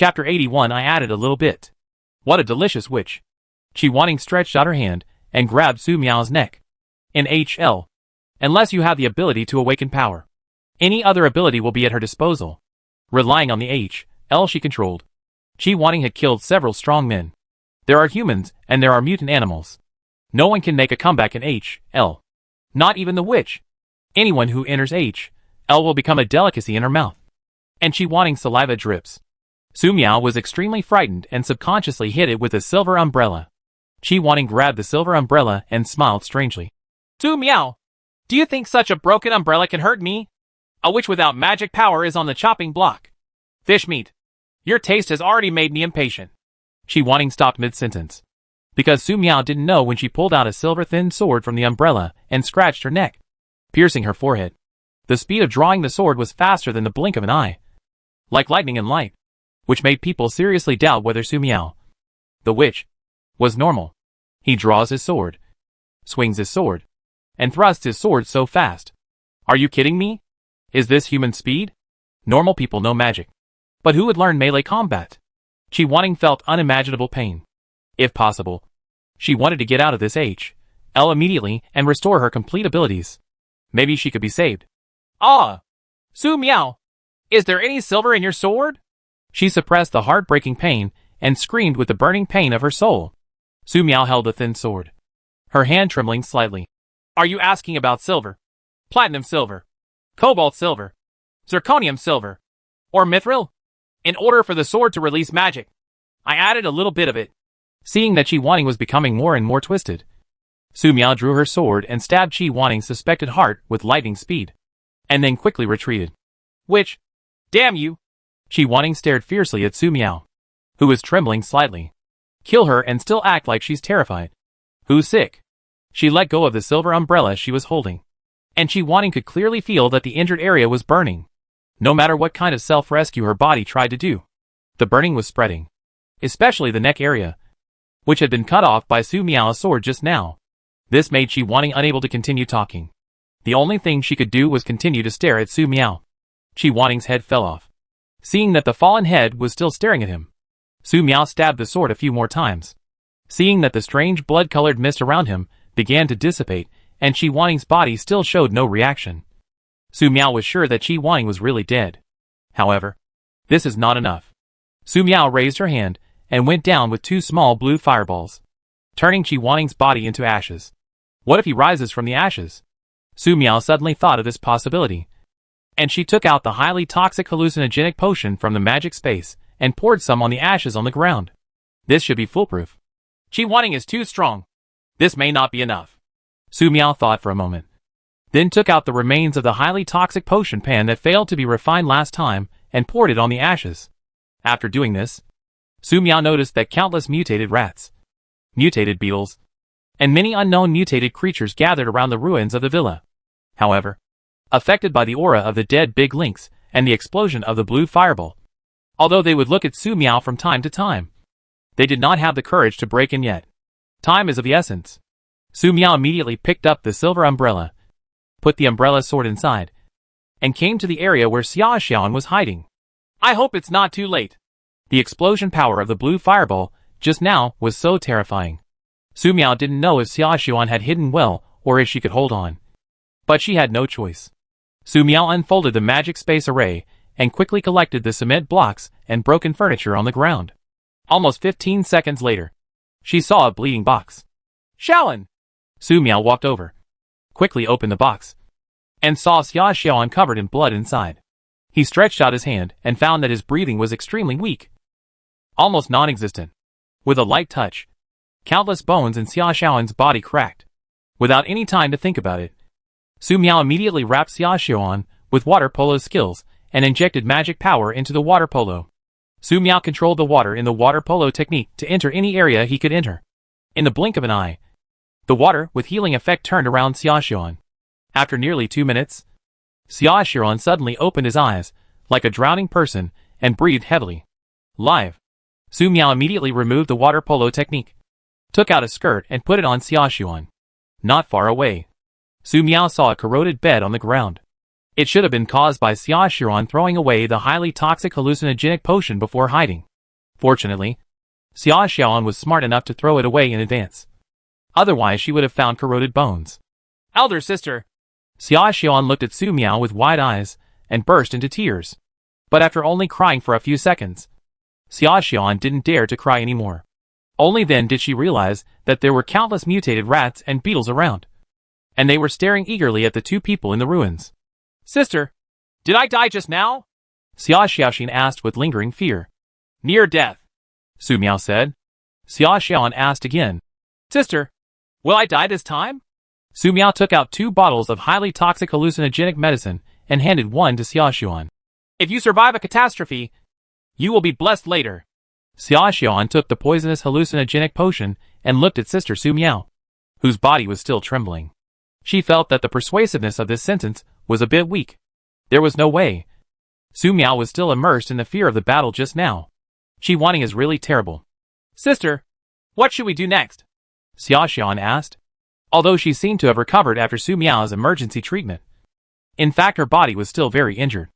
Chapter 81 I added a little bit. What a delicious witch. Chi Wanting stretched out her hand and grabbed Su Miao's neck. In HL. Unless you have the ability to awaken power. Any other ability will be at her disposal. Relying on the HL she controlled. Chi Wanting had killed several strong men. There are humans and there are mutant animals. No one can make a comeback in HL. Not even the witch. Anyone who enters HL will become a delicacy in her mouth. And Chi Wanting's saliva drips. Su Miao was extremely frightened and subconsciously hit it with a silver umbrella. Chi Wanting grabbed the silver umbrella and smiled strangely. Su Miao! Do you think such a broken umbrella can hurt me? A witch without magic power is on the chopping block. Fish meat. Your taste has already made me impatient. Chi Wanting stopped mid-sentence. Because Su Miao didn't know when she pulled out a silver-thin sword from the umbrella and scratched her neck, piercing her forehead. The speed of drawing the sword was faster than the blink of an eye. Like lightning and light. Which made people seriously doubt whether Su Miao, the witch, was normal. He draws his sword, swings his sword, and thrusts his sword so fast. Are you kidding me? Is this human speed? Normal people know magic. But who would learn melee combat? Chi Wanting felt unimaginable pain. If possible, she wanted to get out of this HL immediately and restore her complete abilities. Maybe she could be saved. Ah! Su Miao! Is there any silver in your sword? She suppressed the heartbreaking pain and screamed with the burning pain of her soul. Su Miao held the thin sword, her hand trembling slightly. Are you asking about silver? Platinum silver? Cobalt silver? Zirconium silver? Or mithril? In order for the sword to release magic, I added a little bit of it. Seeing that Chi Wanting was becoming more and more twisted, Su Miao drew her sword and stabbed Chi Wanting's suspected heart with lightning speed, and then quickly retreated. Witch! Damn you! Chi Wanting stared fiercely at Su Miao, who was trembling slightly. Kill her and still act like she's terrified. Who's sick? She let go of the silver umbrella she was holding, and Chi Wanting could clearly feel that the injured area was burning. No matter what kind of self-rescue her body tried to do, the burning was spreading, especially the neck area, which had been cut off by Su Miao's sword just now. This made Chi Wanting unable to continue talking. The only thing she could do was continue to stare at Su Miao. Chi Wanting's head fell off. Seeing that the fallen head was still staring at him, Su Miao stabbed the sword a few more times. Seeing that the strange blood-colored mist around him began to dissipate and Chi Wanting's body still showed no reaction, Su Miao was sure that Chi Wanting was really dead. However, this is not enough. Su Miao raised her hand and went down with two small blue fireballs, turning Chi Wanting's body into ashes. What if he rises from the ashes? Su Miao suddenly thought of this possibility, and she took out the highly toxic hallucinogenic potion from the magic space and poured some on the ashes on the ground. This should be foolproof. Chi Wanting is too strong. This may not be enough. Su Miao thought for a moment, then took out the remains of the highly toxic potion pan that failed to be refined last time and poured it on the ashes. After doing this, Su Miao noticed that countless mutated rats, mutated beetles, and many unknown mutated creatures gathered around the ruins of the villa. However, affected by the aura of the dead big lynx and the explosion of the blue fireball, although they would look at Su Miao from time to time, they did not have the courage to break in yet. Time is of the essence. Su Miao immediately picked up the silver umbrella, put the umbrella sword inside, and came to the area where Xia Xiaoan was hiding. I hope it's not too late. The explosion power of the blue fireball just now was so terrifying. Su Miao didn't know if Xia Xiaoan had hidden well or if she could hold on. But she had no choice. Su Miao unfolded the magic space array and quickly collected the cement blocks and broken furniture on the ground. Almost 15 seconds later, she saw a bleeding box. Xiaoan! Su Miao walked over, quickly opened the box, and saw Xia Xiaoan covered in blood inside. He stretched out his hand and found that his breathing was extremely weak, almost non-existent. With a light touch, countless bones in Xia Xiaoan's body cracked. Without any time to think about it, Su Miao immediately wrapped Xia Xiaoan with water polo skills and injected magic power into the water polo. Su Miao controlled the water in the water polo technique to enter any area he could enter. In the blink of an eye, the water with healing effect turned around Xia Xiaoan. After nearly 2 minutes, Xia Xiaoan suddenly opened his eyes, like a drowning person, and breathed heavily. Live. Su Miao immediately removed the water polo technique, took out a skirt and put it on Xia Xiaoan. Not far away, Su Miao saw a corroded bed on the ground. It should have been caused by Xia Xiaoan throwing away the highly toxic hallucinogenic potion before hiding. Fortunately, Xia Xiaoan was smart enough to throw it away in advance. Otherwise she would have found corroded bones. Elder sister! Xia Xiaoan looked at Su Miao with wide eyes, and burst into tears. But after only crying for a few seconds, Xia Xiaoan didn't dare to cry anymore. Only then did she realize that there were countless mutated rats and beetles around. And they were staring eagerly at the two people in the ruins. Sister, did I die just now? Xia Xiaoxin asked with lingering fear. Near death, Su Miao said. Xia Xiaoan asked again. Sister, will I die this time? Su Miao took out 2 bottles of highly toxic hallucinogenic medicine and handed one to Xia Xiaoan. If you survive a catastrophe, you will be blessed later. Xia Xiaoan took the poisonous hallucinogenic potion and looked at Sister Su Miao, whose body was still trembling. She felt that the persuasiveness of this sentence was a bit weak. There was no way. Su Miao was still immersed in the fear of the battle just now. Qi Wanting is really terrible. Sister, what should we do next? Xia Xiaoan asked, although she seemed to have recovered after Su Miao's emergency treatment. In fact, her body was still very injured.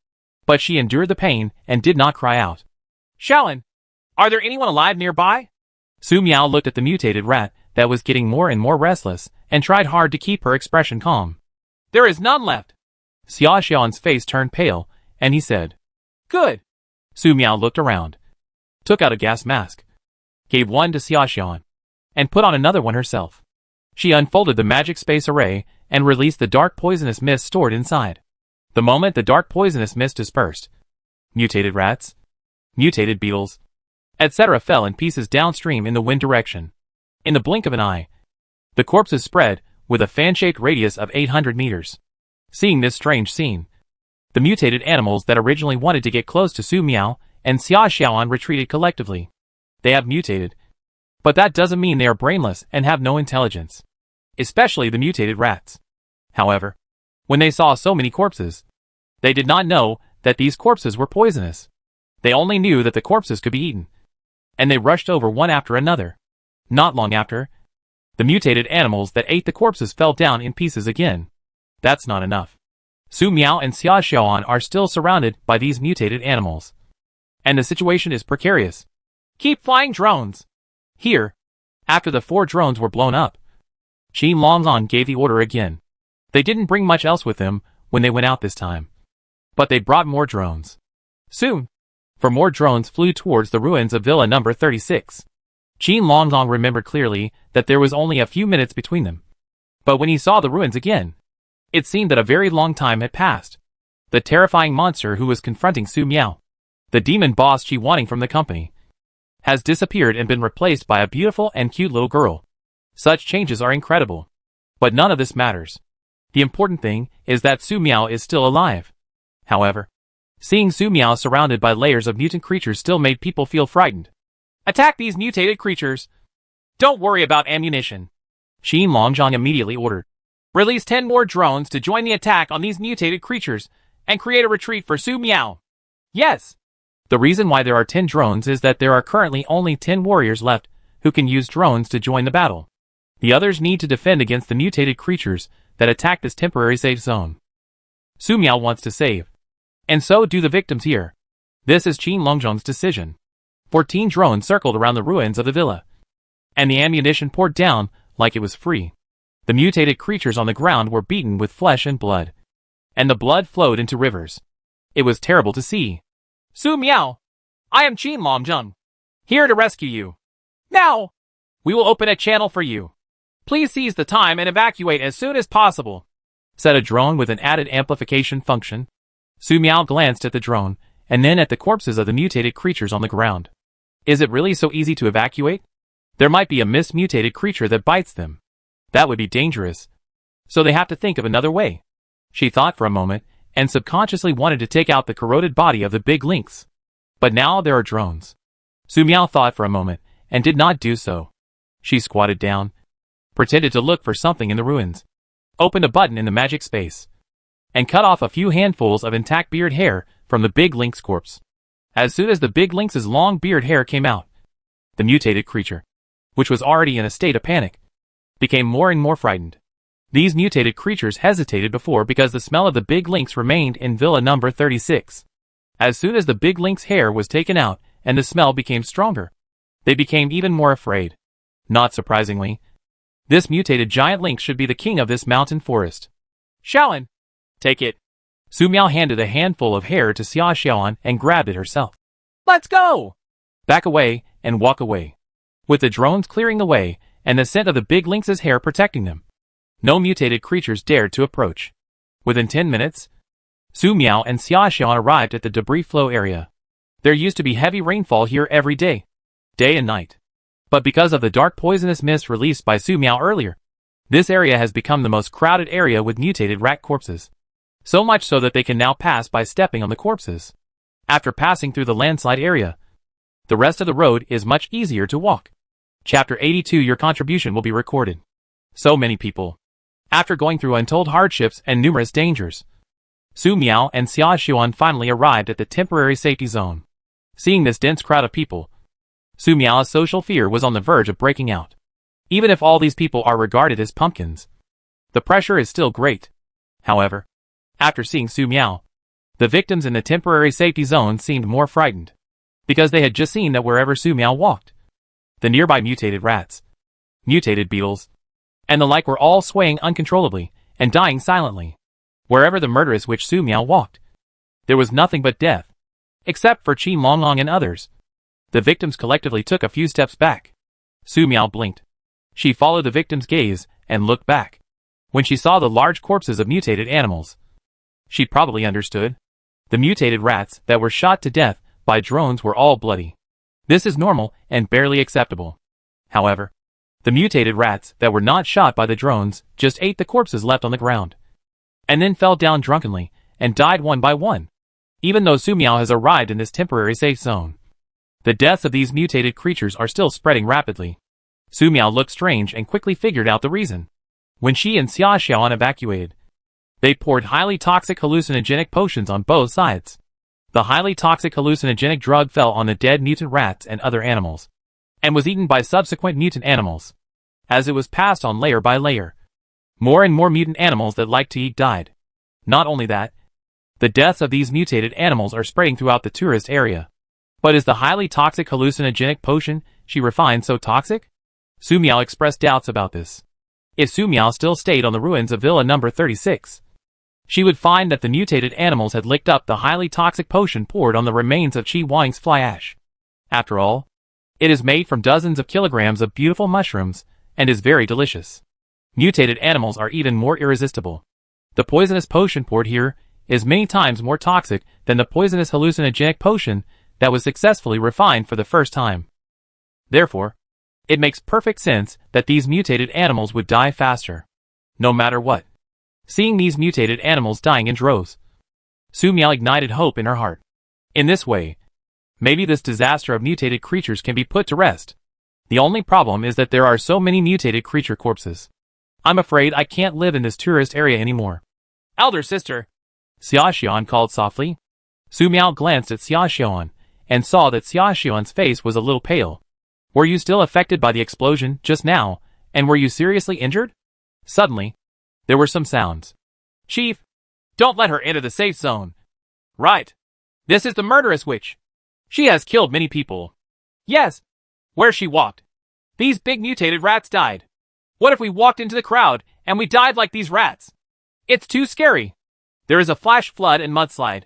But she endured the pain and did not cry out. Xiaolin, are there anyone alive nearby? Su Miao looked at the mutated rat that was getting more and more restless and tried hard to keep her expression calm. There is none left. Xia Xiaoan's face turned pale, and he said, Good. Su Miao looked around, took out a gas mask, gave one to Xia Xiaoan, and put on another one herself. She unfolded the magic space array and released the dark poisonous mist stored inside. The moment the dark poisonous mist dispersed, mutated rats, mutated beetles, etc. fell in pieces downstream in the wind direction. In the blink of an eye, the corpses spread with a fan-shaped radius of 800 meters. Seeing this strange scene, the mutated animals that originally wanted to get close to Su Miao and Xia Xiaoan retreated collectively. They have mutated, but that doesn't mean they are brainless and have no intelligence. Especially the mutated rats. However, when they saw so many corpses, they did not know that these corpses were poisonous. They only knew that the corpses could be eaten. And they rushed over one after another. Not long after, the mutated animals that ate the corpses fell down in pieces again. That's not enough. Su Miao and Xia Xiaoan are still surrounded by these mutated animals. And the situation is precarious. Keep flying drones. Here, after the 4 drones were blown up, Qin Longzong gave the order again. They didn't bring much else with them when they went out this time. But they brought more drones. Soon, for more drones flew towards the ruins of Villa number 36. Qin Longzong remembered clearly that there was only a few minutes between them. But when he saw the ruins again, it seemed that a very long time had passed. The terrifying monster who was confronting Su Miao, the demon boss Qi Wanting from the company, has disappeared and been replaced by a beautiful and cute little girl. Such changes are incredible. But none of this matters. The important thing is that Su Miao is still alive. However, seeing Su Miao surrounded by layers of mutant creatures still made people feel frightened. Attack these mutated creatures. Don't worry about ammunition. Qin Longzhang immediately ordered. Release 10 more drones to join the attack on these mutated creatures and create a retreat for Su Miao. Yes. The reason why there are 10 drones is that there are currently only 10 warriors left who can use drones to join the battle. The others need to defend against the mutated creatures that attack this temporary safe zone. Su Miao wants to save. And so do the victims here. This is Qin Longzhang's decision. 14 drones circled around the ruins of the villa. And the ammunition poured down like it was free. The mutated creatures on the ground were beaten with flesh and blood. And the blood flowed into rivers. It was terrible to see. Su Miao, I am Qin Longzhang, here to rescue you. Now, we will open a channel for you. Please seize the time and evacuate as soon as possible, said a drone with an added amplification function. Su Miao glanced at the drone, and then at the corpses of the mutated creatures on the ground. Is it really so easy to evacuate? There might be a mismutated creature that bites them. That would be dangerous. So they have to think of another way. She thought for a moment, and subconsciously wanted to take out the corroded body of the big lynx. But now there are drones. Su Miao thought for a moment, and did not do so. She squatted down, pretended to look for something in the ruins, opened a button in the magic space, and cut off a few handfuls of intact beard hair from the big lynx corpse. As soon as the big lynx's long beard hair came out, the mutated creature, which was already in a state of panic, became more and more frightened. These mutated creatures hesitated before because the smell of the big lynx remained in Villa number 36. As soon as the big lynx hair was taken out and the smell became stronger. They became even more afraid. Not surprisingly, this mutated giant lynx should be the king of this mountain forest. Xiaoan, take it. Su Miao handed a handful of hair to Xia Xiaoan and grabbed it herself. Let's go! Back away and walk away. With the drones clearing the way and the scent of the big lynx's hair protecting them, no mutated creatures dared to approach. Within 10 minutes, Su Miao and Xia Xiaoan arrived at the debris flow area. There used to be heavy rainfall here every day and night. But because of the dark poisonous mist released by Su Miao earlier, this area has become the most crowded area with mutated rat corpses. So much so that they can now pass by stepping on the corpses. After passing through the landslide area, the rest of the road is much easier to walk. Chapter 82. Your contribution will be recorded. So many people. After going through untold hardships and numerous dangers, Su Miao and Xia Xiaoan finally arrived at the temporary safety zone. Seeing this dense crowd of people, Su Miao's social fear was on the verge of breaking out. Even if all these people are regarded as pumpkins, the pressure is still great. However, after seeing Su Miao, the victims in the temporary safety zone seemed more frightened, because they had just seen that wherever Su Miao walked, the nearby mutated rats, mutated beetles, and the like were all swaying uncontrollably and dying silently. Wherever the murderous witch Su Miao walked, there was nothing but death, except for Qin Longlong and others. The victims collectively took a few steps back. Su Miao blinked. She followed the victim's gaze and looked back. When she saw the large corpses of mutated animals, she probably understood. The mutated rats that were shot to death by drones were all bloody. This is normal and barely acceptable. However, the mutated rats that were not shot by the drones just ate the corpses left on the ground, and then fell down drunkenly and died one by one. Even though Su Miao has arrived in this temporary safe zone, the deaths of these mutated creatures are still spreading rapidly. Su Miao looked strange and quickly figured out the reason. When she and Xia Xiaoan evacuated, they poured highly toxic hallucinogenic potions on both sides. The highly toxic hallucinogenic drug fell on the dead mutant rats and other animals, and was eaten by subsequent mutant animals. As it was passed on layer by layer, more and more mutant animals that liked to eat died. Not only that, the deaths of these mutated animals are spreading throughout the tourist area. But is the highly toxic hallucinogenic potion she refined so toxic? Su Miao expressed doubts about this. If Su Miao still stayed on the ruins of Villa number 36, she would find that the mutated animals had licked up the highly toxic potion poured on the remains of Qi Wang's fly ash. After all, it is made from dozens of kilograms of beautiful mushrooms, and is very delicious. Mutated animals are even more irresistible. The poisonous potion poured here is many times more toxic than the poisonous hallucinogenic potion that was successfully refined for the first time. Therefore, it makes perfect sense that these mutated animals would die faster, no matter what. Seeing these mutated animals dying in droves, Su Miao ignited hope in her heart. In this way, maybe this disaster of mutated creatures can be put to rest. The only problem is that there are so many mutated creature corpses. I'm afraid I can't live in this tourist area anymore. Elder sister, Xia Xiaoan called softly. Su Miao glanced at Xia Xiaoan and saw that Xia Xiaoan's face was a little pale. Were you still affected by the explosion just now, and were you seriously injured? Suddenly, there were some sounds. Chief, don't let her enter the safe zone. Right. This is the murderous witch. She has killed many people. Yes. Where she walked, these big mutated rats died. What if we walked into the crowd and we died like these rats? It's too scary. There is a flash flood and mudslide,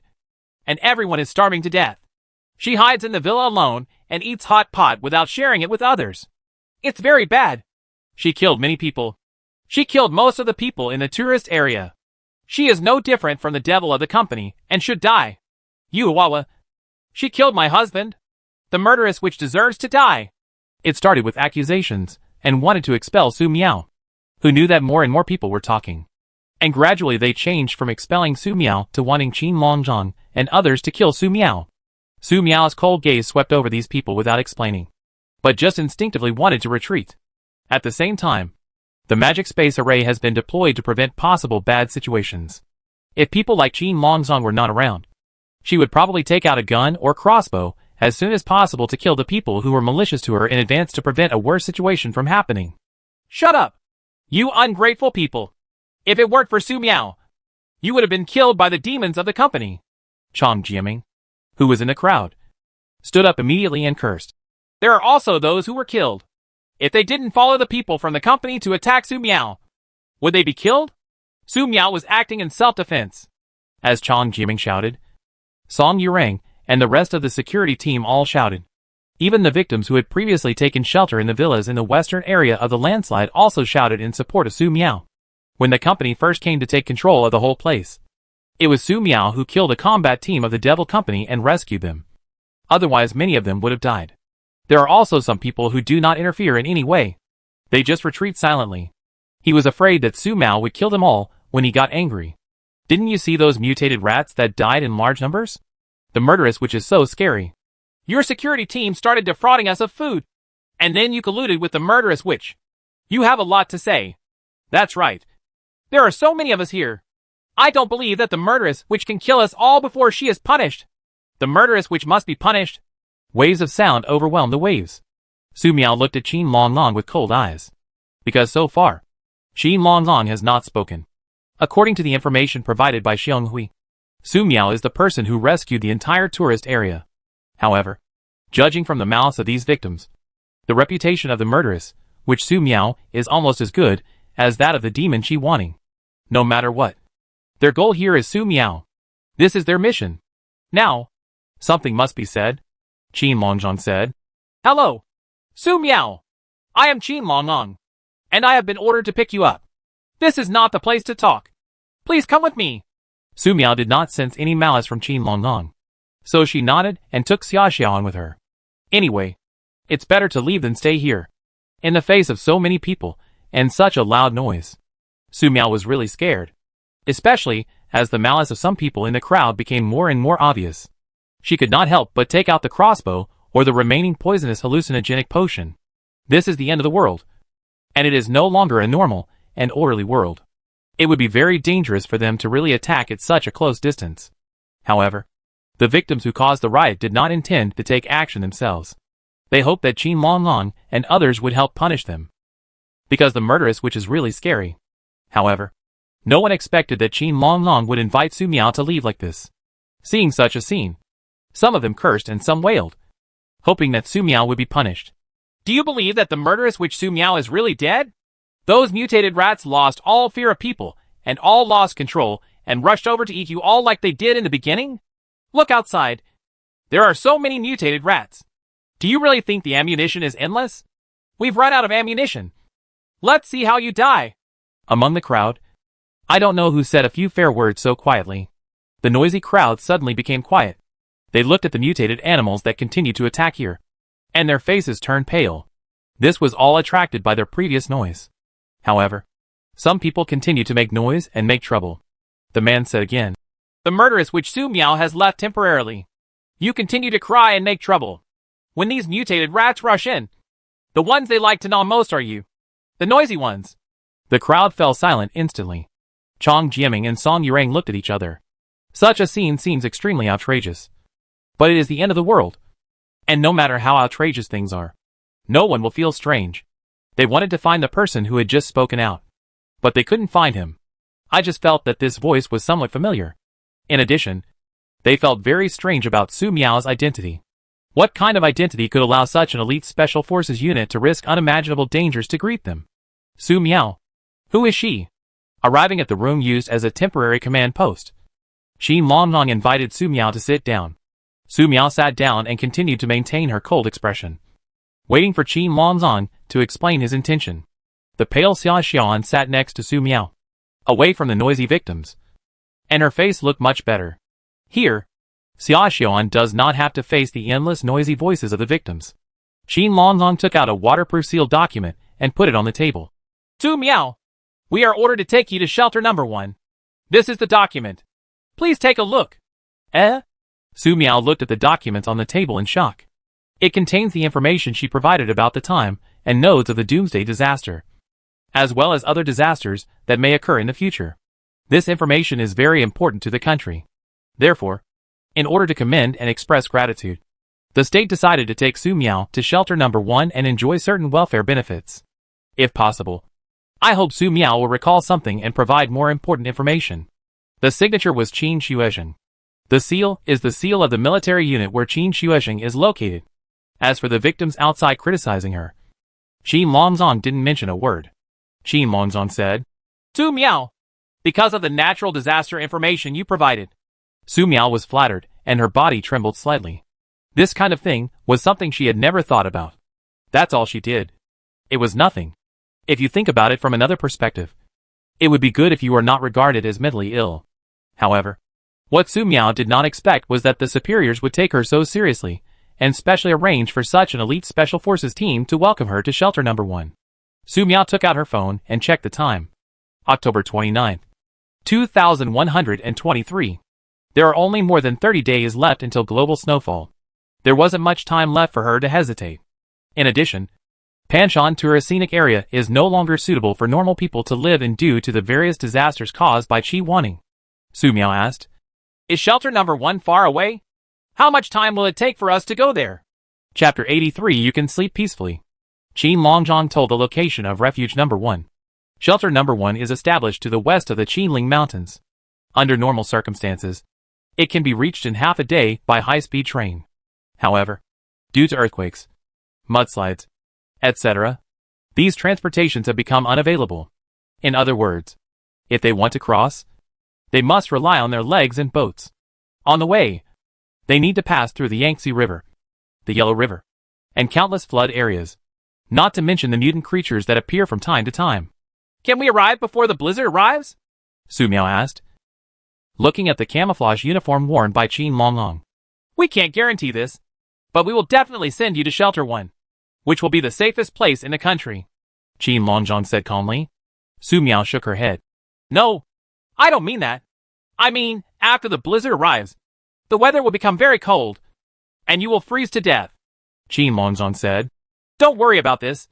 and everyone is starving to death. She hides in the villa alone and eats hot pot without sharing it with others. It's very bad. She killed many people. She killed most of the people in the tourist area. She is no different from the devil of the company and should die. You, Wawa. She killed my husband. The murderess witch deserves to die. It started with accusations and wanted to expel Su Miao, who knew that more and more people were talking. And gradually they changed from expelling Su Miao to wanting Qin Longjong and others to kill Su Miao. Su Miao's cold gaze swept over these people without explaining, but just instinctively wanted to retreat. At the same time, the magic space array has been deployed to prevent possible bad situations. If people like Qin Longzong were not around, she would probably take out a gun or crossbow as soon as possible to kill the people who were malicious to her in advance to prevent a worse situation from happening. Shut up! You ungrateful people! If it weren't for Su Miao, you would have been killed by the demons of the company. Chong Jiaming, who was in the crowd, stood up immediately and cursed. There are also those who were killed. If they didn't follow the people from the company to attack Su Miao, would they be killed? Su Miao was acting in self-defense. As Chang Jiaming shouted, Song Yurang and the rest of the security team all shouted. Even the victims who had previously taken shelter in the villas in the western area of the landslide also shouted in support of Su Miao. When the company first came to take control of the whole place, it was Su Miao who killed a combat team of the Devil Company and rescued them. Otherwise, many of them would have died. There are also some people who do not interfere in any way. They just retreat silently. He was afraid that Su Miao would kill them all when he got angry. Didn't you see those mutated rats that died in large numbers? The murderous witch is so scary. Your security team started defrauding us of food, and then you colluded with the murderous witch. You have a lot to say. That's right. There are so many of us here. I don't believe that the murderous witch can kill us all before she is punished. The murderous witch must be punished. Waves of sound overwhelmed the waves. Su Miao looked at Qin Longlong with cold eyes. Because so far, Qin Longlong has not spoken. According to the information provided by Xiong Hui, Su Miao is the person who rescued the entire tourist area. However, judging from the mouths of these victims, the reputation of the murderess, which Su Miao, is almost as good as that of the demon Qi Wanting. No matter what, their goal here is Su Miao. This is their mission. Now, something must be said. Qin Longlong said. Hello, Su Miao. I am Qin Longlong, and I have been ordered to pick you up. This is not the place to talk. Please come with me. Su Miao did not sense any malice from Qin Longlong, so she nodded and took Xia Xiaoan with her. Anyway, it's better to leave than stay here, in the face of so many people and such a loud noise. Su Miao was really scared, especially as the malice of some people in the crowd became more and more obvious. She could not help but take out the crossbow or the remaining poisonous hallucinogenic potion. This is the end of the world, and it is no longer a normal and orderly world. It would be very dangerous for them to really attack at such a close distance. However, the victims who caused the riot did not intend to take action themselves. They hoped that Qin Longlong and others would help punish them, because the murderess witch is really scary. However, no one expected that Qin Longlong would invite Su Miao to leave like this. Seeing such a scene, some of them cursed and some wailed, hoping that Su Miao would be punished. Do you believe that the murderous witch Su Miao is really dead? Those mutated rats lost all fear of people, and all lost control, and rushed over to eat you all like they did in the beginning? Look outside. There are so many mutated rats. Do you really think the ammunition is endless? We've run out of ammunition. Let's see how you die. Among the crowd, I don't know who said a few fair words so quietly. The noisy crowd suddenly became quiet. They looked at the mutated animals that continued to attack here, and their faces turned pale. This was all attracted by their previous noise. However, some people continued to make noise and make trouble. The man said again, the murderess witch Su Miao has left temporarily. You continue to cry and make trouble. When these mutated rats rush in, the ones they like to gnaw most are you, the noisy ones. The crowd fell silent instantly. Chang Jiaming and Song Yurang looked at each other. Such a scene seems extremely outrageous. But it is the end of the world. And no matter how outrageous things are, no one will feel strange. They wanted to find the person who had just spoken out, but they couldn't find him. I just felt that this voice was somewhat familiar. In addition, they felt very strange about Su Miao's identity. What kind of identity could allow such an elite special forces unit to risk unimaginable dangers to greet them? Su Miao. Who is she? Arriving at the room used as a temporary command post, Qin Longlong invited Su Miao to sit down. Su Miao sat down and continued to maintain her cold expression, waiting for Qin Longlong to explain his intention. The pale Xia Xiaoan sat next to Su Miao, away from the noisy victims, and her face looked much better. Here, Xia Xiaoan does not have to face the endless noisy voices of the victims. Qin Longlong took out a waterproof sealed document and put it on the table. Su Miao, we are ordered to take you to shelter number 1. This is the document. Please take a look. Su Miao looked at the documents on the table in shock. It contains the information she provided about the time and nodes of the Doomsday disaster, as well as other disasters that may occur in the future. This information is very important to the country. Therefore, in order to commend and express gratitude, the state decided to take Su Miao to shelter number 1 and enjoy certain welfare benefits. If possible, I hope Su Miao will recall something and provide more important information. The signature was Qin Xuezhen. The seal is the seal of the military unit where Qin Shuisheng is located. As for the victims outside criticizing her, Qin Longzong didn't mention a word. Qin Longzong said, Su Miao, because of the natural disaster information you provided. Su Miao was flattered, and her body trembled slightly. This kind of thing was something she had never thought about. That's all she did. It was nothing. If you think about it from another perspective, it would be good if you were not regarded as mentally ill. However, what Su Miao did not expect was that the superiors would take her so seriously, and specially arrange for such an elite special forces team to welcome her to shelter number 1. Su Miao took out her phone and checked the time. October 29, 2123. There are only more than 30 days left until global snowfall. There wasn't much time left for her to hesitate. In addition, Panshan tourist scenic area is no longer suitable for normal people to live in due to the various disasters caused by Qi Wanning. Su Miao asked, Is shelter number 1 far away? How much time will it take for us to go there? Chapter 83 You can sleep peacefully. Qin Longzhong told the location of refuge number 1. Shelter number 1 is established to the west of the Qinling Mountains. Under normal circumstances, it can be reached in half a day by high-speed train. However, due to earthquakes, mudslides, etc., these transportations have become unavailable. In other words, if they want to cross, they must rely on their legs and boats. On the way, they need to pass through the Yangtze River, the Yellow River, and countless flood areas, not to mention the mutant creatures that appear from time to time. Can we arrive before the blizzard arrives? Su Miao asked, looking at the camouflage uniform worn by Qin Longlong. We can't guarantee this, but we will definitely send you to Shelter 1, which will be the safest place in the country, Qin Longzhong said calmly. Su Miao shook her head. No, I don't mean that. I mean, after the blizzard arrives, the weather will become very cold, and you will freeze to death, Qin Longzhong said. Don't worry about this.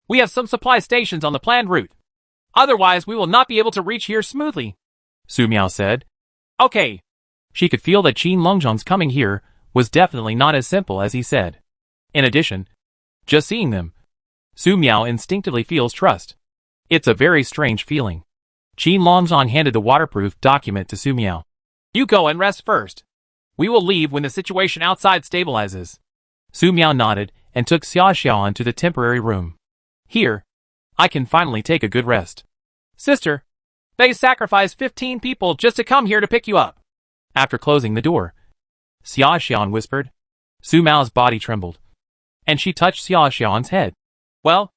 We have some supply stations on the planned route. Otherwise, we will not be able to reach here smoothly, Su Miao said. Okay. She could feel that Qin Longzhong's coming here was definitely not as simple as he said. In addition, just seeing them, Su Miao instinctively feels trust. It's a very strange feeling. Qin Longzhong handed the waterproof document to Su Miao. You go and rest first. We will leave when the situation outside stabilizes. Su Miao nodded and took Xia Xiaoan to the temporary room. Here, I can finally take a good rest. Sister, they sacrificed 15 people just to come here to pick you up. After closing the door, Xia Xiaoan whispered. Su Miao's body trembled, and she touched Xia Xiaoan's head. Well,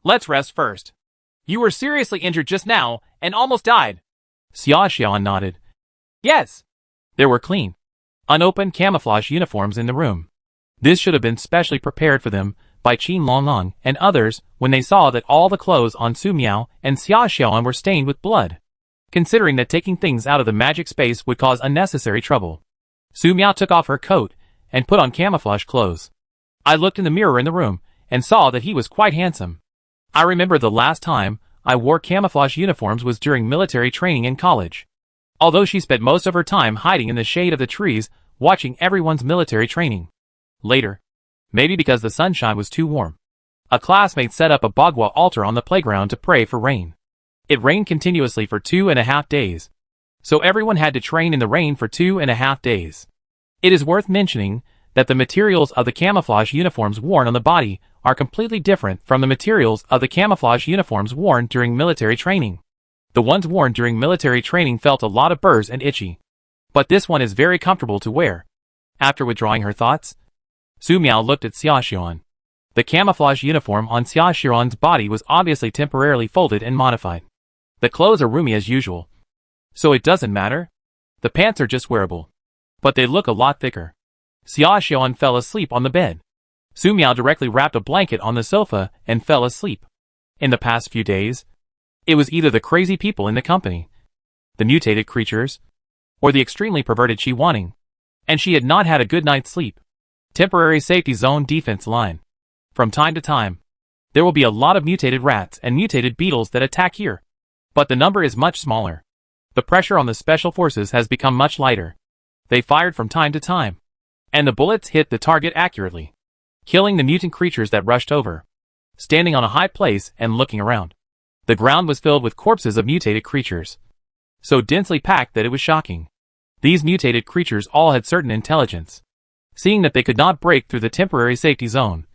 let's rest first. You were seriously injured just now and almost died. Xia Xiaoan nodded. Yes. There were clean, unopened camouflage uniforms in the room. This should have been specially prepared for them by Qin Longlong and others when they saw that all the clothes on Su Miao and Xia Xiaoan were stained with blood. Considering that taking things out of the magic space would cause unnecessary trouble, Su Miao took off her coat and put on camouflage clothes. I looked in the mirror in the room and saw that he was quite handsome. I remember the last time I wore camouflage uniforms was during military training in college. Although she spent most of her time hiding in the shade of the trees watching everyone's military training. Later, maybe because the sunshine was too warm, a classmate set up a Bagua altar on the playground to pray for rain. It rained continuously for 2.5 days, so everyone had to train in the rain for 2.5 days. It is worth mentioning that the materials of the camouflage uniforms worn on the body are completely different from the materials of the camouflage uniforms worn during military training. The ones worn during military training felt a lot of burrs and itchy, but this one is very comfortable to wear. After withdrawing her thoughts, Su Miao looked at Xia Xiaoan. The camouflage uniform on Xia Xiaoan's body was obviously temporarily folded and modified. The clothes are roomy as usual, so it doesn't matter. The pants are just wearable, but they look a lot thicker. Xia Xiaoan fell asleep on the bed. Su Miao directly wrapped a blanket on the sofa and fell asleep. In the past few days, it was either the crazy people in the company, the mutated creatures, or the extremely perverted Qi Wanning, and she had not had a good night's sleep. Temporary safety zone defense line. From time to time, there will be a lot of mutated rats and mutated beetles that attack here, but the number is much smaller. The pressure on the special forces has become much lighter. They fired from time to time, and the bullets hit the target accurately, killing the mutant creatures that rushed over. Standing on a high place and looking around, the ground was filled with corpses of mutated creatures, so densely packed that it was shocking. These mutated creatures all had certain intelligence. Seeing that they could not break through the temporary safety zone,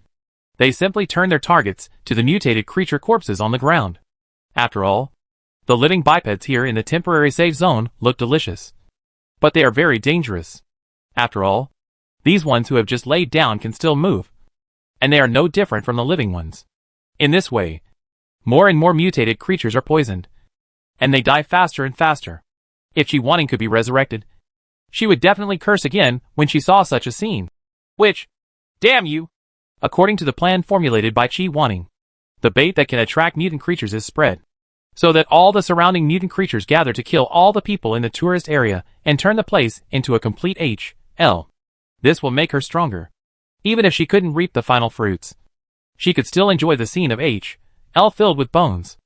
they simply turned their targets to the mutated creature corpses on the ground. After all, the living bipeds here in the temporary safe zone look delicious. But they are very dangerous. After all, these ones who have just laid down can still move, and they are no different from the living ones. In this way, more and more mutated creatures are poisoned, and they die faster and faster. If Chi Wanting could be resurrected, she would definitely curse again when she saw such a scene. Which, damn you! According to the plan formulated by Chi Wanting, the bait that can attract mutant creatures is spread, so that all the surrounding mutant creatures gather to kill all the people in the tourist area and turn the place into a complete HL. This will make her stronger. Even if she couldn't reap the final fruits, she could still enjoy the scene of HL filled with bones.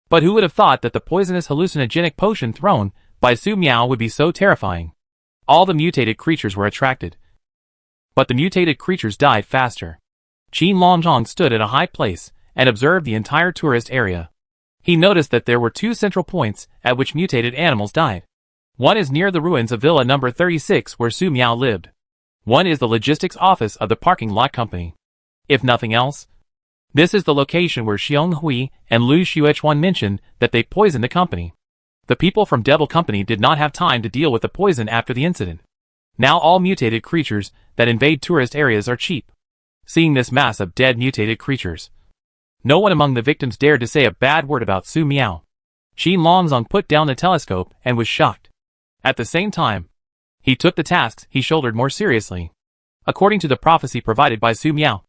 But who would have thought that the poisonous hallucinogenic potion thrown by Su Miao would be so terrifying? All the mutated creatures were attracted, but the mutated creatures died faster. Qin Longzhong stood at a high place and observed the entire tourist area. He noticed that there were two central points at which mutated animals died. One is near the ruins of Villa number 36 where Su Miao lived. One is the logistics office of the parking lot company. If nothing else, this is the location where Xiong Hui and Lu Xuechuan mentioned that they poisoned the company. The people from Devil Company did not have time to deal with the poison after the incident. Now all mutated creatures that invade tourist areas are cheap. Seeing this mass of dead mutated creatures, no one among the victims dared to say a bad word about Su Miao. Qin Longzong put down the telescope and was shocked. At the same time, he took the tasks he shouldered more seriously. According to the prophecy provided by Su Miao,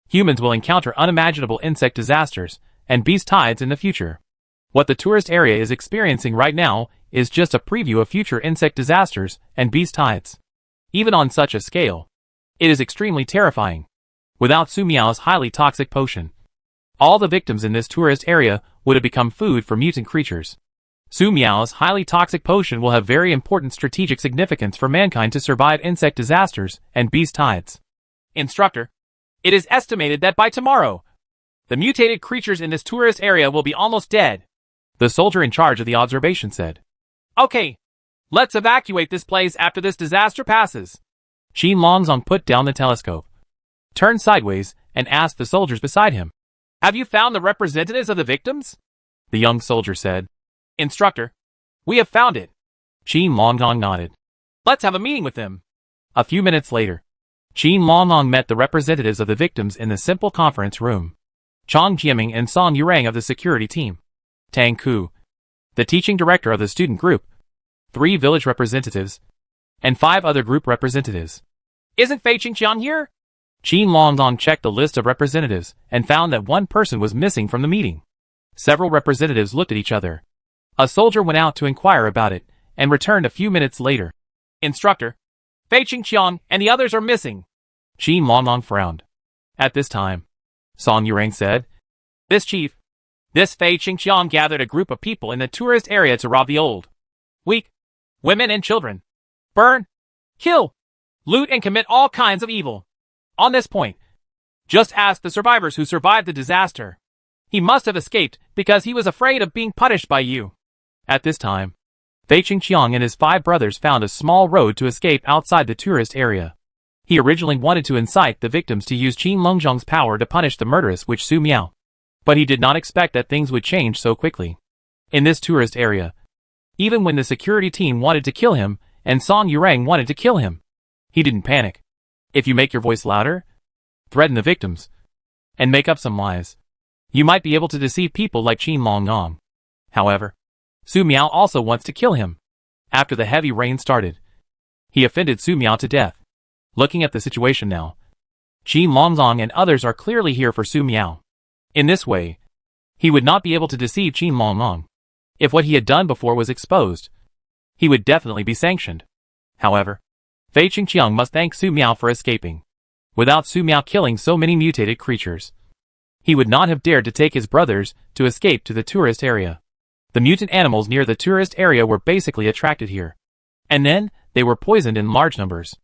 humans will encounter unimaginable insect disasters and beast tides in the future. What the tourist area is experiencing right now is just a preview of future insect disasters and beast tides. Even on such a scale, it is extremely terrifying. Without Su Miao's highly toxic potion, all the victims in this tourist area would have become food for mutant creatures. Su Miao's highly toxic potion will have very important strategic significance for mankind to survive insect disasters and beast tides. Instructor, it is estimated that by tomorrow, the mutated creatures in this tourist area will be almost dead, the soldier in charge of the observation said. Okay, let's evacuate this place after this disaster passes. Qin Longzong put down the telescope, turned sideways, and asked the soldiers beside him. Have you found the representatives of the victims? The young soldier said. Instructor, we have found it. Qin Longzong nodded. Let's have a meeting with them. A few minutes later, Qin Longzong met the representatives of the victims in the simple conference room. Chang Jiaming and Song Yurang of the security team. Tang Ku, the teaching director of the student group. 3 village representatives, and 5 other group representatives. Isn't Fei Qingqiang here? Qin Longzong checked the list of representatives and found that one person was missing from the meeting. Several representatives looked at each other. A soldier went out to inquire about it and returned a few minutes later. Instructor, Fei Qingqiang and the others are missing. Qin Longzong frowned. At this time, Song Yurang said, This Fei Qingqiang gathered a group of people in the tourist area to rob the old, weak, women and children, burn, kill, loot and commit all kinds of evil. On this point, just ask the survivors who survived the disaster. He must have escaped because he was afraid of being punished by you. At this time, Fei Qingqiang and his 5 brothers found a small road to escape outside the tourist area. He originally wanted to incite the victims to use Qin Longzhong's power to punish the murderous witch Su Miao, but he did not expect that things would change so quickly. In this tourist area, even when the security team wanted to kill him and Song Yurang wanted to kill him, he didn't panic. If you make your voice louder, threaten the victims, and make up some lies, you might be able to deceive people like Qin Longzhong. However, Su Miao also wants to kill him. After the heavy rain started, he offended Su Miao to death. Looking at the situation now, Qin Longzong and others are clearly here for Su Miao. In this way, he would not be able to deceive Qin Longzong. If what he had done before was exposed, he would definitely be sanctioned. However, Fei Qingqiang must thank Su Miao for escaping. Without Su Miao killing so many mutated creatures, he would not have dared to take his brothers to escape to the tourist area. The mutant animals near the tourist area were basically attracted here. And then, they were poisoned in large numbers.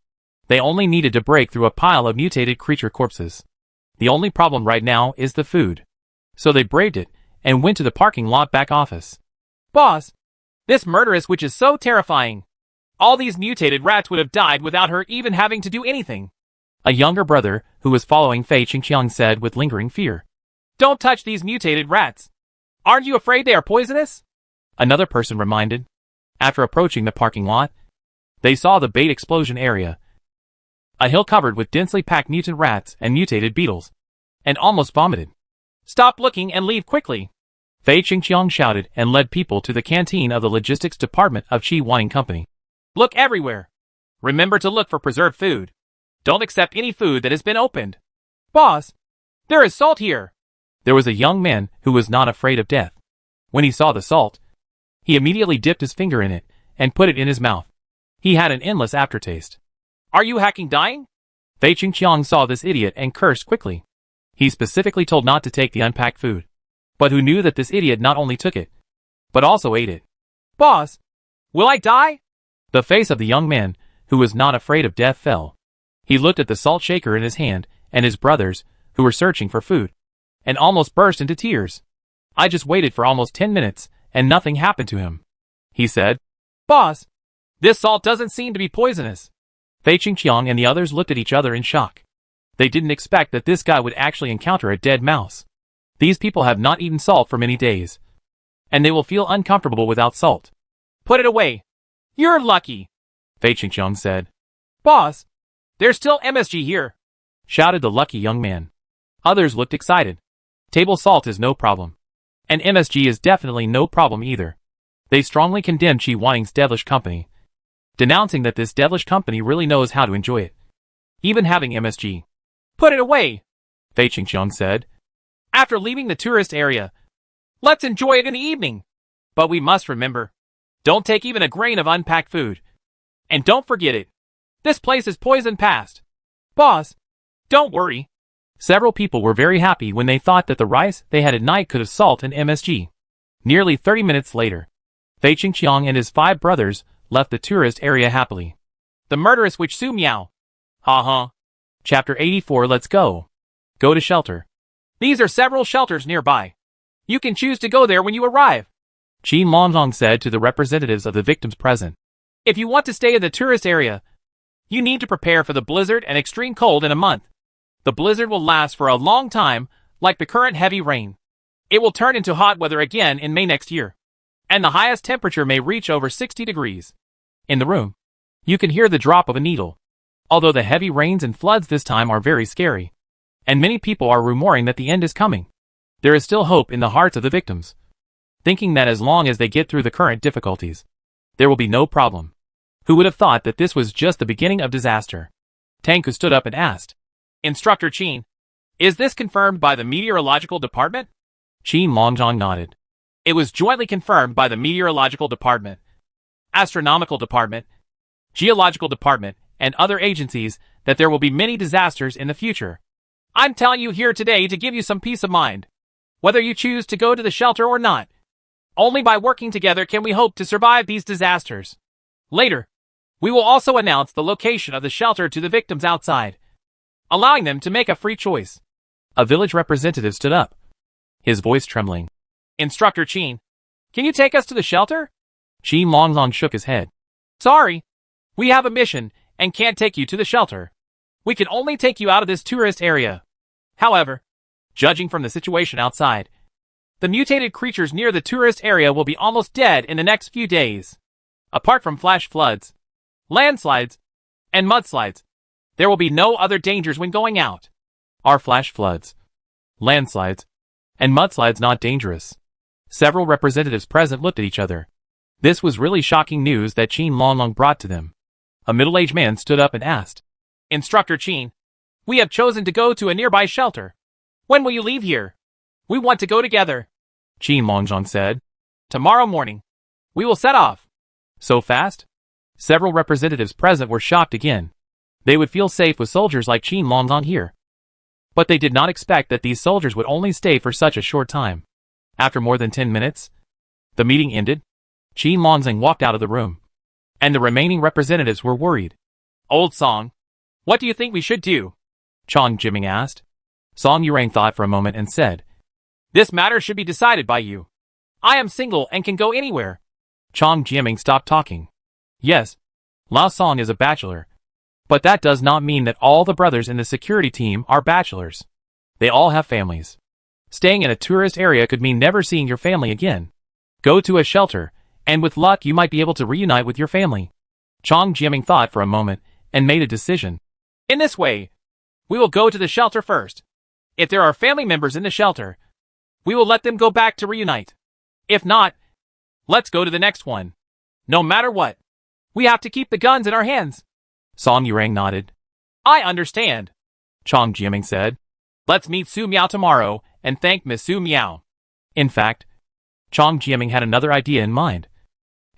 They only needed to break through a pile of mutated creature corpses. The only problem right now is the food. So they braved it, and went to the parking lot back office. Boss, this murderous witch is so terrifying. All these mutated rats would have died without her even having to do anything. A younger brother, who was following Fei Qingqiang, said with lingering fear. Don't touch these mutated rats. Aren't you afraid they are poisonous? Another person reminded. After approaching the parking lot, they saw the bait explosion area. A hill covered with densely packed mutant rats and mutated beetles. And almost vomited. Stop looking and leave quickly. Fei Qingqiang shouted and led people to the canteen of the logistics department of Qi Wanning Company. Look everywhere. Remember to look for preserved food. Don't accept any food that has been opened. Boss, there is salt here. There was a young man who was not afraid of death. When he saw the salt, he immediately dipped his finger in it and put it in his mouth. He had an endless aftertaste. Are you hacking dying? Fei Qingqiang saw this idiot and cursed quickly. He specifically told not to take the unpacked food, but who knew that this idiot not only took it, but also ate it. Boss, will I die? The face of the young man, who was not afraid of death, fell. He looked at the salt shaker in his hand and his brothers, who were searching for food, and almost burst into tears. I just waited for almost 10 minutes, and nothing happened to him, he said. Boss, this salt doesn't seem to be poisonous. Fei Qingqiang and the others looked at each other in shock. They didn't expect that this guy would actually encounter a dead mouse. These people have not eaten salt for many days, and they will feel uncomfortable without salt. Put it away. You're lucky, Fei Qingqiang said. Boss, there's still MSG here, shouted the lucky young man. Others looked excited. Table salt is no problem. And MSG is definitely no problem either. They strongly condemned Qi Wanning's devilish company, denouncing that this devilish company really knows how to enjoy it, even having MSG. Put it away, Fei Qingqiang said. After leaving the tourist area, let's enjoy it in the evening. But we must remember, don't take even a grain of unpacked food. And don't forget it. This place is poison past. Boss, don't worry. Several people were very happy when they thought that the rice they had at night could have salt and MSG. Nearly 30 minutes later, Fei Qingqiang and his 5 brothers left the tourist area happily. The murderous witch Su Miao. Ha. Chapter 84. Let's go. Go to shelter. These are several shelters nearby. You can choose to go there when you arrive, Qin Longzong said to the representatives of the victims present. If you want to stay in the tourist area, you need to prepare for the blizzard and extreme cold in a month. The blizzard will last for a long time, like the current heavy rain. It will turn into hot weather again in May next year, and the highest temperature may reach over 60 degrees. In the room, you can hear the drop of a needle. Although the heavy rains and floods this time are very scary, and many people are rumoring that the end is coming, there is still hope in the hearts of the victims, thinking that as long as they get through the current difficulties, there will be no problem. Who would have thought that this was just the beginning of disaster? Tangku stood up and asked. Instructor Qin, is this confirmed by the meteorological department? Qin Longzhong nodded. It was jointly confirmed by the meteorological department, astronomical department, geological department, and other agencies that there will be many disasters in the future. I'm telling you here today to give you some peace of mind, whether you choose to go to the shelter or not. Only by working together can we hope to survive these disasters. Later, we will also announce the location of the shelter to the victims outside, allowing them to make a free choice. A village representative stood up, his voice trembling. Instructor Qin, can you take us to the shelter? Qin Longzong shook his head. Sorry, we have a mission and can't take you to the shelter. We can only take you out of this tourist area. However, judging from the situation outside, the mutated creatures near the tourist area will be almost dead in the next few days. Apart from flash floods, landslides, and mudslides, there will be no other dangers when going out. Are flash floods, landslides, and mudslides not dangerous? Several representatives present looked at each other. This was really shocking news that Qin Longlong brought to them. A middle-aged man stood up and asked, Instructor Qin, we have chosen to go to a nearby shelter. When will you leave here? We want to go together, Qin Longzhong said. Tomorrow morning. We will set off. So fast? Several representatives present were shocked again. They would feel safe with soldiers like Qin Longzhong here. But they did not expect that these soldiers would only stay for such a short time. After more than 10 minutes, the meeting ended. Qin Longzhong walked out of the room, and the remaining representatives were worried. Old Song, what do you think we should do? Chong Jiming asked. Song Yurang thought for a moment and said, This matter should be decided by you. I am single and can go anywhere. Chong Jiaming stopped talking. Yes, Lao Song is a bachelor. But that does not mean that all the brothers in the security team are bachelors. They all have families. Staying in a tourist area could mean never seeing your family again. Go to a shelter, and with luck you might be able to reunite with your family. Chong Jiaming thought for a moment, and made a decision. In this way, we will go to the shelter first. If there are family members in the shelter, we will let them go back to reunite. If not, let's go to the next one. No matter what, we have to keep the guns in our hands. Song Yurang nodded. I understand, Chong Jiaming said. Let's meet Su Miao tomorrow and thank Miss Su Miao. In fact, Chong Jiaming had another idea in mind,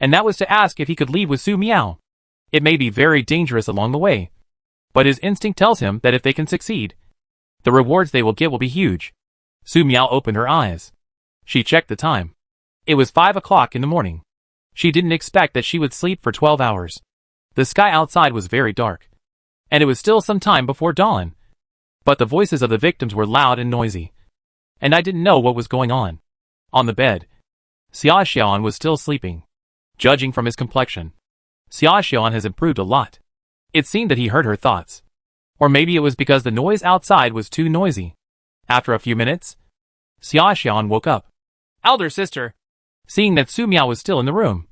and that was to ask if he could leave with Su Miao. It may be very dangerous along the way, but his instinct tells him that if they can succeed, the rewards they will get will be huge. Su Miao opened her eyes. She checked the time. It was 5 o'clock in the morning. She didn't expect that she would sleep for 12 hours. The sky outside was very dark, and it was still some time before dawn. But the voices of the victims were loud and noisy, and I didn't know what was going on. On the bed, Xia Xiaoan was still sleeping. Judging from his complexion, Xia Xiaoan has improved a lot. It seemed that he heard her thoughts. Or maybe it was because the noise outside was too noisy. After a few minutes, Xia Xiaoan woke up. Elder sister. Seeing that Su Miao was still in the room,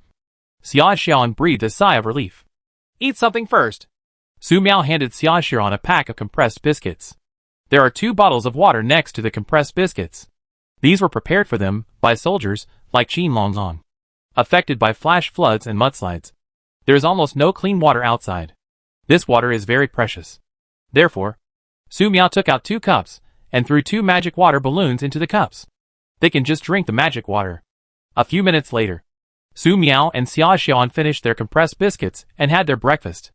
Xia Xiaoan breathed a sigh of relief. Eat something first. Su Miao handed Xia Xiaoan a pack of compressed biscuits. There are 2 bottles of water next to the compressed biscuits. These were prepared for them by soldiers like Qin Longzong. Affected by flash floods and mudslides, there is almost no clean water outside. This water is very precious. Therefore, Su Miao took out 2 cups and threw 2 magic water balloons into the cups. They can just drink the magic water. A few minutes later, Su Miao and Xia Xiaoan finished their compressed biscuits and had their breakfast.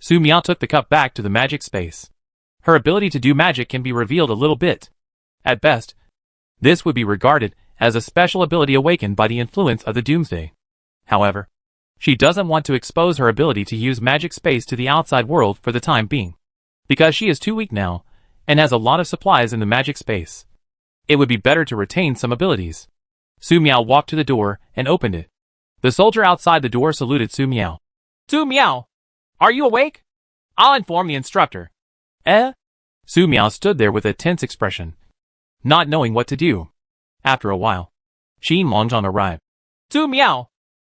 Su Miao took the cup back to the magic space. Her ability to do magic can be revealed a little bit. At best, this would be regarded as a special ability awakened by the influence of the Doomsday. However, she doesn't want to expose her ability to use magic space to the outside world for the time being, because she is too weak now and has a lot of supplies in the magic space. It would be better to retain some abilities. Su Miao walked to the door and opened it. The soldier outside the door saluted Su Miao. Su Miao, are you awake? I'll inform the instructor. Su Miao stood there with a tense expression, not knowing what to do. After a while, Qin Longzhong arrived. Su Miao,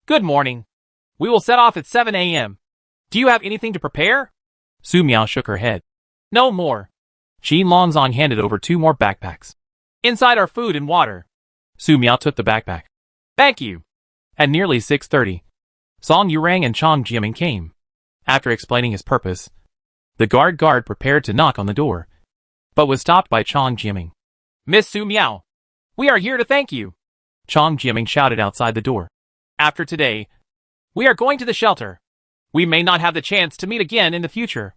good morning. We will set off at 7 a.m. Do you have anything to prepare? Su Miao shook her head. No more. Qin Longzhong handed over 2 more backpacks. Inside are food and water. Su Miao took the backpack. Thank you. At nearly 6:30, Song Yurang and Chong Jiaming came. After explaining his purpose, the guard prepared to knock on the door, but was stopped by Chong Jiaming. Miss Su Miao, we are here to thank you. Chong Jiaming shouted outside the door. After today, we are going to the shelter. We may not have the chance to meet again in the future.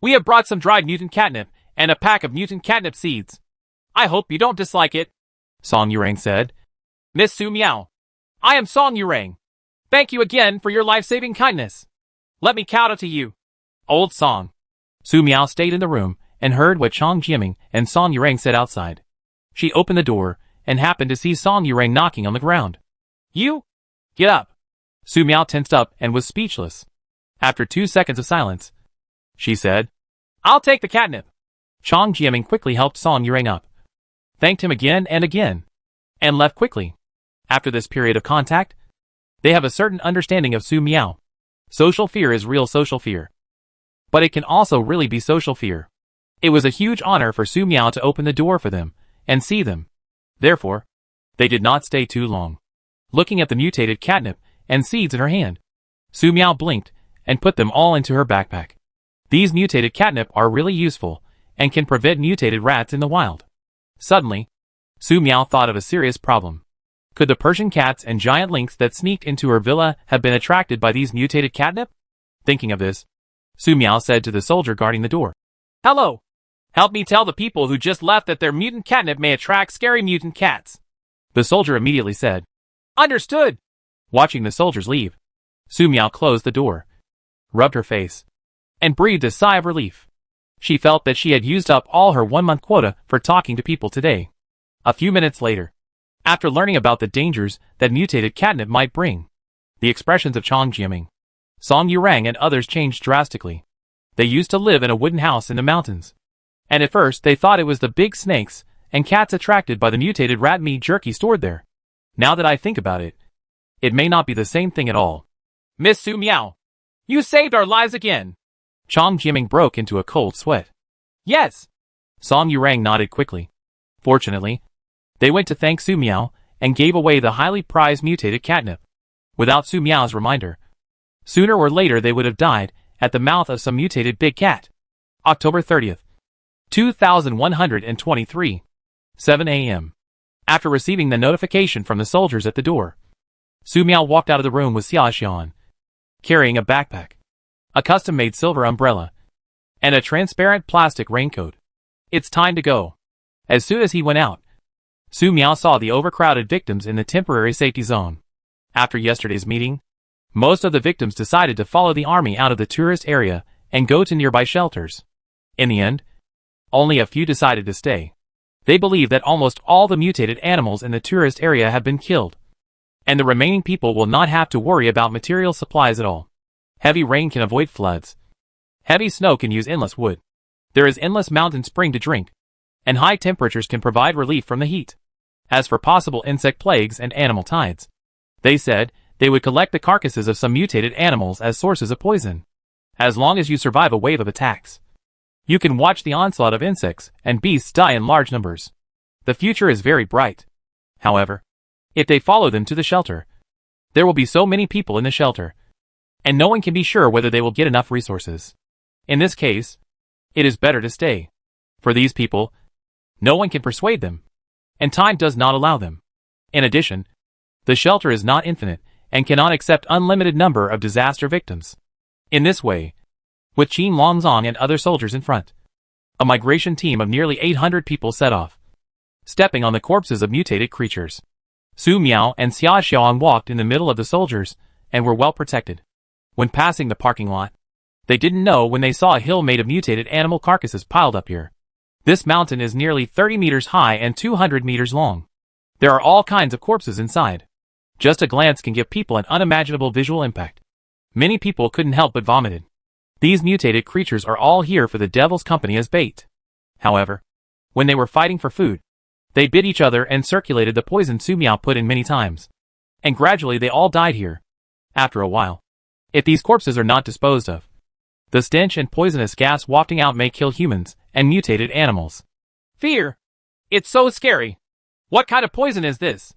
We have brought some dried mutant catnip and a pack of mutant catnip seeds. I hope you don't dislike it, Song Yurang said. Miss Su Miao, I am Song Yurang. Thank you again for your life-saving kindness. Let me kowtow to you. Old Song. Su Miao stayed in the room and heard what Chong Jiaming and Song Yurang said outside. She opened the door and happened to see Song Yurang knocking on the ground. You? Get up. Su Miao tensed up and was speechless. After 2 seconds of silence, she said, I'll take the catnip. Chong Jiaming quickly helped Song Yurang up, thanked him again, and left quickly. After this period of contact, they have a certain understanding of Su Miao. Social fear is real social fear, but it can also really be social fear. It was a huge honor for Su Miao to open the door for them and see them. Therefore, they did not stay too long. Looking at the mutated catnip and seeds in her hand, Su Miao blinked and put them all into her backpack. These mutated catnip are really useful and can prevent mutated rats in the wild. Suddenly, Su Miao thought of a serious problem. Could the Persian cats and giant lynx that sneaked into her villa have been attracted by these mutated catnip? Thinking of this, Su Miao said to the soldier guarding the door, Hello! Help me tell the people who just left that their mutant catnip may attract scary mutant cats. The soldier immediately said, Understood! Watching the soldiers leave, Su Miao closed the door, rubbed her face, and breathed a sigh of relief. She felt that she had used up all her 1-month quota for talking to people today. A few minutes later, after learning about the dangers that mutated catnip might bring, the expressions of Chong Jiaming, Song Yurang and others changed drastically. They used to live in a wooden house in the mountains. And at first they thought it was the big snakes and cats attracted by the mutated rat meat jerky stored there. Now that I think about it, it may not be the same thing at all. Miss Su Miao, you saved our lives again. Chong Jiaming broke into a cold sweat. Yes. Song Yurang nodded quickly. Fortunately, they went to thank Su Miao and gave away the highly prized mutated catnip. Without Su Miao's reminder, sooner or later they would have died at the mouth of some mutated big cat. October 30th, 2123, 7 a.m. After receiving the notification from the soldiers at the door, Su Miao walked out of the room with Xia Xian, carrying a backpack, a custom-made silver umbrella, and a transparent plastic raincoat. It's time to go. As soon as he went out, Su Miao saw the overcrowded victims in the temporary safety zone. After yesterday's meeting, most of the victims decided to follow the army out of the tourist area and go to nearby shelters. In the end, only a few decided to stay. They believe that almost all the mutated animals in the tourist area have been killed, and the remaining people will not have to worry about material supplies at all. Heavy rain can avoid floods. Heavy snow can use endless wood. There is endless mountain spring to drink, and high temperatures can provide relief from the heat. As for possible insect plagues and animal tides, they said they would collect the carcasses of some mutated animals as sources of poison. As long as you survive a wave of attacks, you can watch the onslaught of insects and beasts die in large numbers. The future is very bright. However, if they follow them to the shelter, there will be so many people in the shelter, and no one can be sure whether they will get enough resources. In this case, it is better to stay. For these people, no one can persuade them, and time does not allow them. In addition, the shelter is not infinite and cannot accept unlimited number of disaster victims. In this way, with Qin Longzong and other soldiers in front, a migration team of nearly 800 people set off, stepping on the corpses of mutated creatures. Su Miao and Xia Xiang walked in the middle of the soldiers and were well protected. When passing the parking lot, they didn't know when they saw a hill made of mutated animal carcasses piled up here. This mountain is nearly 30 meters high and 200 meters long. There are all kinds of corpses inside. Just a glance can give people an unimaginable visual impact. Many people couldn't help but vomited. These mutated creatures are all here for the devil's company as bait. However, when they were fighting for food, they bit each other and circulated the poison Su Miao put in many times. And gradually they all died here. After a while, if these corpses are not disposed of, the stench and poisonous gas wafting out may kill humans and mutated animals. Fear! It's so scary. What kind of poison is this?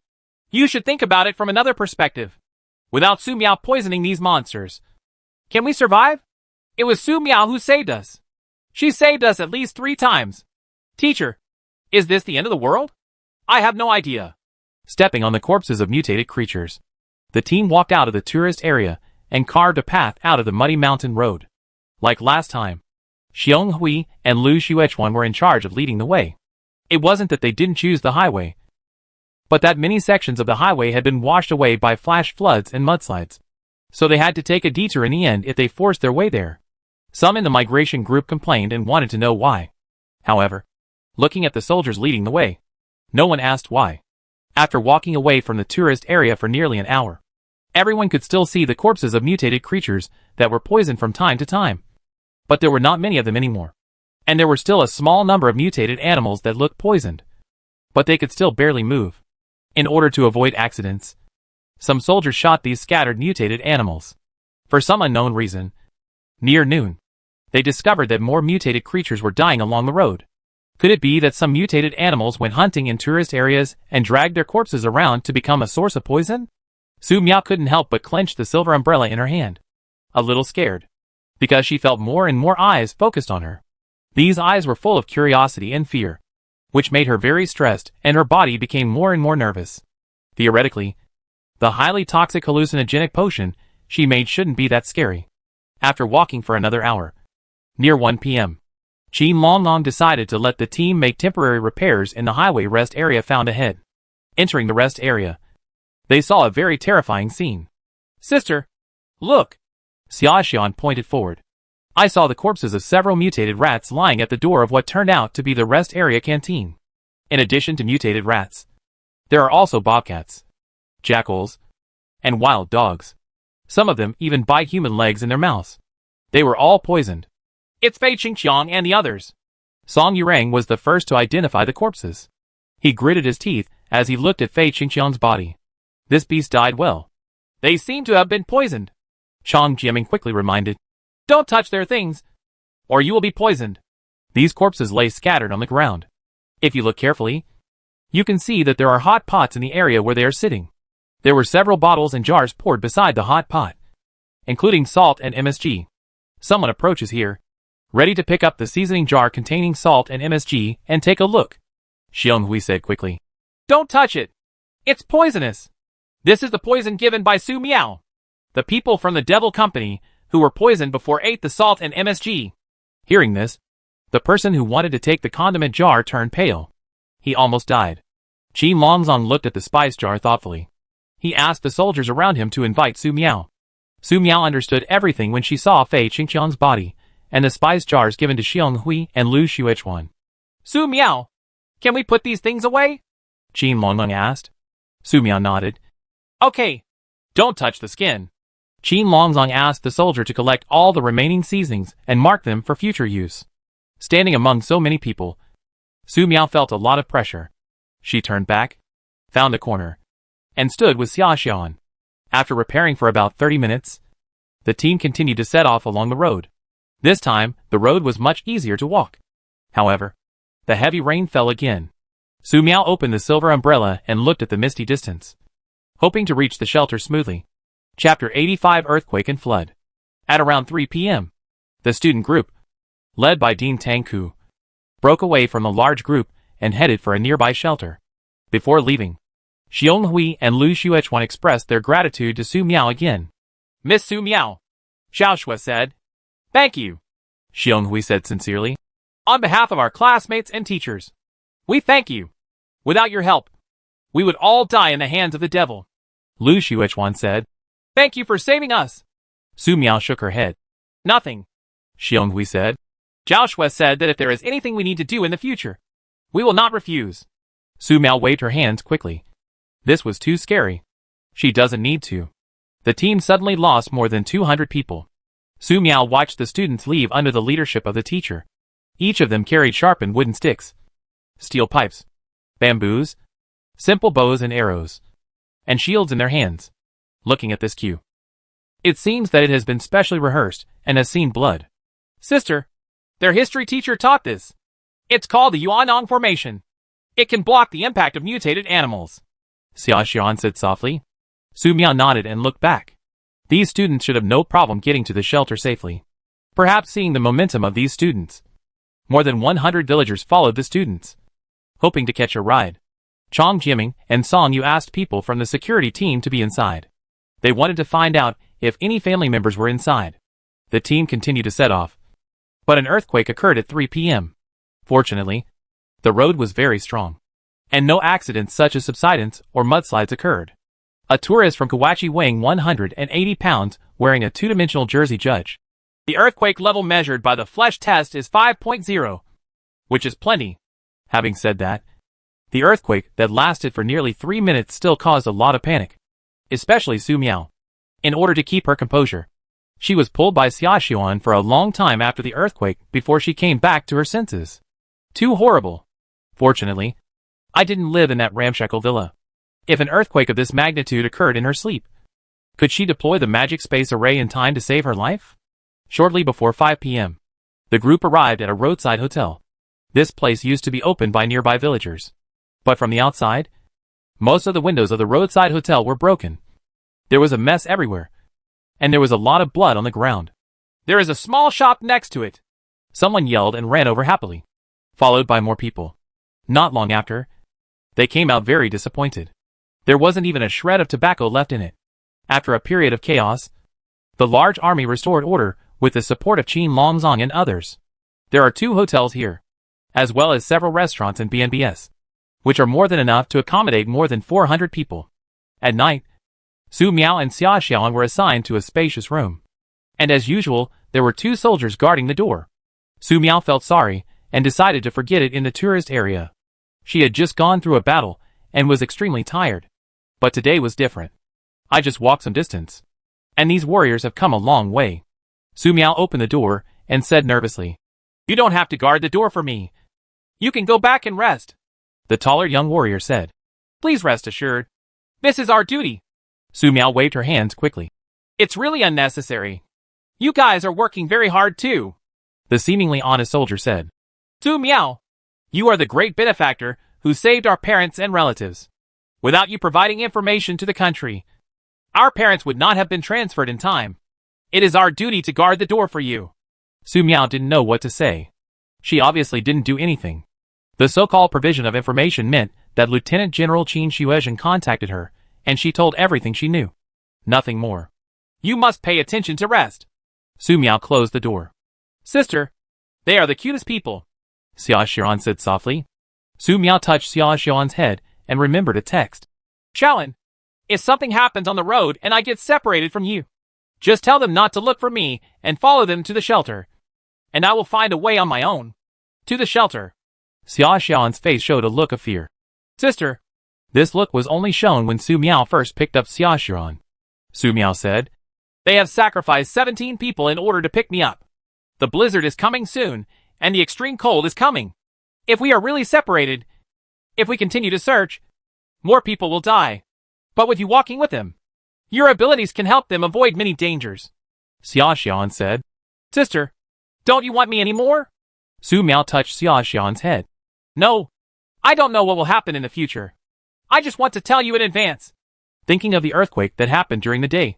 You should think about it from another perspective. Without Su Miao poisoning these monsters, can we survive? It was Su Miao who saved us. She saved us at least 3 times. Teacher, is this the end of the world? I have no idea. Stepping on the corpses of mutated creatures, the team walked out of the tourist area and carved a path out of the muddy mountain road. Like last time, Xiong Hui and Lu Xuechuan were in charge of leading the way. It wasn't that they didn't choose the highway, but that many sections of the highway had been washed away by flash floods and mudslides. So they had to take a detour in the end if they forced their way there. Some in the migration group complained and wanted to know why. However, looking at the soldiers leading the way, no one asked why. After walking away from the tourist area for nearly an hour, everyone could still see the corpses of mutated creatures that were poisoned from time to time. But there were not many of them anymore. And there were still a small number of mutated animals that looked poisoned. But they could still barely move. In order to avoid accidents, some soldiers shot these scattered mutated animals. For some unknown reason, near noon, they discovered that more mutated creatures were dying along the road. Could it be that some mutated animals went hunting in tourist areas and dragged their corpses around to become a source of poison? Su Miao couldn't help but clench the silver umbrella in her hand, a little scared, because she felt more and more eyes focused on her. These eyes were full of curiosity and fear, which made her very stressed and her body became more and more nervous. Theoretically, the highly toxic hallucinogenic potion she made shouldn't be that scary. After walking for another hour, near 1 p.m., Qin Longlong decided to let the team make temporary repairs in the highway rest area found ahead. Entering the rest area, they saw a very terrifying scene. Sister, look! Xia Xian pointed forward. I saw the corpses of several mutated rats lying at the door of what turned out to be the rest area canteen. In addition to mutated rats, there are also bobcats, jackals, and wild dogs. Some of them even bite human legs in their mouths. They were all poisoned. It's Fei Qingqiang and the others. Song Yurang was the first to identify the corpses. He gritted his teeth as he looked at Fei Qingqiang's body. This beast died well. They seem to have been poisoned. Chang Jiaming quickly reminded. Don't touch their things, or you will be poisoned. These corpses lay scattered on the ground. If you look carefully, you can see that there are hot pots in the area where they are sitting. There were several bottles and jars poured beside the hot pot, including salt and MSG. Someone approaches here, ready to pick up the seasoning jar containing salt and MSG and take a look. Xiong Hui said quickly. Don't touch it. It's poisonous. This is the poison given by Su Miao. The people from the Devil Company who were poisoned before ate the salt and MSG. Hearing this, the person who wanted to take the condiment jar turned pale. He almost died. Qin Longzong looked at the spice jar thoughtfully. He asked the soldiers around him to invite Su Miao. Su Miao understood everything when she saw Fei Qingqiang's body and the spice jars given to Xiong Hui and Lu Xuechuan. Su Miao, can we put these things away? Qin Longzong asked. Su Miao nodded. Okay. Don't touch the skin. Qin Longzong asked the soldier to collect all the remaining seasonings and mark them for future use. Standing among so many people, Su Miao felt a lot of pressure. She turned back, found a corner, and stood with Xia Xiaoan. After repairing for about 30 minutes, the team continued to set off along the road. This time, the road was much easier to walk. However, the heavy rain fell again. Su Miao opened the silver umbrella and looked at the misty distance, hoping to reach the shelter smoothly. Chapter 85 Earthquake and Flood. At around 3 p.m., the student group, led by Dean Tangku, broke away from a large group and headed for a nearby shelter. Before leaving, Xiong Hui and Lu Xuechuan expressed their gratitude to Su Miao again. Miss Su Miao, Xiao Shui said. Thank you, Xiong Hui said sincerely. On behalf of our classmates and teachers, we thank you. Without your help, we would all die in the hands of the devil. Lu Xuechuan said. Thank you for saving us. Su Miao shook her head. Nothing, Xiong Hui said. Zhao Shui said that if there is anything we need to do in the future, we will not refuse. Su Miao waved her hands quickly. This was too scary. She doesn't need to. The team suddenly lost more than 200 people. Su Miao watched the students leave under the leadership of the teacher. Each of them carried sharpened wooden sticks, steel pipes, bamboos, simple bows and arrows, and shields in their hands. Looking at this queue, it seems that it has been specially rehearsed and has seen blood. Sister, their history teacher taught this. It's called the Yuanong Formation. It can block the impact of mutated animals. Xia Xian said softly. Su Miao nodded and looked back. These students should have no problem getting to the shelter safely. Perhaps seeing the momentum of these students, more than 100 villagers followed the students, hoping to catch a ride. Chang Jiaming and Song Yu asked people from the security team to be inside. They wanted to find out if any family members were inside. The team continued to set off, but an earthquake occurred at 3 p.m. Fortunately, the road was very strong, and no accidents such as subsidence or mudslides occurred. A tourist from Kawachi weighing 180 pounds wearing a two-dimensional jersey judged. The earthquake level measured by the flesh test is 5.0, which is plenty. Having said that, the earthquake that lasted for nearly 3 minutes still caused a lot of panic, especially Su Miao. In order to keep her composure, she was pulled by Xia Xiaoan for a long time after the earthquake before she came back to her senses. Too horrible. Fortunately, I didn't live in that ramshackle villa. If an earthquake of this magnitude occurred in her sleep, could she deploy the magic space array in time to save her life? Shortly before 5 p.m., the group arrived at a roadside hotel. This place used to be opened by nearby villagers, but from the outside, most of the windows of the roadside hotel were broken. There was a mess everywhere, and there was a lot of blood on the ground. There is a small shop next to it. Someone yelled and ran over happily, followed by more people. Not long after, they came out very disappointed. There wasn't even a shred of tobacco left in it. After a period of chaos, the large army restored order with the support of Qin Longzong and others. There are 2 hotels here, as well as several restaurants and BNBs, which are more than enough to accommodate more than 400 people. At night, Su Miao and Xia Xiaoan were assigned to a spacious room. And as usual, there were 2 soldiers guarding the door. Su Miao felt sorry and decided to forget it in the tourist area. She had just gone through a battle and was extremely tired. But today was different. I just walked some distance, And these warriors have come a long way. Su Miao opened the door and said nervously, "You don't have to guard the door for me. You can go back and rest," the taller young warrior said. "Please rest assured. This is our duty." Su Miao waved her hands quickly. "It's really unnecessary. You guys are working very hard too," the seemingly honest soldier said. "Su Miao, you are the great benefactor who saved our parents and relatives. Without you providing information to the country, our parents would not have been transferred in time. It is our duty to guard the door for you." Su Miao didn't know what to say. She obviously didn't do anything. The so-called provision of information meant that Lieutenant General Qin Shuizhen contacted her, and she told everything she knew. Nothing more. "You must pay attention to rest." Su Miao closed the door. "Sister, they are the cutest people," Xia Xian said softly. Su Miao touched Xia Xian's head and remembered a text. "Xiaoan, if something happens on the road and I get separated from you, just tell them not to look for me and follow them to the shelter. And I will find a way on my own. To the shelter." Xia Xian's face showed a look of fear. "Sister." This look was only shown when Su Miao first picked up Xia Xian. Su Miao said, "They have sacrificed 17 people in order to pick me up. The blizzard is coming soon, and the extreme cold is coming. If we are really separated, if we continue to search, more people will die. But with you walking with them, your abilities can help them avoid many dangers." Xia Xian said, "Sister, don't you want me anymore?" Su Miao touched Xia Xian's head. "No, I don't know what will happen in the future. I just want to tell you in advance." Thinking of the earthquake that happened during the day,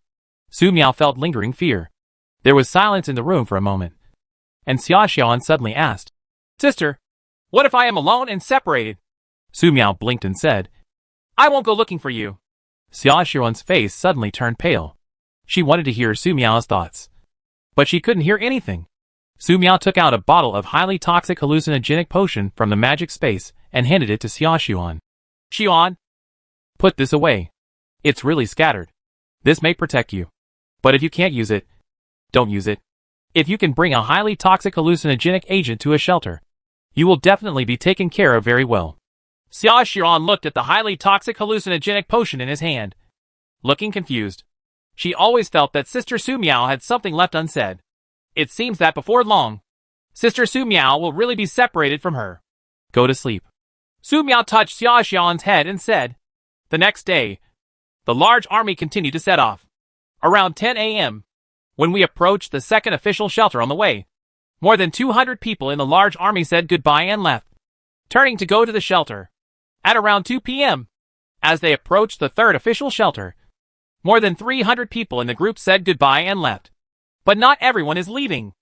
Su Miao felt lingering fear. There was silence in the room for a moment, and Xia Xian suddenly asked, "Sister, what if I am alone and separated?" Su Miao blinked and said, "I won't go looking for you." Xia Xian's face suddenly turned pale. She wanted to hear Su Miao's thoughts, but she couldn't hear anything. Su Miao took out a bottle of highly toxic hallucinogenic potion from the magic space and handed it to Xia Xian. "Xian, put this away. It's really scattered. This may protect you. But if you can't use it, don't use it. If you can bring a highly toxic hallucinogenic agent to a shelter, you will definitely be taken care of very well." Xia Xian looked at the highly toxic hallucinogenic potion in his hand, looking confused. She always felt that Sister Su Miao had something left unsaid. It seems that before long, Sister Su Miao will really be separated from her. "Go to sleep." Su Miao touched Xia Xian's head and said. The next day, the large army continued to set off. Around 10 a.m., when we approached the second official shelter on the way, more than 200 people in the large army said goodbye and left, turning to go to the shelter. At around 2 p.m., as they approached the third official shelter, more than 300 people in the group said goodbye and left. But not everyone is leaving.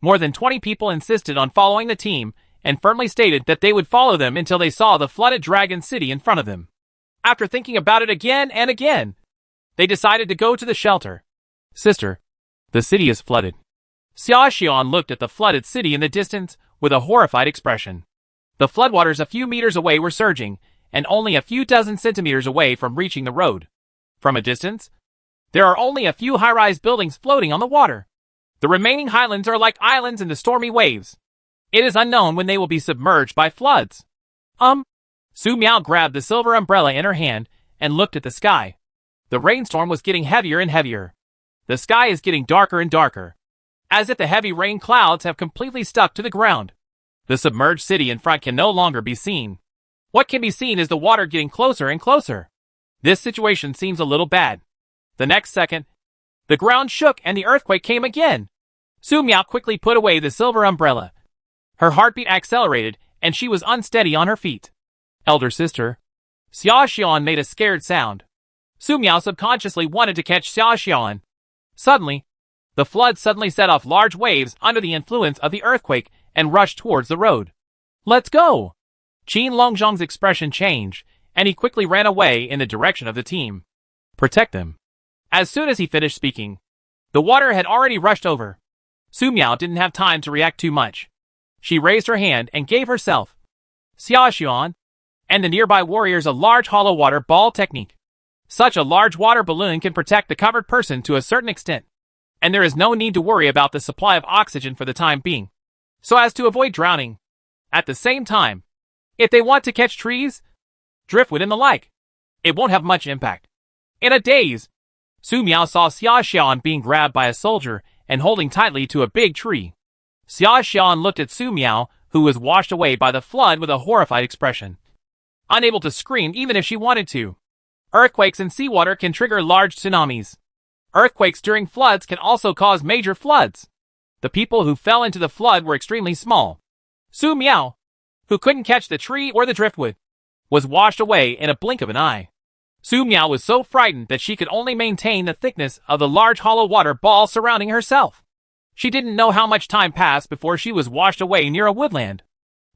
More than 20 people insisted on following the team and firmly stated that they would follow them until they saw the flooded dragon city in front of them. After thinking about it again and again, they decided to go to the shelter. "Sister, the city is flooded." Xia Xian looked at the flooded city in the distance with a horrified expression. The floodwaters a few meters away were surging, and only a few dozen centimeters away from reaching the road. From a distance, there are only a few high-rise buildings floating on the water. The remaining highlands are like islands in the stormy waves. It is unknown when they will be submerged by floods. Su Miao grabbed the silver umbrella in her hand and looked at the sky. The rainstorm was getting heavier and heavier. The sky is getting darker and darker, as if the heavy rain clouds have completely stuck to the ground. The submerged city in front can no longer be seen. What can be seen is the water getting closer and closer. This situation seems a little bad. The next second, the ground shook and the earthquake came again. Su Miao quickly put away the silver umbrella. Her heartbeat accelerated and she was unsteady on her feet. "Elder sister." Xia Xian made a scared sound. Su Miao subconsciously wanted to catch Xia Xian. Suddenly, the flood suddenly set off large waves under the influence of the earthquake and rushed towards the road. "Let's go!" Qin Longzhong's expression changed, and he quickly ran away in the direction of the team. "Protect them." As soon as he finished speaking, the water had already rushed over. Su Miao didn't have time to react too much. She raised her hand and gave herself, Xia Xian, and the nearby warriors a large hollow water ball technique. Such a large water balloon can protect the covered person to a certain extent, and there is no need to worry about the supply of oxygen for the time being, so as to avoid drowning. At the same time, if they want to catch trees, driftwood and the like, it won't have much impact. In a daze, Su Miao saw Xia Xian being grabbed by a soldier and holding tightly to a big tree. Xia Xian looked at Su Miao, who was washed away by the flood with a horrified expression. Unable to scream even if she wanted to. Earthquakes and seawater can trigger large tsunamis. Earthquakes during floods can also cause major floods. The people who fell into the flood were extremely small. Su Miao, who couldn't catch the tree or the driftwood, was washed away in a blink of an eye. Su Miao was so frightened that she could only maintain the thickness of the large hollow water ball surrounding herself. She didn't know how much time passed before she was washed away near a woodland.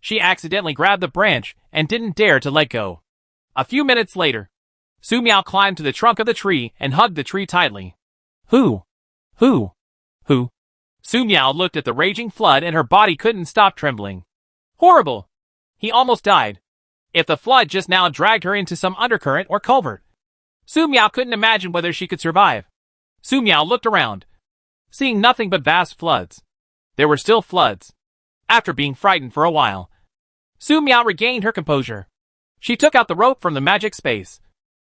She accidentally grabbed the branch and didn't dare to let go. A few minutes later, Su Miao climbed to the trunk of the tree and hugged the tree tightly. Who? Su Miao looked at the raging flood and her body couldn't stop trembling. Horrible! He almost died. If the flood just now dragged her into some undercurrent or culvert. Su Miao couldn't imagine whether she could survive. Su Miao looked around, seeing nothing but vast floods. There were still floods. After being frightened for a while, Su Miao regained her composure. She took out the rope from the magic space,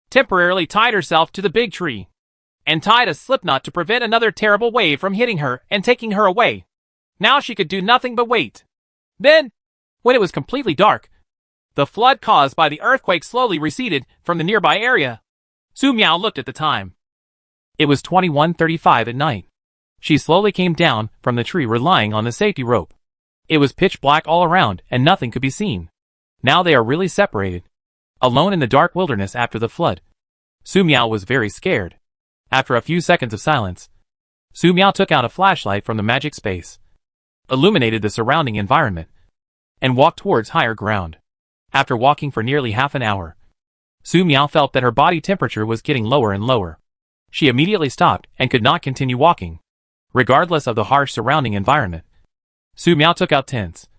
temporarily tied herself to the big tree, and tied a slipknot to prevent another terrible wave from hitting her and taking her away. Now she could do nothing but wait. Then, when it was completely dark, the flood caused by the earthquake slowly receded from the nearby area. Su Miao looked at the time. It was 21:35 at night. She slowly came down from the tree relying on the safety rope. It was pitch black all around and nothing could be seen. Now they are really separated. Alone in the dark wilderness after the flood. Su Miao was very scared. After a few seconds of silence, Su Miao took out a flashlight from the magic space, illuminated the surrounding environment, and walked towards higher ground. After walking for nearly half an hour, Su Miao felt that her body temperature was getting lower and lower. She immediately stopped and could not continue walking, regardless of the harsh surrounding environment. Su Miao took out tents,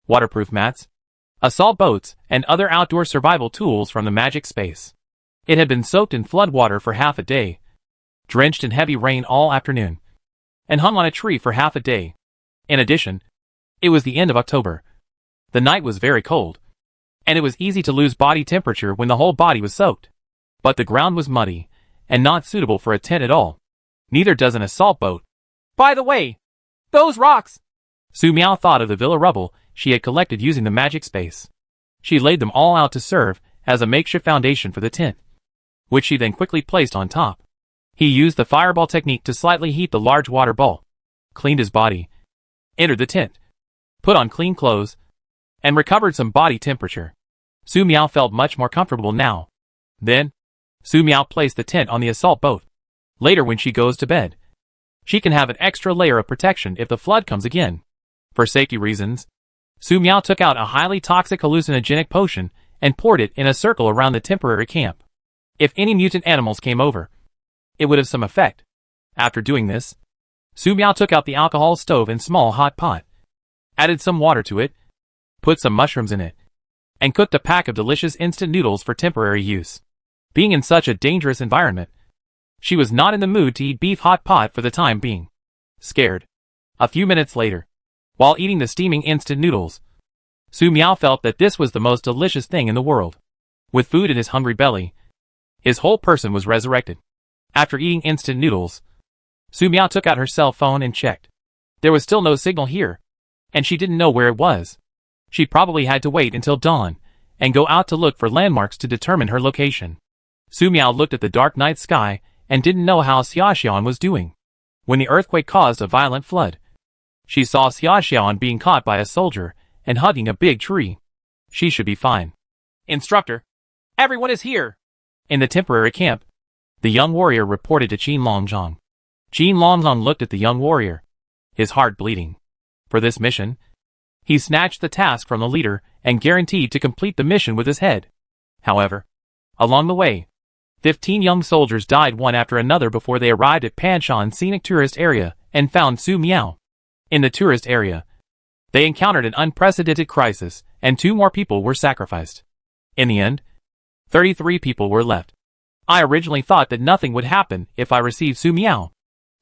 waterproof mats, assault boats, and other outdoor survival tools from the magic space. It had been soaked in flood water for half a day, drenched in heavy rain all afternoon, and hung on a tree for half a day. In addition, it was the end of October. The night was very cold, and it was easy to lose body temperature when the whole body was soaked. But the ground was muddy, and not suitable for a tent at all. Neither does an assault boat. By the way, those rocks! Su Miao thought of the villa rubble she had collected using the magic space. She laid them all out to serve as a makeshift foundation for the tent, which she then quickly placed on top. He used the fireball technique to slightly heat the large water ball, cleaned his body, entered the tent, put on clean clothes, and recovered some body temperature. Su Miao felt much more comfortable now. Then, Su Miao placed the tent on the assault boat. Later when she goes to bed, she can have an extra layer of protection if the flood comes again. For safety reasons, Su Miao took out a highly toxic hallucinogenic potion and poured it in a circle around the temporary camp. If any mutant animals came over, it would have some effect. After doing this, Su Miao took out the alcohol stove and small hot pot, added some water to it, put some mushrooms in it, and cooked a pack of delicious instant noodles for temporary use. Being in such a dangerous environment, she was not in the mood to eat beef hot pot for the time being. Scared. A few minutes later, while eating the steaming instant noodles, Su Miao felt that this was the most delicious thing in the world. With food in his hungry belly, his whole person was resurrected. After eating instant noodles, Su Miao took out her cell phone and checked. There was still no signal here, and she didn't know where it was. She probably had to wait until dawn and go out to look for landmarks to determine her location. Su Miao looked at the dark night sky and didn't know how Xia Xian was doing. When the earthquake caused a violent flood, she saw Xia Xian being caught by a soldier and hugging a big tree. She should be fine. Instructor, everyone is here. In the temporary camp, the young warrior reported to Qin Longzhong. Qin Longzhong looked at the young warrior, his heart bleeding. For this mission, he snatched the task from the leader and guaranteed to complete the mission with his head. However, along the way, 15 young soldiers died one after another before they arrived at Panshan Scenic Tourist Area and found Su Miao. In the tourist area, they encountered an unprecedented crisis and 2 more people were sacrificed. In the end, 33 people were left. I originally thought that nothing would happen if I received Su Miao.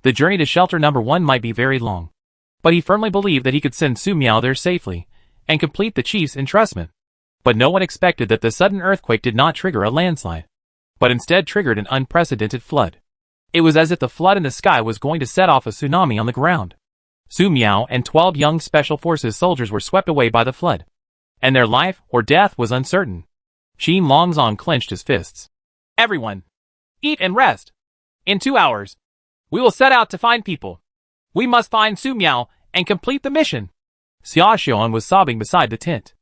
The journey to shelter number 1 might be very long, but he firmly believed that he could send Su Miao there safely and complete the chief's entrustment. But no one expected that the sudden earthquake did not trigger a landslide, but instead triggered an unprecedented flood. It was as if the flood in the sky was going to set off a tsunami on the ground. Su Miao and 12 young Special Forces soldiers were swept away by the flood, and their life or death was uncertain. Qin Longzong clenched his fists. Everyone, eat and rest. In 2 hours, we will set out to find people. We must find Su Miao and complete the mission. Xia Xiaoan was sobbing beside the tent.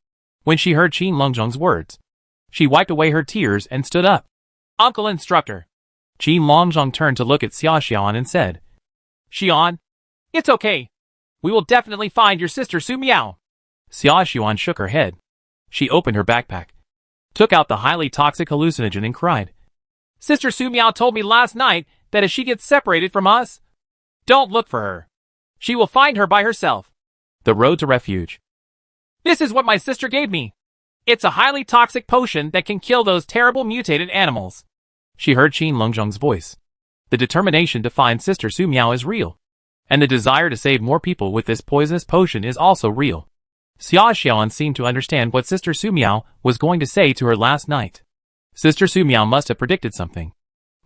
When she heard Qin Longzhong's words, she wiped away her tears and stood up. Uncle Instructor. Qin Longzhong turned to look at Xia Xiaoan and said, Xiaoan, it's okay. We will definitely find your sister Su Miao. Xia Xiaoan shook her head. She opened her backpack, took out the highly toxic hallucinogen and cried. Sister Su Miao told me last night that if she gets separated from us, don't look for her. She will find her by herself. The road to refuge. This is what my sister gave me. It's a highly toxic potion that can kill those terrible mutated animals. She heard Qin Longzhong's voice. The determination to find Sister Su Miao is real, and the desire to save more people with this poisonous potion is also real. Xia Xiaoan seemed to understand what Sister Su Miao was going to say to her last night. Sister Su Miao must have predicted something.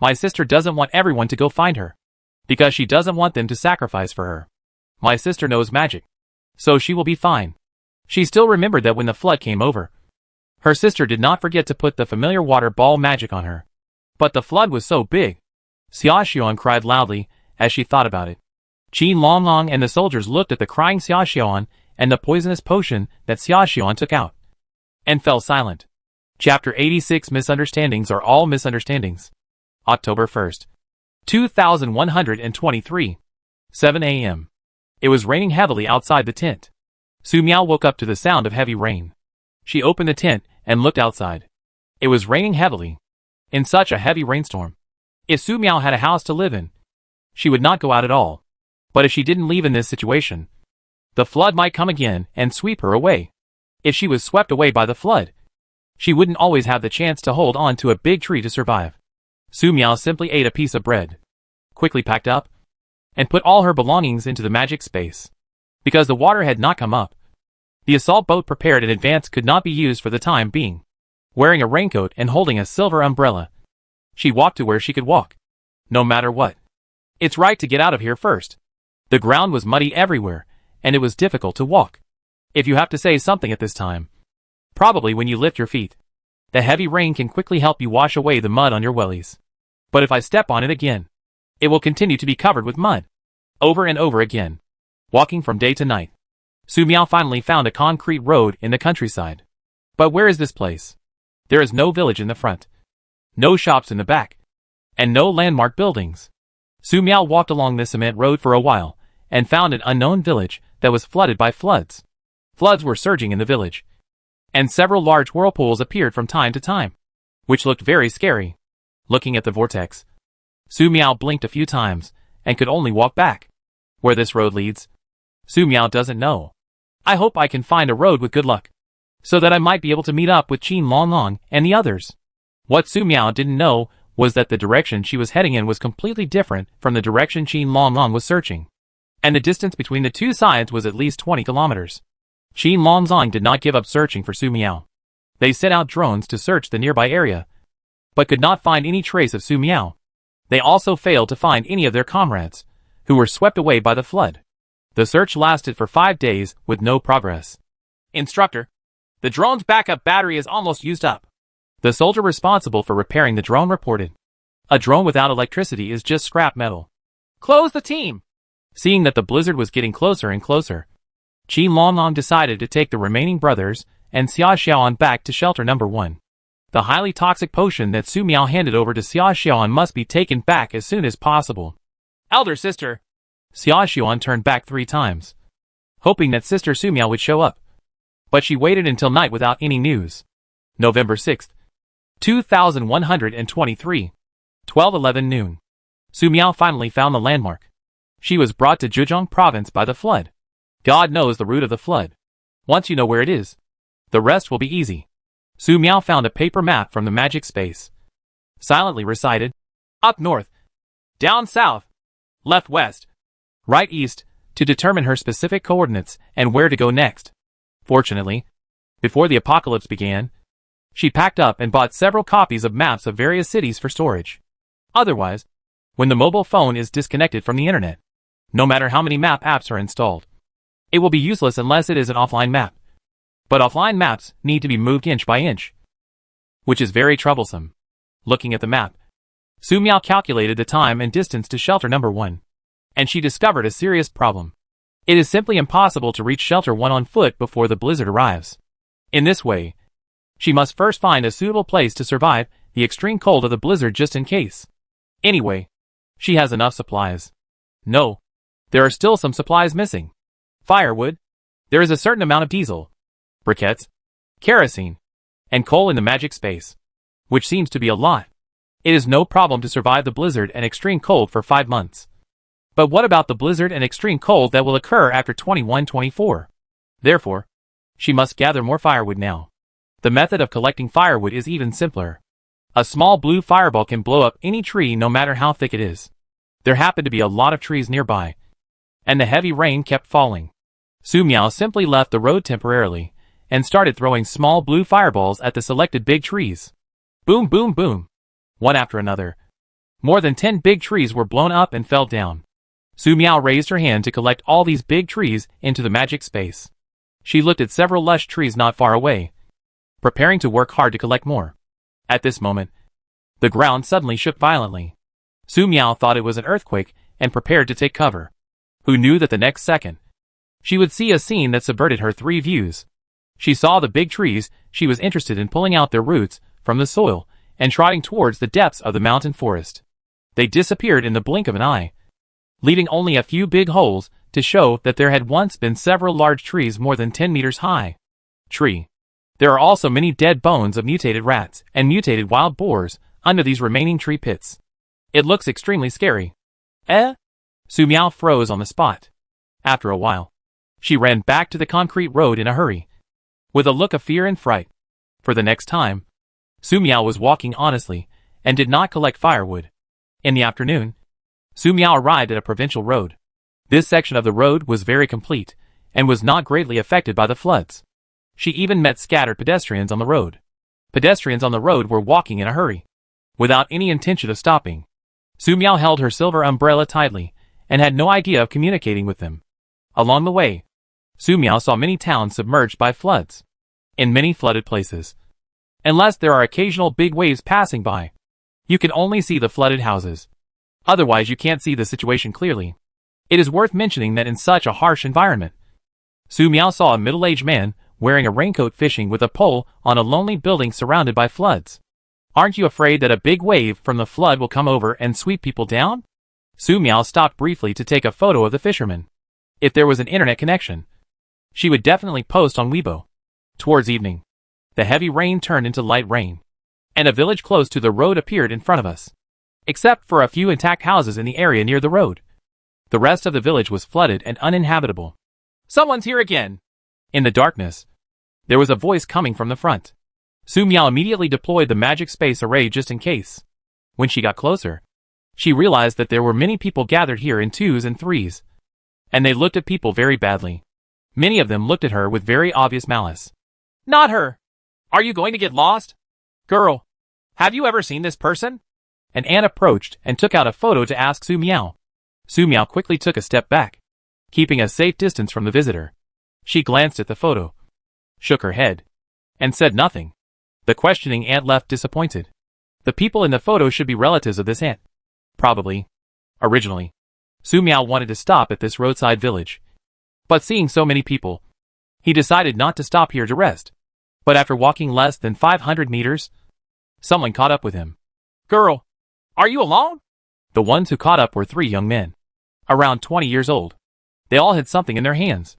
My sister doesn't want everyone to go find her, because she doesn't want them to sacrifice for her. My sister knows magic, so she will be fine. She still remembered that when the flood came over, her sister did not forget to put the familiar water ball magic on her. But the flood was so big. Xia Xiaoan cried loudly as she thought about it. Qin Longlong and the soldiers looked at the crying Xia Xiaoan and the poisonous potion that Xia Xiaoan took out, and fell silent. Chapter 86 Misunderstandings are all misunderstandings. October 1st, 2123. 7 a.m. It was raining heavily outside the tent. Su Miao woke up to the sound of heavy rain. She opened the tent and looked outside. It was raining heavily. In such a heavy rainstorm, if Su Miao had a house to live in, she would not go out at all. But if she didn't leave in this situation, the flood might come again and sweep her away. If she was swept away by the flood, she wouldn't always have the chance to hold on to a big tree to survive. Su Miao simply ate a piece of bread, quickly packed up, and put all her belongings into the magic space. Because the water had not come up, the assault boat prepared in advance could not be used for the time being. Wearing a raincoat and holding a silver umbrella, she walked to where she could walk, no matter what. It's right to get out of here first. The ground was muddy everywhere, and it was difficult to walk. If you have to say something at this time, probably when you lift your feet. The heavy rain can quickly help you wash away the mud on your wellies. But if I step on it again, it will continue to be covered with mud. Over and over again. Walking from day to night. Su Miao finally found a concrete road in the countryside. But where is this place? There is no village in the front, no shops in the back, and no landmark buildings. Su Miao walked along the cement road for a while, and found an unknown village that was flooded by floods. Floods were surging in the village, and several large whirlpools appeared from time to time, which looked very scary. Looking at the vortex, Su Miao blinked a few times, and could only walk back. Where this road leads, Su Miao doesn't know. I hope I can find a road with good luck, so that I might be able to meet up with Qin Longlong and the others. What Su Miao didn't know was that the direction she was heading in was completely different from the direction Qin Longlong was searching, and the distance between the two sides was at least 20 kilometers. Qin Longlong did not give up searching for Su Miao. They sent out drones to search the nearby area, but could not find any trace of Su Miao. They also failed to find any of their comrades, who were swept away by the flood. The search lasted for 5 days with no progress. Instructor, the drone's backup battery is almost used up. The soldier responsible for repairing the drone reported. A drone without electricity is just scrap metal. Close the team! Seeing that the blizzard was getting closer and closer, Qin Longlong decided to take the remaining brothers and Xia Xiaoan back to shelter number 1. The highly toxic potion that Su Miao handed over to Xia Xiaoan must be taken back as soon as possible. Elder sister! Xia Xiaoan turned back 3 times, hoping that Sister Su Miao would show up. But she waited until night without any news. November 6th, 2123. 12:11 noon. Su Miao finally found the landmark. She was brought to Zhejiang province by the flood. God knows the route of the flood. Once you know where it is, the rest will be easy. Su Miao found a paper map from the magic space. Silently recited, up north, down south, left west, right east, to determine her specific coordinates and where to go next. Fortunately, before the apocalypse began, she packed up and bought several copies of maps of various cities for storage. Otherwise, when the mobile phone is disconnected from the internet. No matter how many map apps are installed, it will be useless unless it is an offline map. But offline maps need to be moved inch by inch, which is very troublesome. Looking at the map, Su Miao calculated the time and distance to shelter number 1, and she discovered a serious problem. It is simply impossible to reach shelter 1 on foot before the blizzard arrives. In this way, she must first find a suitable place to survive the extreme cold of the blizzard just in case. Anyway, she has enough supplies. No, there are still some supplies missing. Firewood. There is a certain amount of diesel, briquettes, kerosene, and coal in the magic space, which seems to be a lot. It is no problem to survive the blizzard and extreme cold for 5 months. But what about the blizzard and extreme cold that will occur after 21-24? Therefore, she must gather more firewood now. The method of collecting firewood is even simpler. A small blue fireball can blow up any tree no matter how thick it is. There happened to be a lot of trees nearby, and the heavy rain kept falling. Su Miao simply left the road temporarily and started throwing small blue fireballs at the selected big trees. Boom, boom, boom. One after another. More than 10 big trees were blown up and fell down. Su Miao raised her hand to collect all these big trees into the magic space. She looked at several lush trees not far away, preparing to work hard to collect more. At this moment, the ground suddenly shook violently. Su Miao thought it was an earthquake and prepared to take cover. Who knew that the next second, she would see a scene that subverted her 3 views. She saw the big trees she was interested in pulling out their roots from the soil and trotting towards the depths of the mountain forest. They disappeared in the blink of an eye, leaving only a few big holes to show that there had once been several large trees more than 10 meters high. Tree. There are also many dead bones of mutated rats and mutated wild boars under these remaining tree pits. It looks extremely scary. Su Miao froze on the spot. After a while, she ran back to the concrete road in a hurry, with a look of fear and fright. For the next time, Su Miao was walking honestly and did not collect firewood. In the afternoon, Su Miao arrived at a provincial road. This section of the road was very complete and was not greatly affected by the floods. She even met scattered pedestrians on the road. Pedestrians on the road were walking in a hurry, without any intention of stopping. Su Miao held her silver umbrella tightly and had no idea of communicating with them. Along the way, Su Miao saw many towns submerged by floods. In many flooded places, unless there are occasional big waves passing by, you can only see the flooded houses. Otherwise you can't see the situation clearly. It is worth mentioning that in such a harsh environment, Su Miao saw a middle-aged man wearing a raincoat fishing with a pole on a lonely building surrounded by floods. Aren't you afraid that a big wave from the flood will come over and sweep people down? Su Miao stopped briefly to take a photo of the fisherman. If there was an internet connection, she would definitely post on Weibo. Towards evening, the heavy rain turned into light rain, and a village close to the road appeared in front of us. Except for a few intact houses in the area near the road, the rest of the village was flooded and uninhabitable. Someone's here again! In the darkness, there was a voice coming from the front. Su Miao immediately deployed the magic space array just in case. When she got closer, she realized that there were many people gathered here in 2s and 3s, and they looked at people very badly. Many of them looked at her with very obvious malice. Not her! Are you going to get lost? Girl, have you ever seen this person? An ant approached and took out a photo to ask Su Miao. Su Miao quickly took a step back, keeping a safe distance from the visitor. She glanced at the photo, shook her head, and said nothing. The questioning ant left disappointed. The people in the photo should be relatives of this ant. Probably. Originally, Su Miao wanted to stop at this roadside village, but seeing so many people, he decided not to stop here to rest. But after walking less than 500 meters, someone caught up with him. Girl, are you alone? The ones who caught up were 3 young men, around 20 years old. They all had something in their hands,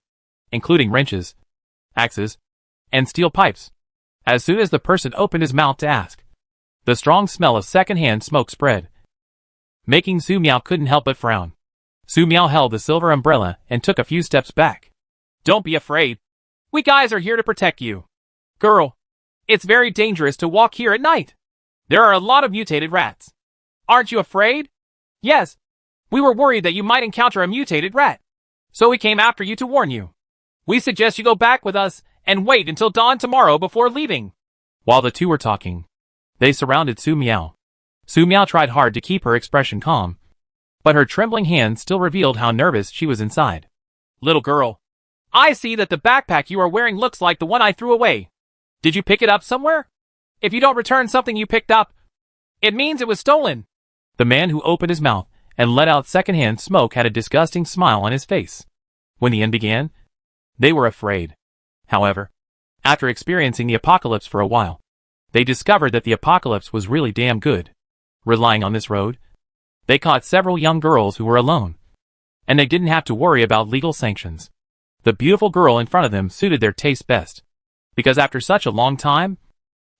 including wrenches, axes, and steel pipes. As soon as the person opened his mouth to ask, the strong smell of second-hand smoke spread, making Su Miao couldn't help but frown. Su Miao held the silver umbrella and took a few steps back. Don't be afraid. We guys are here to protect you. Girl, it's very dangerous to walk here at night. There are a lot of mutated rats. Aren't you afraid? Yes. We were worried that you might encounter a mutated rat, so we came after you to warn you. We suggest you go back with us and wait until dawn tomorrow before leaving. While the two were talking, they surrounded Su Miao. Su Miao tried hard to keep her expression calm, but her trembling hands still revealed how nervous she was inside. Little girl, I see that the backpack you are wearing looks like the one I threw away. Did you pick it up somewhere? If you don't return something you picked up, it means it was stolen. The man who opened his mouth and let out secondhand smoke had a disgusting smile on his face. When the end began, they were afraid. However, after experiencing the apocalypse for a while, they discovered that the apocalypse was really damn good. Relying on this road, they caught several young girls who were alone, and they didn't have to worry about legal sanctions. The beautiful girl in front of them suited their taste best, because after such a long time,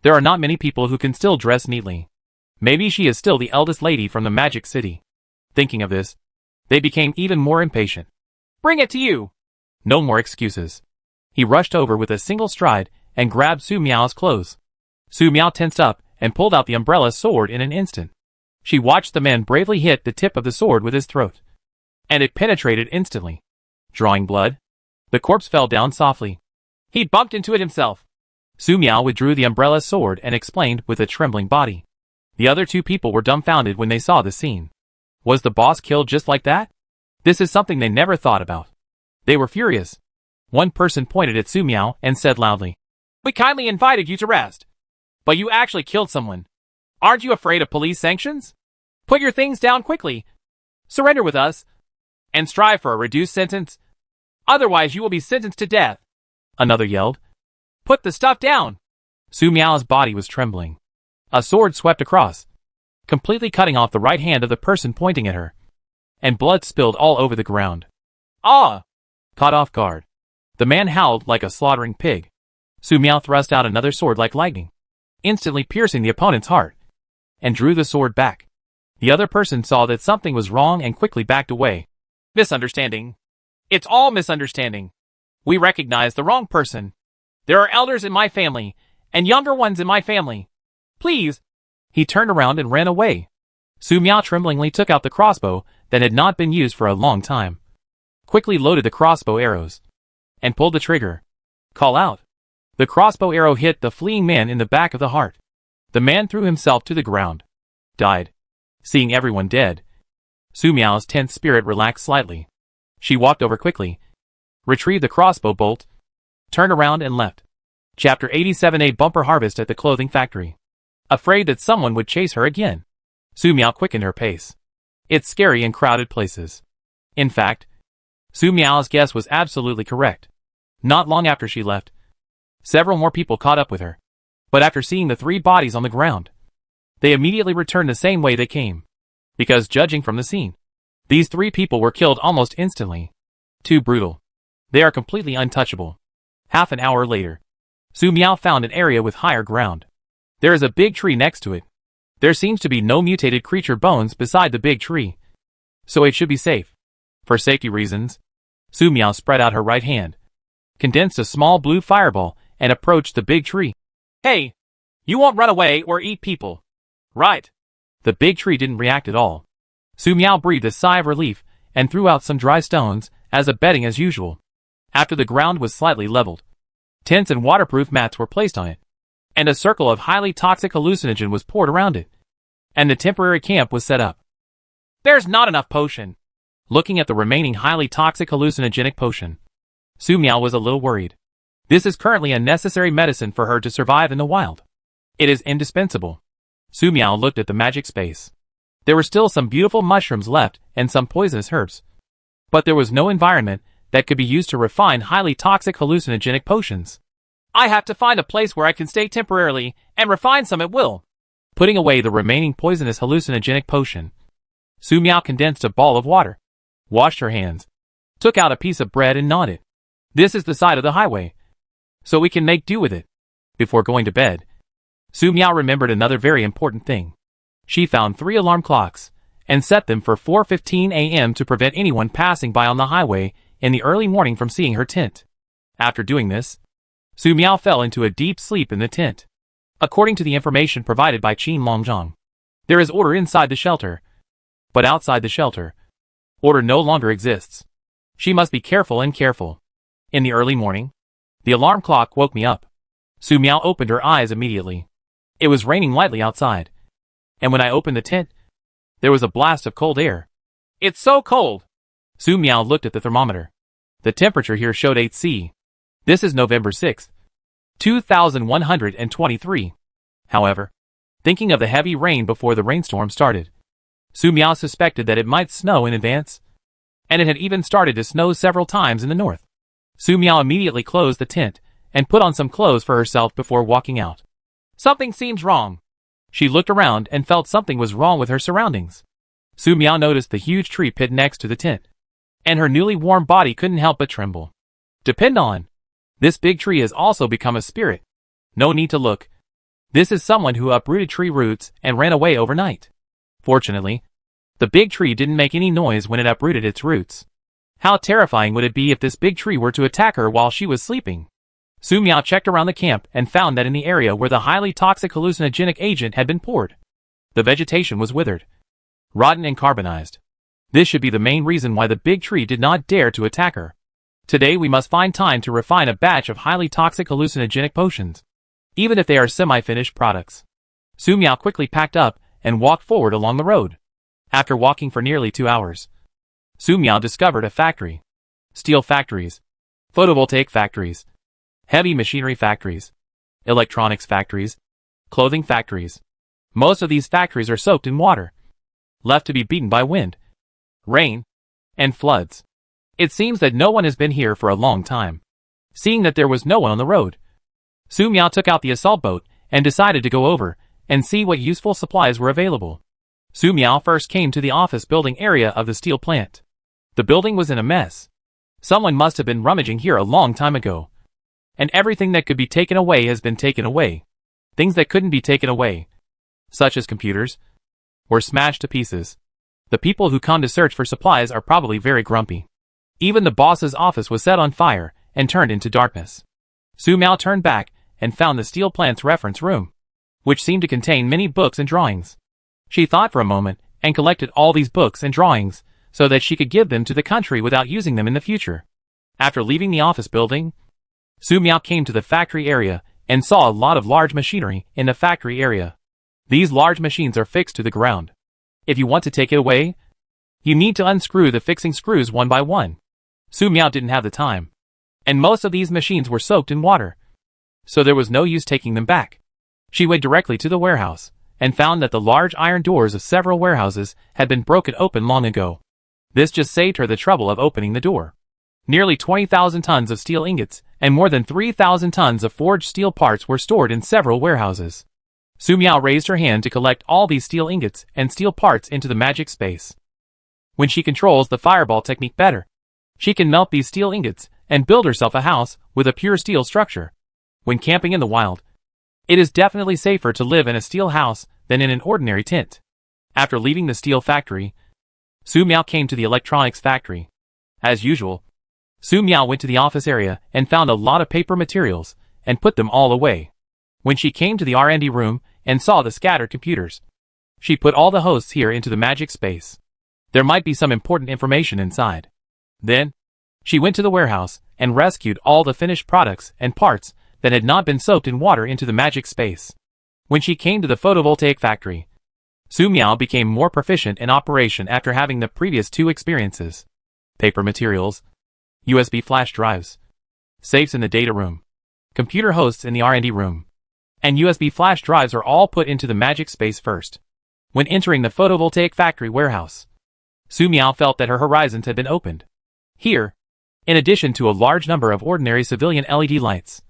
there are not many people who can still dress neatly. Maybe she is still the eldest lady from the Magic City. Thinking of this, they became even more impatient. Bring it to you! No more excuses. He rushed over with a single stride and grabbed Su Miao's clothes. Su Miao tensed up and pulled out the umbrella sword in an instant. She watched the man bravely hit the tip of the sword with his throat, and it penetrated instantly. Drawing blood, the corpse fell down softly. He bumped into it himself. Su Miao withdrew the umbrella sword and explained with a trembling body. The other two people were dumbfounded when they saw the scene. Was the boss killed just like that? This is something they never thought about. They were furious. One person pointed at Su Miao and said loudly, "We kindly invited you to rest, but you actually killed someone. Aren't you afraid of police sanctions? Put your things down quickly. Surrender with us, and strive for a reduced sentence. Otherwise you will be sentenced to death." Another yelled, "Put the stuff down." Su Miao's body was trembling. A sword swept across, completely cutting off the right hand of the person pointing at her, and blood spilled all over the ground. Ah! Caught off guard, the man howled like a slaughtering pig. Su Miao thrust out another sword like lightning, instantly piercing the opponent's heart, and drew the sword back. The other person saw that something was wrong and quickly backed away. Misunderstanding. It's all misunderstanding. We recognize the wrong person. There are elders in my family, and younger ones in my family. Please. He turned around and ran away. Su Miao tremblingly took out the crossbow that had not been used for a long time, quickly loaded the crossbow arrows, and pulled the trigger. Call out. The crossbow arrow hit the fleeing man in the back of the heart. The man threw himself to the ground. Died. Seeing everyone dead, Su Miao's tense spirit relaxed slightly. She walked over quickly, retrieved the crossbow bolt, turned around and left. Chapter 87. A bumper harvest at the clothing factory. Afraid that someone would chase her again, Su Miao quickened her pace. It's scary in crowded places. In fact, Su Miao's guess was absolutely correct. Not long after she left, several more people caught up with her. But after seeing the 3 bodies on the ground, they immediately returned the same way they came. Because judging from the scene, these 3 people were killed almost instantly. Too brutal. They are completely untouchable. Half an hour later, Su Miao found an area with higher ground. There is a big tree next to it. There seems to be no mutated creature bones beside the big tree, so it should be safe. For safety reasons, Su Miao spread out her right hand, condensed a small blue fireball, and approached the big tree. Hey! You won't run away or eat people, right? The big tree didn't react at all. Su Miao breathed a sigh of relief and threw out some dry stones as a bedding as usual. After the ground was slightly leveled, tents and waterproof mats were placed on it, and a circle of highly toxic hallucinogen was poured around it, and the temporary camp was set up. There's not enough potion. Looking at the remaining highly toxic hallucinogenic potion, Su Miao was a little worried. This is currently a necessary medicine for her to survive in the wild. It is indispensable. Su Miao looked at the magic space. There were still some beautiful mushrooms left and some poisonous herbs, but there was no environment that could be used to refine highly toxic hallucinogenic potions. I have to find a place where I can stay temporarily and refine some at will. Putting away the remaining poisonous hallucinogenic potion, Su Miao condensed a ball of water, washed her hands, took out a piece of bread and gnawed it. This is the side of the highway, so we can make do with it. Before going to bed, Su Miao remembered another very important thing. She found 3 alarm clocks and set them for 4:15 a.m. to prevent anyone passing by on the highway in the early morning from seeing her tent. After doing this, Su Miao fell into a deep sleep in the tent. According to the information provided by Qin Longzhang, there is order inside the shelter, but outside the shelter, order no longer exists. She must be careful and careful. In the early morning, the alarm clock woke me up. Su Miao opened her eyes immediately. It was raining lightly outside, and when I opened the tent, there was a blast of cold air. It's so cold. Su Miao looked at the thermometer. The temperature here showed 8°C. This is November 6th, 2123. However, thinking of the heavy rain before the rainstorm started, Su Miao suspected that it might snow in advance, and it had even started to snow several times in the north. Su Miao immediately closed the tent and put on some clothes for herself before walking out. Something seems wrong. She looked around and felt something was wrong with her surroundings. Su Miao noticed the huge tree pit next to the tent, and her newly warm body couldn't help but tremble. Depend on. This big tree has also become a spirit. No need to look. This is someone who uprooted tree roots and ran away overnight. Fortunately, the big tree didn't make any noise when it uprooted its roots. How terrifying would it be if this big tree were to attack her while she was sleeping? Su Miao checked around the camp and found that in the area where the highly toxic hallucinogenic agent had been poured, the vegetation was withered, rotten and carbonized. This should be the main reason why the big tree did not dare to attack her. Today we must find time to refine a batch of highly toxic hallucinogenic potions, even if they are semi-finished products. Su Miao quickly packed up and walked forward along the road. After walking for nearly 2 hours, Su Miao discovered a factory. Steel factories, photovoltaic factories, heavy machinery factories, electronics factories, clothing factories. Most of these factories are soaked in water, left to be beaten by wind, rain, and floods. It seems that no one has been here for a long time. Seeing that there was no one on the road, Su Miao took out the assault boat and decided to go over and see what useful supplies were available. Su Miao first came to the office building area of the steel plant. The building was in a mess. Someone must have been rummaging here a long time ago, and everything that could be taken away has been taken away. Things that couldn't be taken away, such as computers, were smashed to pieces. The people who come to search for supplies are probably very grumpy. Even the boss's office was set on fire and turned into darkness. Su Miao turned back and found the steel plant's reference room, which seemed to contain many books and drawings. She thought for a moment and collected all these books and drawings so that she could give them to the country without using them in the future. After leaving the office building, Su Miao came to the factory area and saw a lot of large machinery in the factory area. These large machines are fixed to the ground. If you want to take it away, you need to unscrew the fixing screws one by one. Su Miao didn't have the time, and most of these machines were soaked in water, so there was no use taking them back. She went directly to the warehouse and found that the large iron doors of several warehouses had been broken open long ago. This just saved her the trouble of opening the door. Nearly 20,000 tons of steel ingots and more than 3,000 tons of forged steel parts were stored in several warehouses. Su Miao raised her hand to collect all these steel ingots and steel parts into the magic space. When she controls the fireball technique better, she can melt these steel ingots and build herself a house with a pure steel structure. When camping in the wild, it is definitely safer to live in a steel house than in an ordinary tent. After leaving the steel factory, Su Miao came to the electronics factory. As usual, Su Miao went to the office area and found a lot of paper materials and put them all away. When she came to the R&D room and saw the scattered computers, she put all the hosts here into the magic space. There might be some important information inside. Then, she went to the warehouse and rescued all the finished products and parts that had not been soaked in water into the magic space. When she came to the photovoltaic factory, Su Miao became more proficient in operation after having the previous 2 experiences. Paper materials, USB flash drives, safes in the data room, computer hosts in the R&D room, and USB flash drives are all put into the magic space first. When entering the photovoltaic factory warehouse, Su Miao felt that her horizons had been opened. Here, in addition to a large number of ordinary civilian LED lights,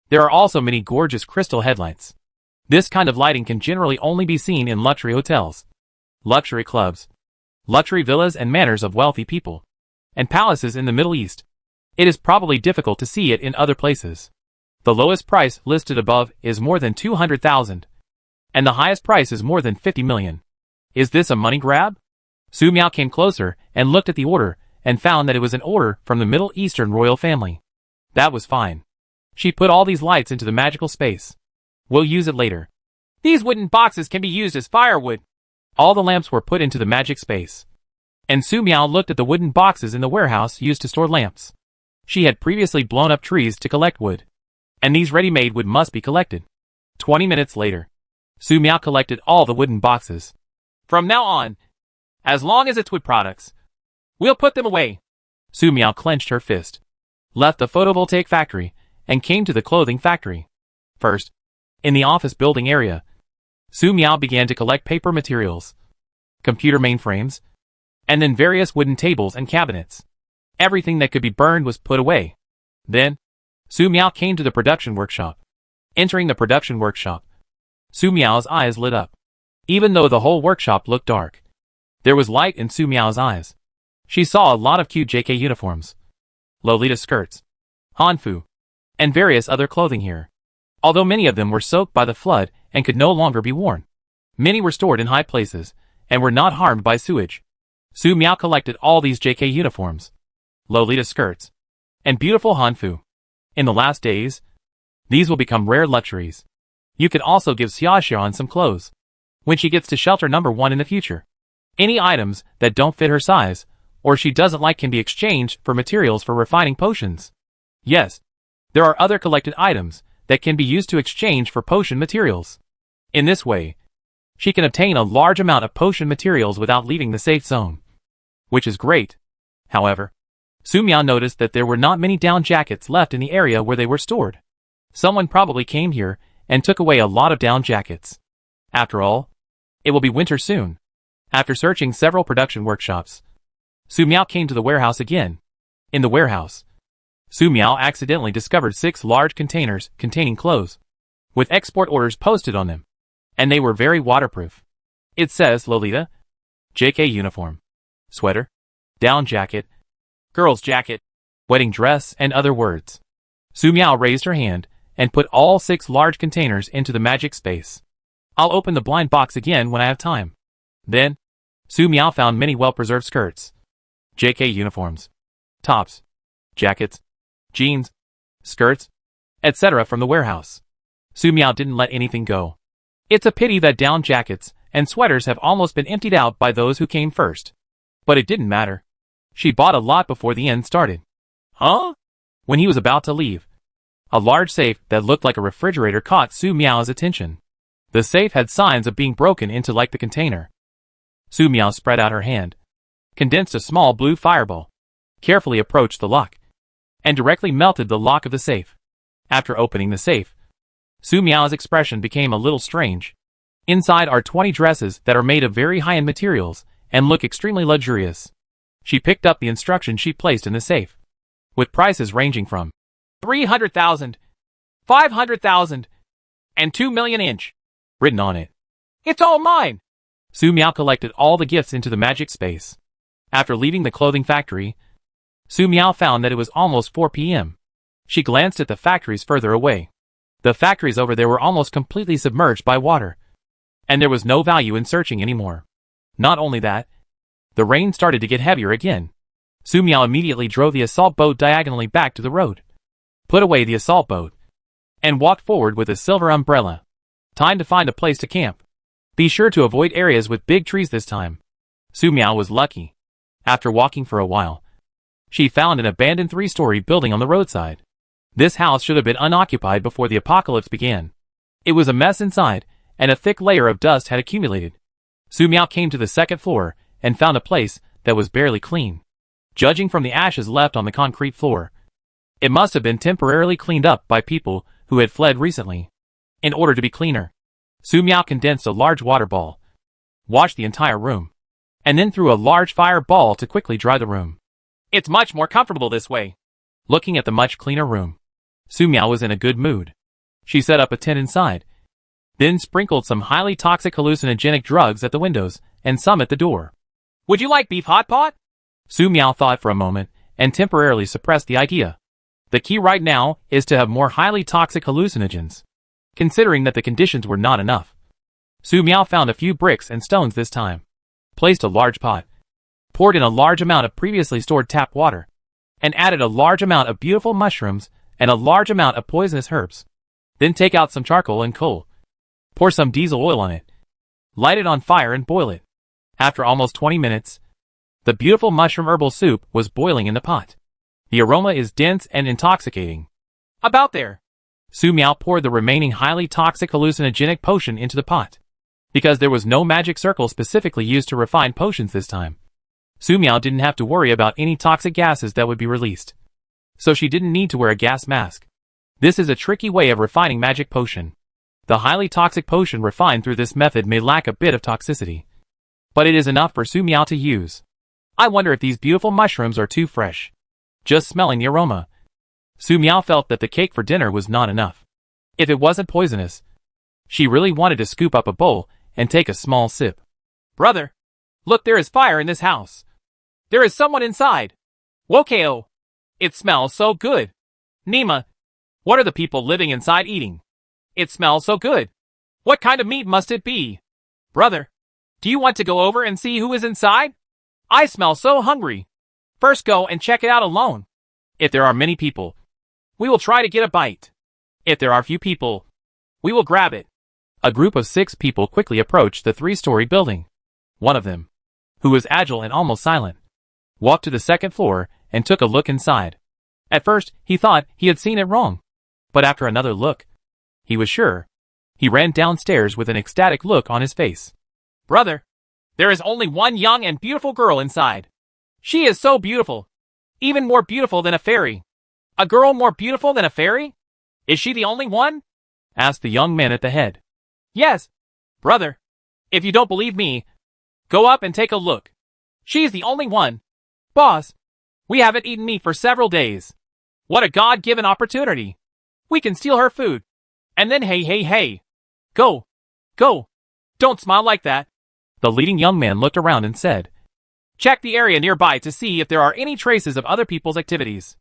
there are also many gorgeous crystal headlights. This kind of lighting can generally only be seen in luxury hotels, luxury clubs, luxury villas and manors of wealthy people, and palaces in the Middle East. It is probably difficult to see it in other places. The lowest price listed above is more than 200,000, and the highest price is more than 50 million. Is this a money grab? Su Miao came closer and looked at the order and found that it was an order from the Middle Eastern royal family. That was fine. She put all these lights into the magical space. We'll use it later. These wooden boxes can be used as firewood. All the lamps were put into the magic space, and Su Miao looked at the wooden boxes in the warehouse used to store lamps. She had previously blown up trees to collect wood, and these ready-made wood must be collected. 20 minutes later, Su Miao collected all the wooden boxes. From now on, As long as it's wood products, we'll put them away. Su Miao clenched her fist, left the photovoltaic factory, and came to the clothing factory. First, in the office building area, Su Miao began to collect paper materials, computer mainframes, and then various wooden tables and cabinets. Everything that could be burned was put away. Then, Su Miao came to the production workshop. Entering the production workshop, Su Miao's eyes lit up. Even though the whole workshop looked dark, there was light in Su Miao's eyes. She saw a lot of cute JK uniforms, Lolita skirts, hanfu, and various other clothing here. Although many of them were soaked by the flood and could no longer be worn, many were stored in high places and were not harmed by sewage. Su Miao collected all these JK uniforms, Lolita skirts, and beautiful hanfu. In the last days, these will become rare luxuries. You can also give Xiaoxian some clothes when she gets to shelter number 1 in the future. Any items that don't fit her size or she doesn't like can be exchanged for materials for refining potions. Yes, there are other collected items that can be used to exchange for potion materials. In this way, she can obtain a large amount of potion materials without leaving the safe zone, which is great. However, Su Miao noticed that there were not many down jackets left in the area where they were stored. Someone probably came here and took away a lot of down jackets. After all, it will be winter soon. After searching several production workshops, Su Miao came to the warehouse again. In the warehouse, Su Miao accidentally discovered 6 large containers containing clothes, with export orders posted on them, and they were very waterproof. It says Lolita, JK uniform, sweater, down jacket, girl's jacket, wedding dress, and other words. Su Miao raised her hand and put all 6 large containers into the magic space. I'll open the blind box again when I have time. Then, Su Miao found many well-preserved skirts, JK uniforms, tops, jackets, jeans, skirts, etc. from the warehouse. Su Miao didn't let anything go. It's a pity that down jackets and sweaters have almost been emptied out by those who came first. But it didn't matter. She bought a lot before the end started. Huh? When he was about to leave, a large safe that looked like a refrigerator caught Su Miao's attention. The safe had signs of being broken into like the container. Su Miao spread out her hand, condensed a small blue fireball, carefully approached the lock, and directly melted the lock of the safe. After opening the safe, Su Miao's expression became a little strange. Inside are 20 dresses that are made of very high-end materials and look extremely luxurious. She picked up the instruction sheet placed in the safe, with prices ranging from 300,000, 500,000, and 2 million inch, written on it. It's all mine! Su Miao collected all the gifts into the magic space. After leaving the clothing factory, Su Miao found that it was almost 4 p.m. She glanced at the factories further away. The factories over there were almost completely submerged by water, and there was no value in searching anymore. Not only that, the rain started to get heavier again. Su Miao immediately drove the assault boat diagonally back to the road, put away the assault boat, and walked forward with a silver umbrella. Time to find a place to camp. Be sure to avoid areas with big trees this time. Su Miao was lucky. After walking for a while, she found an abandoned 3-story building on the roadside. This house should have been unoccupied before the apocalypse began. It was a mess inside, and a thick layer of dust had accumulated. Su Miao came to the 2nd floor and found a place that was barely clean. Judging from the ashes left on the concrete floor, it must have been temporarily cleaned up by people who had fled recently. In order to be cleaner, Su Miao condensed a large water ball, washed the entire room, and then threw a large fireball to quickly dry the room. It's much more comfortable this way. Looking at the much cleaner room, Su Miao was in a good mood. She set up a tent inside, then sprinkled some highly toxic hallucinogenic drugs at the windows and some at the door. Would you like beef hot pot? Su Miao thought for a moment and temporarily suppressed the idea. The key right now is to have more highly toxic hallucinogens. Considering that the conditions were not enough, Su Miao found a few bricks and stones this time, placed a large pot, poured in a large amount of previously stored tap water, and added a large amount of beautiful mushrooms and a large amount of poisonous herbs. Then take out some charcoal and coal, pour some diesel oil on it, light it on fire and boil it. After almost 20 minutes, the beautiful mushroom herbal soup was boiling in the pot. The aroma is dense and intoxicating. About there. Su Miao poured the remaining highly toxic hallucinogenic potion into the pot. because there was no magic circle specifically used to refine potions this time. Su Miao didn't have to worry about any toxic gases that would be released. So she didn't need to wear a gas mask. This is a tricky way of refining magic potion. The highly toxic potion refined through this method may lack a bit of toxicity, but it is enough for Su Miao to use. I wonder if these beautiful mushrooms are too fresh. Just smelling the aroma, Su Miao felt that the cake for dinner was not enough. If it wasn't poisonous, she really wanted to scoop up a bowl and take a small sip. Brother, look, there is fire in this house. There is someone inside. Wokeo. It smells so good. Nima, what are the people living inside eating? It smells so good. What kind of meat must it be? Brother, do you want to go over and see who is inside? I smell so hungry. First go and check it out alone. If there are many people, we will try to get a bite. If there are few people, we will grab it. A group of 6 people quickly approached the 3-story building. One of them, who was agile and almost silent, walked to the 2nd floor and took a look inside. At first, he thought he had seen it wrong. But after another look, he was sure. He ran downstairs with an ecstatic look on his face. Brother, there is only one young and beautiful girl inside. She is so beautiful. Even more beautiful than a fairy. A girl more beautiful than a fairy? Is she the only one? Asked the young man at the head. Yes. Brother, if you don't believe me, go up and take a look. She's the only one. Boss, we haven't eaten meat for several days. What a God-given opportunity. We can steal her food. And then hey. Go. Don't smile like that. The leading young man looked around and said, check the area nearby to see if there are any traces of other people's activities.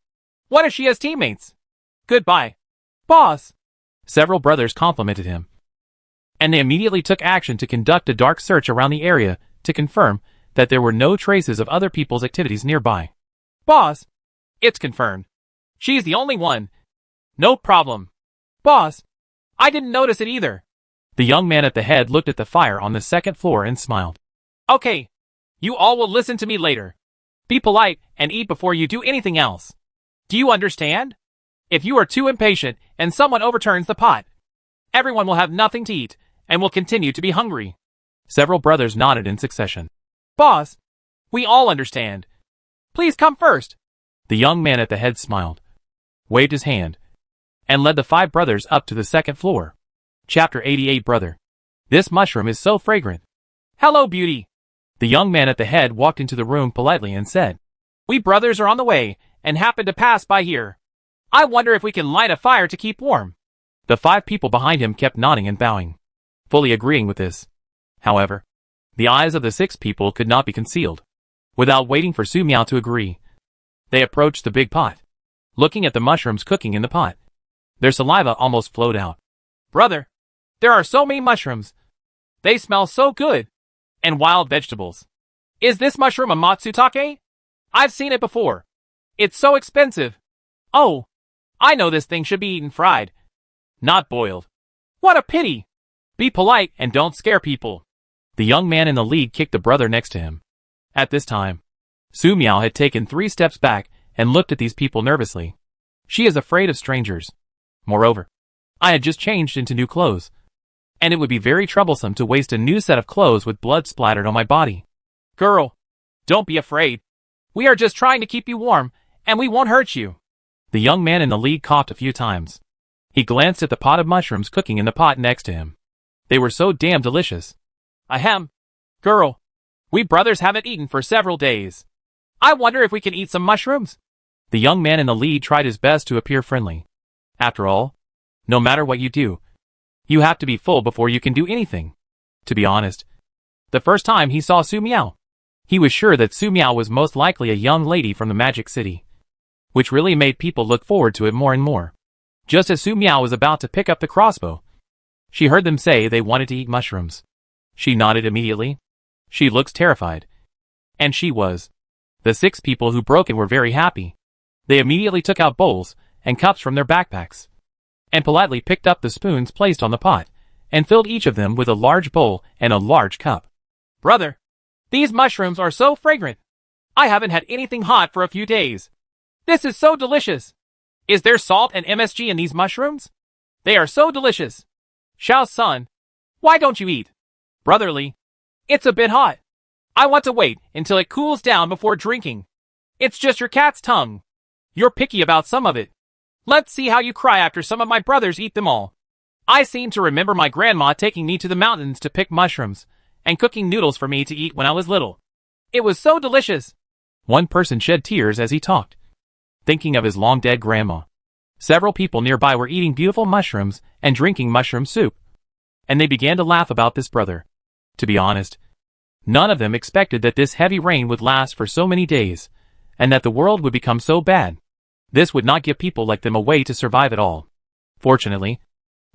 What if she has teammates? Goodbye. Boss. Several brothers complimented him, and they immediately took action to conduct a dark search around the area to confirm that there were no traces of other people's activities nearby. Boss, it's confirmed. She's the only one. No problem. Boss, I didn't notice it either. The young man at the head looked at the fire on the 2nd floor and smiled. Okay, you all will listen to me later. Be polite and eat before you do anything else. Do you understand? If you are too impatient and someone overturns the pot, everyone will have nothing to eat and will continue to be hungry. Several brothers nodded in succession. Boss, we all understand. Please come first. The young man at the head smiled, waved his hand, and led the 5 brothers up to the 2nd floor. Chapter 88. Brother, this mushroom is so fragrant. Hello, beauty. The young man at the head walked into the room politely and said, we brothers are on the way and happen to pass by here. I wonder if we can light a fire to keep warm. The 5 people behind him kept nodding and bowing, fully agreeing with this. However, the eyes of the 6 people could not be concealed. Without waiting for Su Miao to agree, they approached the big pot, looking at the mushrooms cooking in the pot. Their saliva almost flowed out. Brother, there are so many mushrooms. They smell so good. And wild vegetables. Is this mushroom a matsutake? I've seen it before. It's so expensive. Oh, I know this thing should be eaten fried, not boiled. What a pity. Be polite and don't scare people. The young man in the lead kicked the brother next to him. At this time, Su Miao had taken 3 steps back and looked at these people nervously. She is afraid of strangers. Moreover, I had just changed into new clothes, and it would be very troublesome to waste a new set of clothes with blood splattered on my body. Girl, don't be afraid. We are just trying to keep you warm, and we won't hurt you. The young man in the lead coughed a few times. He glanced at the pot of mushrooms cooking in the pot next to him. They were so damn delicious. Ahem. Girl, we brothers haven't eaten for several days. I wonder if we can eat some mushrooms? The young man in the lead tried his best to appear friendly. After all, no matter what you do, you have to be full before you can do anything. To be honest, the first time he saw Su Miao, he was sure that Su Miao was most likely a young lady from the Magic City, which really made people look forward to it more and more. Just as Su Miao was about to pick up the crossbow, she heard them say they wanted to eat mushrooms. She nodded immediately. She looked terrified. And she was. The 6 people who broke in were very happy. They immediately took out bowls and cups from their backpacks, and politely picked up the spoons placed on the pot, and filled each of them with a large bowl and a large cup. Brother, these mushrooms are so fragrant. I haven't had anything hot for a few days. This is so delicious. Is there salt and MSG in these mushrooms? They are so delicious. Xiao Sun, why don't you eat? Brotherly. It's a bit hot. I want to wait until it cools down before drinking. It's just your cat's tongue. You're picky about some of it. Let's see how you cry after some of my brothers eat them all. I seem to remember my grandma taking me to the mountains to pick mushrooms and cooking noodles for me to eat when I was little. It was so delicious. One person shed tears as he talked, thinking of his long-dead grandma. Several people nearby were eating beautiful mushrooms and drinking mushroom soup, and they began to laugh about this brother. To be honest, none of them expected that this heavy rain would last for so many days, and that the world would become so bad. This would not give people like them a way to survive at all. Fortunately,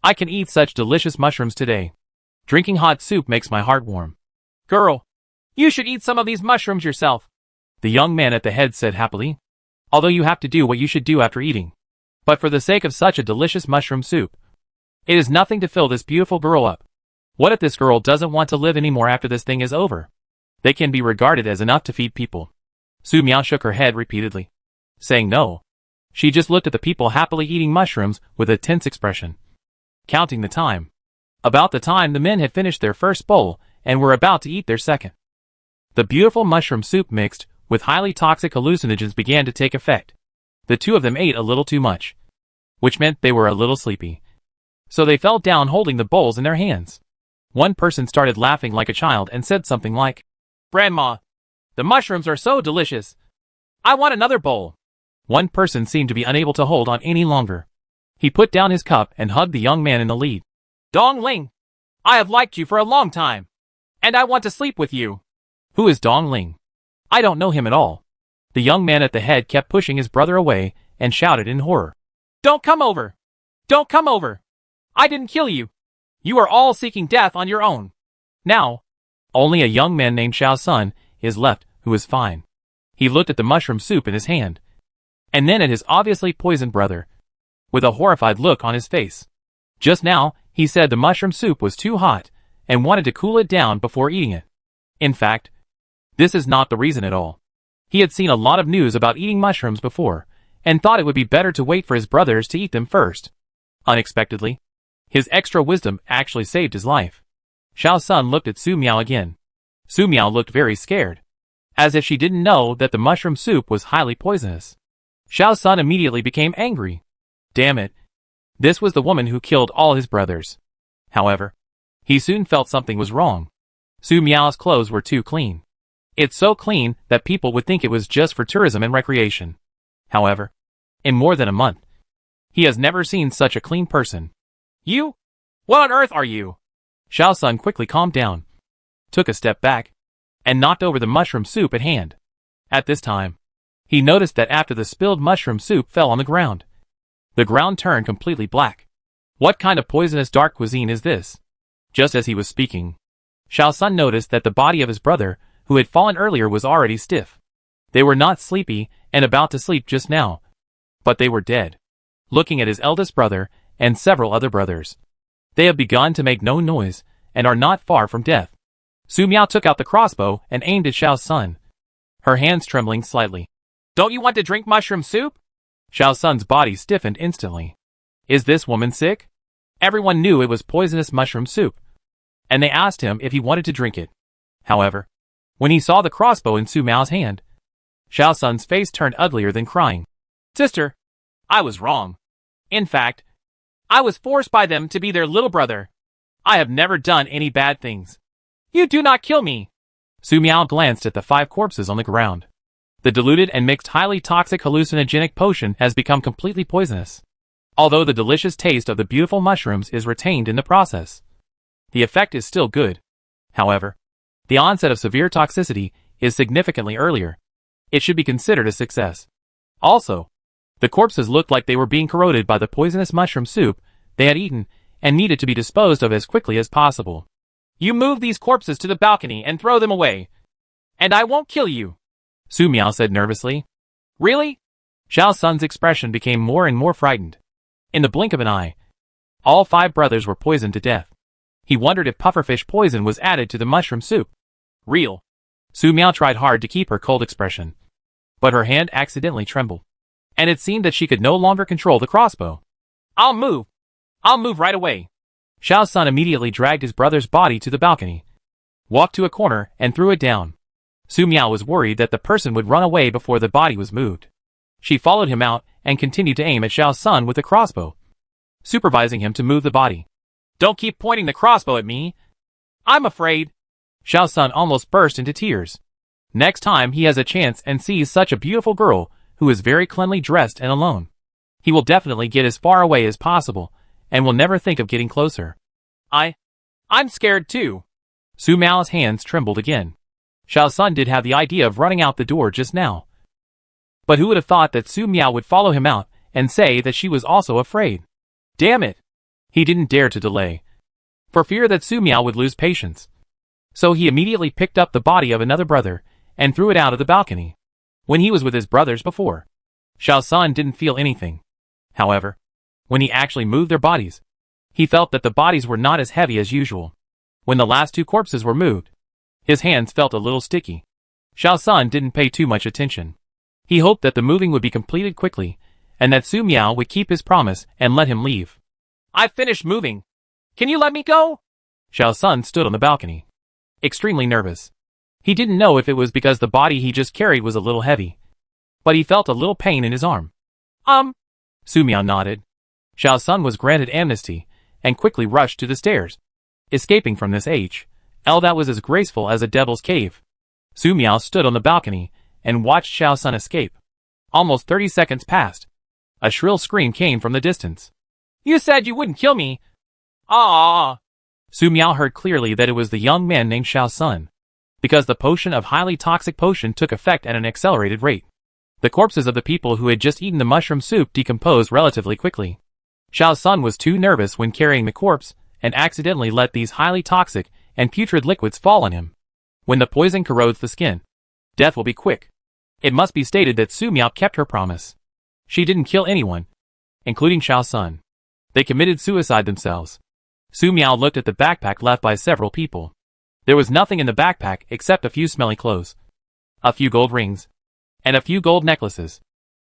I can eat such delicious mushrooms today. Drinking hot soup makes my heart warm. Girl, you should eat some of these mushrooms yourself, the young man at the head said happily. Although you have to do what you should do after eating. But for the sake of such a delicious mushroom soup, it is nothing to fill this beautiful girl up. What if this girl doesn't want to live anymore after this thing is over? They can be regarded as enough to feed people. Su Miao shook her head repeatedly, saying no. She just looked at the people happily eating mushrooms with a tense expression, counting the time. About the time the men had finished their first bowl and were about to eat their second. The beautiful mushroom soup mixed with highly toxic hallucinogens began to take effect. The two of them ate a little too much, which meant they were a little sleepy. So they fell down holding the bowls in their hands. One person started laughing like a child and said something like, "Grandma, the mushrooms are so delicious. I want another bowl." One person seemed to be unable to hold on any longer. He put down his cup and hugged the young man in the lead. "Dong Ling, I have liked you for a long time, and I want to sleep with you." Who is Dong Ling? I don't know him at all. The young man at the head kept pushing his brother away and shouted in horror. "Don't come over! Don't come over! I didn't kill you! You are all seeking death on your own. Now, only a young man named Xiao Sun is left who is fine." He looked at the mushroom soup in his hand, and then at his obviously poisoned brother, with a horrified look on his face. Just now, he said the mushroom soup was too hot and wanted to cool it down before eating it. In fact, this is not the reason at all. He had seen a lot of news about eating mushrooms before, and thought it would be better to wait for his brothers to eat them first. Unexpectedly, his extra wisdom actually saved his life. Xiao Sun looked at Su Miao again. Su Miao looked very scared, as if she didn't know that the mushroom soup was highly poisonous. Xiao Sun immediately became angry. Damn it. This was the woman who killed all his brothers. However, he soon felt something was wrong. Su Miao's clothes were too clean. It's so clean that people would think it was just for tourism and recreation. However, in more than a month, he has never seen such a clean person. "You? What on earth are you?" Xiao Sun quickly calmed down, took a step back, and knocked over the mushroom soup at hand. At this time, he noticed that after the spilled mushroom soup fell on the ground turned completely black. What kind of poisonous dark cuisine is this? Just as he was speaking, Xiao Sun noticed that the body of his brother, who had fallen earlier, was already stiff. They were not sleepy and about to sleep just now, but they were dead. Looking at his eldest brother and several other brothers, they have begun to make no noise and are not far from death. Su Miao took out the crossbow and aimed at Xiao Sun, her hands trembling slightly. "Don't you want to drink mushroom soup?" Xiao Sun's body stiffened instantly. Is this woman sick? Everyone knew it was poisonous mushroom soup, and they asked him if he wanted to drink it. However, when he saw the crossbow in Su Miao's hand, Xiao Sun's face turned uglier than crying. "Sister, I was wrong. In fact, I was forced by them to be their little brother. I have never done any bad things. You do not kill me." Su Miao glanced at the 5 corpses on the ground. The diluted and mixed highly toxic hallucinogenic potion has become completely poisonous. Although the delicious taste of the beautiful mushrooms is retained in the process, the effect is still good. However, the onset of severe toxicity is significantly earlier. It should be considered a success. Also, the corpses looked like they were being corroded by the poisonous mushroom soup they had eaten and needed to be disposed of as quickly as possible. "You move these corpses to the balcony and throw them away, and I won't kill you," Su Miao said nervously. "Really?" Xiao Sun's expression became more and more frightened. In the blink of an eye, all 5 brothers were poisoned to death. He wondered if pufferfish poison was added to the mushroom soup. "Real." Su Miao tried hard to keep her cold expression, but her hand accidentally trembled, and it seemed that she could no longer control the crossbow. I'll move right away." Xiao Sun immediately dragged his brother's body to the balcony, walked to a corner and threw it down. Su Miao was worried that the person would run away before the body was moved. She followed him out and continued to aim at Xiao Sun with a crossbow, supervising him to move the body. "Don't keep pointing the crossbow at me. I'm afraid." Xiao Sun almost burst into tears. Next time he has a chance and sees such a beautiful girl who is very cleanly dressed and alone, he will definitely get as far away as possible and will never think of getting closer. I'm scared too." Su Miao's hands trembled again. Xiao Sun did have the idea of running out the door just now. But who would have thought that Su Miao would follow him out and say that she was also afraid? Damn it! He didn't dare to delay, for fear that Su Miao would lose patience. So he immediately picked up the body of another brother and threw it out of the balcony. When he was with his brothers before, Xiao Sun didn't feel anything. However, when he actually moved their bodies, he felt that the bodies were not as heavy as usual. When the last two corpses were moved, his hands felt a little sticky. Xiao Sun didn't pay too much attention. He hoped that the moving would be completed quickly, and that Su Miao would keep his promise and let him leave. "I've finished moving. Can you let me go?" Xiao Sun stood on the balcony, extremely nervous. He didn't know if it was because the body he just carried was a little heavy, but he felt a little pain in his arm. Su Miao nodded. Xiao Sun was granted amnesty and quickly rushed to the stairs, escaping from this H.L. that was as graceful as a devil's cave. Su Miao stood on the balcony and watched Xiao Sun escape. Almost 30 seconds passed. A shrill scream came from the distance. "You said you wouldn't kill me!" "Ah!" Su Miao heard clearly that it was the young man named Xiao Sun, because the potion of highly toxic potion took effect at an accelerated rate. The corpses of the people who had just eaten the mushroom soup decomposed relatively quickly. Xiao Sun was too nervous when carrying the corpse and accidentally let these highly toxic and putrid liquids fall on him. When the poison corrodes the skin, death will be quick. It must be stated that Su Miao kept her promise. She didn't kill anyone, including Xiao Sun. They committed suicide themselves. Su Miao looked at the backpack left by several people. There was nothing in the backpack except a few smelly clothes, a few gold rings, and a few gold necklaces.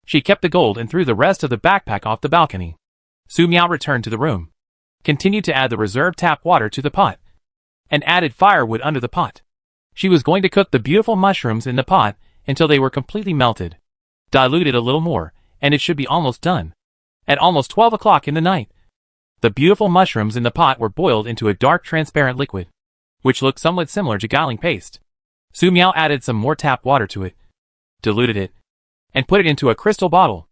She kept the gold and threw the rest of the backpack off the balcony. Su Miao returned to the room, continued to add the reserved tap water to the pot, and added firewood under the pot. She was going to cook the beautiful mushrooms in the pot until they were completely melted. Dilute it a little more, and it should be almost done. At almost 12 o'clock in the night, the beautiful mushrooms in the pot were boiled into a dark transparent liquid, which looked somewhat similar to Gowling paste. Su Miao added some more tap water to it, diluted it, and put it into a crystal bottle.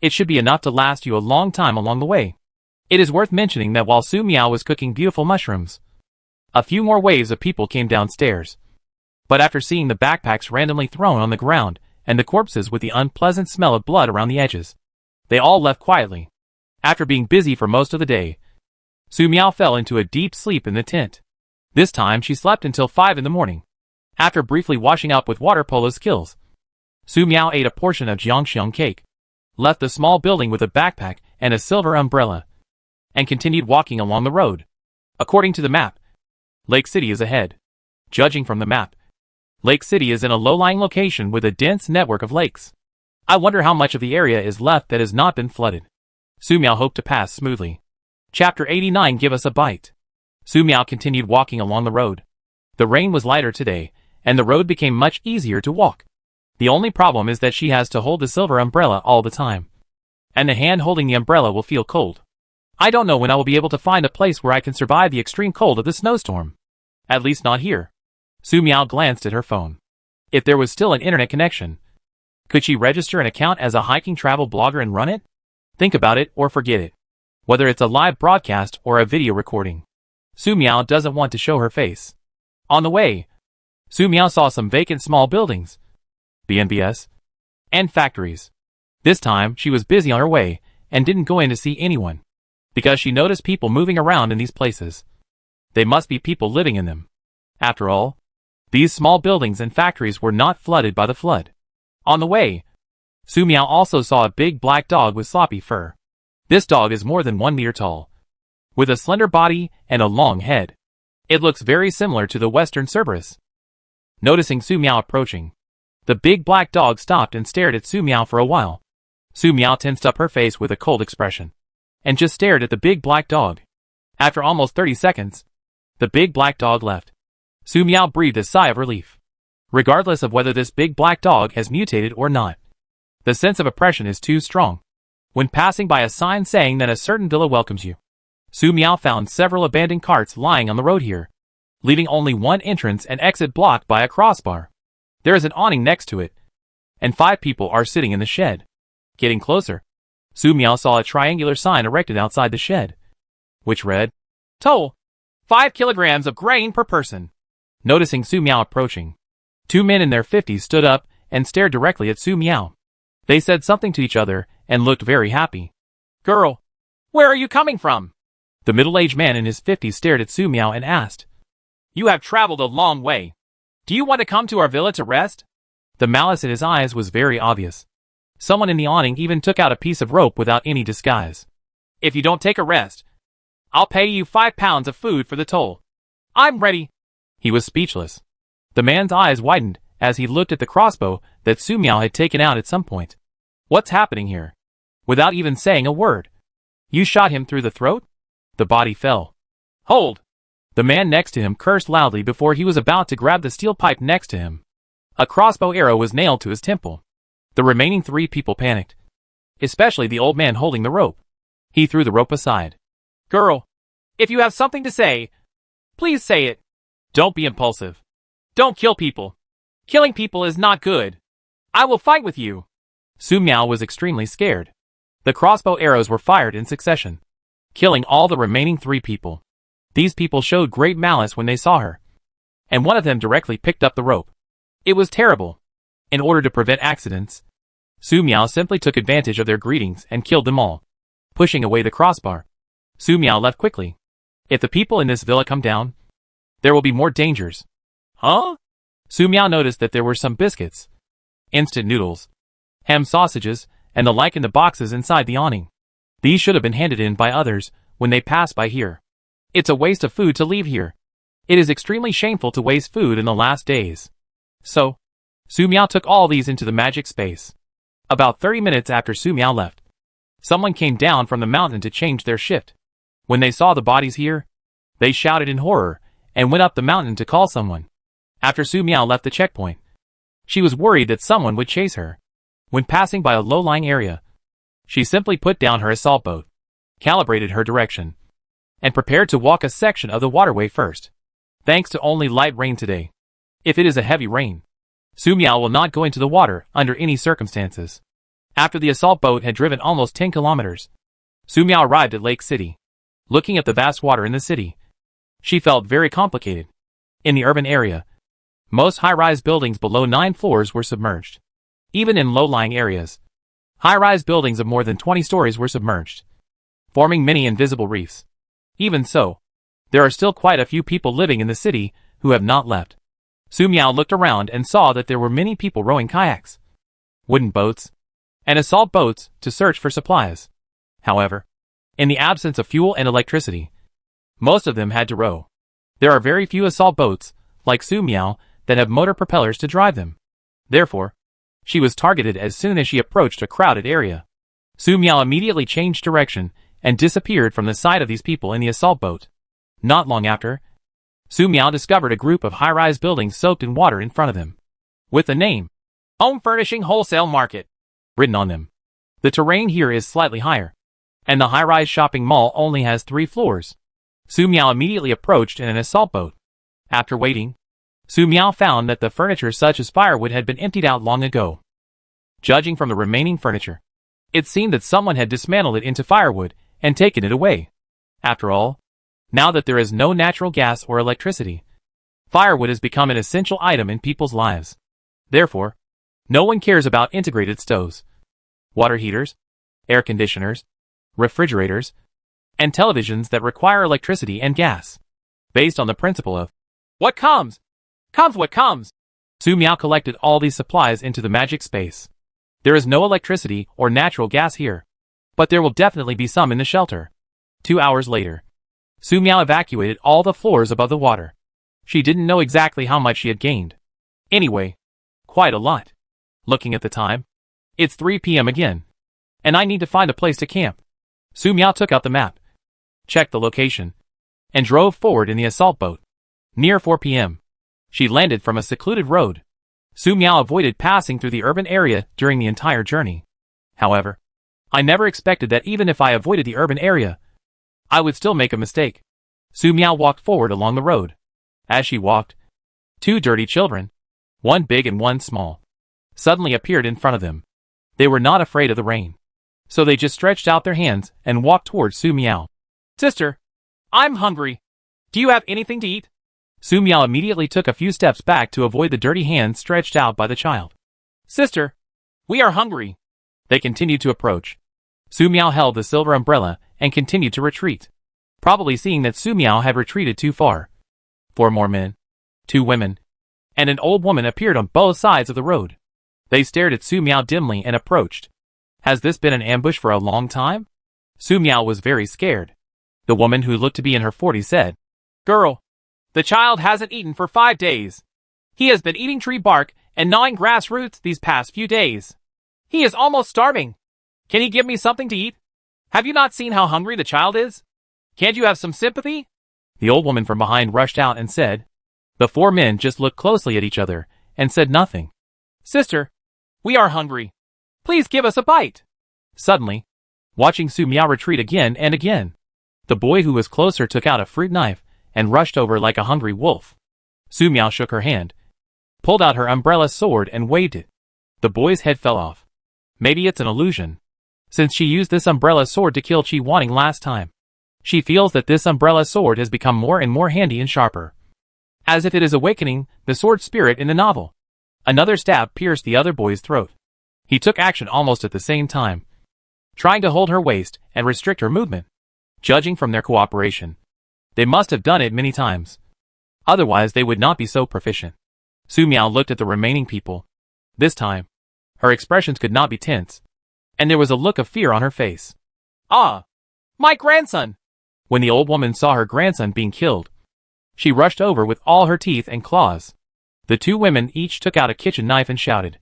It should be enough to last you a long time along the way. It is worth mentioning that while Su Miao was cooking beautiful mushrooms, a few more waves of people came downstairs. But after seeing the backpacks randomly thrown on the ground and the corpses with the unpleasant smell of blood around the edges, they all left quietly. After being busy for most of the day, Su Miao fell into a deep sleep in the tent. This time she slept until 5 in the morning. After briefly washing up with water polo skills, Su Miao ate a portion of jiangxiang cake, left the small building with a backpack and a silver umbrella, and continued walking along the road. According to the map, Lake City is ahead. Judging from the map, Lake City is in a low-lying location with a dense network of lakes. I wonder how much of the area is left that has not been flooded. Su Miao hoped to pass smoothly. Chapter 89. Give us a bite. Su Miao continued walking along the road. The rain was lighter today, and the road became much easier to walk. The only problem is that she has to hold the silver umbrella all the time, and the hand holding the umbrella will feel cold. I don't know when I will be able to find a place where I can survive the extreme cold of the snowstorm. At least not here. Su Miao glanced at her phone. If there was still an internet connection, could she register an account as a hiking travel blogger and run it? Think about it or forget it. Whether it's a live broadcast or a video recording, Su Miao doesn't want to show her face. On the way, Su Miao saw some vacant small buildings, B&Bs, and factories. This time she was busy on her way and didn't go in to see anyone, because she noticed people moving around in these places. They must be people living in them. After all, these small buildings and factories were not flooded by the flood. On the way, Su Miao also saw a big black dog with sloppy fur. This dog is more than 1 meter tall, with a slender body and a long head. It looks very similar to the Western Cerberus. Noticing Su Miao approaching, the big black dog stopped and stared at Su Miao for a while. Su Miao tensed up her face with a cold expression, and just stared at the big black dog. After almost 30 seconds, the big black dog left. Su Miao breathed a sigh of relief. Regardless of whether this big black dog has mutated or not, the sense of oppression is too strong. When passing by a sign saying that a certain villa welcomes you, Su Miao found several abandoned carts lying on the road here, leaving only one entrance and exit blocked by a crossbar. There is an awning next to it, and 5 people are sitting in the shed. Getting closer, Su Miao saw a triangular sign erected outside the shed, which read, "Toll, 5 kilograms of grain per person." Noticing Su Miao approaching, 2 men in their 50s stood up and stared directly at Su Miao. They said something to each other and looked very happy. "Girl, where are you coming from?" The middle-aged man in his 50s stared at Su Miao and asked, "You have traveled a long way. Do you want to come to our villa to rest?" The malice in his eyes was very obvious. Someone in the awning even took out a piece of rope without any disguise. "If you don't take a rest, I'll pay you 5 pounds of food for the toll." "I'm ready." He was speechless. The man's eyes widened as he looked at the crossbow that Su Miao had taken out at some point. "What's happening here?" Without even saying a word, "You shot him through the throat?" The body fell. "Hold!" The man next to him cursed loudly before he was about to grab the steel pipe next to him. A crossbow arrow was nailed to his temple. The remaining 3 people panicked, especially the old man holding the rope. He threw the rope aside. "Girl, if you have something to say, please say it. Don't be impulsive. Don't kill people. Killing people is not good. I will fight with you." Su Miao was extremely scared. The crossbow arrows were fired in succession, killing all the remaining 3 people. These people showed great malice when they saw her, and one of them directly picked up the rope. It was terrible. In order to prevent accidents, Su Miao simply took advantage of their greetings and killed them all. Pushing away the crossbar, Su Miao left quickly. If the people in this villa come down, there will be more dangers. "Huh?" Su Miao noticed that there were some biscuits, instant noodles, ham sausages, and the like in the boxes inside the awning. These should have been handed in by others when they passed by here. It's a waste of food to leave here. It is extremely shameful to waste food in the last days. So, Su Miao took all these into the magic space. About 30 minutes after Su Miao left, someone came down from the mountain to change their shift. When they saw the bodies here, they shouted in horror and went up the mountain to call someone. After Su Miao left the checkpoint, she was worried that someone would chase her. When passing by a low-lying area, she simply put down her assault boat, calibrated her direction, and prepared to walk a section of the waterway first. Thanks to only light rain today. If it is a heavy rain, Su Miao will not go into the water under any circumstances. After the assault boat had driven almost 10 kilometers, Su Miao arrived at Lake City. Looking at the vast water in the city, she felt very complicated. In the urban area, most high-rise buildings below 9 floors were submerged. Even in low-lying areas, high-rise buildings of more than 20 stories were submerged, forming many invisible reefs. Even so, there are still quite a few people living in the city who have not left. Su Miao looked around and saw that there were many people rowing kayaks, wooden boats, and assault boats to search for supplies. However, in the absence of fuel and electricity, most of them had to row. There are very few assault boats, like Su Miao, that have motor propellers to drive them. Therefore, she was targeted as soon as she approached a crowded area. Su Miao immediately changed direction and disappeared from the sight of these people in the assault boat. Not long after, Su Miao discovered a group of high-rise buildings soaked in water in front of them, with the name, Home Furnishing Wholesale Market, written on them. The terrain here is slightly higher, and the high-rise shopping mall only has 3 floors. Su Miao immediately approached in an assault boat. After waiting, Su Miao found that the furniture such as firewood had been emptied out long ago. Judging from the remaining furniture, it seemed that someone had dismantled it into firewood and taken it away. After all, now that there is no natural gas or electricity, firewood has become an essential item in people's lives. Therefore, no one cares about integrated stoves, water heaters, air conditioners, refrigerators, and televisions that require electricity and gas. Based on the principle of what comes what comes, Su Miao collected all these supplies into the magic space. There is no electricity or natural gas here, but there will definitely be some in the shelter. 2 hours later, Su Miao evacuated all the floors above the water. She didn't know exactly how much she had gained. Anyway, quite a lot. Looking at the time, it's 3 p.m. again, and I need to find a place to camp. Su Miao took out the map, checked the location, and drove forward in the assault boat. Near 4 p.m., She landed from a secluded road. Su Miao avoided passing through the urban area during the entire journey. However, I never expected that even if I avoided the urban area, I would still make a mistake. Su Miao walked forward along the road. As she walked, two dirty children, one big and one small, suddenly appeared in front of them. They were not afraid of the rain, so they just stretched out their hands and walked towards Su Miao. "Sister, I'm hungry. Do you have anything to eat?" Su Miao immediately took a few steps back to avoid the dirty hands stretched out by the child. "Sister, we are hungry." They continued to approach. Su Miao held the silver umbrella and continued to retreat, probably seeing that Su Miao had retreated too far. 4 more men, 2 women, and an old woman appeared on both sides of the road. They stared at Su Miao dimly and approached. Has this been an ambush for a long time? Su Miao was very scared. The woman, who looked to be in her 40s, said, "Girl, the child hasn't eaten for 5 days. He has been eating tree bark and gnawing grass roots these past few days. He is almost starving. Can he give me something to eat? Have you not seen how hungry the child is? Can't you have some sympathy?" The old woman from behind rushed out and said. The 4 men just looked closely at each other and said nothing. "Sister, we are hungry. Please give us a bite." Suddenly, watching Su Miao retreat again and again, the boy who was closer took out a fruit knife and rushed over like a hungry wolf. Su Miao shook her hand, pulled out her umbrella sword and waved it. The boy's head fell off. Maybe it's an illusion, since she used this umbrella sword to kill Chi Wanting last time. She feels that this umbrella sword has become more and more handy and sharper, as if it is awakening the sword spirit in the novel. Another stab pierced the other boy's throat. He took action almost at the same time, trying to hold her waist and restrict her movement. Judging from their cooperation, they must have done it many times. Otherwise they would not be so proficient. Su Miao looked at the remaining people. This time, her expressions could not be tense, and there was a look of fear on her face. "Ah! My grandson!" When the old woman saw her grandson being killed, she rushed over with all her teeth and claws. The 2 women each took out a kitchen knife and shouted,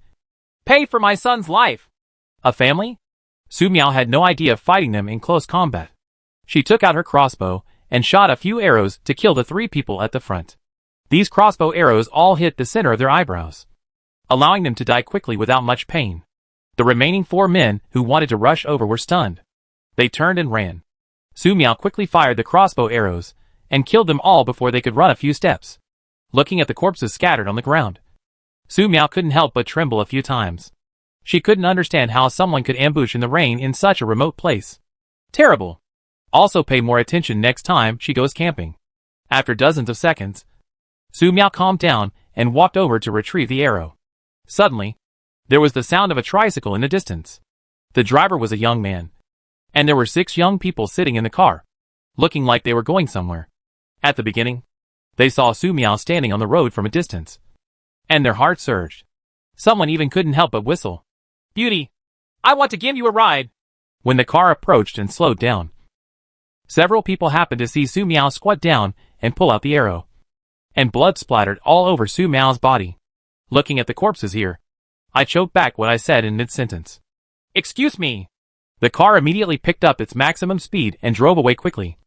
"Pay for my son's life!" A family? Su Miao had no idea of fighting them in close combat. She took out her crossbow and shot a few arrows to kill the 3 people at the front. These crossbow arrows all hit the center of their eyebrows, allowing them to die quickly without much pain. The remaining 4 men who wanted to rush over were stunned. They turned and ran. Su Miao quickly fired the crossbow arrows and killed them all before they could run a few steps. Looking at the corpses scattered on the ground, Su Miao couldn't help but tremble a few times. She couldn't understand how someone could ambush in the rain in such a remote place. Terrible. Also pay more attention next time she goes camping. After dozens of seconds, Su Miao calmed down and walked over to retrieve the arrow. Suddenly, there was the sound of a tricycle in the distance. The driver was a young man, and there were 6 young people sitting in the car, looking like they were going somewhere. At the beginning, they saw Su Miao standing on the road from a distance, and their hearts surged. Someone even couldn't help but whistle. "Beauty, I want to give you a ride." When the car approached and slowed down, several people happened to see Su Miao squat down and pull out the arrow, and blood splattered all over Su Miao's body. Looking at the corpses here, I choked back what I said in mid-sentence. "Excuse me." The car immediately picked up its maximum speed and drove away quickly,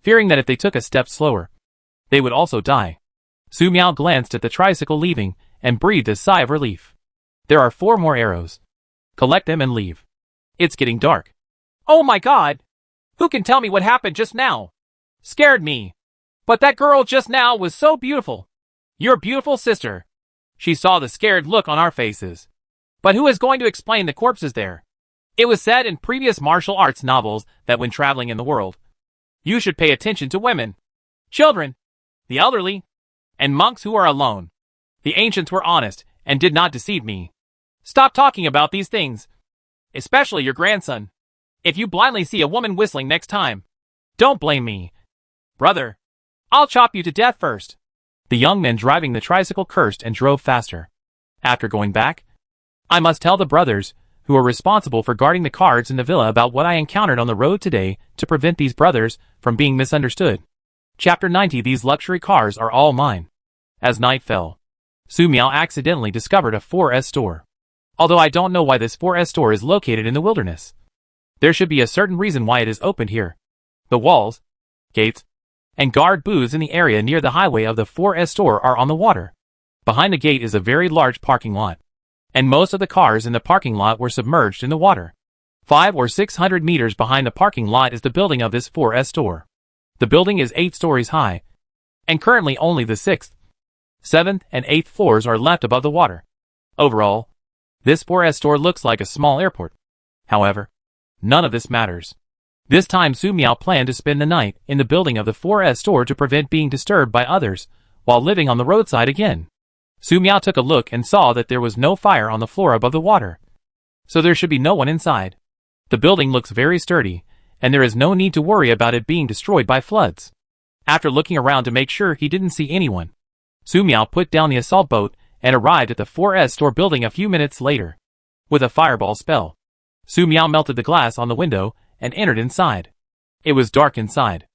fearing that if they took a step slower, they would also die. Su Miao glanced at the tricycle leaving and breathed a sigh of relief. There are 4 more arrows. Collect them and leave. It's getting dark. "Oh my God! Who can tell me what happened just now? Scared me. But that girl just now was so beautiful. Your beautiful sister." She saw the scared look on our faces. But who is going to explain the corpses there? It was said in previous martial arts novels that when traveling in the world, you should pay attention to women, children, the elderly, and monks who are alone. The ancients were honest and did not deceive me. Stop talking about these things, especially your grandson. If you blindly see a woman whistling next time, don't blame me. Brother, I'll chop you to death first. The young men driving the tricycle cursed and drove faster. After going back, I must tell the brothers, who are responsible for guarding the cards in the villa, about what I encountered on the road today to prevent these brothers from being misunderstood. Chapter 90. These luxury cars are all mine. As night fell, Su Miao accidentally discovered a 4S store. Although I don't know why this 4S store is located in the wilderness. There should be a certain reason why it is opened here. The walls, gates, and guard booths in the area near the highway of the 4S store are on the water. Behind the gate is a very large parking lot, and most of the cars in the parking lot were submerged in the water. 500 or 600 meters behind the parking lot is the building of this 4S store. The building is 8 stories high, and currently only the 6th, 7th, and 8th floors are left above the water. Overall, this 4S store looks like a small airport. However, none of this matters. This time Su Miao planned to spend the night in the building of the 4S store to prevent being disturbed by others while living on the roadside again. Su Miao took a look and saw that there was no fire on the floor above the water, so there should be no one inside. The building looks very sturdy, and there is no need to worry about it being destroyed by floods. After looking around to make sure he didn't see anyone, Su Miao put down the assault boat and arrived at the 4S store building a few minutes later. With a fireball spell, Su Miao melted the glass on the window and entered inside. It was dark inside.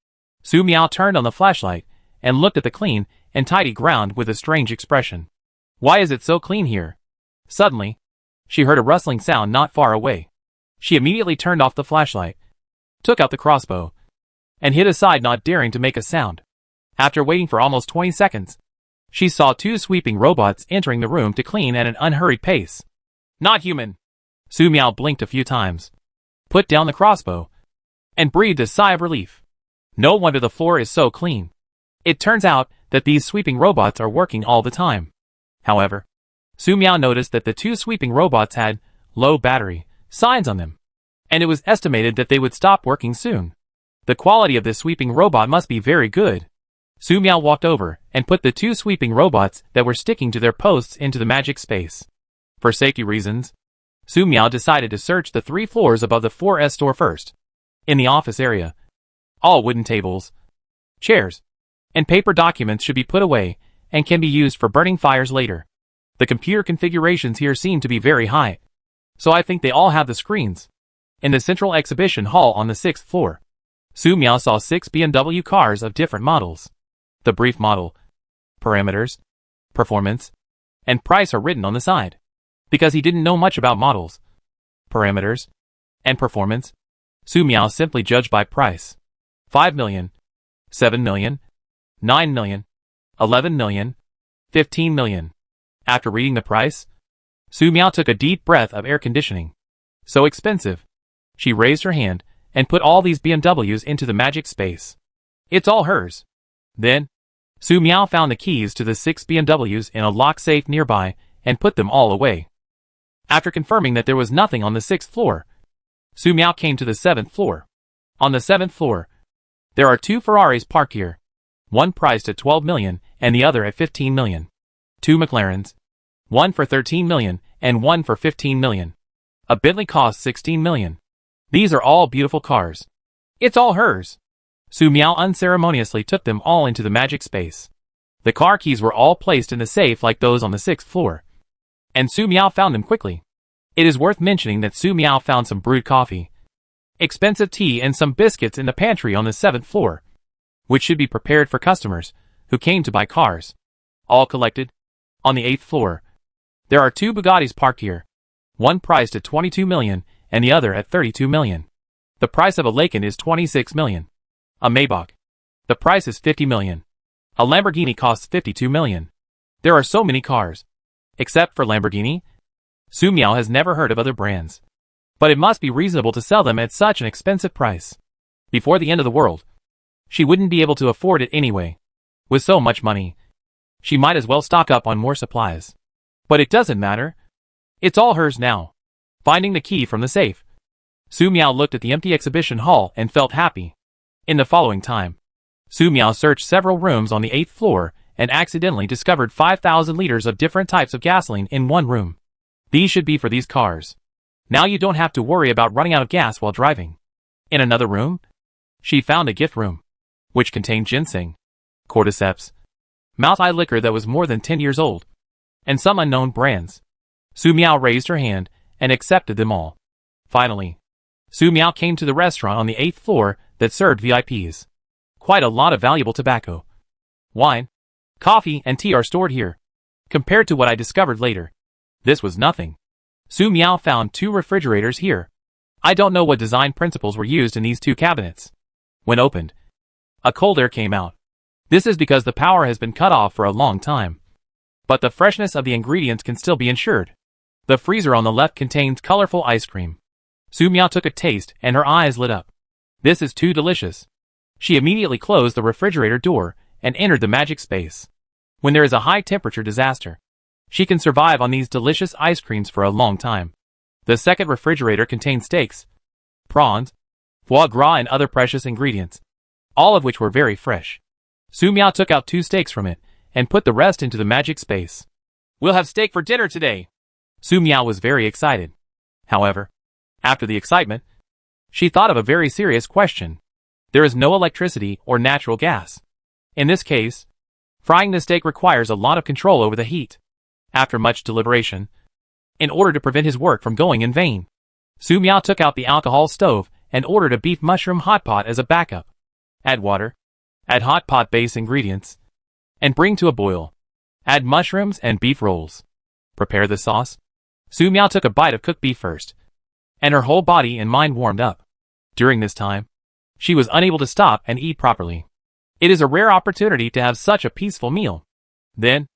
Su Miao turned on the flashlight and looked at the clean and tidy ground with a strange expression. Why is it so clean here? Suddenly, she heard a rustling sound not far away. She immediately turned off the flashlight, took out the crossbow, and hid aside, not daring to make a sound. After waiting for almost 20 seconds, she saw 2 sweeping robots entering the room to clean at an unhurried pace. Not human. Su Miao blinked a few times, put down the crossbow, and breathed a sigh of relief. No wonder the floor is so clean. It turns out that these sweeping robots are working all the time. However, Su Miao noticed that the 2 sweeping robots had low battery signs on them, and it was estimated that they would stop working soon. The quality of this sweeping robot must be very good. Su Miao walked over and put the 2 sweeping robots that were sticking to their posts into the magic space. For safety reasons, Su Miao decided to search the 3 floors above the 4S store first. In the office area, all wooden tables, chairs, and paper documents should be put away and can be used for burning fires later. The computer configurations here seem to be very high, so I think they all have the screens. In the central exhibition hall on the 6th floor, Su Miao saw 6 BMW cars of different models. The brief model, parameters, performance, and price are written on the side. Because he didn't know much about models, parameters, and performance, Su Miao simply judged by price. 5 million, 7 million, 9 million, 11 million, 15 million. After reading the price, Su Miao took a deep breath of air conditioning. So expensive. She raised her hand and put all these BMWs into the magic space. It's all hers. Then, Su Miao found the keys to the 6 BMWs in a lock safe nearby and put them all away. After confirming that there was nothing on the 6th floor, Su Miao came to the 7th floor. On the 7th floor, there are 2 Ferraris parked here, one priced at 12 million and the other at 15 million. 2 McLarens, one for 13 million and one for 15 million. A Bentley costs 16 million. These are all beautiful cars. It's all hers. Su Miao unceremoniously took them all into the magic space. The car keys were all placed in the safe like those on the 6th floor, and Su Miao found them quickly. It is worth mentioning that Su Miao found some brewed coffee, expensive tea, and some biscuits in the pantry on the 7th floor, which should be prepared for customers who came to buy cars. All collected, on the 8th floor, there are 2 Bugattis parked here, one priced at 22 million and the other at 32 million. The price of a Lykan is 26 million. A Maybach, the price is 50 million. A Lamborghini costs 52 million. There are so many cars. Except for Lamborghini, Su Miao has never heard of other brands. But it must be reasonable to sell them at such an expensive price. Before the end of the world, she wouldn't be able to afford it anyway. With so much money, she might as well stock up on more supplies. But it doesn't matter. It's all hers now. Finding the key from the safe, Su Miao looked at the empty exhibition hall and felt happy. In the following time, Su Miao searched several rooms on the 8th floor and accidentally discovered 5,000 liters of different types of gasoline in one room. These should be for these cars. Now you don't have to worry about running out of gas while driving. In another room, she found a gift room, which contained ginseng, cordyceps, mouth-eye liquor that was more than 10 years old, and some unknown brands. Su Miao raised her hand and accepted them all. Finally, Su Miao came to the restaurant on the 8th floor that served VIPs. Quite a lot of valuable tobacco, wine, coffee, and tea are stored here. Compared to what I discovered later, this was nothing. Su Miao found 2 refrigerators here. I don't know what design principles were used in these 2 cabinets. When opened, a cold air came out. This is because the power has been cut off for a long time. but the freshness of the ingredients can still be ensured. The freezer on the left contains colorful ice cream. Su Miao took a taste and her eyes lit up. This is too delicious. She immediately closed the refrigerator door and entered the magic space. When there is a high temperature disaster, she can survive on these delicious ice creams for a long time. The second refrigerator contains steaks, prawns, foie gras and other precious ingredients, all of which were very fresh. Su Miao took out 2 steaks from it and put the rest into the magic space. We'll have steak for dinner today. Su Miao was very excited. However, after the excitement, she thought of a very serious question. There is no electricity or natural gas. In this case, frying the steak requires a lot of control over the heat. After much deliberation, in order to prevent his work from going in vain, Su Miao took out the alcohol stove and ordered a beef mushroom hot pot as a backup. Add water, add hot pot base ingredients, and bring to a boil. Add mushrooms and beef rolls. Prepare the sauce. Su Miao took a bite of cooked beef first, and her whole body and mind warmed up. During this time, she was unable to stop and eat properly. It is a rare opportunity to have such a peaceful meal. Then,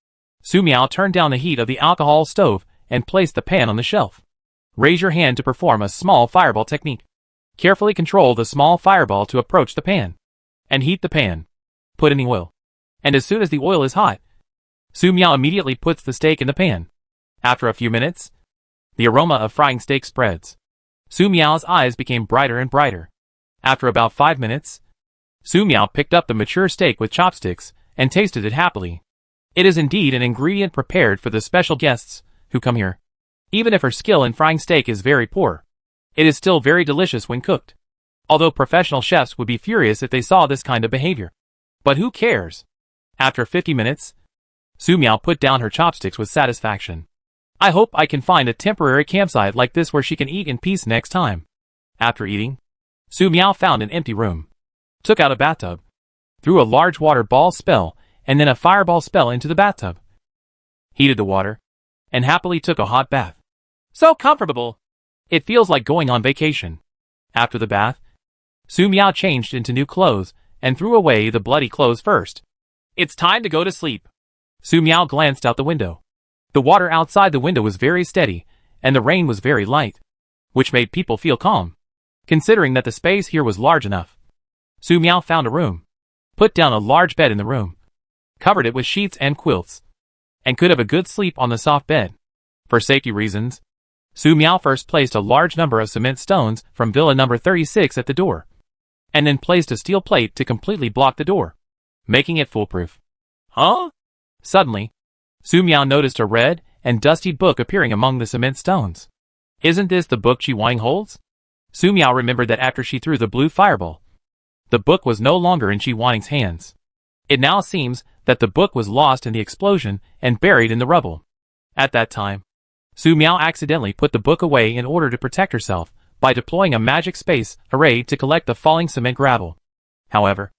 Su Miao turned down the heat of the alcohol stove and placed the pan on the shelf. Raise your hand to perform a small fireball technique. Carefully control the small fireball to approach the pan, and heat the pan. Put in the oil, and as soon as the oil is hot, Su Miao immediately puts the steak in the pan. After a few minutes, the aroma of frying steak spreads. Su Miao's eyes became brighter and brighter. After about 5 minutes, Su Miao picked up the mature steak with chopsticks and tasted it happily. It is indeed an ingredient prepared for the special guests who come here. Even if her skill in frying steak is very poor, it is still very delicious when cooked. Although professional chefs would be furious if they saw this kind of behavior. But who cares? After 50 minutes, Su Miao put down her chopsticks with satisfaction. I hope I can find a temporary campsite like this where she can eat in peace next time. After eating, Su Miao found an empty room, took out a bathtub, threw a large water ball spell and then a fireball spell into the bathtub, heated the water, and happily took a hot bath. So comfortable! It feels like going on vacation. After the bath, Su Miao changed into new clothes and threw away the bloody clothes first. It's time to go to sleep. Su Miao glanced out the window. The water outside the window was very steady, and the rain was very light, which made people feel calm, considering that the space here was large enough. Su Miao found a room, put down a large bed in the room, covered it with sheets and quilts, and could have a good sleep on the soft bed. For safety reasons, Su Miao first placed a large number of cement stones from villa number 36 at the door, and then placed a steel plate to completely block the door, making it foolproof. Huh? Suddenly, Su Miao noticed a red and dusty book appearing among the cement stones. Isn't this the book Qi Wang holds? Su Miao remembered that after she threw the blue fireball, the book was no longer in Qi Wang's hands. It now seems that the book was lost in the explosion and buried in the rubble. At that time, Su Miao accidentally put the book away in order to protect herself by deploying a magic space array to collect the falling cement gravel. However,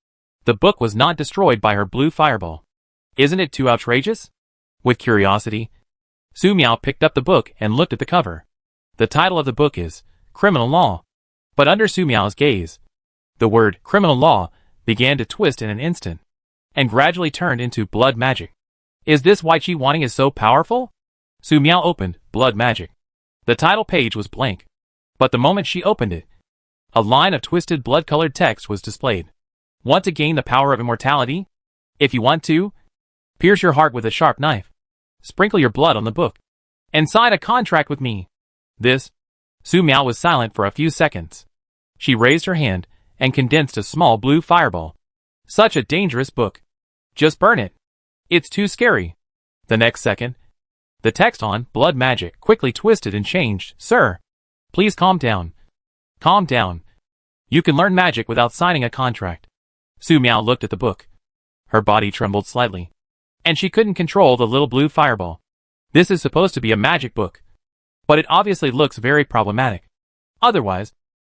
the book was not destroyed by her blue fireball. Isn't it too outrageous? With curiosity, Su Miao picked up the book and looked at the cover. The title of the book is Criminal Law. But under Su Miao's gaze, the word criminal law began to twist in an instant, and gradually turned into blood magic. Is this why Qi Wang is so powerful? Su Miao opened Blood Magic. The title page was blank, but the moment she opened it, a line of twisted blood-colored text was displayed. Want to gain the power of immortality? If you want to, pierce your heart with a sharp knife, sprinkle your blood on the book, and sign a contract with me. Su Miao was silent for a few seconds. She raised her hand and condensed a small blue fireball. Such a dangerous book. Just burn it. It's too scary. The next second, the text on Blood Magic quickly twisted and changed. Sir, please calm down. Calm down. You can learn magic without signing a contract. Su Miao looked at the book. Her body trembled slightly, and she couldn't control the little blue fireball. This is supposed to be a magic book, but it obviously looks very problematic. Otherwise,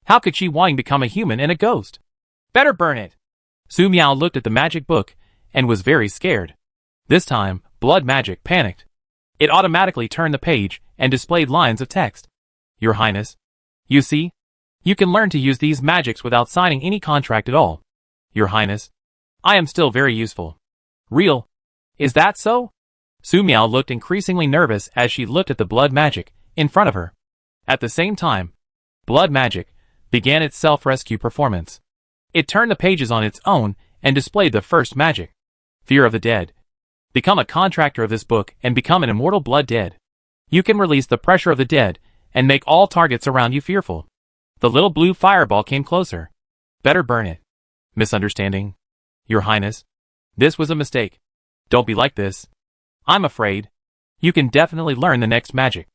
how could Qi Wang become a human and a ghost? Better burn it. Su Miao looked at the magic book and was very scared. This time, Blood Magic panicked. It automatically turned the page and displayed lines of text. Your Highness, you see, you can learn to use these magics without signing any contract at all. Your Highness, I am still very useful. Real? Is that so? Su Miao looked increasingly nervous as she looked at the blood magic in front of her. At the same time, blood magic began its self-rescue performance. It turned the pages on its own and displayed the first magic. Fear of the dead. Become a contractor of this book and become an immortal blood dead. You can release the pressure of the dead and make all targets around you fearful. The little blue fireball came closer. Better burn it. Misunderstanding. Your Highness. This was a mistake. Don't be like this. I'm afraid. You can definitely learn the next magic.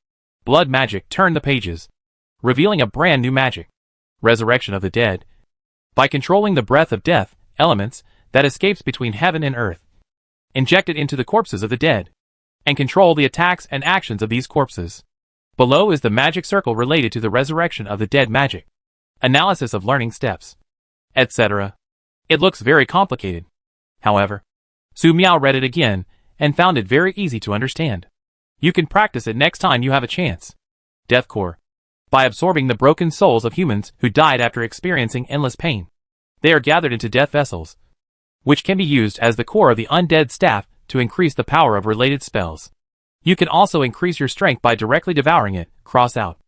Blood magic turned the pages, revealing a brand new magic. Resurrection of the dead. By controlling the breath of death, elements that escapes between heaven and earth. Inject it into the corpses of the dead, and control the attacks and actions of these corpses. Below is the magic circle related to the resurrection of the dead magic. Analysis of learning steps, etc. It looks very complicated. However, Su Miao read it again and found it very easy to understand. You can practice it next time you have a chance. Death Core. By absorbing the broken souls of humans who died after experiencing endless pain, they are gathered into death vessels, which can be used as the core of the undead staff to increase the power of related spells. You can also increase your strength by directly devouring it. Cross out.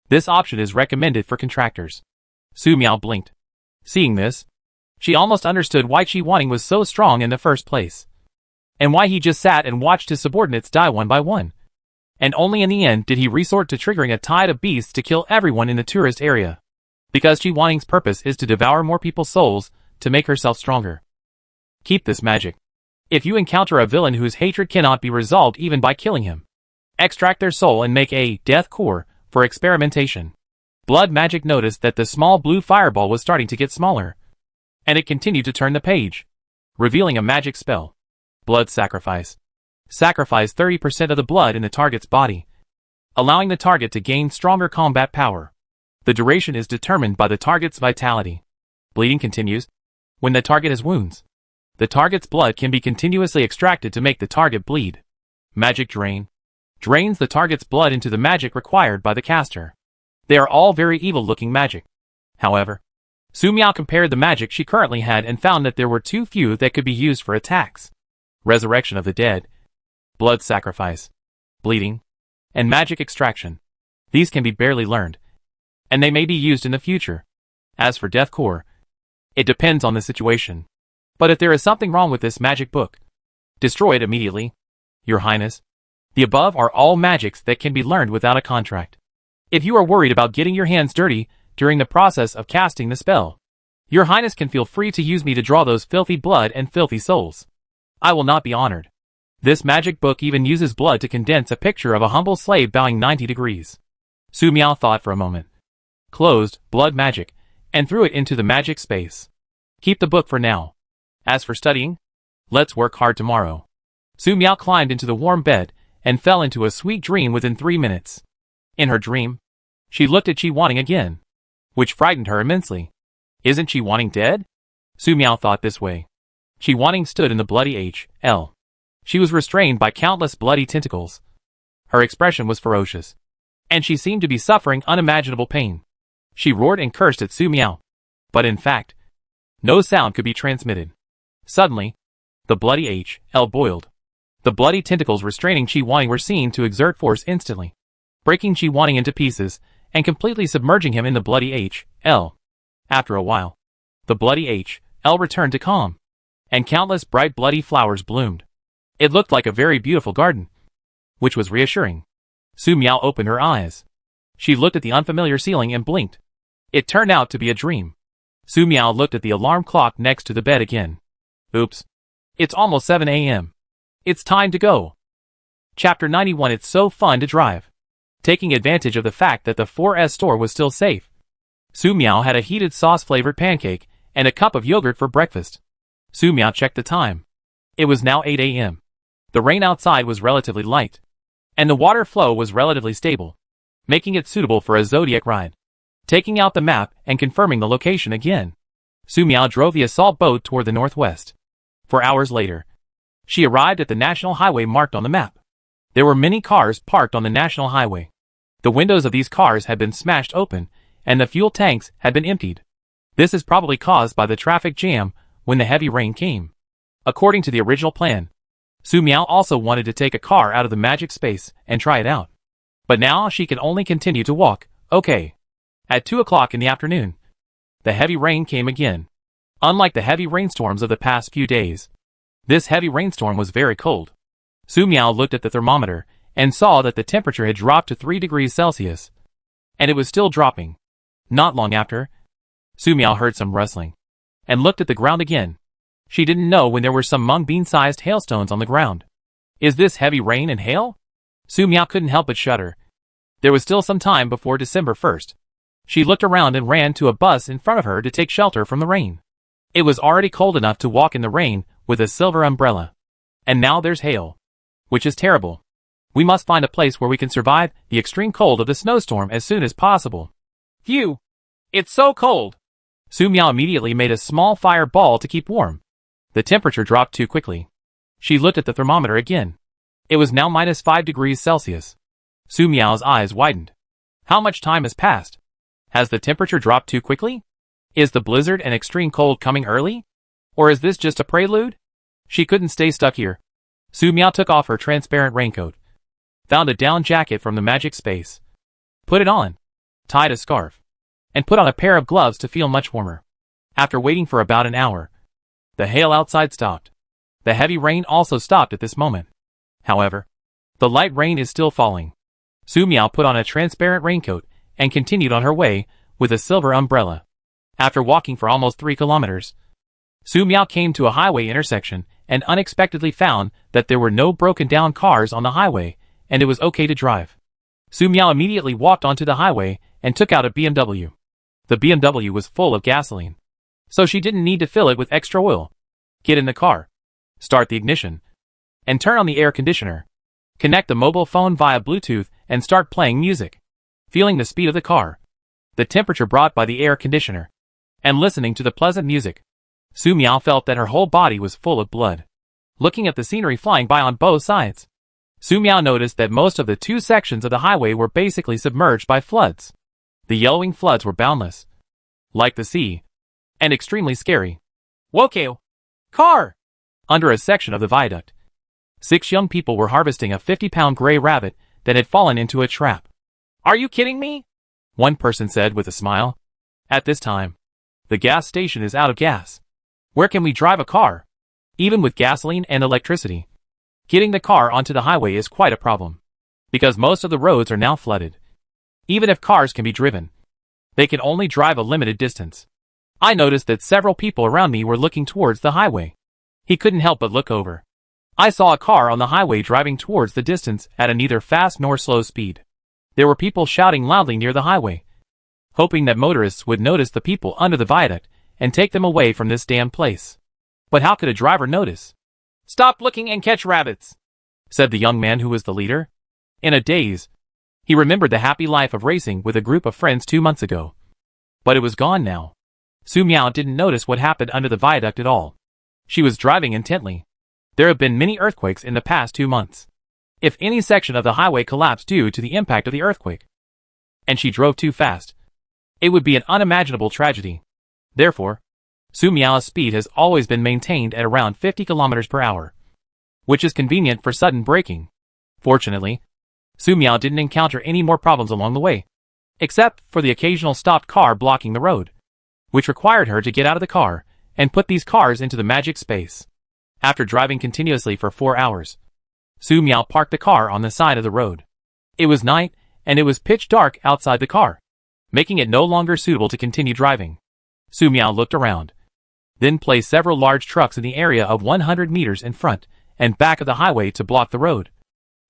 This option is recommended for contractors. Su Miao blinked. Seeing this, she almost understood why Qi Wanting was so strong in the first place, and why he just sat and watched his subordinates die one by one. And only in the end did he resort to triggering a tide of beasts to kill everyone in the tourist area. Because Qi Wanting's purpose is to devour more people's souls to make herself stronger. Keep this magic. If you encounter a villain whose hatred cannot be resolved even by killing him, extract their soul and make a death core for experimentation. Blood magic noticed that the small blue fireball was starting to get smaller, and it continued to turn the page, revealing a magic spell. Blood sacrifice. Sacrifice 30% of the blood in the target's body, allowing the target to gain stronger combat power. The duration is determined by the target's vitality. Bleeding continues. When the target has wounds, the target's blood can be continuously extracted to make the target bleed. Magic drain. Drains the target's blood into the magic required by the caster. They are all very evil-looking magic. However, Su Miao compared the magic she currently had and found that there were too few that could be used for attacks. Resurrection of the dead. Blood sacrifice, bleeding, and magic extraction. These can be barely learned, and they may be used in the future. As for Death Core, it depends on the situation. But if there is something wrong with this magic book, destroy it immediately. Your Highness, the above are all magics that can be learned without a contract. If you are worried about getting your hands dirty during the process of casting the spell, Your Highness can feel free to use me to draw those filthy blood and filthy souls. I will not be honored. This magic book even uses blood to condense a picture of a humble slave bowing 90 degrees. Su Miao thought for a moment, closed blood magic, and threw it into the magic space. Keep the book for now. As for studying, let's work hard tomorrow. Su Miao climbed into the warm bed and fell into a sweet dream within 3 minutes. In her dream, she looked at Qi Wanting again, which frightened her immensely. Isn't Qi Wanting dead? Su Miao thought this way. Qi Wanting stood in the bloody H.L. She was restrained by countless bloody tentacles. Her expression was ferocious, and she seemed to be suffering unimaginable pain. She roared and cursed at Su Miao, but in fact, no sound could be transmitted. Suddenly, the bloody H.L. boiled. The bloody tentacles restraining Qi Wanting were seen to exert force instantly, breaking Qi Wanting into pieces and completely submerging him in the bloody H.L. After a while, the bloody H.L. returned to calm, and countless bright bloody flowers bloomed. It looked like a very beautiful garden, which was reassuring. Su Miao opened her eyes. She looked at the unfamiliar ceiling and blinked. It turned out to be a dream. Su Miao looked at the alarm clock next to the bed again. Oops. It's almost 7 a.m. It's time to go. Chapter 91. It's so fun to drive. Taking advantage of the fact that the 4S store was still safe, Su Miao had a heated sauce-flavored pancake and a cup of yogurt for breakfast. Su Miao checked the time. It was now 8 a.m. The rain outside was relatively light, and the water flow was relatively stable, making it suitable for a zodiac ride. Taking out the map and confirming the location again, Su Miao drove the assault boat toward the northwest. 4 hours later, she arrived at the national highway marked on the map. There were many cars parked on the national highway. The windows of these cars had been smashed open, and the fuel tanks had been emptied. This is probably caused by the traffic jam when the heavy rain came. According to the original plan, Su Miao also wanted to take a car out of the magic space and try it out. But now she can only continue to walk. Okay. At 2 o'clock in the afternoon, the heavy rain came again. Unlike the heavy rainstorms of the past few days, this heavy rainstorm was very cold. Su Miao looked at the thermometer and saw that the temperature had dropped to 3 degrees Celsius. And it was still dropping. Not long after, Su Miao heard some rustling and looked at the ground again. She didn't know when there were some mung bean-sized hailstones on the ground. Is this heavy rain and hail? Su Miao couldn't help but shudder. There was still some time before December 1st. She looked around and ran to a bus in front of her to take shelter from the rain. It was already cold enough to walk in the rain with a silver umbrella. And now there's hail, which is terrible. We must find a place where we can survive the extreme cold of the snowstorm as soon as possible. Phew! It's so cold! Su Miao immediately made a small fire ball to keep warm. The temperature dropped too quickly. She looked at the thermometer again. It was now minus 5 degrees Celsius. Su Miao's eyes widened. How much time has passed? Has the temperature dropped too quickly? Is the blizzard and extreme cold coming early? Or is this just a prelude? She couldn't stay stuck here. Su Miao took off her transparent raincoat, found a down jacket from the magic space, put it on, tied a scarf, and put on a pair of gloves to feel much warmer. After waiting for about an hour, the hail outside stopped. The heavy rain also stopped at this moment. However, the light rain is still falling. Su Miao put on a transparent raincoat and continued on her way with a silver umbrella. After walking for almost 3 kilometers, Su Miao came to a highway intersection and unexpectedly found that there were no broken down cars on the highway and it was okay to drive. Su Miao immediately walked onto the highway and took out a BMW. The BMW was full of gasoline, so she didn't need to fill it with extra oil. Get in the car, start the ignition, and turn on the air conditioner. Connect the mobile phone via Bluetooth and start playing music. Feeling the speed of the car, the temperature brought by the air conditioner, and listening to the pleasant music, Su Miao felt that her whole body was full of blood. Looking at the scenery flying by on both sides, Su Miao noticed that most of the 2 sections of the highway were basically submerged by floods. The yellowing floods were boundless, like the sea, and extremely scary. Wokeo! Car! Under a section of the viaduct, 6 young people were harvesting a 50-pound gray rabbit that had fallen into a trap. Are you kidding me? One person said with a smile. At this time, the gas station is out of gas. Where can we drive a car? Even with gasoline and electricity, getting the car onto the highway is quite a problem, because most of the roads are now flooded. Even if cars can be driven, they can only drive a limited distance. I noticed that several people around me were looking towards the highway. He couldn't help but look over. I saw a car on the highway driving towards the distance at a neither fast nor slow speed. There were people shouting loudly near the highway, hoping that motorists would notice the people under the viaduct and take them away from this damn place. But how could a driver notice? Stop looking and catch rabbits, said the young man who was the leader. In a daze, he remembered the happy life of racing with a group of friends 2 months ago. But it was gone now. Su Miao didn't notice what happened under the viaduct at all. She was driving intently. There have been many earthquakes in the past 2 months. If any section of the highway collapsed due to the impact of the earthquake, and she drove too fast, it would be an unimaginable tragedy. Therefore, Su Miao's speed has always been maintained at around 50 kilometers per hour, which is convenient for sudden braking. Fortunately, Su Miao didn't encounter any more problems along the way, except for the occasional stopped car blocking the road, which required her to get out of the car and put these cars into the magic space. After driving continuously for 4 hours, Su Miao parked the car on the side of the road. It was night, and it was pitch dark outside the car, making it no longer suitable to continue driving. Su Miao looked around, then placed several large trucks in the area of 100 meters in front and back of the highway to block the road,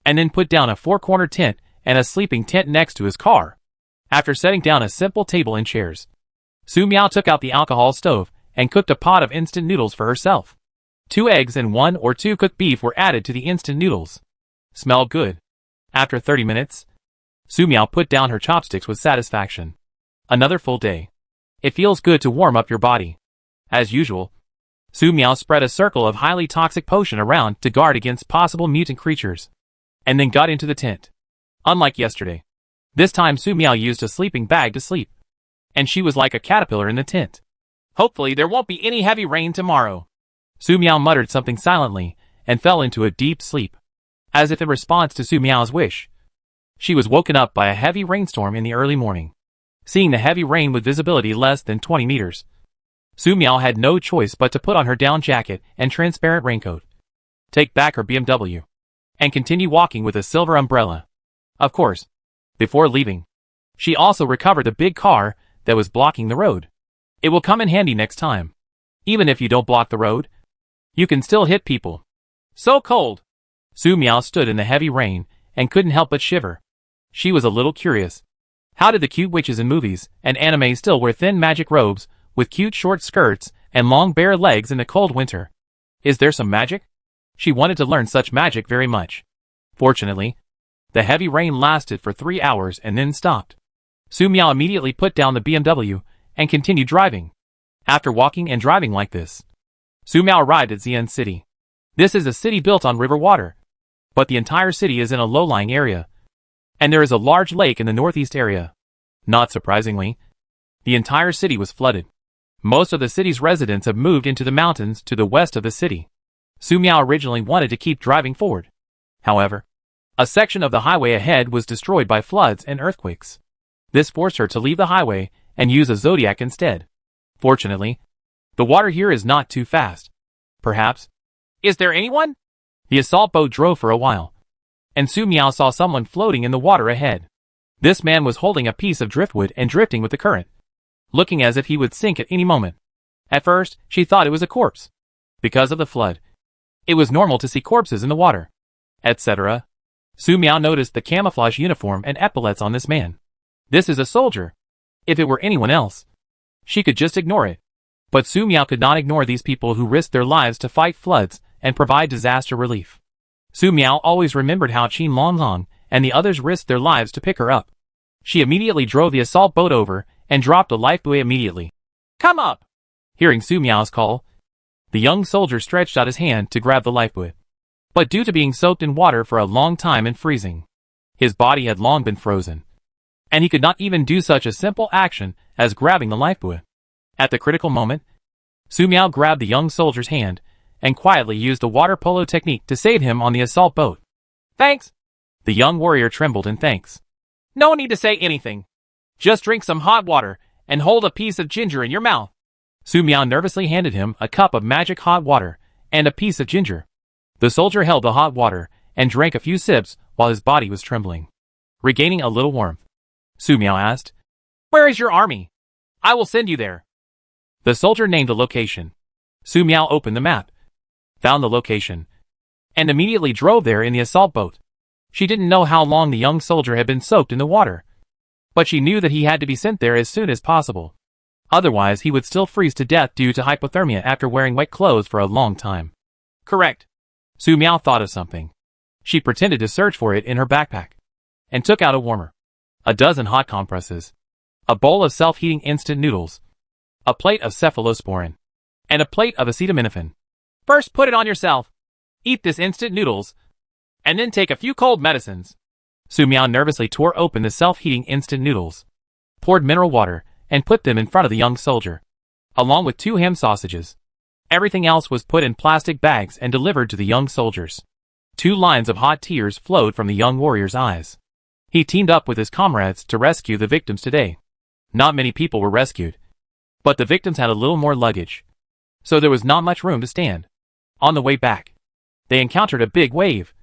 and then put down a 4-corner tent and a sleeping tent next to his car. After setting down a simple table and chairs, Su Miao took out the alcohol stove and cooked a pot of instant noodles for herself. 2 eggs and 1 or 2 cooked beef were added to the instant noodles. Smelled good. After 30 minutes, Su Miao put down her chopsticks with satisfaction. Another full day. It feels good to warm up your body. As usual, Su Miao spread a circle of highly toxic potion around to guard against possible mutant creatures, and then got into the tent. Unlike yesterday, this time Su Miao used a sleeping bag to sleep, and she was like a caterpillar in the tent. Hopefully there won't be any heavy rain tomorrow. Su Miao muttered something silently and fell into a deep sleep. As if in response to Su Miao's wish, she was woken up by a heavy rainstorm in the early morning. Seeing the heavy rain with visibility less than 20 meters, Su Miao had no choice but to put on her down jacket and transparent raincoat, take back her BMW, and continue walking with a silver umbrella. Of course, before leaving, she also recovered the big car that was blocking the road. It will come in handy next time. Even if you don't block the road, you can still hit people. So cold! Su Miao stood in the heavy rain and couldn't help but shiver. She was a little curious. How did the cute witches in movies and anime still wear thin magic robes with cute short skirts and long bare legs in the cold winter? Is there some magic? She wanted to learn such magic very much. Fortunately, the heavy rain lasted for 3 hours and then stopped. Su Miao immediately put down the BMW and continued driving. After walking and driving like this, Su Miao arrived at Xian City. This is a city built on river water, but the entire city is in a low-lying area, and there is a large lake in the northeast area. Not surprisingly, the entire city was flooded. Most of the city's residents have moved into the mountains to the west of the city. Su Miao originally wanted to keep driving forward. However, a section of the highway ahead was destroyed by floods and earthquakes. This forced her to leave the highway and use a zodiac instead. Fortunately, the water here is not too fast. Perhaps. Is there anyone? The assault boat drove for a while, and Su Miao saw someone floating in the water ahead. This man was holding a piece of driftwood and drifting with the current, looking as if he would sink at any moment. At first, she thought it was a corpse. Because of the flood, it was normal to see corpses in the water, etc. Su Miao noticed the camouflage uniform and epaulets on this man. This is a soldier. If it were anyone else, she could just ignore it. But Su Miao could not ignore these people who risked their lives to fight floods and provide disaster relief. Su Miao always remembered how Qin Longlong and the others risked their lives to pick her up. She immediately drove the assault boat over and dropped a lifebuoy immediately. Come up! Hearing Su Miao's call, the young soldier stretched out his hand to grab the lifebuoy. But due to being soaked in water for a long time and freezing, his body had long been frozen, and he could not even do such a simple action as grabbing the lifebuoy. At the critical moment, Su Miao grabbed the young soldier's hand and quietly used the water polo technique to save him on the assault boat. Thanks! The young warrior trembled in thanks. No need to say anything. Just drink some hot water and hold a piece of ginger in your mouth. Su Miao nervously handed him a cup of magic hot water and a piece of ginger. The soldier held the hot water and drank a few sips while his body was trembling. Regaining a little warmth, Su Miao asked, Where is your army? I will send you there. The soldier named the location. Su Miao opened the map, found the location, and immediately drove there in the assault boat. She didn't know how long the young soldier had been soaked in the water, but she knew that he had to be sent there as soon as possible. Otherwise, he would still freeze to death due to hypothermia after wearing wet clothes for a long time. Correct. Su Miao thought of something. She pretended to search for it in her backpack, and took out a warmer, a dozen hot compresses, a bowl of self-heating instant noodles, a plate of cephalosporin, and a plate of acetaminophen. First put it on yourself. Eat this instant noodles, and then take a few cold medicines. Su Miao nervously tore open the self-heating instant noodles, poured mineral water, and put them in front of the young soldier, along with 2 ham sausages. Everything else was put in plastic bags and delivered to the young soldiers. 2 lines of hot tears flowed from the young warrior's eyes. He teamed up with his comrades to rescue the victims today. Not many people were rescued, but the victims had a little more luggage, so there was not much room to stand. On the way back, they encountered a big wave,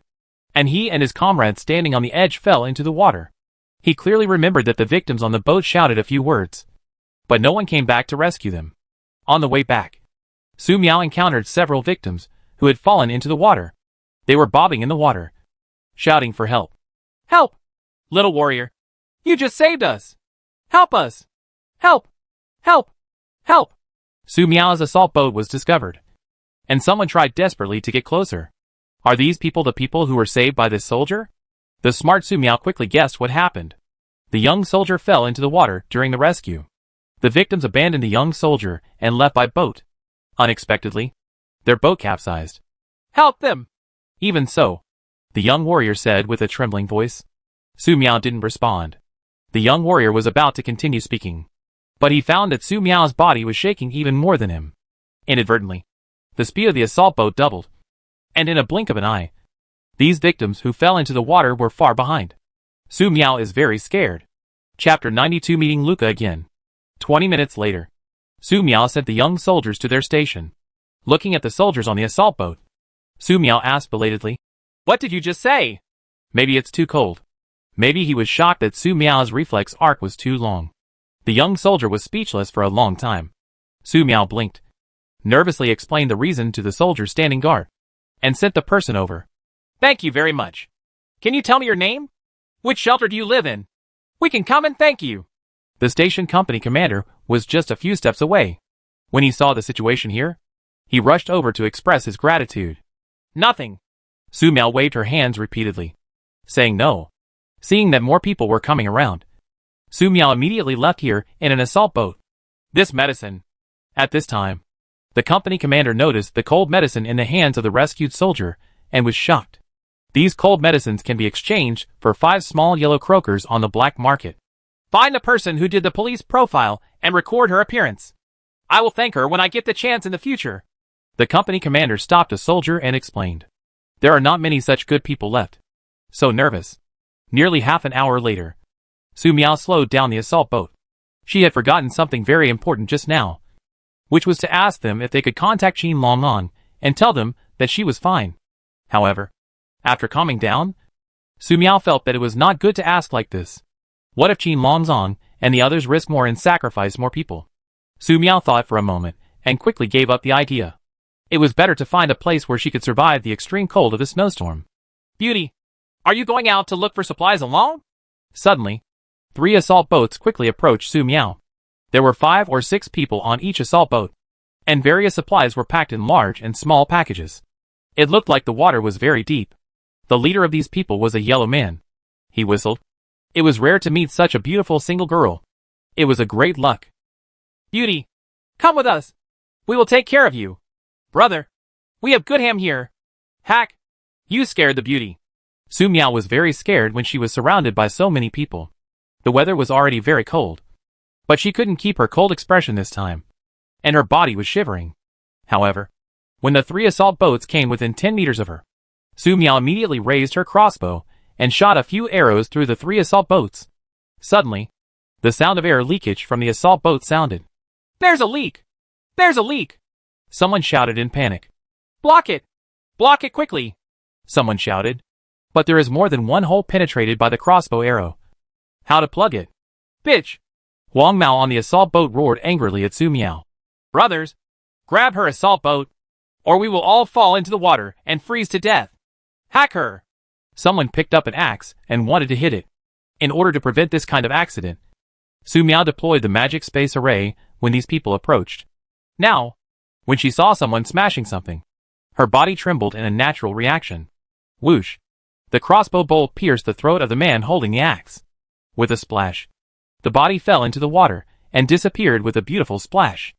and he and his comrades standing on the edge fell into the water. He clearly remembered that the victims on the boat shouted a few words, but no one came back to rescue them. On the way back, Su Miao encountered several victims who had fallen into the water. They were bobbing in the water, shouting for help. Help! Little warrior, you just saved us! Help us! Help! Help! Help! Su Miao's assault boat was discovered, and someone tried desperately to get closer. Are these people the people who were saved by this soldier? The smart Su Miao quickly guessed what happened. The young soldier fell into the water during the rescue. The victims abandoned the young soldier and left by boat. Unexpectedly, their boat capsized. Help them! Even so, the young warrior said with a trembling voice. Su Miao didn't respond. The young warrior was about to continue speaking, but he found that Su Miao's body was shaking even more than him. Inadvertently, the speed of the assault boat doubled, and in a blink of an eye, these victims who fell into the water were far behind. Su Miao is very scared. Chapter 92 Meeting Luca again. 20 minutes later, Su Miao sent the young soldiers to their station. Looking at the soldiers on the assault boat, Su Miao asked belatedly, "What did you just say?" Maybe it's too cold. Maybe he was shocked that Su Miao's reflex arc was too long. The young soldier was speechless for a long time. Su Miao blinked, nervously explained the reason to the soldier standing guard, and sent the person over. "Thank you very much. Can you tell me your name? Which shelter do you live in? We can come and thank you." The station company commander was just a few steps away. When he saw the situation here, he rushed over to express his gratitude. "Nothing." Su Miao waved her hands repeatedly, saying no. Seeing that more people were coming around, Su Miao immediately left here in an assault boat. This medicine. At this time, the company commander noticed the cold medicine in the hands of the rescued soldier and was shocked. These cold medicines can be exchanged for 5 small yellow croakers on the black market. Find the person who did the police profile and record her appearance. I will thank her when I get the chance in the future. The company commander stopped a soldier and explained. There are not many such good people left. So nervous. Nearly half an hour later, Su Miao slowed down the assault boat. She had forgotten something very important just now, which was to ask them if they could contact Qin Longan and tell them that she was fine. However, after calming down, Su Miao felt that it was not good to ask like this. What if Qin Longan and the others risk more and sacrifice more people? Su Miao thought for a moment and quickly gave up the idea. It was better to find a place where she could survive the extreme cold of the snowstorm. Beauty, are you going out to look for supplies alone? Suddenly, 3 assault boats quickly approached Su Miao. There were 5 or 6 people on each assault boat, and various supplies were packed in large and small packages. It looked like the water was very deep. The leader of these people was a yellow man. He whistled. It was rare to meet such a beautiful single girl. It was a great luck. Beauty, come with us. We will take care of you. Brother, we have good ham here. Hack, you scared the beauty. Su Miao was very scared when she was surrounded by so many people. The weather was already very cold, but she couldn't keep her cold expression this time, and her body was shivering. However, when the 3 assault boats came within 10 meters of her, Su Miao immediately raised her crossbow and shot a few arrows through the 3 assault boats. Suddenly, the sound of air leakage from the assault boat sounded. There's a leak! There's a leak! Someone shouted in panic. Block it! Block it quickly! Someone shouted. But there is more than one hole penetrated by the crossbow arrow. How to plug it? Bitch! Wang Mao on the assault boat roared angrily at Su Miao. Brothers, grab her assault boat, or we will all fall into the water and freeze to death. Hack her! Someone picked up an axe and wanted to hit it. In order to prevent this kind of accident, Su Miao deployed the magic space array when these people approached. Now, when she saw someone smashing something, her body trembled in a natural reaction. Whoosh! The crossbow bolt pierced the throat of the man holding the axe. With a splash, the body fell into the water and disappeared with a beautiful splash.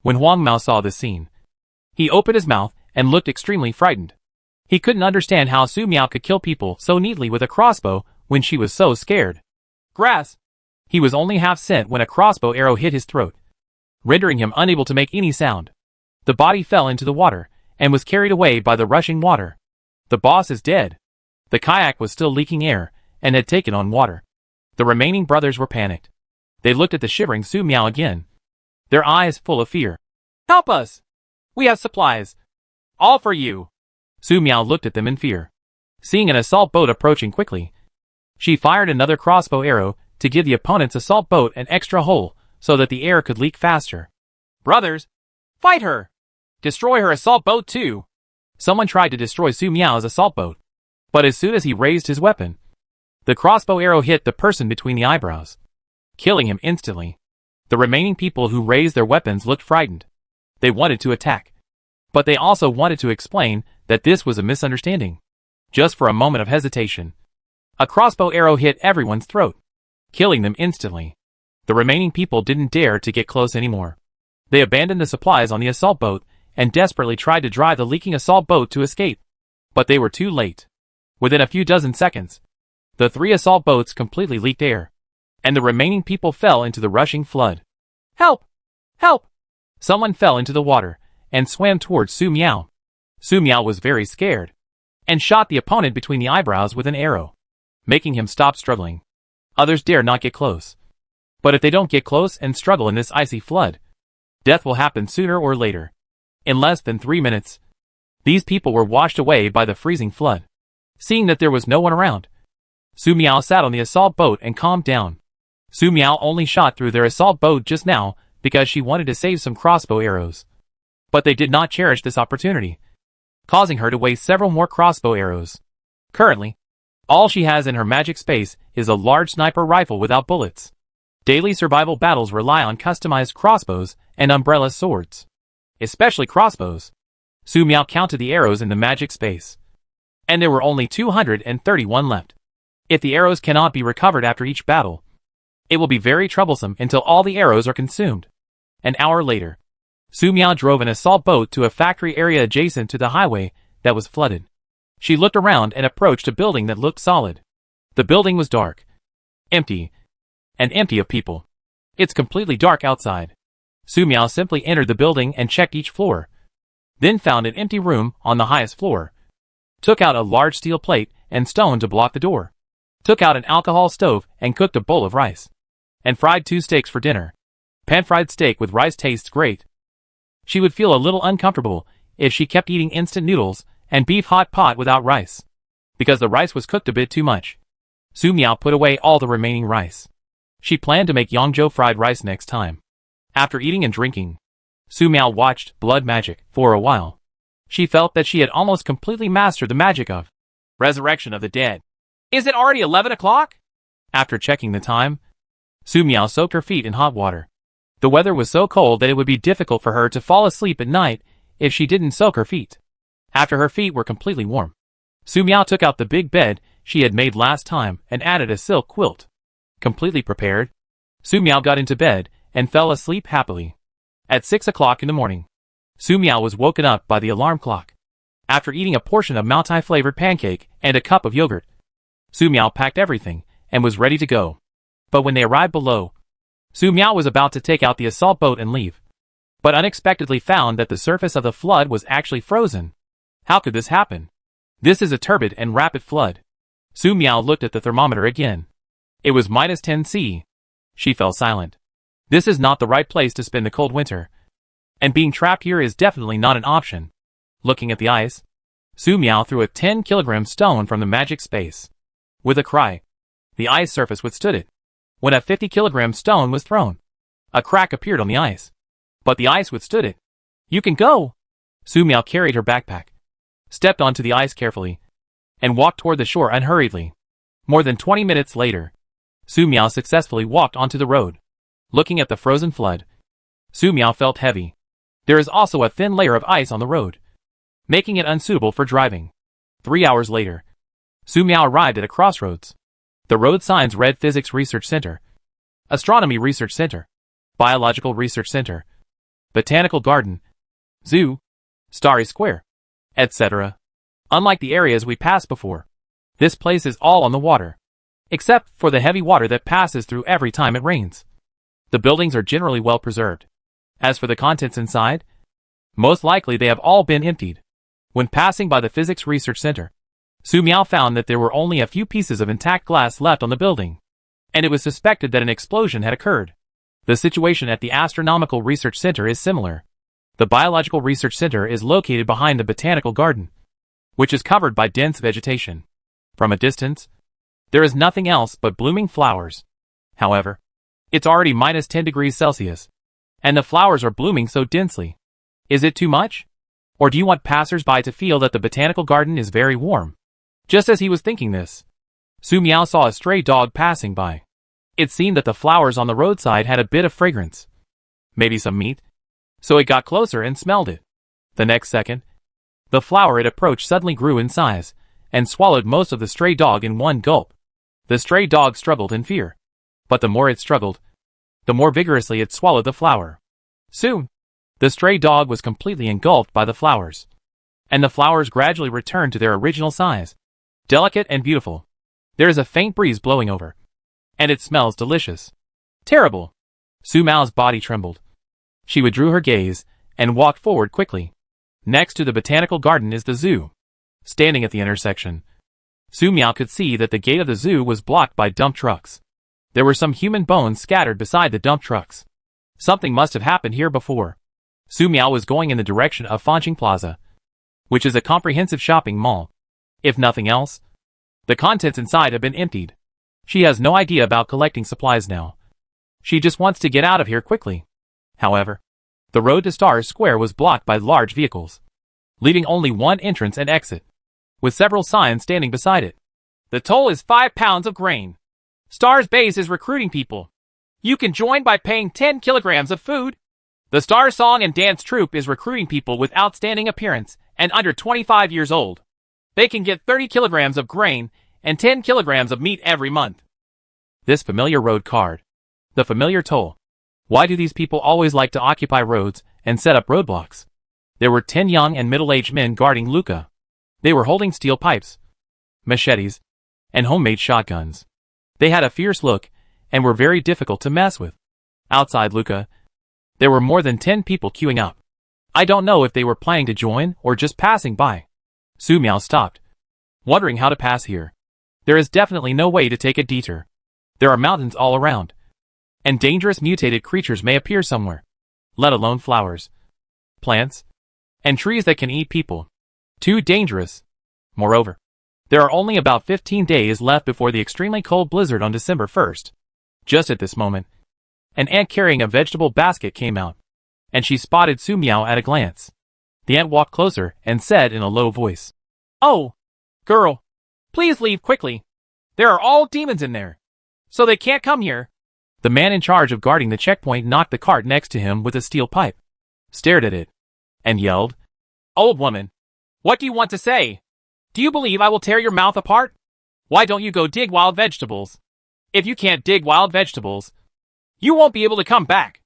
When Wang Mao saw this scene, he opened his mouth and looked extremely frightened. He couldn't understand how Su Miao could kill people so neatly with a crossbow when she was so scared. Grass! He was only half sent when a crossbow arrow hit his throat, rendering him unable to make any sound. The body fell into the water and was carried away by the rushing water. The boss is dead. The kayak was still leaking air and had taken on water. The remaining brothers were panicked. They looked at the shivering Su Miao again, their eyes full of fear. Help us! We have supplies. All for you. Su Miao looked at them in fear. Seeing an assault boat approaching quickly, she fired another crossbow arrow to give the opponent's assault boat an extra hole so that the air could leak faster. Brothers, fight her! Destroy her assault boat too! Someone tried to destroy Su Miao's assault boat, but as soon as he raised his weapon, the crossbow arrow hit the person between the eyebrows, killing him instantly. The remaining people who raised their weapons looked frightened. They wanted to attack, but they also wanted to explain that this was a misunderstanding. Just for a moment of hesitation, a crossbow arrow hit everyone's throat, killing them instantly. The remaining people didn't dare to get close anymore. They abandoned the supplies on the assault boat and desperately tried to drive the leaking assault boat to escape. But they were too late. Within a few dozen seconds, the 3 assault boats completely leaked air, and the remaining people fell into the rushing flood. Help! Help! Someone fell into the water and swam towards Su Miao. Su Miao was very scared, and shot the opponent between the eyebrows with an arrow, making him stop struggling. Others dare not get close. But if they don't get close and struggle in this icy flood, death will happen sooner or later. In less than 3 minutes, these people were washed away by the freezing flood. Seeing that there was no one around, Su Miao sat on the assault boat and calmed down. Su Miao only shot through their assault boat just now because she wanted to save some crossbow arrows. But they did not cherish this opportunity, causing her to waste several more crossbow arrows. Currently, all she has in her magic space is a large sniper rifle without bullets. Daily survival battles rely on customized crossbows and umbrella swords. Especially crossbows. Su Miao counted the arrows in the magic space, and there were only 231 left. If the arrows cannot be recovered after each battle, it will be very troublesome until all the arrows are consumed. An hour later, Su Miao drove an assault boat to a factory area adjacent to the highway that was flooded. She looked around and approached a building that looked solid. The building was dark, empty, and empty of people. It's completely dark outside. Su Miao simply entered the building and checked each floor, then found an empty room on the highest floor. Took out a large steel plate and stone to block the door. Took out an alcohol stove and cooked a bowl of rice. And fried 2 steaks for dinner. Pan-fried steak with rice tastes great. She would feel a little uncomfortable if she kept eating instant noodles and beef hot pot without rice, because the rice was cooked a bit too much. Su Miao put away all the remaining rice. She planned to make Yangzhou fried rice next time. After eating and drinking, Su Miao watched blood magic for a while. She felt that she had almost completely mastered the magic of resurrection of the dead. Is it already 11 o'clock? After checking the time, Su Miao soaked her feet in hot water. The weather was so cold that it would be difficult for her to fall asleep at night if she didn't soak her feet. After her feet were completely warm, Su Miao took out the big bed she had made last time and added a silk quilt. Completely prepared, Su Miao got into bed and fell asleep happily. At 6 o'clock in the morning, Su Miao was woken up by the alarm clock. After eating a portion of Moutai-flavored pancake and a cup of yogurt, Su Miao packed everything and was ready to go. But when they arrived below, Su Miao was about to take out the assault boat and leave, but unexpectedly found that the surface of the flood was actually frozen. How could this happen? This is a turbid and rapid flood. Su Miao looked at the thermometer again. It was -10 C. She fell silent. This is not the right place to spend the cold winter, and being trapped here is definitely not an option. Looking at the ice, Su Miao threw a 10-kilogram stone from the magic space. With a cry, the ice surface withstood it. When a 50-kilogram stone was thrown, a crack appeared on the ice, but the ice withstood it. You can go! Su Miao carried her backpack, stepped onto the ice carefully, and walked toward the shore unhurriedly. More than 20 minutes later, Su Miao successfully walked onto the road. Looking at the frozen flood, Su Miao felt heavy. There is also a thin layer of ice on the road, making it unsuitable for driving. 3 hours later, Su Miao arrived at a crossroads. The road signs read Physics Research Center, Astronomy Research Center, Biological Research Center, Botanical Garden, Zoo, Starry Square, etc. Unlike the areas we passed before, this place is all on the water, except for the heavy water that passes through every time it rains. The buildings are generally well preserved. As for the contents inside, most likely they have all been emptied. When passing by the Physics Research Center, Su Miao found that there were only a few pieces of intact glass left on the building, and it was suspected that an explosion had occurred. The situation at the Astronomical Research Center is similar. The Biological Research Center is located behind the Botanical Garden, which is covered by dense vegetation. From a distance, there is nothing else but blooming flowers. However, it's already -10 degrees Celsius, and the flowers are blooming so densely. Is it too much? Or do you want passers-by to feel that the Botanical Garden is very warm? Just as he was thinking this, Su Miao saw a stray dog passing by. It seemed that the flowers on the roadside had a bit of fragrance. Maybe some meat? So it got closer and smelled it. The next second, the flower it approached suddenly grew in size, and swallowed most of the stray dog in one gulp. The stray dog struggled in fear, but the more it struggled, the more vigorously it swallowed the flower. Soon, the stray dog was completely engulfed by the flowers, and the flowers gradually returned to their original size. Delicate and beautiful. There is a faint breeze blowing over, and it smells delicious. Terrible! Su Miao's body trembled. She withdrew her gaze and walked forward quickly. Next to the botanical garden is the zoo. Standing at the intersection, Su Miao could see that the gate of the zoo was blocked by dump trucks. There were some human bones scattered beside the dump trucks. Something must have happened here before. Su Miao was going in the direction of Fanqing Plaza, which is a comprehensive shopping mall. If nothing else, the contents inside have been emptied. She has no idea about collecting supplies now. She just wants to get out of here quickly. However, the road to Stars Square was blocked by large vehicles, leaving only one entrance and exit, with several signs standing beside it. The toll is 5 pounds of grain. Stars Base is recruiting people. You can join by paying 10 kilograms of food. The Star Song and Dance Troupe is recruiting people with outstanding appearance and under 25 years old. They can get 30 kilograms of grain and 10 kilograms of meat every month. This familiar road card. The familiar toll. Why do these people always like to occupy roads and set up roadblocks? There were 10 young and middle-aged men guarding Luca. They were holding steel pipes, machetes, and homemade shotguns. They had a fierce look and were very difficult to mess with. Outside Luca, there were more than 10 people queuing up. I don't know if they were planning to join or just passing by. Su Miao stopped, wondering how to pass here. There is definitely no way to take a detour. There are mountains all around, and dangerous mutated creatures may appear somewhere, let alone flowers, plants, and trees that can eat people. Too dangerous. Moreover, there are only about 15 days left before the extremely cold blizzard on December 1st. Just at this moment, an ant carrying a vegetable basket came out, and she spotted Su Miao at a glance. The ant walked closer and said in a low voice, "Oh, girl, please leave quickly. There are all demons in there, so they can't come here." The man in charge of guarding the checkpoint knocked the cart next to him with a steel pipe, stared at it, and yelled, "Old woman, what do you want to say? Do you believe I will tear your mouth apart? Why don't you go dig wild vegetables? If you can't dig wild vegetables, you won't be able to come back."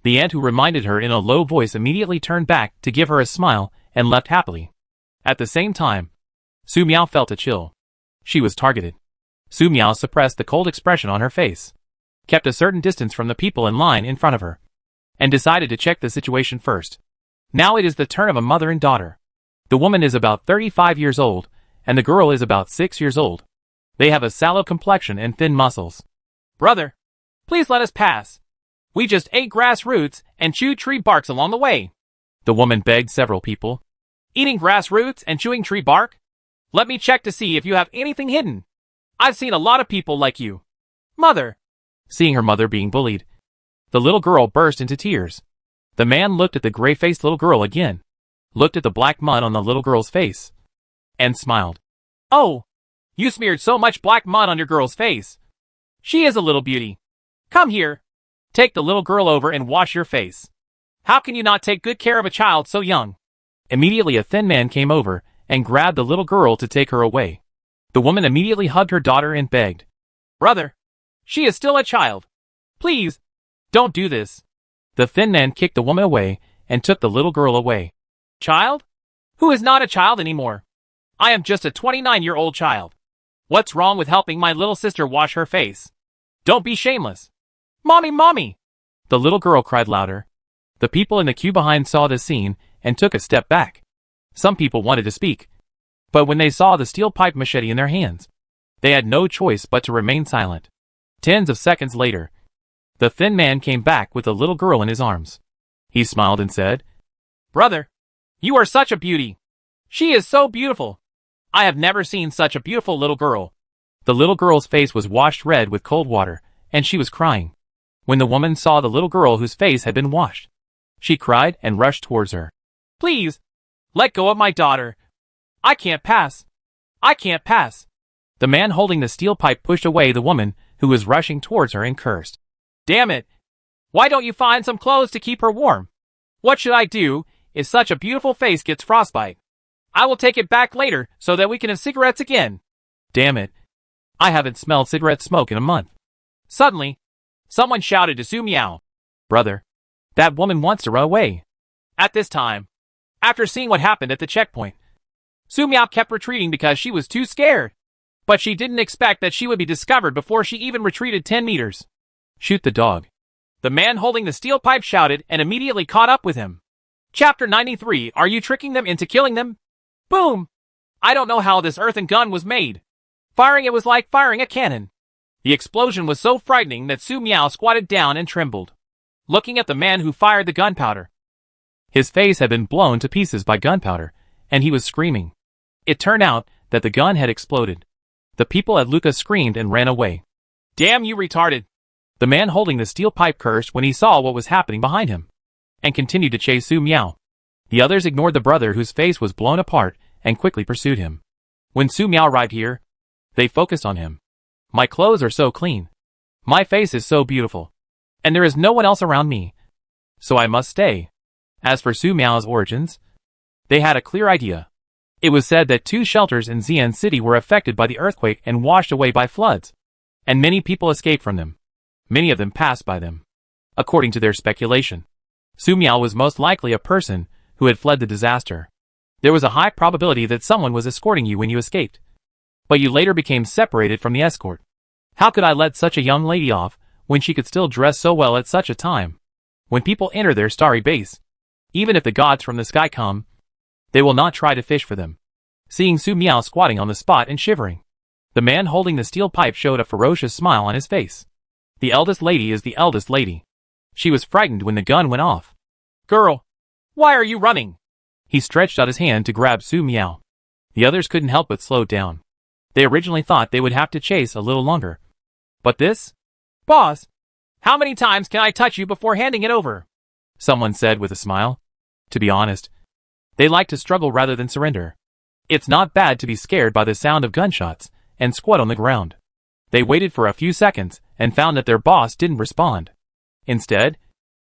The ant who reminded her in a low voice immediately turned back to give her a smile and left happily. At the same time, Su Miao felt a chill. She was targeted. Su Miao suppressed the cold expression on her face, kept a certain distance from the people in line in front of her, and decided to check the situation first. Now it is the turn of a mother and daughter. The woman is about 35 years old, and the girl is about 6 years old. They have a sallow complexion and thin muscles. "Brother, please let us pass. We just ate grass roots and chewed tree barks along the way." The woman begged several people. "Eating grass roots and chewing tree bark? Let me check to see if you have anything hidden. I've seen a lot of people like you." "Mother." Seeing her mother being bullied, the little girl burst into tears. The man looked at the gray-faced little girl again, looked at the black mud on the little girl's face, and smiled. "Oh, you smeared so much black mud on your girl's face. She is a little beauty. Come here. Take the little girl over and wash your face. How can you not take good care of a child so young?" Immediately a thin man came over and grabbed the little girl to take her away. The woman immediately hugged her daughter and begged, "Brother, she is still a child. Please, don't do this." The thin man kicked the woman away and took the little girl away. "Child? Who is not a child anymore? I am just a 29-year-old child. What's wrong with helping my little sister wash her face? Don't be shameless." "Mommy, mommy!" The little girl cried louder. The people in the queue behind saw this scene and took a step back. Some people wanted to speak, but when they saw the steel pipe machete in their hands, they had no choice but to remain silent. Tens of seconds later, the thin man came back with the little girl in his arms. He smiled and said, "Brother, you are such a beauty. She is so beautiful. I have never seen such a beautiful little girl." The little girl's face was washed red with cold water, and she was crying. When the woman saw the little girl whose face had been washed, she cried and rushed towards her. "Please, let go of my daughter. I can't pass. I can't pass." The man holding the steel pipe pushed away the woman who was rushing towards her and cursed. "Damn it! Why don't you find some clothes to keep her warm? What should I do if such a beautiful face gets frostbite? I will take it back later so that we can have cigarettes again." "Damn it! I haven't smelled cigarette smoke in a month." Suddenly, someone shouted to Su Miao, "Brother, that woman wants to run away." At this time, after seeing what happened at the checkpoint, Su Miao kept retreating because she was too scared. But she didn't expect that she would be discovered before she even retreated 10 meters. "Shoot the dog." The man holding the steel pipe shouted and immediately caught up with him. Chapter 93. Are you tricking them into killing them? Boom! I don't know how this earthen gun was made. Firing it was like firing a cannon. The explosion was so frightening that Su Miao squatted down and trembled, looking at the man who fired the gunpowder. His face had been blown to pieces by gunpowder, and he was screaming. It turned out that the gun had exploded. The people at Lucca screamed and ran away. Damn you retarded! The man holding the steel pipe cursed when he saw what was happening behind him, and continued to chase Su Miao. The others ignored the brother whose face was blown apart and quickly pursued him. When Su Miao arrived here, they focused on him. My clothes are so clean. My face is so beautiful. And there is no one else around me. So I must stay. As for Su Miao's origins, they had a clear idea. It was said that 2 shelters in Xi'an City were affected by the earthquake and washed away by floods, and many people escaped from them. Many of them passed by them. According to their speculation, Su Miao was most likely a person who had fled the disaster. There was a high probability that someone was escorting you when you escaped, but you later became separated from the escort. How could I let such a young lady off when she could still dress so well at such a time? When people enter their starry base, even if the gods from the sky come, they will not try to fish for them. Seeing Su Miao squatting on the spot and shivering, the man holding the steel pipe showed a ferocious smile on his face. The eldest lady is the eldest lady. She was frightened when the gun went off. Girl, why are you running? He stretched out his hand to grab Su Miao. The others couldn't help but slow down. They originally thought they would have to chase a little longer. But this? Boss, how many times can I touch you before handing it over? Someone said with a smile. To be honest, they like to struggle rather than surrender. It's not bad to be scared by the sound of gunshots and squat on the ground. They waited for a few seconds and found that their boss didn't respond. Instead,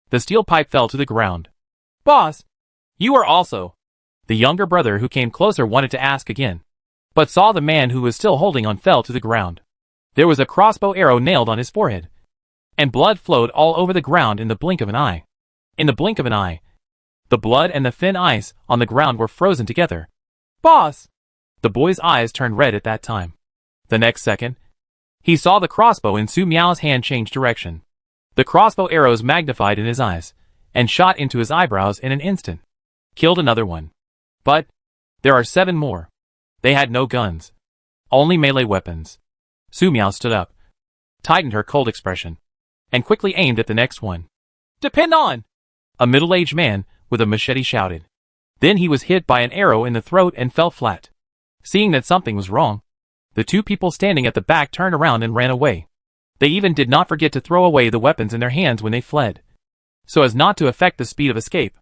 the steel pipe fell to the ground. Boss, you are also. The younger brother who came closer wanted to ask again, but saw the man who was still holding on fell to the ground. There was a crossbow arrow nailed on his forehead, and blood flowed all over the ground in the blink of an eye. In the blink of an eye, the blood and the thin ice on the ground were frozen together. Boss! The boy's eyes turned red at that time. The next second, he saw the crossbow in Su Miao's hand change direction. The crossbow arrows magnified in his eyes, and shot into his eyebrows in an instant. Killed another one. But there are 7 more. They had no guns. Only melee weapons. Su Miao stood up, tightened her cold expression, and quickly aimed at the next one. Depend on! A middle-aged man with a machete shouted. Then he was hit by an arrow in the throat and fell flat. Seeing that something was wrong, the 2 people standing at the back turned around and ran away. They even did not forget to throw away the weapons in their hands when they fled, so as not to affect the speed of escape.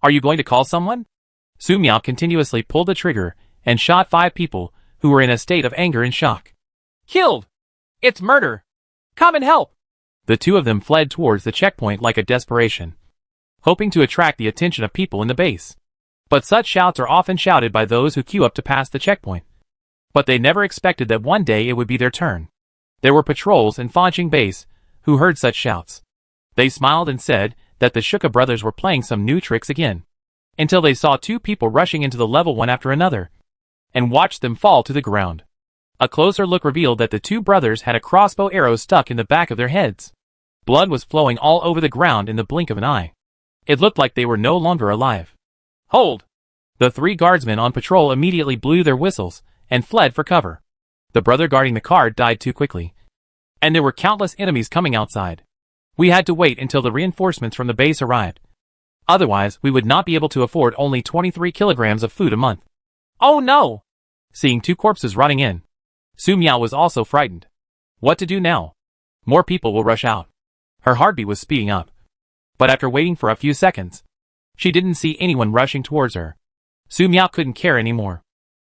Are you going to call someone? Su Miao continuously pulled the trigger and shot 5 people who were in a state of anger and shock. Killed! It's murder! Come and help! The 2 of them fled towards the checkpoint like a desperation, hoping to attract the attention of people in the base. But such shouts are often shouted by those who queue up to pass the checkpoint. But they never expected that one day it would be their turn. There were patrols in Fanqing base who heard such shouts. They smiled and said that the Shuka brothers were playing some new tricks again, until they saw 2 people rushing into the level one after another, and watched them fall to the ground. A closer look revealed that the 2 brothers had a crossbow arrow stuck in the back of their heads. Blood was flowing all over the ground in the blink of an eye. It looked like they were no longer alive. Hold! The 3 guardsmen on patrol immediately blew their whistles and fled for cover. The brother guarding the card died too quickly, and there were countless enemies coming outside. We had to wait until the reinforcements from the base arrived. Otherwise, we would not be able to afford only 23 kilograms of food a month. Oh no! Seeing 2 corpses running in, Su Miao was also frightened. What to do now? More people will rush out. Her heartbeat was speeding up. But after waiting for a few seconds, she didn't see anyone rushing towards her. Su Miao couldn't care anymore.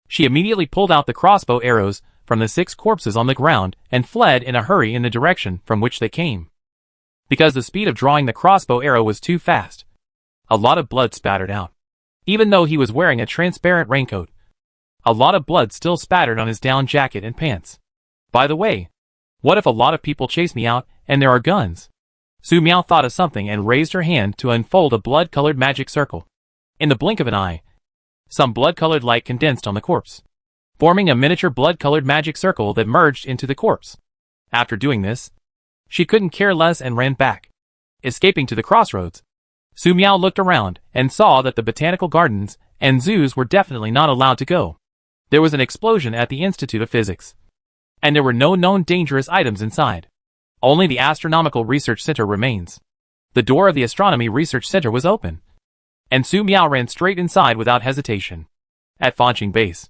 She immediately pulled out the crossbow arrows from the 6 corpses on the ground and fled in a hurry in the direction from which they came. Because the speed of drawing the crossbow arrow was too fast, a lot of blood spattered out. Even though he was wearing a transparent raincoat, a lot of blood still spattered on his down jacket and pants. By the way, what if a lot of people chase me out and there are guns? Su Miao thought of something and raised her hand to unfold a blood-colored magic circle. In the blink of an eye, some blood-colored light condensed on the corpse, forming a miniature blood-colored magic circle that merged into the corpse. After doing this, she couldn't care less and ran back, escaping to the crossroads. Su Miao looked around and saw that the botanical gardens and zoos were definitely not allowed to go. There was an explosion at the Institute of Physics, and there were no known dangerous items inside. Only the Astronomical Research Center remains. The door of the Astronomy Research Center was open, and Su Miao ran straight inside without hesitation. At Fanqing Base,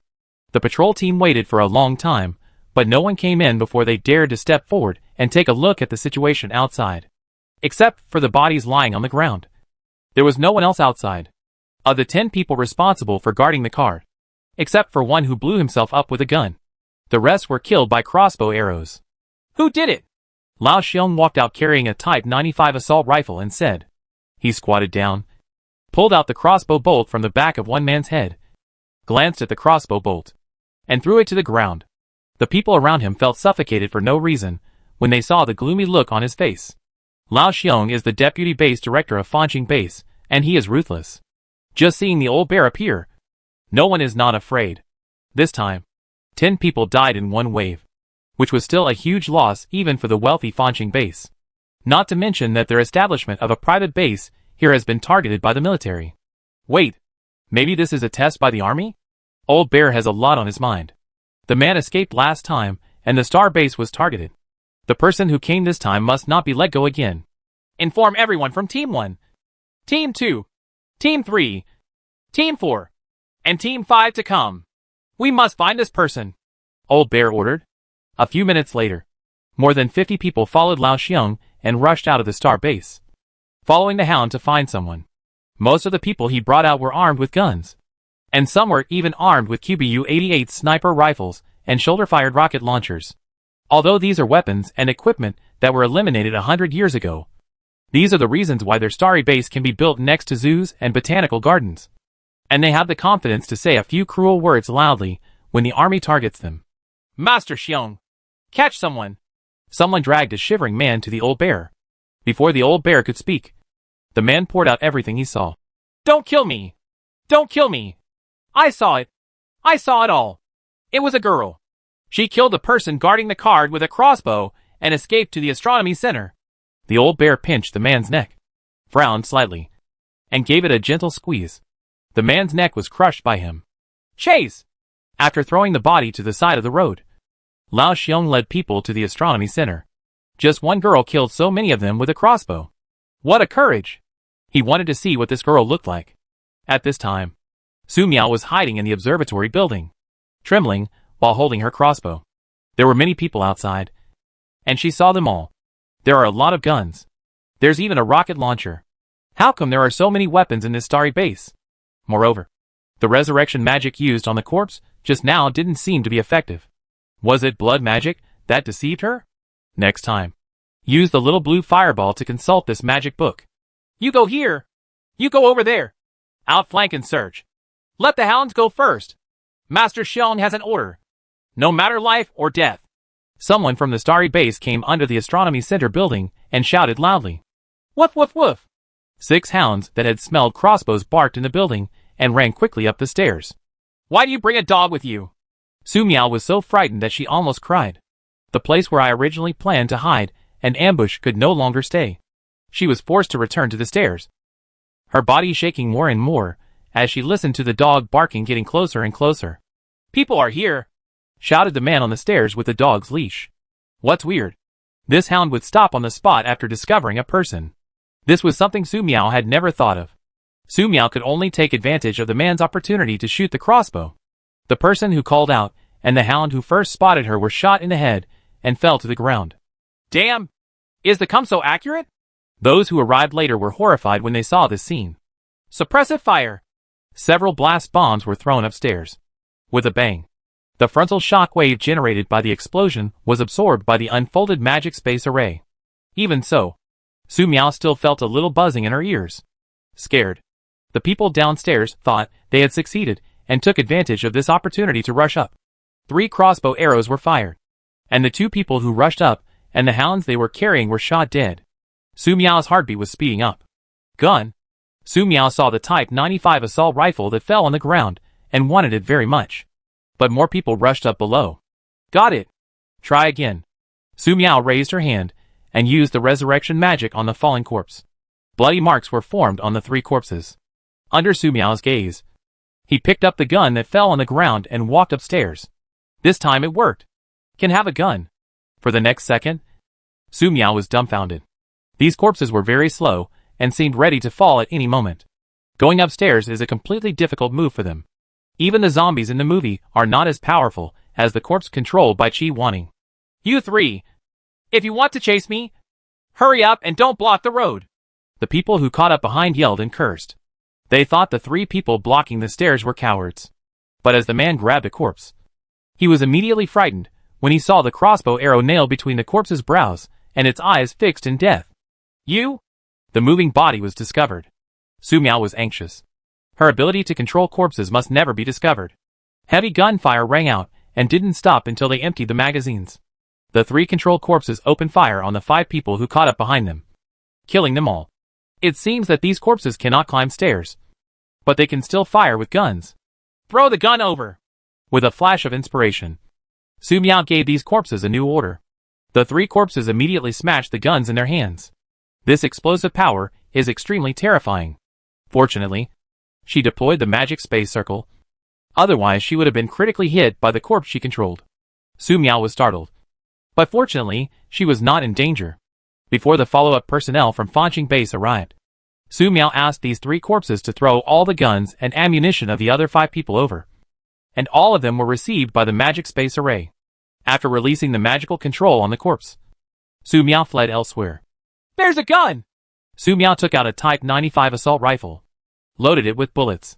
the patrol team waited for a long time, but no one came in before they dared to step forward and take a look at the situation outside. Except for the bodies lying on the ground. There was no one else outside. Of the 10 people responsible for guarding the card, except for one who blew himself up with a gun, the rest were killed by crossbow arrows. Who did it? Lao Xiong walked out carrying a Type 95 assault rifle and said. He squatted down, pulled out the crossbow bolt from the back of one man's head, glanced at the crossbow bolt, and threw it to the ground. The people around him felt suffocated for no reason when they saw the gloomy look on his face. Lao Xiong is the deputy base director of Fanqing Base, and he is ruthless. Just seeing the old bear appear, no one is not afraid. This time, 10 people died in one wave, which was still a huge loss even for the wealthy Fanqing Base. Not to mention that their establishment of a private base here has been targeted by the military. Wait, maybe this is a test by the army? Old Bear has a lot on his mind. The man escaped last time, and the star base was targeted. The person who came this time must not be let go again. Inform everyone from Team 1, Team 2, Team 3, Team 4, and Team 5 to come. We must find this person, Old Bear ordered. A few minutes later, more than 50 people followed Lao Xiong and rushed out of the star base, following the hound to find someone. Most of the people he brought out were armed with guns, and some were even armed with QBU-88 sniper rifles and shoulder-fired rocket launchers. Although these are weapons and equipment that were eliminated 100 years ago, these are the reasons why their starry base can be built next to zoos and botanical gardens. And they have the confidence to say a few cruel words loudly when the army targets them. Master Xiong, catch someone! Someone dragged a shivering man to the old bear. Before the old bear could speak, the man poured out everything he saw. Don't kill me! Don't kill me! I saw it! I saw it all! It was a girl. She killed the person guarding the card with a crossbow and escaped to the astronomy center. The old bear pinched the man's neck, frowned slightly, and gave it a gentle squeeze. The man's neck was crushed by him. Chase! After throwing the body to the side of the road, Lao Xiong led people to the astronomy center. Just one girl killed so many of them with a crossbow. What a courage! He wanted to see what this girl looked like. At this time, Su Miao was hiding in the observatory building, trembling while holding her crossbow. There were many people outside, and she saw them all. There are a lot of guns. There's even a rocket launcher. How come there are so many weapons in this starry base? Moreover, the resurrection magic used on the corpse just now didn't seem to be effective. Was it blood magic that deceived her? Next time, use the little blue fireball to consult this magic book. You go here. You go over there. Outflank and search. Let the hounds go first. Master Xiong has an order. No matter life or death. Someone from the starry base came under the astronomy center building and shouted loudly. Woof woof woof. 6 hounds that had smelled crossbows barked in the building and ran quickly up the stairs. Why do you bring a dog with you? Su Miao was so frightened that she almost cried. The place where I originally planned to hide and ambush could no longer stay. She was forced to return to the stairs, her body shaking more and more as she listened to the dog barking getting closer and closer. People are here, shouted the man on the stairs with the dog's leash. What's weird? This hound would stop on the spot after discovering a person. This was something Su Miao had never thought of. Su Miao could only take advantage of the man's opportunity to shoot the crossbow. The person who called out and the hound who first spotted her were shot in the head and fell to the ground. Damn! Is the cum so accurate? Those who arrived later were horrified when they saw this scene. Suppressive fire! Several blast bombs were thrown upstairs. With a bang, the frontal shock wave generated by the explosion was absorbed by the unfolded magic space array. Even so, Su Miao still felt a little buzzing in her ears. Scared, the people downstairs thought they had succeeded and took advantage of this opportunity to rush up. 3 crossbow arrows were fired, and the 2 people who rushed up and the hounds they were carrying were shot dead. Su Miao's heartbeat was speeding up. Gun! Su Miao saw the Type 95 assault rifle that fell on the ground and wanted it very much. But more people rushed up below. Got it! Try again. Su Miao raised her hand and used the resurrection magic on the falling corpse. Bloody marks were formed on the 3 corpses. Under Su Miao's gaze, he picked up the gun that fell on the ground and walked upstairs. This time it worked. Can have a gun. For the next second, Su Miao was dumbfounded. These corpses were very slow and seemed ready to fall at any moment. Going upstairs is a completely difficult move for them. Even the zombies in the movie are not as powerful as the corpse controlled by Qi Wanting. You 3! If you want to chase me, hurry up and don't block the road! The people who caught up behind yelled and cursed. They thought the 3 people blocking the stairs were cowards. But as the man grabbed a corpse, he was immediately frightened when he saw the crossbow arrow nailed between the corpse's brows and its eyes fixed in death. You! The moving body was discovered. Su Miao was anxious. Her ability to control corpses must never be discovered. Heavy gunfire rang out and didn't stop until they emptied the magazines. The 3 controlled corpses opened fire on the 5 people who caught up behind them, killing them all. It seems that these corpses cannot climb stairs, but they can still fire with guns. Throw the gun over! With a flash of inspiration, Su Miao gave these corpses a new order. The 3 corpses immediately smashed the guns in their hands. This explosive power is extremely terrifying. Fortunately, she deployed the magic space circle. Otherwise she would have been critically hit by the corpse she controlled. Su Miao was startled. But fortunately, she was not in danger. Before the follow-up personnel from Fanqing Base arrived, Su Miao asked these 3 corpses to throw all the guns and ammunition of the other 5 people over. And all of them were received by the magic space array. After releasing the magical control on the corpse, Su Miao fled elsewhere. There's a gun! Su Miao took out a Type 95 assault rifle, loaded it with bullets,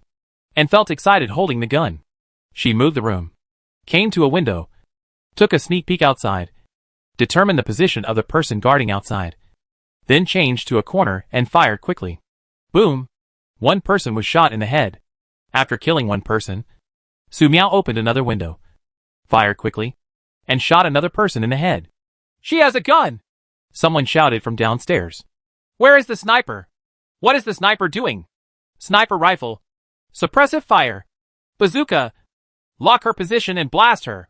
and felt excited holding the gun. She moved the room, came to a window, took a sneak peek outside, determined the position of the person guarding outside, then changed to a corner and fired quickly. Boom! 1 person was shot in the head. After killing 1 person, Su Miao opened another window, fired quickly, and shot another person in the head. She has a gun! Someone shouted from downstairs. Where is the sniper? What is the sniper doing? Sniper rifle. Suppressive fire. Bazooka. Lock her position and blast her.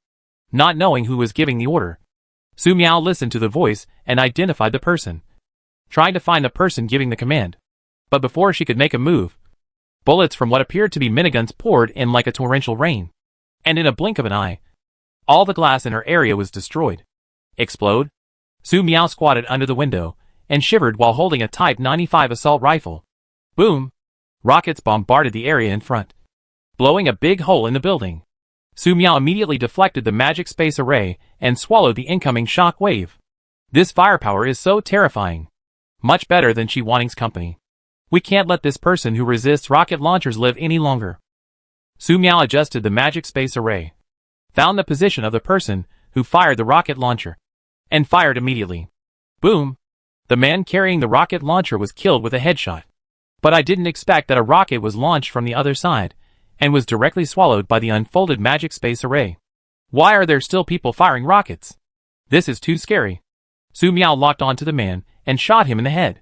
Not knowing who was giving the order, Su Miao listened to the voice and identified the person, trying to find the person giving the command. But before she could make a move, bullets from what appeared to be miniguns poured in like a torrential rain. And in a blink of an eye, all the glass in her area was destroyed. Explode? Su Miao squatted under the window and shivered while holding a Type 95 assault rifle. Boom! Rockets bombarded the area in front, blowing a big hole in the building. Su Miao immediately deflected the magic space array and swallowed the incoming shock wave. This firepower is so terrifying. Much better than Qi Wanting's company. We can't let this person who resists rocket launchers live any longer. Su Miao adjusted the magic space array, found the position of the person who fired the rocket launcher, and fired immediately. Boom! The man carrying the rocket launcher was killed with a headshot. But I didn't expect that a rocket was launched from the other side, and was directly swallowed by the unfolded magic space array. Why are there still people firing rockets? This is too scary. Su Miao locked onto the man and shot him in the head.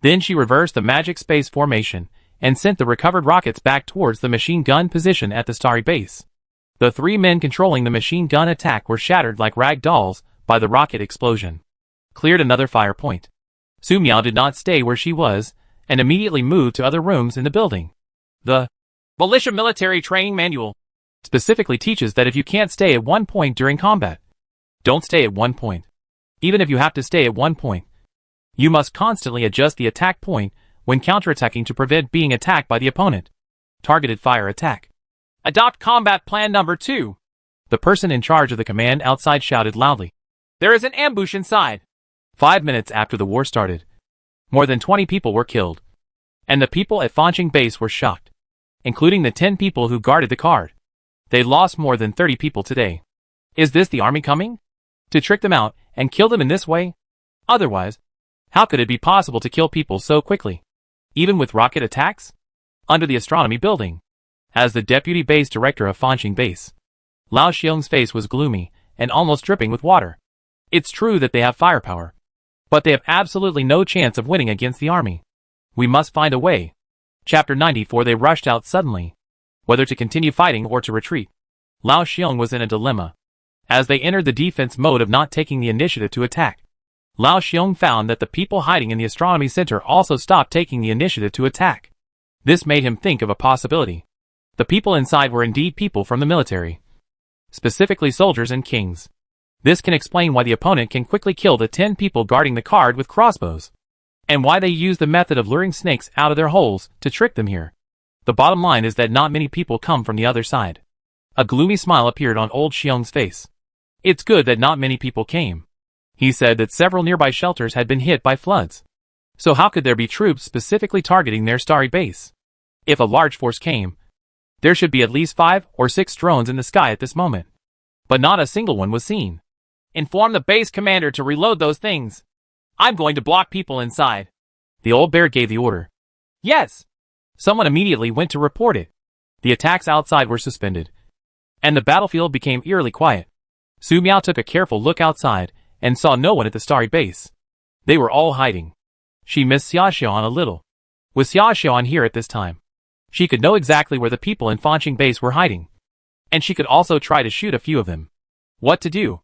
Then she reversed the magic space formation and sent the recovered rockets back towards the machine gun position at the starry base. The 3 men controlling the machine gun attack were shattered like rag dolls by the rocket explosion. Cleared another fire point. Su Miao did not stay where she was and immediately moved to other rooms in the building. The Militia Military Training Manual specifically teaches that if you can't stay at one point during combat, don't stay at one point. Even if you have to stay at one point, you must constantly adjust the attack point when counterattacking to prevent being attacked by the opponent. Targeted fire attack. Adopt combat plan number 2. The person in charge of the command outside shouted loudly. There is an ambush inside. 5 minutes after the war started, more than 20 people were killed, and the people at Fanqing Base were shocked, including the 10 people who guarded the card. They lost more than 30 people today. Is this the army coming? To trick them out and kill them in this way? Otherwise, how could it be possible to kill people so quickly? Even with rocket attacks? Under the astronomy building. As the deputy base director of Fanqing Base, Lao Xiong's face was gloomy and almost dripping with water. It's true that they have firepower, but they have absolutely no chance of winning against the army. We must find a way. Chapter 94. They rushed out suddenly, whether to continue fighting or to retreat. Lao Xiong was in a dilemma, as they entered the defense mode of not taking the initiative to attack. Lao Xiong found that the people hiding in the astronomy center also stopped taking the initiative to attack. This made him think of a possibility. The people inside were indeed people from the military, specifically soldiers and kings. This can explain why the opponent can quickly kill the 10 people guarding the card with crossbows, and why they use the method of luring snakes out of their holes to trick them here. The bottom line is that not many people come from the other side. A gloomy smile appeared on old Xiong's face. It's good that not many people came. He said that several nearby shelters had been hit by floods. So how could there be troops specifically targeting their starry base? If a large force came, there should be at least 5 or 6 drones in the sky at this moment. But not a single one was seen. Inform the base commander to reload those things. I'm going to block people inside. The old bear gave the order. Yes. Someone immediately went to report it. The attacks outside were suspended, and the battlefield became eerily quiet. Su Miao took a careful look outside and saw no one at the starry base. They were all hiding. She missed Xia Xiaoan a little. With Xia Xiaoan here at this time, she could know exactly where the people in Fanqing base were hiding, and she could also try to shoot a few of them. What to do?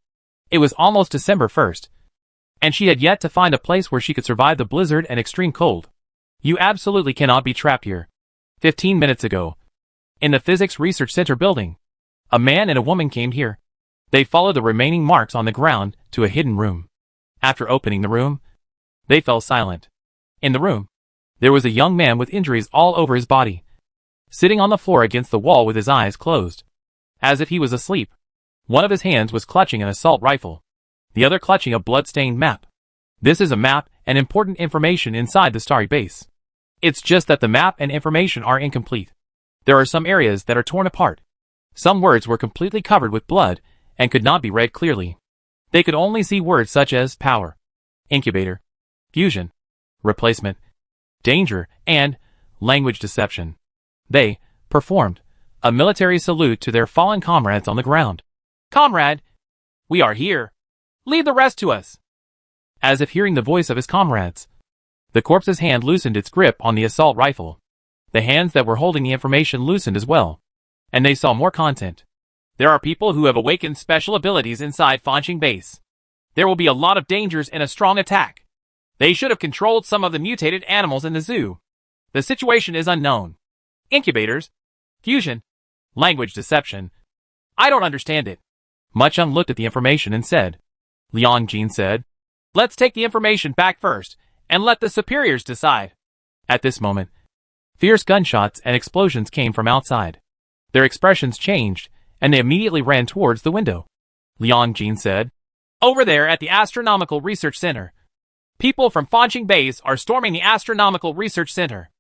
It was almost December 1st, and she had yet to find a place where she could survive the blizzard and extreme cold. You absolutely cannot be trapped here. 15 minutes ago, in the Physics Research Center building, a man and a woman came here. They followed the remaining marks on the ground to a hidden room. After opening the room, they fell silent. In the room, there was a young man with injuries all over his body, sitting on the floor against the wall with his eyes closed, as if he was asleep. One of his hands was clutching an assault rifle, the other clutching a blood-stained map. This is a map and important information inside the starry base. It's just that the map and information are incomplete. There are some areas that are torn apart. Some words were completely covered with blood and could not be read clearly. They could only see words such as power, incubator, fusion, replacement, danger, and language deception. They performed a military salute to their fallen comrades on the ground. Comrade, we are here. Leave the rest to us. As if hearing the voice of his comrades, the corpse's hand loosened its grip on the assault rifle. The hands that were holding the information loosened as well, and they saw more content. There are people who have awakened special abilities inside Fanqing base. There will be a lot of dangers in a strong attack. They should have controlled some of the mutated animals in the zoo. The situation is unknown. Incubators, fusion, language deception. I don't understand it. Ma Cheng looked at the information and said. Liang Jin said, let's take the information back first, and let the superiors decide. At this moment, fierce gunshots and explosions came from outside. Their expressions changed, and they immediately ran towards the window. Liang Jin said, over there at the Astronomical Research Center. People from Fanqing base are storming the Astronomical Research Center.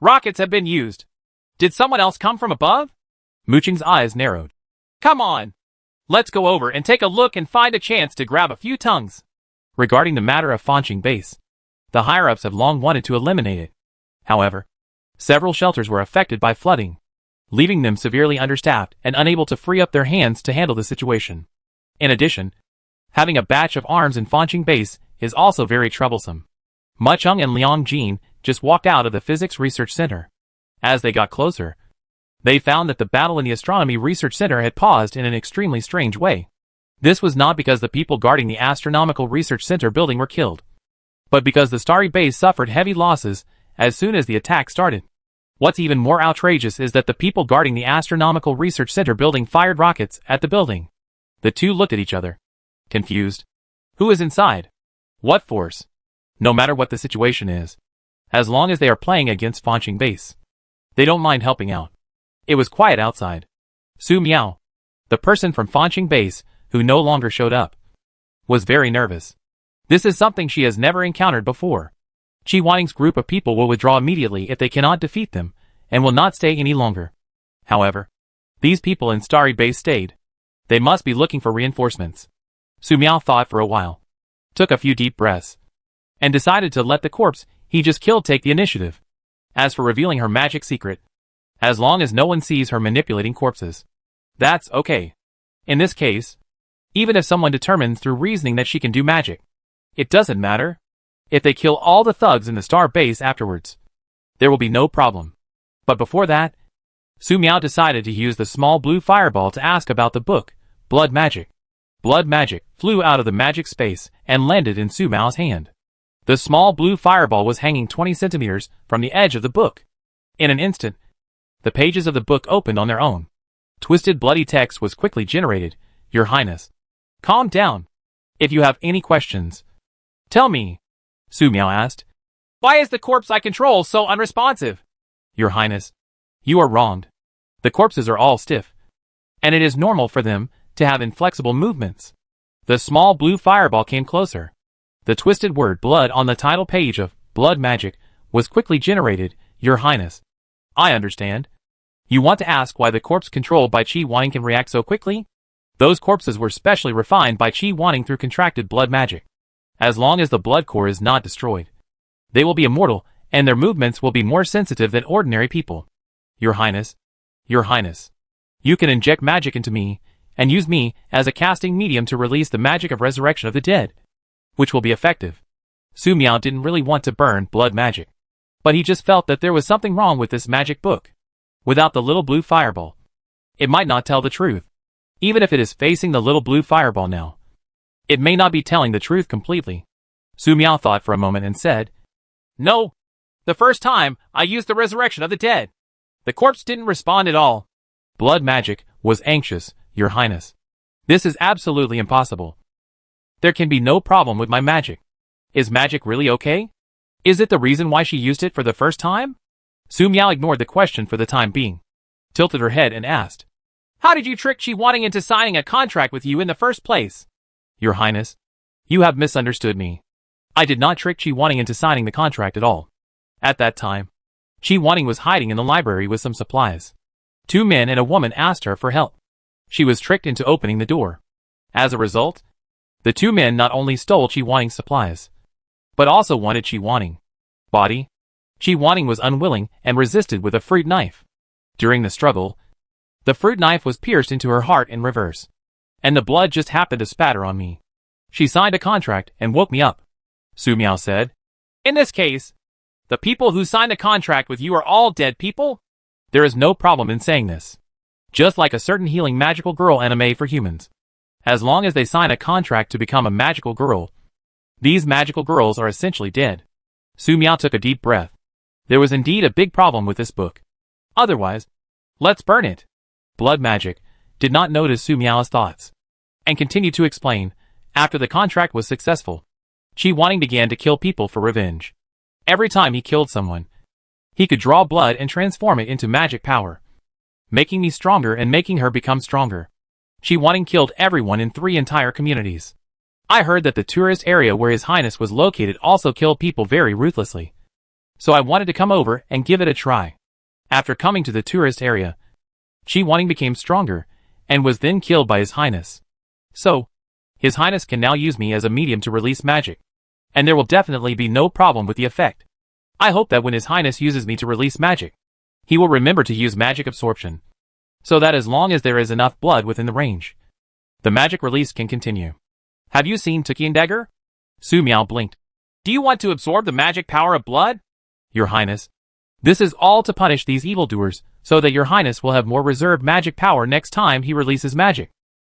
Rockets have been used. Did someone else come from above? Mu Cheng's eyes narrowed. Come on. Let's go over and take a look and find a chance to grab a few tongues. Regarding the matter of Fanqing base, the higher-ups have long wanted to eliminate it. However, several shelters were affected by flooding, leaving them severely understaffed and unable to free up their hands to handle the situation. In addition, having a batch of arms in Fanqing base is also very troublesome. Ma Cheng and Liang Jin just walked out of the Physics Research Center. As they got closer, they found that the battle in the Astronomy Research Center had paused in an extremely strange way. This was not because the people guarding the Astronomical Research Center building were killed, but because the starry base suffered heavy losses as soon as the attack started. What's even more outrageous is that the people guarding the Astronomical Research Center building fired rockets at the building. The two looked at each other, confused. Who is inside? What force? No matter what the situation is, as long as they are playing against Fanqing base, they don't mind helping out. It was quiet outside. Su Miao, the person from Fanqing base who no longer showed up, was very nervous. This is something she has never encountered before. Qi Waning's group of people will withdraw immediately if they cannot defeat them, and will not stay any longer. However, these people in Starry Base stayed. They must be looking for reinforcements. Su Miao thought for a while, took a few deep breaths, and decided to let the corpse he just killed take the initiative. As for revealing her magic secret, as long as no one sees her manipulating corpses, that's okay. In this case, even if someone determines through reasoning that she can do magic, it doesn't matter. If they kill all the thugs in the star base afterwards, there will be no problem. But before that, Su Miao decided to use the small blue fireball to ask about the book, Blood Magic. blood magic flew out of the magic space and landed in Su Miao's hand. The small blue fireball was hanging 20 centimeters from the edge of the book. In an instant, the pages of the book opened on their own. Twisted bloody text was quickly generated. Your Highness, calm down. If you have any questions, tell me, Su Miao asked. Why is the corpse I control so unresponsive? Your Highness, you are wronged. The corpses are all stiff, and it is normal for them to have inflexible movements. The small blue fireball came closer. The twisted word blood on the title page of Blood Magic was quickly generated. Your Highness, I understand. You want to ask why the corpse controlled by Qi Wanting can react so quickly? Those corpses were specially refined by Qi Wanting through contracted blood magic. As long as the blood core is not destroyed, they will be immortal, and their movements will be more sensitive than ordinary people. Your Highness, you can inject magic into me, and use me as a casting medium to release the magic of resurrection of the dead, which will be effective. Su Miao didn't really want to burn blood magic, but he just felt that there was something wrong with this magic book. Without the little blue fireball, it might not tell the truth. Even if it is facing the little blue fireball now, it may not be telling the truth completely. Su Miao thought for a moment and said, No, the first time I used the resurrection of the dead, the corpse didn't respond at all. Blood magic was anxious, Your Highness. This is absolutely impossible. There can be no problem with my magic. Is magic really okay? Is it the reason why she used it for the first time? Su Miao ignored the question for the time being, tilted her head and asked, How did you trick Qi Wanting into signing a contract with you in the first place? Your Highness, you have misunderstood me. I did not trick Qi Wanting into signing the contract at all. At that time, Qi Wanting was hiding in the library with some supplies. 2 men and a woman asked her for help. She was tricked into opening the door. As a result, the 2 men not only stole Qi Wanting's supplies, but also wanted Qi Wanting body. Qi Wanting was unwilling and resisted with a fruit knife. During the struggle, the fruit knife was pierced into her heart in reverse, and the blood just happened to spatter on me. She signed a contract and woke me up. Su Miao said, In this case, the people who signed a contract with you are all dead people? There is no problem in saying this. Just like a certain healing magical girl anime for humans. As long as they sign a contract to become a magical girl, these magical girls are essentially dead. Su Miao took a deep breath. There was indeed a big problem with this book. Otherwise, let's burn it. Blood magic did not notice Su Miao's thoughts, and continued to explain. After the contract was successful, Qi Wanting began to kill people for revenge. Every time he killed someone, he could draw blood and transform it into magic power, making me stronger and making her become stronger. Qi Wanting killed everyone in 3 entire communities. I heard that the tourist area where His Highness was located also killed people very ruthlessly. So I wanted to come over and give it a try. After coming to the tourist area, Qi Wanting became stronger, and was then killed by His Highness. So, His Highness can now use me as a medium to release magic, and there will definitely be no problem with the effect. I hope that when His Highness uses me to release magic, he will remember to use magic absorption, so that as long as there is enough blood within the range, the magic release can continue. Have you seen Tukian Dagger? Su Miao blinked. Do you want to absorb the magic power of blood? Your Highness, this is all to punish these evildoers, so that Your Highness will have more reserved magic power next time he releases magic.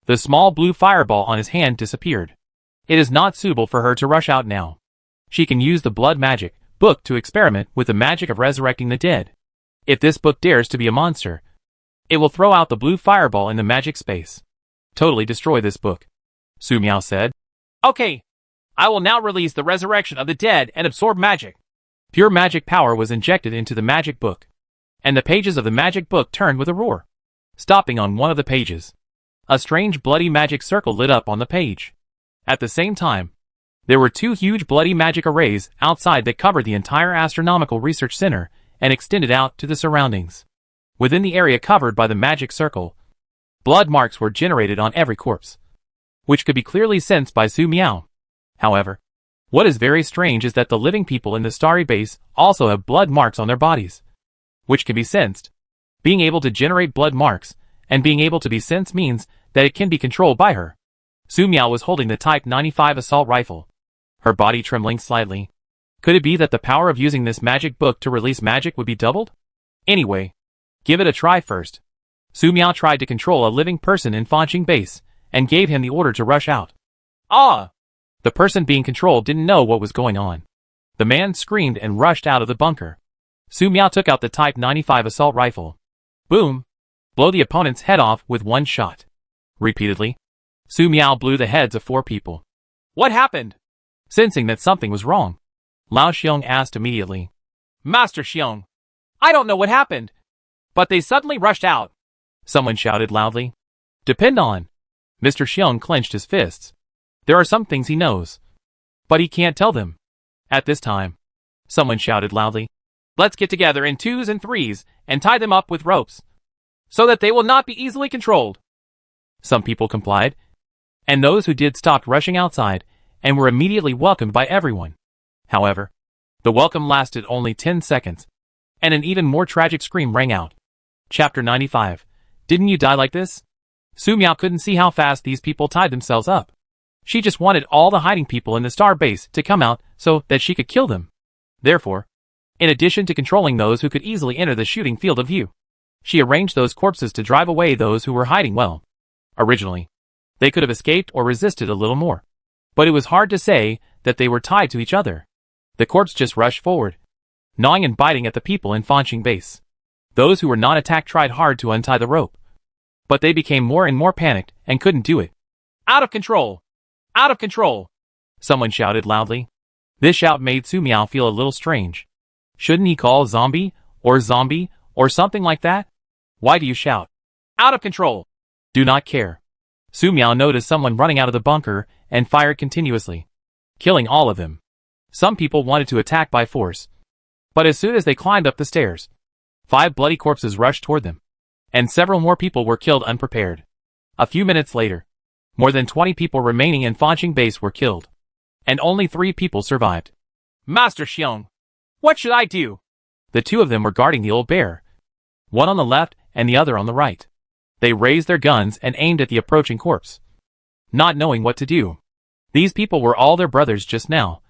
The small blue fireball on his hand disappeared. It is not suitable for her to rush out now. She can use the blood magic book to experiment with the magic of resurrecting the dead. If this book dares to be a monster, it will throw out the blue fireball in the magic space. Totally destroy this book, Su Miao said. Okay, I will now release the resurrection of the dead and absorb magic. Pure magic power was injected into the magic book, and the pages of the magic book turned with a roar, stopping on one of the pages. A strange bloody magic circle lit up on the page. At the same time, there were 2 huge bloody magic arrays outside that covered the entire astronomical research center and extended out to the surroundings. Within the area covered by the magic circle, blood marks were generated on every corpse, which could be clearly sensed by Su Miao. However, what is very strange is that the living people in the starry base also have blood marks on their bodies, which can be sensed. Being able to generate blood marks and being able to be sensed means that it can be controlled by her. Su Miao was holding the Type 95 assault rifle, her body trembling slightly. Could it be that the power of using this magic book to release magic would be doubled? Anyway, give it a try first. Su Miao tried to control a living person in Fanqing base, and gave him the order to rush out. Ah! The person being controlled didn't know what was going on. The man screamed and rushed out of the bunker. Su Miao took out the Type 95 assault rifle. Boom! Blow the opponent's head off with one shot. Repeatedly, Su Miao blew the heads of 4 people. What happened? Sensing that something was wrong, Lao Xiong asked immediately. Master Xiong, I don't know what happened, but they suddenly rushed out. Someone shouted loudly. Depend on. Mr. Xiong clenched his fists. There are some things he knows, but he can't tell them. At this time, someone shouted loudly. Let's get together in 2s and 3s and tie them up with ropes, so that they will not be easily controlled. Some people complied, and those who did stopped rushing outside and were immediately welcomed by everyone. However, the welcome lasted only 10 seconds, and an even more tragic scream rang out. Chapter 95. Didn't you die like this? Su Miao couldn't see how fast these people tied themselves up. She just wanted all the hiding people in the star base to come out so that she could kill them. Therefore, in addition to controlling those who could easily enter the shooting field of view, she arranged those corpses to drive away those who were hiding well. Originally, they could have escaped or resisted a little more, but it was hard to say that they were tied to each other. The corpse just rushed forward, gnawing and biting at the people in Fanqing base. Those who were not attacked tried hard to untie the rope, but they became more and more panicked and couldn't do it. Out of control! Out of control! Someone shouted loudly. This shout made Su Miao feel a little strange. Shouldn't he call zombie or something like that? Why do you shout? Out of control! Do not care. Su Miao noticed someone running out of the bunker and fired continuously, killing all of them. Some people wanted to attack by force, but as soon as they climbed up the stairs, 5 bloody corpses rushed toward them, and several more people were killed unprepared. A few minutes later, more than 20 people remaining in Fanqing base were killed, and only 3 people survived. Master Xiong, what should I do? The 2 of them were guarding the old bear, one on the left and the other on the right. They raised their guns and aimed at the approaching corpse, not knowing what to do. These people were all their brothers just now,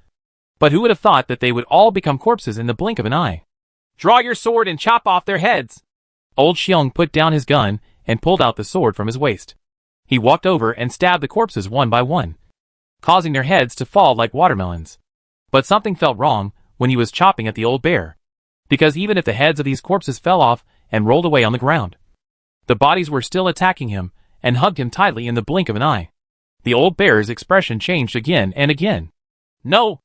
but who would have thought that they would all become corpses in the blink of an eye? Draw your sword and chop off their heads! Old Xiong put down his gun and pulled out the sword from his waist. He walked over and stabbed the corpses one by one, causing their heads to fall like watermelons. But something felt wrong when he was chopping at the old bear, because even if the heads of these corpses fell off and rolled away on the ground, the bodies were still attacking him and hugged him tightly in the blink of an eye. The old bear's expression changed again and again. No!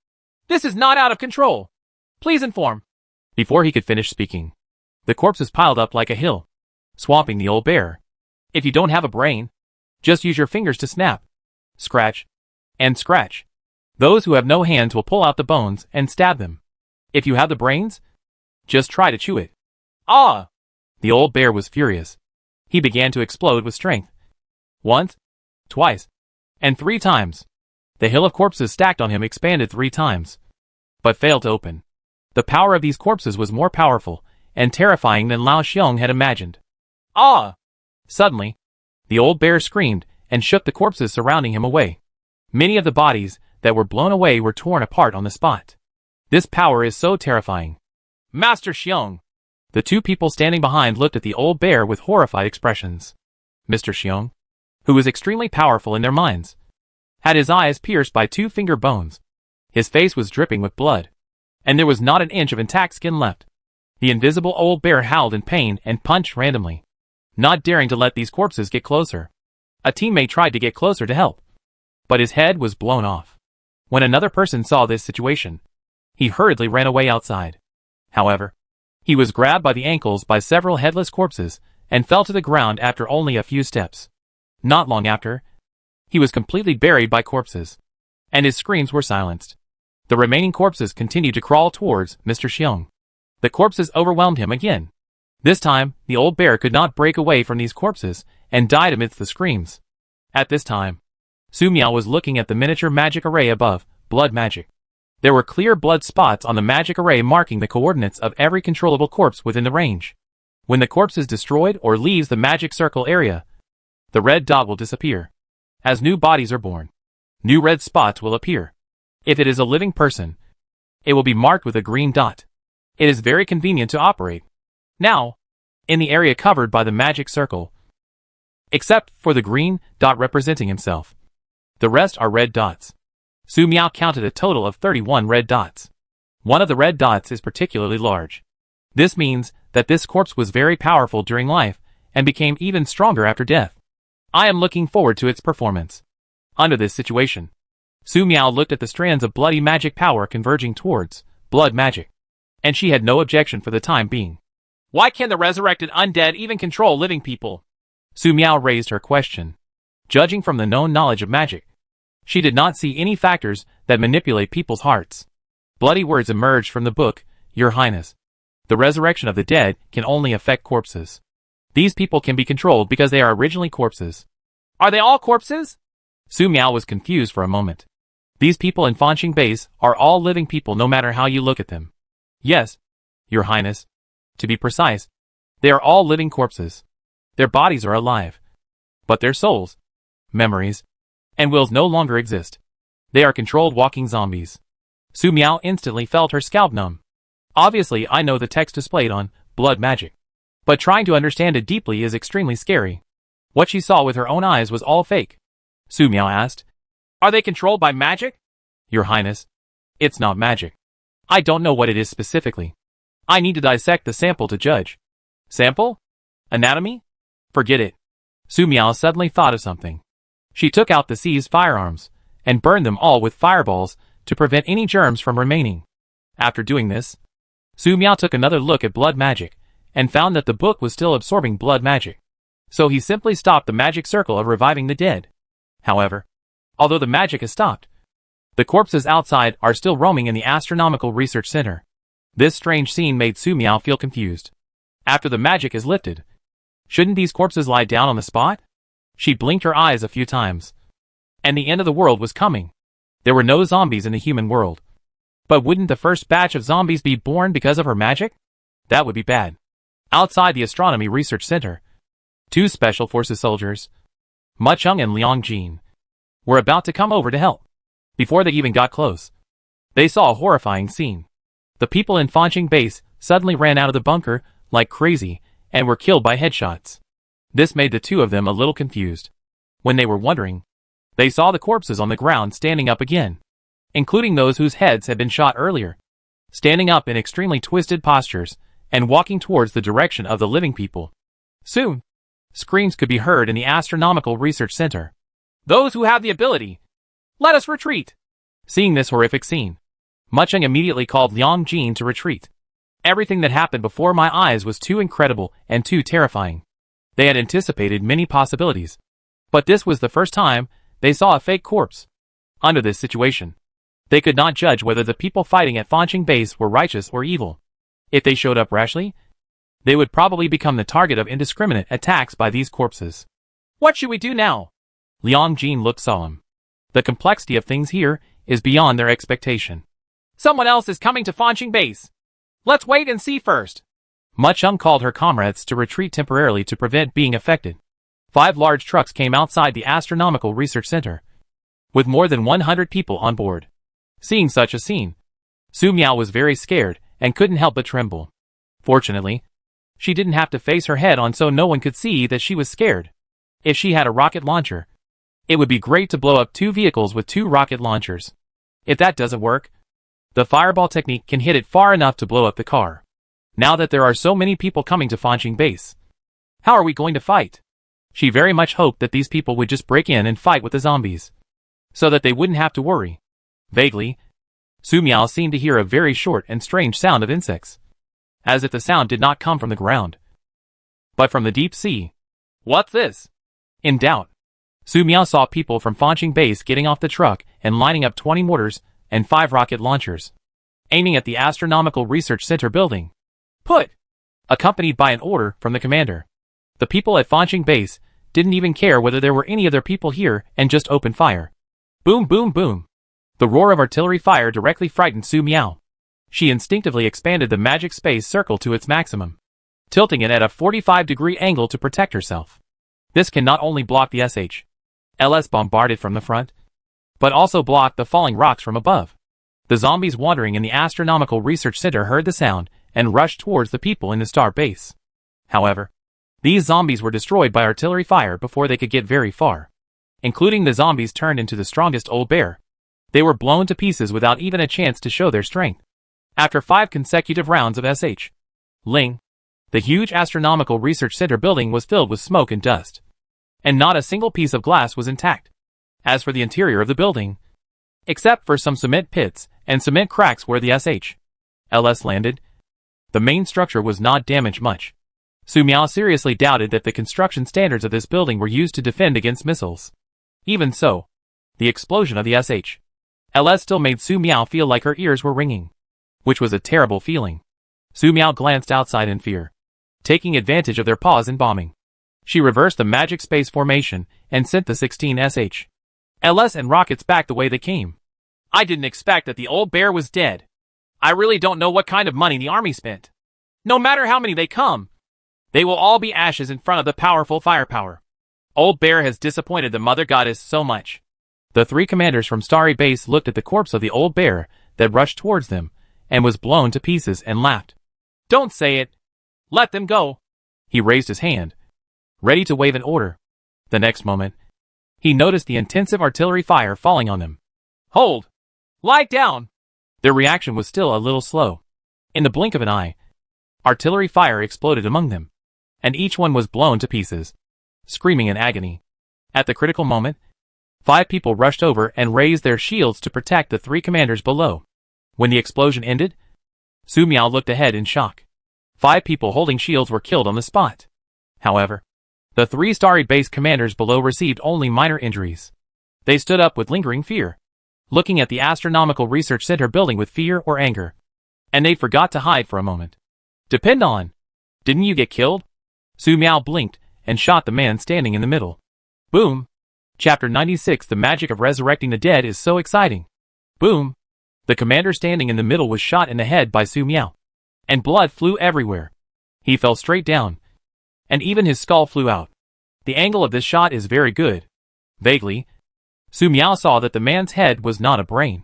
This is not out of control! Please inform! Before he could finish speaking, the corpses piled up like a hill, swamping the old bear. If you don't have a brain, just use your fingers to snap, scratch, and scratch. Those who have no hands will pull out the bones and stab them. If you have the brains, just try to chew it. Ah! The old bear was furious. He began to explode with strength. Once, twice, and 3 times. The hill of corpses stacked on him expanded 3 times, but failed to open. The power of these corpses was more powerful and terrifying than Lao Xiong had imagined. Ah! Suddenly, the old bear screamed and shook the corpses surrounding him away. Many of the bodies that were blown away were torn apart on the spot. This power is so terrifying. Master Xiong! The 2 people standing behind looked at the old bear with horrified expressions. Mr. Xiong, who was extremely powerful in their minds, had his eyes pierced by 2 finger bones. His face was dripping with blood, and there was not an inch of intact skin left. The invisible old bear howled in pain and punched randomly, not daring to let these corpses get closer. A teammate tried to get closer to help, but his head was blown off. When another person saw this situation, he hurriedly ran away outside. However, he was grabbed by the ankles by several headless corpses and fell to the ground after only a few steps. Not long after, he was completely buried by corpses, and his screams were silenced. The remaining corpses continued to crawl towards Mr. Xiong. The corpses overwhelmed him again. This time, the old bear could not break away from these corpses and died amidst the screams. At this time, Su Miao was looking at the miniature magic array above, blood magic. There were clear blood spots on the magic array marking the coordinates of every controllable corpse within the range. When the corpse is destroyed or leaves the magic circle area, the red dot will disappear. As new bodies are born, new red spots will appear. If it is a living person, it will be marked with a green dot. It is very convenient to operate. Now, in the area covered by the magic circle, except for the green dot representing himself. The rest are red dots. Su Miao counted a total of 31 red dots. One of the red dots is particularly large. This means that this corpse was very powerful during life and became even stronger after death. I am looking forward to its performance. Under this situation, Su Miao looked at the strands of bloody magic power converging towards blood magic, and she had no objection for the time being. Why can the resurrected undead even control living people? Su Miao raised her question. Judging from the known knowledge of magic, she did not see any factors that manipulate people's hearts. Bloody words emerged from the book, Your Highness. The resurrection of the dead can only affect corpses. These people can be controlled because they are originally corpses. Are they all corpses? Su Miao was confused for a moment. These people in Fanqing Base are all living people no matter how you look at them. Yes, Your Highness. To be precise, they are all living corpses. Their bodies are alive, but their souls, memories, and wills no longer exist. They are controlled walking zombies. Su Miao instantly felt her scalp numb. Obviously, I know the text displayed on blood magic, but trying to understand it deeply is extremely scary. What she saw with her own eyes was all fake. Su Miao asked, Are they controlled by magic? Your Highness, it's not magic. I don't know what it is specifically. I need to dissect the sample to judge. Sample? Anatomy? Forget it. Su Miao suddenly thought of something. She took out the seized firearms and burned them all with fireballs to prevent any germs from remaining. After doing this, Su Miao took another look at blood magic and found that the book was still absorbing blood magic. So he simply stopped the magic circle of reviving the dead. However, although the magic has stopped, the corpses outside are still roaming in the Astronomical Research Center. This strange scene made Su Miao feel confused. After the magic is lifted, shouldn't these corpses lie down on the spot? She blinked her eyes a few times. And the end of the world was coming. There were no zombies in the human world. But wouldn't the first batch of zombies be born because of her magic? That would be bad. Outside the Astronomy Research Center, two Special Forces soldiers, Ma Cheng and Liang Jin, were about to come over to help. Before they even got close, they saw a horrifying scene. The people in Fanqing Base suddenly ran out of the bunker like crazy and were killed by headshots. This made the two of them a little confused. When they were wondering, they saw the corpses on the ground standing up again, including those whose heads had been shot earlier, standing up in extremely twisted postures and walking towards the direction of the living people. Soon, screams could be heard in the Astronomical Research Center. Those who have the ability, let us retreat. Seeing this horrific scene, Ma Cheng immediately called Liang Jin to retreat. Everything that happened before my eyes was too incredible and too terrifying. They had anticipated many possibilities, but this was the first time they saw a fake corpse. Under this situation, they could not judge whether the people fighting at Fanqing Base were righteous or evil. If they showed up rashly, they would probably become the target of indiscriminate attacks by these corpses. What should we do now? Liang Jin looked solemn. The complexity of things here is beyond their expectation. Someone else is coming to Fanqing Base. Let's wait and see first. Ma Cheng called her comrades to retreat temporarily to prevent being affected. 5 large trucks came outside the Astronomical Research Center, with more than 100 people on board. Seeing such a scene, Su Miao was very scared and couldn't help but tremble. Fortunately, she didn't have to face her head on so no one could see that she was scared. If she had a rocket launcher, it would be great to blow up 2 vehicles with 2 rocket launchers. If that doesn't work, the fireball technique can hit it far enough to blow up the car. Now that there are so many people coming to Fanqing Base, how are we going to fight? She very much hoped that these people would just break in and fight with the zombies, so that they wouldn't have to worry. Vaguely, Su Miao seemed to hear a very short and strange sound of insects, as if the sound did not come from the ground, but from the deep sea. What's this? In doubt, Su Miao saw people from Fanqing Base getting off the truck and lining up 20 mortars and 5 rocket launchers, aiming at the Astronomical Research Center building. Put! Accompanied by an order from the commander. The people at Fanqing Base didn't even care whether there were any other people here and just opened fire. Boom boom boom. The roar of artillery fire directly frightened Su Miao. She instinctively expanded the magic space circle to its maximum, tilting it at a 45-degree angle to protect herself. This can not only block the SHLs bombarded from the front, but also block the falling rocks from above. The zombies wandering in the Astronomical Research Center heard the sound and rushed towards the people in the star base. However, These zombies were destroyed by artillery fire before they could get very far. Including the zombies turned into the strongest old bear. They were blown to pieces without even a chance to show their strength. After 5 consecutive rounds of S.H. Ling, the huge astronomical research center building was filled with smoke and dust. And not a single piece of glass was intact. As for the interior of the building, except for some cement pits and cement cracks where the SHLs landed, the main structure was not damaged much. Su Miao seriously doubted that the construction standards of this building were used to defend against missiles. Even so, the explosion of the SHLs still made Su Miao feel like her ears were ringing, which was a terrible feeling. Su Miao glanced outside in fear. Taking advantage of their pause in bombing, she reversed the magic space formation and sent the 16 SHLs and rockets back the way they came. I didn't expect that the old bear was dead. I really don't know what kind of money the army spent. No matter how many they come, they will all be ashes in front of the powerful firepower. Old Bear has disappointed the Mother Goddess so much. The 3 commanders from Starry Base looked at the corpse of the old bear that rushed towards them and was blown to pieces and laughed. Don't say it. Let them go. He raised his hand, ready to wave an order. The next moment, he noticed the intensive artillery fire falling on them. Hold! Lie down! Their reaction was still a little slow. In the blink of an eye, artillery fire exploded among them, and each one was blown to pieces, screaming in agony. At the critical moment, 5 people rushed over and raised their shields to protect the 3 commanders below. When the explosion ended, Su Miao looked ahead in shock. 5 people holding shields were killed on the spot. However, the 3 Starry Base commanders below received only minor injuries. They stood up with lingering fear, looking at the astronomical research center building with fear or anger. And they forgot to hide for a moment. Depend on. Didn't you get killed? Su Miao blinked and shot the man standing in the middle. Boom. Chapter 96. The magic of resurrecting the dead is so exciting. Boom. The commander standing in the middle was shot in the head by Su Miao, and blood flew everywhere. He fell straight down, and even his skull flew out. The angle of this shot is very good. Vaguely, Su Miao saw that the man's head was not a brain,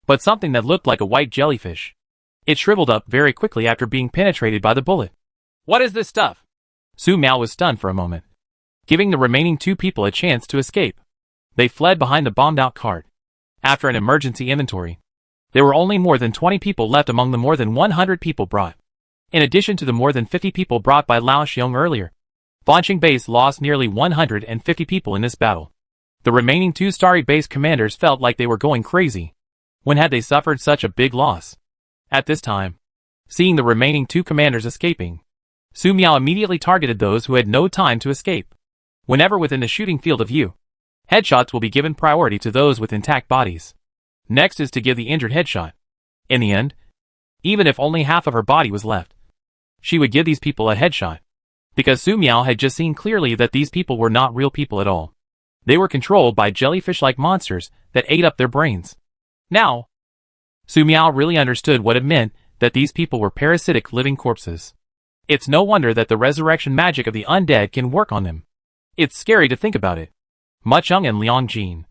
but something that looked like a white jellyfish. It shriveled up very quickly after being penetrated by the bullet. What is this stuff? Su Miao was stunned for a moment, giving the remaining 2 people a chance to escape. They fled behind the bombed-out cart. After an emergency inventory, there were only more than 20 people left among the more than 100 people brought. In addition to the more than 50 people brought by Lao Xiong earlier, Fancheng Base lost nearly 150 people in this battle. The remaining 2 Starry Base commanders felt like they were going crazy. When had they suffered such a big loss? At this time, seeing the remaining 2 commanders escaping, Su Miao immediately targeted those who had no time to escape. Whenever within the shooting field of view, headshots will be given priority to those with intact bodies. Next is to give the injured headshot. In the end, even if only half of her body was left, she would give these people a headshot. Because Su Miao had just seen clearly that these people were not real people at all. They were controlled by jellyfish-like monsters that ate up their brains. Now, Su Miao really understood what it meant that these people were parasitic living corpses. It's no wonder that the resurrection magic of the undead can work on them. It's scary to think about it. Ma Cheng and Liang Jin,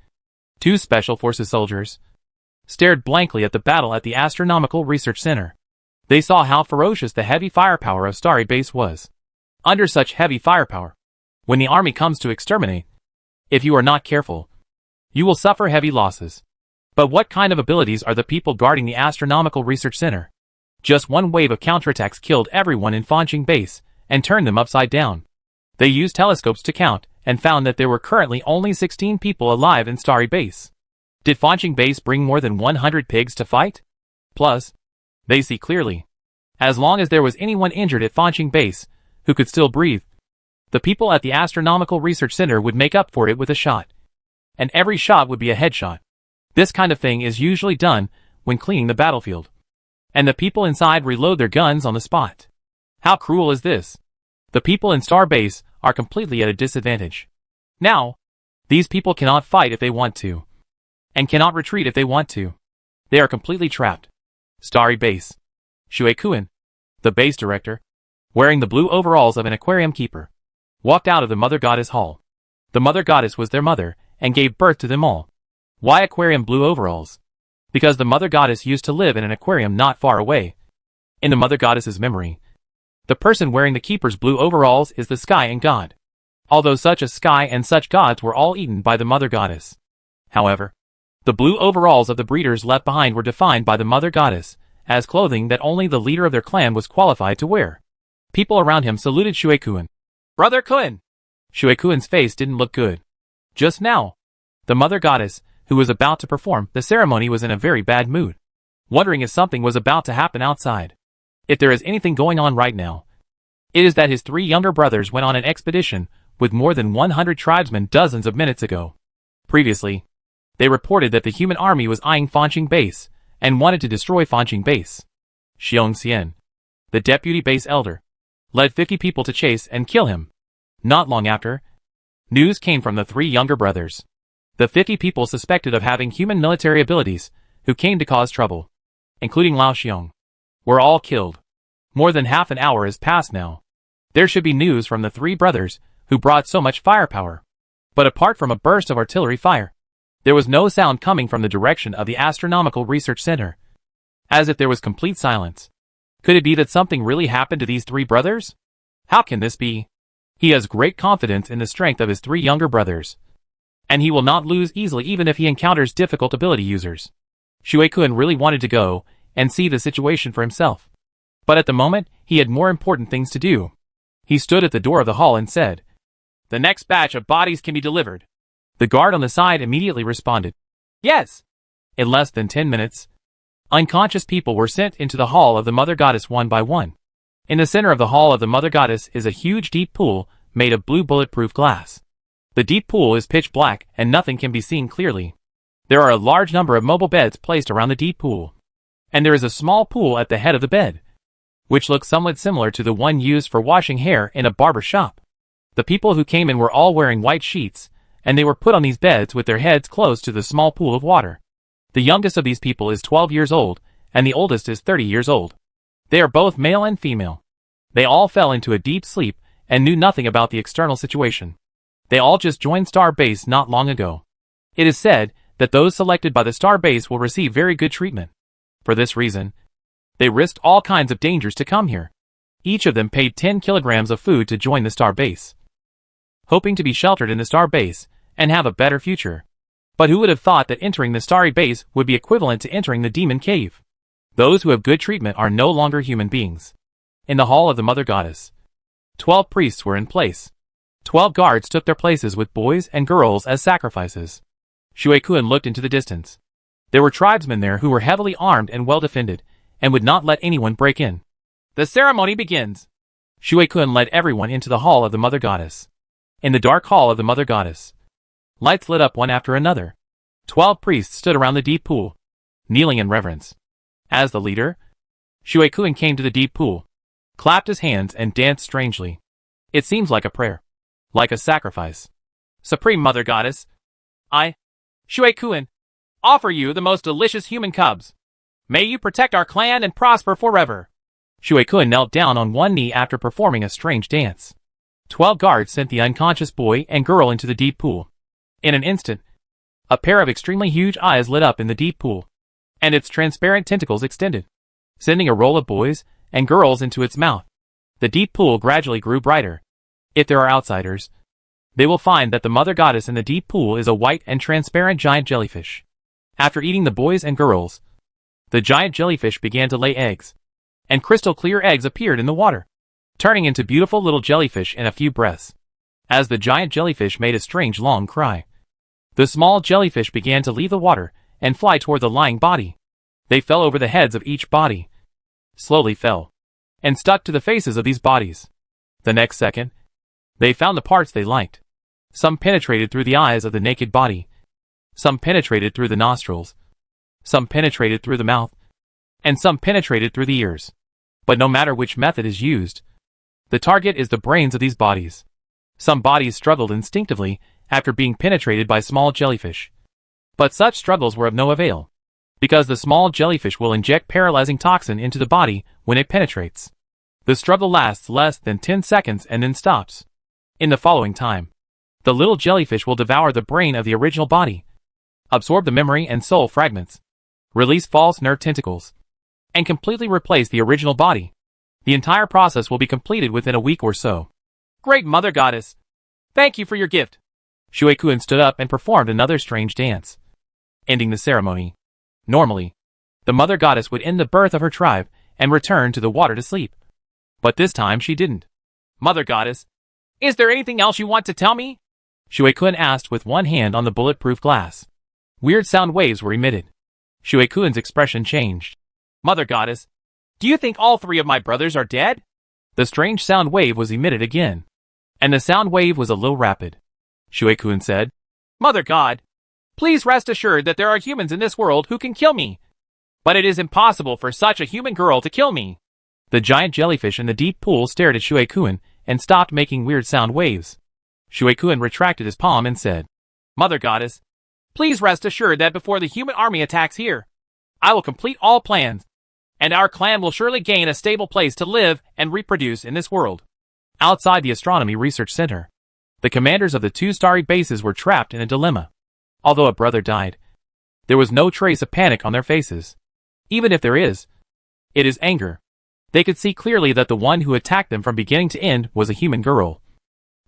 2 Special Forces soldiers, stared blankly at the battle at the Astronomical Research Center. They saw how ferocious the heavy firepower of Starry Base was. Under such heavy firepower, when the army comes to exterminate, if you are not careful, you will suffer heavy losses. But what kind of abilities are the people guarding the Astronomical Research Center? Just one wave of counterattacks killed everyone in Fancheng Base and turned them upside down. They used telescopes to count and found that there were currently only 16 people alive in Starry Base. Did Fancheng Base bring more than 100 pigs to fight? Plus, they see clearly. As long as there was anyone injured at Fancheng Base who could still breathe, the people at the Astronomical Research Center would make up for it with a shot. And every shot would be a headshot. This kind of thing is usually done when cleaning the battlefield. And the people inside reload their guns on the spot. How cruel is this? The people in Star Base are completely at a disadvantage. Now, these people cannot fight if they want to, and cannot retreat if they want to. They are completely trapped. Starry Base. Shui Kuan, the base director, wearing the blue overalls of an aquarium keeper, walked out of the Mother Goddess Hall. The Mother Goddess was their mother and gave birth to them all. Why aquarium blue overalls? Because the Mother Goddess used to live in an aquarium not far away. In the Mother Goddess's memory, The person wearing the keeper's blue overalls is the sky and god. Although such a sky and such gods were all eaten by the mother goddess. However, the blue overalls of the breeders left behind were defined by the mother goddess as clothing that only the leader of their clan was qualified to wear. People around him saluted Shuei-kun. Brother Kun! Shuei-kun's face didn't look good. Just now, the mother goddess, who was about to perform the ceremony, was in a very bad mood, wondering if something was about to happen outside. If there is anything going on right now, it is that his 3 younger brothers went on an expedition with more than 100 tribesmen dozens of minutes ago. Previously, they reported that the human army was eyeing Fanqing Base and wanted to destroy Fanqing Base. Xiong Xian, the deputy base elder, led 50 people to chase and kill him. Not long after, news came from the 3 younger brothers. The 50 people suspected of having human military abilities, who came to cause trouble, including Lao Xiong, were all killed. More than half an hour has passed now. There should be news from the 3 brothers, who brought so much firepower. But apart from a burst of artillery fire, there was no sound coming from the direction of the Astronomical Research Center. As if there was complete silence. Could it be that something really happened to these 3 brothers? How can this be? He has great confidence in the strength of his 3 younger brothers, and he will not lose easily even if he encounters difficult ability users. Shuei-kun really wanted to go and see the situation for himself. But at the moment, he had more important things to do. He stood at the door of the hall and said, "The next batch of bodies can be delivered." The guard on the side immediately responded, "Yes." In less than 10 minutes, unconscious people were sent into the hall of the Mother Goddess one by one. In the center of the hall of the Mother Goddess is a huge deep pool made of blue bulletproof glass. The deep pool is pitch black and nothing can be seen clearly. There are a large number of mobile beds placed around the deep pool. And there is a small pool at the head of the bed, which looks somewhat similar to the one used for washing hair in a barber shop. The people who came in were all wearing white sheets, and they were put on these beds with their heads close to the small pool of water. The youngest of these people is 12 years old, and the oldest is 30 years old. They are both male and female. They all fell into a deep sleep and knew nothing about the external situation. They all just joined Star Base not long ago. It is said that those selected by the Star Base will receive very good treatment. For this reason, they risked all kinds of dangers to come here. Each of them paid 10 kilograms of food to join the Star Base, hoping to be sheltered in the Star Base and have a better future. But who would have thought that entering the Starry Base would be equivalent to entering the Demon Cave? Those who have good treatment are no longer human beings. In the hall of the Mother Goddess, 12 priests were in place. 12 guards took their places with boys and girls as sacrifices. Shuei-kun looked into the distance. There were tribesmen there who were heavily armed and well defended, and would not let anyone break in. The ceremony begins. Shuei-kun led everyone into the hall of the Mother Goddess. In the dark hall of the Mother Goddess, lights lit up one after another. 12 priests stood around the deep pool, kneeling in reverence. As the leader, Shuei-kun came to the deep pool, clapped his hands and danced strangely. It seems like a prayer, like a sacrifice. Supreme Mother Goddess, I, Shuei-kun, offer you the most delicious human cubs. May you protect our clan and prosper forever. Shuei-kun knelt down on one knee after performing a strange dance. 12 guards sent the unconscious boy and girl into the deep pool. In an instant, a pair of extremely huge eyes lit up in the deep pool, and its transparent tentacles extended, sending a roll of boys and girls into its mouth. The deep pool gradually grew brighter. If there are outsiders, they will find that the Mother Goddess in the deep pool is a white and transparent giant jellyfish. After eating the boys and girls, the giant jellyfish began to lay eggs, and crystal clear eggs appeared in the water, turning into beautiful little jellyfish in a few breaths. As the giant jellyfish made a strange long cry, the small jellyfish began to leave the water and fly toward the lying body. They fell over the heads of each body, slowly fell, and stuck to the faces of these bodies. The next second, they found the parts they liked. Some penetrated through the eyes of the naked body, some penetrated through the nostrils, some penetrated through the mouth, and some penetrated through the ears. But no matter which method is used, the target is the brains of these bodies. Some bodies struggled instinctively after being penetrated by small jellyfish. But such struggles were of no avail, because the small jellyfish will inject paralyzing toxin into the body when it penetrates. The struggle lasts less than 10 seconds and then stops. In the following time, the little jellyfish will devour the brain of the original body, absorb the memory and soul fragments, release false nerve tentacles, and completely replace the original body. The entire process will be completed within a week or so. Great Mother Goddess! Thank you for your gift. Shueikun stood up and performed another strange dance, ending the ceremony. Normally, the Mother Goddess would end the birth of her tribe and return to the water to sleep. But this time she didn't. Mother Goddess, is there anything else you want to tell me? Shueikun asked with one hand on the bulletproof glass. Weird sound waves were emitted. Shueikun's expression changed. Mother Goddess, do you think all 3 of my brothers are dead? The strange sound wave was emitted again, and the sound wave was a little rapid. Shueikun said, Mother God, please rest assured that there are humans in this world who can kill me. But it is impossible for such a human girl to kill me. The giant jellyfish in the deep pool stared at Shueikun and stopped making weird sound waves. Shueikun retracted his palm and said, Mother Goddess, please rest assured that before the human army attacks here, I will complete all plans, and our clan will surely gain a stable place to live and reproduce in this world. Outside the Astronomy Research Center, the commanders of the 2 starry bases were trapped in a dilemma. Although a brother died, there was no trace of panic on their faces. Even if there is, it is anger. They could see clearly that the one who attacked them from beginning to end was a human girl.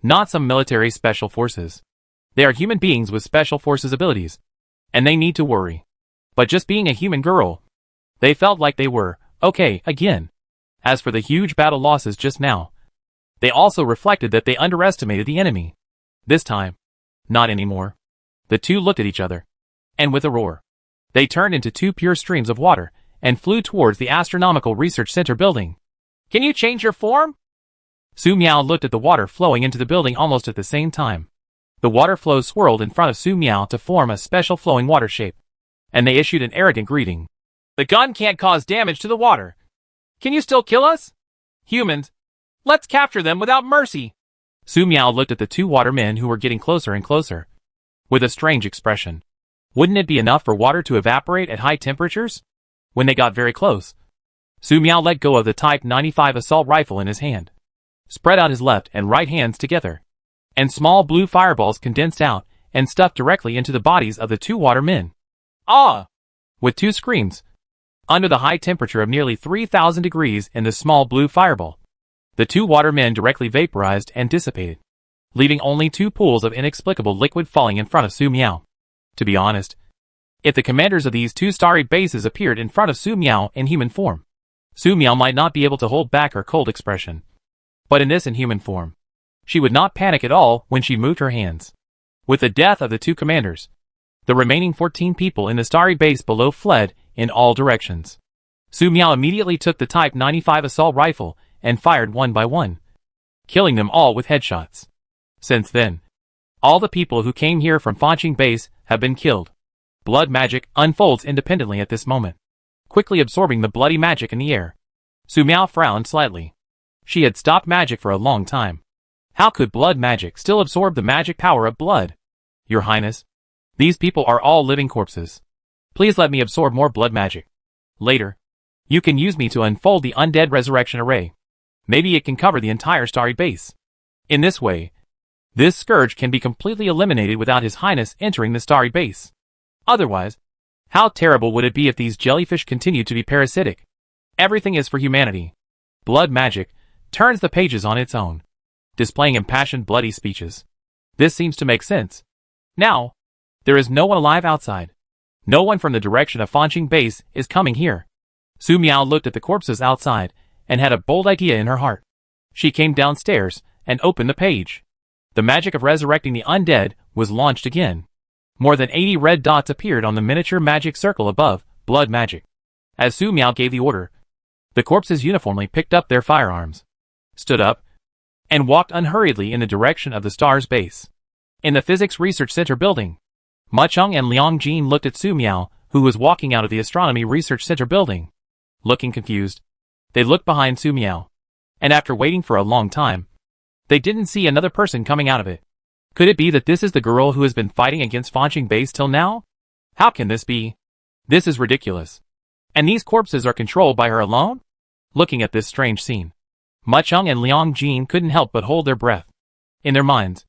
Not some military special forces. They are human beings with special forces abilities, and they need to worry. But just being a human girl, they felt like they were okay again. As for the huge battle losses just now, they also reflected that they underestimated the enemy. This time, not anymore. The 2 looked at each other, and with a roar, they turned into 2 pure streams of water and flew towards the Astronomical Research Center building. Can you change your form? Su Miao looked at the water flowing into the building almost at the same time. The water flows swirled in front of Su Miao to form a special flowing water shape, and they issued an arrogant greeting. The gun can't cause damage to the water. Can you still kill us? Humans, let's capture them without mercy. Su Miao looked at the 2 water men who were getting closer and closer, with a strange expression. Wouldn't it be enough for water to evaporate at high temperatures? When they got very close, Su Miao let go of the Type 95 assault rifle in his hand, spread out his left and right hands together, and small blue fireballs condensed out and stuffed directly into the bodies of the 2 water men. Ah! With 2 screams, under the high temperature of nearly 3,000 degrees in the small blue fireball, the 2 water men directly vaporized and dissipated, leaving only 2 pools of inexplicable liquid falling in front of Su Miao. To be honest, if the commanders of these 2 starry bases appeared in front of Su Miao in human form, Su Miao might not be able to hold back her cold expression. But in this inhuman form, she would not panic at all when she moved her hands. With the death of the 2 commanders, the remaining 14 people in the starry base below fled in all directions. Su Miao immediately took the Type 95 assault rifle and fired one by one, killing them all with headshots. Since then, all the people who came here from Fanqing Base have been killed. Blood magic unfolds independently at this moment, quickly absorbing the bloody magic in the air. Su Miao frowned slightly. She had stopped magic for a long time. How could blood magic still absorb the magic power of blood? Your Highness, these people are all living corpses. Please let me absorb more blood magic. Later, you can use me to unfold the undead resurrection array. Maybe it can cover the entire starry base. In this way, this scourge can be completely eliminated without His Highness entering the starry base. Otherwise, how terrible would it be if these jellyfish continued to be parasitic? Everything is for humanity. Blood magic turns the pages on its own, displaying impassioned bloody speeches. This seems to make sense. Now, there is no one alive outside. No one from the direction of Fanqing Base is coming here. Su Miao looked at the corpses outside and had a bold idea in her heart. She came downstairs and opened the page. The magic of resurrecting the undead was launched again. More than 80 red dots appeared on the miniature magic circle above, blood magic. As Su Miao gave the order, the corpses uniformly picked up their firearms, stood up, and walked unhurriedly in the direction of the star's base. In the Physics Research Center building, Ma Cheng and Liang Jin looked at Su Miao, who was walking out of the Astronomy Research Center building. Looking confused, they looked behind Su Miao, and after waiting for a long time, they didn't see another person coming out of it. Could it be that this is the girl who has been fighting against Fanqing Base till now? How can this be? This is ridiculous. And these corpses are controlled by her alone? Looking at this strange scene, Ma Cheng and Liang Jin couldn't help but hold their breath. In their minds,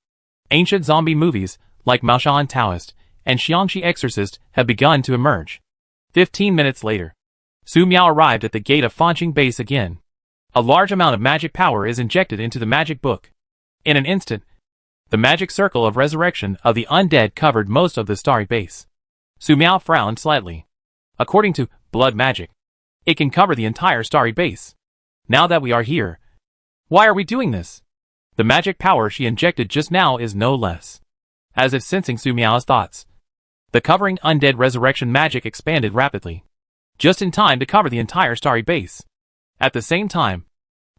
ancient zombie movies like Maoshan Taoist and Xiangxi Exorcist have begun to emerge. 15 minutes later, Su Miao arrived at the gate of Fanqing Base again. A large amount of magic power is injected into the magic book. In an instant, the magic circle of resurrection of the undead covered most of the starry base. Su Miao frowned slightly. According to blood magic, it can cover the entire starry base. Now that we are here, why are we doing this? The magic power she injected just now is no less. As if sensing Su Miao's thoughts, the covering undead resurrection magic expanded rapidly, just in time to cover the entire starry base. At the same time,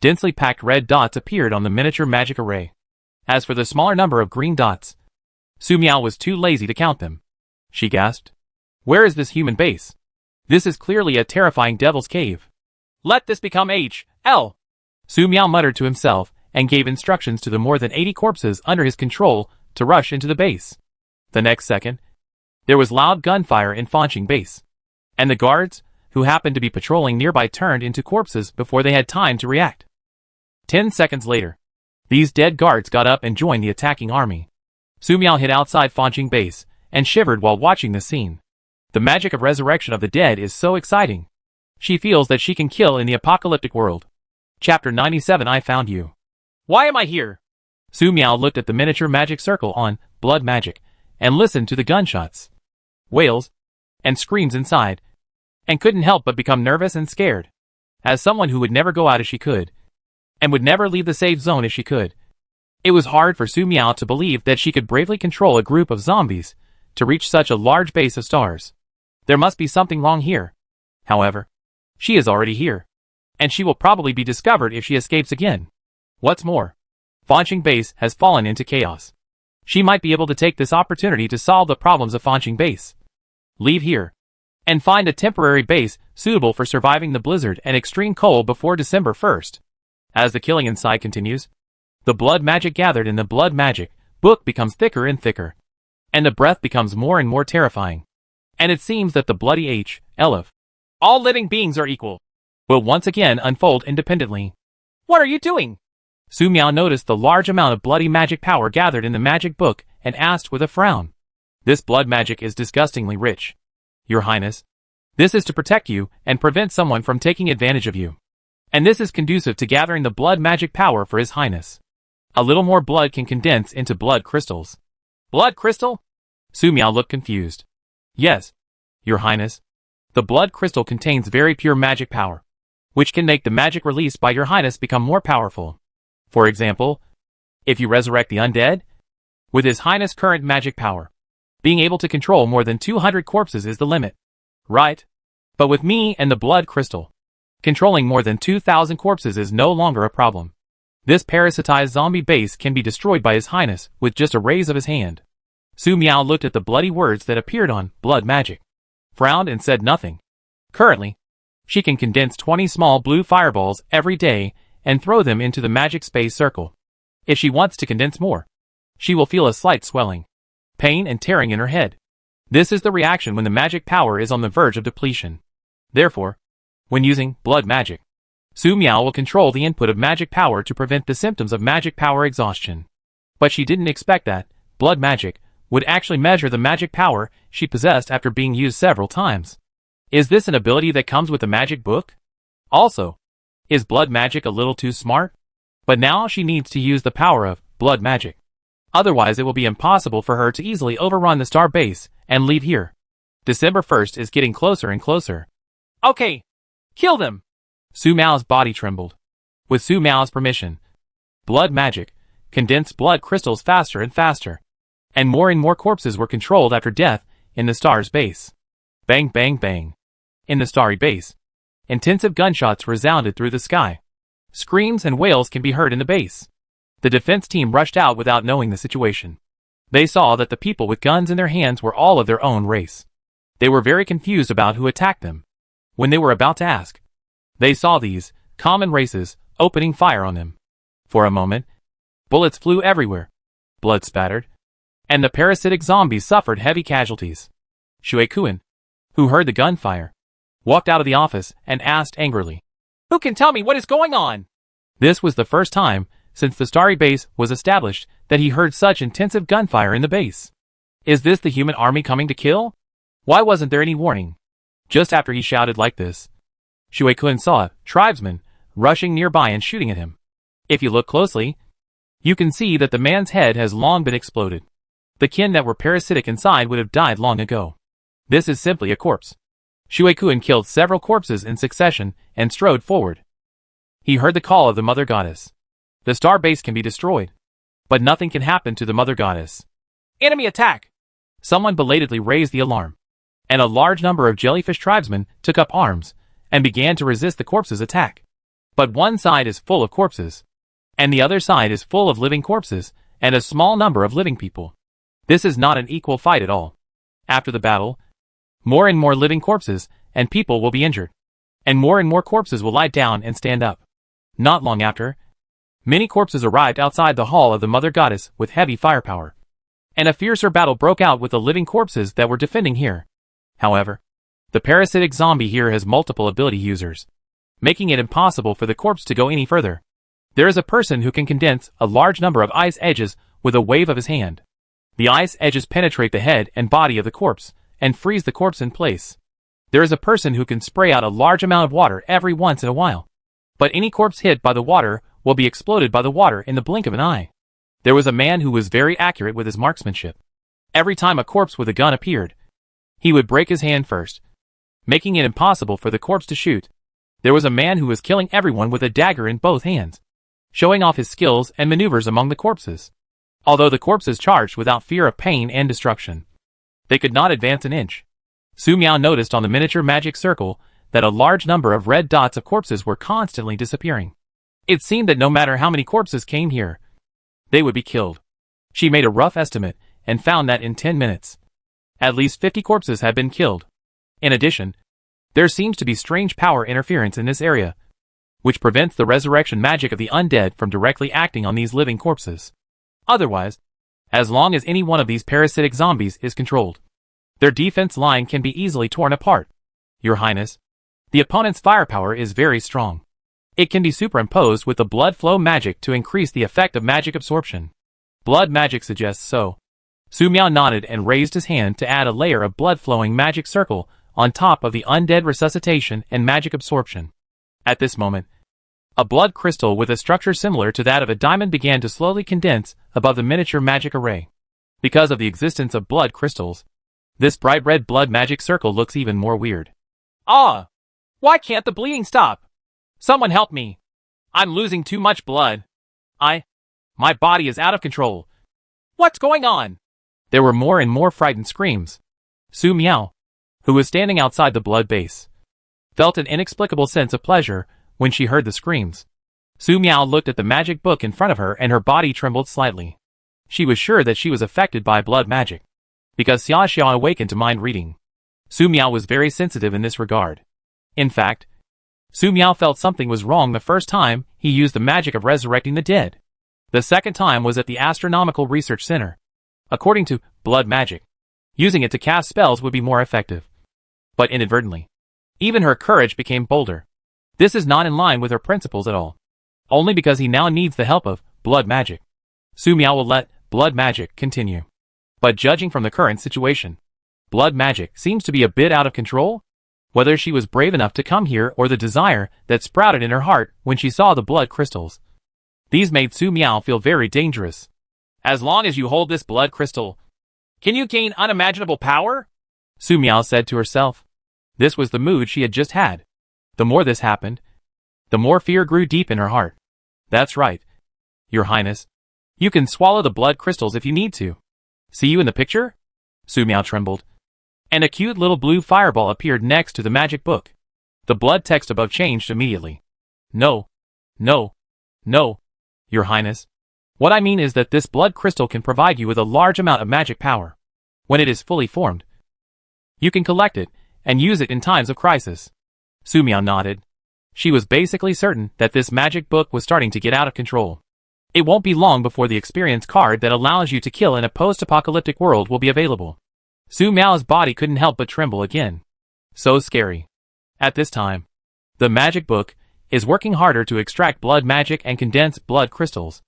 densely packed red dots appeared on the miniature magic array. As for the smaller number of green dots, Su Miao was too lazy to count them. She gasped. Where is this human base? This is clearly a terrifying devil's cave. Let this become H.L. Su Miao muttered to himself and gave instructions to the more than 80 corpses under his control to rush into the base. The next second, there was loud gunfire in Fanqing base, and the guards, who happened to be patrolling nearby, turned into corpses before they had time to react. 10 seconds later, these dead guards got up and joined the attacking army. Su Miao hid outside Fanqing base and shivered while watching the scene. The magic of resurrection of the dead is so exciting. She feels that she can kill in the apocalyptic world. Chapter 97. I found you. Why am I here? Su Miao looked at the miniature magic circle on blood magic and listened to the gunshots, wails, and screams inside, and couldn't help but become nervous and scared. As someone who would never go out if she could, and would never leave the safe zone if she could, it was hard for Su Miao to believe that she could bravely control a group of zombies to reach such a large base of stars. There must be something wrong here. However, she is already here, and she will probably be discovered if she escapes again. What's more, Fanqing base has fallen into chaos. She might be able to take this opportunity to solve the problems of Fanqing base. Leave here, and find a temporary base suitable for surviving the blizzard and extreme cold before December 1st. As the killing inside continues, the blood magic gathered in the blood magic book becomes thicker and thicker, and the breath becomes more and more terrifying. And it seems that the bloody H.L. of all living beings are equal will once again unfold independently. What are you doing? Su Miao noticed the large amount of bloody magic power gathered in the magic book and asked with a frown. This blood magic is disgustingly rich. Your Highness, this is to protect you and prevent someone from taking advantage of you. And this is conducive to gathering the blood magic power for His Highness. A little more blood can condense into blood crystals. Blood crystal? Su Miao looked confused. Yes, Your Highness. The blood crystal contains very pure magic power, which can make the magic released by Your Highness become more powerful. For example, if you resurrect the undead, with His Highness' current magic power, being able to control more than 200 corpses is the limit. Right? But with me and the blood crystal, controlling more than 2,000 corpses is no longer a problem. This parasitized zombie base can be destroyed by His Highness with just a raise of his hand. Su Miao looked at the bloody words that appeared on blood magic, frowned and said nothing. Currently, she can condense 20 small blue fireballs every day and throw them into the magic space circle. If she wants to condense more, she will feel a slight swelling, pain and tearing in her head. This is the reaction when the magic power is on the verge of depletion. Therefore, when using blood magic, Su Miao will control the input of magic power to prevent the symptoms of magic power exhaustion. But she didn't expect that blood magic would actually measure the magic power she possessed after being used several times. Is this an ability that comes with the magic book? Also, is blood magic a little too smart? But now she needs to use the power of blood magic. Otherwise it will be impossible for her to easily overrun the star base and leave here. December 1st is getting closer and closer. Okay, kill them! Su Miao's body trembled. With Su Miao's permission, blood magic condensed blood crystals faster and faster, and more corpses were controlled after death in the star's base. Bang bang bang. In the starry base, intensive gunshots resounded through the sky. Screams and wails can be heard in the base. The defense team rushed out without knowing the situation. They saw that the people with guns in their hands were all of their own race. They were very confused about who attacked them. When they were about to ask, they saw these common races opening fire on them. For a moment, bullets flew everywhere, blood spattered, and the parasitic zombies suffered heavy casualties. Shui Kuan, who heard the gunfire, walked out of the office and asked angrily, "Who can tell me what is going on?" This was the first time since the starry base was established that he heard such intensive gunfire in the base. Is this the human army coming to kill? Why wasn't there any warning? Just after he shouted like this, Shui Kun saw a tribesman rushing nearby and shooting at him. If you look closely, you can see that the man's head has long been exploded. The kin that were parasitic inside would have died long ago. This is simply a corpse. Shueikun killed several corpses in succession and strode forward. He heard the call of the Mother Goddess. The star base can be destroyed, but nothing can happen to the Mother Goddess. Enemy attack! Someone belatedly raised the alarm, and a large number of jellyfish tribesmen took up arms and began to resist the corpses' attack. But one side is full of corpses, and the other side is full of living corpses and a small number of living people. This is not an equal fight at all. After the battle, more and more living corpses and people will be injured, and more corpses will lie down and stand up. Not long after, many corpses arrived outside the hall of the Mother Goddess with heavy firepower, and a fiercer battle broke out with the living corpses that were defending here. However, the parasitic zombie here has multiple ability users, making it impossible for the corpse to go any further. There is a person who can condense a large number of ice edges with a wave of his hand. The ice edges penetrate the head and body of the corpse and freeze the corpse in place. There is a person who can spray out a large amount of water every once in a while, but any corpse hit by the water will be exploded by the water in the blink of an eye. There was a man who was very accurate with his marksmanship. Every time a corpse with a gun appeared, he would break his hand first, making it impossible for the corpse to shoot. There was a man who was killing everyone with a dagger in both hands, showing off his skills and maneuvers among the corpses. Although the corpses charged without fear of pain and destruction, they could not advance an inch. Su Miao noticed on the miniature magic circle that a large number of red dots of corpses were constantly disappearing. It seemed that no matter how many corpses came here, they would be killed. She made a rough estimate and found that in 10 minutes, at least 50 corpses had been killed. In addition, there seems to be strange power interference in this area, which prevents the resurrection magic of the undead from directly acting on these living corpses. Otherwise, as long as any one of these parasitic zombies is controlled, their defense line can be easily torn apart. Your Highness, the opponent's firepower is very strong. It can be superimposed with the blood flow magic to increase the effect of magic absorption. Blood magic suggests so. Su Miao nodded and raised his hand to add a layer of blood-flowing magic circle on top of the undead resuscitation and magic absorption. At this moment, a blood crystal with a structure similar to that of a diamond began to slowly condense above the miniature magic array. Because of the existence of blood crystals, this bright red blood magic circle looks even more weird. Ah! Why can't the bleeding stop? Someone help me! I'm losing too much blood. My body is out of control. What's going on? There were more and more frightened screams. Su Miao, who was standing outside the blood base, felt an inexplicable sense of pleasure when she heard the screams. Su Miao looked at the magic book in front of her and her body trembled slightly. She was sure that she was affected by blood magic, because Xia Xiao awakened to mind reading. Su Miao was very sensitive in this regard. In fact, Su Miao felt something was wrong the first time he used the magic of resurrecting the dead. The second time was at the Astronomical Research Center. According to blood magic, using it to cast spells would be more effective. But inadvertently, even her courage became bolder. This is not in line with her principles at all. Only because he now needs the help of blood magic, Su Miao will let blood magic continue. But judging from the current situation, blood magic seems to be a bit out of control. Whether she was brave enough to come here or the desire that sprouted in her heart when she saw the blood crystals, these made Su Miao feel very dangerous. As long as you hold this blood crystal, can you gain unimaginable power? Su Miao said to herself. This was the mood she had just had. The more this happened, the more fear grew deep in her heart. That's right, Your Highness. You can swallow the blood crystals if you need to. See you in the picture? Su Miao trembled, and a cute little blue fireball appeared next to the magic book. The blood text above changed immediately. No, Your Highness. What I mean is that this blood crystal can provide you with a large amount of magic power. When it is fully formed, you can collect it and use it in times of crisis. Su Miao nodded. She was basically certain that this magic book was starting to get out of control. It won't be long before the experience card that allows you to kill in a post-apocalyptic world will be available. Su Miao's body couldn't help but tremble again. So scary. At this time, the magic book is working harder to extract blood magic and condense blood crystals.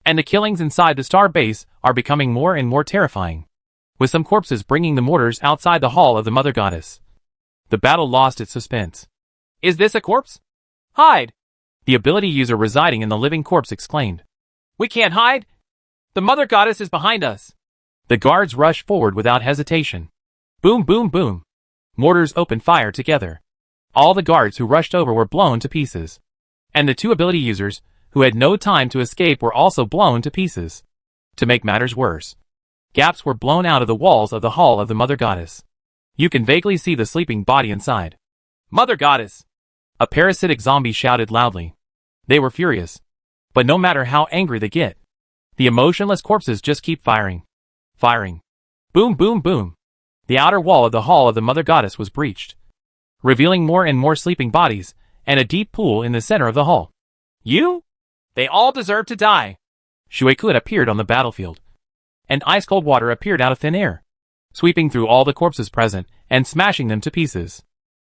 And the killings inside the star base are becoming more and more terrifying, with some corpses bringing the mortars outside the hall of the Mother Goddess. The battle lost its suspense. Is this a corpse? Hide! The ability user residing in the living corpse exclaimed. "We can't hide! The mother goddess is behind us!" The guards rushed forward without hesitation. Boom, boom, boom. Mortars opened fire together. All the guards who rushed over were blown to pieces. And the two ability users, who had no time to escape, were also blown to pieces. To make matters worse, gaps were blown out of the walls of the hall of the mother goddess. You can vaguely see the sleeping body inside. "Mother goddess!" A parasitic zombie shouted loudly. They were furious. But no matter how angry they get, the emotionless corpses just keep firing. Firing. Boom, boom, boom. The outer wall of the hall of the mother goddess was breached, revealing more and more sleeping bodies, and a deep pool in the center of the hall. "You? They all deserve to die." Shuei-kun appeared on the battlefield, and ice-cold water appeared out of thin air, sweeping through all the corpses present and smashing them to pieces.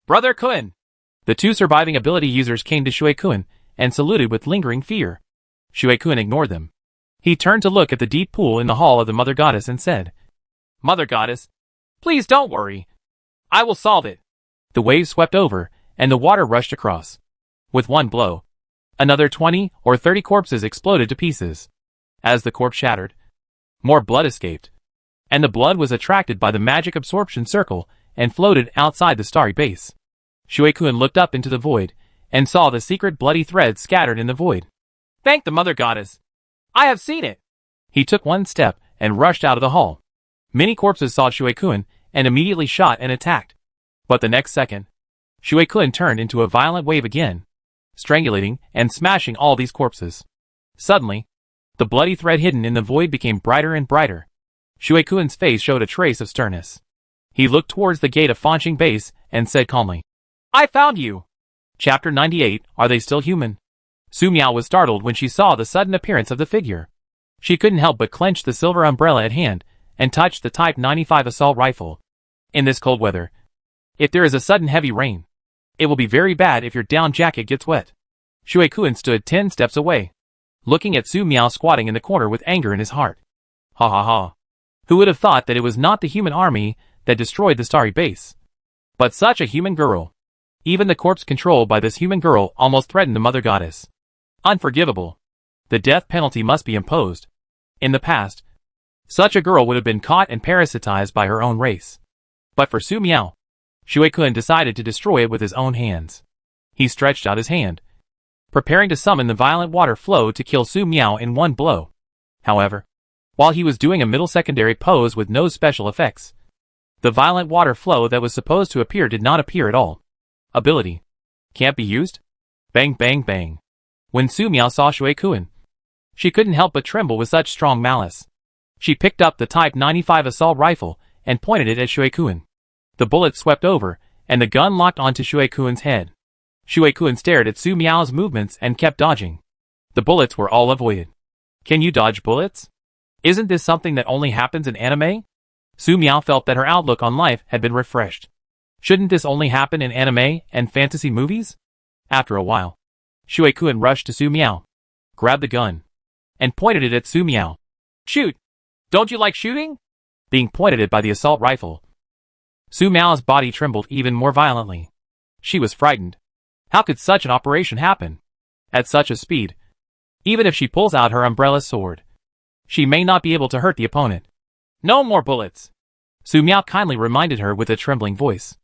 "Brother Kun!" The two surviving ability users came to Shuei-kun and saluted with lingering fear. Shuei-kun ignored them. He turned to look at the deep pool in the hall of the mother goddess and said, "Mother goddess, please don't worry. I will solve it." The waves swept over, and the water rushed across. With one blow, another 20 or 30 corpses exploded to pieces. As the corpse shattered, more blood escaped, and the blood was attracted by the magic absorption circle and floated outside the starry base. Shuei-kun looked up into the void and saw the secret bloody threads scattered in the void. "Thank the mother goddess. I have seen it." He took one step and rushed out of the hall. Many corpses saw Shuei-kun and immediately shot and attacked. But the next second, Shuei-kun turned into a violent wave again, strangulating and smashing all these corpses. Suddenly, the bloody thread hidden in the void became brighter and brighter. Shuei-kun's face showed a trace of sternness. He looked towards the gate of Fanqing Base and said calmly, "I found you." Chapter 98. Are they still human? Su Miao was startled when she saw the sudden appearance of the figure. She couldn't help but clench the silver umbrella at hand and touch the Type 95 assault rifle. In this cold weather, if there is a sudden heavy rain, it will be very bad if your down jacket gets wet. Shuei-kun stood 10 steps away, looking at Su Miao squatting in the corner with anger in his heart. Ha ha ha. Who would have thought that it was not the human army that destroyed the starry base, but such a human girl? Even the corpse controlled by this human girl almost threatened the mother goddess. Unforgivable. The death penalty must be imposed. In the past, such a girl would have been caught and parasitized by her own race. But for Su Miao, Shuei-kun decided to destroy it with his own hands. He stretched out his hand, preparing to summon the violent water flow to kill Su Miao in one blow. However, while he was doing a middle secondary pose with no special effects, the violent water flow that was supposed to appear did not appear at all. Ability. Can't be used? Bang bang bang. When Su Miao saw Shuei-kun, she couldn't help but tremble with such strong malice. She picked up the Type 95 assault rifle and pointed it at Shuei-kun. The bullet swept over, and the gun locked onto Shuei-kun's head. Shuei-kun stared at Su Miao's movements and kept dodging. The bullets were all avoided. Can you dodge bullets? Isn't this something that only happens in anime? Su Miao felt that her outlook on life had been refreshed. Shouldn't this only happen in anime and fantasy movies? After a while, Shuei-kun rushed to Su Miao, grabbed the gun, and pointed it at Su Miao. "Shoot! Don't you like shooting?" Being pointed at by the assault rifle, Su Miao's body trembled even more violently. She was frightened. How could such an operation happen? At such a speed, even if she pulls out her umbrella sword, she may not be able to hurt the opponent. "No more bullets," Su Miao kindly reminded her with a trembling voice.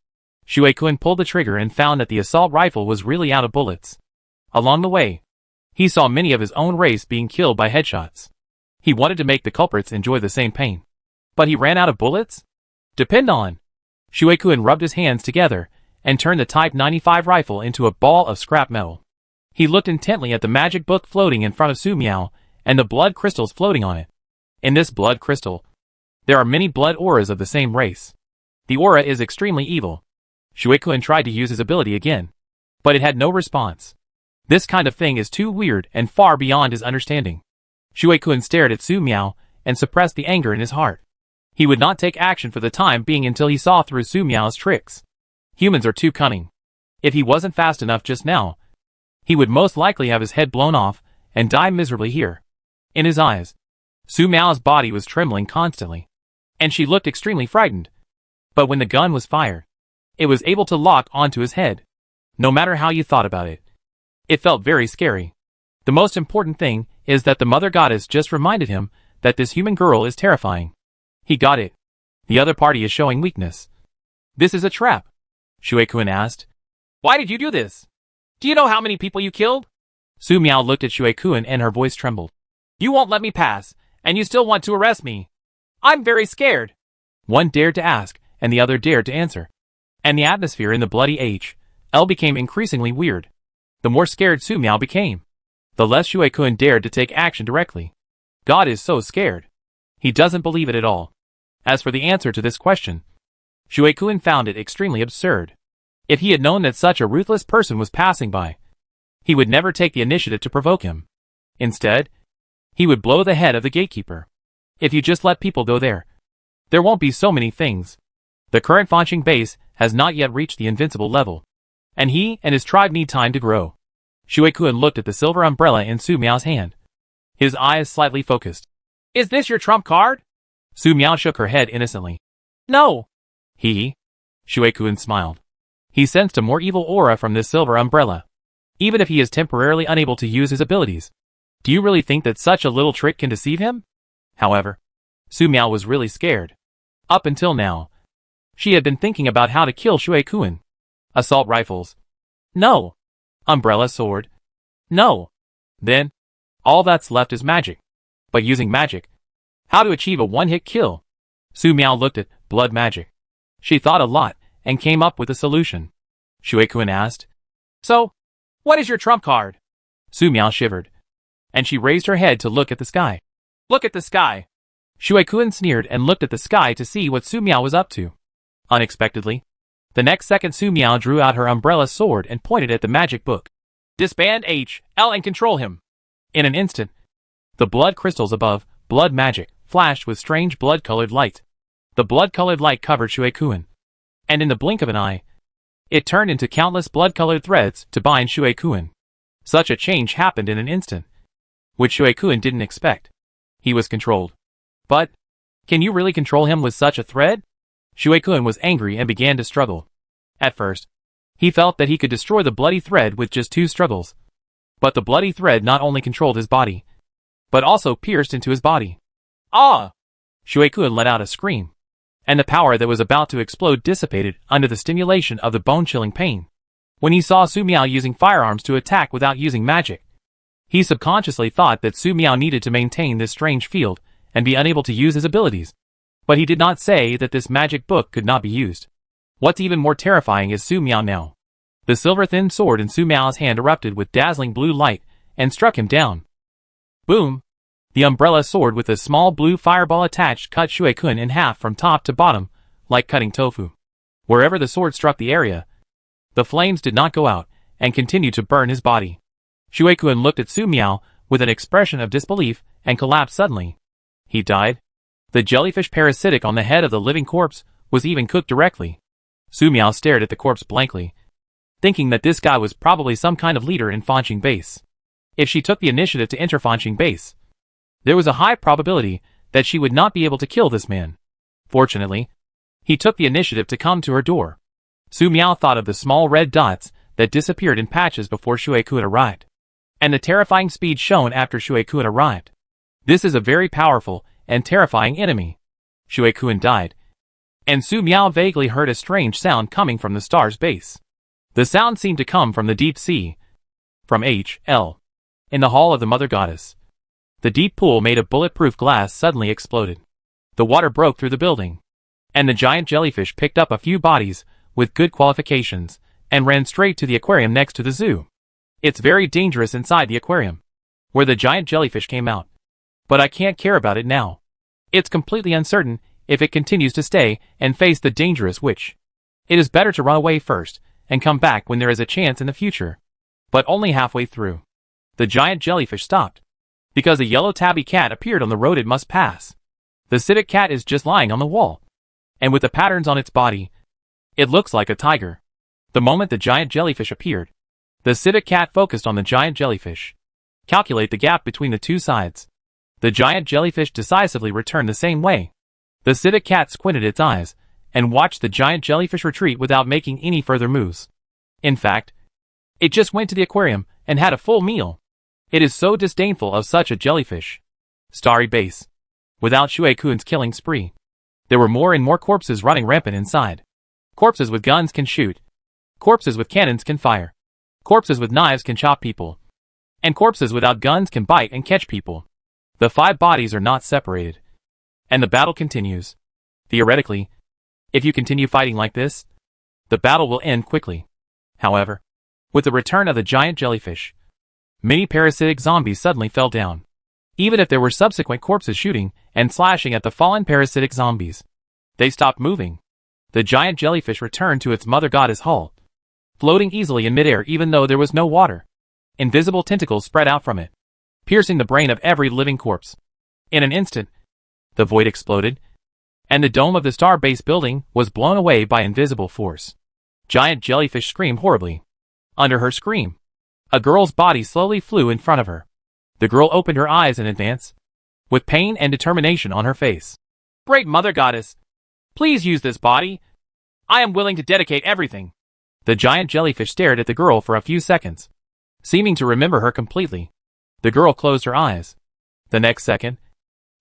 Shuei-kun pulled the trigger and found that the assault rifle was really out of bullets. Along the way, he saw many of his own race being killed by headshots. He wanted to make the culprits enjoy the same pain. But he ran out of bullets? Depend on. Shuei-kun rubbed his hands together and turned the Type 95 rifle into a ball of scrap metal. He looked intently at the magic book floating in front of Su Miao and the blood crystals floating on it. In this blood crystal, there are many blood auras of the same race. The aura is extremely evil. Shuei-kun tried to use his ability again, but it had no response. This kind of thing is too weird and far beyond his understanding. Shuei-kun stared at Su Miao and suppressed the anger in his heart. He would not take action for the time being until he saw through Su Miao's tricks. Humans are too cunning. If he wasn't fast enough just now, he would most likely have his head blown off and die miserably here. In his eyes, Su Miao's body was trembling constantly, and she looked extremely frightened. But when the gun was fired, it was able to lock onto his head. No matter how you thought about it, It felt very scary. The most important thing is that the mother goddess just reminded him that this human girl is terrifying. He got it. The other party is showing weakness. This is a trap, Shuei-kun asked. Why did you do this? Do you know how many people you killed? Su Miao looked at Shuei-kun and her voice trembled. You won't let me pass, and you still want to arrest me. I'm very scared. One dared to ask, and the other dared to answer. And the atmosphere in the bloody H.L. became increasingly weird. The more scared Su Miao became, the less Shuei-kun dared to take action directly. God is so scared. He doesn't believe it at all. As for the answer to this question, Shuei-kun found it extremely absurd. If he had known that such a ruthless person was passing by, he would never take the initiative to provoke him. Instead, he would blow the head of the gatekeeper. If you just let people go there won't be so many things. The current Fanqing base has not yet reached the invincible level, and he and his tribe need time to grow. Shuei-kun looked at the silver umbrella in Su Miao's hand. His eyes slightly focused. Is this your trump card? Su Miao shook her head innocently. No. Shuei-kun smiled. He sensed a more evil aura from this silver umbrella. Even if he is temporarily unable to use his abilities, do you really think that such a little trick can deceive him? However, Su Miao was really scared. Up until now, she had been thinking about how to kill Shuei-kun. Assault rifles. No. Umbrella sword. No. Then, all that's left is magic. But using magic, how to achieve a one-hit kill? Su Miao looked at blood magic. She thought a lot and came up with a solution. Shuei-kun asked, So, what is your trump card? Su Miao shivered, and she raised her head to look at the sky. Look at the sky. Shuei-kun sneered and looked at the sky to see what Su Miao was up to. Unexpectedly, the next second Su Miao drew out her umbrella sword and pointed at the magic book. Disband H.L. and control him. In an instant, the blood crystals above, blood magic, flashed with strange blood-colored light. The blood-colored light covered Shuei-kun, and in the blink of an eye, it turned into countless blood-colored threads to bind Shuei-kun. Such a change happened in an instant, which Shuei-kun didn't expect. He was controlled. But, can you really control him with such a thread? Shuei-kun was angry and began to struggle. At first, he felt that he could destroy the bloody thread with just 2 struggles. But the bloody thread not only controlled his body, but also pierced into his body. Ah! Shuei-kun let out a scream, and the power that was about to explode dissipated under the stimulation of the bone-chilling pain. When he saw Su Miao using firearms to attack without using magic, he subconsciously thought that Su Miao needed to maintain this strange field and be unable to use his abilities. But he did not say that this magic book could not be used. What's even more terrifying is Su Miao now. The silver-thin sword in Su Miao's hand erupted with dazzling blue light and struck him down. Boom! The umbrella sword with a small blue fireball attached cut Shuei-kun in half from top to bottom, like cutting tofu. Wherever the sword struck the area, the flames did not go out and continued to burn his body. Shuei-kun looked at Su Miao with an expression of disbelief and collapsed suddenly. He died. The jellyfish parasitic on the head of the living corpse was even cooked directly. Su Miao stared at the corpse blankly, thinking that this guy was probably some kind of leader in Fanqing base. If she took the initiative to enter Fanqing base, there was a high probability that she would not be able to kill this man. Fortunately, he took the initiative to come to her door. Su Miao thought of the small red dots that disappeared in patches before Shuei-kun arrived, and the terrifying speed shown after Shuei-kun arrived. This is a very powerful and terrifying enemy. Shuei-kun died, and Su Miao vaguely heard a strange sound coming from the star's base. The sound seemed to come from the deep sea, from H.L. in the hall of the Mother Goddess. The deep pool made of bulletproof glass suddenly exploded. The water broke through the building, and the giant jellyfish picked up a few bodies with good qualifications and ran straight to the aquarium next to the zoo. It's very dangerous inside the aquarium, where the giant jellyfish came out. But I can't care about it now. It's completely uncertain if it continues to stay and face the dangerous witch. It is better to run away first and come back when there is a chance in the future. But only halfway through, the giant jellyfish stopped, because a yellow tabby cat appeared on the road it must pass. The civet cat is just lying on the wall, and with the patterns on its body, it looks like a tiger. The moment the giant jellyfish appeared, the civet cat focused on the giant jellyfish. Calculate the gap between the two sides. The giant jellyfish decisively returned the same way. The civet cat squinted its eyes and watched the giant jellyfish retreat without making any further moves. In fact, it just went to the aquarium and had a full meal. It is so disdainful of such a jellyfish. Starry base. Without Shuei-kun's killing spree, there were more and more corpses running rampant inside. Corpses with guns can shoot. Corpses with cannons can fire. Corpses with knives can chop people. And corpses without guns can bite and catch people. The 5 bodies are not separated. And the battle continues. Theoretically, if you continue fighting like this, the battle will end quickly. However, with the return of the giant jellyfish, many parasitic zombies suddenly fell down. Even if there were subsequent corpses shooting and slashing at the fallen parasitic zombies, they stopped moving. The giant jellyfish returned to its mother goddess hull, floating easily in midair even though there was no water. Invisible tentacles spread out from it, piercing the brain of every living corpse. In an instant, the void exploded, and the dome of the star base building was blown away by invisible force. Giant jellyfish screamed horribly. Under her scream, a girl's body slowly flew in front of her. The girl opened her eyes in advance, with pain and determination on her face. Great Mother Goddess, please use this body. I am willing to dedicate everything. The giant jellyfish stared at the girl for a few seconds, seeming to remember her completely. The girl closed her eyes. The next second,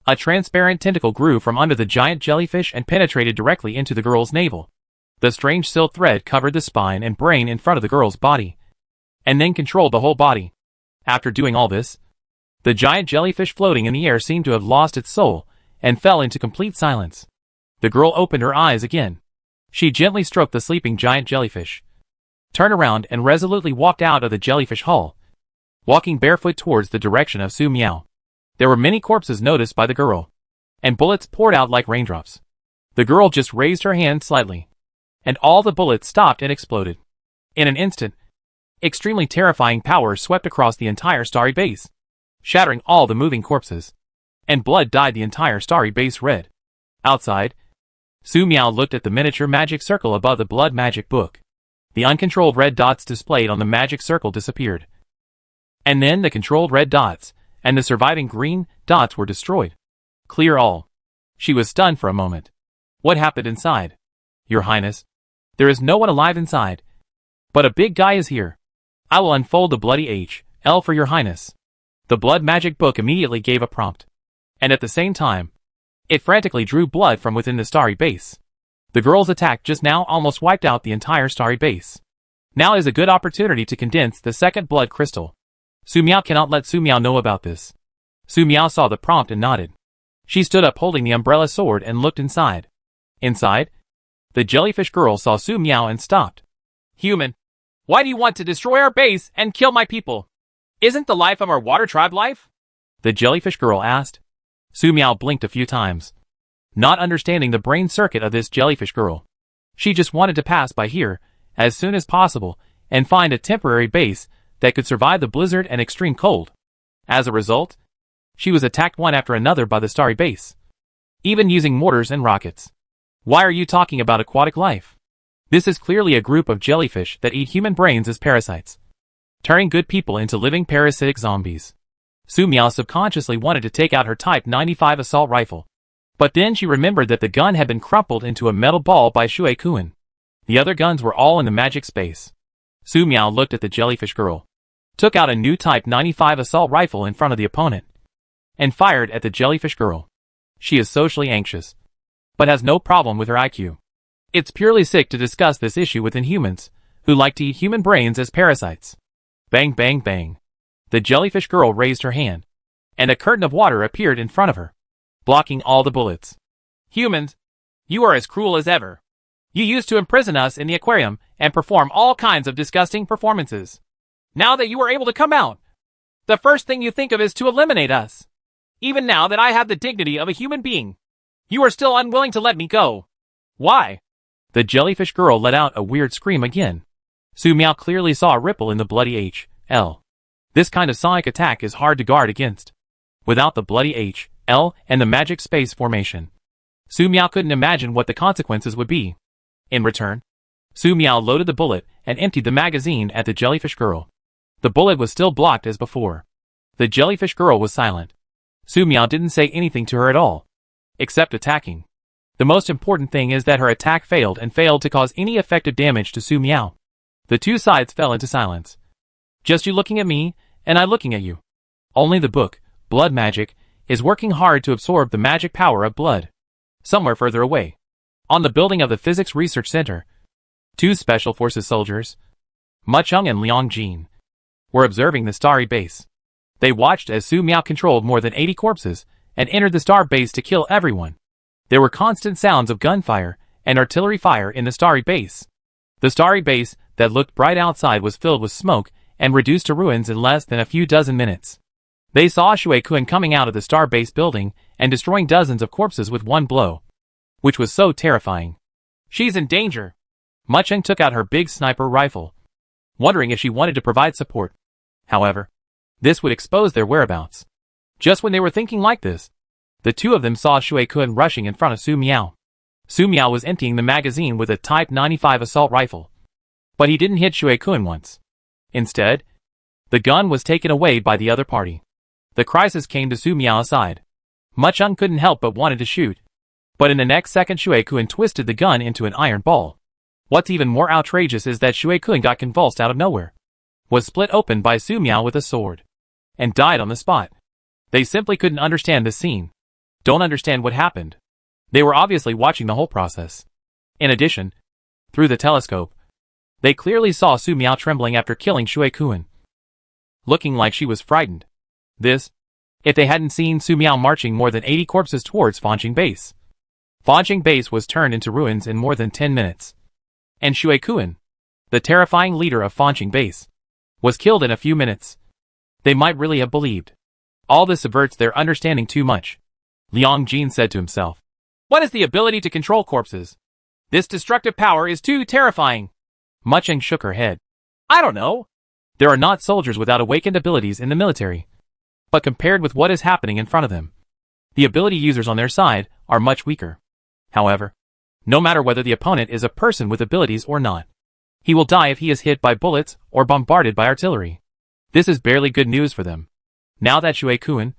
a transparent tentacle grew from under the giant jellyfish and penetrated directly into the girl's navel. The strange silk thread covered the spine and brain in front of the girl's body, and then controlled the whole body. After doing all this, the giant jellyfish floating in the air seemed to have lost its soul and fell into complete silence. The girl opened her eyes again. She gently stroked the sleeping giant jellyfish, turned around and resolutely walked out of the jellyfish hull, walking barefoot towards the direction of Su Miao. There were many corpses noticed by the girl, and bullets poured out like raindrops. The girl just raised her hand slightly, and all the bullets stopped and exploded. In an instant, extremely terrifying power swept across the entire starry base, shattering all the moving corpses, and blood dyed the entire starry base red. Outside, Su Miao looked at the miniature magic circle above the blood magic book. The uncontrolled red dots displayed on the magic circle disappeared. And then the controlled red dots and the surviving green dots were destroyed. Clear all. She was stunned for a moment. What happened inside? Your Highness, there is no one alive inside, but a big guy is here. I will unfold the bloody HL for your Highness. The blood magic book immediately gave a prompt, and at the same time, it frantically drew blood from within the starry base. The girl's attack just now almost wiped out the entire starry base. Now is a good opportunity to condense the second blood crystal. Su Miao cannot let Su Miao know about this. Su Miao saw the prompt and nodded. She stood up holding the umbrella sword and looked inside. Inside, the jellyfish girl saw Su Miao and stopped. Human, why do you want to destroy our base and kill my people? Isn't the life of our water tribe life? The jellyfish girl asked. Su Miao blinked a few times, not understanding the brain circuit of this jellyfish girl. She just wanted to pass by here as soon as possible and find a temporary base that could survive the blizzard and extreme cold. As a result, she was attacked one after another by the starry base, even using mortars and rockets. Why are you talking about aquatic life? This is clearly a group of jellyfish that eat human brains as parasites, turning good people into living parasitic zombies. Su Miao subconsciously wanted to take out her Type 95 assault rifle, but then she remembered that the gun had been crumpled into a metal ball by Shuei-kun. The other guns were all in the magic space. Su Miao looked at the jellyfish girl, took out a new Type 95 assault rifle in front of the opponent, and fired at the jellyfish girl. She is socially anxious, but has no problem with her IQ. It's purely sick to discuss this issue with inhumans, who like to eat human brains as parasites. Bang bang bang. The jellyfish girl raised her hand, and a curtain of water appeared in front of her, blocking all the bullets. Humans, you are as cruel as ever. You used to imprison us in the aquarium and perform all kinds of disgusting performances. Now that you are able to come out, the first thing you think of is to eliminate us. Even now that I have the dignity of a human being, you are still unwilling to let me go. Why? The jellyfish girl let out a weird scream again. Su Miao clearly saw a ripple in the bloody HL. This kind of sonic attack is hard to guard against. Without the bloody HL and the magic space formation, Su Miao couldn't imagine what the consequences would be. In return, Su Miao loaded the bullet and emptied the magazine at the jellyfish girl. The bullet was still blocked as before. The jellyfish girl was silent. Su Miao didn't say anything to her at all, except attacking. The most important thing is that her attack failed and failed to cause any effective damage to Su Miao. The two sides fell into silence. Just you looking at me, and I looking at you. Only the book, Blood Magic, is working hard to absorb the magic power of blood. Somewhere further away, on the building of the Physics Research Center, two Special Forces soldiers, Ma Cheng and Liang Jin, were observing the starry base. They watched as Su Miao controlled more than 80 corpses and entered the star base to kill everyone. There were constant sounds of gunfire and artillery fire in the starry base. The starry base that looked bright outside was filled with smoke and reduced to ruins in less than a few dozen minutes. They saw Shui Kun coming out of the star base building and destroying dozens of corpses with one blow, which was so terrifying. She's in danger. Ma Cheng took out her big sniper rifle, wondering if she wanted to provide support. However, this would expose their whereabouts. Just when they were thinking like this, the two of them saw Shui Kun rushing in front of Su Miao. Su Miao was emptying the magazine with a Type 95 assault rifle, but he didn't hit Shui Kun once. Instead, the gun was taken away by the other party. The crisis came to Su Miao's side. Ma Cheng couldn't help but wanted to shoot, but in the next second Shui Kun twisted the gun into an iron ball. What's even more outrageous is that Shui Kun got convulsed out of nowhere, was split open by Su Miao with a sword, and died on the spot. They simply couldn't understand the scene. Don't understand what happened. They were obviously watching the whole process. In addition, through the telescope, they clearly saw Su Miao trembling after killing Shui Kun, looking like she was frightened. This, if they hadn't seen Su Miao marching more than 80 corpses towards Fanqing Base. Fanqing Base was turned into ruins in more than 10 minutes. And Shui Kun, the terrifying leader of Fanqing Base, was killed in a few minutes. They might really have believed. All this subverts their understanding too much. Liang Jin said to himself. What is the ability to control corpses? This destructive power is too terrifying. Ma Cheng shook her head. I don't know. There are not soldiers without awakened abilities in the military. But compared with what is happening in front of them, the ability users on their side are much weaker. However, no matter whether the opponent is a person with abilities or not, he will die if he is hit by bullets or bombarded by artillery. This is barely good news for them. Now that Shui Kun,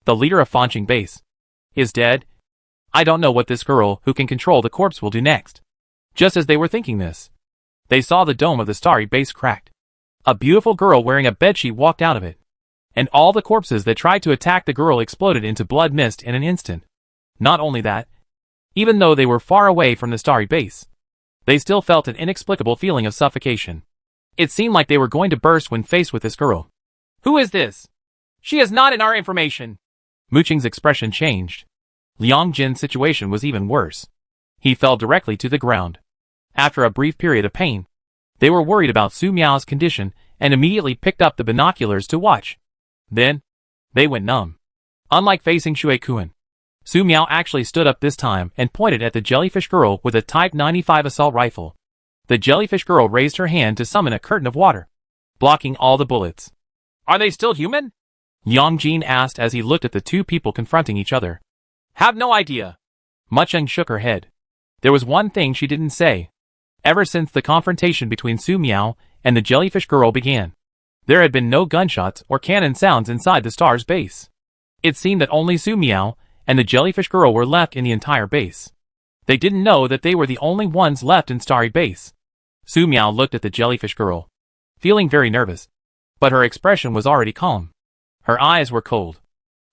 the leader of Fanqing Base, is dead, I don't know what this girl who can control the corpse will do next. Just as they were thinking this, they saw the dome of the starry base cracked. A beautiful girl wearing a bedsheet walked out of it, and all the corpses that tried to attack the girl exploded into blood mist in an instant. Not only that, even though they were far away from the starry base, they still felt an inexplicable feeling of suffocation. It seemed like they were going to burst when faced with this girl. Who is this? She is not in our information. Mu Cheng's expression changed. Liang Jin's situation was even worse. He fell directly to the ground. After a brief period of pain, they were worried about Su Miao's condition and immediately picked up the binoculars to watch. Then, they went numb. Unlike facing Shui Kun, Su Miao actually stood up this time and pointed at the jellyfish girl with a Type 95 assault rifle. The jellyfish girl raised her hand to summon a curtain of water, blocking all the bullets. Are they still human? Liang Jin asked as he looked at the two people confronting each other. Have no idea. Ma Cheng shook her head. There was one thing she didn't say. Ever since the confrontation between Su Miao and the jellyfish girl began, there had been no gunshots or cannon sounds inside the star's base. It seemed that only Su Miao and the jellyfish girl were left in the entire base. They didn't know that they were the only ones left in Starry Base. Su Miao looked at the jellyfish girl, feeling very nervous, but her expression was already calm. Her eyes were cold,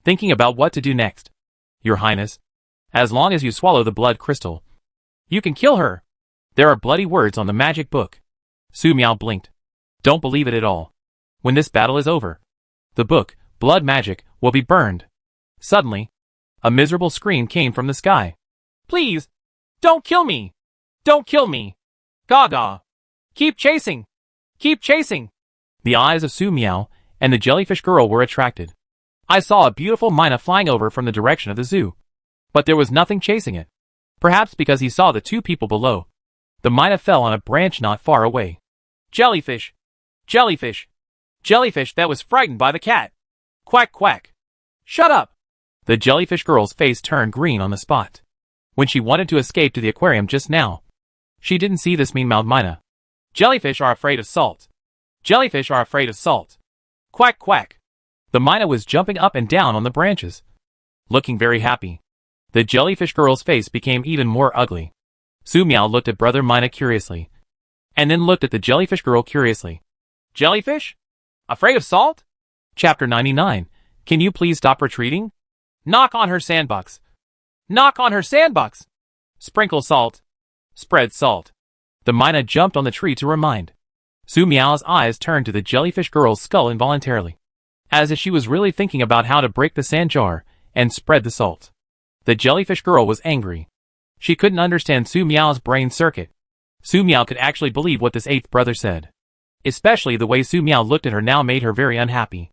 thinking about what to do next. Your Highness, as long as you swallow the blood crystal, you can kill her. There are bloody words on the magic book. Su Miao blinked. Don't believe it at all. When this battle is over, the book, Blood Magic, will be burned. Suddenly, a miserable scream came from the sky. Please, don't kill me. Don't kill me. Gaga. Keep chasing. Keep chasing. The eyes of Su Miao and the jellyfish girl were attracted. I saw a beautiful myna flying over from the direction of the zoo, but there was nothing chasing it. Perhaps because he saw the two people below. The myna fell on a branch not far away. Jellyfish. Jellyfish. Jellyfish that was frightened by the cat. Quack quack. Shut up. The jellyfish girl's face turned green on the spot. When she wanted to escape to the aquarium just now, she didn't see this mean-mouthed myna. Jellyfish are afraid of salt. Jellyfish are afraid of salt. Quack quack. The myna was jumping up and down on the branches, looking very happy. The jellyfish girl's face became even more ugly. Su Miao looked at Brother Myna curiously, and then looked at the jellyfish girl curiously. Jellyfish? Afraid of salt? Chapter 99. Can you please stop retreating? Knock on her sandbox. Knock on her sandbox. Sprinkle salt. Spread salt. The Mina jumped on the tree to remind. Su Miao's eyes turned to the jellyfish girl's skull involuntarily, as if she was really thinking about how to break the sand jar and spread the salt. The jellyfish girl was angry. She couldn't understand Su Miao's brain circuit. Su Miao could actually believe what this eighth brother said. Especially the way Su Miao looked at her now made her very unhappy.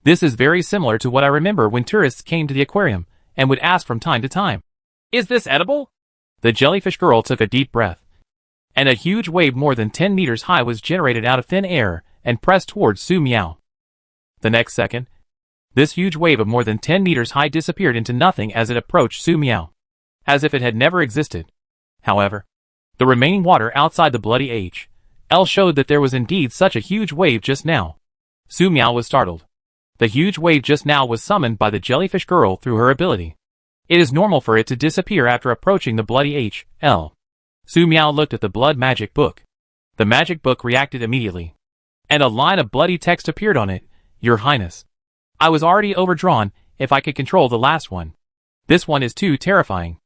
This is very similar to what I remember when tourists came to the aquarium and would ask from time to time, "Is this edible?" The jellyfish girl took a deep breath, and a huge wave more than 10 meters high was generated out of thin air and pressed towards Su Miao. The next second, this huge wave of more than 10 meters high disappeared into nothing as it approached Su Miao, as if it had never existed. However, the remaining water outside the bloody H.L. showed that there was indeed such a huge wave just now. Su Miao was startled. The huge wave just now was summoned by the jellyfish girl through her ability. It is normal for it to disappear after approaching the bloody H.L. Su Miao looked at the blood magic book. The magic book reacted immediately, and a line of bloody text appeared on it. "Your Highness, I was already overdrawn if I could control the last one. This one is too terrifying.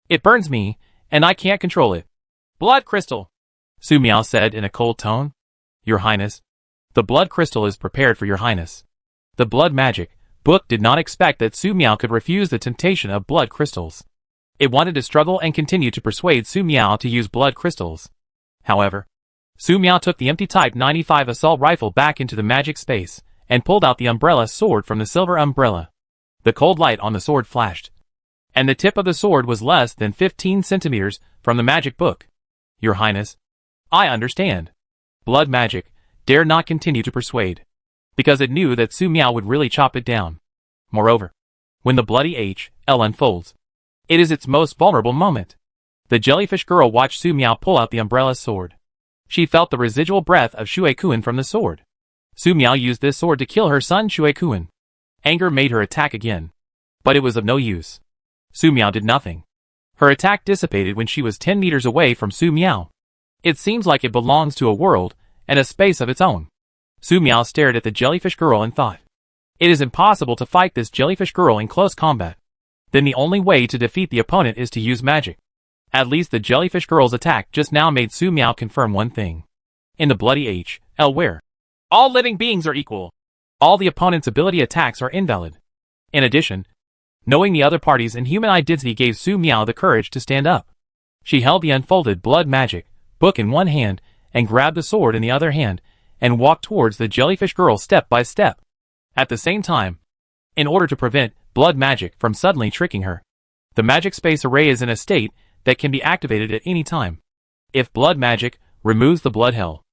It burns me, and I can't control it." "Blood crystal," Su Miao said in a cold tone. "Your Highness, the blood crystal is prepared for your Highness." The blood magic book did not expect that Su Miao could refuse the temptation of blood crystals. It wanted to struggle and continue to persuade Su Miao to use blood crystals. However, Su Miao took the empty Type 95 assault rifle back into the magic space and pulled out the umbrella sword from the silver umbrella. The cold light on the sword flashed, and the tip of the sword was less than 15 centimeters from the magic book. "Your Highness, I understand." Blood magic dared not continue to persuade, because it knew that Su Miao would really chop it down. Moreover, when the bloody H.L. unfolds, it is its most vulnerable moment. The jellyfish girl watched Su Miao pull out the umbrella sword. She felt the residual breath of Shui Kuan from the sword. Su Miao used this sword to kill her son Shui Kuan. Anger made her attack again, but it was of no use. Su Miao did nothing. Her attack dissipated when she was 10 meters away from Su Miao. It seems like it belongs to a world and a space of its own. Su Miao stared at the jellyfish girl and thought, "It is impossible to fight this jellyfish girl in close combat. Then the only way to defeat the opponent is to use magic." At least the jellyfish girl's attack just now made Su Miao confirm one thing. In the bloody H.L. where all living beings are equal, all the opponent's ability attacks are invalid. In addition, knowing the other party's inhuman identity gave Su Miao the courage to stand up. She held the unfolded blood magic book in one hand and grabbed the sword in the other hand and walked towards the jellyfish girl step by step. At the same time, in order to prevent blood magic from suddenly tricking her, the magic space array is in a state that can be activated at any time. If blood magic removes the blood hell,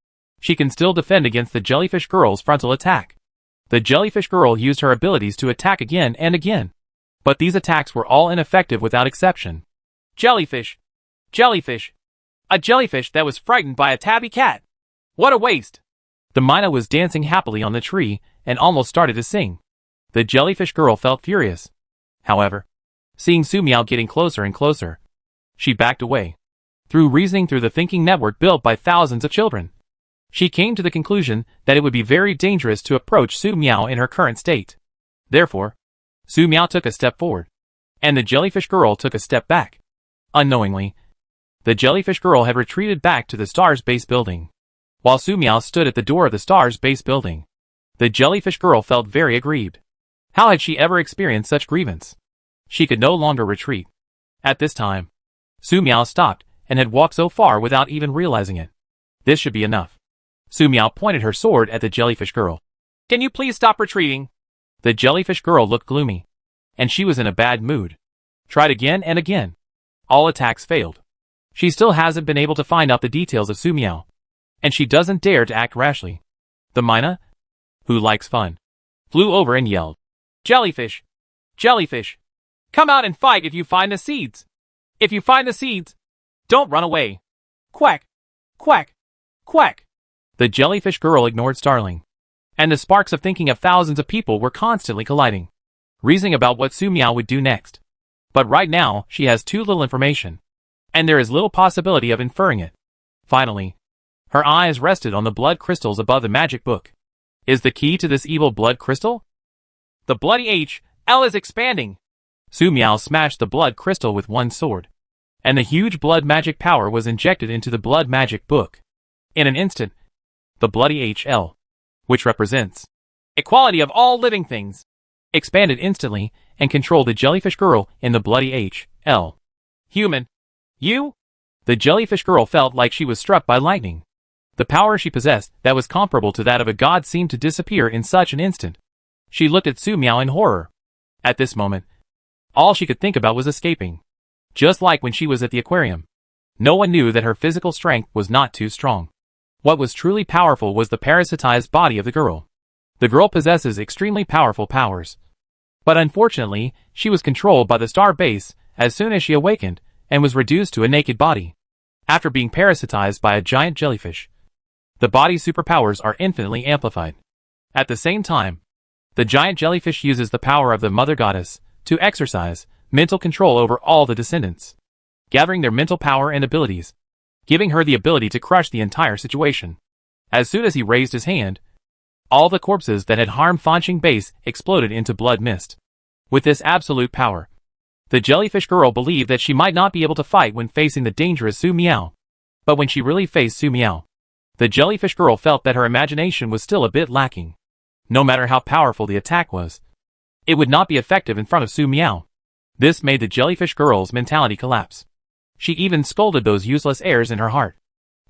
she can still defend against the jellyfish girl's frontal attack. The jellyfish girl used her abilities to attack again and again, but these attacks were all ineffective without exception. Jellyfish! Jellyfish! A jellyfish that was frightened by a tabby cat! What a waste! The Mina was dancing happily on the tree and almost started to sing. The jellyfish girl felt furious. However, seeing Su Miao getting closer and closer, she backed away. Through reasoning through the thinking network built by thousands of children, she came to the conclusion that it would be very dangerous to approach Su Miao in her current state. Therefore, Su Miao took a step forward, and the jellyfish girl took a step back. Unknowingly, the jellyfish girl had retreated back to the Stars base building, while Su Miao stood at the door of the Stars base building. The jellyfish girl felt very aggrieved. How had she ever experienced such grievance? She could no longer retreat. At this time, Su Miao stopped and had walked so far without even realizing it. This should be enough. Su Miao pointed her sword at the jellyfish girl. "Can you please stop retreating?" The jellyfish girl looked gloomy, and she was in a bad mood. Tried again and again. All attacks failed. She still hasn't been able to find out the details of Su Miao, and she doesn't dare to act rashly. The Mina, who likes fun, flew over and yelled, "Jellyfish! Jellyfish! Come out and fight if you find the seeds! If you find the seeds, don't run away! Quack! Quack! Quack!" The jellyfish girl ignored Starling, and the sparks of thinking of thousands of people were constantly colliding, reasoning about what Su Miao would do next. But right now, she has too little information, and there is little possibility of inferring it. Finally, her eyes rested on the blood crystals above the magic book. is the key to this evil blood crystal? The bloody H.L. is expanding. Su Miao smashed the blood crystal with one sword, and the huge blood magic power was injected into the blood magic book. In an instant, the bloody H.L., which represents equality of all living things, expanded instantly and controlled the jellyfish girl in the bloody H.L. Human, you? The jellyfish girl felt like she was struck by lightning. The power she possessed that was comparable to that of a god seemed to disappear in such an instant. She looked at Su Miao in horror. At this moment, all she could think about was escaping. Just like when she was at the aquarium. No one knew that her physical strength was not too strong. What was truly powerful was the parasitized body of the girl. The girl possesses extremely powerful powers. But unfortunately, she was controlled by the star base as soon as she awakened and was reduced to a naked body. After being parasitized by a giant jellyfish, the body's superpowers are infinitely amplified. At the same time, the giant jellyfish uses the power of the mother goddess to exercise mental control over all the descendants, gathering their mental power and abilities, giving her the ability to crush the entire situation. As soon as he raised his hand, all the corpses that had harmed Fanqing base exploded into blood mist. With this absolute power, the jellyfish girl believed that she might not be able to fight when facing the dangerous Su Miao. But when she really faced Su Miao, the jellyfish girl felt that her imagination was still a bit lacking. No matter how powerful the attack was, it would not be effective in front of Su Miao. This made the jellyfish girl's mentality collapse. She even scolded those useless heirs in her heart.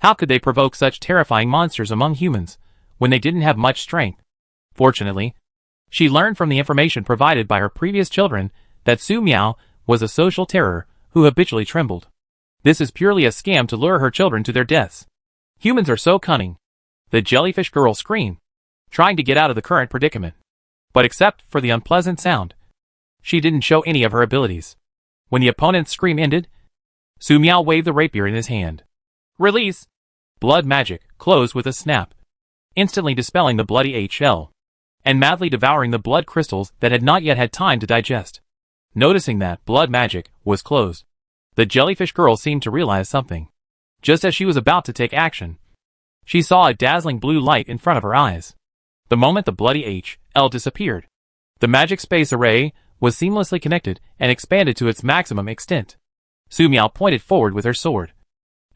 How could they provoke such terrifying monsters among humans, when they didn't have much strength? Fortunately, she learned from the information provided by her previous children that Su Miao was a social terror who habitually trembled. This is purely a scam to lure her children to their deaths. Humans are so cunning. The jellyfish girl screamed, trying to get out of the current predicament. But except for the unpleasant sound, she didn't show any of her abilities. When the opponent's scream ended, Su Miao waved the rapier in his hand. Release! Blood magic closed with a snap, instantly dispelling the bloody H.L. and madly devouring the blood crystals that had not yet had time to digest. Noticing that blood magic was closed, the jellyfish girl seemed to realize something. Just as she was about to take action, she saw a dazzling blue light in front of her eyes. The moment the bloody H.L. disappeared, the magic space array was seamlessly connected and expanded to its maximum extent. Su Miao pointed forward with her sword,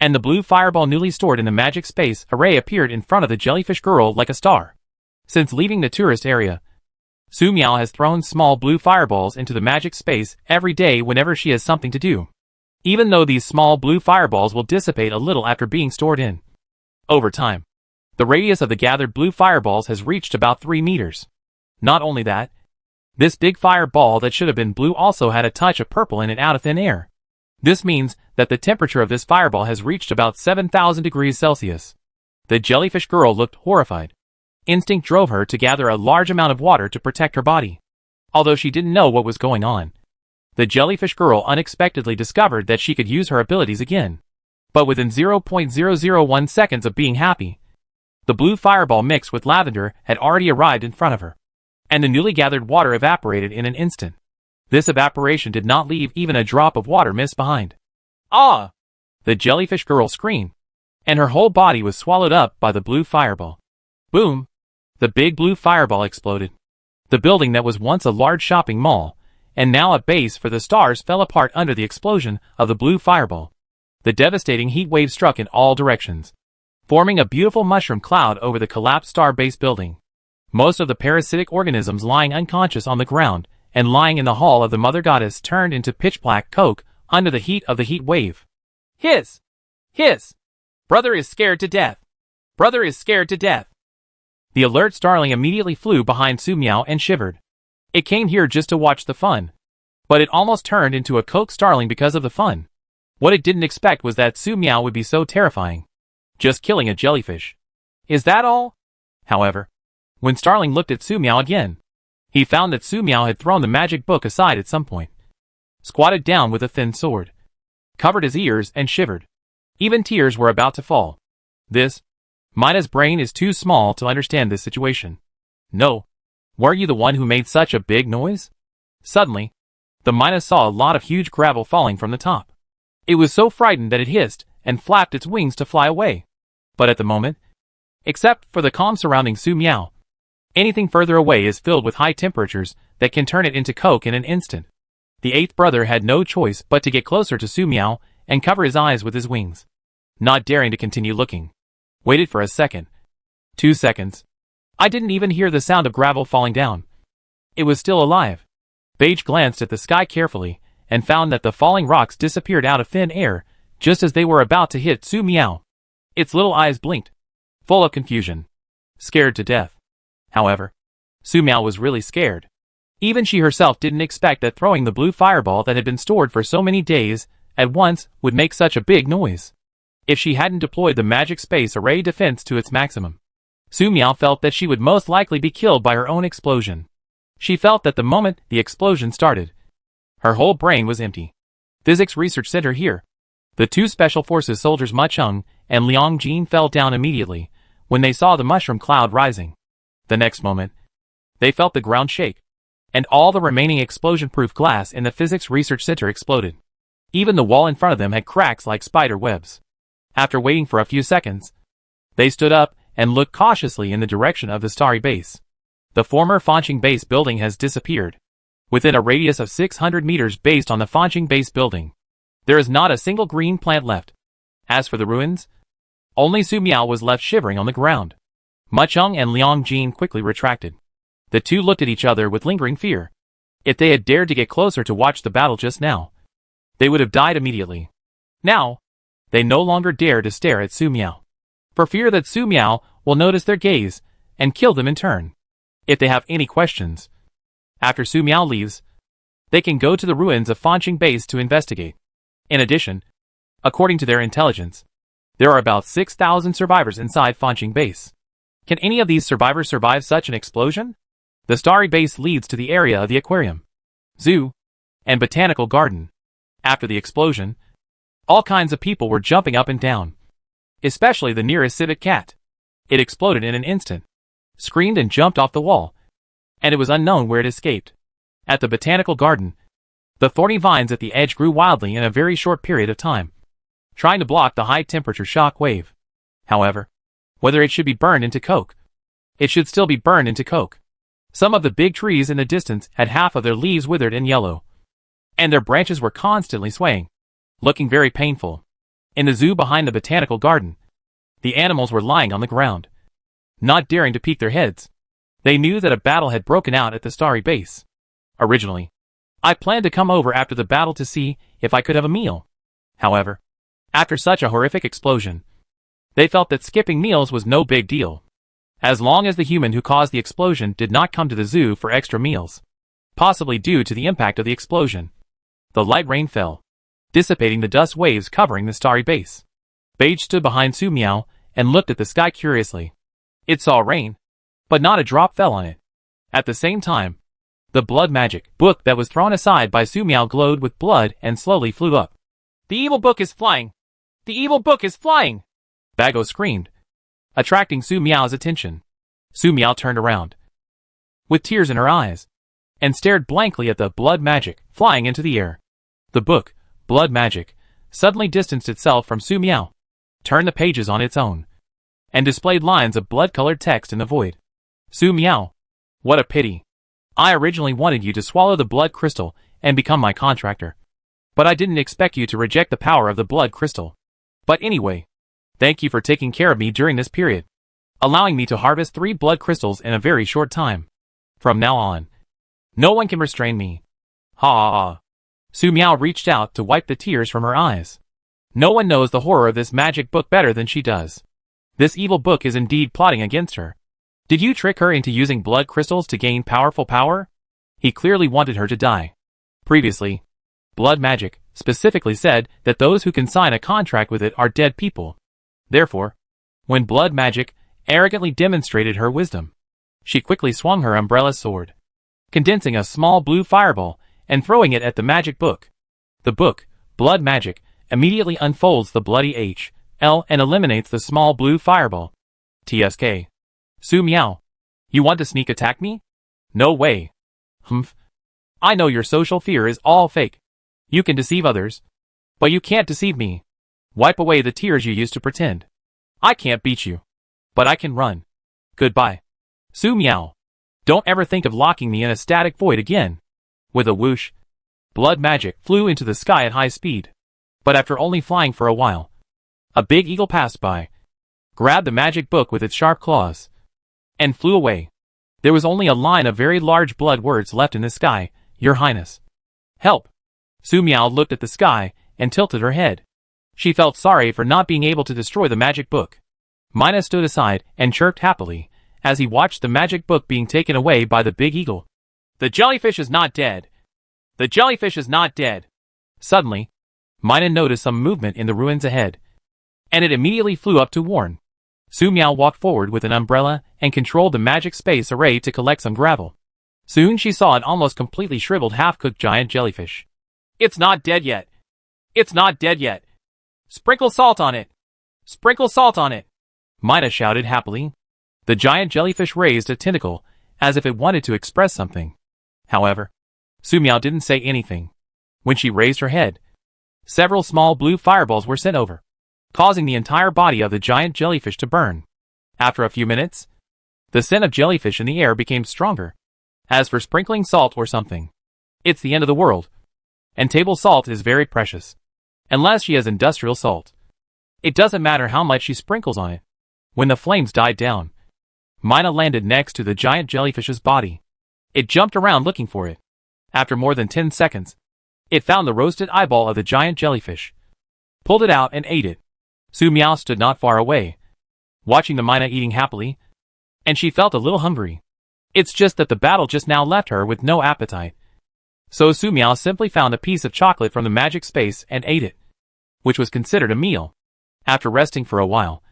and the blue fireball newly stored in the magic space array appeared in front of the jellyfish girl like a star. Since leaving the tourist area, Su Miao has thrown small blue fireballs into the magic space every day whenever she has something to do. Even though these small blue fireballs will dissipate a little after being stored in. Over time, the radius of the gathered blue fireballs has reached about 3 meters. Not only that, this big fireball that should have been blue also had a touch of purple in it out of thin air. This means that the temperature of this fireball has reached about 7,000 degrees Celsius. The jellyfish girl looked horrified. Instinct drove her to gather a large amount of water to protect her body. Although she didn't know what was going on, the jellyfish girl unexpectedly discovered that she could use her abilities again. But within 0.001 seconds of being happy, the blue fireball mixed with lavender had already arrived in front of her, and the newly gathered water evaporated in an instant. This evaporation did not leave even a drop of water mist behind. Ah! The jellyfish girl screamed, and her whole body was swallowed up by the blue fireball. Boom! The big blue fireball exploded. The building that was once a large shopping mall, and now a base for the stars, fell apart under the explosion of the blue fireball. The devastating heat wave struck in all directions, forming a beautiful mushroom cloud over the collapsed star base building. Most of the parasitic organisms lying unconscious on the ground and lying in the hall of the mother goddess turned into pitch-black coke under the heat of the heat wave. Hiss! Hiss! Brother is scared to death! Brother is scared to death! The alert starling immediately flew behind Su Miao and shivered. It came here just to watch the fun. But it almost turned into a coke starling because of the fun. What it didn't expect was that Su Miao would be so terrifying. Just killing a jellyfish. Is that all? However, when Starling looked at Su Miao again, he found that Su Miao had thrown the magic book aside at some point, squatted down with a thin sword, covered his ears and shivered. Even tears were about to fall. Mina's brain is too small to understand this situation. No. Weren't you the one who made such a big noise? Suddenly, the Mina saw a lot of huge gravel falling from the top. It was so frightened that it hissed and flapped its wings to fly away. But at the moment, except for the calm surrounding Su Miao, Anything further away is filled with high temperatures that can turn it into coke in an instant. The eighth brother had no choice but to get closer to Su Miao and cover his eyes with his wings. Not daring to continue looking. Waited for a second. 2 seconds. I didn't even hear the sound of gravel falling down. It was still alive. Beige glanced at the sky carefully and found that the falling rocks disappeared out of thin air just as they were about to hit Su Miao. Its little eyes blinked, full of confusion. Scared to death. However, Su Miao was really scared. Even she herself didn't expect that throwing the blue fireball that had been stored for so many days at once would make such a big noise. If she hadn't deployed the magic space array defense to its maximum, Su Miao felt that she would most likely be killed by her own explosion. She felt that the moment the explosion started, her whole brain was empty. Physics Research Center here. The two Special Forces soldiers Ma Cheng and Liang Jin fell down immediately when they saw the mushroom cloud rising. The next moment, they felt the ground shake, and all the remaining explosion-proof glass in the Physics Research Center exploded. Even the wall in front of them had cracks like spider webs. After waiting for a few seconds, they stood up and looked cautiously in the direction of the starry base. The former Fanqing Base building has disappeared. Within a radius of 600 meters based on the Fanqing Base building, there is not a single green plant left. As for the ruins, only Su Miao was left shivering on the ground. Ma Cheng and Liang Jin quickly retracted. The two looked at each other with lingering fear. If they had dared to get closer to watch the battle just now, they would have died immediately. Now, they no longer dare to stare at Su Miao, for fear that Su Miao will notice their gaze and kill them in turn. If they have any questions, after Su Miao leaves, they can go to the ruins of Fanqing Base to investigate. In addition, according to their intelligence, there are about 6,000 survivors inside Fanqing Base. Can any of these survivors survive such an explosion? The starry base leads to the area of the aquarium, zoo, and botanical garden. After the explosion, all kinds of people were jumping up and down, especially the nearest civet cat. It exploded in an instant, screamed and jumped off the wall, and it was unknown where it escaped. At the botanical garden, the thorny vines at the edge grew wildly in a very short period of time, trying to block the high-temperature shock wave. However, whether it should be burned into coke, it should still be burned into coke. Some of the big trees in the distance had half of their leaves withered and yellow, and their branches were constantly swaying, looking very painful. In the zoo behind the botanical garden, the animals were lying on the ground, not daring to peek their heads. They knew that a battle had broken out at the starry base. Originally, I planned to come over after the battle to see if I could have a meal. However, after such a horrific explosion, they felt that skipping meals was no big deal, as long as the human who caused the explosion did not come to the zoo for extra meals, possibly due to the impact of the explosion. The light rain fell, dissipating the dust waves covering the starry base. Beige stood behind Su Miao and looked at the sky curiously. It saw rain, but not a drop fell on it. At the same time, the blood magic book that was thrown aside by Su Miao glowed with blood and slowly flew up. The evil book is flying! The evil book is flying! Bago screamed, attracting Su Miao's attention. Su Miao turned around, with tears in her eyes, and stared blankly at the blood magic flying into the air. The book, Blood Magic, suddenly distanced itself from Su Miao, turned the pages on its own, and displayed lines of blood-colored text in the void. Su Miao, what a pity. I originally wanted you to swallow the blood crystal and become my contractor, but I didn't expect you to reject the power of the blood crystal. But anyway, thank you for taking care of me during this period, allowing me to harvest 3 blood crystals in a very short time. From now on, no one can restrain me. Ha ha ha. Su Miao reached out to wipe the tears from her eyes. No one knows the horror of this magic book better than she does. This evil book is indeed plotting against her. Did you trick her into using blood crystals to gain powerful power? He clearly wanted her to die. Previously, blood magic specifically said that those who can sign a contract with it are dead people. Therefore, when blood magic arrogantly demonstrated her wisdom, she quickly swung her umbrella sword, condensing a small blue fireball and throwing it at the magic book. The book, Blood Magic, immediately unfolds the bloody H.L. and eliminates the small blue fireball. TSK. Su Miao, you want to sneak attack me? No way. Humph. I know your social fear is all fake. You can deceive others, but you can't deceive me. Wipe away the tears you used to pretend. I can't beat you, but I can run. Goodbye. Su Miao. Don't ever think of locking me in a static void again. With a whoosh, blood magic flew into the sky at high speed. But after only flying for a while, a big eagle passed by, grabbed the magic book with its sharp claws, and flew away. There was only a line of very large blood words left in the sky. Your Highness. Help. Su Miao looked at the sky and tilted her head. She felt sorry for not being able to destroy the magic book. Mina stood aside and chirped happily as he watched the magic book being taken away by the big eagle. The jellyfish is not dead. The jellyfish is not dead. Suddenly, Mina noticed some movement in the ruins ahead, and it immediately flew up to warn. Su Miao walked forward with an umbrella and controlled the magic space array to collect some gravel. Soon she saw an almost completely shriveled half-cooked giant jellyfish. It's not dead yet. It's not dead yet. Sprinkle salt on it. Sprinkle salt on it. Mina shouted happily. The giant jellyfish raised a tentacle as if it wanted to express something. However, Su Miao didn't say anything. When she raised her head, several small blue fireballs were sent over, causing the entire body of the giant jellyfish to burn. After a few minutes, the scent of jellyfish in the air became stronger. As for sprinkling salt or something, it's the end of the world, and table salt is very precious. Unless she has industrial salt, it doesn't matter how much she sprinkles on it. When the flames died down, Mina landed next to the giant jellyfish's body. It jumped around looking for it. After more than 10 seconds, it found the roasted eyeball of the giant jellyfish, pulled it out and ate it. Su Miao stood not far away, watching the Mina eating happily, and she felt a little hungry. It's just that the battle just now left her with no appetite. So Su Miao simply found a piece of chocolate from the magic space and ate it, which was considered a meal. After resting for a while,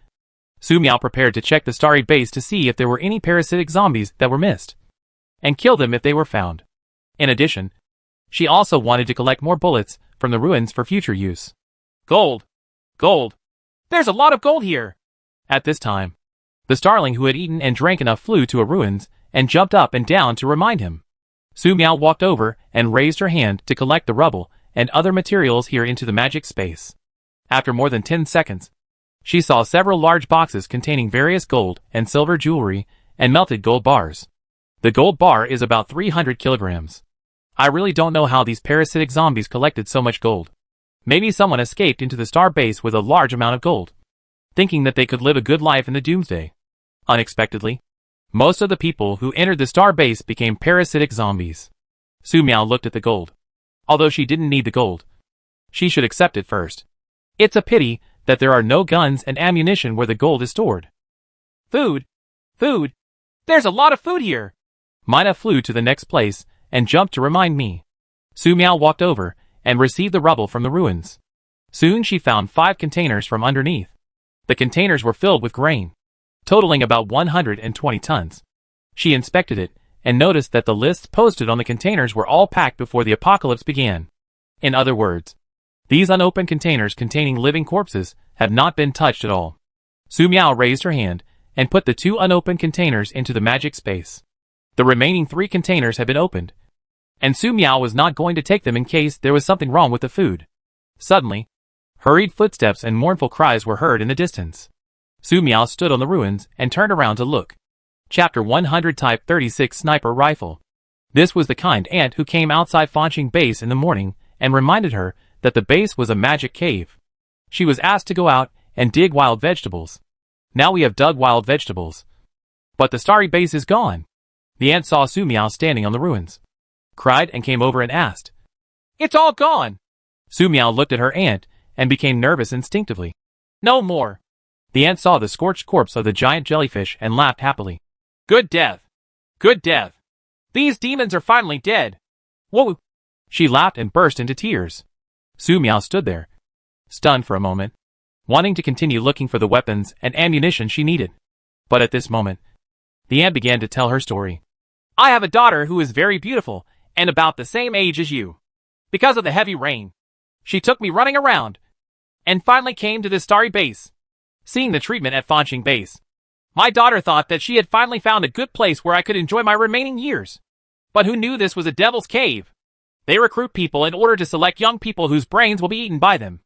Su Miao prepared to check the starry base to see if there were any parasitic zombies that were missed, and kill them if they were found. In addition, she also wanted to collect more bullets from the ruins for future use. Gold! Gold! There's a lot of gold here! At this time, the starling who had eaten and drank enough flew to a ruins and jumped up and down to remind him. Su Miao walked over and raised her hand to collect the rubble and other materials here into the magic space. After more than 10 seconds, she saw several large boxes containing various gold and silver jewelry and melted gold bars. The gold bar is about 300 kilograms. I really don't know how these parasitic zombies collected so much gold. Maybe someone escaped into the star base with a large amount of gold, thinking that they could live a good life in the Doomsday. Unexpectedly, most of the people who entered the star base became parasitic zombies. Su Miao looked at the gold. Although she didn't need the gold, she should accept it first. It's a pity that there are no guns and ammunition where the gold is stored. Food! Food! There's a lot of food here! Mina flew to the next place and jumped to remind me. Su Miao walked over and received the rubble from the ruins. Soon she found 5 containers from underneath. The containers were filled with grain, totaling about 120 tons. She inspected it and noticed that the lists posted on the containers were all packed before the apocalypse began. In other words, these unopened containers containing living corpses have not been touched at all. Su Miao raised her hand and put the 2 unopened containers into the magic space. The remaining 3 containers had been opened, and Su Miao was not going to take them in case there was something wrong with the food. Suddenly, hurried footsteps and mournful cries were heard in the distance. Su Miao stood on the ruins and turned around to look. Chapter 100 Type 36 Sniper Rifle. This was the kind ant who came outside Fanqing Base in the morning and reminded her that the base was a magic cave. She was asked to go out and dig wild vegetables. Now we have dug wild vegetables, but the starry base is gone. The ant saw Su Miao standing on the ruins, cried and came over and asked, "It's all gone!" Su Miao looked at her ant and became nervous instinctively. "No more." The ant saw the scorched corpse of the giant jellyfish and laughed happily. "Good death! Good death! These demons are finally dead! Whoa!" She laughed and burst into tears. Su Miao stood there, stunned for a moment, wanting to continue looking for the weapons and ammunition she needed. But at this moment, the ant began to tell her story. "I have a daughter who is very beautiful and about the same age as you. Because of the heavy rain, she took me running around and finally came to the starry base. Seeing the treatment at Fanqing Base, my daughter thought that she had finally found a good place where I could enjoy my remaining years. But who knew this was a devil's cave? They recruit people in order to select young people whose brains will be eaten by them,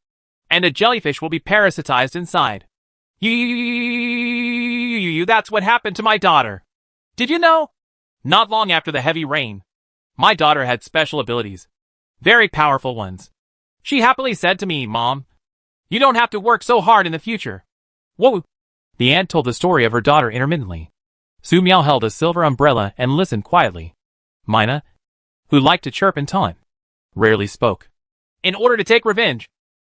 and a jellyfish will be parasitized inside. That's what happened to my daughter. Did you know? Not long after the heavy rain, my daughter had special abilities. Very powerful ones. She happily said to me, "Mom, you don't have to work so hard in the future." Whoa! The aunt told the story of her daughter intermittently. Su Miao held a silver umbrella and listened quietly. Mina, who liked to chirp and taunt, rarely spoke. In order to take revenge,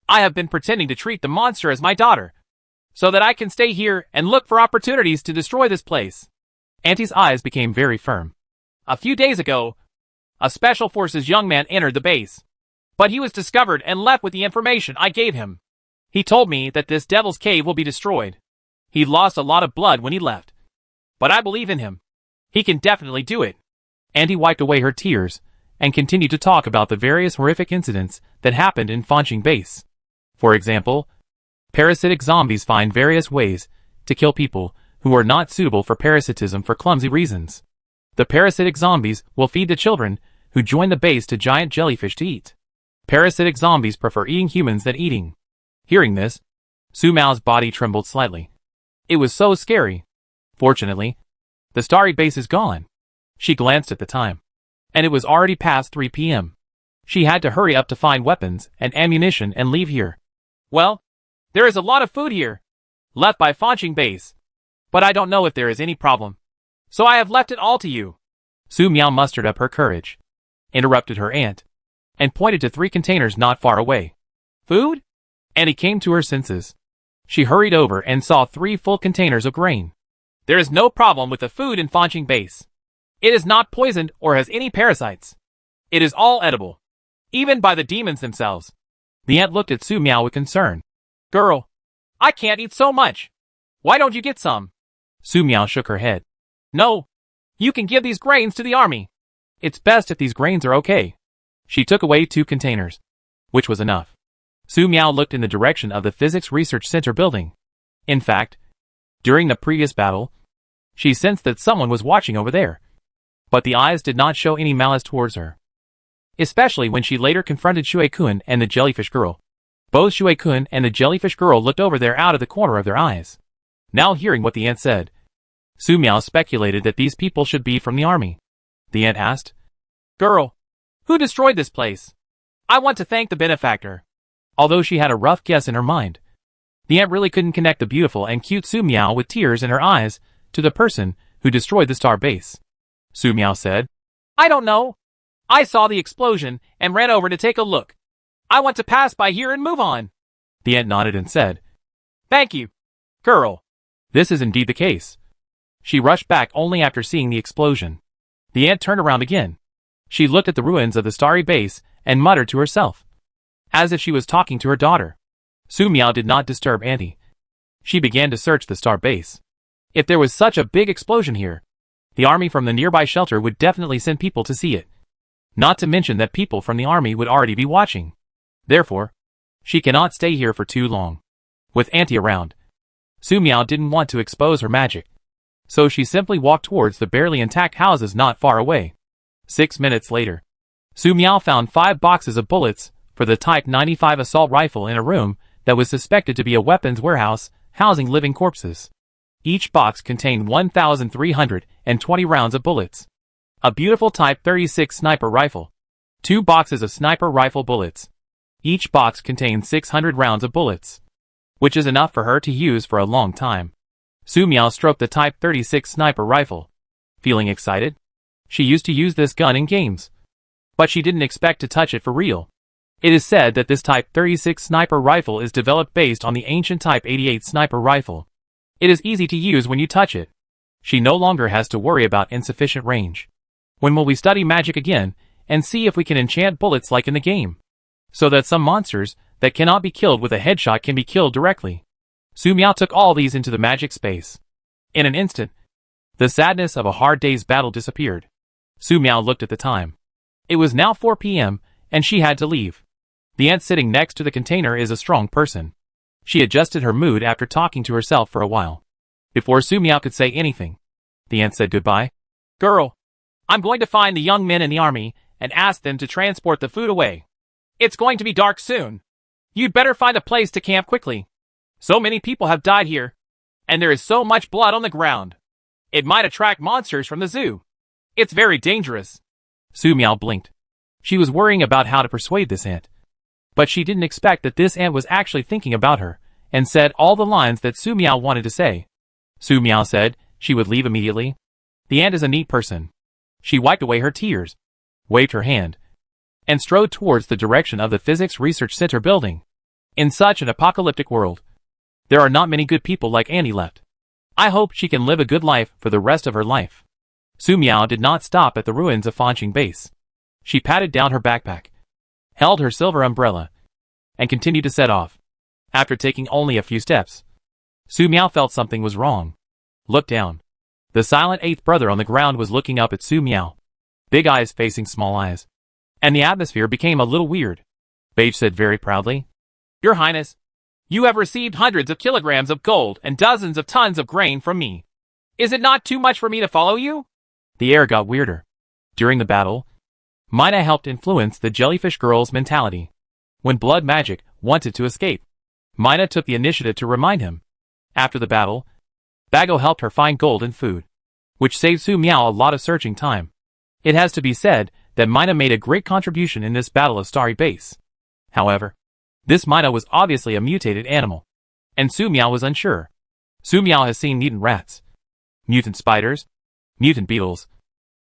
I have been pretending to treat the monster as my daughter, so that I can stay here and look for opportunities to destroy this place. Auntie's eyes became very firm. A few days ago, a Special Forces young man entered the base, but he was discovered and left with the information I gave him. He told me that this Devil's Cave will be destroyed. He lost a lot of blood when he left, but I believe in him. He can definitely do it. Auntie wiped away her tears and continued to talk about the various horrific incidents that happened in Fanqing Base. For example, parasitic zombies find various ways to kill people who are not suitable for parasitism for clumsy reasons. The parasitic zombies will feed the children who join the base to giant jellyfish to eat. Parasitic zombies prefer eating humans than eating. Hearing this, Su Miao's body trembled slightly. It was so scary. Fortunately, the starry base is gone. She glanced at the time, and it was already past 3 p.m. She had to hurry up to find weapons and ammunition and leave here. Well, there is a lot of food here, left by Fanqing Base, but I don't know if there is any problem, so I have left it all to you. Su Miao mustered up her courage, interrupted her aunt, and pointed to 3 containers not far away. Food? Annie came to her senses. She hurried over and saw 3 full containers of grain. There is no problem with the food in Fanqing Base. It is not poisoned or has any parasites. It is all edible, even by the demons themselves. The aunt looked at Su Miao with concern. Girl, I can't eat so much. Why don't you get some? Su Miao shook her head. No, you can give these grains to the army. It's best if these grains are okay. She took away 2 containers, which was enough. Su Miao looked in the direction of the Physics Research Center building. In fact, during the previous battle, she sensed that someone was watching over there. But the eyes did not show any malice towards her. Especially when she later confronted Shui-kun and the jellyfish girl. Both Shui-kun and the jellyfish girl looked over there out of the corner of their eyes. Now hearing what the aunt said, Su Miao speculated that these people should be from the army. The aunt asked, Girl, who destroyed this place? I want to thank the benefactor. Although she had a rough guess in her mind, the aunt really couldn't connect the beautiful and cute Su Miao with tears in her eyes to the person who destroyed the star base. Su Miao said, I don't know. I saw the explosion and ran over to take a look. I want to pass by here and move on. The aunt nodded and said, Thank you, girl. This is indeed the case. She rushed back only after seeing the explosion. The aunt turned around again. She looked at the ruins of the starry base and muttered to herself, as if she was talking to her daughter. Su Miao did not disturb Auntie. She began to search the star base. If there was such a big explosion here, the army from the nearby shelter would definitely send people to see it. Not to mention that people from the army would already be watching. Therefore, she cannot stay here for too long. With Auntie around, Su Miao didn't want to expose her magic. So she simply walked towards the barely intact houses not far away. 6 minutes later, Su Miao found 5 boxes of bullets for the Type 95 assault rifle in a room that was suspected to be a weapons warehouse housing living corpses. Each box contained 1,320 rounds of bullets. A beautiful Type 36 sniper rifle. 2 boxes of sniper rifle bullets. Each box contained 600 rounds of bullets, which is enough for her to use for a long time. Su Miao stroked the Type 36 sniper rifle. Feeling excited? She used to use this gun in games, but she didn't expect to touch it for real. It is said that this Type 36 sniper rifle is developed based on the ancient Type 88 sniper rifle. It is easy to use when you touch it. She no longer has to worry about insufficient range. When will we study magic again and see if we can enchant bullets like in the game, so that some monsters that cannot be killed with a headshot can be killed directly? Su Miao took all these into the magic space. In an instant, the sadness of a hard day's battle disappeared. Su Miao looked at the time. It was now 4 p.m., and she had to leave. The aunt sitting next to the container is a strong person. She adjusted her mood after talking to herself for a while. Before Su Miao could say anything, the aunt said goodbye. Girl, I'm going to find the young men in the army and ask them to transport the food away. It's going to be dark soon. You'd better find a place to camp quickly. So many people have died here, and there is so much blood on the ground. It might attract monsters from the zoo. It's very dangerous. Su Miao blinked. She was worrying about how to persuade this ant. But she didn't expect that this ant was actually thinking about her, and said all the lines that Su Miao wanted to say. Su Miao said she would leave immediately. The ant is a neat person. She wiped away her tears, waved her hand, and strode towards the direction of the Physics Research Center building. In such an apocalyptic world, there are not many good people like Annie left. I hope she can live a good life for the rest of her life. Su Miao did not stop at the ruins of Fanqing Base. She patted down her backpack, held her silver umbrella, and continued to set off. After taking only a few steps, Su Miao felt something was wrong. Looked down. The silent eighth brother on the ground was looking up at Su Miao. Big eyes facing small eyes. And the atmosphere became a little weird. Beige said very proudly, "Your Highness, you have received hundreds of kilograms of gold and dozens of tons of grain from me. Is it not too much for me to follow you?" The air got weirder. During the battle, Mina helped influence the jellyfish girl's mentality. When Blood Magic wanted to escape, Mina took the initiative to remind him. After the battle, Bago helped her find gold and food, which saved Su Miao a lot of searching time. It has to be said that Mina made a great contribution in this battle of Starry Base. However, this Mina was obviously a mutated animal, and Su Miao was unsure. Su Miao has seen mutant rats, mutant spiders, mutant beetles,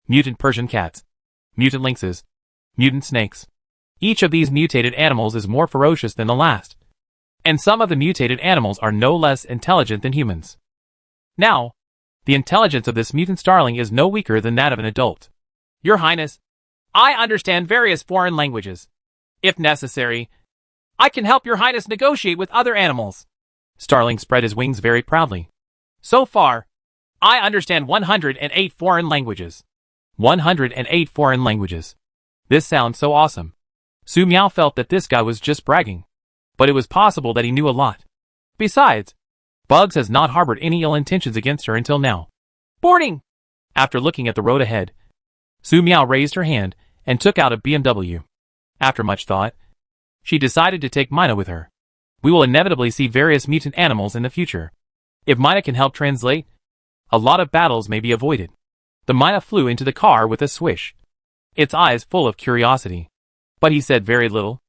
mutant Persian cats, mutant lynxes, mutant snakes. Each of these mutated animals is more ferocious than the last, and some of the mutated animals are no less intelligent than humans. Now, the intelligence of this mutant starling is no weaker than that of an adult. Your Highness, I understand various foreign languages. If necessary, I can help Your Highness negotiate with other animals. Starling spread his wings very proudly. So far, I understand 108 foreign languages. 108 foreign languages. This sounds so awesome. Su Miao felt that this guy was just bragging. But it was possible that he knew a lot. Besides, Bugs has not harbored any ill intentions against her until now. Boarding! After looking at the road ahead, Su Miao raised her hand and took out a BMW. After much thought, she decided to take Mina with her. We will inevitably see various mutant animals in the future. If Mina can help translate, a lot of battles may be avoided. The Mina flew into the car with a swish, its eyes full of curiosity. But he said very little.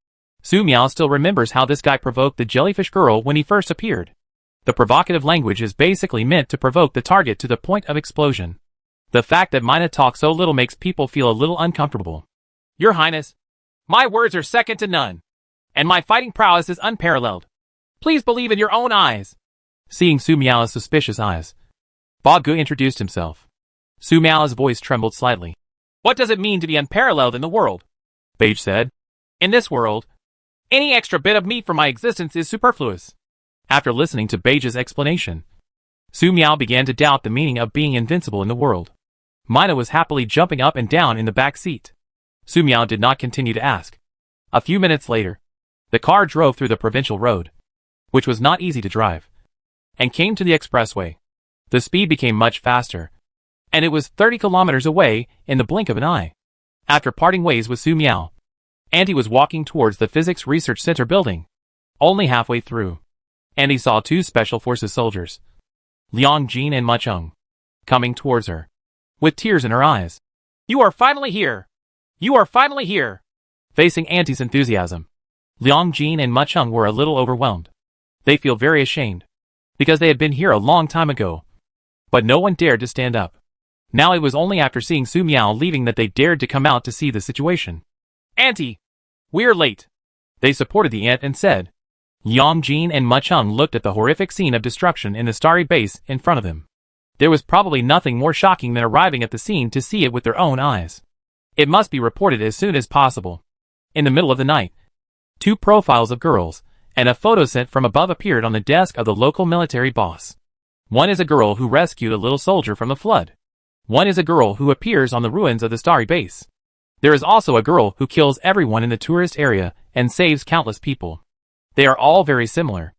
Su Miao still remembers how this guy provoked the jellyfish girl when he first appeared. The provocative language is basically meant to provoke the target to the point of explosion. The fact that Mina talks so little makes people feel a little uncomfortable. Your Highness, my words are second to none, and my fighting prowess is unparalleled. Please believe in your own eyes. Seeing Su Miao's suspicious eyes, Bagu introduced himself. Su Miao's voice trembled slightly. What does it mean to be unparalleled in the world? Beige said. In this world, any extra bit of meat for my existence is superfluous. After listening to Beige's explanation, Su Miao began to doubt the meaning of being invincible in the world. Mina was happily jumping up and down in the back seat. Su Miao did not continue to ask. A few minutes later, the car drove through the provincial road, which was not easy to drive, and came to the expressway. The speed became much faster, and it was 30 kilometers away in the blink of an eye. After parting ways with Su Miao, Andy was walking towards the Physics Research Center building. Only halfway through, Andy saw two Special Forces soldiers, Liang Jin and Ma Cheng, coming towards her, with tears in her eyes. You are finally here! You are finally here! Facing Andy's enthusiasm, Liang Jin and Ma Cheng were a little overwhelmed. They feel very ashamed, because they had been here a long time ago, but no one dared to stand up. Now it was only after seeing Su Miao leaving that they dared to come out to see the situation. Auntie, we're late. They supported the ant and said. Liang Jin and Ma Cheng looked at the horrific scene of destruction in the starry base in front of them. There was probably nothing more shocking than arriving at the scene to see it with their own eyes. It must be reported as soon as possible. In the middle of the night, two profiles of girls and a photo sent from above appeared on the desk of the local military boss. One is a girl who rescued a little soldier from the flood. One is a girl who appears on the ruins of the starry base. There is also a girl who kills everyone in the tourist area and saves countless people. They are all very similar.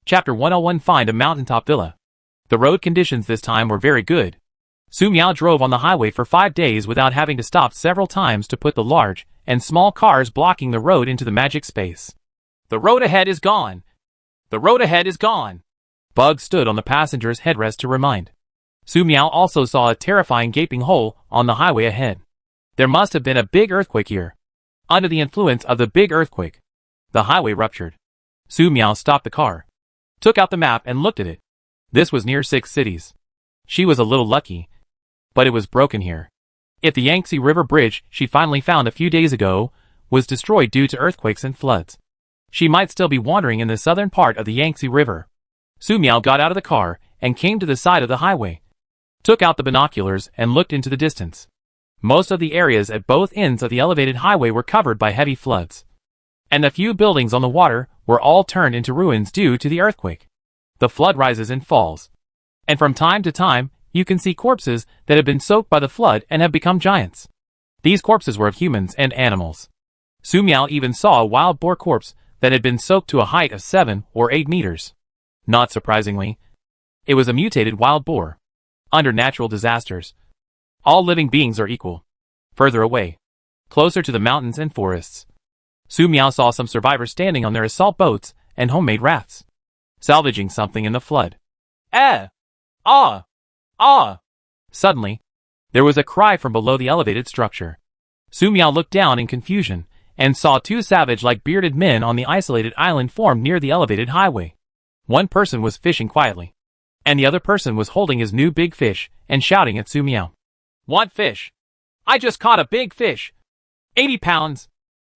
Chapter 101 Find a Mountaintop Villa. The road conditions this time were very good. Su Miao drove on the highway for 5 days without having to stop several times to put the large and small cars blocking the road into the magic space. The road ahead is gone. The road ahead is gone. Bug stood on the passenger's headrest to remind. Su Miao also saw a terrifying gaping hole on the highway ahead. There must have been a big earthquake here. Under the influence of the big earthquake, the highway ruptured. Su Miao stopped the car, took out the map and looked at it. This was near 6 cities. She was a little lucky, but it was broken here. If the Yangtze River Bridge she finally found a few days ago was destroyed due to earthquakes and floods, she might still be wandering in the southern part of the Yangtze River. Su Miao got out of the car and came to the side of the highway, took out the binoculars and looked into the distance. Most of the areas at both ends of the elevated highway were covered by heavy floods, and the few buildings on the water were all turned into ruins due to the earthquake. The flood rises and falls, and from time to time, you can see corpses that have been soaked by the flood and have become giants. These corpses were of humans and animals. Su Miao even saw a wild boar corpse that had been soaked to a height of 7 or 8 meters. Not surprisingly, it was a mutated wild boar. Under natural disasters, all living beings are equal. Further away, closer to the mountains and forests, Su Miao saw some survivors standing on their assault boats and homemade rafts, salvaging something in the flood. Ah! Ah! Ah! Suddenly, there was a cry from below the elevated structure. Su Miao looked down in confusion and saw 2 savage-like bearded men on the isolated island formed near the elevated highway. One person was fishing quietly, and the other person was holding his new big fish and shouting at Su Miao. "Want fish? I just caught a big fish. 80 pounds.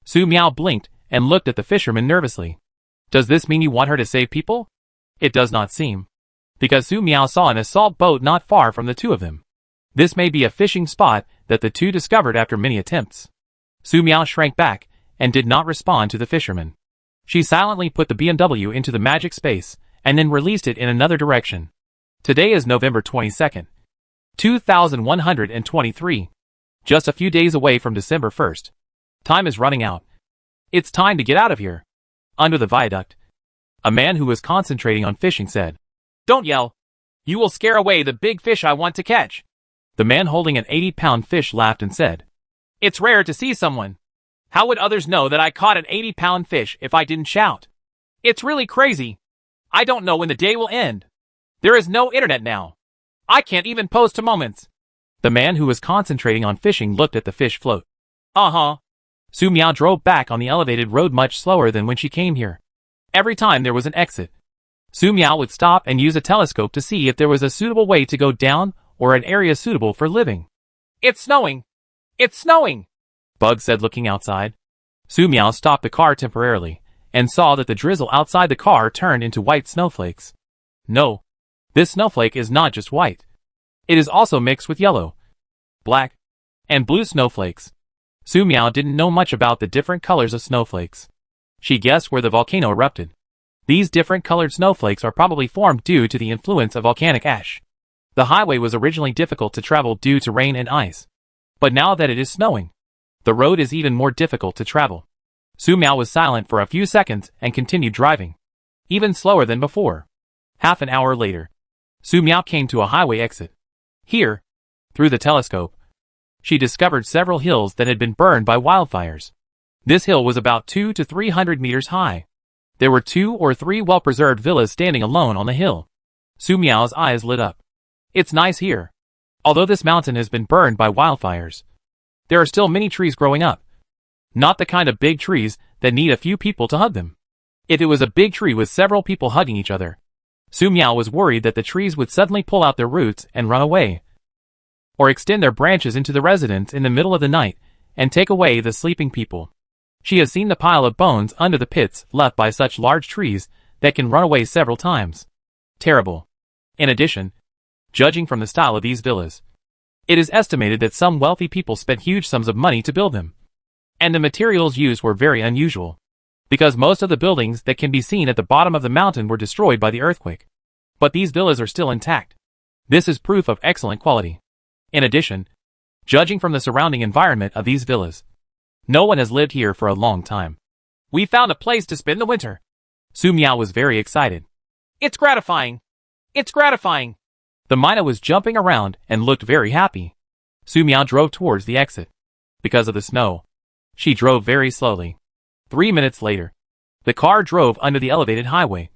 Su Miao blinked and looked at the fisherman nervously. Does this mean you want her to save people? It does not seem, because Su Miao saw an assault boat not far from the two of them. This may be a fishing spot that the two discovered after many attempts. Su Miao shrank back and did not respond to the fisherman. She silently put the BMW into the magic space and then released it in another direction. Today is November 22nd. 2123. Just a few days away from December 1st. Time is running out. It's time to get out of here. Under the viaduct, a man who was concentrating on fishing said, "Don't yell. You will scare away the big fish I want to catch." The man holding an 80-pound fish laughed and said, "It's rare to see someone. How would others know that I caught an 80-pound fish if I didn't shout? It's really crazy. I don't know when the day will end. There is no internet now. I can't even post to moments." The man who was concentrating on fishing looked at the fish float. Uh-huh. Su Miao drove back on the elevated road much slower than when she came here. Every time there was an exit, Su Miao would stop and use a telescope to see if there was a suitable way to go down or an area suitable for living. "It's snowing! It's snowing!" Bug said, looking outside. Su Miao stopped the car temporarily and saw that the drizzle outside the car turned into white snowflakes. No, this snowflake is not just white. It is also mixed with yellow, black, and blue snowflakes. Su Miao didn't know much about the different colors of snowflakes. She guessed where the volcano erupted. These different colored snowflakes are probably formed due to the influence of volcanic ash. The highway was originally difficult to travel due to rain and ice, but now that it is snowing, the road is even more difficult to travel. Su Miao was silent for a few seconds and continued driving, even slower than before. Half an hour later, Su Miao came to a highway exit. Here, through the telescope, she discovered several hills that had been burned by wildfires. This hill was about 200 to 300 meters high. There were 2 or 3 well-preserved villas standing alone on the hill. Su Miao's eyes lit up. It's nice here. Although this mountain has been burned by wildfires, there are still many trees growing up. Not the kind of big trees that need a few people to hug them. If it was a big tree with several people hugging each other, Su Miao was worried that the trees would suddenly pull out their roots and run away, or extend their branches into the residence in the middle of the night and take away the sleeping people. She has seen the pile of bones under the pits left by such large trees that can run away several times. Terrible. In addition, judging from the style of these villas, it is estimated that some wealthy people spent huge sums of money to build them. And the materials used were very unusual, because most of the buildings that can be seen at the bottom of the mountain were destroyed by the earthquake. But these villas are still intact. This is proof of excellent quality. In addition, judging from the surrounding environment of these villas, no one has lived here for a long time. We found a place to spend the winter. Su Miao was very excited. It's gratifying. It's gratifying. The mina was jumping around and looked very happy. Su Miao drove towards the exit. Because of the snow, she drove very slowly. 3 minutes later, the car drove under the elevated highway,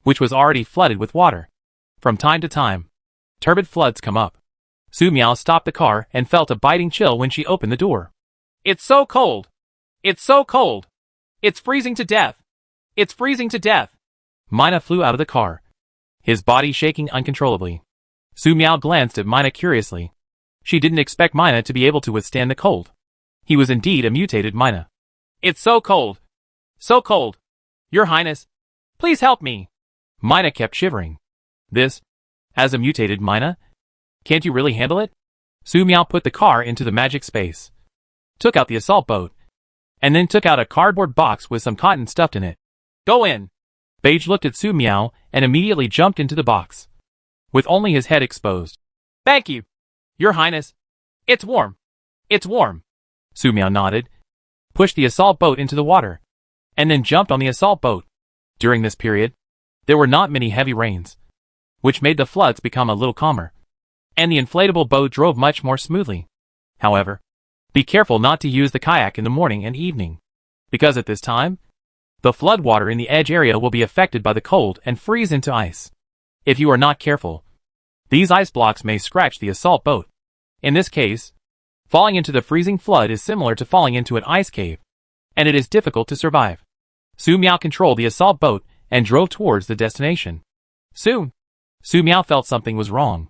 which was already flooded with water. From time to time, Turbid floods come up. Su Miao stopped the car and felt a biting chill when she opened the door. It's so cold! It's so cold! It's freezing to death! It's freezing to death! Mina flew out of the car, his body shaking uncontrollably. Su Miao glanced at Mina curiously. She didn't expect Mina to be able to withstand the cold. He was indeed a mutated Mina. It's so cold! So cold! Your Highness, please help me! Mina kept shivering. This? As a mutated Mina? Can't you really handle it? Su Miao put the car into the magic space, took out the assault boat, and then took out a cardboard box with some cotton stuffed in it. Go in! Beige looked at Su Miao and immediately jumped into the box, with only his head exposed. Thank you, Your Highness. It's warm. It's warm. Su Miao nodded, pushed the assault boat into the water, and then jumped on the assault boat. During this period, there were not many heavy rains, which made the floods become a little calmer, and the inflatable boat drove much more smoothly. However, be careful not to use the kayak in the morning and evening, because at this time, the floodwater in the edge area will be affected by the cold and freeze into ice. If you are not careful, these ice blocks may scratch the assault boat. In this case, falling into the freezing flood is similar to falling into an ice cave, and it is difficult to survive. Su Miao controlled the assault boat and drove towards the destination. Soon, Su Miao felt something was wrong.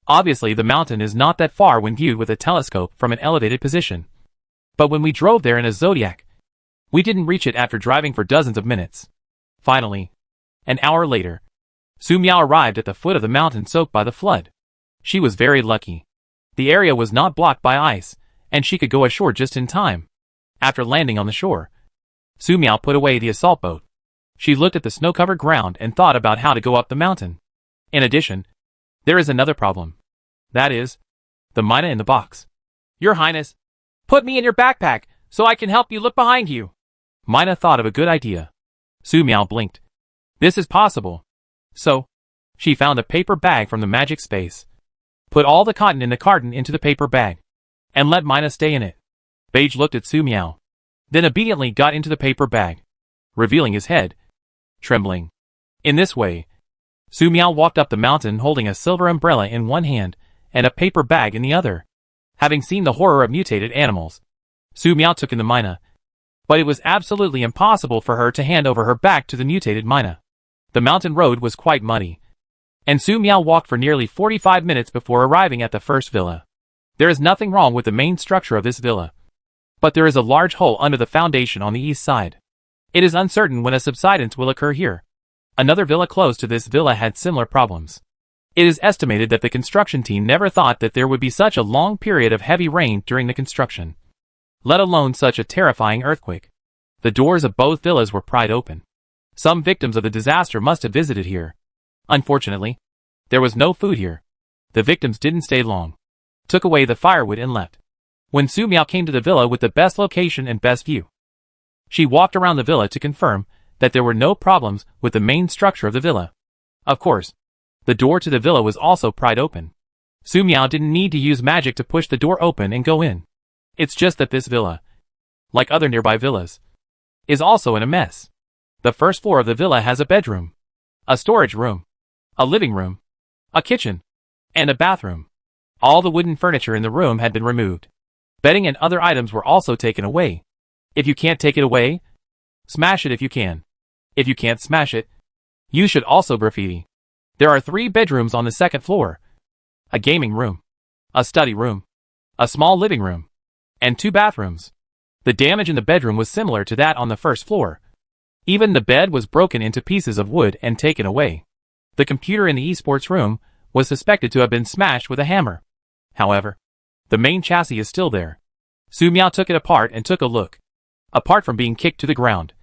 Obviously, the mountain is not that far when viewed with a telescope from an elevated position. But when we drove there in a Zodiac, we didn't reach it after driving for dozens of minutes. Finally, an hour later, Su Miao arrived at the foot of the mountain soaked by the flood. She was very lucky. The area was not blocked by ice, and she could go ashore just in time. After landing on the shore, Su Miao put away the assault boat. She looked at the snow-covered ground and thought about how to go up the mountain. In addition, there is another problem. That is, the Mina in the box. Your Highness, put me in your backpack so I can help you look behind you. Mina thought of a good idea. Su Miao blinked. This is possible. So, she found a paper bag from the magic space, put all the cotton in the carton into the paper bag, and let Mina stay in it. Beige looked at Su Miao, then obediently got into the paper bag, revealing his head, trembling. In this way, Su Miao walked up the mountain holding a silver umbrella in one hand and a paper bag in the other. Having seen the horror of mutated animals, Su Miao took in the Mina, but it was absolutely impossible for her to hand over her back to the mutated Mina. The mountain road was quite muddy, and Su Miao walked for nearly 45 minutes before arriving at the first villa. There is nothing wrong with the main structure of this villa, but there is a large hole under the foundation on the east side. It is uncertain when a subsidence will occur here. Another villa close to this villa had similar problems. It is estimated that the construction team never thought that there would be such a long period of heavy rain during the construction, let alone such a terrifying earthquake. The doors of both villas were pried open. Some victims of the disaster must have visited here. Unfortunately, there was no food here. The victims didn't stay long, took away the firewood and left. When Su Miao came to the villa with the best location and best view, she walked around the villa to confirm that there were no problems with the main structure of the villa. Of course, the door to the villa was also pried open. Su Miao didn't need to use magic to push the door open and go in. It's just that this villa, like other nearby villas, is also in a mess. The first floor of the villa has a bedroom, a storage room, a living room, a kitchen, and a bathroom. All the wooden furniture in the room had been removed. Bedding and other items were also taken away. If you can't take it away, smash it if you can. If you can't smash it, you should also graffiti. There are 3 bedrooms on the second floor, a gaming room, a study room, a small living room, and 2 bathrooms. The damage in the bedroom was similar to that on the first floor. Even the bed was broken into pieces of wood and taken away. The computer in the esports room was suspected to have been smashed with a hammer. However, the main chassis is still there. Su Miao took it apart and took a look. Apart from being kicked to the ground,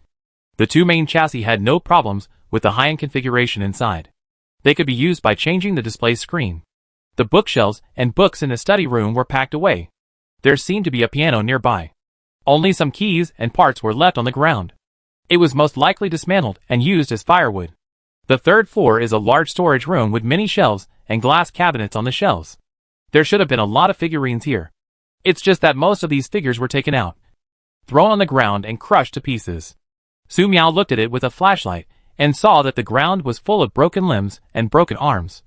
the 2 main chassis had no problems with the high-end configuration inside. They could be used by changing the display screen. The bookshelves and books in the study room were packed away. There seemed to be a piano nearby. Only some keys and parts were left on the ground. It was most likely dismantled and used as firewood. The third floor is a large storage room with many shelves and glass cabinets on the shelves. There should have been a lot of figurines here. It's just that most of these figures were taken out, thrown on the ground and crushed to pieces. Su Miao looked at it with a flashlight and saw that the ground was full of broken limbs and broken arms.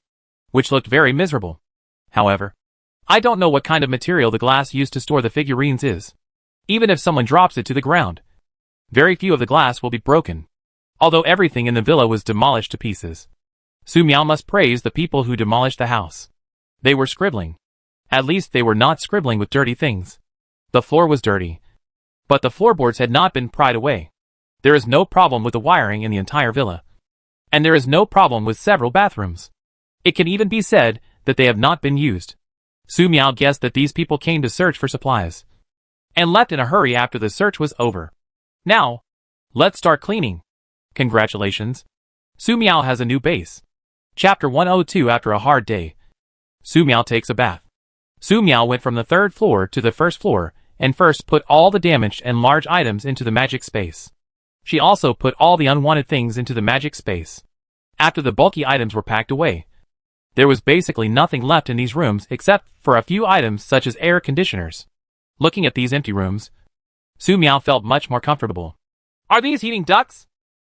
which looked very miserable. However, I don't know what kind of material the glass used to store the figurines is. Even if someone drops it to the ground, very few of the glass will be broken. Although everything in the villa was demolished to pieces. Su Miao must praise the people who demolished the house. They were scribbling. At least they were not scribbling with dirty things. The floor was dirty, but the floorboards had not been pried away. There is no problem with the wiring in the entire villa. And there is no problem with several bathrooms. It can even be said that they have not been used. Su Miao guessed that these people came to search for supplies and left in a hurry after the search was over. Now, let's start cleaning. Congratulations. Su Miao has a new base. Chapter 102. After a hard day, Su Miao takes a bath. Su Miao went from the third floor to the first floor and first put all the damaged and large items into the magic space. She also put all the unwanted things into the magic space. After the bulky items were packed away, there was basically nothing left in these rooms except for a few items such as air conditioners. Looking at these empty rooms, Su Miao felt much more comfortable. Are these heating ducts?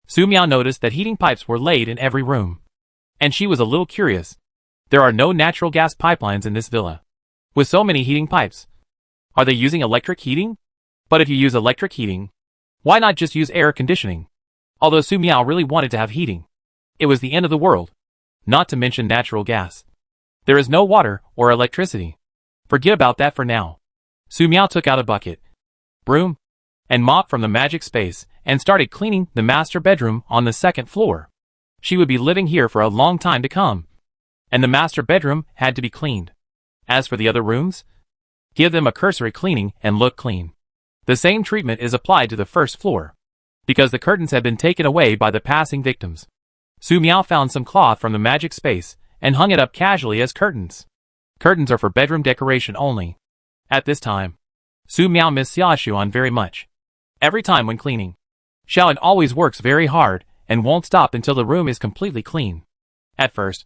Su Miao noticed that heating pipes were laid in every room. And she was a little curious. There are no natural gas pipelines in this villa. With so many heating pipes, are they using electric heating? But if you use electric heating, why not just use air conditioning? Although Su Miao really wanted to have heating, it was the end of the world. Not to mention natural gas. There is no water or electricity. Forget about that for now. Su Miao took out a bucket, broom, and mop from the magic space and started cleaning the master bedroom on the second floor. She would be living here for a long time to come, and the master bedroom had to be cleaned. As for the other rooms, give them a cursory cleaning and look clean. The same treatment is applied to the first floor, because the curtains had been taken away by the passing victims. Su Miao found some cloth from the magic space and hung it up casually as curtains. Curtains are for bedroom decoration only. At this time, Su Miao missed Xiaoxuan very much. Every time when cleaning, Xiaoan always works very hard and won't stop until the room is completely clean. At first,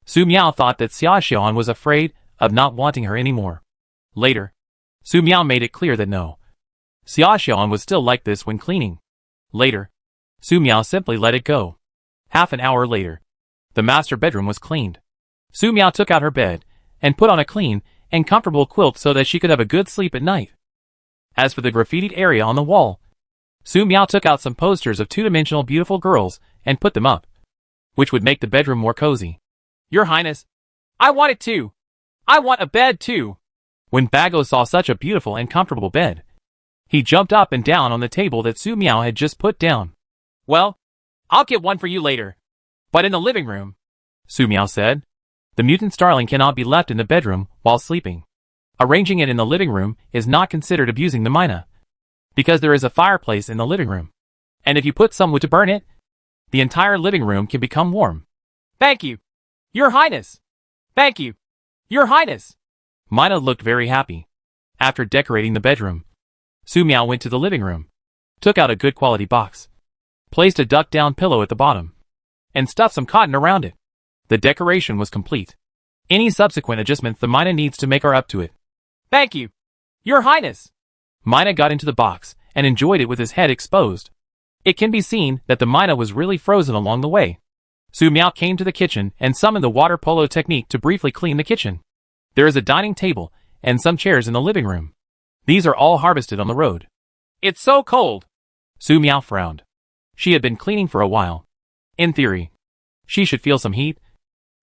Su Miao thought that Xiaoxuan was afraid of not wanting her anymore. Later, Su Miao made it clear that no, Xiaoxuan was still like this when cleaning. Later, Su Miao simply let it go. Half an hour later, the master bedroom was cleaned. Su Miao took out her bed and put on a clean and comfortable quilt so that she could have a good sleep at night. As for the graffitied area on the wall, Su Miao took out some posters of two-dimensional beautiful girls and put them up, which would make the bedroom more cozy. Your Highness, I want it too. I want a bed too. When Bago saw such a beautiful and comfortable bed, he jumped up and down on the table that Su Miao had just put down. Well, I'll get one for you later. But in the living room, Su Miao said, the mutant starling cannot be left in the bedroom while sleeping. Arranging it in the living room is not considered abusing the mina, because there is a fireplace in the living room. And if you put some wood to burn it, the entire living room can become warm. Thank you, Your Highness. Thank you, Your Highness. Mina looked very happy. After decorating the bedroom, Su Miao went to the living room, took out a good quality box, placed a duck-down pillow at the bottom, and stuffed some cotton around it. The decoration was complete. Any subsequent adjustments the Mina needs to make are up to it. Thank you, Your Highness. Mina got into the box and enjoyed it with his head exposed. It can be seen that the Mina was really frozen along the way. Su Miao came to the kitchen and summoned the water polo technique to briefly clean the kitchen. There is a dining table and some chairs in the living room. These are all harvested on the road. It's so cold. Su Miao frowned. She had been cleaning for a while. In theory, she should feel some heat,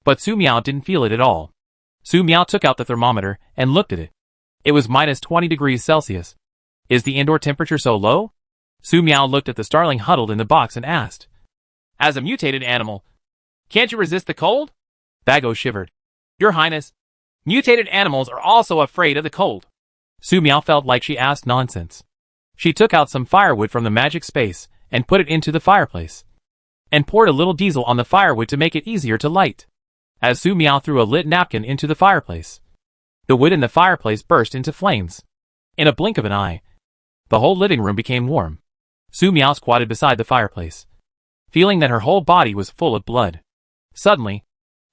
but Su Miao didn't feel it at all. Su Miao took out the thermometer and looked at it. It was minus 20 degrees Celsius. Is the indoor temperature so low? Su Miao looked at the starling huddled in the box and asked. As a mutated animal, can't you resist the cold? Bago shivered. Your Highness, mutated animals are also afraid of the cold. Su Miao felt like she asked nonsense. She took out some firewood from the magic space and put it into the fireplace, and poured a little diesel on the firewood to make it easier to light. As Su Miao threw a lit napkin into the fireplace, the wood in the fireplace burst into flames. In a blink of an eye, the whole living room became warm. Su Miao squatted beside the fireplace, feeling that her whole body was full of blood. Suddenly,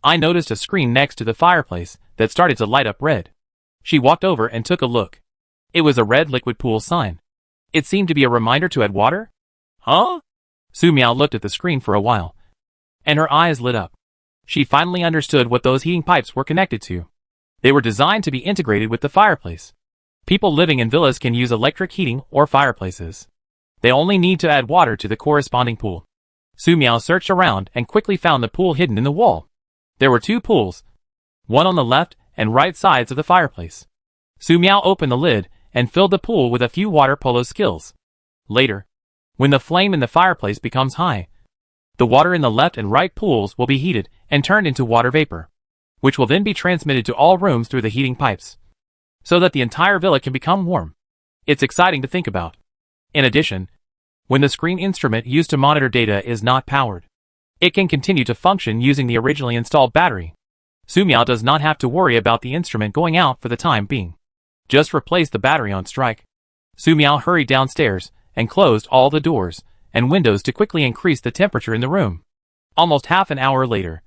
I noticed a screen next to the fireplace that started to light up red. She walked over and took a look. It was a red liquid pool sign. It seemed to be a reminder to add water. Huh? Su Miao looked at the screen for a while, and her eyes lit up. She finally understood what those heating pipes were connected to. They were designed to be integrated with the fireplace. People living in villas can use electric heating or fireplaces. They only need to add water to the corresponding pool. Su Miao searched around and quickly found the pool hidden in the wall. There were 2 pools, one on the left and right sides of the fireplace. Su Miao opened the lid and filled the pool with a few water polo skills. Later, when the flame in the fireplace becomes high, the water in the left and right pools will be heated and turned into water vapor, which will then be transmitted to all rooms through the heating pipes, so that the entire villa can become warm. It's exciting to think about. In addition, when the screen instrument used to monitor data is not powered, it can continue to function using the originally installed battery. Su Miao does not have to worry about the instrument going out for the time being. Just replace the battery on strike. Su Miao hurried downstairs and closed all the doors and windows to quickly increase the temperature in the room. Almost half an hour later,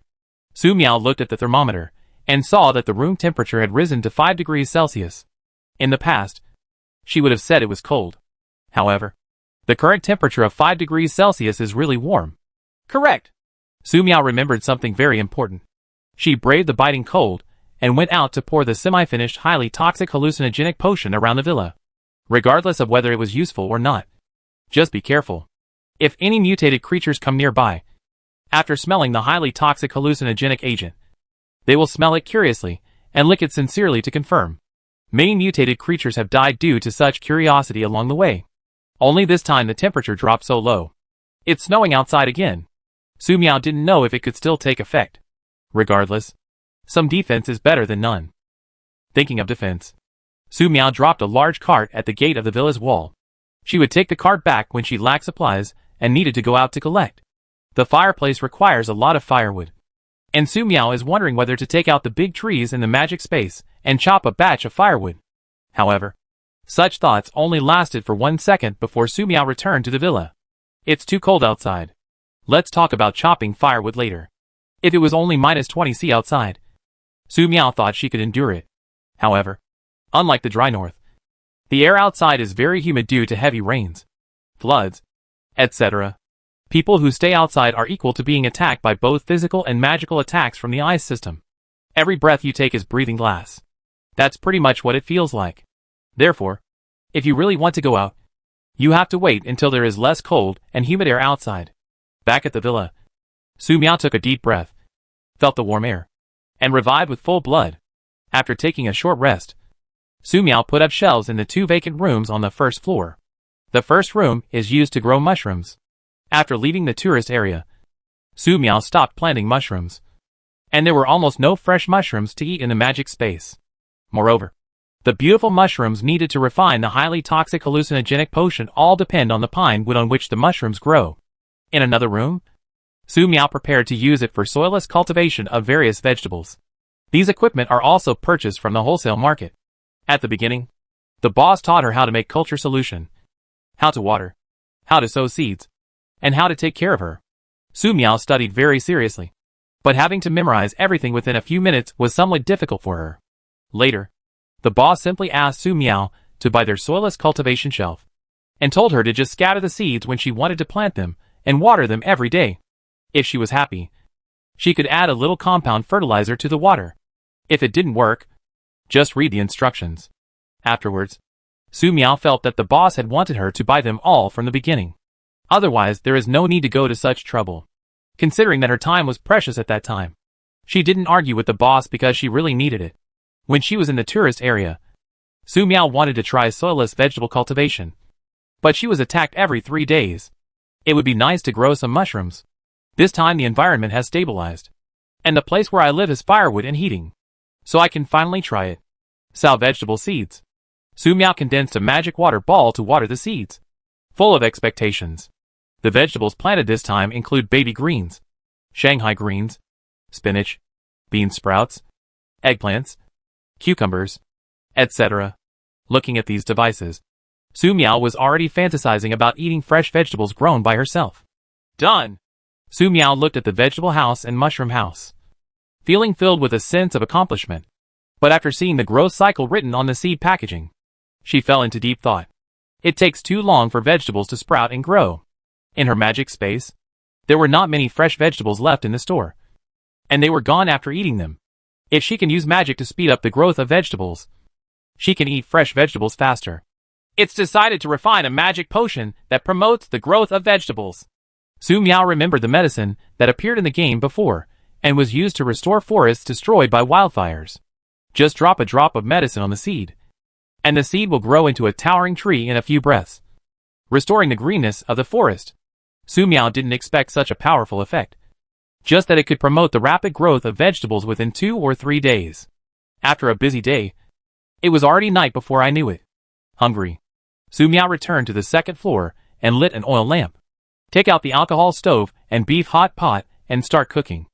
Su Miao looked at the thermometer and saw that the room temperature had risen to 5 degrees Celsius. In the past, she would have said it was cold. However, the current temperature of 5 degrees Celsius is really warm. Correct. Su Miao remembered something very important. She braved the biting cold and went out to pour the semi-finished highly toxic hallucinogenic potion around the villa, regardless of whether it was useful or not. Just be careful. If any mutated creatures come nearby, after smelling the highly toxic hallucinogenic agent, they will smell it curiously and lick it sincerely to confirm. Many mutated creatures have died due to such curiosity along the way. Only this time the temperature dropped so low. It's snowing outside again. Su Miao didn't know if it could still take effect. Regardless, some defense is better than none. Thinking of defense, Su Miao dropped a large cart at the gate of the villa's wall. She would take the cart back when she lacked supplies and needed to go out to collect. The fireplace requires a lot of firewood, and Su Miao is wondering whether to take out the big trees in the magic space and chop a batch of firewood. However, such thoughts only lasted for 1 second before Su Miao returned to the villa. It's too cold outside. Let's talk about chopping firewood later. If it was only -20 degrees Celsius outside, Su Miao thought she could endure it. However, unlike the dry north, the air outside is very humid due to heavy rains, floods, etc. People who stay outside are equal to being attacked by both physical and magical attacks from the ice system. Every breath you take is breathing glass. That's pretty much what it feels like. Therefore, if you really want to go out, you have to wait until there is less cold and humid air outside. Back at the villa, Su Miao took a deep breath, felt the warm air, and revived with full blood. After taking a short rest, Su Miao put up shelves in the 2 vacant rooms on the first floor. The first room is used to grow mushrooms. After leaving the tourist area, Su Miao stopped planting mushrooms, and there were almost no fresh mushrooms to eat in the magic space. Moreover, the beautiful mushrooms needed to refine the highly toxic hallucinogenic potion all depend on the pine wood on which the mushrooms grow. In another room, Su Miao prepared to use it for soilless cultivation of various vegetables. These equipment are also purchased from the wholesale market. At the beginning, the boss taught her how to make culture solution, how to water, how to sow seeds, and how to take care of her. Su Miao studied very seriously, but having to memorize everything within a few minutes was somewhat difficult for her. Later, the boss simply asked Su Miao to buy their soilless cultivation shelf, and told her to just scatter the seeds when she wanted to plant them and water them every day. If she was happy, she could add a little compound fertilizer to the water. If it didn't work, just read the instructions. Afterwards, Su Miao felt that the boss had wanted her to buy them all from the beginning. Otherwise, there is no need to go to such trouble. Considering that her time was precious at that time, she didn't argue with the boss because she really needed it. When she was in the tourist area, Su Miao wanted to try soilless vegetable cultivation, but she was attacked every 3 days. It would be nice to grow some mushrooms. This time the environment has stabilized, and the place where I live has firewood and heating, so I can finally try it. Sow vegetable seeds. Su Miao condensed a magic water ball to water the seeds, full of expectations. The vegetables planted this time include baby greens, Shanghai greens, spinach, bean sprouts, eggplants, cucumbers, etc. Looking at these devices, Su Miao was already fantasizing about eating fresh vegetables grown by herself. Done! Su Miao looked at the vegetable house and mushroom house, feeling filled with a sense of accomplishment. But after seeing the growth cycle written on the seed packaging, she fell into deep thought. It takes too long for vegetables to sprout and grow. In her magic space, there were not many fresh vegetables left in the store. and they were gone after eating them. If she can use magic to speed up the growth of vegetables, she can eat fresh vegetables faster. It's decided to refine a magic potion that promotes the growth of vegetables. Su Miao remembered the medicine that appeared in the game before, and was used to restore forests destroyed by wildfires. Just drop a drop of medicine on the seed, and the seed will grow into a towering tree in a few breaths, restoring the greenness of the forest. Su Miao didn't expect such a powerful effect, just that it could promote the rapid growth of vegetables within 2 or 3 days. After a busy day, it was already night before I knew it. Hungry, Su Miao returned to the second floor and lit an oil lamp. Take out the alcohol stove and beef hot pot and start cooking.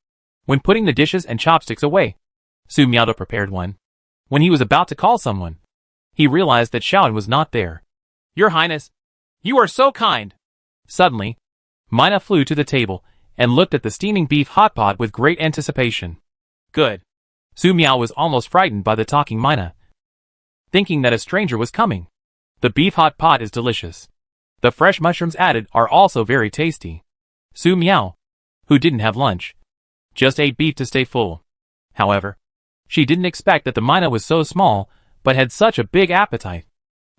When putting the dishes and chopsticks away, Su Miao prepared one. When he was about to call someone, he realized that Xiaoan was not there. Your Highness, you are so kind. Suddenly, Mina flew to the table and looked at the steaming beef hot pot with great anticipation. Good. Su Miao was almost frightened by the talking Mina, thinking that a stranger was coming. The beef hot pot is delicious. The fresh mushrooms added are also very tasty. Su Miao, who didn't have lunch, just ate beef to stay full. However, she didn't expect that the Mina was so small, but had such a big appetite.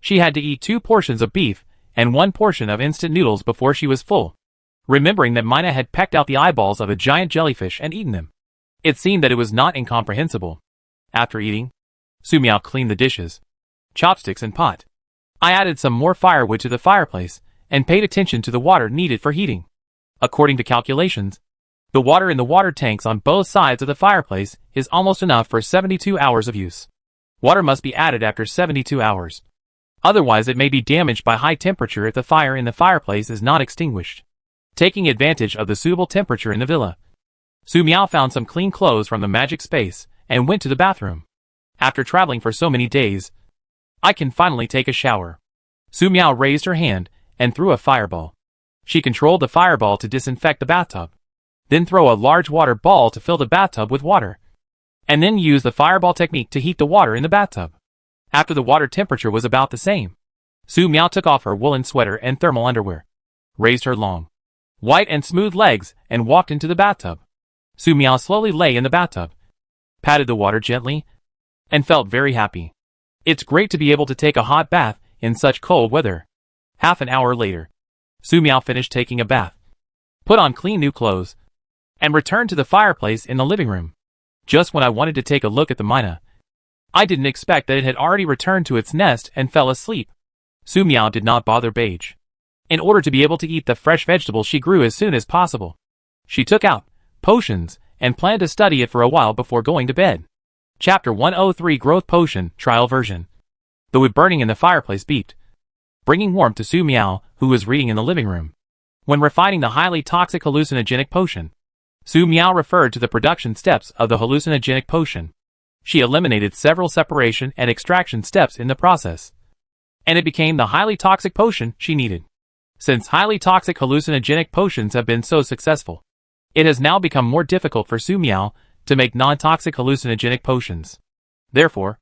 She had to eat 2 portions of beef and 1 portion of instant noodles before she was full. Remembering that Mina had pecked out the eyeballs of a giant jellyfish and eaten them, it seemed that it was not incomprehensible. After eating, Su Miao cleaned the dishes, chopsticks and pot. I added some more firewood to the fireplace and paid attention to the water needed for heating. According to calculations, the water in the water tanks on both sides of the fireplace is almost enough for 72 hours of use. Water must be added after 72 hours. Otherwise it may be damaged by high temperature if the fire in the fireplace is not extinguished. Taking advantage of the suitable temperature in the villa, Su Miao found some clean clothes from the magic space and went to the bathroom. After traveling for so many days, I can finally take a shower. Su Miao raised her hand and threw a fireball. She controlled the fireball to disinfect the bathtub. Then throw a large water ball to fill the bathtub with water, and then use the fireball technique to heat the water in the bathtub. After the water temperature was about the same, Su Miao took off her woolen sweater and thermal underwear, raised her long, white and smooth legs, and walked into the bathtub. Su Miao slowly lay in the bathtub, patted the water gently, and felt very happy. It's great to be able to take a hot bath in such cold weather. Half an hour later, Su Miao finished taking a bath, put on clean new clothes, and returned to the fireplace in the living room. Just when I wanted to take a look at the Mina, I didn't expect that it had already returned to its nest and fell asleep. Su Miao did not bother Beige. In order to be able to eat the fresh vegetables she grew as soon as possible, she took out potions and planned to study it for a while before going to bed. Chapter 103 Growth Potion, Trial Version. The wood burning in the fireplace beeped, bringing warmth to Su Miao, who was reading in the living room. When refining the highly toxic hallucinogenic potion, Su Miao referred to the production steps of the hallucinogenic potion. She eliminated several separation and extraction steps in the process, and it became the highly toxic potion she needed. Since highly toxic hallucinogenic potions have been so successful, it has now become more difficult for Su Miao to make non-toxic hallucinogenic potions. Therefore,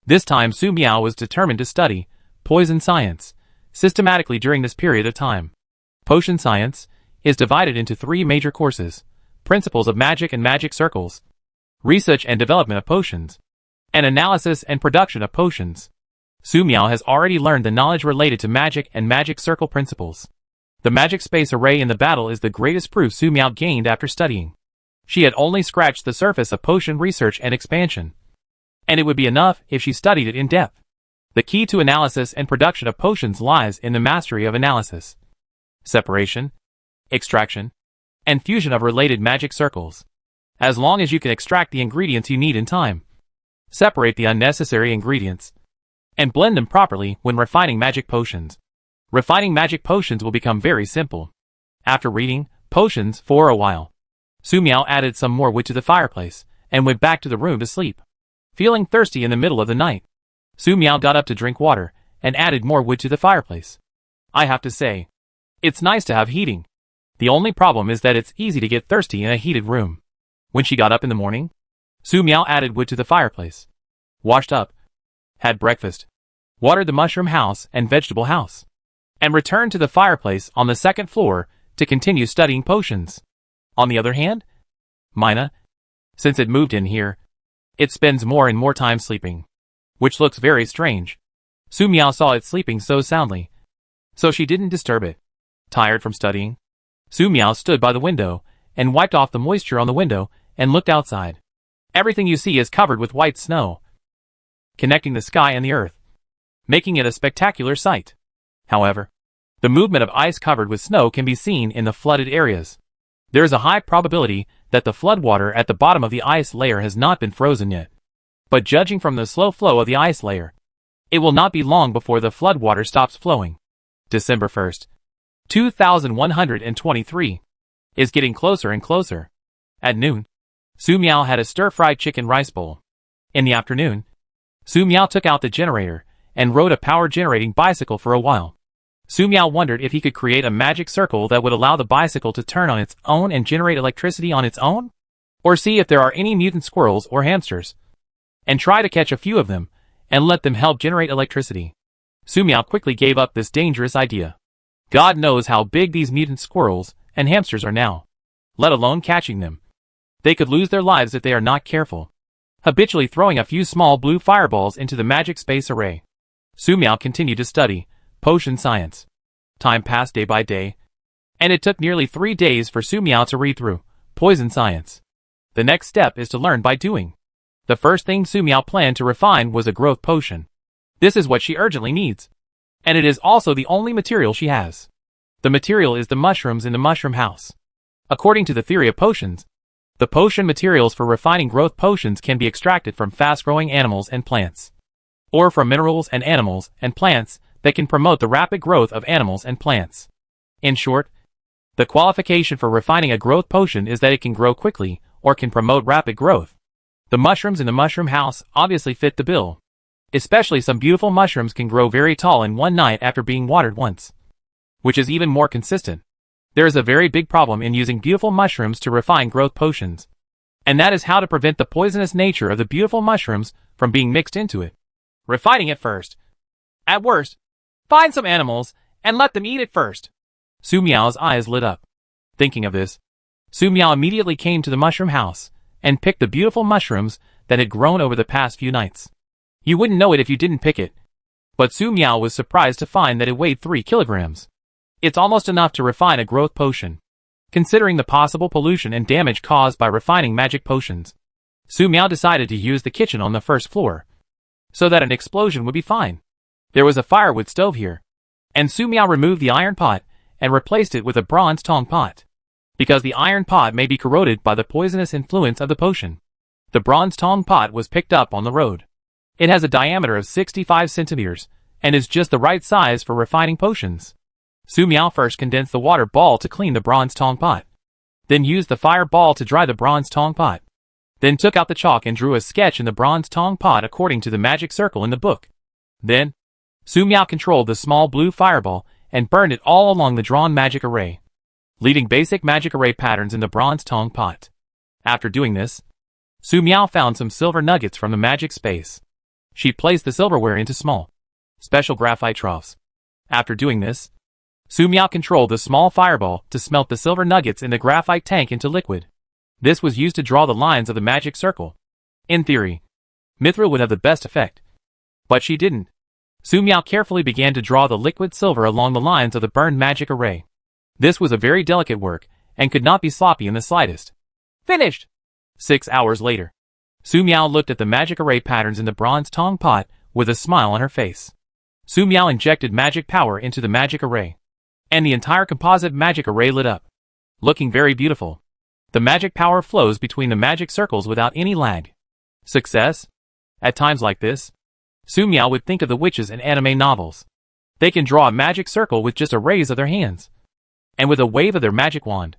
this time Su Miao was determined to study poison science systematically during this period of time. Potion science is divided into 3 major courses: Principles of Magic and Magic Circles, Research and Development of Potions, and Analysis and Production of Potions. Su Miao has already learned the knowledge related to magic and magic circle principles. The magic space array in the battle is the greatest proof Su Miao gained after studying. She had only scratched the surface of potion research and expansion, and it would be enough if she studied it in depth. The key to analysis and production of potions lies in the mastery of analysis, separation, extraction, and fusion of related magic circles. As long as you can extract the ingredients you need in time, separate the unnecessary ingredients, and blend them properly when refining magic potions, refining magic potions will become very simple. After reading potions for a while, Su Miao added some more wood to the fireplace and went back to the room to sleep. Feeling thirsty in the middle of the night, Su Miao got up to drink water and added more wood to the fireplace. I have to say, it's nice to have heating. The only problem is that it's easy to get thirsty in a heated room. When she got up in the morning, Su Miao added wood to the fireplace, washed up, had breakfast, watered the mushroom house and vegetable house, and returned to the fireplace on the second floor to continue studying potions. On the other hand, Mina Since it moved in here, it spends more and more time sleeping, which looks very strange. Su Miao saw it sleeping so soundly, so she didn't disturb it. Tired from studying, Su Miao stood by the window and wiped off the moisture on the window and looked outside. Everything you see is covered with white snow, connecting the sky and the earth, making it a spectacular sight. However, the movement of ice covered with snow can be seen in the flooded areas. There is a high probability that the floodwater at the bottom of the ice layer has not been frozen yet. But judging from the slow flow of the ice layer, it will not be long before the floodwater stops flowing. December 1st, 2123 is getting closer and closer. At noon, Su Miao had a stir-fried chicken rice bowl. In the afternoon, Su Miao took out the generator and rode a power-generating bicycle for a while. Su Miao wondered if he could create a magic circle that would allow the bicycle to turn on its own and generate electricity on its own? Or see if there are any mutant squirrels or hamsters, and try to catch a few of them and let them help generate electricity. Su Miao quickly gave up this dangerous idea. God knows how big these mutant squirrels and hamsters are now, let alone catching them. They could lose their lives if they are not careful. Habitually throwing a few small blue fireballs into the magic space array, Su Miao continued to study potion science. Time passed day by day, and it took nearly 3 days for Su Miao to read through poison science. The next step is to learn by doing. The first thing Su Miao planned to refine was a growth potion. This is what she urgently needs, and it is also the only material she has. The material is the mushrooms in the mushroom house. According to the theory of potions, the potion materials for refining growth potions can be extracted from fast-growing animals and plants, or from minerals and animals and plants that can promote the rapid growth of animals and plants. In short, the qualification for refining a growth potion is that it can grow quickly or can promote rapid growth. The mushrooms in the mushroom house obviously fit the bill. Especially some beautiful mushrooms can grow very tall in one night after being watered once, which is even more consistent. There is a very big problem in using beautiful mushrooms to refine growth potions, and that is how to prevent the poisonous nature of the beautiful mushrooms from being mixed into it. Refining it first. At worst, find some animals and let them eat it first. Su Miao's eyes lit up. Thinking of this, Su Miao immediately came to the mushroom house and picked the beautiful mushrooms that had grown over the past few nights. You wouldn't know it if you didn't pick it, but Su Miao was surprised to find that it weighed 3 kilograms. It's almost enough to refine a growth potion. Considering the possible pollution and damage caused by refining magic potions, Su Miao decided to use the kitchen on the first floor, so that an explosion would be fine. There was a firewood stove here, and Su Miao removed the iron pot and replaced it with a bronze tong pot, because the iron pot may be corroded by the poisonous influence of the potion. The bronze tong pot was picked up on the road. It has a diameter of 65 centimeters and is just the right size for refining potions. Su Miao first condensed the water ball to clean the bronze tong pot, then used the fire ball to dry the bronze tong pot, then took out the chalk and drew a sketch in the bronze tong pot according to the magic circle in the book. Then, Su Miao controlled the small blue fireball and burned it all along the drawn magic array, leading basic magic array patterns in the bronze tong pot. After doing this, Su Miao found some silver nuggets from the magic space. She placed the silverware into small, special graphite troughs. After doing this, Su Miao controlled the small fireball to smelt the silver nuggets in the graphite tank into liquid. This was used to draw the lines of the magic circle. In theory, Mithril would have the best effect, but she didn't. Su Miao carefully began to draw the liquid silver along the lines of the burned magic array. This was a very delicate work, and could not be sloppy in the slightest. Finished! 6 hours later, Su Miao looked at the magic array patterns in the bronze tong pot with a smile on her face. Su Miao injected magic power into the magic array, and the entire composite magic array lit up, looking very beautiful. The magic power flows between the magic circles without any lag. Success? At times like this, Su Miao would think of the witches in anime novels. They can draw a magic circle with just a raise of their hands, and with a wave of their magic wand,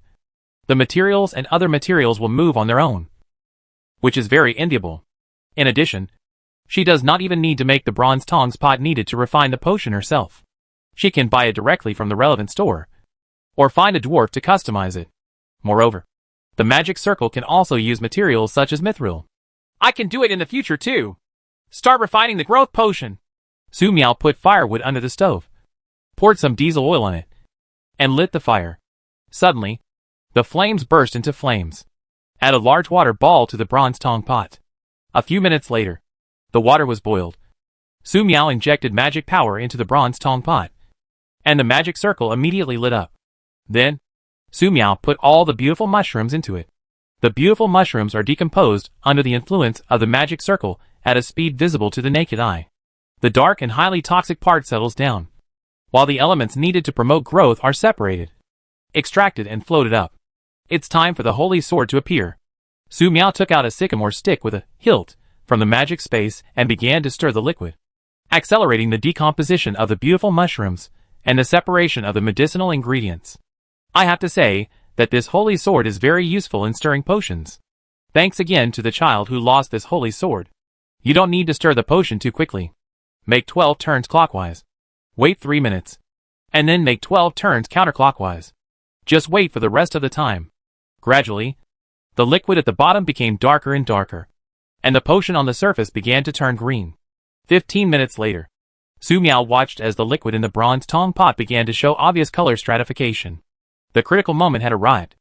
the materials and other materials will move on their own, which is very enviable. In addition, she does not even need to make the bronze tongs pot needed to refine the potion herself. She can buy it directly from the relevant store, or find a dwarf to customize it. Moreover, the magic circle can also use materials such as mithril. I can do it in the future too. Start refining the growth potion. Su Miao put firewood under the stove, poured some diesel oil on it, and lit the fire. Suddenly, the flames burst into flames, Add a large water ball to the bronze tong pot. A few minutes later, the water was boiled. Su Miao injected magic power into the bronze tong pot, and the magic circle immediately lit up. Then, Su Miao put all the beautiful mushrooms into it. The beautiful mushrooms are decomposed under the influence of the magic circle at a speed visible to the naked eye. The dark and highly toxic part settles down, while the elements needed to promote growth are separated, extracted and floated up. It's time for the holy sword to appear. Su Miao took out a sycamore stick with a hilt from the magic space and began to stir the liquid, accelerating the decomposition of the beautiful mushrooms and the separation of the medicinal ingredients. I have to say that this holy sword is very useful in stirring potions. Thanks again to the child who lost this holy sword. You don't need to stir the potion too quickly. Make 12 turns clockwise. Wait 3 minutes. And then make 12 turns counterclockwise. Just wait for the rest of the time. Gradually, the liquid at the bottom became darker and darker, and the potion on the surface began to turn green. 15 minutes later, Su Miao watched as the liquid in the bronze tong pot began to show obvious color stratification. The critical moment had arrived.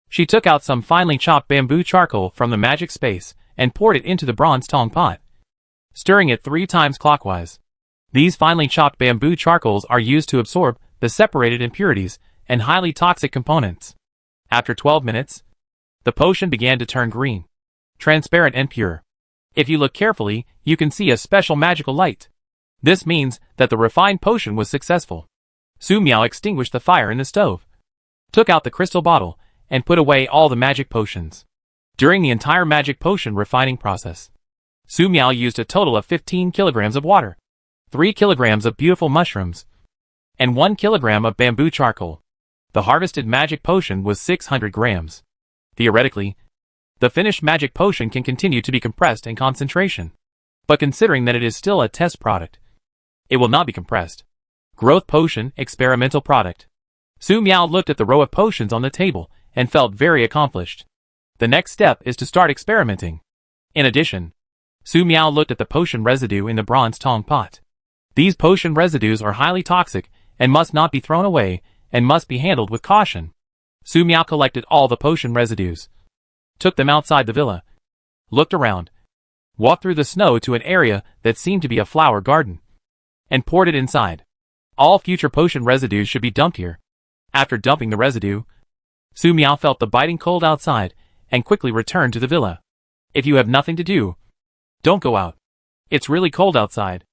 She took out some finely chopped bamboo charcoal from the magic space and poured it into the bronze tong pot, stirring it 3 times clockwise. These finely chopped bamboo charcoals are used to absorb the separated impurities and highly toxic components. After 12 minutes, the potion began to turn green, transparent and pure. If you look carefully, you can see a special magical light. This means that the refined potion was successful. Su Miao extinguished the fire in the stove, took out the crystal bottle, and put away all the magic potions. During the entire magic potion refining process, Su Miao used a total of 15 kilograms of water, 3 kilograms of beautiful mushrooms, and 1 kilogram of bamboo charcoal. The harvested magic potion was 600 grams. Theoretically, the finished magic potion can continue to be compressed in concentration. But considering that it is still a test product, it will not be compressed. Growth potion, experimental product. Su Miao looked at the row of potions on the table and felt very accomplished. The next step is to start experimenting. In addition, Su Miao looked at the potion residue in the bronze tong pot. These potion residues are highly toxic and must not be thrown away and must be handled with caution. Su Miao collected all the potion residues, took them outside the villa, looked around, walked through the snow to an area that seemed to be a flower garden, and poured it inside. All future potion residues should be dumped here. After dumping the residue, Su Miao felt the biting cold outside and quickly returned to the villa. If you have nothing to do, don't go out. It's really cold outside.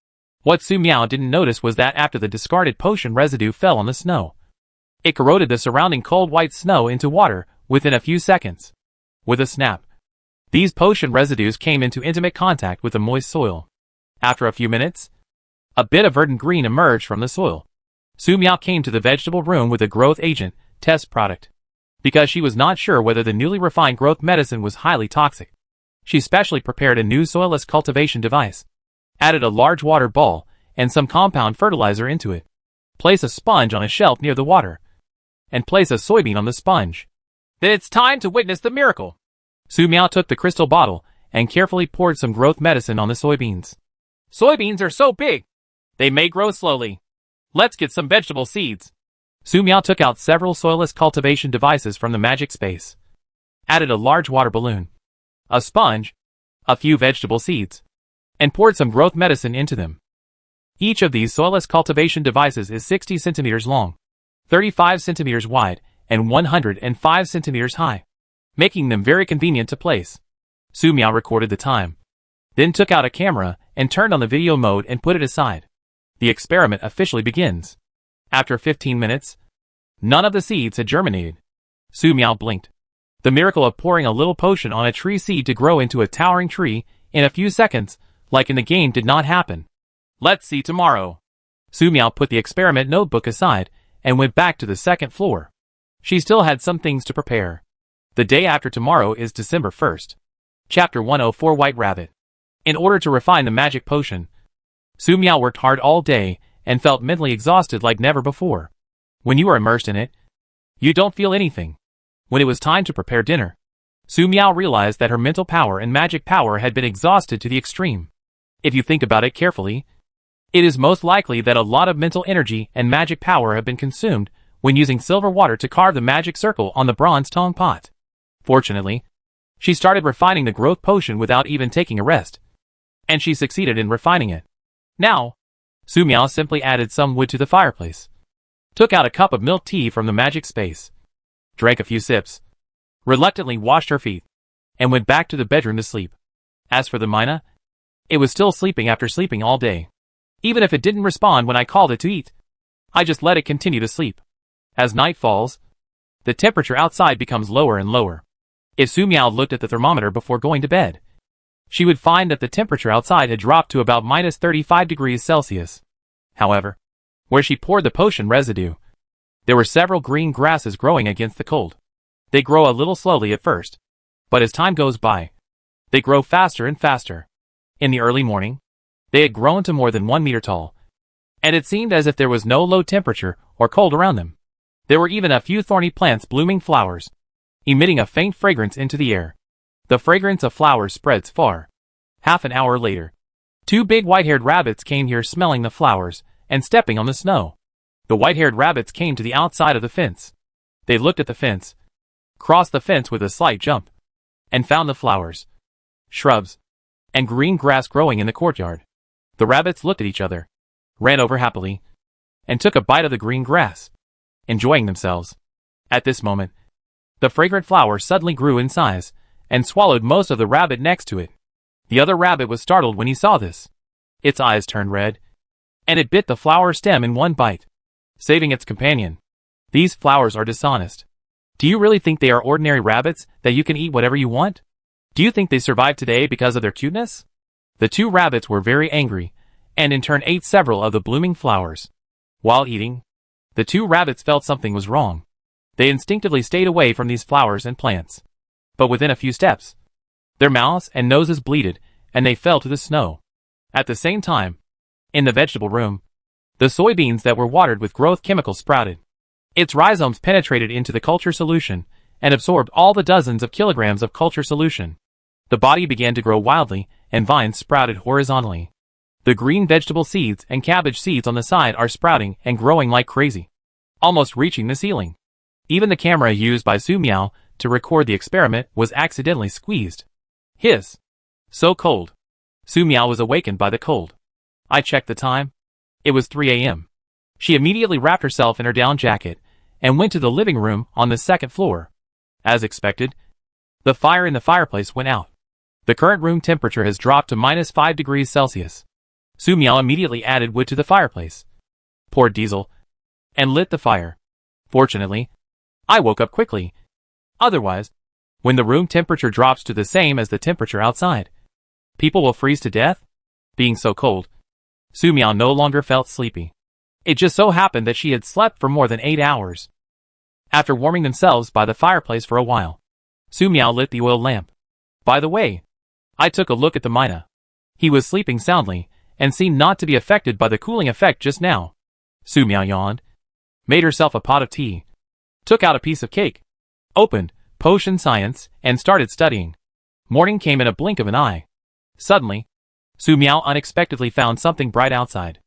What Su Miao didn't notice was that after the discarded potion residue fell on the snow, it corroded the surrounding cold white snow into water within a few seconds. With a snap, these potion residues came into intimate contact with the moist soil. After a few minutes, a bit of verdant green emerged from the soil. Su Miao came to the vegetable room with a growth agent test product. Because she was not sure whether the newly refined growth medicine was highly toxic, she specially prepared a new soilless cultivation device, added a large water ball and some compound fertilizer into it. Place a sponge on a shelf near the water, and place a soybean on the sponge. Then it's time to witness the miracle. Su Miao took the crystal bottle and carefully poured some growth medicine on the soybeans. Soybeans are so big, they may grow slowly. Let's get some vegetable seeds. Su Miao took out several soilless cultivation devices from the magic space, added a large water balloon, a sponge, a few vegetable seeds, and poured some growth medicine into them. Each of these soilless cultivation devices is 60 centimeters long, 35 centimeters wide, and 105 centimeters high, making them very convenient to place. Su Miao recorded the time, then took out a camera and turned on the video mode and put it aside. The experiment officially begins. After 15 minutes, none of the seeds had germinated. Su Miao blinked. The miracle of pouring a little potion on a tree seed to grow into a towering tree in a few seconds, like in the game, did not happen. Let's see tomorrow. Su Miao put the experiment notebook aside and went back to the second floor. She still had some things to prepare. The day after tomorrow is December 1st. Chapter 104 White Rabbit. In order to refine the magic potion, Su Miao worked hard all day and felt mentally exhausted like never before. When you are immersed in it, you don't feel anything. When it was time to prepare dinner, Su Miao realized that her mental power and magic power had been exhausted to the extreme. If you think about it carefully, it is most likely that a lot of mental energy and magic power have been consumed when using silver water to carve the magic circle on the bronze tong pot. Fortunately, She started refining the growth potion without even taking a rest. And she succeeded in refining it. Now, Su Miao simply added some wood to the fireplace, took out a cup of milk tea from the magic space, drank a few sips, reluctantly washed her feet, and went back to the bedroom to sleep. As for the Mina, it was still sleeping after sleeping all day. Even if it didn't respond when I called it to eat, I just let it continue to sleep. As night falls, the temperature outside becomes lower and lower. If Su Miao looked at the thermometer before going to bed, she would find that the temperature outside had dropped to about minus 35 degrees Celsius. However, where she poured the potion residue, there were several green grasses growing against the cold. They grow a little slowly at first, but as time goes by, they grow faster and faster. In the early morning, they had grown to more than 1 meter tall, and it seemed as if there was no low temperature or cold around them. There were even a few thorny plants blooming flowers, emitting a faint fragrance into the air. The fragrance of flowers spreads far. Half an hour later, 2 big white-haired rabbits came here smelling the flowers and stepping on the snow. The white-haired rabbits came to the outside of the fence. They looked at the fence, crossed the fence with a slight jump, and found the flowers, shrubs, and green grass growing in the courtyard. The rabbits looked at each other, ran over happily, and took a bite of the green grass, enjoying themselves. At this moment, the fragrant flower suddenly grew in size and swallowed most of the rabbit next to it. The other rabbit was startled when he saw this. Its eyes turned red, and it bit the flower stem in one bite, saving its companion. These flowers are dishonest. Do you really think they are ordinary rabbits that you can eat whatever you want? Do you think they survived today because of their cuteness? The 2 rabbits were very angry, and in turn ate several of the blooming flowers. While eating, the 2 rabbits felt something was wrong. They instinctively stayed away from these flowers and plants. But within a few steps, their mouths and noses bleeded, and they fell to the snow. At the same time, in the vegetable room, the soybeans that were watered with growth chemicals sprouted. Its rhizomes penetrated into the culture solution and absorbed all the dozens of kilograms of culture solution. The body began to grow wildly, and vines sprouted horizontally. The green vegetable seeds and cabbage seeds on the side are sprouting and growing like crazy, almost reaching the ceiling. Even the camera used by Su Miao to record the experiment was accidentally squeezed. Hiss! So cold. Su Miao was awakened by the cold. I checked the time. It was 3 a.m. She immediately wrapped herself in her down jacket and went to the living room on the 2nd floor. As expected, the fire in the fireplace went out. The current room temperature has dropped to minus 5 degrees Celsius. Su Miao immediately added wood to the fireplace, poured diesel, and lit the fire. Fortunately, I woke up quickly. Otherwise, when the room temperature drops to the same as the temperature outside, people will freeze to death. Being so cold, Su Miao no longer felt sleepy. It just so happened that she had slept for more than 8 hours. After warming themselves by the fireplace for a while, Su Miao lit the oil lamp. By the way, I took a look at the Mina. He was sleeping soundly, and seemed not to be affected by the cooling effect just now. Su Miao yawned, made herself a pot of tea, took out a piece of cake, opened Potion Science, and started studying. Morning came in a blink of an eye. Suddenly, Su Miao unexpectedly found something bright outside.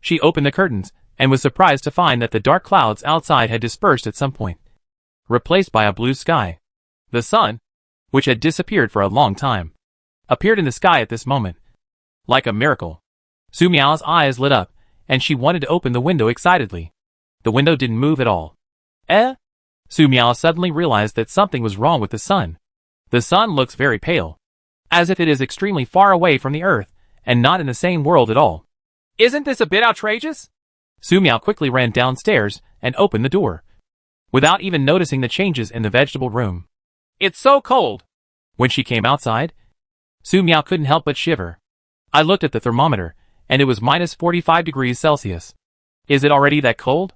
She opened the curtains, and was surprised to find that the dark clouds outside had dispersed at some point, replaced by a blue sky. The sun, which had disappeared for a long time, appeared in the sky at this moment. Like a miracle, Su Miao's eyes lit up, and she wanted to open the window excitedly. The window didn't move at all. Su Miao suddenly realized that something was wrong with the sun. The sun looks very pale, as if it is extremely far away from the earth, and not in the same world at all. Isn't this a bit outrageous? Su Miao quickly ran downstairs and opened the door, without even noticing the changes in the vegetable room. It's so cold! When she came outside, Su Miao couldn't help but shiver. I looked at the thermometer, and it was minus 45 degrees Celsius. Is it already that cold?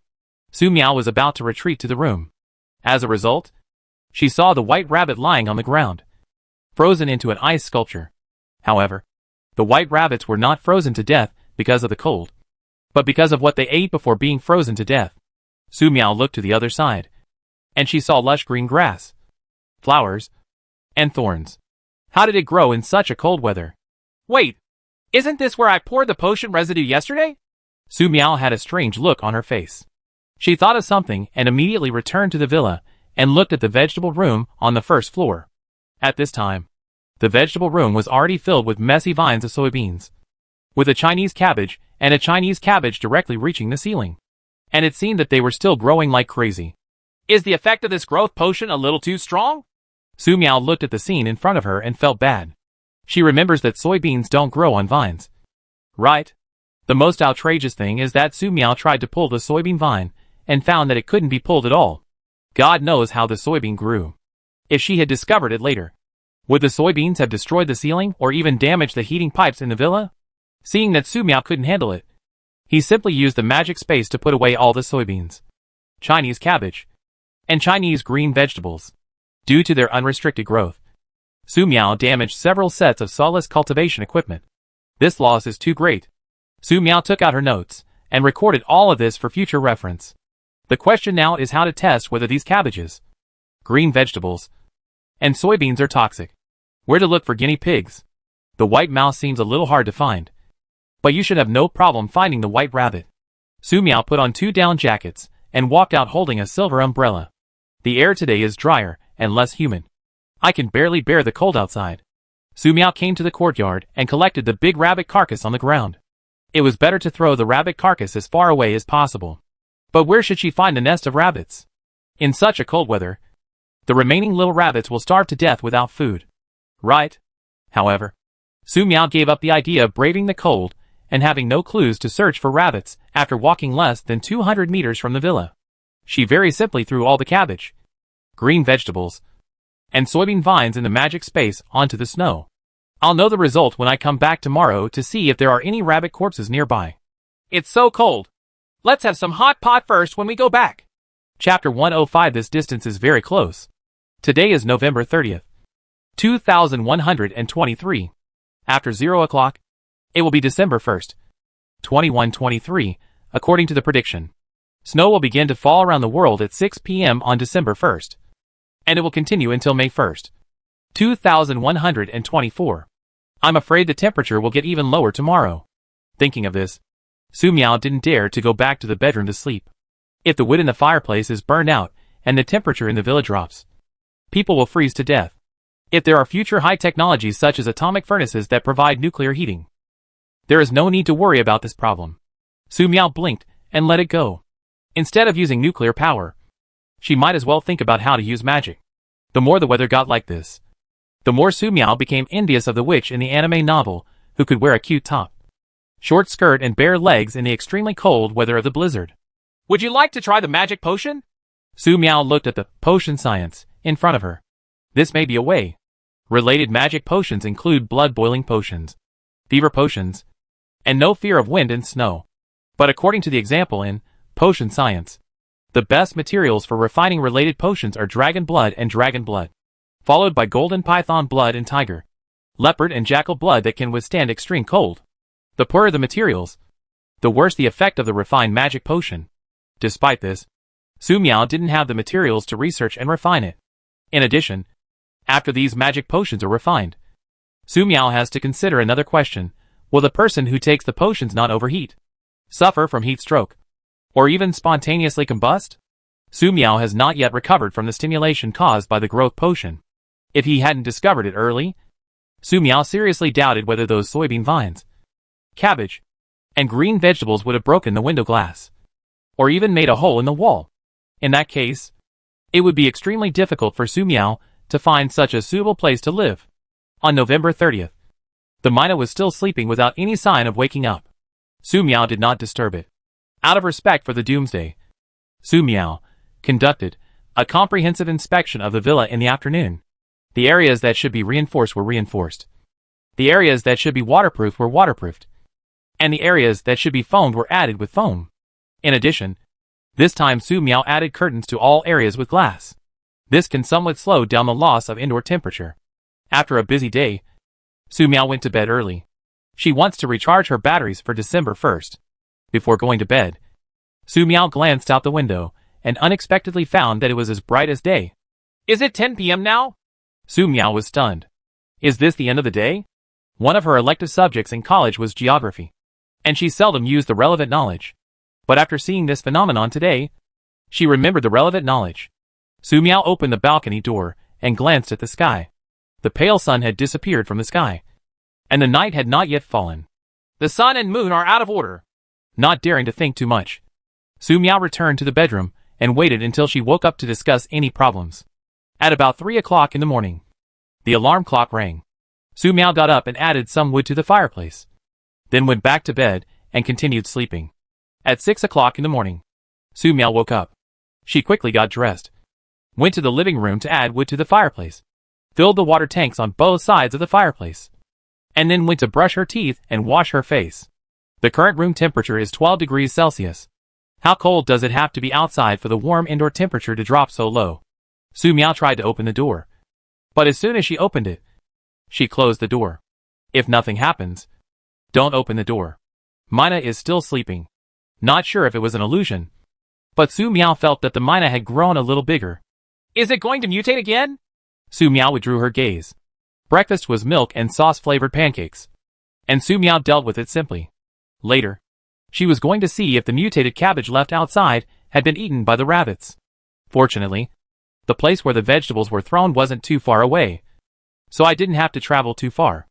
Su Miao was about to retreat to the room. As a result, she saw the white rabbit lying on the ground, frozen into an ice sculpture. However, the white rabbits were not frozen to death because of the cold, but because of what they ate before being frozen to death. Su Miao looked to the other side, and she saw lush green grass, flowers, and thorns. How did it grow in such a cold weather? Wait, isn't this where I poured the potion residue yesterday? Su Miao had a strange look on her face. She thought of something and immediately returned to the villa and looked at the vegetable room on the 1st floor. At this time, the vegetable room was already filled with messy vines of soybeans, with a Chinese cabbage and a Chinese cabbage directly reaching the ceiling. And it seemed that they were still growing like crazy. Is the effect of this growth potion a little too strong? Su Miao looked at the scene in front of her and felt bad. She remembers that soybeans don't grow on vines. Right? The most outrageous thing is that Su Miao tried to pull the soybean vine and found that it couldn't be pulled at all. God knows how the soybean grew. If she had discovered it later, would the soybeans have destroyed the ceiling or even damaged the heating pipes in the villa? Seeing that Su Miao couldn't handle it, he simply used the magic space to put away all the soybeans, Chinese cabbage, and Chinese green vegetables. Due to their unrestricted growth, Su Miao damaged several sets of sawless cultivation equipment. This loss is too great. Su Miao took out her notes and recorded all of this for future reference. The question now is how to test whether these cabbages, green vegetables, and soybeans are toxic. Where to look for guinea pigs? The white mouse seems a little hard to find, but you should have no problem finding the white rabbit. Su Miao put on 2 down jackets and walked out holding a silver umbrella. The air today is drier and less humid. I can barely bear the cold outside. Su Miao came to the courtyard and collected the big rabbit carcass on the ground. It was better to throw the rabbit carcass as far away as possible. But where should she find a nest of rabbits? In such a cold weather, the remaining little rabbits will starve to death without food. Right? However, Su Miao gave up the idea of braving the cold and having no clues to search for rabbits after walking less than 200 meters from the villa. She very simply threw all the cabbage, green vegetables, and soybean vines in the magic space onto the snow. I'll know the result when I come back tomorrow to see if there are any rabbit corpses nearby. It's so cold. Let's have some hot pot first when we go back. Chapter 105. This distance is very close. Today is November 30th, 2123. After 0 o'clock, it will be December 1st, 2123, according to the prediction. Snow will begin to fall around the world at 6 p.m. on December 1st, and it will continue until May 1st, 2124. I'm afraid the temperature will get even lower tomorrow. Thinking of this, Su Miao didn't dare to go back to the bedroom to sleep. If the wood in the fireplace is burned out and the temperature in the villa drops, people will freeze to death. If there are future high technologies such as atomic furnaces that provide nuclear heating, there is no need to worry about this problem. Su Miao blinked and let it go. Instead of using nuclear power, she might as well think about how to use magic. The more the weather got like this, the more Su Miao became envious of the witch in the anime novel who could wear a cute top, short skirt and bare legs in the extremely cold weather of the blizzard. Would you like to try the magic potion? Su Miao looked at the potion science in front of her. This may be a way. Related magic potions include blood-boiling potions, fever potions, and no fear of wind and snow. But according to the example in potion science, the best materials for refining related potions are dragon blood and dragon blood, followed by golden python blood and tiger, leopard and jackal blood that can withstand extreme cold. The poorer the materials, the worse the effect of the refined magic potion. Despite this, Su Miao didn't have the materials to research and refine it. In addition, after these magic potions are refined, Su Miao has to consider another question. Will the person who takes the potions not overheat, suffer from heat stroke, or even spontaneously combust? Su Miao has not yet recovered from the stimulation caused by the growth potion. If he hadn't discovered it early, Su Miao seriously doubted whether those soybean vines, cabbage, and green vegetables would have broken the window glass, or even made a hole in the wall. In that case, it would be extremely difficult for Su Miao to find such a suitable place to live. On November 30th, the mina was still sleeping without any sign of waking up. Su Miao did not disturb it. Out of respect for the Doomsday, Su Miao conducted a comprehensive inspection of the villa in the afternoon. The areas that should be reinforced were reinforced. The areas that should be waterproofed were waterproofed. And the areas that should be foamed were added with foam. In addition, this time Su Miao added curtains to all areas with glass. This can somewhat slow down the loss of indoor temperature. After a busy day, Su Miao went to bed early. She wants to recharge her batteries for December 1st. Before going to bed, Su Miao glanced out the window and unexpectedly found that it was as bright as day. Is it 10 p.m. now? Su Miao was stunned. Is this the end of the day? One of her elective subjects in college was geography, and she seldom used the relevant knowledge. But after seeing this phenomenon today, she remembered the relevant knowledge. Su Miao opened the balcony door and glanced at the sky. The pale sun had disappeared from the sky, and the night had not yet fallen. The sun and moon are out of order. Not daring to think too much, Su Miao returned to the bedroom and waited until she woke up to discuss any problems. At about 3 o'clock in the morning, the alarm clock rang. Su Miao got up and added some wood to the fireplace, then went back to bed and continued sleeping. At 6 o'clock in the morning, Su Miao woke up. She quickly got dressed, went to the living room to add wood to the fireplace, filled the water tanks on both sides of the fireplace, and then went to brush her teeth and wash her face. The current room temperature is 12 degrees Celsius. How cold does it have to be outside for the warm indoor temperature to drop so low? Su Miao tried to open the door, but as soon as she opened it, she closed the door. If nothing happens, don't open the door. Mina is still sleeping. Not sure if it was an illusion, but Su Miao felt that the Mina had grown a little bigger. Is it going to mutate again? Su Miao withdrew her gaze. Breakfast was milk and sauce-flavored pancakes, and Su Miao dealt with it simply. Later, she was going to see if the mutated cabbage left outside had been eaten by the rabbits. Fortunately, the place where the vegetables were thrown wasn't too far away, so I didn't have to travel too far.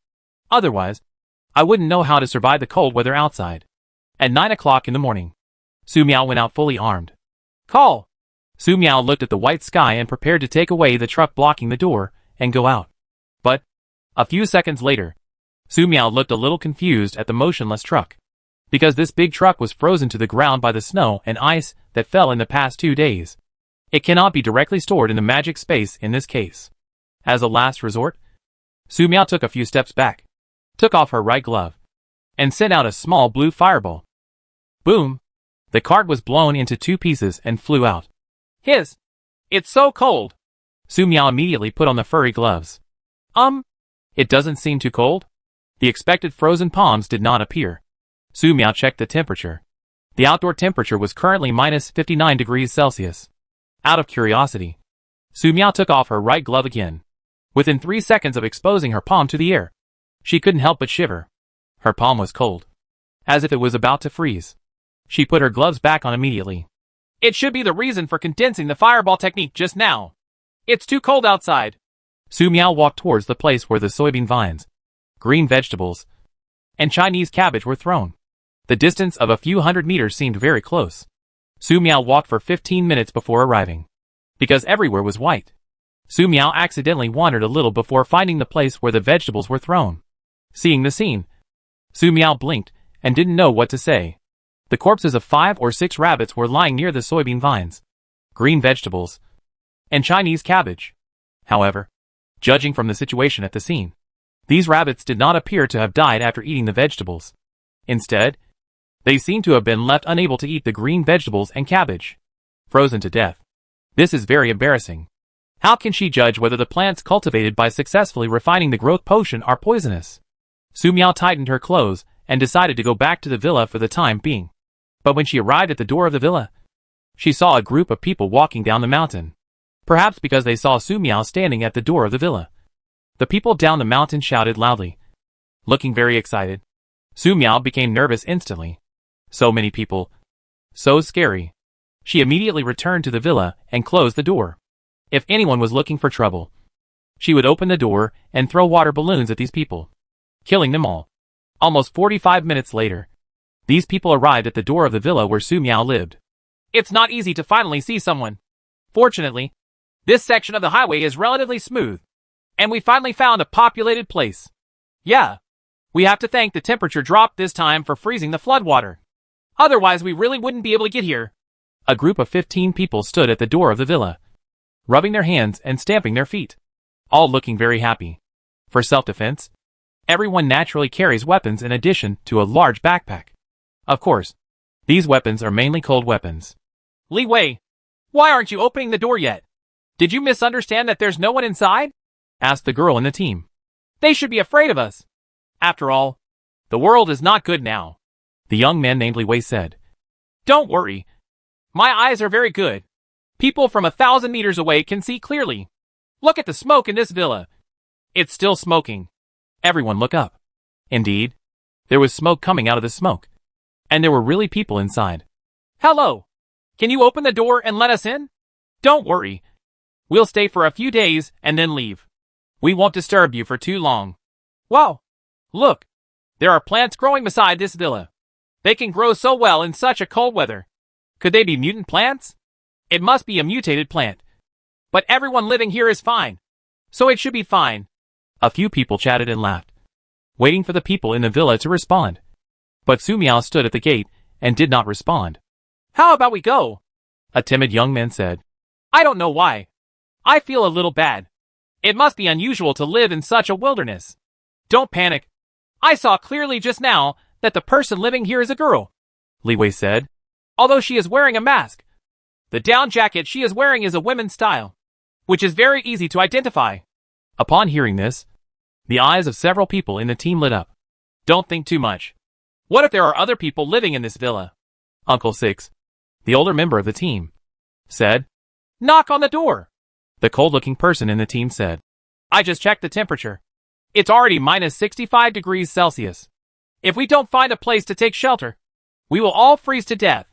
Otherwise, I wouldn't know how to survive the cold weather outside. At 9 o'clock in the morning, Su Miao went out fully armed. Call! Su Miao looked at the white sky and prepared to take away the truck blocking the door and go out. But, a few seconds later, Su Miao looked a little confused at the motionless truck, because this big truck was frozen to the ground by the snow and ice that fell in the past 2 days. It cannot be directly stored in the magic space in this case. As a last resort, Su Miao took a few steps back, took off her right glove, and sent out a small blue fireball. Boom! The cart was blown into 2 pieces and flew out. Hiss! It's so cold! Su Miao immediately put on the furry gloves. It doesn't seem too cold? The expected frozen palms did not appear. Su Miao checked the temperature. The outdoor temperature was currently minus 59 degrees Celsius. Out of curiosity, Su Miao took off her right glove again. Within 3 seconds of exposing her palm to the air, she couldn't help but shiver. Her palm was cold, as if it was about to freeze. She put her gloves back on immediately. It should be the reason for condensing the fireball technique just now. It's too cold outside. Su Miao walked towards the place where the soybean vines, green vegetables, and Chinese cabbage were thrown. The distance of a few hundred meters seemed very close. Su Miao walked for 15 minutes before arriving, because everywhere was white. Su Miao accidentally wandered a little before finding the place where the vegetables were thrown. Seeing the scene, Su Miao blinked and didn't know what to say. The corpses of 5 or 6 rabbits were lying near the soybean vines, green vegetables, and Chinese cabbage. However, judging from the situation at the scene, these rabbits did not appear to have died after eating the vegetables. Instead, they seemed to have been left unable to eat the green vegetables and cabbage, frozen to death. This is very embarrassing. How can she judge whether the plants cultivated by successfully refining the growth potion are poisonous? Su Miao tightened her clothes and decided to go back to the villa for the time being. But when she arrived at the door of the villa, she saw a group of people walking down the mountain. Perhaps because they saw Su Miao standing at the door of the villa, the people down the mountain shouted loudly. Looking very excited, Su Miao became nervous instantly. So many people. So scary. She immediately returned to the villa and closed the door. If anyone was looking for trouble, she would open the door and throw water balloons at these people, killing them all. Almost 45 minutes later, these people arrived at the door of the villa where Su Miao lived. It's not easy to finally see someone. Fortunately, this section of the highway is relatively smooth, and we finally found a populated place. Yeah, we have to thank the temperature drop this time for freezing the floodwater. Otherwise, we really wouldn't be able to get here. A group of 15 people stood at the door of the villa, rubbing their hands and stamping their feet, all looking very happy. For self-defense, everyone naturally carries weapons in addition to a large backpack. Of course, these weapons are mainly cold weapons. Li Wei, why aren't you opening the door yet? Did you misunderstand that there's no one inside? Asked the girl in the team. They should be afraid of us. After all, the world is not good now. The young man named Li Wei said. Don't worry. My eyes are very good. People from 1,000 meters away can see clearly. Look at the smoke in this villa. It's still smoking. Everyone look up. Indeed, there was smoke coming out of the smoke. And there were really people inside. Hello. Can you open the door and let us in? Don't worry. We'll stay for a few days and then leave. We won't disturb you for too long. Wow! Look! There are plants growing beside this villa. They can grow so well in such a cold weather. Could they be mutant plants? It must be a mutated plant. But everyone living here is fine. So it should be fine. A few people chatted and laughed, waiting for the people in the villa to respond. But Su Miao stood at the gate and did not respond. How about we go? A timid young man said. I don't know why. I feel a little bad. It must be unusual to live in such a wilderness. Don't panic. I saw clearly just now that the person living here is a girl, Li Wei said, although she is wearing a mask. The down jacket she is wearing is a women's style, which is very easy to identify. Upon hearing this, the eyes of several people in the team lit up. Don't think too much. What if there are other people living in this villa? Uncle Six, the older member of the team, said. Knock on the door. The cold-looking person in the team said. I just checked the temperature. It's already minus 65 degrees Celsius. If we don't find a place to take shelter, we will all freeze to death.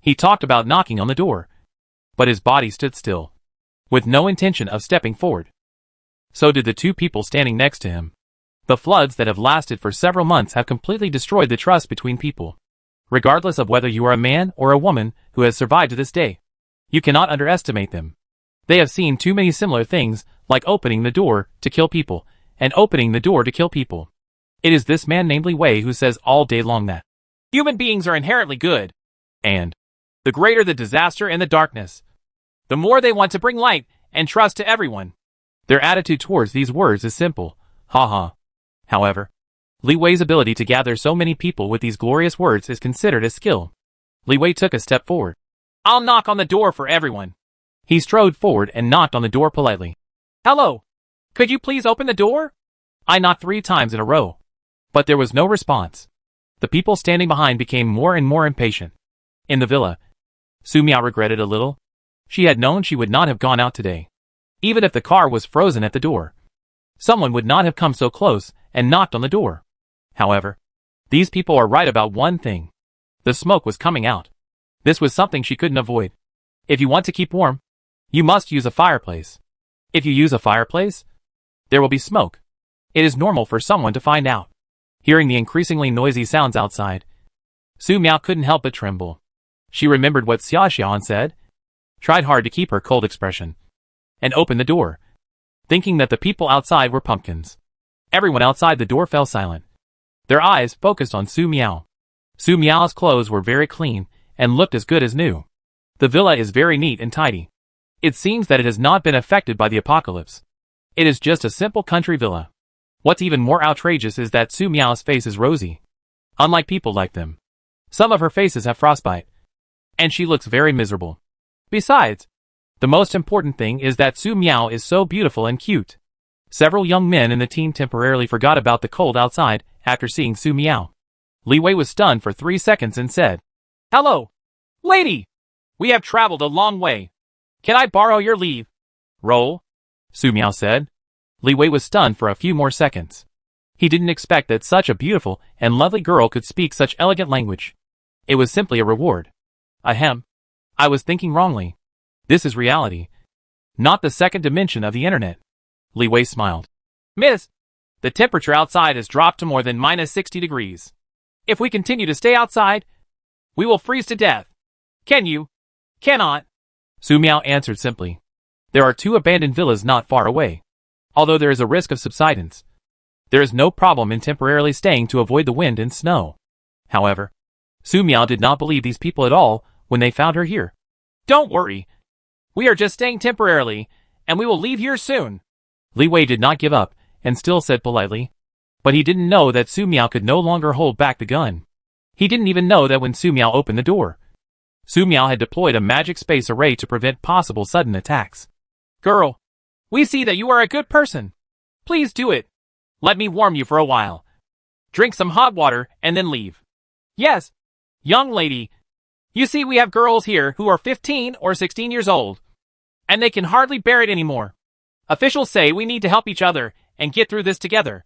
He talked about knocking on the door, but his body stood still, with no intention of stepping forward. So did the two people standing next to him. The floods that have lasted for several months have completely destroyed the trust between people. Regardless of whether you are a man or a woman who has survived to this day, you cannot underestimate them. They have seen too many similar things, like opening the door to kill people, and opening the door to kill people. It is this man named Li Wei who says all day long that human beings are inherently good, and the greater the disaster and the darkness, the more they want to bring light and trust to everyone. Their attitude towards these words is simple, haha. However, Li Wei's ability to gather so many people with these glorious words is considered a skill. Li Wei took a step forward. I'll knock on the door for everyone. He strode forward and knocked on the door politely. Hello. Could you please open the door? I knocked 3 times in a row, but there was no response. The people standing behind became more and more impatient. In the villa, Su Miao regretted a little. She had known she would not have gone out today. Even if the car was frozen at the door, someone would not have come so close and knocked on the door. However, these people are right about one thing. The smoke was coming out. This was something she couldn't avoid. If you want to keep warm, you must use a fireplace. If you use a fireplace, there will be smoke. It is normal for someone to find out. Hearing the increasingly noisy sounds outside, Su Miao couldn't help but tremble. She remembered what Xia Xian said, tried hard to keep her cold expression, and opened the door, thinking that the people outside were pumpkins. Everyone outside the door fell silent. Their eyes focused on Su Miao. Su Miao's clothes were very clean and looked as good as new. The villa is very neat and tidy. It seems that it has not been affected by the apocalypse. It is just a simple country villa. What's even more outrageous is that Su Miao's face is rosy. Unlike people like them, some of her faces have frostbite, and she looks very miserable. Besides, the most important thing is that Su Miao is so beautiful and cute. Several young men in the team temporarily forgot about the cold outside after seeing Su Miao. Li Wei was stunned for 3 seconds and said, Hello, lady! We have traveled a long way. Can I borrow your leave? Roll, Su Miao said. Li Wei was stunned for a few more seconds. He didn't expect that such a beautiful and lovely girl could speak such elegant language. It was simply a reward. Ahem. I was thinking wrongly. This is reality, not the second dimension of the internet. Li Wei smiled. Miss, the temperature outside has dropped to more than minus 60 degrees. If we continue to stay outside, we will freeze to death. Can you? Cannot. Su Miao answered simply. There are 2 abandoned villas not far away. Although there is a risk of subsidence, there is no problem in temporarily staying to avoid the wind and snow. However, Su Miao did not believe these people at all when they found her here. Don't worry. We are just staying temporarily, and we will leave here soon. Li Wei did not give up, and still said politely. But he didn't know that Su Miao could no longer hold back the gun. He didn't even know that when Su Miao opened the door, Su Miao had deployed a magic space array to prevent possible sudden attacks. Girl, we see that you are a good person. Please do it. Let me warm you for a while. Drink some hot water and then leave. Yes, young lady. You see, we have girls here who are 15 or 16 years old, and they can hardly bear it anymore. Officials say we need to help each other and get through this together.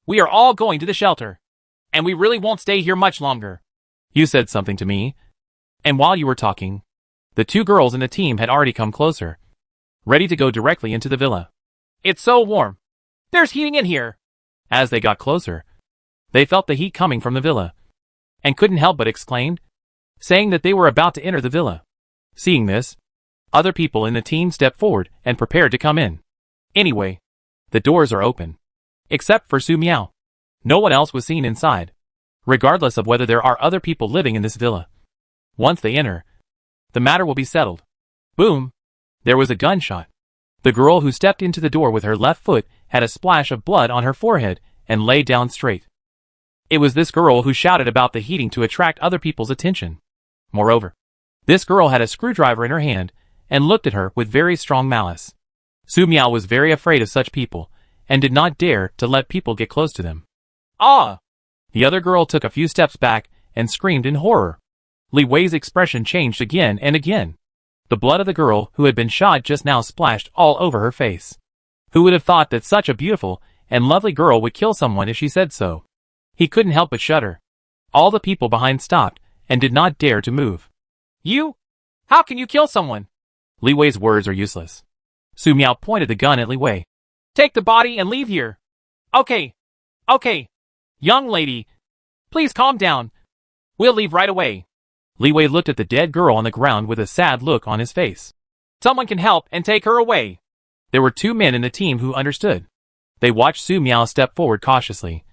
We are all going to the shelter, and we really won't stay here much longer. You said something to me, and while you were talking, the 2 girls in the team had already come closer, ready to go directly into the villa. It's so warm. There's heating in here. As they got closer, they felt the heat coming from the villa, and couldn't help but exclaimed, saying that they were about to enter the villa. Seeing this, other people in the team stepped forward and prepared to come in. Anyway, the doors are open. Except for Su Miao. No one else was seen inside, regardless of whether there are other people living in this villa. Once they enter, the matter will be settled. Boom! There was a gunshot. The girl who stepped into the door with her left foot had a splash of blood on her forehead and lay down straight. It was this girl who shouted about the heating to attract other people's attention. Moreover, this girl had a screwdriver in her hand and looked at her with very strong malice. Su Miao was very afraid of such people and did not dare to let people get close to them. Ah! The other girl took a few steps back and screamed in horror. Li Wei's expression changed again and again. The blood of the girl who had been shot just now splashed all over her face. Who would have thought that such a beautiful and lovely girl would kill someone if she said so? He couldn't help but shudder. All the people behind stopped and did not dare to move. You? How can you kill someone? Li Wei's words are useless. Su Miao pointed the gun at Li Wei. Take the body and leave here. Okay. Young lady, please calm down. We'll leave right away. Li Wei looked at the dead girl on the ground with a sad look on his face. Someone can help and take her away. There were 2 men in the team who understood. They watched Su Miao step forward cautiously,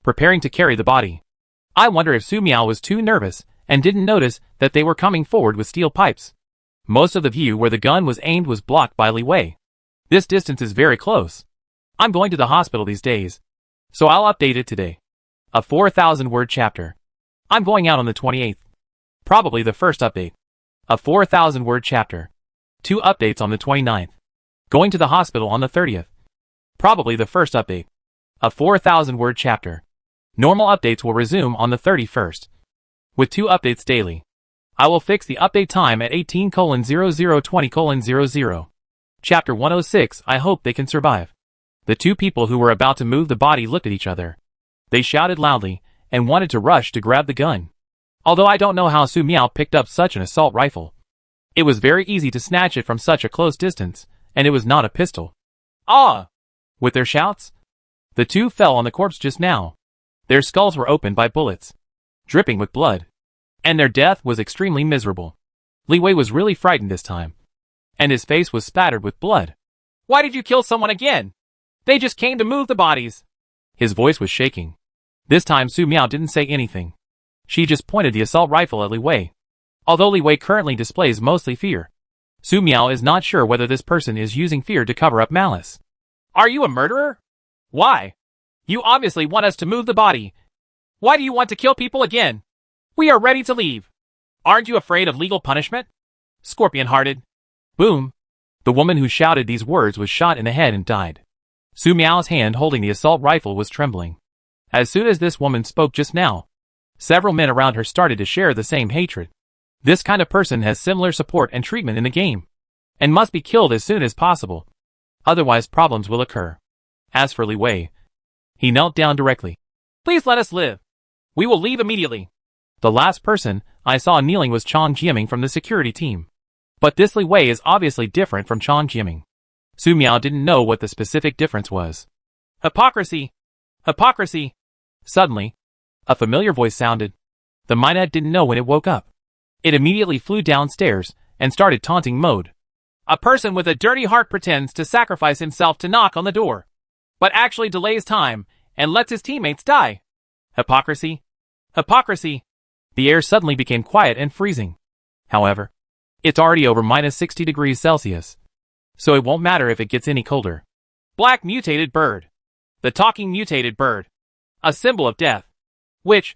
preparing to carry the body. I wonder if Su Miao was too nervous and didn't notice that they were coming forward with steel pipes. Most of the view where the gun was aimed was blocked by Li Wei. This distance is very close. I'm going to the hospital these days, so I'll update it today. A 4,000-word chapter. I'm going out on the 28th. Probably the first update. A 4,000-word chapter. 2 updates on the 29th. Going to the hospital on the 30th. Probably the first update. A 4,000-word chapter. Normal updates will resume on the 31st. With 2 updates daily. I will fix the update time at 18:00:20:00. Chapter 106. I hope they can survive. The 2 people who were about to move the body looked at each other. They shouted loudly and wanted to rush to grab the gun. Although I don't know how Su Miao picked up such an assault rifle. It was very easy to snatch it from such a close distance, and it was not a pistol. Ah! With their shouts, the 2 fell on the corpse just now. Their skulls were opened by bullets, dripping with blood, and their death was extremely miserable. Li Wei was really frightened this time, and his face was spattered with blood. Why did you kill someone again? They just came to move the bodies. His voice was shaking. This time Su Miao didn't say anything. She just pointed the assault rifle at Li Wei. Although Li Wei currently displays mostly fear, Su Miao is not sure whether this person is using fear to cover up malice. Are you a murderer? Why? You obviously want us to move the body. Why do you want to kill people again? We are ready to leave. Aren't you afraid of legal punishment? Scorpion-hearted. Boom. The woman who shouted these words was shot in the head and died. Su Miao's hand holding the assault rifle was trembling. As soon as this woman spoke just now, several men around her started to share the same hatred. This kind of person has similar support and treatment in the game, and must be killed as soon as possible. Otherwise problems will occur. As for Li Wei, he knelt down directly. Please let us live. We will leave immediately. The last person I saw kneeling was Chang Jiaming from the security team. But this Li Wei is obviously different from Chang Jiaming. Su Miao didn't know what the specific difference was. Hypocrisy! Hypocrisy! Suddenly, a familiar voice sounded. The Minette didn't know when it woke up. It immediately flew downstairs and started taunting mode. A person with a dirty heart pretends to sacrifice himself to knock on the door, but actually delays time and lets his teammates die. Hypocrisy! Hypocrisy! The air suddenly became quiet and freezing. However, it's already over -60 degrees Celsius, so it won't matter if it gets any colder. Black mutated bird. The talking mutated bird. A symbol of death. Witch.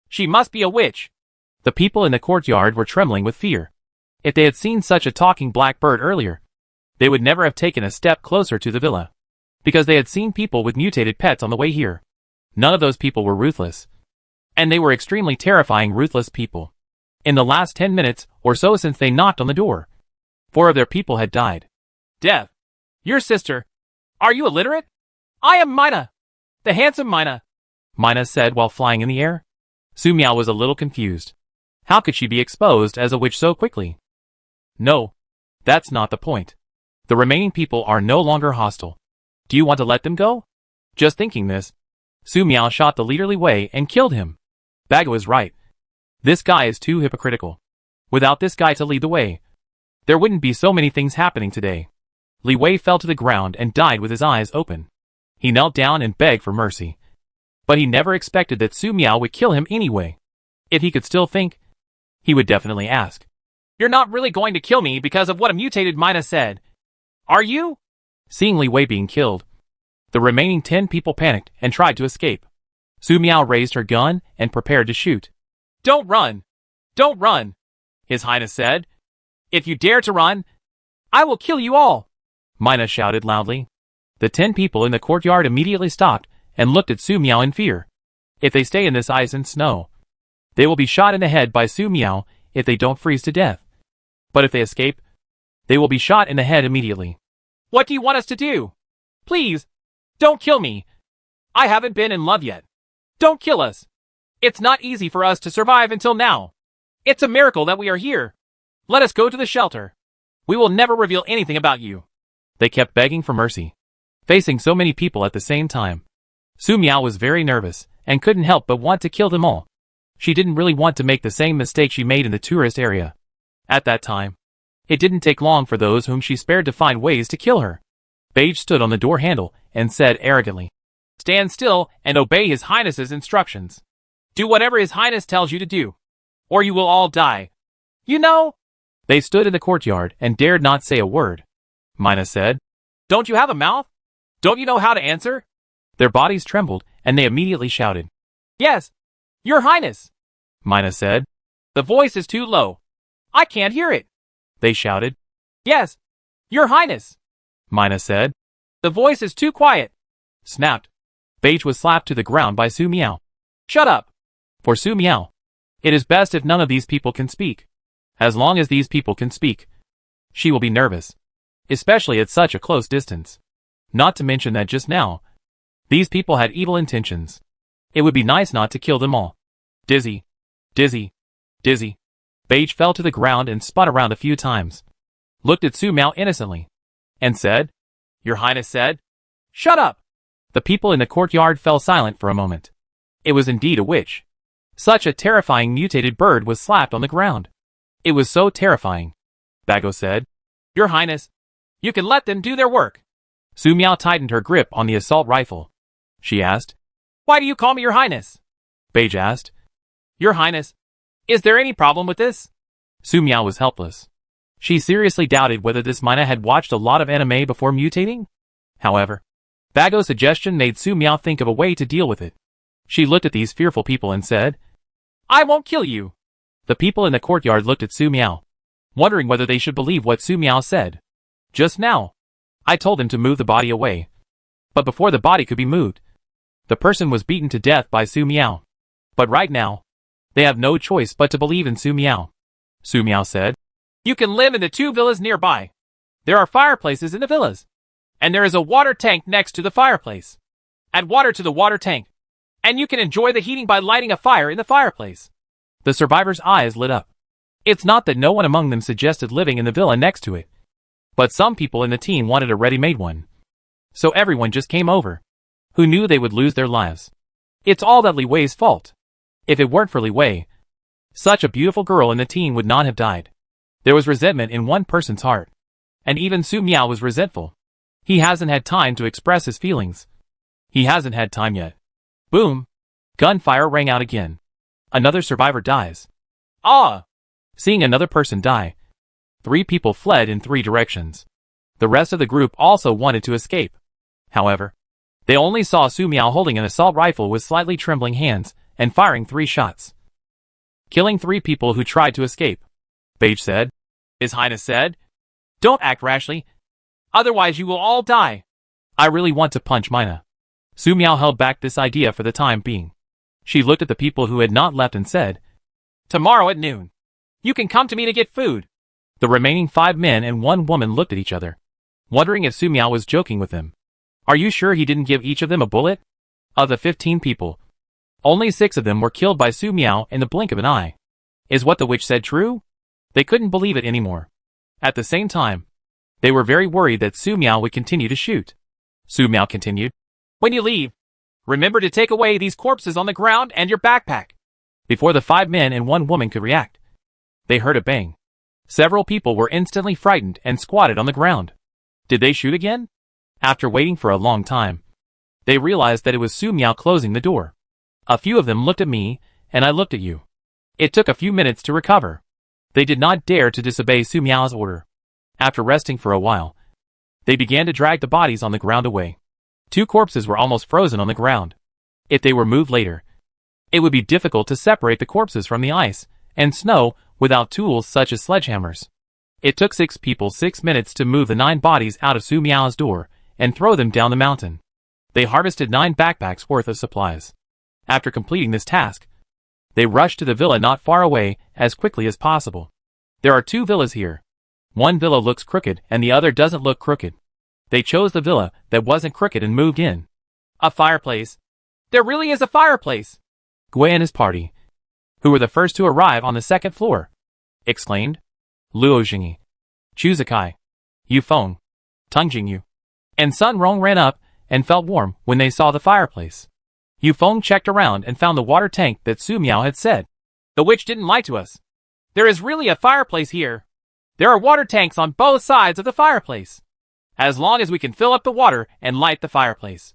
She must be a witch. The people in the courtyard were trembling with fear. If they had seen such a talking black bird earlier, they would never have taken a step closer to the villa, because they had seen people with mutated pets on the way here. None of those people were ruthless, and they were extremely terrifying ruthless people. In the last 10 minutes or so since they knocked on the door, 4 of their people had died. Death. Your sister. Are you illiterate? I am Mina. The handsome Mina. Mina said while flying in the air. Su Miao was a little confused. How could she be exposed as a witch so quickly? No, that's not the point. The remaining people are no longer hostile. Do you want to let them go? Just thinking this, Su Miao shot the leader Li Wei and killed him. Bago is right. This guy is too hypocritical. Without this guy to lead the way, there wouldn't be so many things happening today. Li Wei fell to the ground and died with his eyes open. He knelt down and begged for mercy. But he never expected that Su Miao would kill him anyway. If he could still think, he would definitely ask. You're not really going to kill me because of what a mutated Mina said, are you? Seeing Li Wei being killed, the remaining 10 people panicked and tried to escape. Su Miao raised her gun and prepared to shoot. Don't run! Don't run! His Highness said. If you dare to run, I will kill you all! Mina shouted loudly. The 10 people in the courtyard immediately stopped and looked at Su Miao in fear. If they stay in this ice and snow, they will be shot in the head by Su Miao if they don't freeze to death. But if they escape, they will be shot in the head immediately. What do you want us to do? Please, don't kill me. I haven't been in love yet. Don't kill us. It's not easy for us to survive until now. It's a miracle that we are here. Let us go to the shelter. We will never reveal anything about you. They kept begging for mercy, facing so many people at the same time. Su Miao was very nervous and couldn't help but want to kill them all. She didn't really want to make the same mistake she made in the tourist area. At that time, it didn't take long for those whom she spared to find ways to kill her. Beige stood on the door handle and said arrogantly, Stand still and obey His Highness's instructions. Do whatever His Highness tells you to do, or you will all die. You know? They stood in the courtyard and dared not say a word. Mina said, Don't you have a mouth? Don't you know how to answer? Their bodies trembled and they immediately shouted, Yes, Your Highness. Mina said, The voice is too low. I can't hear it. They shouted, Yes, Your Highness. Mina said, The voice is too quiet. Snapped. Beige was slapped to the ground by Su Miao. Shut up. For Su Miao, it is best if none of these people can speak. As long as these people can speak, she will be nervous, especially at such a close distance. Not to mention that just now, these people had evil intentions. It would be nice not to kill them all. Dizzy, dizzy, dizzy. Beige fell to the ground and spun around a few times, looked at Su Miao innocently, and said, Your Highness said, Shut up! The people in the courtyard fell silent for a moment. It was indeed a witch. Such a terrifying mutated bird was slapped on the ground. It was so terrifying. Bago said, Your Highness, you can let them do their work. Su Miao tightened her grip on the assault rifle. She asked, Why do you call me Your Highness? Beige asked, Your Highness, is there any problem with this? Su Miao was helpless. She seriously doubted whether this Mina had watched a lot of anime before mutating. However, Bago's suggestion made Su Miao think of a way to deal with it. She looked at these fearful people and said, I won't kill you. The people in the courtyard looked at Su Miao, wondering whether they should believe what Su Miao said. Just now, I told him to move the body away. But before the body could be moved, the person was beaten to death by Su Miao. But right now, they have no choice but to believe in Su Miao. Su Miao said, You can live in the 2 villas nearby. There are fireplaces in the villas. And there is a water tank next to the fireplace. Add water to the water tank, and you can enjoy the heating by lighting a fire in the fireplace. The survivors' eyes lit up. It's not that no one among them suggested living in the villa next to it, but some people in the team wanted a ready-made one. So everyone just came over, who knew they would lose their lives. It's all that Li Wei's fault. If it weren't for Li Wei, such a beautiful girl in the team would not have died. There was resentment in one person's heart, and even Su Miao was resentful. He hasn't had time to express his feelings. He hasn't had time yet. Boom! Gunfire rang out again. Another survivor dies. Ah! Seeing another person die, 3 people fled in 3 directions. The rest of the group also wanted to escape. However, they only saw Su Miao holding an assault rifle with slightly trembling hands and firing 3 shots, killing 3 people who tried to escape. Beige said, His Highness said, Don't act rashly, otherwise you will all die. I really want to punch Mina. Su Miao held back this idea for the time being. She looked at the people who had not left and said, Tomorrow at noon, you can come to me to get food. The remaining 5 men and 1 woman looked at each other, wondering if Su Miao was joking with them. Are you sure he didn't give each of them a bullet? Of the 15 people, only 6 of them were killed by Su Miao in the blink of an eye. Is what the witch said true? They couldn't believe it anymore. At the same time, they were very worried that Su Miao would continue to shoot. Su Miao continued, When you leave, remember to take away these corpses on the ground and your backpack. Before the 5 men and 1 woman could react, they heard a bang. Several people were instantly frightened and squatted on the ground. Did they shoot again? After waiting for a long time, they realized that it was Su Miao closing the door. A few of them looked at me, and I looked at you. It took a few minutes to recover. They did not dare to disobey Su Miao's order. After resting for a while, they began to drag the bodies on the ground away. 2 corpses were almost frozen on the ground. If they were moved later, it would be difficult to separate the corpses from the ice and snow without tools such as sledgehammers. It took 6 people 6 minutes to move the 9 bodies out of Su Miao's door and throw them down the mountain. They harvested 9 backpacks worth of supplies. After completing this task, they rushed to the villa not far away as quickly as possible. There are 2 villas here. One villa looks crooked and the other doesn't look crooked. They chose the villa that wasn't crooked and moved in. A fireplace. There really is a fireplace. Gui and his party, who were the first to arrive on the 2nd floor, exclaimed. Luo Jingyi, Chuzikai, Yufeng, Teng Jingyu, and Sun Rong ran up and felt warm when they saw the fireplace. Yufeng checked around and found the water tank that Su Miao had said. The witch didn't lie to us. There is really a fireplace here. There are water tanks on both sides of the fireplace. As long as we can fill up the water and light the fireplace,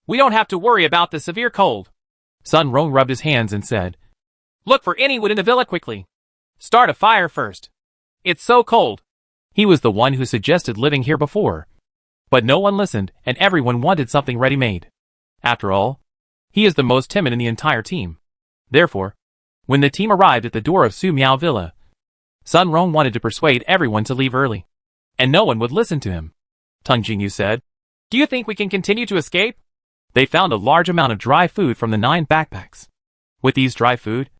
we don't have to worry about the severe cold. Sun Rong rubbed his hands and said, Look for any wood in the villa quickly. Start a fire first. It's so cold. He was the one who suggested living here before. But no one listened and everyone wanted something ready-made. After all, he is the most timid in the entire team. Therefore, when the team arrived at the door of Su Miao Villa, Sun Rong wanted to persuade everyone to leave early. And no one would listen to him. Teng Jingyu said, Do you think we can continue to escape? They found a large amount of dry food from the 9 backpacks. With these dry food,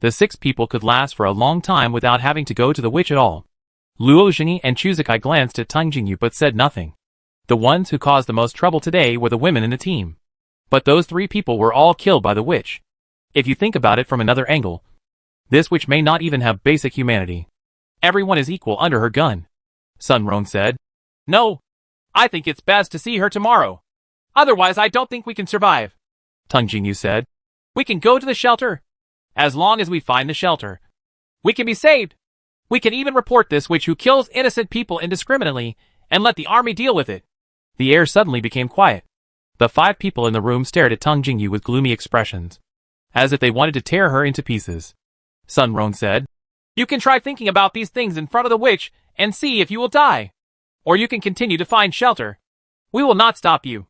the 6 people could last for a long time without having to go to the witch at all. Luo Jingyi and Chuzikai glanced at Teng Jingyu but said nothing. The ones who caused the most trouble today were the women in the team. But those 3 people were all killed by the witch. If you think about it from another angle, this witch may not even have basic humanity. Everyone is equal under her gun. Sun Rong said, No, I think it's best to see her tomorrow. Otherwise I don't think we can survive. Teng Jingyu said, We can go to the shelter. As long as we find the shelter, we can be saved. We can even report this witch who kills innocent people indiscriminately and let the army deal with it. The air suddenly became quiet. The 5 people in the room stared at Teng Jingyu with gloomy expressions, as if they wanted to tear her into pieces. Sun Rong said, You can try thinking about these things in front of the witch and see if you will die. Or you can continue to find shelter. We will not stop you.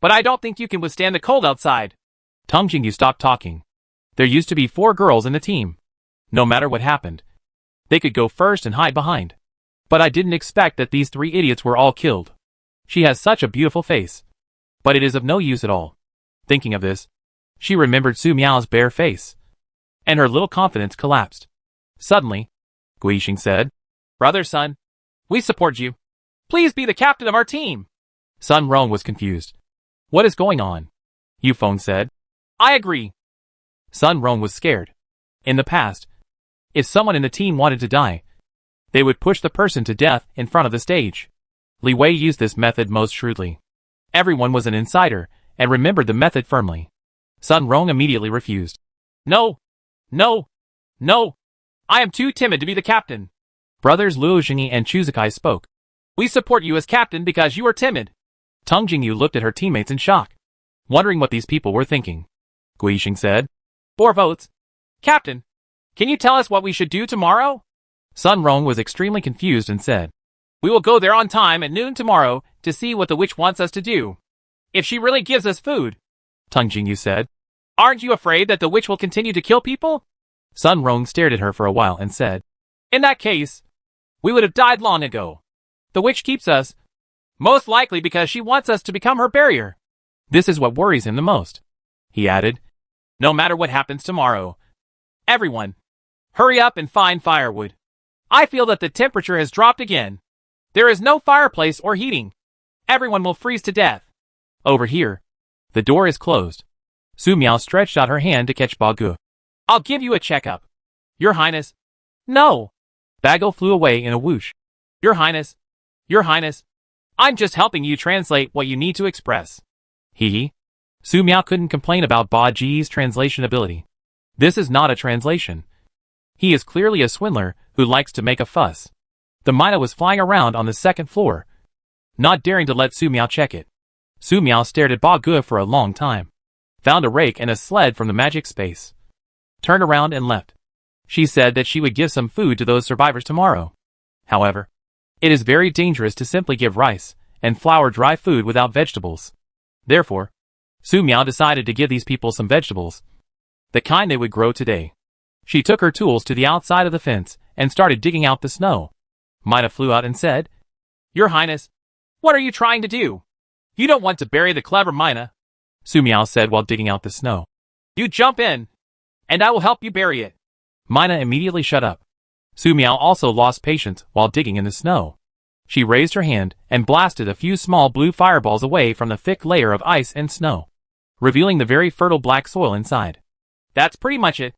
But I don't think you can withstand the cold outside. Teng Jingyu stopped talking. There used to be 4 girls in the team. No matter what happened, they could go first and hide behind. But I didn't expect that these 3 idiots were all killed. She has such a beautiful face. But it is of no use at all. Thinking of this, she remembered Su Miao's bare face, and her little confidence collapsed. Suddenly, Guixing said, Brother Sun, we support you. Please be the captain of our team. Sun Rong was confused. What is going on? Yufeng said. I agree. Sun Rong was scared. In the past, if someone in the team wanted to die, they would push the person to death in front of the stage. Li Wei used this method most shrewdly. Everyone was an insider and remembered the method firmly. Sun Rong immediately refused. No, no, no. I am too timid to be the captain. Brothers Luo Jingyi and Chuzikai spoke. We support you as captain because you are timid. Teng Jingyu looked at her teammates in shock, wondering what these people were thinking. Guixing said, 4 votes. Captain, can you tell us what we should do tomorrow? Sun Rong was extremely confused and said, We will go there on time at noon tomorrow to see what the witch wants us to do. If she really gives us food. Teng Jingyu said, Aren't you afraid that the witch will continue to kill people? Sun Rong stared at her for a while and said, In that case, we would have died long ago. The witch keeps us, most likely because she wants us to become her barrier. This is what worries him the most. He added, No matter what happens tomorrow, everyone, hurry up and find firewood. I feel that the temperature has dropped again. There is no fireplace or heating. Everyone will freeze to death. Over here, the door is closed. Su Miao stretched out her hand to catch Bagu. I'll give you a checkup. Your Highness. No. Bagu flew away in a whoosh. Your Highness. Your Highness. I'm just helping you translate what you need to express. Hee hee. Su Miao couldn't complain about Ba Ji's translation ability. This is not a translation. He is clearly a swindler who likes to make a fuss. The mina was flying around on the second floor, not daring to let Su Miao check it. Su Miao stared at Ba Ge for a long time, found a rake and a sled from the magic space, turned around and left. She said that she would give some food to those survivors tomorrow. However, it is very dangerous to simply give rice and flour dry food without vegetables. Therefore, Su Miao decided to give these people some vegetables, the kind they would grow today. She took her tools to the outside of the fence and started digging out the snow. Mina flew out and said, "Your Highness, what are you trying to do? You don't want to bury the clever Mina," Su Miao said while digging out the snow. "You jump in, and I will help you bury it." Mina immediately shut up. Su Miao also lost patience while digging in the snow. She raised her hand and blasted a few small blue fireballs away from the thick layer of ice and snow, revealing the very fertile black soil inside. "That's pretty much it."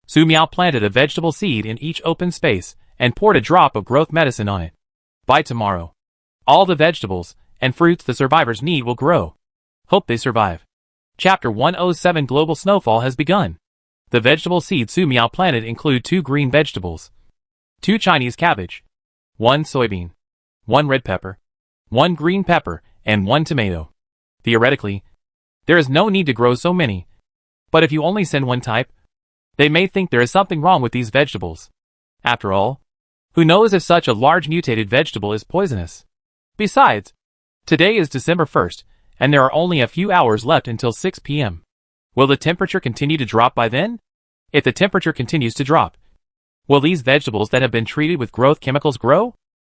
Su Miao planted a vegetable seed in each open space and poured a drop of growth medicine on it. By tomorrow, all the vegetables and fruits the survivors need will grow. Hope they survive. Chapter 107 Global Snowfall has begun. The vegetable seeds Su Miao planted include 2 green vegetables, 2 Chinese cabbage, 1 soybean, 1 red pepper, 1 green pepper, and 1 tomato. Theoretically, there is no need to grow so many, but if you only send one type, they may think there is something wrong with these vegetables. After all, who knows if such a large mutated vegetable is poisonous? Besides, today is December 1st, and there are only a few hours left until 6 p.m. Will the temperature continue to drop by then? If the temperature continues to drop, will these vegetables that have been treated with growth chemicals grow?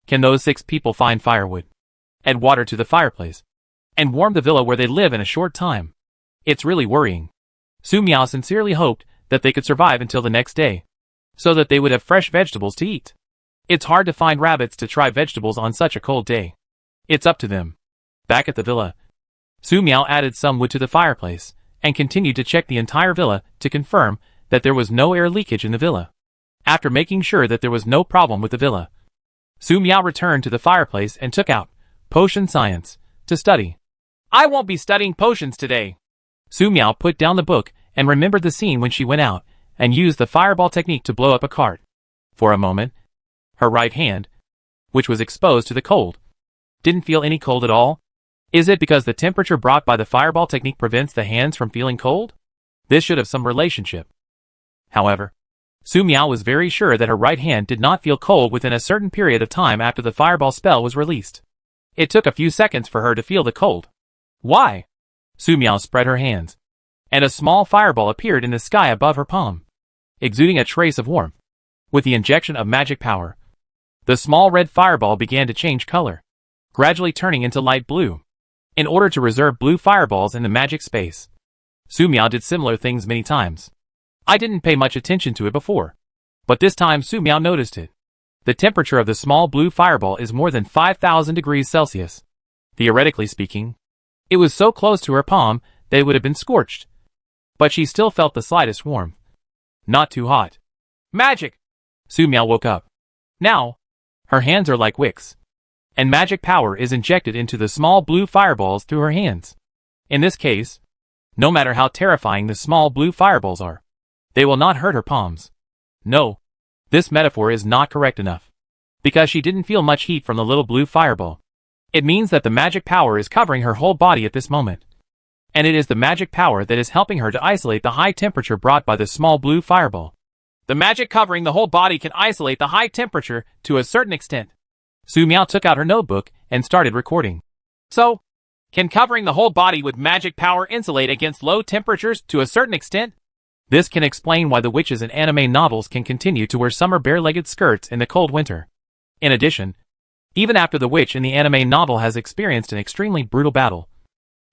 Can those 6 people find firewood, add water to the fireplace, and warm the villa where they live in a short time? It's really worrying. Su Miao sincerely hoped that they could survive until the next day, so that they would have fresh vegetables to eat. It's hard to find rabbits to try vegetables on such a cold day. It's up to them. Back at the villa, Su Miao added some wood to the fireplace, and continued to check the entire villa to confirm that there was no air leakage in the villa. After making sure that there was no problem with the villa, Su Miao returned to the fireplace and took out Potion Science to study. "I won't be studying potions today." Su Miao put down the book and remembered the scene when she went out and used the fireball technique to blow up a cart. For a moment, her right hand, which was exposed to the cold, didn't feel any cold at all. Is it because the temperature brought by the fireball technique prevents the hands from feeling cold? This should have some relationship. However, Su Miao was very sure that her right hand did not feel cold within a certain period of time after the fireball spell was released. It took a few seconds for her to feel the cold. Why? Su Miao spread her hands, and a small fireball appeared in the sky above her palm, exuding a trace of warmth. With the injection of magic power, the small red fireball began to change color, gradually turning into light blue. In order to reserve blue fireballs in the magic space, Su Miao did similar things many times. I didn't pay much attention to it before, but this time Su Miao noticed it. The temperature of the small blue fireball is more than 5,000 degrees Celsius. Theoretically speaking, it was so close to her palm that it would have been scorched. But she still felt the slightest warmth. Not too hot. Magic! Su Miao woke up. Now, her hands are like wicks, and magic power is injected into the small blue fireballs through her hands. In this case, no matter how terrifying the small blue fireballs are, they will not hurt her palms. No, this metaphor is not correct enough, because she didn't feel much heat from the little blue fireball. It means that the magic power is covering her whole body at this moment, and it is the magic power that is helping her to isolate the high temperature brought by the small blue fireball. The magic covering the whole body can isolate the high temperature to a certain extent. Su Miao took out her notebook and started recording. So, can covering the whole body with magic power insulate against low temperatures to a certain extent? This can explain why the witches in anime novels can continue to wear summer bare-legged skirts in the cold winter. In addition, even after the witch in the anime novel has experienced an extremely brutal battle,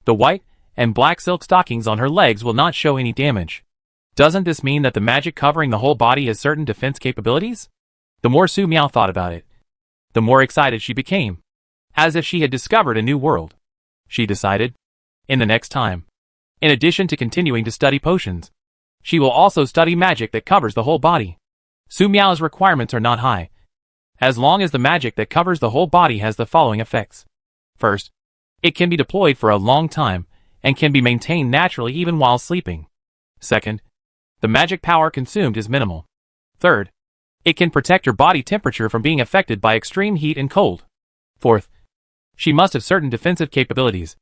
the white and black silk stockings on her legs will not show any damage. Doesn't this mean that the magic covering the whole body has certain defense capabilities? The more Su Miao thought about it, the more excited she became, as if she had discovered a new world. She decided, in the next time, in addition to continuing to study potions, she will also study magic that covers the whole body. Su Miao's requirements are not high, as long as the magic that covers the whole body has the following effects. First, it can be deployed for a long time, and can be maintained naturally even while sleeping. Second, the magic power consumed is minimal. Third, it can protect your body temperature from being affected by extreme heat and cold. Fourth, she must have certain defensive capabilities,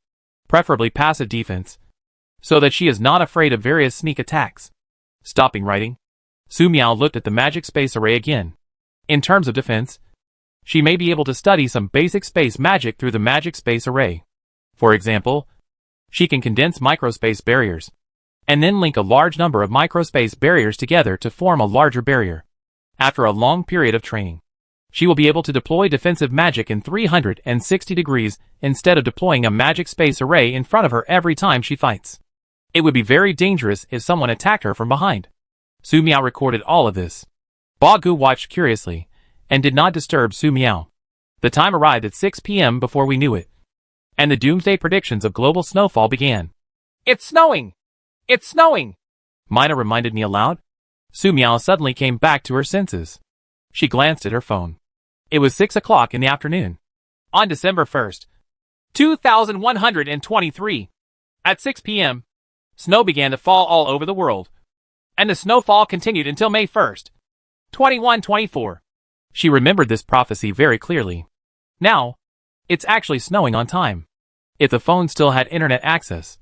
preferably passive defense, so that she is not afraid of various sneak attacks. Stopping writing, Su Miao looked at the magic space array again. In terms of defense, she may be able to study some basic space magic through the magic space array. For example, she can condense microspace barriers, and then link a large number of microspace barriers together to form a larger barrier. After a long period of training, she will be able to deploy defensive magic in 360 degrees instead of deploying a magic space array in front of her every time she fights. It would be very dangerous if someone attacked her from behind. Su Miao recorded all of this. Ba Gu watched curiously, and did not disturb Su Miao. The time arrived at 6 p.m. before we knew it, and the doomsday predictions of global snowfall began. "It's snowing! It's snowing!" Mina reminded me aloud. Su Miao suddenly came back to her senses. She glanced at her phone. It was 6 o'clock in the afternoon. On December 1st, 2123, at 6 p.m., snow began to fall all over the world, and the snowfall continued until May 1st, 2124. She remembered this prophecy very clearly. Now, it's actually snowing on time. If the phone still had internet access,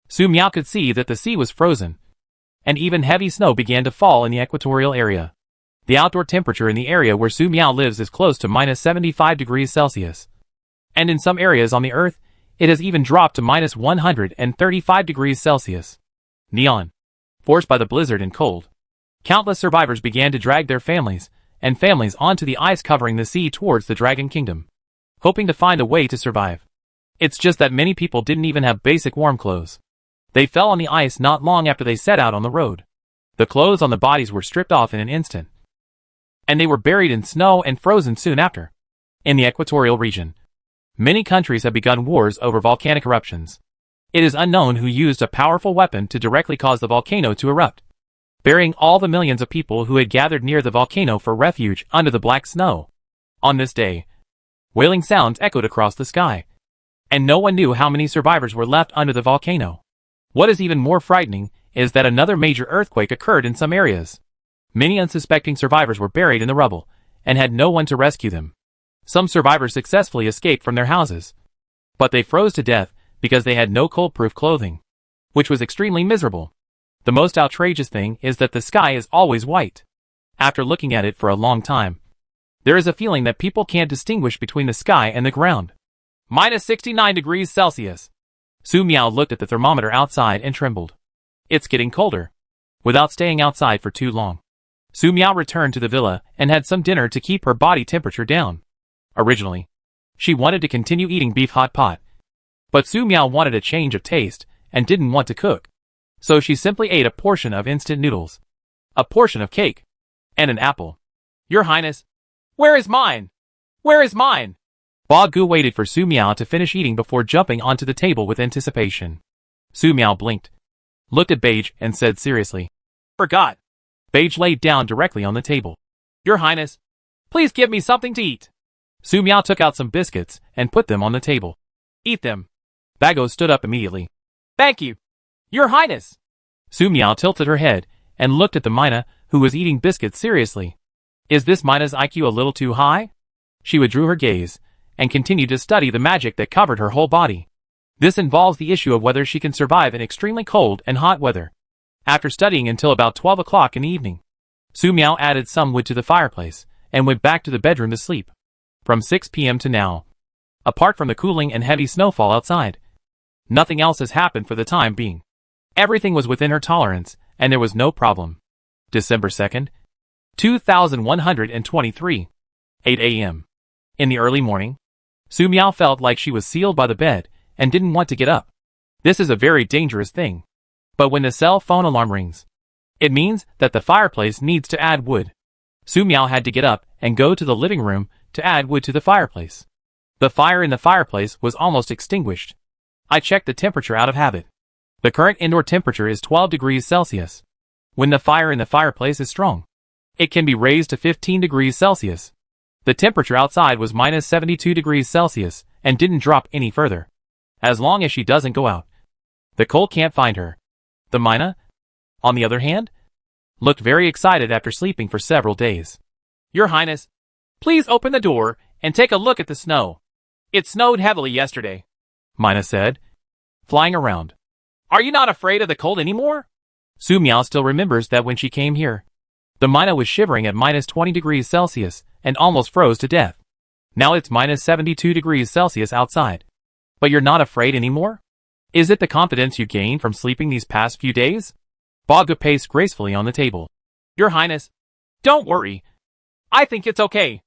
Su Miao could see that the sea was frozen, and even heavy snow began to fall in the equatorial area. The outdoor temperature in the area where Su Miao lives is close to minus 75 degrees Celsius. And in some areas on the Earth, it has even dropped to minus 135 degrees Celsius. Neon. Forced by the blizzard and cold, countless survivors began to drag their families and families onto the ice covering the sea towards the Dragon Kingdom, hoping to find a way to survive. It's just that many people didn't even have basic warm clothes. They fell on the ice not long after they set out on the road. The clothes on the bodies were stripped off in an instant, and they were buried in snow and frozen soon after. In the equatorial region, many countries have begun wars over volcanic eruptions. It is unknown who used a powerful weapon to directly cause the volcano to erupt, burying all the millions of people who had gathered near the volcano for refuge under the black snow. On this day, wailing sounds echoed across the sky, and no one knew how many survivors were left under the volcano. What is even more frightening is that another major earthquake occurred in some areas. Many unsuspecting survivors were buried in the rubble, and had no one to rescue them. Some survivors successfully escaped from their houses, but they froze to death because they had no cold-proof clothing, which was extremely miserable. The most outrageous thing is that the sky is always white. After looking at it for a long time, there is a feeling that people can't distinguish between the sky and the ground. Minus 69 degrees Celsius. Su Miao looked at the thermometer outside and trembled. It's getting colder. Without staying outside for too long, Su Miao returned to the villa and had some dinner to keep her body temperature down. Originally, she wanted to continue eating beef hot pot, but Su Miao wanted a change of taste and didn't want to cook. So she simply ate a portion of instant noodles, a portion of cake, and an apple. Your Highness, where is mine? Where is mine? Ba Gu waited for Su Miao to finish eating before jumping onto the table with anticipation. Su Miao blinked, looked at Beige, and said seriously, "Forgot." Beige laid down directly on the table. Your Highness, please give me something to eat. Su Miao took out some biscuits and put them on the table. Eat them. Bago stood up immediately. Thank you, Your Highness. Su Miao tilted her head and looked at the Mina, who was eating biscuits seriously. Is this Mina's IQ a little too high? She withdrew her gaze and continued to study the magic that covered her whole body. This involves the issue of whether she can survive in extremely cold and hot weather. After studying until about 12 o'clock in the evening, Su Miao added some wood to the fireplace and went back to the bedroom to sleep. From 6 p.m. to now, apart from the cooling and heavy snowfall outside, nothing else has happened for the time being. Everything was within her tolerance, and there was no problem. December 2nd, 2123, 8 a.m. In the early morning, Su Miao felt like she was sealed by the bed and didn't want to get up. This is a very dangerous thing. But when the cell phone alarm rings, it means that the fireplace needs to add wood. Su Miao had to get up and go to the living room to add wood to the fireplace. The fire in the fireplace was almost extinguished. I checked the temperature out of habit. The current indoor temperature is 12 degrees Celsius. When the fire in the fireplace is strong, it can be raised to 15 degrees Celsius. The temperature outside was minus 72 degrees Celsius and didn't drop any further. As long as she doesn't go out, The cold can't find her. The Mina, on the other hand, looked very excited after sleeping for several days. Your Highness, please open the door and take a look at the snow. It snowed heavily yesterday, Mina said, flying around. Are you not afraid of the cold anymore? Su Miao still remembers that when she came here, the Mina was shivering at -20 degrees Celsius and almost froze to death. Now it's -72 degrees Celsius outside. But you're not afraid anymore? Is it the confidence you gained from sleeping these past few days? Bagua paced gracefully on the table. Your Highness, don't worry. I think it's okay.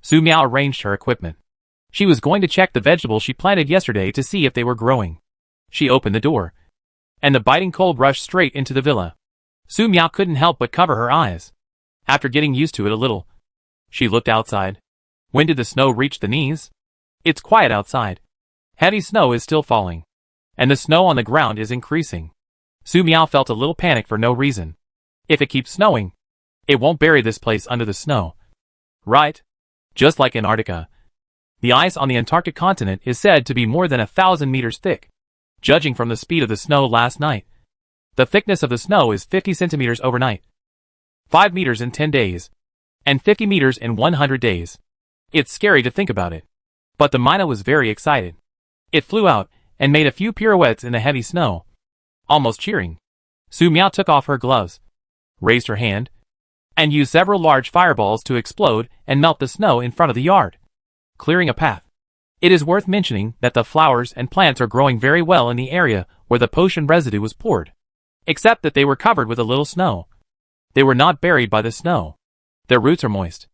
Su Miao arranged her equipment. She was going to check the vegetables she planted yesterday to see if they were growing. She opened the door, and the biting cold rushed straight into the villa. Su Miao couldn't help but cover her eyes. After getting used to it a little, she looked outside. When did the snow reach the knees? It's quiet outside. Heavy snow is still falling, and the snow on the ground is increasing. Su Miao felt a little panic for no reason. If it keeps snowing, it won't bury this place under the snow. Right? Just like Antarctica. The ice on the Antarctic continent is said to be more than 1,000 meters thick, judging from the speed of the snow last night. The thickness of the snow is 50 centimeters overnight, 5 meters in 10 days, and 50 meters in 100 days. It's scary to think about it. But the Mina was very excited. It flew out and made a few pirouettes in the heavy snow, almost cheering. Su Miao took off her gloves, raised her hand, and used several large fireballs to explode and melt the snow in front of the yard, clearing a path. It is worth mentioning that the flowers and plants are growing very well in the area where the potion residue was poured, except that they were covered with a little snow. They were not buried by the snow. Their roots are moist.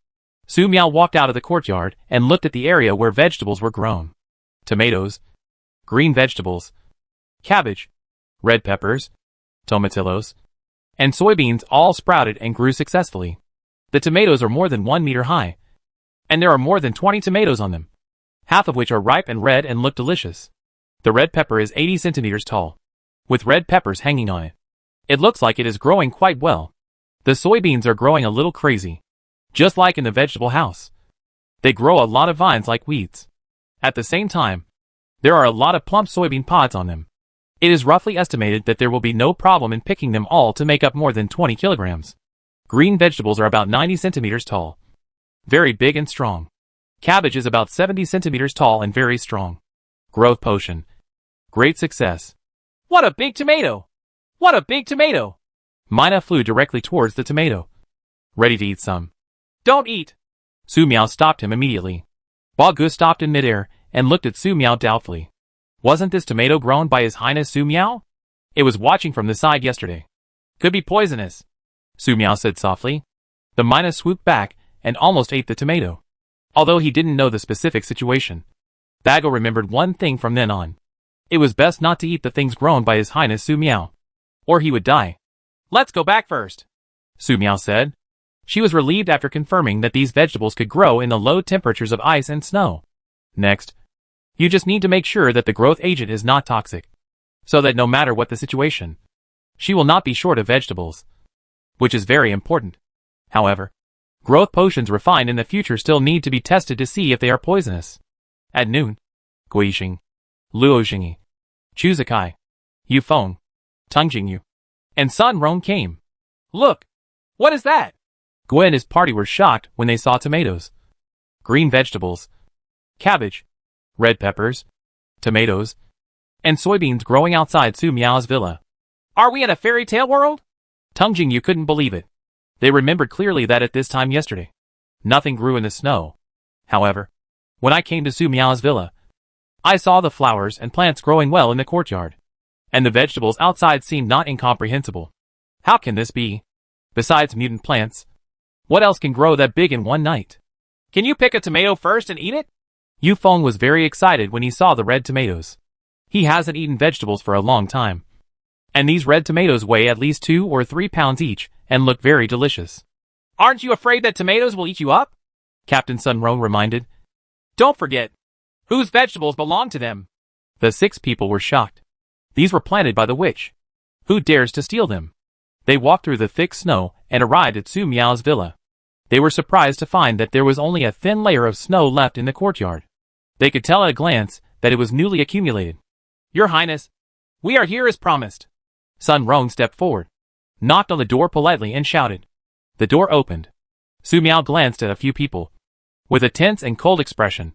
Su Miao walked out of the courtyard and looked at the area where vegetables were grown. Tomatoes, green vegetables, cabbage, red peppers, tomatillos, and soybeans all sprouted and grew successfully. The tomatoes are more than 1 meter high, and there are more than 20 tomatoes on them, half of which are ripe and red and look delicious. The red pepper is 80 centimeters tall, with red peppers hanging on it. It looks like it is growing quite well. The soybeans are growing a little crazy, just like in the vegetable house. They grow a lot of vines like weeds. At the same time, there are a lot of plump soybean pods on them. It is roughly estimated that there will be no problem in picking them all to make up more than 20 kilograms. Green vegetables are about 90 centimeters tall, very big and strong. Cabbage is about 70 centimeters tall and very strong. Growth potion. Great success. What a big tomato! What a big tomato! Mina flew directly towards the tomato, ready to eat some. Don't eat! Su Miao stopped him immediately. Bagua stopped in midair and looked at Su Miao doubtfully. Wasn't this tomato grown by His Highness Su Miao? It was watching from the side yesterday. Could be poisonous, Su Miao said softly. The Mina swooped back and almost ate the tomato. Although he didn't know the specific situation, Bagua remembered one thing from then on. It was best not to eat the things grown by His Highness Su Miao, or he would die. Let's go back first, Su Miao said. She was relieved after confirming that these vegetables could grow in the low temperatures of ice and snow. Next, you just need to make sure that the growth agent is not toxic, so that no matter what the situation, she will not be short of vegetables, which is very important. However, growth potions refined in the future still need to be tested to see if they are poisonous. At noon, Guixing, Luoxingyi, Chuzakai, Yufeng, Tungjingyu, and Sun Rong came. Look! What is that? Gwen and his party were shocked when they saw tomatoes, green vegetables, cabbage, red peppers, tomatoes, and soybeans growing outside Su Miao's villa. Are we in a fairy tale world? Tungjingyu couldn't believe it. They remembered clearly that at this time yesterday, nothing grew in the snow. However, when I came to Su Miao's villa, I saw the flowers and plants growing well in the courtyard, and the vegetables outside seemed not incomprehensible. How can this be? Besides mutant plants, what else can grow that big in one night? Can you pick a tomato first and eat it? Yufeng was very excited when he saw the red tomatoes. He hasn't eaten vegetables for a long time, and these red tomatoes weigh at least 2 or 3 pounds each and look very delicious. Aren't you afraid that tomatoes will eat you up? Captain Sun Rong reminded. Don't forget, whose vegetables belong to them? The 6 people were shocked. These were planted by the witch. Who dares to steal them? They walked through the thick snow and arrived at Su Miao's villa. They were surprised to find that there was only a thin layer of snow left in the courtyard. They could tell at a glance that it was newly accumulated. Your Highness, We are here as promised. Sun Rong stepped forward, knocked on the door politely and shouted. The door opened. Su Miao glanced at a few people, with a tense and cold expression,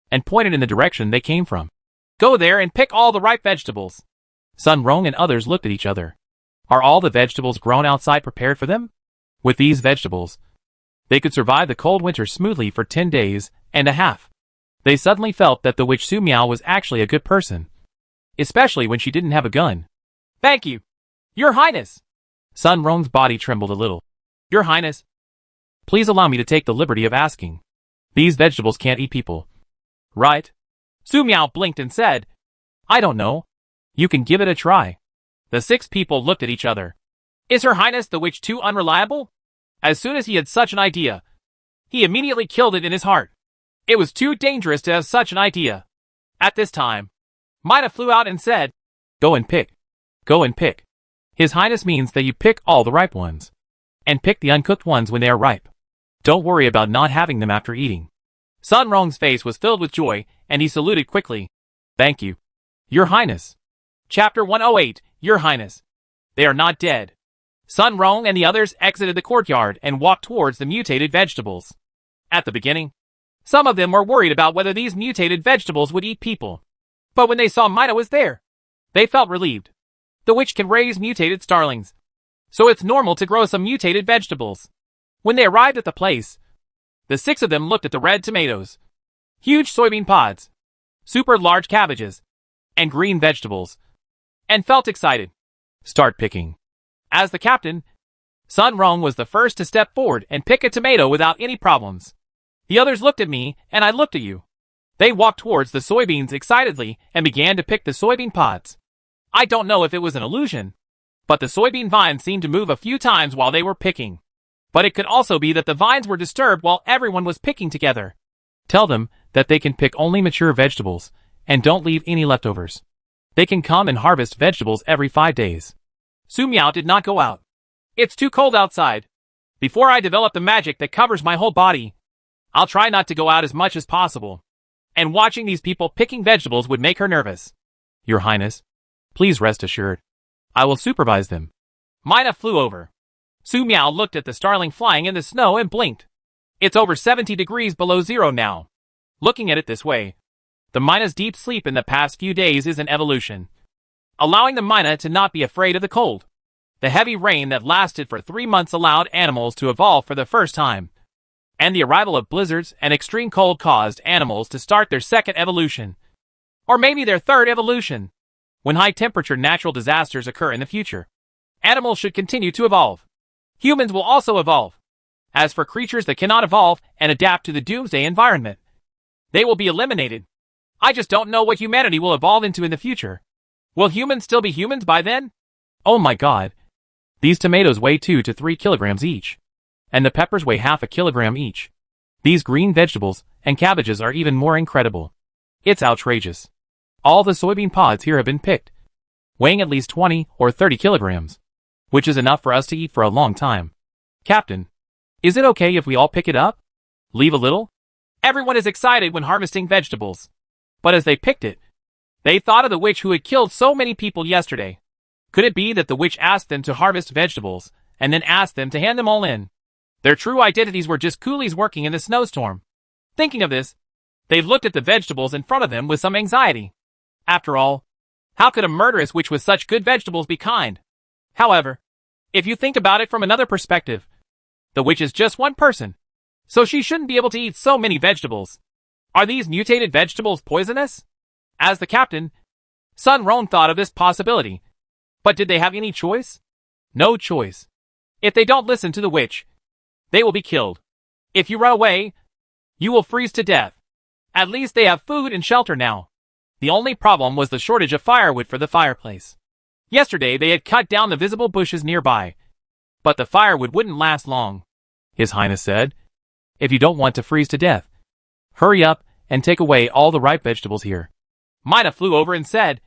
and pointed in the direction they came from. Go there and pick all the ripe vegetables. Sun Rong and others looked at each other. Are all the vegetables grown outside prepared for them? With these vegetables, they could survive the cold winter smoothly for 10 days and a half. They suddenly felt that the witch Su Miao was actually a good person, especially when she didn't have a gun. Thank you, Your Highness. Sun Rong's body trembled a little. Your Highness, please allow me to take the liberty of asking. These vegetables can't eat people, right? Su Miao blinked and said, I don't know. You can give it a try. The 6 people looked at each other. Is Her Highness the witch too unreliable? As soon as he had such an idea, he immediately killed it in his heart. It was too dangerous to have such an idea. At this time, Mina flew out and said, Go and pick. Go and pick. His Highness means that you pick all the ripe ones, and pick the uncooked ones when they are ripe. Don't worry about not having them after eating. Sun Rong's face was filled with joy, and he saluted quickly. Thank you, Your Highness. Chapter 108, Your Highness. They are not dead. Sun Rong and the others exited the courtyard and walked towards the mutated vegetables. At the beginning, some of them were worried about whether these mutated vegetables would eat people. But when they saw Mina was there, they felt relieved. The witch can raise mutated starlings, so it's normal to grow some mutated vegetables. When they arrived at the place, the 6 of them looked at the red tomatoes, huge soybean pods, super large cabbages, and green vegetables, and felt excited. Start picking. As the captain, Sun Rong was the first to step forward and pick a tomato without any problems. The others looked at me, and I looked at you. They walked towards the soybeans excitedly and began to pick the soybean pods. I don't know if it was an illusion, but the soybean vines seemed to move a few times while they were picking. But it could also be that the vines were disturbed while everyone was picking together. Tell them that they can pick only mature vegetables, and don't leave any leftovers. They can come and harvest vegetables every 5 days. Su Miao did not go out. It's too cold outside. Before I develop the magic that covers my whole body, I'll try not to go out as much as possible. And watching these people picking vegetables would make her nervous. Your Highness, please rest assured. I will supervise them. Mina flew over. Su Miao looked at the starling flying in the snow and blinked. It's over 70 degrees below zero now. Looking at it this way, the Mina's deep sleep in the past few days is an evolution, allowing the Mina to not be afraid of the cold. The heavy rain that lasted for 3 months allowed animals to evolve for the first time, and the arrival of blizzards and extreme cold caused animals to start their second evolution, or maybe their third evolution. When high-temperature natural disasters occur in the future, animals should continue to evolve. Humans will also evolve. As for creatures that cannot evolve and adapt to the Doomsday environment, they will be eliminated. I just don't know what humanity will evolve into in the future. Will humans still be humans by then? Oh my god. These tomatoes weigh 2 to 3 kilograms each, and the peppers weigh half a kilogram each. These green vegetables and cabbages are even more incredible. It's outrageous. All the soybean pods here have been picked, weighing at least 20 or 30 kilograms, which is enough for us to eat for a long time. Captain, is it okay if we all pick it up? Leave a little? Everyone is excited when harvesting vegetables. But as they picked it, they thought of the witch who had killed so many people yesterday. Could it be that the witch asked them to harvest vegetables, and then asked them to hand them all in? Their true identities were just coolies working in the snowstorm. Thinking of this, they looked at the vegetables in front of them with some anxiety. After all, how could a murderous witch with such good vegetables be kind? However, if you think about it from another perspective, the witch is just one person, so she shouldn't be able to eat so many vegetables. Are these mutated vegetables poisonous? As the captain, Sun Rong thought of this possibility. But did they have any choice? No choice. If they don't listen to the witch, they will be killed. If you run away, you will freeze to death. At least they have food and shelter now. The only problem was the shortage of firewood for the fireplace. Yesterday they had cut down the visible bushes nearby, but the firewood wouldn't last long. His Highness said, if you don't want to freeze to death, hurry up and take away all the ripe vegetables here. Mina flew over and said,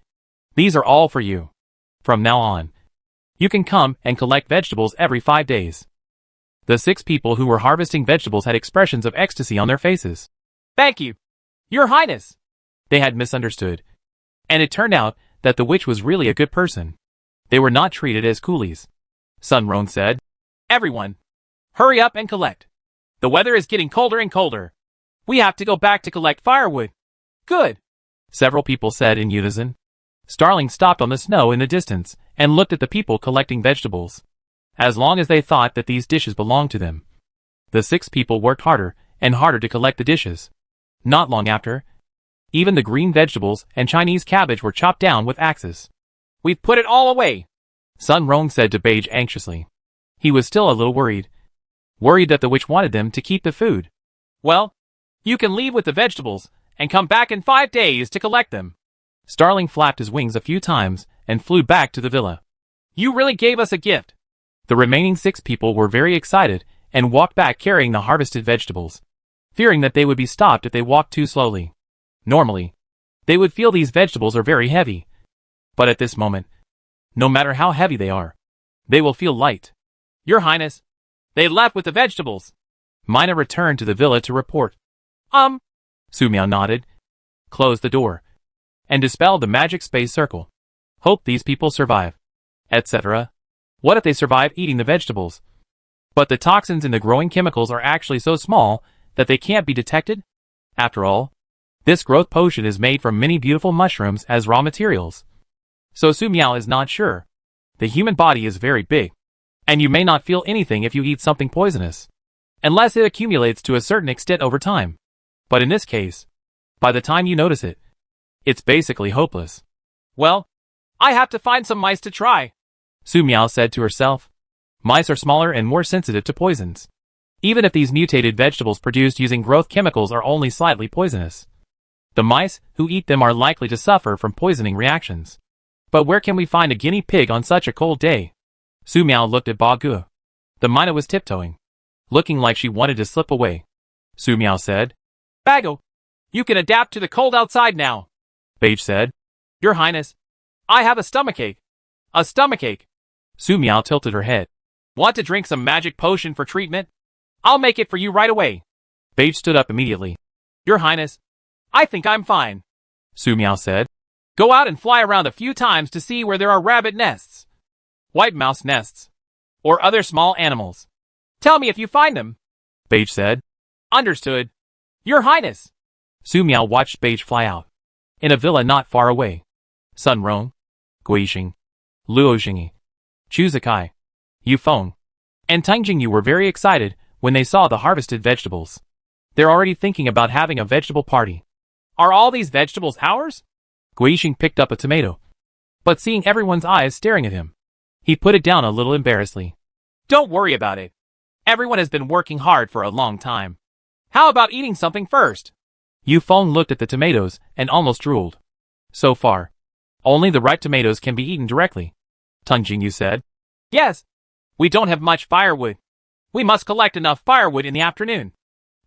these are all for you. From now on, you can come and collect vegetables every 5 days. The 6 people who were harvesting vegetables had expressions of ecstasy on their faces. Thank you, Your Highness. They had misunderstood, and it turned out that the witch was really a good person. They were not treated as coolies. Sun Rong said, "Everyone, hurry up and collect. The weather is getting colder and colder. We have to go back to collect firewood." "Good," several people said in unison. Starling stopped on the snow in the distance and looked at the people collecting vegetables. As long as they thought that these dishes belonged to them. The 6 people worked harder and harder to collect the dishes. Not long after, even the green vegetables and Chinese cabbage were chopped down with axes. "We've put it all away," Sun Rong said to Beige anxiously. He was still a little worried. Worried that the witch wanted them to keep the food. "Well, you can leave with the vegetables and come back in 5 days to collect them." Starling flapped his wings a few times and flew back to the villa. "You really gave us a gift." The remaining 6 people were very excited and walked back carrying the harvested vegetables, fearing that they would be stopped if they walked too slowly. Normally, they would feel these vegetables are very heavy. But at this moment, no matter how heavy they are, they will feel light. "Your Highness, they left with the vegetables." Mina returned to the villa to report. Su Miao nodded, closed the door, and dispelled the magic space circle. "Hope these people survive," etc. What if they survive eating the vegetables? But the toxins in the growing chemicals are actually so small that they can't be detected? After all, this growth potion is made from many beautiful mushrooms as raw materials. So Su Miao is not sure. The human body is very big, and you may not feel anything if you eat something poisonous, unless it accumulates to a certain extent over time. But in this case, by the time you notice it, it's basically hopeless. "Well, I have to find some mice to try," Su Miao said to herself. Mice are smaller and more sensitive to poisons. Even if these mutated vegetables produced using growth chemicals are only slightly poisonous, the mice who eat them are likely to suffer from poisoning reactions. But where can we find a guinea pig on such a cold day? Su Miao looked at Ba Gu. The Mina was tiptoeing, looking like she wanted to slip away. Su Miao said, "Bago, you can adapt to the cold outside now." Beige said, "Your Highness, I have a stomachache." "A stomachache?" Su Miao tilted her head. "Want to drink some magic potion for treatment? I'll make it for you right away." Beige stood up immediately. "Your Highness, I think I'm fine," Su Miao said. "Go out and fly around a few times to see where there are rabbit nests, white mouse nests, or other small animals. Tell me if you find them," Beige said. "Understood, Your Highness." Su Miao watched Beige fly out. In a villa not far away, Sun Rong, Guixing, Luo Jingyi, Chu Zikai, Yu Feng, and Tang Jingyu were very excited when they saw the harvested vegetables. They're already thinking about having a vegetable party. "Are all these vegetables ours?" Guixing picked up a tomato, but seeing everyone's eyes staring at him, he put it down a little embarrassedly. "Don't worry about it. Everyone has been working hard for a long time. How about eating something first?" Yu Feng looked at the tomatoes and almost drooled. "So far, only the ripe tomatoes can be eaten directly," Tang Jingyu said. "Yes. We don't have much firewood. We must collect enough firewood in the afternoon.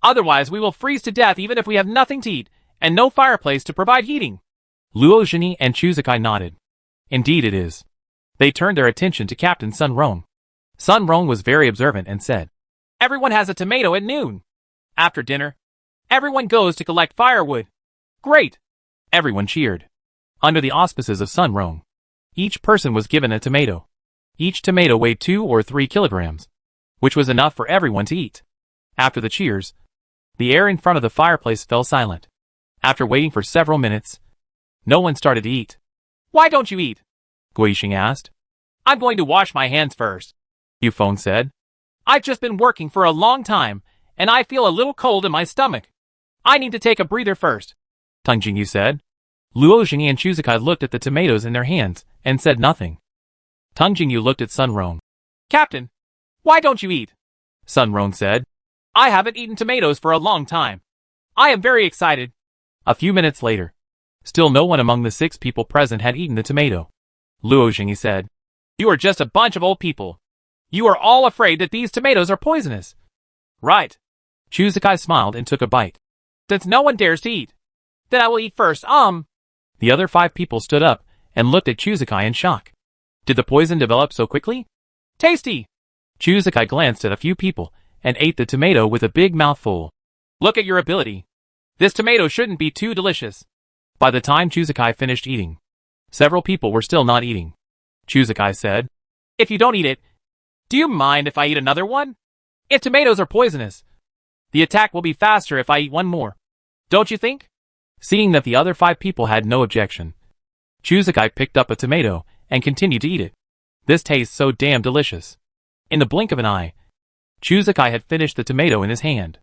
Otherwise we will freeze to death even if we have nothing to eat and no fireplace to provide heating." Luo Jingyi and Chu Zikai nodded. Indeed it is. They turned their attention to Captain Sun Rong. Sun Rong was very observant and said, "Everyone has a tomato at noon. After dinner, everyone goes to collect firewood." "Great!" Everyone cheered. Under the auspices of Sun Rong, each person was given a tomato. Each tomato weighed 2 or 3 kilograms, which was enough for everyone to eat. After the cheers, the air in front of the fireplace fell silent. After waiting for several minutes, no one started to eat. "Why don't you eat?" Guixing asked. "I'm going to wash my hands first," Yu Feng said. "I've just been working for a long time, and I feel a little cold in my stomach. I need to take a breather first," Tang Jingyu said. Luo Jingyi and Chu Zikai looked at the tomatoes in their hands and said nothing. Tang Jingyu looked at Sun Rong. "Captain, why don't you eat?" Sun Rong said. "I haven't eaten tomatoes for a long time. I am very excited." A few minutes later, still no one among the 6 people present had eaten the tomato. Luo Jingyi said, "You are just a bunch of old people. You are all afraid that these tomatoes are poisonous." "Right." Chu Zikai smiled and took a bite. "Since no one dares to eat, then I will eat first, The other 5 people stood up and looked at Chu Zikai in shock. Did the poison develop so quickly? "Tasty!" Chu Zikai glanced at a few people and ate the tomato with a big mouthful. "Look at your ability. This tomato shouldn't be too delicious." By the time Chu Zikai finished eating, Several people were still not eating. Chuzakai said, "If you don't eat it, do you mind if I eat another one? If tomatoes are poisonous, the attack will be faster if I eat one more. Don't you think?" Seeing that the other 5 people had no objection, Chuzakai picked up a tomato and continued to eat it. This tastes so damn delicious. In the blink of an eye, Chuzakai had finished the tomato in his hand.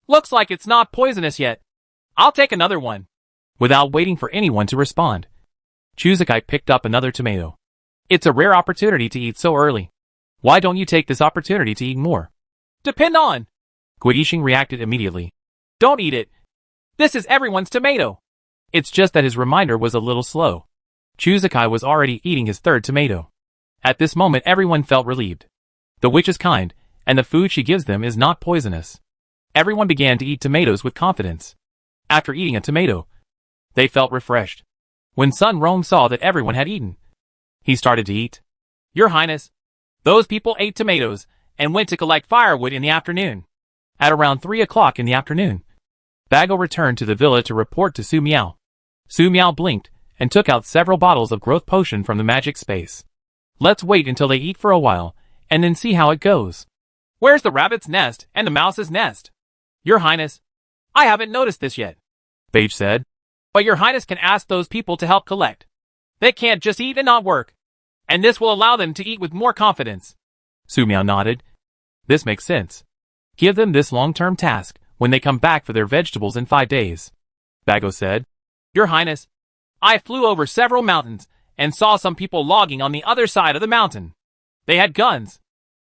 "Looks like it's not poisonous yet. I'll take another one." Without waiting for anyone to respond, Chuzakai picked up another tomato. "It's a rare opportunity to eat so early. Why don't you take this opportunity to eat more?" "Depend on." Guixing reacted immediately. "Don't eat it. This is everyone's tomato." It's just that his reminder was a little slow. Chuzakai was already eating his 3rd tomato. At this moment everyone felt relieved. The witch is kind, and the food she gives them is not poisonous. Everyone began to eat tomatoes with confidence. After eating a tomato, they felt refreshed. When Sun Rong saw that everyone had eaten, he started to eat. "Your Highness, those people ate tomatoes and went to collect firewood in the afternoon." At around 3 o'clock in the afternoon, Bago returned to the villa to report to Su Miao. Su Miao blinked and took out several bottles of growth potion from the magic space. "Let's wait until they eat for a while, and then see how it goes." "Where's the rabbit's nest and the mouse's nest?" "Your Highness, I haven't noticed this yet," Beige said. "But your Highness can ask those people to help collect. They can't just eat and not work, and this will allow them to eat with more confidence." Su Miao nodded. "This makes sense. Give them this long-term task when they come back for their vegetables in 5 days." Bago said, "Your Highness, I flew over several mountains and saw some people logging on the other side of the mountain. They had guns."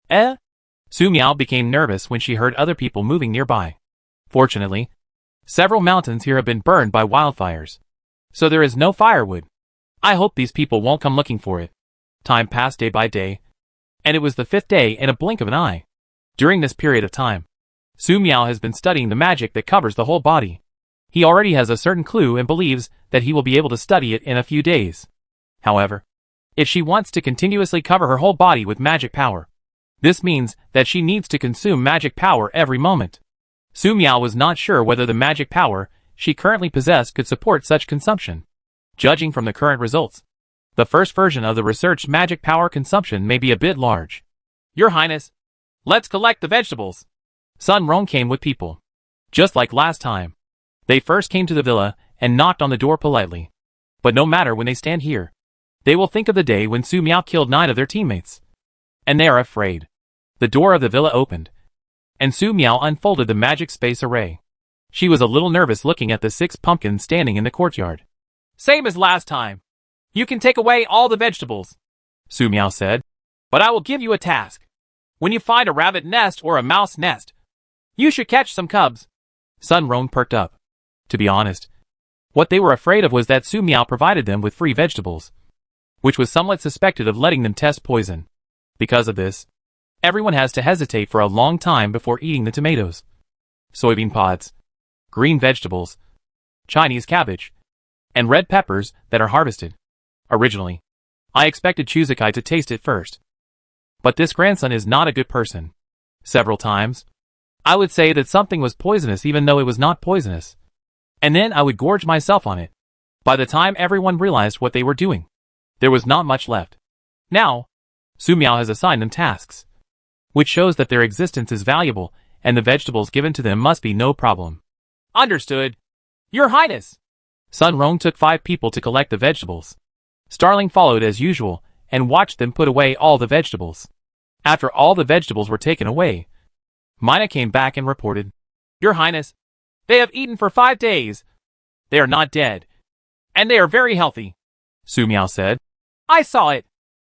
"Eh?" Su Miao became nervous when she heard other people moving nearby. Fortunately, several mountains here have been burned by wildfires, so there is no firewood. I hope these people won't come looking for it. Time passed day by day, and it was the 5th day in a blink of an eye. During this period of time, Su Miao has been studying the magic that covers the whole body. He already has a certain clue and believes that he will be able to study it in a few days. However, if she wants to continuously cover her whole body with magic power, this means that she needs to consume magic power every moment. Su Miao was not sure whether the magic power she currently possessed could support such consumption. Judging from the current results, the first version of the researched magic power consumption may be a bit large. "Your Highness, let's collect the vegetables." Sun Rong came with people. Just like last time, they first came to the villa and knocked on the door politely. But no matter when they stand here, they will think of the day when Su Miao killed 9 of their teammates. And they are afraid. The door of the villa opened, and Su Miao unfolded the magic space array. She was a little nervous looking at the 6 pumpkins standing in the courtyard. "Same as last time. You can take away all the vegetables," Su Miao said. "But I will give you a task. When you find a rabbit nest or a mouse nest, you should catch some cubs." Sun Rong perked up. To be honest, what they were afraid of was that Su Miao provided them with free vegetables, which was somewhat suspected of letting them test poison. Because of this, everyone has to hesitate for a long time before eating the tomatoes, soybean pods, green vegetables, Chinese cabbage, and red peppers that are harvested. Originally, I expected Chuzakai to taste it first. But this grandson is not a good person. Several times, I would say that something was poisonous even though it was not poisonous. And then I would gorge myself on it. By the time everyone realized what they were doing, there was not much left. Now, Su Miao has assigned them tasks, which shows that their existence is valuable and the vegetables given to them must be no problem. "Understood. Your Highness." Sun Rong took 5 people to collect the vegetables. Starling followed as usual and watched them put away all the vegetables. After all the vegetables were taken away, Mina came back and reported, "Your Highness, they have eaten for 5 days. They are not dead, and they are very healthy," Su Miao said. "I saw it."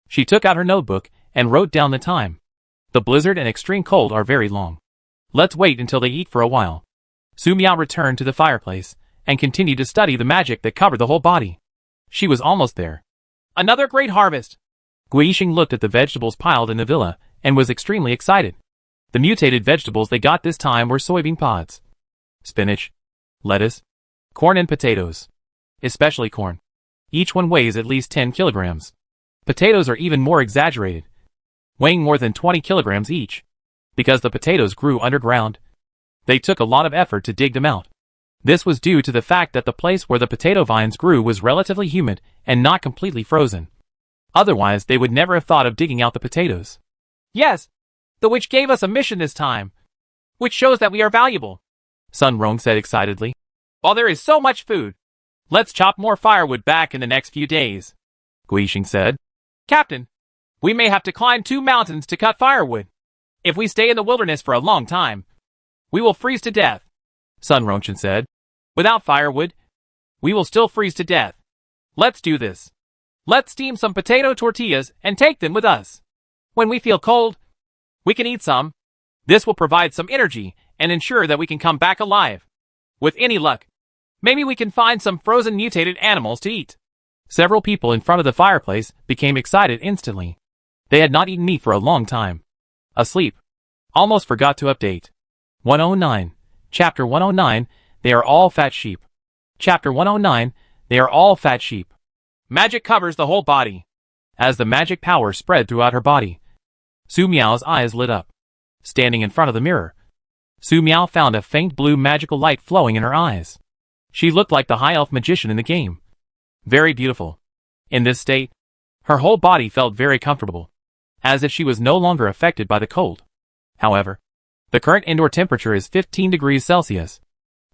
She took out her notebook and wrote down the time. The blizzard and extreme cold are very long. Let's wait until they eat for a while. Su Miao returned to the fireplace and continued to study the magic that covered the whole body. She was almost there. "Another great harvest." Guixing looked at the vegetables piled in the villa and was extremely excited. The mutated vegetables they got this time were soybean pods, spinach, lettuce, corn and potatoes. Especially corn. Each one weighs at least 10 kilograms. Potatoes are even more exaggerated, weighing more than 20 kilograms each. Because the potatoes grew underground, they took a lot of effort to dig them out. This was due to the fact that the place where the potato vines grew was relatively humid and not completely frozen. Otherwise, they would never have thought of digging out the potatoes. Yes, the witch gave us a mission this time, which shows that we are valuable, Sun Rong said excitedly. While there is so much food, let's chop more firewood back in the next few days, Guixing said. Captain, we may have to climb 2 mountains to cut firewood. If we stay in the wilderness for a long time, we will freeze to death, Sun Rongchen said. Without firewood, we will still freeze to death. Let's do this. Let's steam some potato tortillas and take them with us. When we feel cold, we can eat some. This will provide some energy and ensure that we can come back alive. With any luck, maybe we can find some frozen mutated animals to eat. Several people in front of the fireplace became excited instantly. They had not eaten meat for a long time. Asleep. Almost forgot to update. 109. Chapter 109, They are all fat sheep. Chapter 109, They are all fat sheep. Magic covers the whole body. As the magic power spread throughout her body, Su Miao's eyes lit up. Standing in front of the mirror, Su Miao found a faint blue magical light flowing in her eyes. She looked like the high elf magician in the game. Very beautiful. In this state, her whole body felt very comfortable, as if she was no longer affected by the cold. However, the current indoor temperature is 15 degrees Celsius,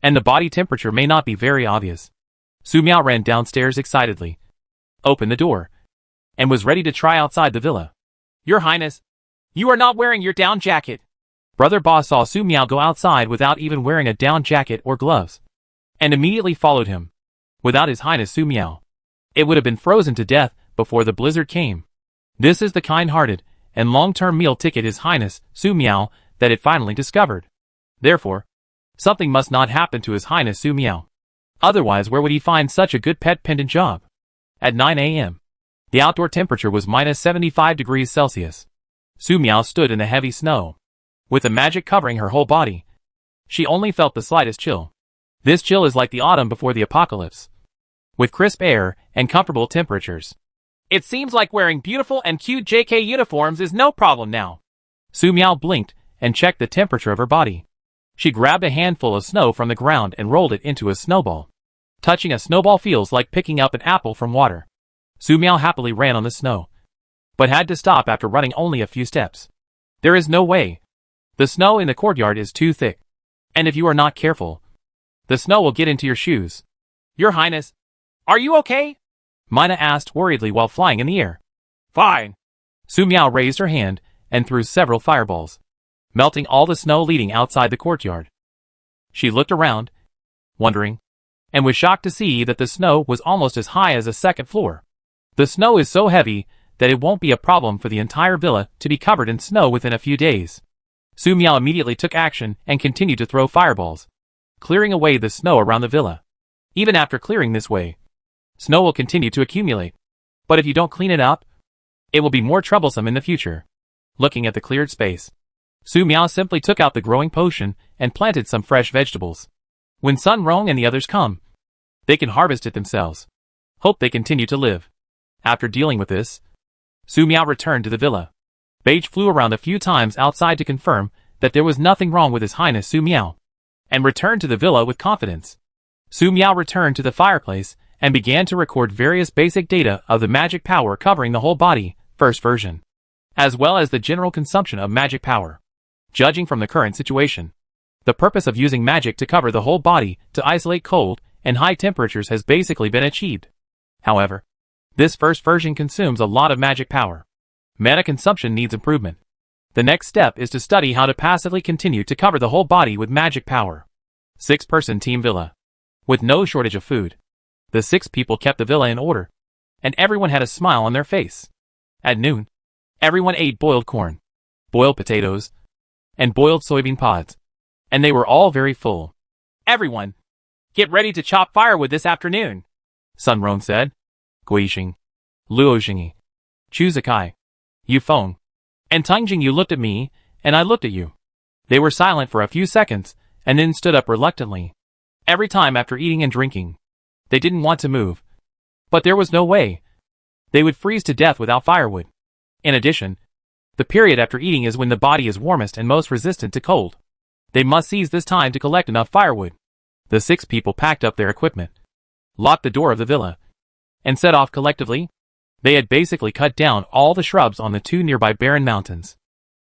and the body temperature may not be very obvious. Su Miao ran downstairs excitedly, opened the door, and was ready to try outside the villa. Your Highness, you are not wearing your down jacket. Brother Boss saw Su Miao go outside without even wearing a down jacket or gloves, and immediately followed him. Without His Highness Su Miao, it would have been frozen to death before the blizzard came. This is the kind-hearted and long-term meal ticket His Highness Su Miao that it finally discovered. Therefore, something must not happen to His Highness Su Miao. Otherwise, where would he find such a good pet pendant job? At 9 a.m., the outdoor temperature was minus 75 degrees Celsius. Su Miao stood in the heavy snow. With the magic covering her whole body, she only felt the slightest chill. This chill is like the autumn before the apocalypse, with crisp air and comfortable temperatures. It seems like wearing beautiful and cute JK uniforms is no problem now. Su Miao blinked and checked the temperature of her body. She grabbed a handful of snow from the ground and rolled it into a snowball. Touching a snowball feels like picking up an apple from water. Su Miao happily ran on the snow, but had to stop after running only a few steps. There is no way. The snow in the courtyard is too thick, and if you are not careful, the snow will get into your shoes. Your Highness, are you okay? Mina asked worriedly while flying in the air. Fine. Su Miao raised her hand and threw several fireballs, melting all the snow leading outside the courtyard. She looked around, wondering, and was shocked to see that the snow was almost as high as the second floor. The snow is so heavy that it won't be a problem for the entire villa to be covered in snow within a few days. Su Miao immediately took action and continued to throw fireballs, clearing away the snow around the villa. Even after clearing this way, snow will continue to accumulate. But if you don't clean it up, it will be more troublesome in the future. Looking at the cleared space, Su Miao simply took out the growing potion and planted some fresh vegetables. When Sun Rong and the others come, they can harvest it themselves. Hope they continue to live. After dealing with this, Su Miao returned to the villa. Beige flew around a few times outside to confirm that there was nothing wrong with His Highness Su Miao, and returned to the villa with confidence. Su Miao returned to the fireplace and began to record various basic data of the magic power covering the whole body, first version, as well as the general consumption of magic power. Judging from the current situation, the purpose of using magic to cover the whole body to isolate cold and high temperatures has basically been achieved. However, this first version consumes a lot of magic power. Mana consumption needs improvement. The next step is to study how to passively continue to cover the whole body with magic power. 6-person team villa. With no shortage of food, the 6 people kept the villa in order, and everyone had a smile on their face. At noon, everyone ate boiled corn, boiled potatoes, and boiled soybean pods, and they were all very full. Everyone, get ready to chop firewood this afternoon, Sun Rong said. Guixing, Luo Jingyi, Chu Zikai, Yu Feng, and Tang Jingyu looked at me, and I looked at you. They were silent for a few seconds, and then stood up reluctantly. Every time after eating and drinking, they didn't want to move. But there was no way. They would freeze to death without firewood. In addition, the period after eating is when the body is warmest and most resistant to cold. They must seize this time to collect enough firewood. The 6 people packed up their equipment, locked the door of the villa, and set off collectively. They had basically cut down all the shrubs on the two nearby barren mountains.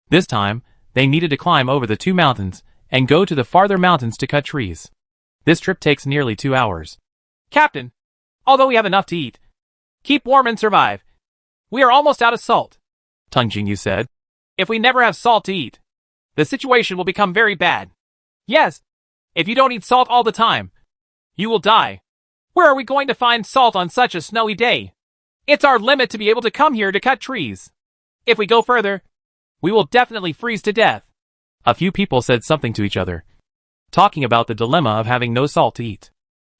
This time, they needed to climb over the two mountains and go to the farther mountains to cut trees. This trip takes nearly 2 hours. Captain, although we have enough to eat, keep warm and survive. We are almost out of salt, Tang Jingyu said. If we never have salt to eat, the situation will become very bad. Yes, if you don't eat salt all the time, you will die. Where are we going to find salt on such a snowy day? It's our limit to be able to come here to cut trees. If we go further, we will definitely freeze to death. A few people said something to each other, talking about the dilemma of having no salt to eat.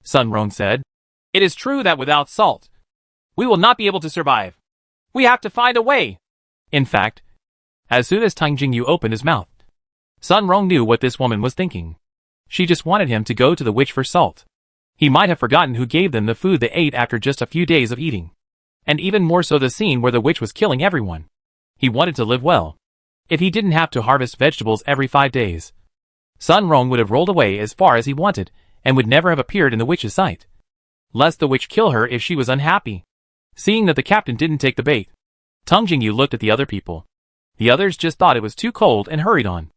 Sun Rong said, It is true that without salt, we will not be able to survive. We have to find a way. In fact, as soon as Tang Jingyu opened his mouth, Sun Rong knew what this woman was thinking. She just wanted him to go to the witch for salt. He might have forgotten who gave them the food they ate after just a few days of eating. And even more so the scene where the witch was killing everyone. He wanted to live well. If he didn't have to harvest vegetables every 5 days, Sun Rong would have rolled away as far as he wanted and would never have appeared in the witch's sight. Lest the witch kill her if she was unhappy. Seeing that the captain didn't take the bait, Tang Jingyu looked at the other people. The others just thought it was too cold and hurried on.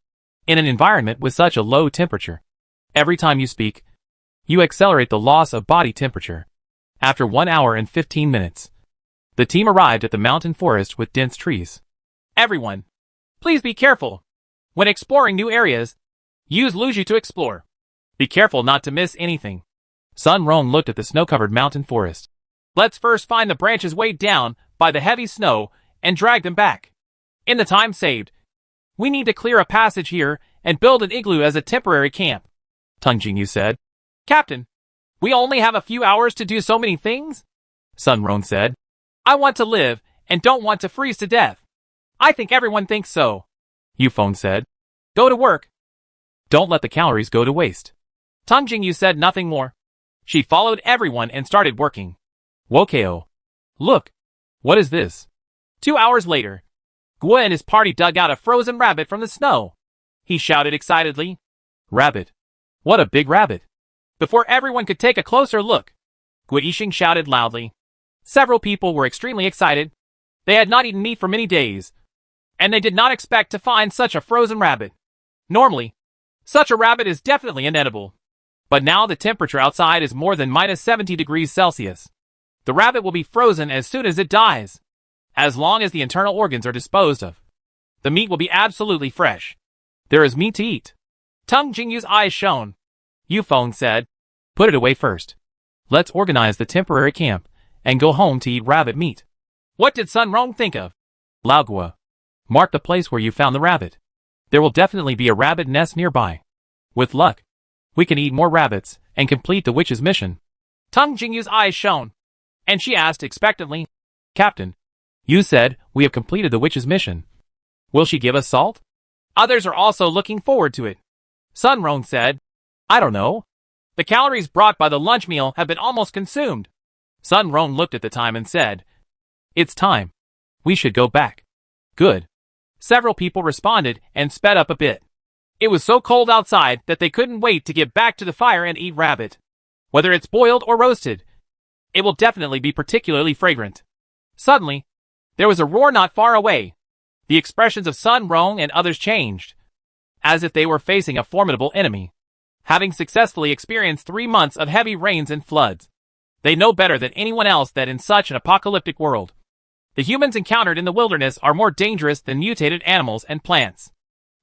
In an environment with such a low temperature, every time you speak, you accelerate the loss of body temperature. After 1 hour and 15 minutes, the team arrived at the mountain forest with dense trees. Everyone, please be careful. When exploring new areas, use Luju to explore. Be careful not to miss anything. Sun Rong looked at the snow-covered mountain forest. Let's first find the branches weighed down by the heavy snow and drag them back. In the time saved, we need to clear a passage here and build an igloo as a temporary camp, Tang Jingyu said. Captain, we only have a few hours to do so many things? Sun Rong said. I want to live and don't want to freeze to death. I think everyone thinks so, Yufeng said. Go to work. Don't let the calories go to waste. Tang Jingyu said nothing more. She followed everyone and started working. Wokeo. Look. What is this? 2 hours later, Gua and his party dug out a frozen rabbit from the snow. He shouted excitedly. Rabbit. What a big rabbit. Before everyone could take a closer look, Gua Yixing shouted loudly. Several people were extremely excited. They had not eaten meat for many days, and they did not expect to find such a frozen rabbit. Normally, such a rabbit is definitely inedible. But now the temperature outside is more than minus 70 degrees Celsius. The rabbit will be frozen as soon as it dies. As long as the internal organs are disposed of, the meat will be absolutely fresh. There is meat to eat. Tang Jingyu's eyes shone. Yufeng said, Put it away first. Let's organize the temporary camp and go home to eat rabbit meat. What did Sun Rong think of? Lao Gua. Mark the place where you found the rabbit. There will definitely be a rabbit nest nearby. With luck, we can eat more rabbits and complete the witch's mission. Tang Jingyu's eyes shone, and she asked expectantly, Captain, you said we have completed the witch's mission. Will she give us salt? Others are also looking forward to it. Sun Rong said, I don't know. The calories brought by the lunch meal have been almost consumed. Sun Rong looked at the time and said, It's time. We should go back. Good. Several people responded and sped up a bit. It was so cold outside that they couldn't wait to get back to the fire and eat rabbit. Whether it's boiled or roasted, it will definitely be particularly fragrant. Suddenly, there was a roar not far away. The expressions of Sun Rong and others changed, as if they were facing a formidable enemy. Having successfully experienced 3 months of heavy rains and floods, they know better than anyone else that in such an apocalyptic world, the humans encountered in the wilderness are more dangerous than mutated animals and plants.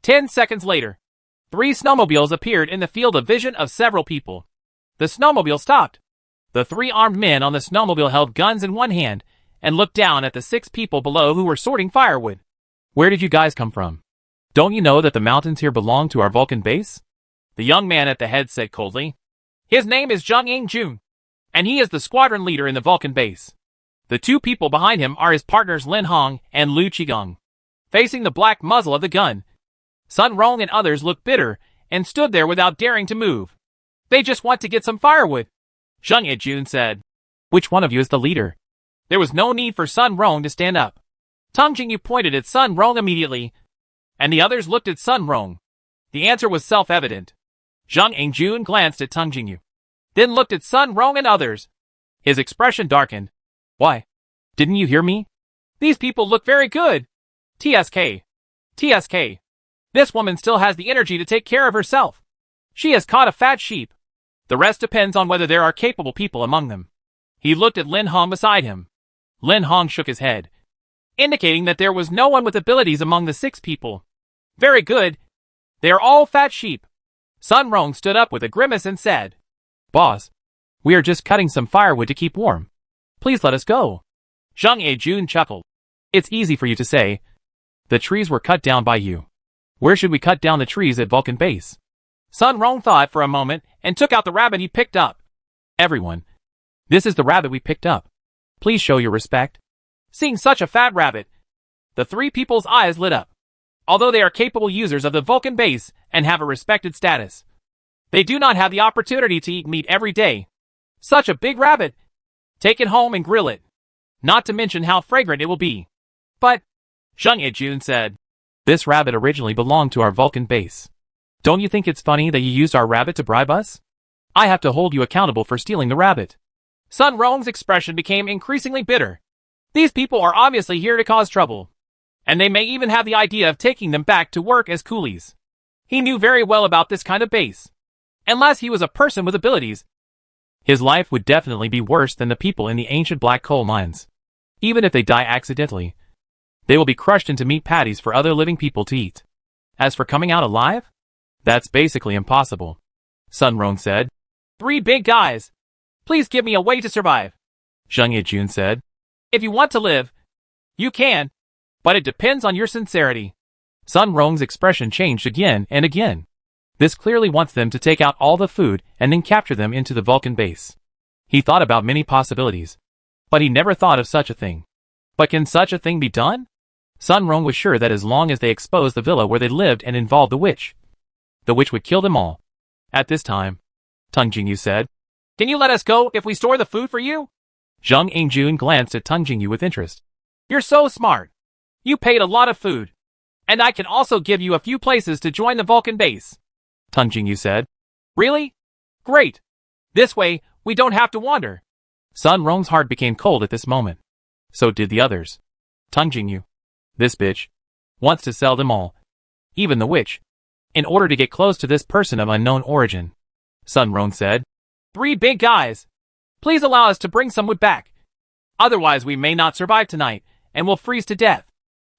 10 seconds later, 3 snowmobiles appeared in the field of vision of several people. The snowmobile stopped. The 3 armed men on the snowmobile held guns in one hand and looked down at the 6 people below who were sorting firewood. Where did you guys come from? Don't you know that the mountains here belong to our Vulcan base? The young man at the head said coldly. His name is Zhang Yingjun, and he is the squadron leader in the Vulcan base. The 2 people behind him are his partners Lin Hong and Lu Qigong. Facing the black muzzle of the gun, Sun Rong and others looked bitter and stood there without daring to move. They just want to get some firewood, Zhang Yingjun said. Which one of you is the leader? There was no need for Sun Rong to stand up. Tang Jingyu pointed at Sun Rong immediately, and the others looked at Sun Rong. The answer was self-evident. Zhang Yingjun glanced at Tang Jingyu, then looked at Sun Rong and others. His expression darkened. Why? Didn't you hear me? These people look very good. TSK. TSK. This woman still has the energy to take care of herself. She has caught a fat sheep. The rest depends on whether there are capable people among them. He looked at Lin Hong beside him. Lin Hong shook his head, indicating that there was no one with abilities among the 6 people. Very good. They are all fat sheep. Sun Rong stood up with a grimace and said, Boss, we are just cutting some firewood to keep warm. Please let us go. Zhang Yejun chuckled. It's easy for you to say. The trees were cut down by you. Where should we cut down the trees at Vulcan Base? Sun Rong thought for a moment and took out the rabbit he picked up. Everyone, this is the rabbit we picked up. Please show your respect. Seeing such a fat rabbit, the 3 people's eyes lit up. Although they are capable users of the Vulcan Base and have a respected status, they do not have the opportunity to eat meat every day. Such a big rabbit. Take it home and grill it. Not to mention how fragrant it will be. But, Zhang Yejun said, this rabbit originally belonged to our Vulcan Base. Don't you think it's funny that you used our rabbit to bribe us? I have to hold you accountable for stealing the rabbit. Sun Rong's expression became increasingly bitter. These people are obviously here to cause trouble, and they may even have the idea of taking them back to work as coolies. He knew very well about this kind of base. Unless he was a person with abilities, his life would definitely be worse than the people in the ancient black coal mines. Even if they die accidentally, they will be crushed into meat patties for other living people to eat. As for coming out alive, that's basically impossible. Sun Rong said, 3 big guys. Please give me a way to survive. Zhang Yejun said, if you want to live, you can, but it depends on your sincerity. Sun Rong's expression changed again and again. This clearly wants them to take out all the food and then capture them into the Vulcan base. He thought about many possibilities, but he never thought of such a thing. But can such a thing be done? Sun Rong was sure that as long as they exposed the villa where they lived and involved the witch would kill them all. At this time, Tung Jingyu said, can you let us go if we store the food for you? Zhang Yingjun glanced at Tung Jingyu with interest. You're so smart. You paid a lot of food. And I can also give you a few places to join the Vulcan base. Tung Jingyu said. Really? Great. This way, we don't have to wander. Sun Rong's heart became cold at this moment. So did the others. Tung Jingyu, this bitch, wants to sell them all. Even the witch. In order to get close to this person of unknown origin. Sun Rong said. 3 big guys. Please allow us to bring some wood back. Otherwise we may not survive tonight, and will freeze to death.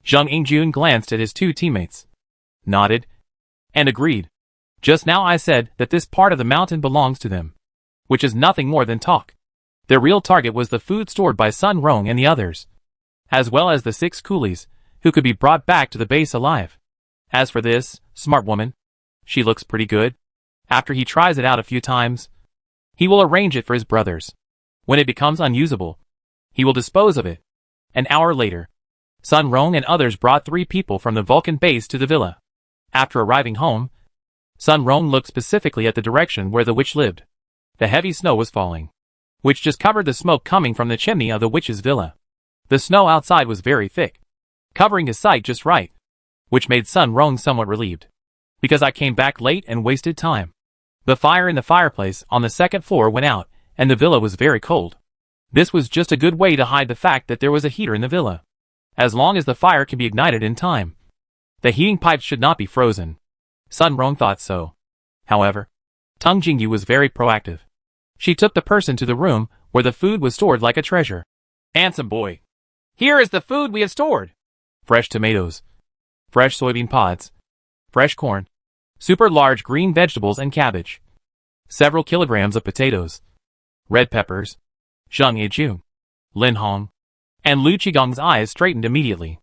Zhang Yingjun glanced at his 2 teammates, nodded, and agreed. Just now I said that this part of the mountain belongs to them, which is nothing more than talk. Their real target was the food stored by Sun Rong and the others, as well as the 6 coolies, who could be brought back to the base alive. As for this smart woman, she looks pretty good. After he tries it out a few times, he will arrange it for his brothers. When it becomes unusable, he will dispose of it. An hour later, Sun Rong and others brought 3 people from the Vulcan base to the villa. After arriving home, Sun Rong looked specifically at the direction where the witch lived. The heavy snow was falling, which just covered the smoke coming from the chimney of the witch's villa. The snow outside was very thick, covering his sight just right, which made Sun Rong somewhat relieved. Because I came back late and wasted time. The fire in the fireplace on the 2nd floor went out, and the villa was very cold. This was just a good way to hide the fact that there was a heater in the villa. As long as the fire can be ignited in time, the heating pipes should not be frozen. Sun Rong thought so. However, Tung Jingyu was very proactive. She took the person to the room where the food was stored like a treasure. Handsome boy. Here is the food we have stored. Fresh tomatoes, fresh soybean pods, fresh corn, super large green vegetables and cabbage, several kilograms of potatoes, red peppers. Zhang Yejun, Lin Hong, and Lu Qigong's eyes straightened immediately.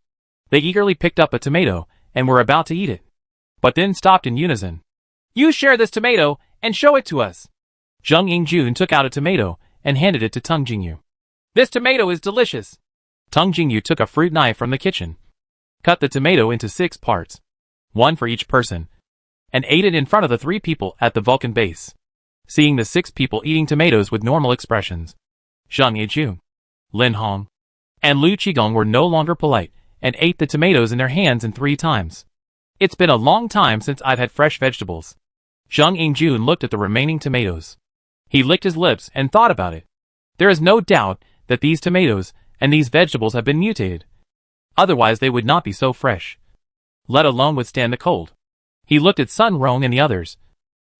They eagerly picked up a tomato and were about to eat it, but then stopped in unison. You share this tomato and show it to us. Zhang Yingjun took out a tomato and handed it to Tung Jingyu. This tomato is delicious. Tung Jingyu took a fruit knife from the kitchen, cut the tomato into 6 parts, 1 for each person, and ate it in front of the 3 people at the Vulcan base. Seeing the 6 people eating tomatoes with normal expressions, Zhang Yejun, Lin Hong, and Lu Qigong were no longer polite and ate the tomatoes in their hands in 3 times. It's been a long time since I've had fresh vegetables. Zhang Yingjun looked at the remaining tomatoes. He licked his lips and thought about it. There is no doubt that these tomatoes and these vegetables have been mutated. Otherwise they would not be so fresh, let alone withstand the cold. He looked at Sun Rong and the others,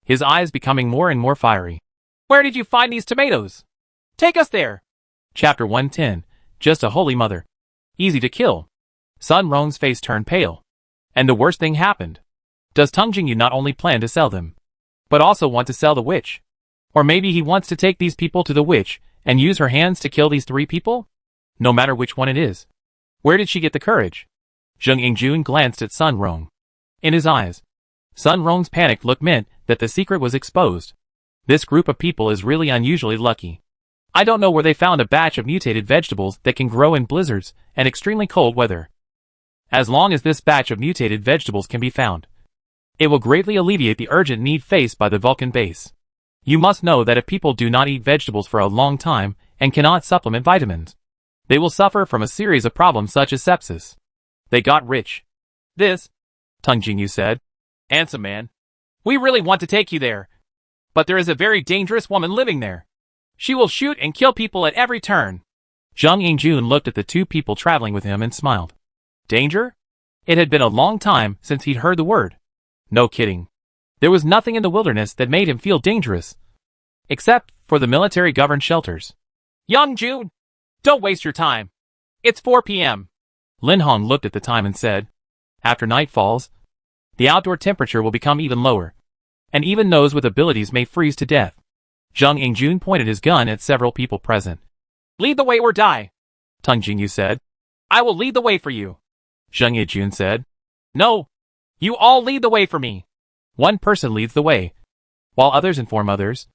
his eyes becoming more and more fiery. Where did you find these tomatoes? Take us there. Chapter 110. Just a holy mother. Easy to kill. Sun Rong's face turned pale. And the worst thing happened. Does Tung Jingyu not only plan to sell them, but also want to sell the witch? Or maybe he wants to take these people to the witch and use her hands to kill these 3 people? No matter which one it is. Where did she get the courage? Zheng Yingjun glanced at Sun Rong. In his eyes, Sun Rong's panicked look meant that the secret was exposed. This group of people is really unusually lucky. I don't know where they found a batch of mutated vegetables that can grow in blizzards and extremely cold weather. As long as this batch of mutated vegetables can be found, it will greatly alleviate the urgent need faced by the Vulcan base. You must know that if people do not eat vegetables for a long time and cannot supplement vitamins, they will suffer from a series of problems such as sepsis. They got rich. This, Tung Jingyu said. Handsome man. We really want to take you there. But there is a very dangerous woman living there. She will shoot and kill people at every turn. Zhang Yingjun looked at the 2 people traveling with him and smiled. Danger? It had been a long time since he'd heard the word. No kidding. There was nothing in the wilderness that made him feel dangerous. Except for the military-governed shelters. Young June, don't waste your time. It's 4 p.m. Lin Hong looked at the time and said, after night falls, the outdoor temperature will become even lower, and even those with abilities may freeze to death. Zhang Yingjun pointed his gun at several people present. Lead the way or die, Tung Jingyu said. I will lead the way for you, Zheng Yijun said. No, you all lead the way for me. One person leads the way, while others inform others,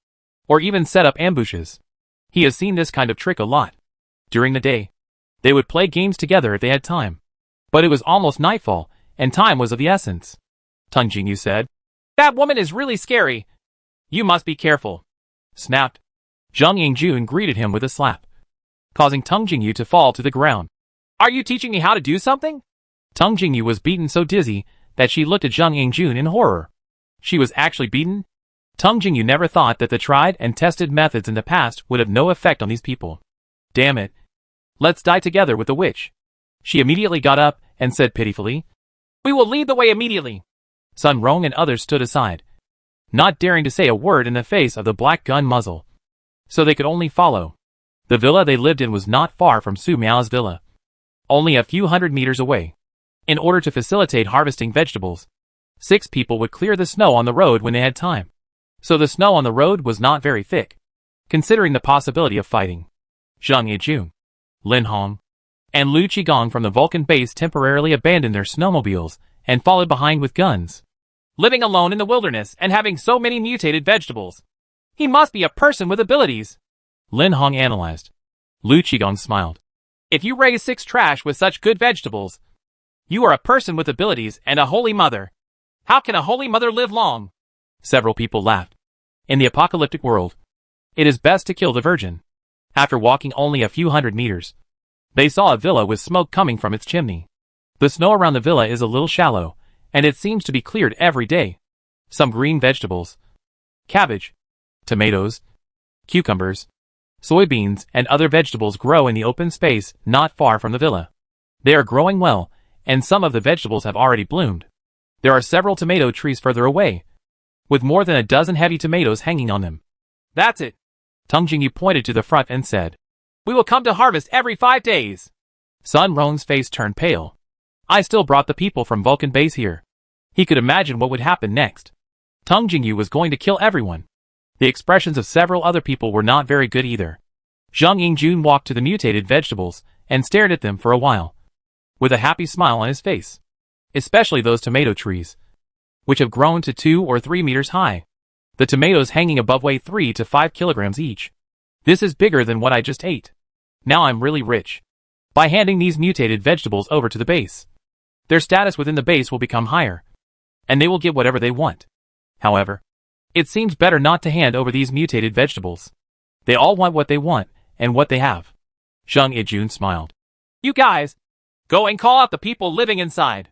or even set up ambushes. He has seen this kind of trick a lot. During the day, they would play games together if they had time. But it was almost nightfall, and time was of the essence. Tung Jingyu said. That woman is really scary. You must be careful. Snapped. Zhang Yingjun greeted him with a slap, causing Tung Jingyu to fall to the ground. Are you teaching me how to do something? Tung Jingyu was beaten so dizzy that she looked at Zhang Yingjun in horror. She was actually beaten? Tung Jingyu never thought that the tried and tested methods in the past would have no effect on these people. Damn it. Let's die together with the witch. She immediately got up and said pitifully. We will lead the way immediately. Sun Rong and others stood aside, not daring to say a word in the face of the black gun muzzle. So they could only follow. The villa they lived in was not far from Su Miao's villa, only a few hundred meters away. In order to facilitate harvesting vegetables, 6 people would clear the snow on the road when they had time. So the snow on the road was not very thick, considering the possibility of fighting. Zhang Yijun, Lin Hong, and Lu Qigong from the Vulcan base temporarily abandoned their snowmobiles and followed behind with guns. Living alone in the wilderness and having so many mutated vegetables. He must be a person with abilities. Lin Hong analyzed. Lu Qigong smiled. If you raise 6 trash with such good vegetables, you are a person with abilities and a holy mother. How can a holy mother live long? Several people laughed. In the apocalyptic world, it is best to kill the virgin. After walking only a few hundred meters, they saw a villa with smoke coming from its chimney. The snow around the villa is a little shallow, and it seems to be cleared every day. Some green vegetables, cabbage, tomatoes, cucumbers, soybeans, and other vegetables grow in the open space not far from the villa. They are growing well, and some of the vegetables have already bloomed. There are several tomato trees further away, with more than a dozen heavy tomatoes hanging on them. That's it. Tung Jingyu pointed to the front and said, We will come to harvest every 5 days. Sun Rong's face turned pale. I still brought the people from Vulcan base here. He could imagine what would happen next. Tung Jingyu was going to kill everyone. The expressions of several other people were not very good either. Zhang Yingjun walked to the mutated vegetables and stared at them for a while, with a happy smile on his face. Especially those tomato trees, which have grown to 2 or 3 meters high. The tomatoes hanging above weigh 3 to 5 kilograms each. This is bigger than what I just ate. Now I'm really rich. By handing these mutated vegetables over to the base, their status within the base will become higher, and they will get whatever they want. However, it seems better not to hand over these mutated vegetables. They all want what they want, and what they have. Zhang Yijun smiled. You guys, go and call out the people living inside.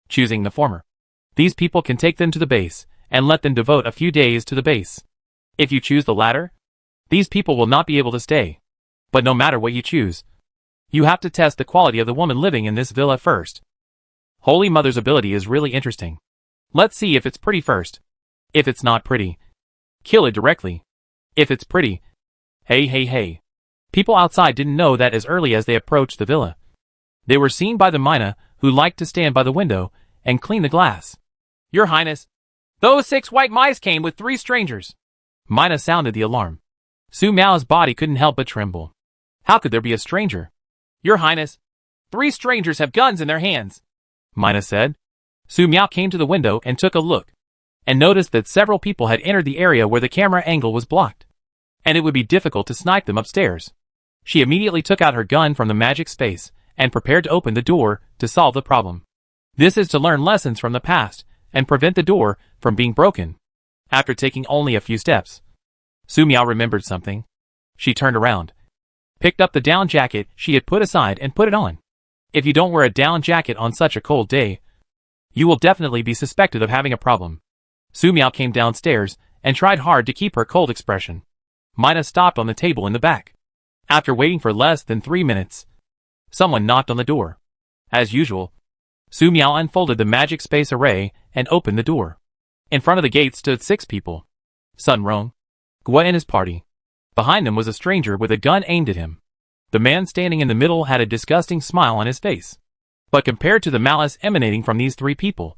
Choosing the former. These people can take them to the base, and let them devote a few days to the base. If you choose the latter, these people will not be able to stay. But no matter what you choose, you have to test the quality of the woman living in this villa first. Holy Mother's ability is really interesting. Let's see if it's pretty first. If it's not pretty, kill it directly. If it's pretty, hey. People outside didn't know that as early as they approached the villa. They were seen by the Mina, who liked to stand by the window and clean the glass. Your Highness, those 6 white mice came with 3 strangers. Mina sounded the alarm. Su Miao's body couldn't help but tremble. How could there be a stranger? Your Highness, 3 strangers have guns in their hands, Mina said. Su Miao came to the window and took a look, and noticed that several people had entered the area where the camera angle was blocked, and it would be difficult to snipe them upstairs. She immediately took out her gun from the magic space and prepared to open the door to solve the problem. This is to learn lessons from the past and prevent the door from being broken. After taking only a few steps, Su Miao remembered something. She turned around, picked up the down jacket she had put aside and put it on. If you don't wear a down jacket on such a cold day, you will definitely be suspected of having a problem. Su Miao came downstairs and tried hard to keep her cold expression. Mina stopped on the table in the back. After waiting for less than 3 minutes, someone knocked on the door. As usual, Su Miao unfolded the magic space array and opened the door. In front of the gate stood 6 people. Sun Rong, Gua and his party. Behind them was a stranger with a gun aimed at him. The man standing in the middle had a disgusting smile on his face. But compared to the malice emanating from these 3 people,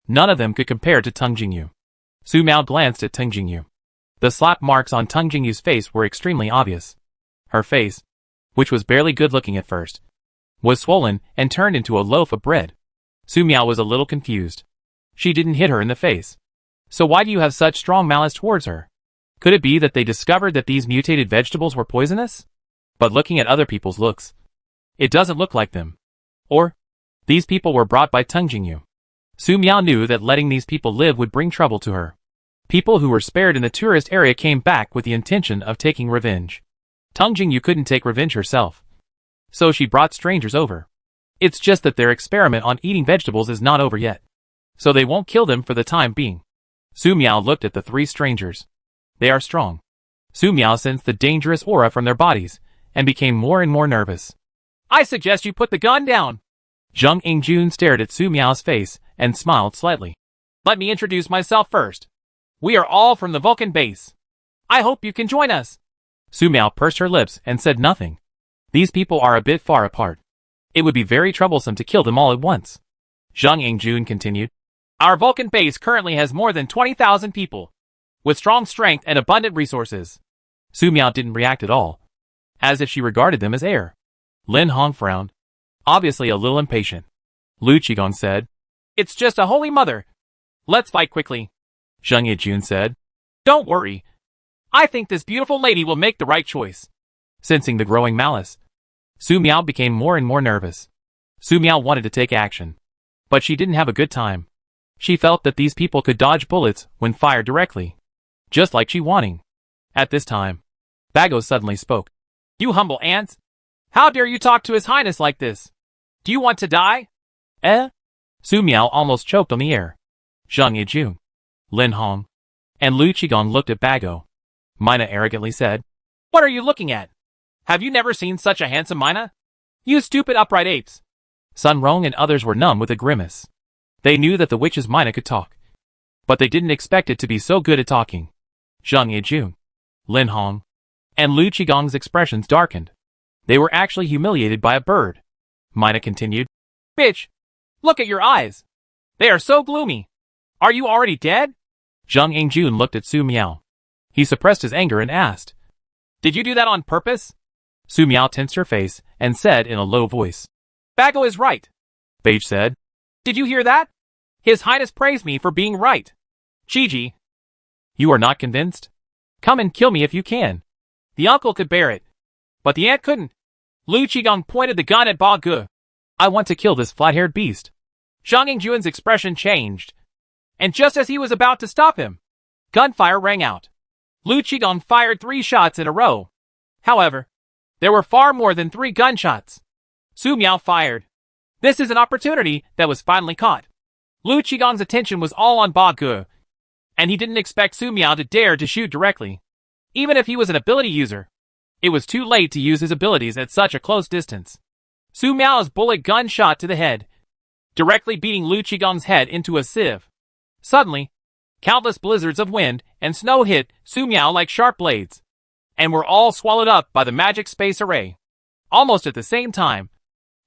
none of them could compare to Teng Jingyu. Su Miao glanced at Teng Jingyu. The slap marks on Teng Jingyu's face were extremely obvious. Her face, which was barely good-looking at first, was swollen and turned into a loaf of bread. Su Miao was a little confused. She didn't hit her in the face. So why do you have such strong malice towards her? Could it be that they discovered that these mutated vegetables were poisonous? But looking at other people's looks, it doesn't look like them. Or, these people were brought by Teng Jingyu. Su Miao knew that letting these people live would bring trouble to her. People who were spared in the tourist area came back with the intention of taking revenge. Teng Jingyu couldn't take revenge herself, so she brought strangers over. It's just that their experiment on eating vegetables is not over yet, so they won't kill them for the time being. Su Miao looked at the 3 strangers. They are strong. Su Miao sensed the dangerous aura from their bodies and became more and more nervous. I suggest you put the gun down. Zhang Yingjun stared at Su Miao's face and smiled slightly. Let me introduce myself first. We are all from the Vulcan base. I hope you can join us. Su Miao pursed her lips and said nothing. These people are a bit far apart. It would be very troublesome to kill them all at once. Zhang Yingjun continued. Our Vulcan base currently has more than 20,000 people, with strong strength and abundant resources. Su Miao didn't react at all, as if she regarded them as air. Lin Hong frowned, obviously a little impatient. Lu Qigong said, It's just a holy mother. Let's fight quickly. Zhang Yijun said, Don't worry. I think this beautiful lady will make the right choice. Sensing the growing malice, Su Miao became more and more nervous. Su Miao wanted to take action, but she didn't have a good time. She felt that these people could dodge bullets when fired directly, just like Chi Wanting. At this time, Bago suddenly spoke. You humble ants! How dare you talk to His Highness like this? Do you want to die? Su Miao almost choked on the air. Zhang Yijun, Lin Hong, and Lu Qigong looked at Bago. Mina arrogantly said, What are you looking at? Have you never seen such a handsome Mina? You stupid upright apes! Sun Rong and others were numb with a grimace. They knew that the witch's Mina could talk, but they didn't expect it to be so good at talking. Zhang Yijun, Lin Hong, and Lu Qigong's expressions darkened. They were actually humiliated by a bird. Mina continued, Bitch! Look at your eyes! They are so gloomy! Are you already dead? Zhang Yingjun looked at Su Miao. He suppressed his anger and asked, Did you do that on purpose? Su Miao tensed her face and said in a low voice, Bago is right. Beige said, Did you hear that? His Highness praised me for being right. Chi-Ji. You are not convinced? Come and kill me if you can. The uncle could bear it, but the aunt couldn't. Lu Qigong pointed the gun at Ba Ge. I want to kill this flat-haired beast. Zhang Yingjun's expression changed, and just as he was about to stop him, gunfire rang out. Lu Qigong fired 3 shots in a row. However, there were far more than 3 gunshots. Su Miao fired. This is an opportunity that was finally caught. Lu Qigong's attention was all on Ba Ge, and he didn't expect Su Miao to dare to shoot directly, even if he was an ability user. It was too late to use his abilities at such a close distance. Su Miao's bullet gun shot to the head, directly beating Lu Qigong's head into a sieve. Suddenly, countless blizzards of wind and snow hit Su Miao like sharp blades, and were all swallowed up by the magic space array. Almost at the same time,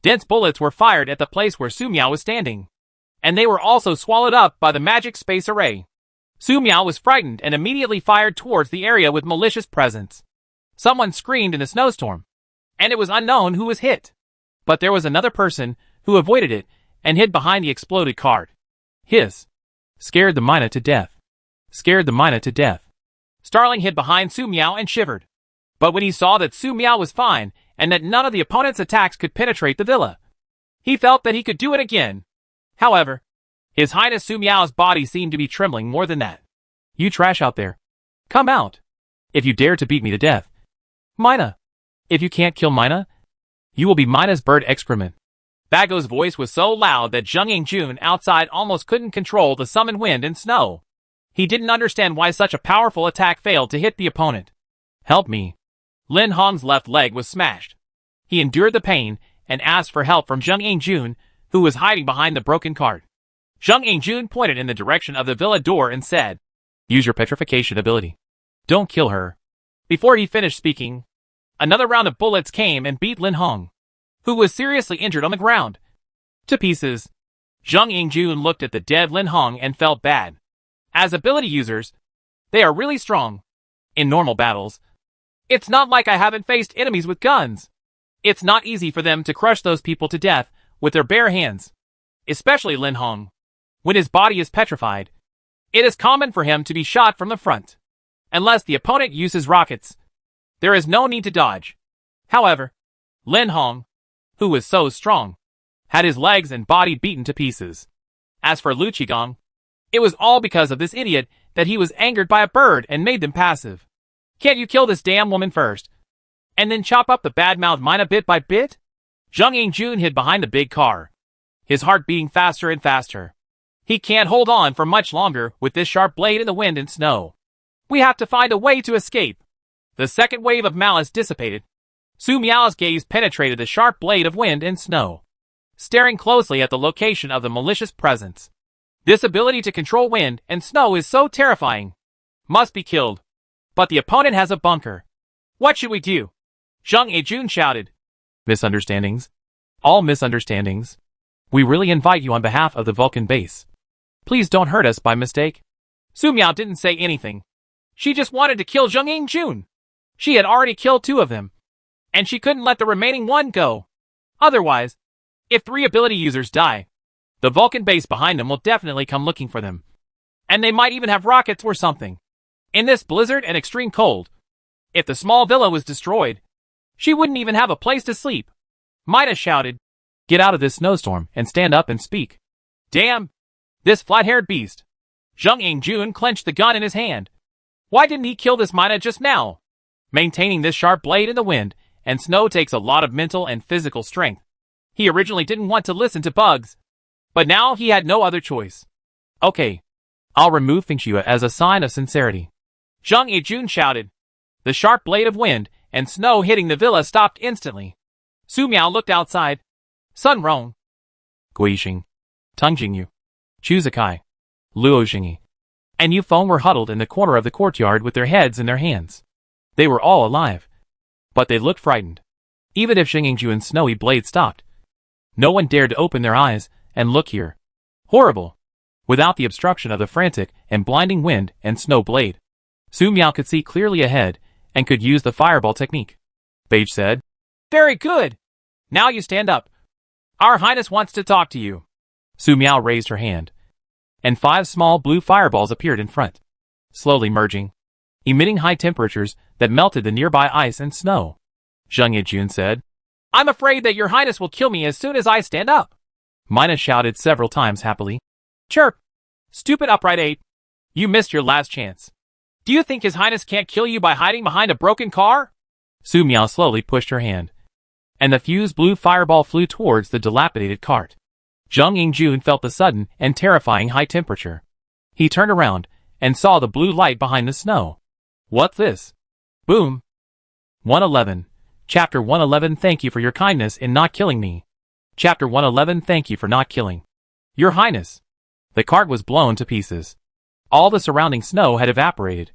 dense bullets were fired at the place where Su Miao was standing, and they were also swallowed up by the magic space array. Su Miao was frightened and immediately fired towards the area with malicious presence. Someone screamed in the snowstorm, and it was unknown who was hit. But there was another person who avoided it and hid behind the exploded cart. Hiss. Scared the Mina to death. Scared the Mina to death. Starling hid behind Su Miao and shivered. But when he saw that Su Miao was fine and that none of the opponent's attacks could penetrate the villa, he felt that he could do it again. However, His Highness Su Miao's body seemed to be trembling more than that. You trash out there. Come out. If you dare to beat me to death. Mina. If you can't kill Mina, you will be Mina's bird excrement. Bago's voice was so loud that Zheng Yingjun outside almost couldn't control the summoned wind and snow. He didn't understand why such a powerful attack failed to hit the opponent. Help me. Lin Hong's left leg was smashed. He endured the pain and asked for help from Zheng Yingjun, who was hiding behind the broken cart. Zheng Yingjun pointed in the direction of the villa door and said, Use your petrification ability. Don't kill her. Before he finished speaking, another round of bullets came and beat Lin Hong, who was seriously injured on the ground, to pieces. Zheng Yingjun looked at the dead Lin Hong and felt bad. As ability users, they are really strong. In normal battles, it's not like I haven't faced enemies with guns. It's not easy for them to crush those people to death with their bare hands. Especially Lin Hong. When his body is petrified, it is common for him to be shot from the front. Unless the opponent uses rockets, there is no need to dodge. However, Lin Hong, who was so strong, had his legs and body beaten to pieces. As for Lu Qigong, it was all because of this idiot that he was angered by a bird and made them passive. Can't you kill this damn woman first, and then chop up the bad-mouthed Mina bit by bit? Zheng Yingjun hid behind the big car, his heart beating faster and faster. He can't hold on for much longer with this sharp blade in the wind and snow. We have to find a way to escape. The second wave of malice dissipated. Su Miao's gaze penetrated the sharp blade of wind and snow, staring closely at the location of the malicious presence. This ability to control wind and snow is so terrifying. Must be killed. But the opponent has a bunker. What should we do? Zheng Yingjun shouted. Misunderstandings? All misunderstandings. We really invite you on behalf of the Vulcan base. Please don't hurt us by mistake. Su Miao didn't say anything. She just wanted to kill Zheng Yingjun. She had already killed 2 of them, and she couldn't let the remaining 1 go. Otherwise, if 3 ability users die, the Vulcan base behind them will definitely come looking for them. And they might even have rockets or something. In this blizzard and extreme cold, if the small villa was destroyed, she wouldn't even have a place to sleep. Mina shouted, Get out of this snowstorm and stand up and speak. Damn! This flat-haired beast. Zheng Yingjun clenched the gun in his hand. Why didn't he kill this Mina just now? Maintaining this sharp blade in the wind and snow takes a lot of mental and physical strength. He originally didn't want to listen to bugs, but now he had no other choice. Okay, I'll remove Fengxue as a sign of sincerity. Zheng Yingjun shouted. The sharp blade of wind and snow hitting the villa stopped instantly. Su Miao looked outside. Sun Rong, Guixing, Teng Jingyu, Chu Zikai, Luo Xingyi, and Yu Feng were huddled in the corner of the courtyard with their heads in their hands. They were all alive, but they looked frightened. Even if Zheng Yingjun's snowy blade stopped, no one dared to open their eyes and look here. Horrible! Without the obstruction of the frantic and blinding wind and snow blade, Su Miao could see clearly ahead and could use the fireball technique. Beige said, Very good! Now you stand up. Our Highness wants to talk to you. Su Miao raised her hand, and 5 small blue fireballs appeared in front, slowly merging, emitting high temperatures that melted the nearby ice and snow. Zheng Yingjun said, I'm afraid that your Highness will kill me as soon as I stand up. Mina shouted several times happily. Chirp! Stupid upright ape! You missed your last chance. Do you think His Highness can't kill you by hiding behind a broken car? Su Miao slowly pushed her hand, and the fused blue fireball flew towards the dilapidated cart. Zheng Yingjun felt the sudden and terrifying high temperature. He turned around and saw the blue light behind the snow. What's this? Boom! 111. Chapter 111. Thank you for your kindness in not killing me. Chapter 111. Thank you for not killing. Your Highness. The cart was blown to pieces. All the surrounding snow had evaporated,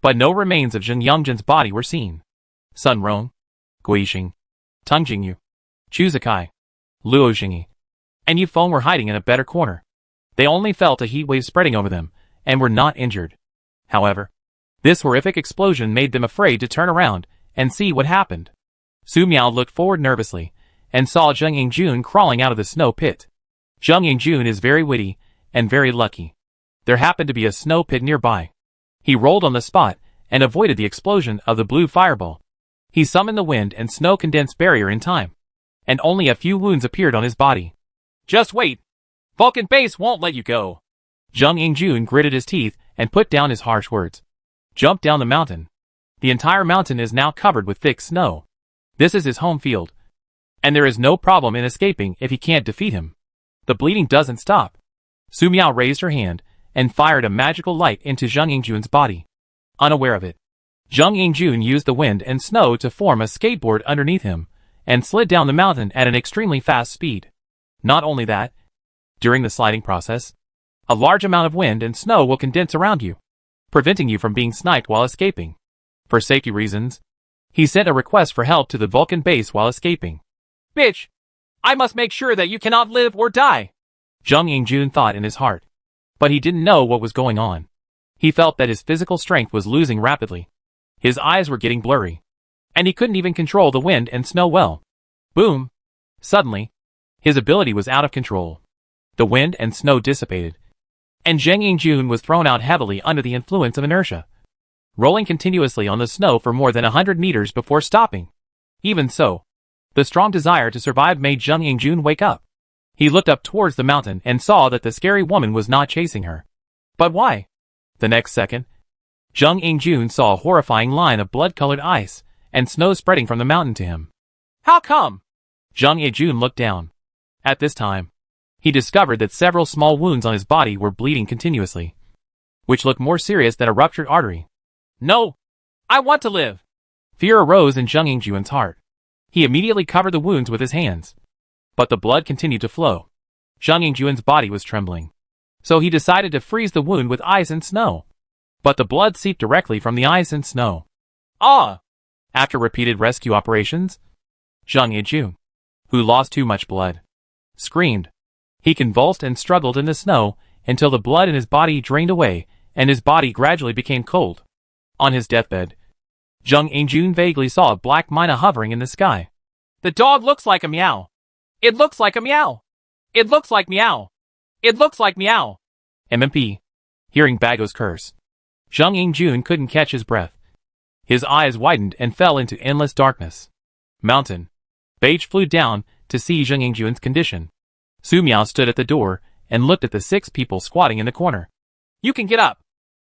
but no remains of Zheng Yongjin's body were seen. Sun Rong, Guixing, Teng Jingyu, Chu Zikai, Luo Xingyi, and Yu Feng were hiding in a better corner. They only felt a heat wave spreading over them, and were not injured. However, this horrific explosion made them afraid to turn around and see what happened. Su Miao looked forward nervously, and saw Zheng Yingjun crawling out of the snow pit. Zheng Yingjun is very witty, and very lucky. There happened to be a snow pit nearby. He rolled on the spot, and avoided the explosion of the blue fireball. He summoned the wind and snow condensed barrier in time, and only a few wounds appeared on his body. Just wait! Vulcan Base won't let you go! Zheng Yingjun gritted his teeth and put down his harsh words. Jump down the mountain. The entire mountain is now covered with thick snow. This is his home field, and there is no problem in escaping if he can't defeat him. The bleeding doesn't stop. Su Miao raised her hand and fired a magical light into Zheng Yingjun's body. Unaware of it, Zheng Yingjun used the wind and snow to form a skateboard underneath him, and slid down the mountain at an extremely fast speed. Not only that, during the sliding process, a large amount of wind and snow will condense around you, preventing you from being sniped while escaping. For safety reasons, he sent a request for help to the Vulcan base while escaping. Bitch! I must make sure that you cannot live or die! Zheng Yingjun thought in his heart. But he didn't know what was going on. He felt that his physical strength was losing rapidly. His eyes were getting blurry, and he couldn't even control the wind and snow well. Boom! Suddenly, his ability was out of control. The wind and snow dissipated, and Zheng Yingjun was thrown out heavily under the influence of inertia, rolling continuously on the snow for more than 100 meters before stopping. Even so, the strong desire to survive made Zheng Yingjun wake up. He looked up towards the mountain and saw that the scary woman was not chasing her. But why? The next second, Zheng Yingjun saw a horrifying line of blood-colored ice and snow spreading from the mountain to him. How come? Zheng Yingjun looked down. At this time, he discovered that several small wounds on his body were bleeding continuously, which looked more serious than a ruptured artery. No! I want to live! Fear arose in Zheng Yingjun's heart. He immediately covered the wounds with his hands. But the blood continued to flow. Zheng Yingjun's body was trembling, so he decided to freeze the wound with ice and snow. But the blood seeped directly from the ice and snow. Ah! After repeated rescue operations, Zheng Yingjun, who lost too much blood, screamed. He convulsed and struggled in the snow until the blood in his body drained away and his body gradually became cold. On his deathbed, Zheng Yingjun vaguely saw a black mina hovering in the sky. The dog looks like a meow. It looks like a meow. It looks like meow. It looks like meow. MMP. Hearing Bago's curse, Zheng Yingjun couldn't catch his breath. His eyes widened and fell into endless darkness. Mountain. Beige flew down to see Zheng Yingjun's condition. Su Miao stood at the door and looked at the 6 people squatting in the corner. You can get up.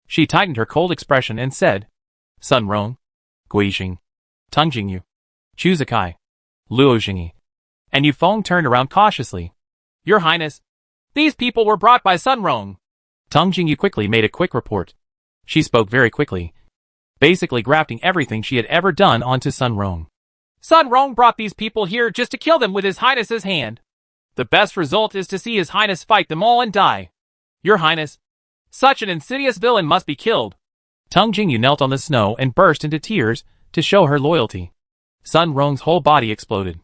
She tightened her cold expression and said, Sun Rong, Guixing, Teng Jingyu, Chu Zikai, Luo Xingyi, and Yu Feng turned around cautiously. Your Highness, these people were brought by Sun Rong. Teng Jingyu quickly made a quick report. She spoke very quickly, basically grafting everything she had ever done onto Sun Rong. Sun Rong brought these people here just to kill them with His Highness's hand. The best result is to see His Highness fight them all and die. Your Highness, such an insidious villain must be killed. Teng Jingyu knelt on the snow and burst into tears to show her loyalty. Sun Rong's whole body exploded.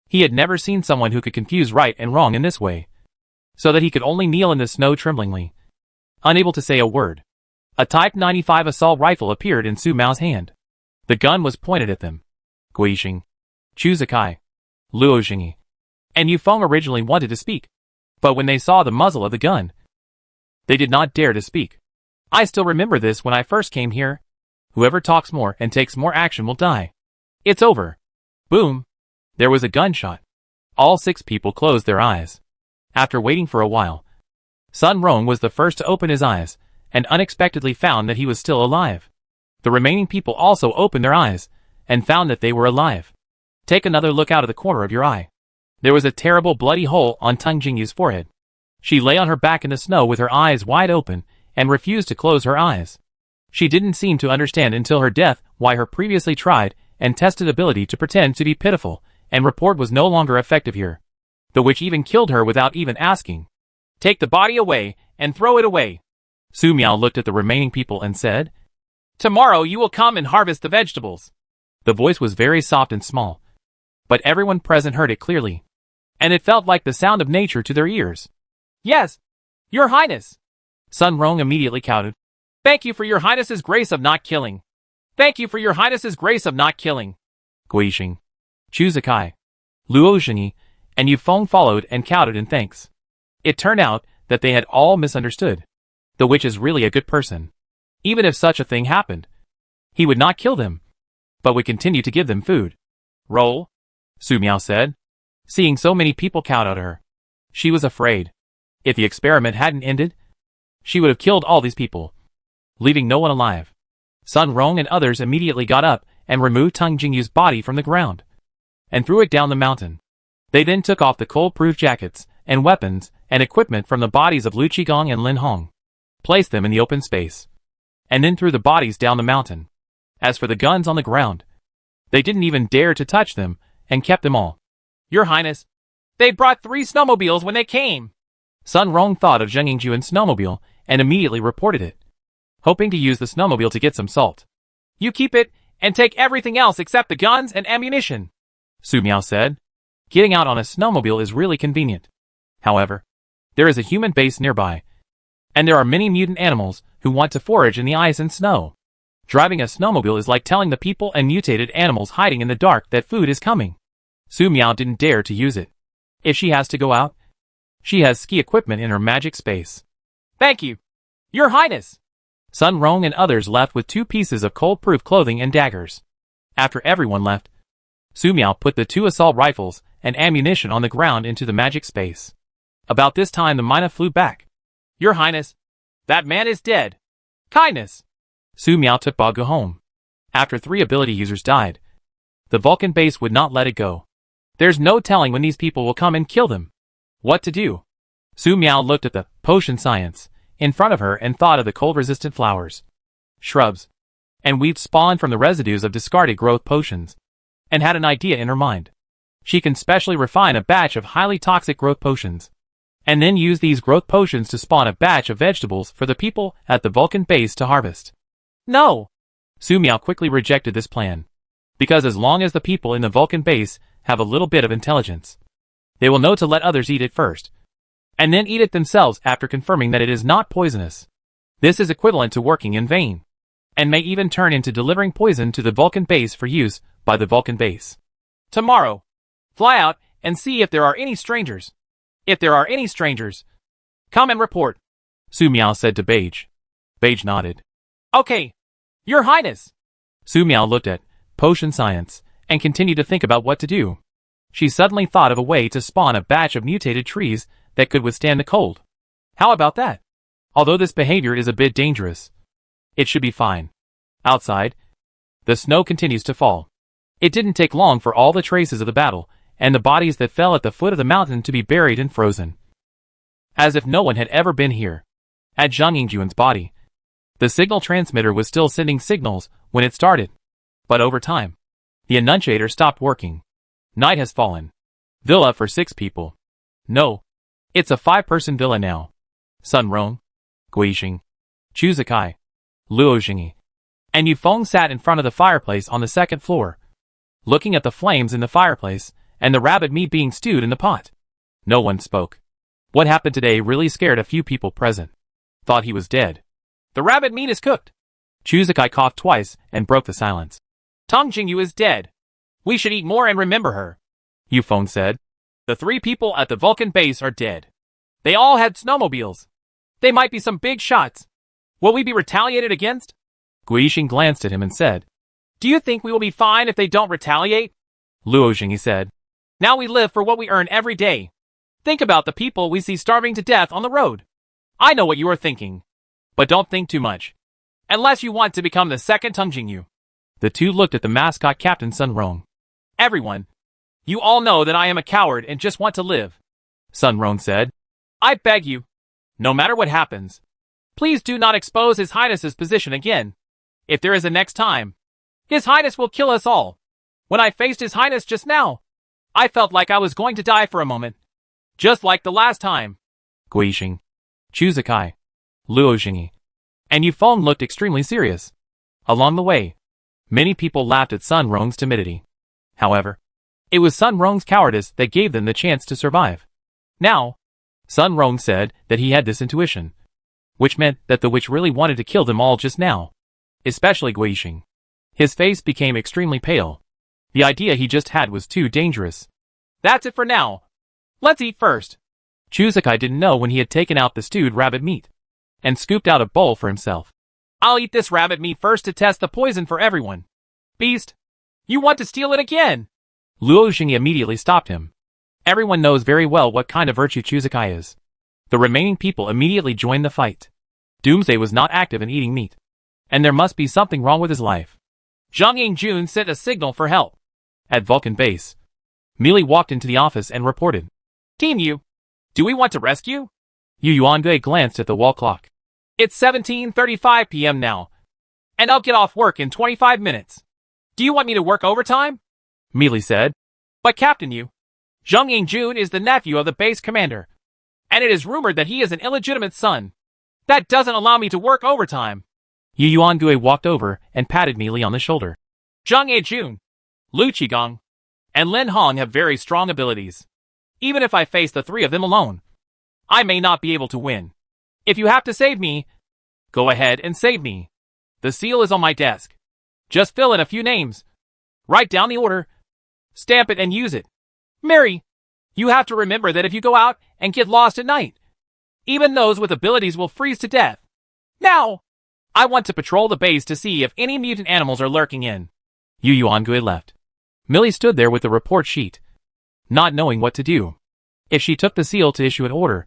He had never seen someone who could confuse right and wrong in this way, so that he could only kneel in the snow tremblingly, unable to say a word. A Type 95 assault rifle appeared in Su Miao's hand. The gun was pointed at them. Guixing, Chu Zikai, Luo Xingyi, and Yu Feng originally wanted to speak, but when they saw the muzzle of the gun, they did not dare to speak. I still remember this when I first came here. Whoever talks more and takes more action will die. It's over. Boom. There was a gunshot. All 6 people closed their eyes. After waiting for a while, Sun Rong was the first to open his eyes, and unexpectedly found that he was still alive. The remaining people also opened their eyes, and found that they were alive. Take another look out of the corner of your eye. There was a terrible bloody hole on Teng Jingyu's forehead. She lay on her back in the snow with her eyes wide open, and refused to close her eyes. She didn't seem to understand until her death why her previously tried and tested ability to pretend to be pitiful, and report was no longer effective here. The witch even killed her without even asking. Take the body away, and throw it away. Su Miao looked at the remaining people and said, Tomorrow you will come and harvest the vegetables. The voice was very soft and small, but everyone present heard it clearly, and it felt like the sound of nature to their ears. Yes, Your Highness. Sun Rong immediately kowtowed. Thank you for Your Highness's grace of not killing. Thank you for Your Highness's grace of not killing. Guixing, Chu Zikai, Luo Xingyi, and Yu Feng followed and kowtowed in thanks. It turned out that they had all misunderstood. The witch is really a good person. Even if such a thing happened, he would not kill them, but would continue to give them food. Roll, Su Miao said, seeing so many people kowtowed to her. She was afraid. If the experiment hadn't ended, she would have killed all these people, leaving no one alive. Sun Rong and others immediately got up and removed Tang Jingyu's body from the ground and threw it down the mountain. They then took off the cold-proof jackets and weapons and equipment from the bodies of Lu Qigong and Lin Hong, placed them in the open space, and then threw the bodies down the mountain. As for the guns on the ground, they didn't even dare to touch them and kept them all. Your Highness, they brought 3 snowmobiles when they came. Sun Rong thought of Zheng Yingjuan's snowmobile and immediately reported it, hoping to use the snowmobile to get some salt. You keep it and take everything else except the guns and ammunition, Su Miao said. Getting out on a snowmobile is really convenient. However, there is a human base nearby, and there are many mutant animals who want to forage in the ice and snow. Driving a snowmobile is like telling the people and mutated animals hiding in the dark that food is coming. Su Miao didn't dare to use it. If she has to go out, she has ski equipment in her magic space. Thank you, Your Highness. Sun Rong and others left with 2 pieces of cold-proof clothing and daggers. After everyone left, Su Miao put the 2 assault rifles and ammunition on the ground into the magic space. About this time the mina flew back. Your Highness, that man is dead. Kindness. Su Miao took Bagu home. After 3 ability users died, the Vulcan base would not let it go. There's no telling when these people will come and kill them. What to do? Su Miao looked at the potion science in front of her and thought of the cold-resistant flowers, shrubs, and weeds spawned from the residues of discarded growth potions, and had an idea in her mind. She can specially refine a batch of highly toxic growth potions, and then use these growth potions to spawn a batch of vegetables for the people at the Vulcan base to harvest. No! Su Miao quickly rejected this plan, because as long as the people in the Vulcan base have a little bit of intelligence, they will know to let others eat it first, and then eat it themselves after confirming that it is not poisonous. This is equivalent to working in vain, and may even turn into delivering poison to the Vulcan base for use by the Vulcan base. Tomorrow, fly out and see if there are any strangers. If there are any strangers, come and report, Su Miao said to Beige. Beige nodded. Okay, Your Highness. Su Miao looked at potion science and continued to think about what to do. She suddenly thought of a way to spawn a batch of mutated trees that could withstand the cold. How about that? Although this behavior is a bit dangerous, it should be fine. Outside, the snow continues to fall. It didn't take long for all the traces of the battle and the bodies that fell at the foot of the mountain to be buried and frozen, as if no one had ever been here. At Zhang Yingjuan's body, the signal transmitter was still sending signals when it started, but over time, the annunciator stopped working. Night has fallen. Villa for 6 people. No, it's a 5-person villa now. Sun Rong, Guixing, Chu Zikai, Luo Xingyi, and Yu Feng sat in front of the fireplace on the 2nd floor, looking at the flames in the fireplace and the rabbit meat being stewed in the pot. No one spoke. What happened today really scared a few people present. Thought he was dead. The rabbit meat is cooked. Chu Zikai coughed twice and broke the silence. Tang Jingyu is dead. We should eat more and remember her, Yu Feng said. The 3 people at the Vulcan base are dead. They all had snowmobiles. They might be some big shots. Will we be retaliated against? Guixing glanced at him and said, Do you think we will be fine if they don't retaliate? Luo Xingyi said, Now we live for what we earn every day. Think about the people we see starving to death on the road. I know what you are thinking. But don't think too much. Unless you want to become the 2nd Tang Jingyu. The 2 looked at the mascot Captain Sun Rong. Everyone, you all know that I am a coward and just want to live, Sun Rong said. I beg you, no matter what happens, please do not expose His Highness's position again. If there is a next time, His Highness will kill us all. When I faced His Highness just now, I felt like I was going to die for a moment. Just like the last time. Guixing, Chuzakai, Luozhingi, and Yufeng looked extremely serious. Along the way, many people laughed at Sun Rong's timidity. However, it was Sun Rong's cowardice that gave them the chance to survive. Now, Sun Rong said that he had this intuition, which meant that the witch really wanted to kill them all just now, especially Guixing. His face became extremely pale. The idea he just had was too dangerous. That's it for now. Let's eat first. Chuzakai didn't know when he had taken out the stewed rabbit meat and scooped out a bowl for himself. I'll eat this rabbit meat first to test the poison for everyone. Beast, you want to steal it again? Luozhingi immediately stopped him. Everyone knows very well what kind of virtue Chuzakai is. The remaining people immediately joined the fight. Doomsday was not active in eating meat, and there must be something wrong with his life. Zhang Yingjun sent a signal for help. At Vulcan Base, Mealy walked into the office and reported. Team Yu, do we want to rescue? Yu Yuangui glanced at the wall clock. It's 17:35 p.m. now, and I'll get off work in 25 minutes. Do you want me to work overtime? Mealy said. But Captain Yu, Zhang Yingjun is the nephew of the base commander, and it is rumored that he is an illegitimate son. That doesn't allow me to work overtime. Yu Yuangui walked over and patted Mealy on the shoulder. Zhang Yejun, Lu Qigong, and Lin Hong have very strong abilities. Even if I face the three of them alone, I may not be able to win. If you have to save me, go ahead and save me. The seal is on my desk. Just fill in a few names. Write down the order. Stamp it and use it. Mary, you have to remember that if you go out and get lost at night, even those with abilities will freeze to death. Now, I want to patrol the base to see if any mutant animals are lurking in. Yu Yuangui left. Millie stood there with the report sheet, not knowing what to do. If she took the seal to issue an order,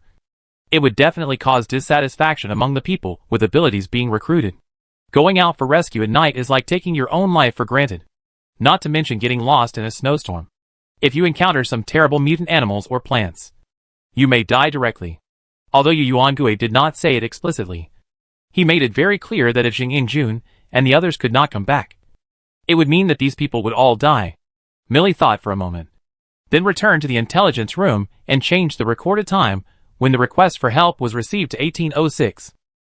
it would definitely cause dissatisfaction among the people with abilities being recruited. Going out for rescue at night is like taking your own life for granted, not to mention getting lost in a snowstorm. If you encounter some terrible mutant animals or plants, you may die directly. Although Yu Yuangui did not say it explicitly, he made it very clear that if Zhang Yingjun and the others could not come back, it would mean that these people would all die. Millie thought for a moment, then returned to the intelligence room and changed the recorded time when the request for help was received to 18:06.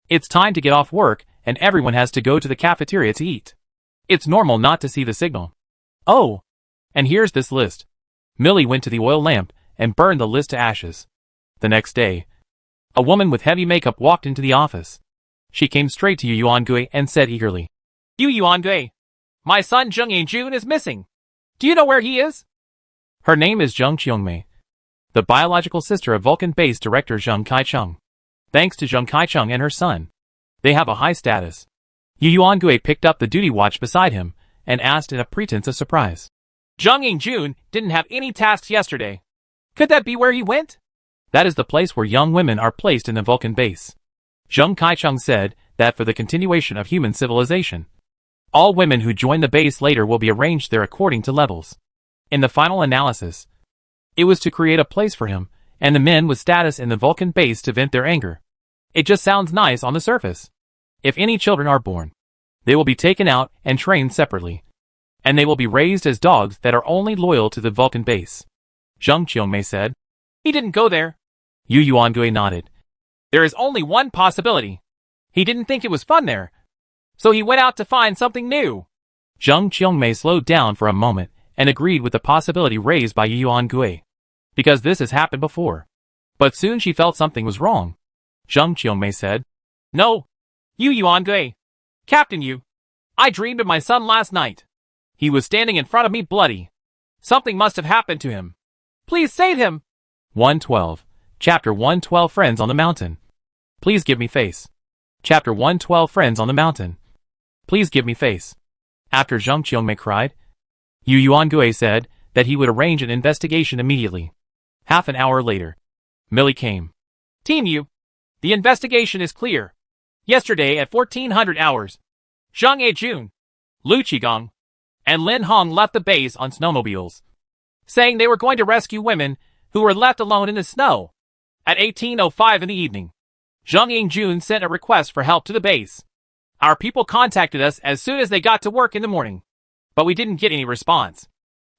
It's time to get off work and everyone has to go to the cafeteria to eat. It's normal not to see the signal. Oh, and here's this list. Millie went to the oil lamp and burned the list to ashes. The next day, a woman with heavy makeup walked into the office. She came straight to Yu Yuangui and said eagerly, Yu Yuangui, my son Zhang Yingjun is missing. Do you know where he is? Her name is Zheng Qiongmei, the biological sister of Vulcan Base Director Zheng Kaicheng. Thanks to Zheng Kaicheng and her son, they have a high status. Yu Yuangui picked up the duty watch beside him and asked in a pretense of surprise. Zhang Yingjun didn't have any tasks yesterday. Could that be where he went? That is the place where young women are placed in the Vulcan base. Zheng Kaicheng said that for the continuation of human civilization, all women who join the base later will be arranged there according to levels. In the final analysis, it was to create a place for him and the men with status in the Vulcan base to vent their anger. It just sounds nice on the surface. If any children are born, they will be taken out and trained separately, and they will be raised as dogs that are only loyal to the Vulcan base. Zheng Qiongmei said. He didn't go there. Yu Yuangui nodded. There is only one possibility. He didn't think it was fun there, so he went out to find something new. Zheng Qiongmei slowed down for a moment and agreed with the possibility raised by Yu Yuangui, because this has happened before. But soon she felt something was wrong. Zheng Qiongmei said, No, Yu Yuangui, Captain Yu, I dreamed of my son last night. He was standing in front of me bloody. Something must have happened to him. Please save him. 112. Chapter 112 Friends on the Mountain. Please give me face. Chapter 112 Friends on the Mountain. Please give me face. After Zheng Qiongmei cried, Yu Yuangui said that he would arrange an investigation immediately. Half an hour later, Millie came. Team Yu, the investigation is clear. Yesterday at 1400 hours, Zhang Yejun, Lu Qigong, and Lin Hong left the base on snowmobiles, saying they were going to rescue women who were left alone in the snow. At 18:05 in the evening, Zhang Yingjun sent a request for help to the base. Our people contacted us as soon as they got to work in the morning, but we didn't get any response.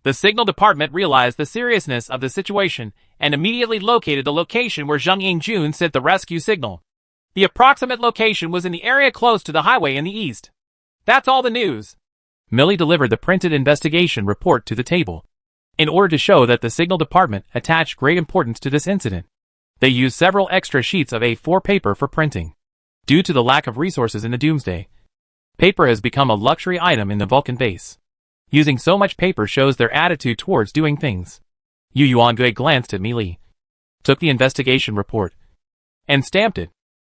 The signal department realized the seriousness of the situation and immediately located the location where Jung In-jun sent the rescue signal. The approximate location was in the area close to the highway in the east. That's all the news. Millie delivered the printed investigation report to the table. In order to show that the signal department attached great importance to this incident, they used several extra sheets of A4 paper for printing. Due to the lack of resources in the Doomsday, paper has become a luxury item in the Vulcan base. Using so much paper shows their attitude towards doing things. Yu Yuan-gui glanced at Millie, took the investigation report, and stamped it.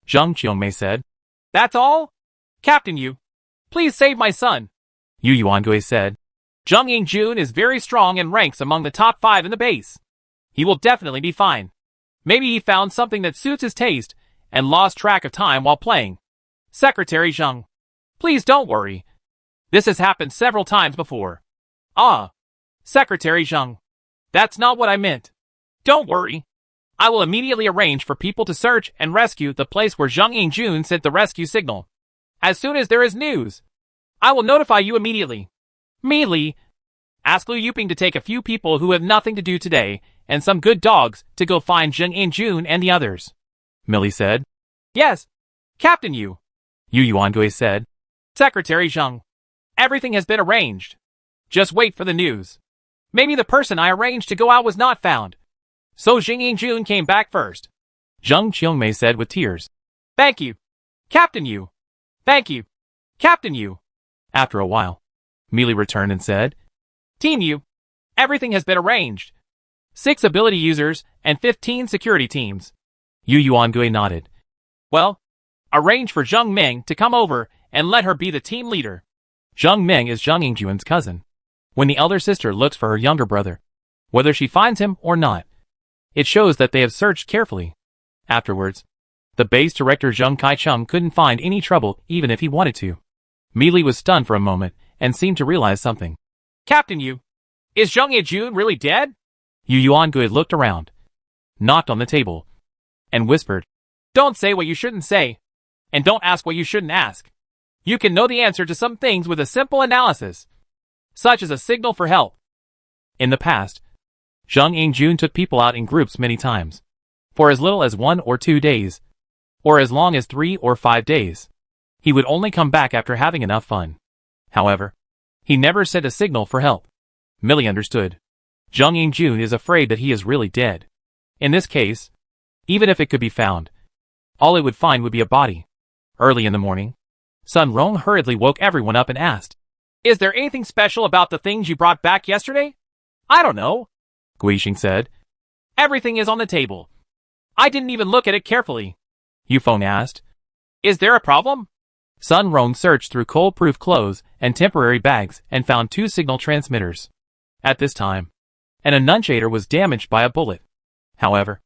Zhang Qiongmei said, That's all? Captain Yu, please save my son. Yu Yuan-gui said, Jung In-jun is very strong and ranks among the top 5 in the base. He will definitely be fine. Maybe he found something that suits his taste and lost track of time while playing. Secretary Zhang, please don't worry. This has happened several times before. Secretary Zhang, that's not what I meant. Don't worry. I will immediately arrange for people to search and rescue the place where Jung In-jun sent the rescue signal. As soon as there is news, I will notify you immediately. Millie, ask Liu Yuping to take a few people who have nothing to do today and some good dogs to go find Jung In-jun and the others. Millie said. Yes, Captain Yu. Yu Yuan-gui said. Secretary Zhang, everything has been arranged. Just wait for the news. Maybe the person I arranged to go out was not found. So Jung In-jun came back first. Zhang Qiongmei said with tears. Thank you, Captain Yu. Thank you, Captain Yu. After a while, Millie returned and said, Team Yu, everything has been arranged. 6 ability users and 15 security teams. Yu Yuan-gui nodded. Well, arrange for Zhang Meng to come over and let her be the team leader. Zhang Meng is Jung In-jun's cousin. When the elder sister looks for her younger brother, whether she finds him or not, it shows that they have searched carefully. Afterwards, the base director Zheng Kai-chung couldn't find any trouble even if he wanted to. Millie was stunned for a moment and seemed to realize something. Captain Yu, is Jung In-jun really dead? Yu Yuan-gui looked around, knocked on the table, and whispered, Don't say what you shouldn't say, and don't ask what you shouldn't ask. You can know the answer to some things with a simple analysis, such as a signal for help. In the past, Jung In-jun took people out in groups many times, for as little as 1 or 2 days, or as long as 3 or 5 days. He would only come back after having enough fun. However, he never sent a signal for help. Millie understood. Jung In-jun is afraid that he is really dead. In this case, even if it could be found, all it would find would be a body. Early in the morning, Sun Rong hurriedly woke everyone up and asked, Is there anything special about the things you brought back yesterday? I don't know, Guixing said. Everything is on the table. I didn't even look at it carefully. Yufeng asked. Is there a problem? Sun Rong searched through cold-proof clothes and temporary bags and found 2 signal transmitters. At this time, an annunciator was damaged by a bullet. However,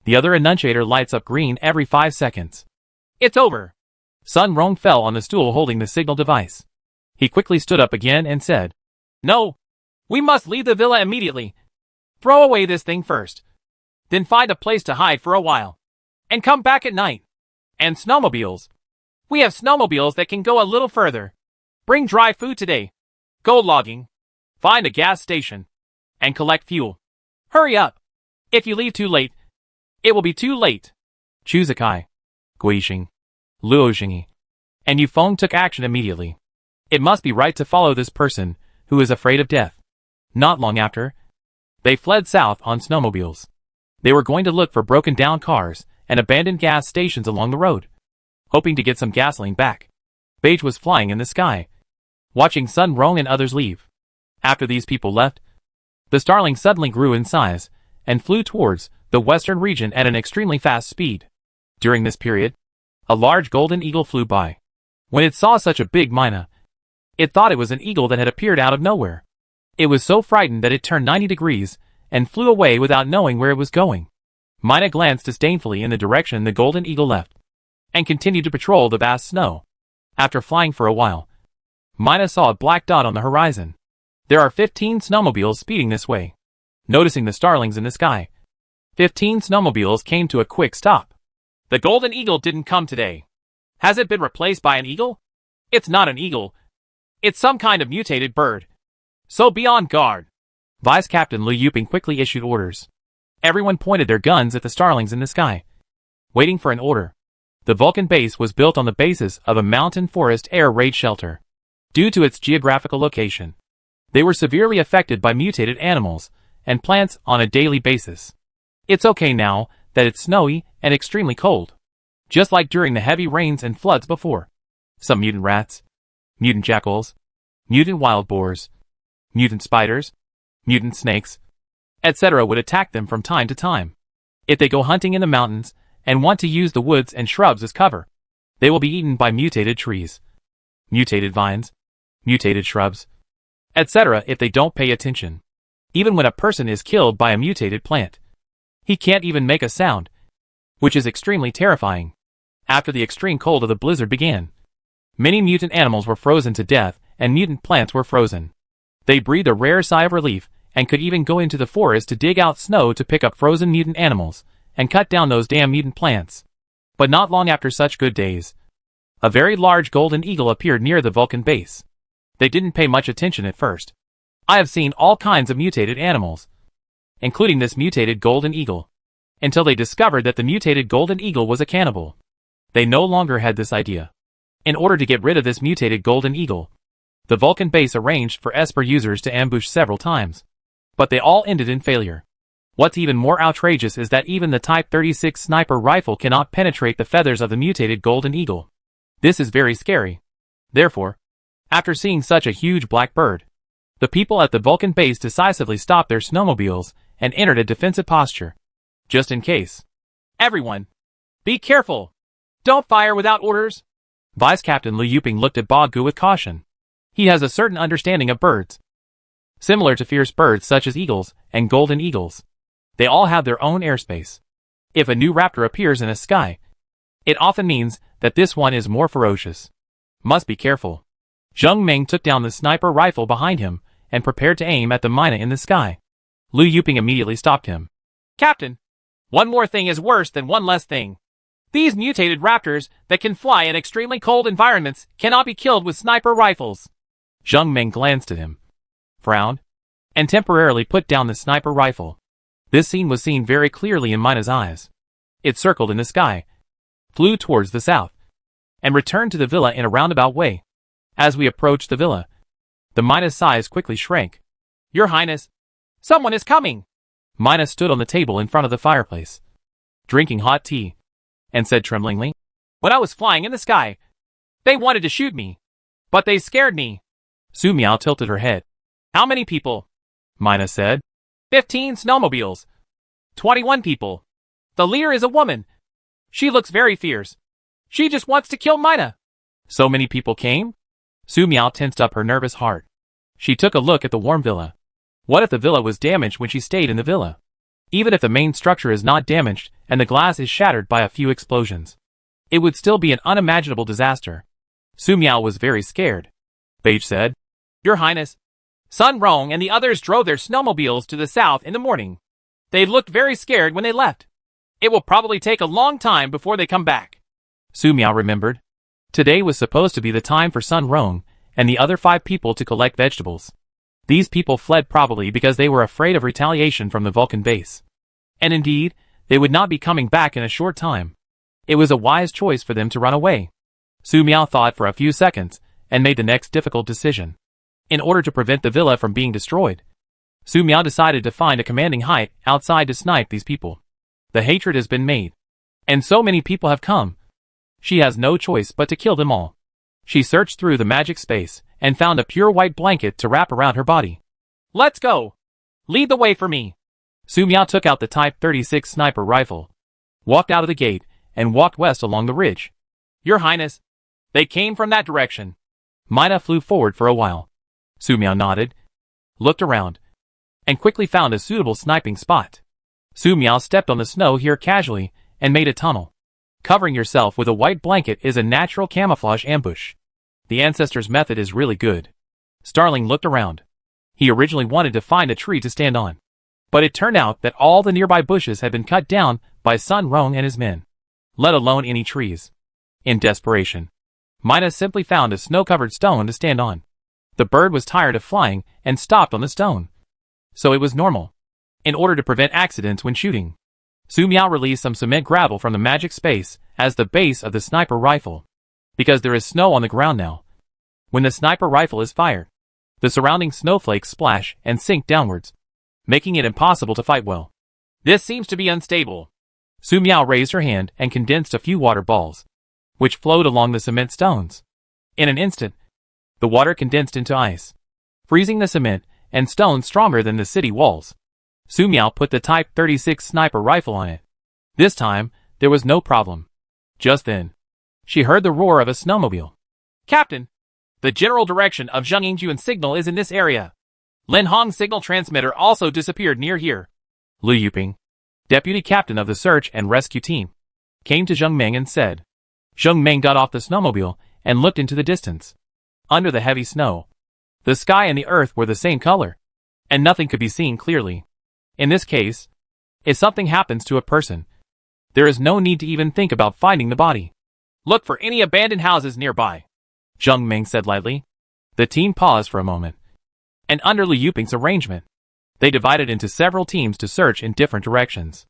the other annunciator lights up green every 5 seconds. It's over. Sun Rong fell on the stool holding the signal device. He quickly stood up again and said, No, we must leave the villa immediately. Throw away this thing first. Then find a place to hide for a while. And come back at night. And snowmobiles. We have snowmobiles that can go a little further. Bring dry food today. Go logging. Find a gas station. And collect fuel. Hurry up. If you leave too late, it will be too late. Chu Zikai, Guixing, Luo Jingyi, and Yufeng took action immediately. It must be right to follow this person, who is afraid of death. Not long after, they fled south on snowmobiles. They were going to look for broken down cars and abandoned gas stations along the road, hoping to get some gasoline back. Beige was flying in the sky, watching Sun Rong and others leave. After these people left, the starling suddenly grew in size and flew towards the western region at an extremely fast speed. During this period, a large golden eagle flew by. When it saw such a big myna, it thought it was an eagle that had appeared out of nowhere. It was so frightened that it turned 90 degrees and flew away without knowing where it was going. Myna glanced disdainfully in the direction the golden eagle left, and continued to patrol the vast snow. After flying for a while, Myna saw a black dot on the horizon. There are 15 snowmobiles speeding this way. Noticing the starlings in the sky, 15 snowmobiles came to a quick stop. The golden eagle didn't come today. Has it been replaced by an eagle? It's not an eagle. It's some kind of mutated bird. So be on guard. Vice Captain Liu Yuping quickly issued orders. Everyone pointed their guns at the starlings in the sky, waiting for an order. The Vulcan base was built on the basis of a mountain forest air raid shelter. Due to its geographical location, they were severely affected by mutated animals and plants on a daily basis. It's okay now that it's snowy and extremely cold. Just like during the heavy rains and floods before. Some mutant rats, mutant jackals, mutant wild boars, mutant spiders, mutant snakes, etc. would attack them from time to time. If they go hunting in the mountains and want to use the woods and shrubs as cover, they will be eaten by mutated trees, mutated vines, mutated shrubs, etc. if they don't pay attention. Even when a person is killed by a mutated plant, he can't even make a sound, which is extremely terrifying. After the extreme cold of the blizzard began, many mutant animals were frozen to death and mutant plants were frozen. They breathed a rare sigh of relief and could even go into the forest to dig out snow to pick up frozen mutant animals and cut down those damn mutant plants. But not long after such good days, a very large golden eagle appeared near the Vulcan base. They didn't pay much attention at first. I have seen all kinds of mutated animals, including this mutated golden eagle, until they discovered that the mutated golden eagle was a cannibal. They no longer had this idea. In order to get rid of this mutated golden eagle, the Vulcan base arranged for Esper users to ambush several times. But they all ended in failure. What's even more outrageous is that even the Type 36 sniper rifle cannot penetrate the feathers of the mutated golden eagle. This is very scary. Therefore, after seeing such a huge black bird, the people at the Vulcan base decisively stopped their snowmobiles and entered a defensive posture. Just in case. Everyone, be careful! Don't fire without orders! Vice Captain Liu Yuping looked at Bogu with caution. He has a certain understanding of birds. Similar to fierce birds such as eagles and golden eagles, they all have their own airspace. If a new raptor appears in the sky, it often means that this one is more ferocious. Must be careful. Zheng Ming took down the sniper rifle behind him and prepared to aim at the mina in the sky. Liu Yuping immediately stopped him. Captain, one more thing is worse than one less thing. These mutated raptors that can fly in extremely cold environments cannot be killed with sniper rifles. Zheng Ming glanced at him, frowned, and temporarily put down the sniper rifle. This scene was seen very clearly in Mina's eyes. It circled in the sky, flew towards the south, and returned to the villa in a roundabout way. As we approached the villa, the Mina's size quickly shrank. Your Highness, someone is coming! Mina stood on the table in front of the fireplace, drinking hot tea, and said tremblingly, when I was flying in the sky, they wanted to shoot me, but they scared me. Su Miao tilted her head. How many people? Mina said. 15 snowmobiles. 21 people. The leader is a woman. She looks very fierce. She just wants to kill Mina. So many people came? Su Miao tensed up her nervous heart. She took a look at the warm villa. What if the villa was damaged when she stayed in the villa? Even if the main structure is not damaged and the glass is shattered by a few explosions, it would still be an unimaginable disaster. Su Miao was very scared. Beige said, Your Highness, Sun Rong and the others drove their snowmobiles to the south in the morning. They looked very scared when they left. It will probably take a long time before they come back. Su Miao remembered. Today was supposed to be the time for Sun Rong and the other 5 people to collect vegetables. These people fled probably because they were afraid of retaliation from the Vulcan base. And indeed, they would not be coming back in a short time. It was a wise choice for them to run away. Su Miao thought for a few seconds and made the next difficult decision. In order to prevent the villa from being destroyed, Su Miao decided to find a commanding height outside to snipe these people. The hatred has been made, and so many people have come. She has no choice but to kill them all. She searched through the magic space and found a pure white blanket to wrap around her body. Let's go! Lead the way for me! Su Miao took out the Type 36 sniper rifle, walked out of the gate, and walked west along the ridge. Your Highness, they came from that direction. Mina flew forward for a while. Su Miao nodded, looked around, and quickly found a suitable sniping spot. Su Miao stepped on the snow here casually and made a tunnel. Covering yourself with a white blanket is a natural camouflage ambush. The ancestors' method is really good. Starling looked around. He originally wanted to find a tree to stand on, but it turned out that all the nearby bushes had been cut down by Sun Rong and his men, let alone any trees. In desperation, Mina simply found a snow-covered stone to stand on. The bird was tired of flying and stopped on the stone. so it was normal. In order to prevent accidents when shooting, Su Miao released some cement gravel from the magic space as the base of the sniper rifle. Because there is snow on the ground now. When the sniper rifle is fired, the surrounding snowflakes splash and sink downwards, making it impossible to fight well. This seems to be unstable. Su Miao raised her hand and condensed a few water balls, which flowed along the cement stones. In an instant, the water condensed into ice, freezing the cement and stones stronger than the city walls. Su Miao put the Type 36 sniper rifle on it. This time, there was no problem. Just then, she heard the roar of a snowmobile. Captain, the general direction of Zheng Yingjuan's signal is in this area. Lin Hong's signal transmitter also disappeared near here. Liu Yuping, deputy captain of the search and rescue team, came to Zheng Ming and said. Zheng Ming got off the snowmobile and looked into the distance. Under the heavy snow, the sky and the earth were the same color, and nothing could be seen clearly. In this case, if something happens to a person, there is no need to even think about finding the body. Look for any abandoned houses nearby, Zheng Ming said lightly. The team paused for a moment, and under Liu Yuping's arrangement, they divided into several teams to search in different directions.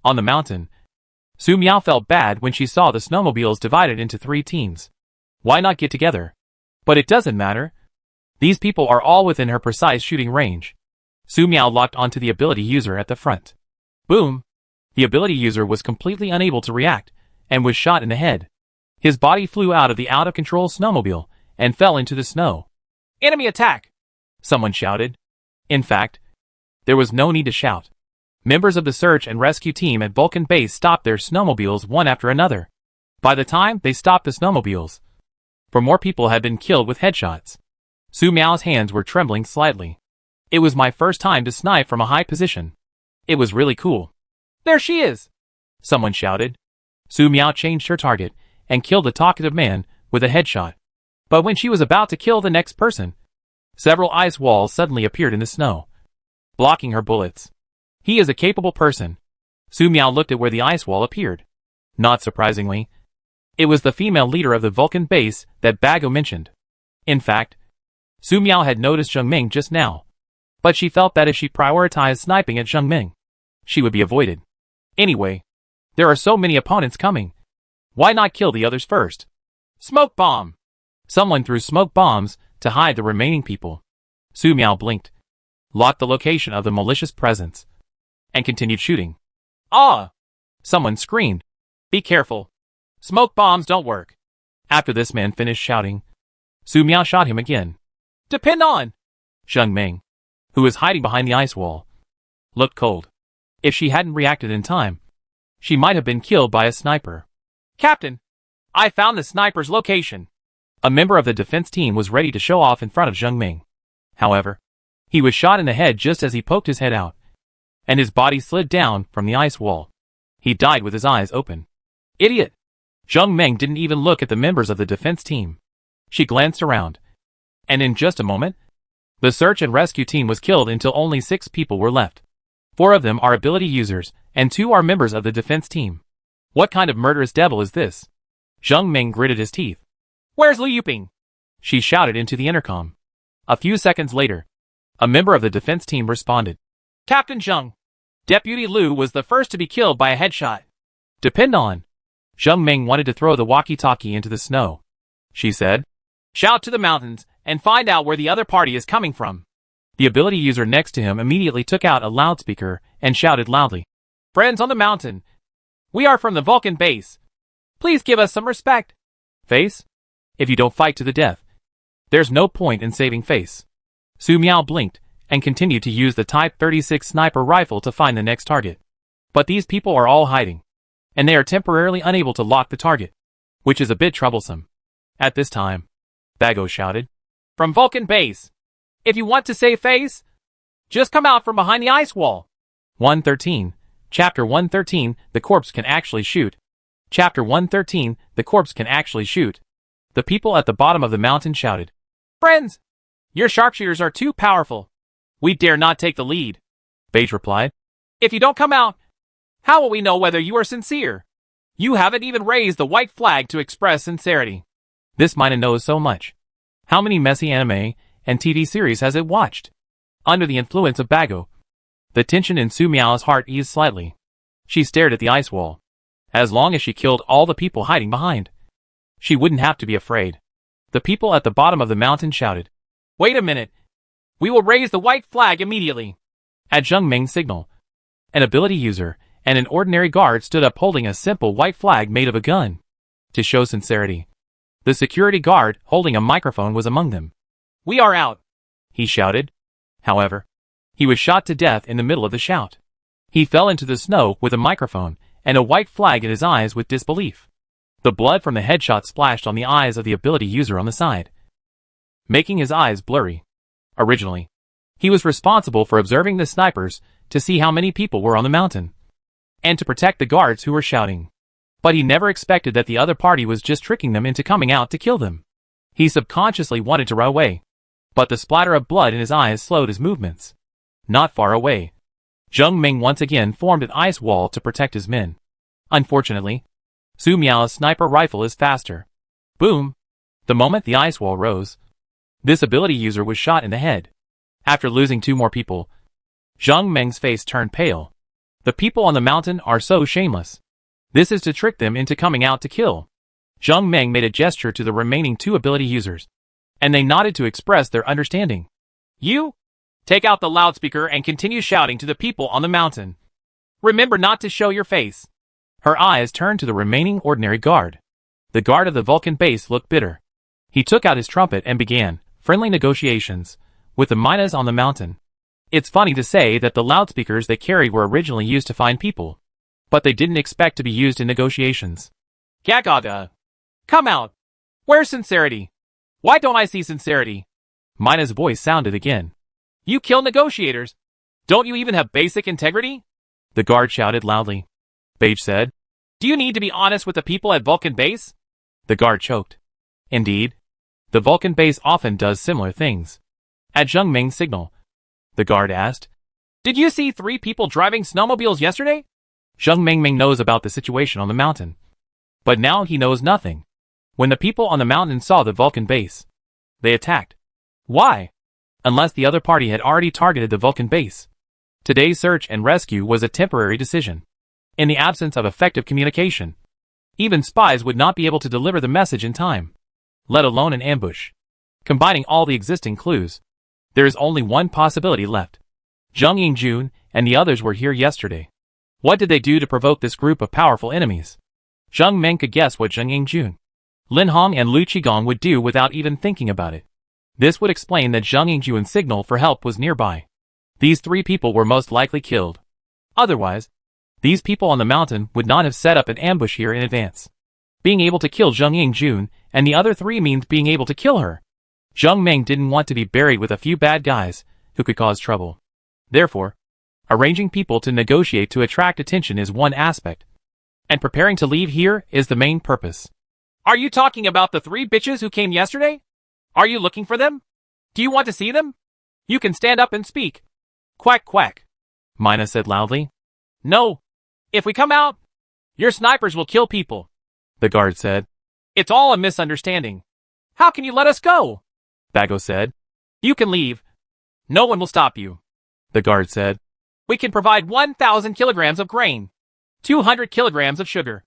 On the mountain, Su Miao felt bad when she saw the snowmobiles divided into 3 teams. Why not get together? But it doesn't matter. These people are all within her precise shooting range. Su Miao locked onto the ability user at the front. Boom! The ability user was completely unable to react, and was shot in the head. His body flew out of the out-of-control snowmobile, and fell into the snow. Enemy attack! Someone shouted. In fact, there was no need to shout. Members of the search and rescue team at Vulcan Base stopped their snowmobiles one after another. By the time they stopped the snowmobiles, 4 more people had been killed with headshots. Su Miao's hands were trembling slightly. It was my first time to snipe from a high position. It was really cool. There she is! Someone shouted. Su Miao changed her target and killed the talkative man with a headshot. But when she was about to kill the next person, several ice walls suddenly appeared in the snow, blocking her bullets. He is a capable person. Su Miao looked at where the ice wall appeared. Not surprisingly, it was the female leader of the Vulcan base that Bago mentioned. In fact, Su Miao had noticed Zheng Ming just now, but she felt that if she prioritized sniping at Zheng Ming, she would be avoided. Anyway, there are so many opponents coming. Why not kill the others first? Smoke bomb! Someone threw smoke bombs to hide the remaining people. Su Miao blinked, locked the location of the malicious presence, and continued shooting. Ah! Someone screamed. Be careful. Smoke bombs don't work. After this man finished shouting, Su Miao shot him again. Depend on! Zheng Ming, who was hiding behind the ice wall, looked cold. If she hadn't reacted in time, she might have been killed by a sniper. Captain, I found the sniper's location. A member of the defense team was ready to show off in front of Zheng Ming. However, he was shot in the head just as he poked his head out, and his body slid down from the ice wall. He died with his eyes open. Idiot! Zheng Ming didn't even look at the members of the defense team. She glanced around, and in just a moment, the search and rescue team was killed until only 6 people were left. 4 of them are ability users, and 2 are members of the defense team. What kind of murderous devil is this? Zheng Ming gritted his teeth. Where's Liu Yuping? She shouted into the intercom. A few seconds later, a member of the defense team responded. Captain Zheng. Deputy Liu was the first to be killed by a headshot. Depend on. Zheng Ming wanted to throw the walkie-talkie into the snow. She said, shout to the mountains and find out where the other party is coming from. The ability user next to him immediately took out a loudspeaker and shouted loudly. Friends on the mountain. We are from the Vulcan base. Please give us some respect. Face? If you don't fight to the death, there's no point in saving face. Su Miao blinked and continued to use the Type 36 sniper rifle to find the next target. But these people are all hiding, and they are temporarily unable to lock the target, which is a bit troublesome. At this time, Bago shouted, from Vulcan base. If you want to save face, just come out from behind the ice wall. 113. Chapter 113, The Corpse Can Actually Shoot. Chapter 113, The Corpse Can Actually Shoot. The people at the bottom of the mountain shouted, friends, your sharpshooters are too powerful. We dare not take the lead. Beige replied, if you don't come out, how will we know whether you are sincere? You haven't even raised the white flag to express sincerity. This Mina knows so much. How many messy anime and TV series has it watched? Under the influence of Bago, the tension in Su Miao's heart eased slightly. She stared at the ice wall. As long as she killed all the people hiding behind, she wouldn't have to be afraid. The people at the bottom of the mountain shouted, "Wait a minute! We will raise the white flag immediately!" At Zheng Ming's signal, an ability user and an ordinary guard stood up holding a simple white flag made of a gun. To show sincerity, the security guard holding a microphone was among them. "We are out!" he shouted. However, he was shot to death in the middle of the shout. He fell into the snow with a microphone and a white flag in his eyes with disbelief. The blood from the headshot splashed on the eyes of the ability user on the side, making his eyes blurry. Originally, he was responsible for observing the snipers to see how many people were on the mountain, and to protect the guards who were shouting. But he never expected that the other party was just tricking them into coming out to kill them. He subconsciously wanted to run away, but the splatter of blood in his eyes slowed his movements. Not far away, Zheng Ming once again formed an ice wall to protect his men. Unfortunately, Su Miao's sniper rifle is faster. Boom! The moment the ice wall rose, this ability user was shot in the head. After losing 2 more people, Zheng Ming's face turned pale. The people on the mountain are so shameless. This is to trick them into coming out to kill. Zheng Ming made a gesture to the remaining 2 ability users, and they nodded to express their understanding. "You? Take out the loudspeaker and continue shouting to the people on the mountain. Remember not to show your face." Her eyes turned to the remaining ordinary guard. The guard of the Vulcan base looked bitter. He took out his trumpet and began friendly negotiations with the minas on the mountain. It's funny to say that the loudspeakers they carried were originally used to find people, but they didn't expect to be used in negotiations. "Gagaga! Come out! Where's sincerity? Why don't I see sincerity?" Mina's voice sounded again. "You kill negotiators! Don't you even have basic integrity?" The guard shouted loudly. Beige said, "Do you need to be honest with the people at Vulcan base?" The guard choked. Indeed, the Vulcan base often does similar things. At Zheng Ming's signal, the guard asked, "Did you see 3 people driving snowmobiles yesterday?" Zheng Ming knows about the situation on the mountain, but now he knows nothing. When the people on the mountain saw the Vulcan base, they attacked. Why? Unless the other party had already targeted the Vulcan base. Today's search and rescue was a temporary decision. In the absence of effective communication, even spies would not be able to deliver the message in time, let alone an ambush. Combining all the existing clues, there is only one possibility left. Zheng Yingjun and the others were here yesterday. What did they do to provoke this group of powerful enemies? Zheng Ming could guess what Zheng Yingjun, Lin Hong and Lu Qigong would do without even thinking about it. This would explain that Zheng Yingjun's signal for help was nearby. These 3 people were most likely killed. Otherwise, these people on the mountain would not have set up an ambush here in advance. Being able to kill Zheng Yingjun and the other 3 means being able to kill her. Zheng Ming didn't want to be buried with a few bad guys who could cause trouble. Therefore, arranging people to negotiate to attract attention is one aspect, and preparing to leave here is the main purpose. "Are you talking about the 3 bitches who came yesterday? Are you looking for them? Do you want to see them? You can stand up and speak." "Quack quack," Mina said loudly. "No. If we come out, your snipers will kill people," the guard said. "It's all a misunderstanding. How can you let us go?" Bago said. "You can leave. No one will stop you," the guard said. "We can provide 1,000 kilograms of grain, 200 kilograms of sugar,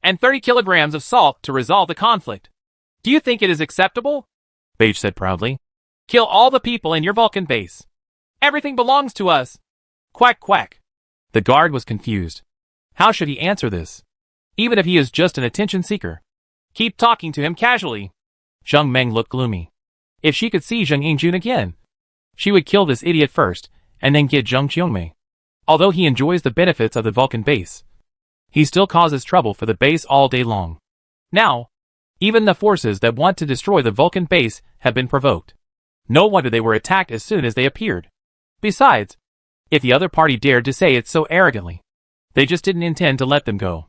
and 30 kilograms of salt to resolve the conflict. Do you think it is acceptable?" Beige said proudly. "Kill all the people in your Vulcan base. Everything belongs to us." Quack quack. The guard was confused. How should he answer this? Even if he is just an attention seeker. Keep talking to him casually. Zheng Ming looked gloomy. If she could see Zheng Yingjun again, she would kill this idiot first, and then get Zheng Qiongmei. Although he enjoys the benefits of the Vulcan base, he still causes trouble for the base all day long. Now, even the forces that want to destroy the Vulcan base have been provoked. No wonder they were attacked as soon as they appeared. Besides, if the other party dared to say it so arrogantly, they just didn't intend to let them go.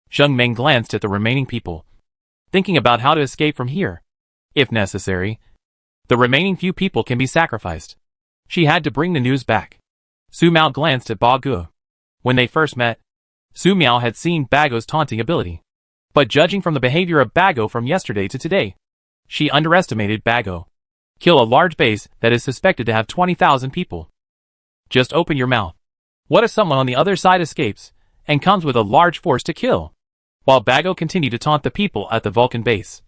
Zheng Ming glanced at the remaining people, thinking about how to escape from here. If necessary, the remaining few people can be sacrificed. She had to bring the news back. Su Miao glanced at Ba Ge. When they first met, Su Miao had seen Bago's taunting ability. But judging from the behavior of Bago from yesterday to today, she underestimated Bago. Kill a large base that is suspected to have 20,000 people. Just open your mouth. What if someone on the other side escapes and comes with a large force to kill? While Bago continued to taunt the people at the Vulcan base,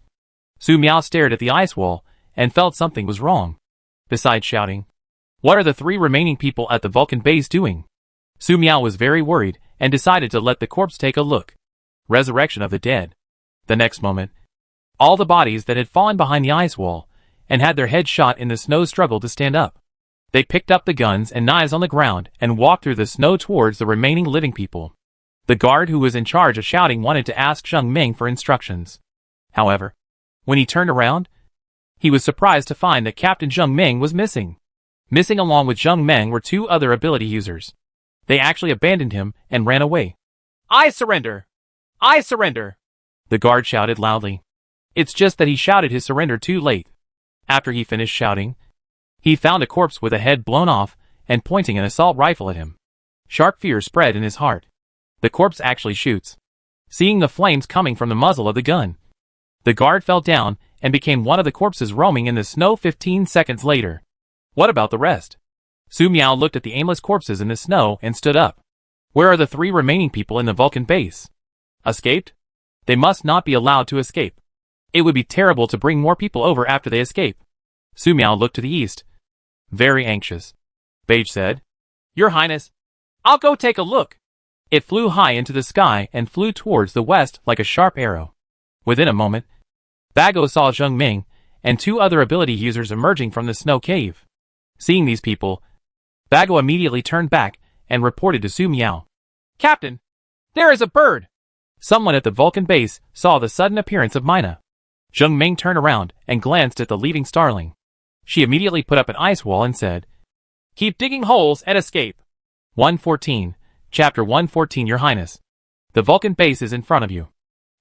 Su Miao stared at the ice wall and felt something was wrong. Besides shouting, what are the 3 remaining people at the Vulcan base doing? Su Miao was very worried and decided to let the corpse take a look. Resurrection of the dead. The next moment, all the bodies that had fallen behind the ice wall and had their heads shot in the snow struggled to stand up. They picked up the guns and knives on the ground and walked through the snow towards the remaining living people. The guard who was in charge of shouting wanted to ask Zheng Ming for instructions. However, when he turned around, he was surprised to find that Captain Zheng Ming was missing. Missing along with Zheng Ming were 2 other ability users. They actually abandoned him and ran away. I surrender! I surrender! The guard shouted loudly. It's just that he shouted his surrender too late. After he finished shouting, he found a corpse with a head blown off and pointing an assault rifle at him. Sharp fear spread in his heart. The corpse actually shoots. Seeing the flames coming from the muzzle of the gun, the guard fell down and became one of the corpses roaming in the snow 15 seconds later. What about the rest? Su Miao looked at the aimless corpses in the snow and stood up. Where are the 3 remaining people in the Vulcan base? Escaped? They must not be allowed to escape. It would be terrible to bring more people over after they escape. Su Miao looked to the east. Very anxious. Beige said, Your Highness, I'll go take a look. It flew high into the sky and flew towards the west like a sharp arrow. Within a moment, Bago saw Zheng Ming and 2 other ability users emerging from the snow cave. Seeing these people, Bago immediately turned back and reported to Su Miao. Captain, there is a bird! Someone at the Vulcan base saw the sudden appearance of Mina. Zheng Ming turned around and glanced at the leaving starling. She immediately put up an ice wall and said, Keep digging holes and escape. 114, Chapter 114 Your Highness. The Vulcan base is in front of you.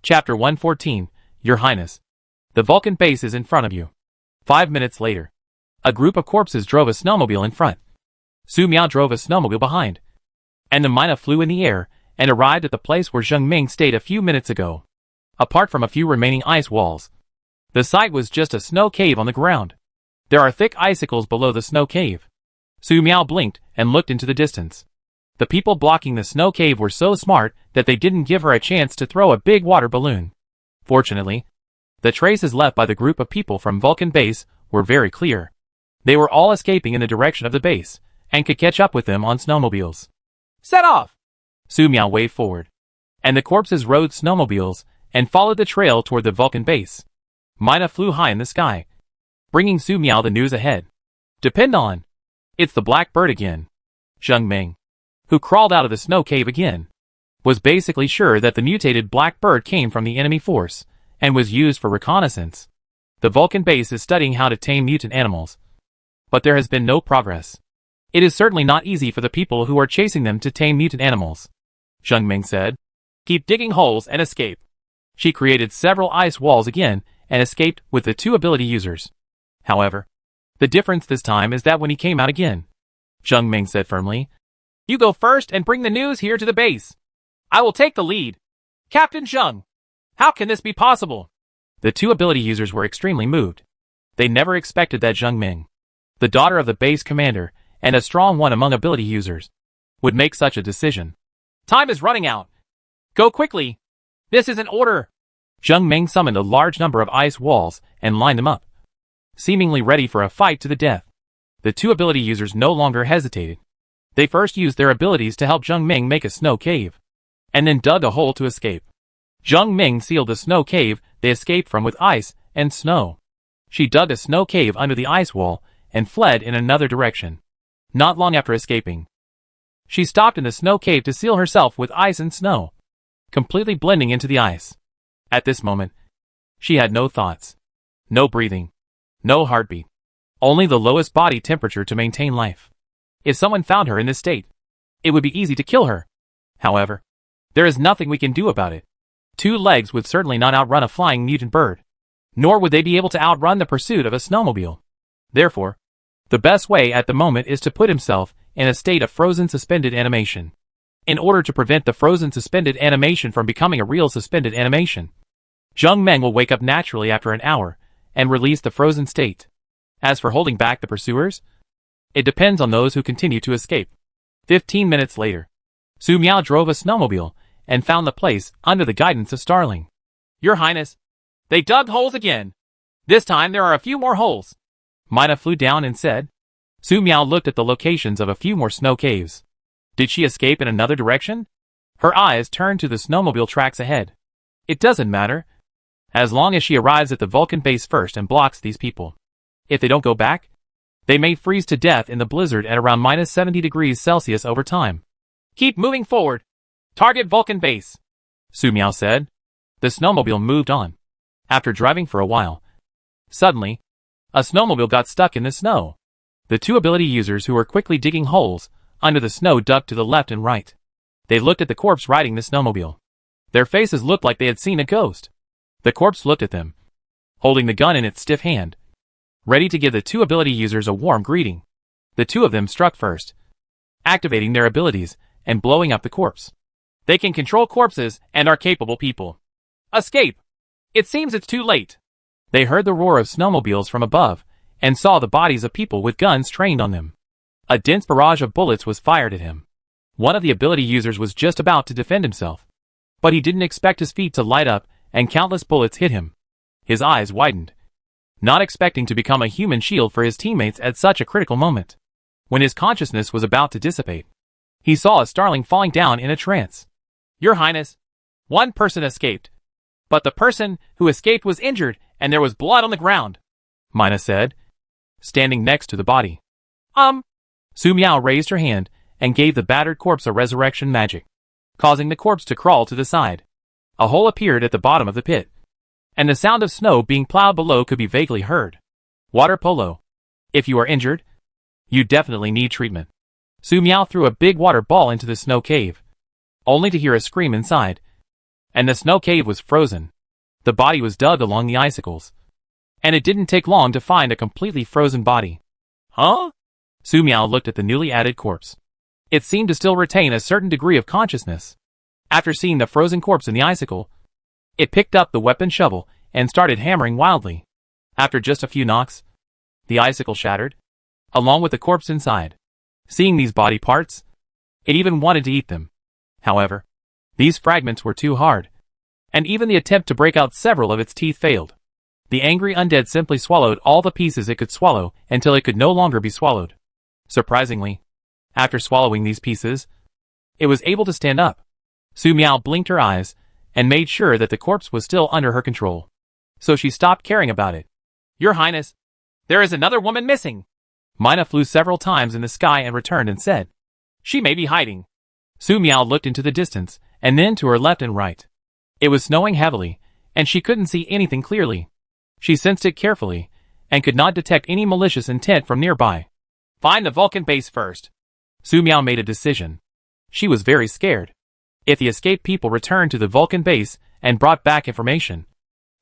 Chapter 114, Your Highness. The Vulcan base is in front of you. 5 minutes later, a group of corpses drove a snowmobile in front. Su Miao drove a snowmobile behind. And the Mina flew in the air and arrived at the place where Zheng Ming stayed a few minutes ago. Apart from a few remaining ice walls, the site was just a snow cave on the ground. There are thick icicles below the snow cave. Su Miao blinked and looked into the distance. The people blocking the snow cave were so smart that they didn't give her a chance to throw a big water balloon. Fortunately, the traces left by the group of people from Vulcan base were very clear. They were all escaping in the direction of the base and could catch up with them on snowmobiles. Set off! Su Miao waved forward, and the corpses rode snowmobiles and followed the trail toward the Vulcan base. Mina flew high in the sky, bringing Su Miao the news ahead. Depend on. It's the black bird again. Zheng Ming, who crawled out of the snow cave again, was basically sure that the mutated black bird came from the enemy force and was used for reconnaissance. The Vulcan base is studying how to tame mutant animals, but there has been no progress. It is certainly not easy for the people who are chasing them to tame mutant animals. Zheng Ming said, Keep digging holes and escape. She created several ice walls again and escaped with the 2 ability users. However, the difference this time is that when he came out again, Zheng Ming said firmly, You go first and bring the news here to the base. I will take the lead. Captain Zheng, how can this be possible? The 2 ability users were extremely moved. They never expected that Zheng Ming, the daughter of the base commander and a strong one among ability users, would make such a decision. Time is running out. Go quickly. This is an order. Zheng Ming summoned a large number of ice walls and lined them up, seemingly ready for a fight to the death. The 2 ability users no longer hesitated. They first used their abilities to help Zheng Ming make a snow cave, and then dug a hole to escape. Zheng Ming sealed the snow cave they escaped from with ice and snow. She dug a snow cave under the ice wall and fled in another direction. Not long after escaping, she stopped in the snow cave to seal herself with ice and snow, completely blending into the ice. At this moment, she had no thoughts, no breathing, no heartbeat, only the lowest body temperature to maintain life. If someone found her in this state, it would be easy to kill her. However, there is nothing we can do about it. 2 legs would certainly not outrun a flying mutant bird, nor would they be able to outrun the pursuit of a snowmobile. Therefore, the best way at the moment is to put himself in a state of frozen suspended animation, in order to prevent the frozen suspended animation from becoming a real suspended animation. Zheng Ming will wake up naturally after an hour and release the frozen state. As for holding back the pursuers, it depends on those who continue to escape. 15 minutes later, Su Miao drove a snowmobile and found the place under the guidance of Starling. Your Highness, they dug holes again. This time there are a few more holes. Mina flew down and said. Su Miao looked at the locations of a few more snow caves. Did she escape in another direction? Her eyes turned to the snowmobile tracks ahead. It doesn't matter, as long as she arrives at the Vulcan base first and blocks these people. If they don't go back, they may freeze to death in the blizzard at around minus 70 degrees Celsius over time. Keep moving forward. Target Vulcan base, Su Miao said. The snowmobile moved on. After driving for a while, suddenly, a snowmobile got stuck in the snow. The two ability users who were quickly digging holes under the snow ducked to the left and right. They looked at the corpse riding the snowmobile. Their faces looked like they had seen a ghost. The corpse looked at them, holding the gun in its stiff hand, ready to give the two ability users a warm greeting. The two of them struck first, activating their abilities and blowing up the corpse. They can control corpses and are capable people. Escape! It seems it's too late. They heard the roar of snowmobiles from above and saw the bodies of people with guns trained on them. A dense barrage of bullets was fired at him. One of the ability users was just about to defend himself, but he didn't expect his feet to light up and countless bullets hit him. His eyes widened, not expecting to become a human shield for his teammates at such a critical moment. When his consciousness was about to dissipate, he saw a Starling falling down in a trance. Your Highness, one person escaped, but the person who escaped was injured and there was blood on the ground, Mina said, standing next to the body. Su Miao raised her hand and gave the battered corpse a resurrection magic, causing the corpse to crawl to the side. A hole appeared at the bottom of the pit, and the sound of snow being plowed below could be vaguely heard. Water polo. If you are injured, you definitely need treatment. Su Miao threw a big water ball into the snow cave, only to hear a scream inside, and the snow cave was frozen. The body was dug along the icicles, and it didn't take long to find a completely frozen body. Huh? Su Miao looked at the newly added corpse. It seemed to still retain a certain degree of consciousness. After seeing the frozen corpse in the icicle, it picked up the weapon shovel and started hammering wildly. After just a few knocks, the icicle shattered, along with the corpse inside. Seeing these body parts, it even wanted to eat them. However, these fragments were too hard, and even the attempt to break out several of its teeth failed. The angry undead simply swallowed all the pieces it could swallow until it could no longer be swallowed. Surprisingly, after swallowing these pieces, it was able to stand up. Su Miao blinked her eyes and made sure that the corpse was still under her control. So she stopped caring about it. Your Highness, there is another woman missing. Mina flew several times in the sky and returned and said, she may be hiding. Su Miao looked into the distance and then to her left and right. It was snowing heavily, and she couldn't see anything clearly. She sensed it carefully and could not detect any malicious intent from nearby. Find the Vulcan base first. Su Miao made a decision. She was very scared. If the escaped people returned to the Vulcan base and brought back information,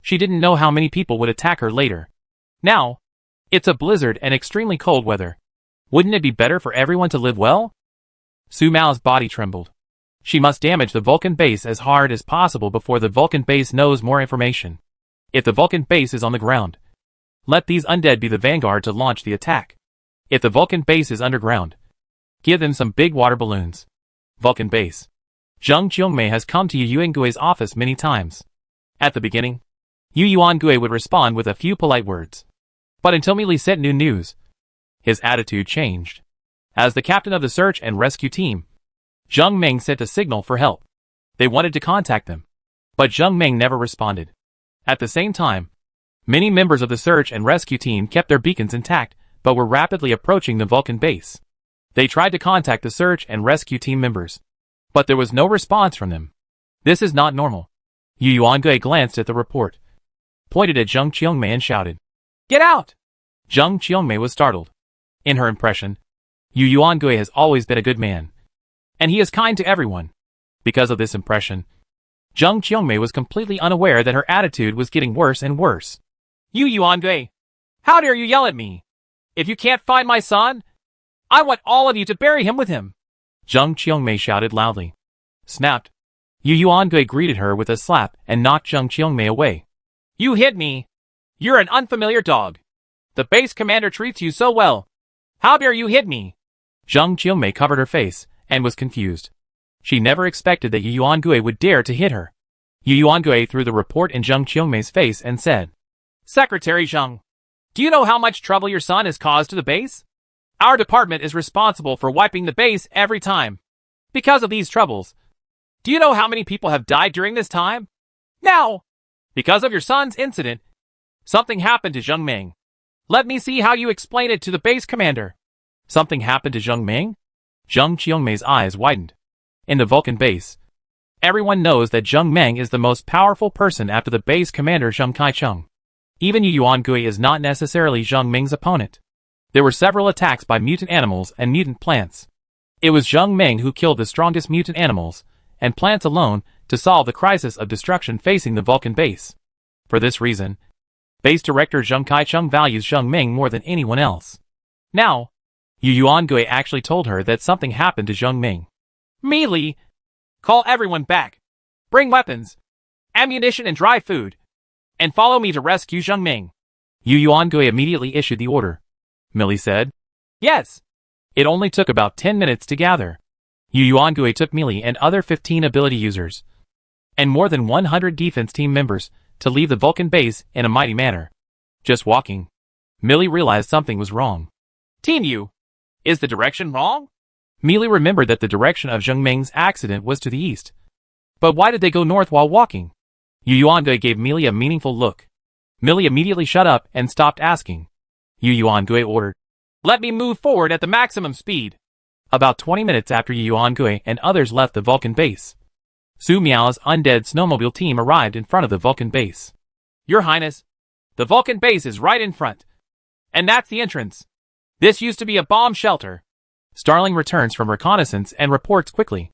she didn't know how many people would attack her later. Now, it's a blizzard and extremely cold weather. Wouldn't it be better for everyone to live well? Su Miao's body trembled. She must damage the Vulcan base as hard as possible before the Vulcan base knows more information. If the Vulcan base is on the ground, let these undead be the vanguard to launch the attack. If the Vulcan base is underground, give them some big water balloons. Vulcan base. Zheng Qiongmei has come to Yu Yuangui's office many times. At the beginning, Yu Yuangui would respond with a few polite words. But until Meili sent new news, his attitude changed. As the captain of the search and rescue team, Zheng Meng sent a signal for help. They wanted to contact them, but Zheng Meng never responded. At the same time, many members of the search and rescue team kept their beacons intact, but were rapidly approaching the Vulcan base. They tried to contact the search and rescue team members, but there was no response from them. This is not normal. Yu Yuangui glanced at the report, pointed at Zheng Qiongmei and shouted, "Get out!" Zheng Qiongmei was startled. In her impression, Yu Yuangui has always been a good man, and he is kind to everyone. Because of this impression, Zheng Qiongmei was completely unaware that her attitude was getting worse and worse. Yu Yuangui, how dare you yell at me? If you can't find my son, I want all of you to bury him with him. Zheng Qiongmei shouted loudly. Snapped. Yu Yuangui greeted her with a slap and knocked Zheng Qiongmei away. You hit me. You're an unfamiliar dog. The base commander treats you so well. How dare you hit me? Zheng Qiongmei covered her face and was confused. She never expected that Yu Yuangue would dare to hit her. Yu Yuangue threw the report in Zheng Qiongmei's face and said, "Secretary Zheng, do you know how much trouble your son has caused to the base? Our department is responsible for wiping the base every time. Because of these troubles, do you know how many people have died during this time? Now, because of your son's incident, something happened to Zheng Ming. Let me see how you explain it to the base commander." Something happened to Zheng Ming? Zheng Qiongmei's eyes widened. In the Vulcan base, everyone knows that Zheng Ming is the most powerful person after the base commander Zheng Kaicheng. Even Yu Yuangue is not necessarily Zheng Ming's opponent. There were several attacks by mutant animals and mutant plants. It was Zheng Ming who killed the strongest mutant animals and plants alone to solve the crisis of destruction facing the Vulcan base. For this reason, base director Zheng Kaicheng values Zheng Ming more than anyone else. Now, Yu Yuangue actually told her that something happened to Zheng Ming. "Meili, call everyone back. Bring weapons, ammunition and dry food, and follow me to rescue Zheng Ming." Yu Yuangue immediately issued the order. Millie said, "Yes." It only took about 10 minutes to gather. Yu Yuangue took Millie and other 15 ability users, and more than 100 defense team members, to leave the Vulcan base in a mighty manner. Just walking, Millie realized something was wrong. "Team Yu, is the direction wrong?" Millie remembered that the direction of Zheng Ming's accident was to the east. But why did they go north while walking? Yu Yuangue gave Millie a meaningful look. Millie immediately shut up and stopped asking. Yu Yuangue ordered, "Let me move forward at the maximum speed." About 20 minutes after Yu Yuangue and others left the Vulcan base, Su Miao's undead snowmobile team arrived in front of the Vulcan base. "Your Highness, the Vulcan base is right in front. And that's the entrance. This used to be a bomb shelter." Starling returns from reconnaissance and reports quickly.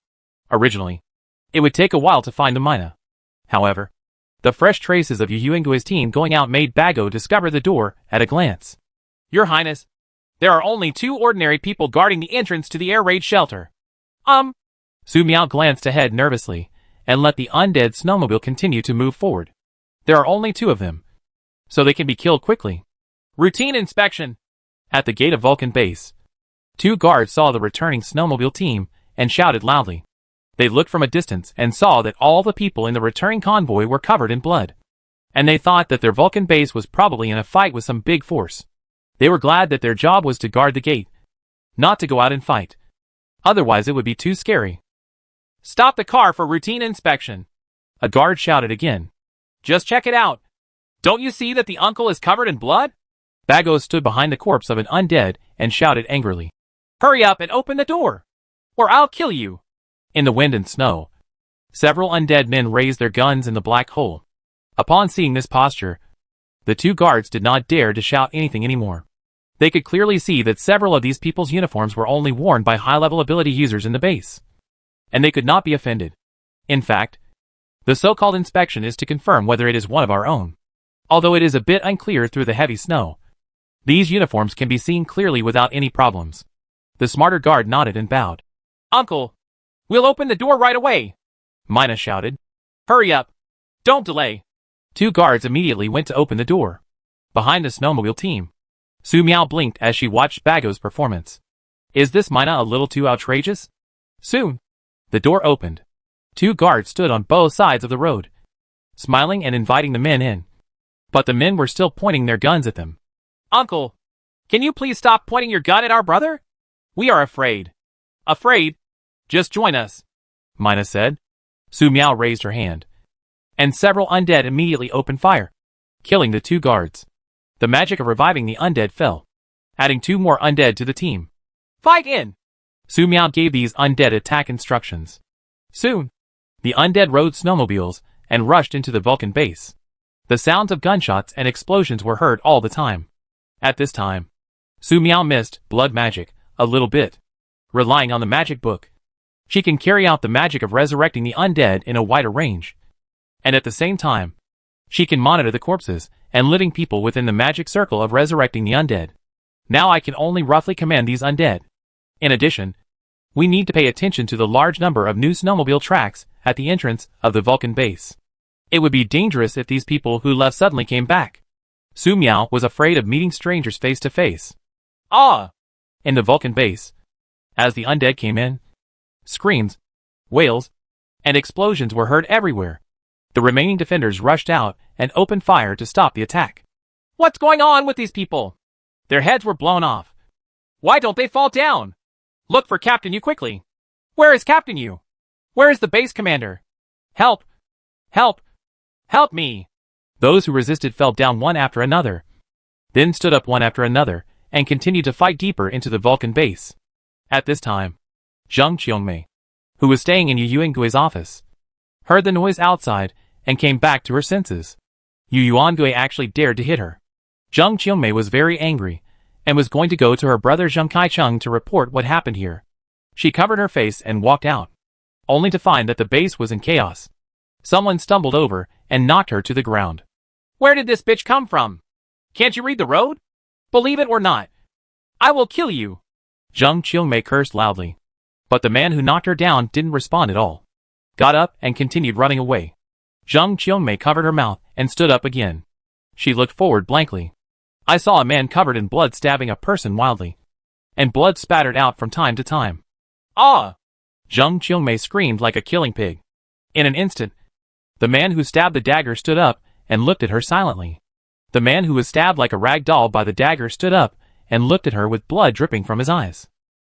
Originally, it would take a while to find the mina. However, the fresh traces of Yu Yuangue's team going out made Bago discover the door at a glance. "Your Highness, there are only 2 ordinary people guarding the entrance to the air raid shelter." Su Miao glanced ahead nervously and let the undead snowmobile continue to move forward. "There are only 2 of them, so they can be killed quickly." Routine inspection. At the gate of Vulcan base, 2 guards saw the returning snowmobile team and shouted loudly. They looked from a distance and saw that all the people in the returning convoy were covered in blood, and they thought that their Vulcan base was probably in a fight with some big force. They were glad that their job was to guard the gate, not to go out and fight. Otherwise it would be too scary. "Stop the car for routine inspection," a guard shouted again. "Just check it out. Don't you see that the uncle is covered in blood?" Bago stood behind the corpse of an undead and shouted angrily, "Hurry up and open the door, or I'll kill you." In the wind and snow, several undead men raised their guns in the black hole. Upon seeing this posture, the 2 guards did not dare to shout anything anymore. They could clearly see that several of these people's uniforms were only worn by high-level ability users in the base, and they could not be offended. In fact, the so-called inspection is to confirm whether it is one of our own. Although it is a bit unclear through the heavy snow, these uniforms can be seen clearly without any problems. The smarter guard nodded and bowed. "Uncle, we'll open the door right away," Mina shouted. "Hurry up. Don't delay." 2 guards immediately went to open the door. Behind the snowmobile team, Su Miao blinked as she watched Bago's performance. Is this Mina a little too outrageous? Soon, the door opened. 2 guards stood on both sides of the road, smiling and inviting the men in. But the men were still pointing their guns at them. "Uncle, can you please stop pointing your gun at our brother? We are afraid." "Afraid? Just join us," Mina said. Su Miao raised her hand, and several undead immediately opened fire, killing the 2 guards. The magic of reviving the undead fell, adding 2 more undead to the team. "Fight in!" Su Miao gave these undead attack instructions. Soon, the undead rode snowmobiles and rushed into the Vulcan base. The sounds of gunshots and explosions were heard all the time. At this time, Su Miao missed blood magic a little bit. Relying on the magic book, she can carry out the magic of resurrecting the undead in a wider range. And at the same time, she can monitor the corpses and living people within the magic circle of resurrecting the undead. Now I can only roughly command these undead. In addition, we need to pay attention to the large number of new snowmobile tracks at the entrance of the Vulcan base. It would be dangerous if these people who left suddenly came back. Su Miao was afraid of meeting strangers face to face. In the Vulcan base, as the undead came in, Screams, wails, and explosions were heard everywhere. The remaining defenders rushed out and opened fire to stop the attack. What's going on with these people? Their heads were blown off. Why don't they fall down? Look for Captain Yu quickly. Where is Captain Yu? Where is the base commander? Help! Help! Help me! Those who resisted fell down one after another, then stood up one after another, and continued to fight deeper into the Vulcan base. At this time, Zhang Qiongmei, who was staying in Yu Yuangui's office, heard the noise outside and came back to her senses. Yu Yuangui actually dared to hit her. Zhang Qiongmei was very angry and was going to go to her brother Zhang Kaicheng to report what happened here. She covered her face and walked out, only to find that the base was in chaos. Someone stumbled over and knocked her to the ground. Where did this bitch come from? Can't you read the road? Believe it or not, I will kill you. Zhang Qiongmei cursed loudly. But the man who knocked her down didn't respond at all, got up and continued running away. Zhang Qiongmei covered her mouth and stood up again. She looked forward blankly. I saw a man covered in blood stabbing a person wildly, and blood spattered out from time to time. Ah! Zhang Qiongmei screamed like a killing pig. In an instant, the man who stabbed the dagger stood up and looked at her silently. The man who was stabbed like a rag doll by the dagger stood up and looked at her with blood dripping from his eyes.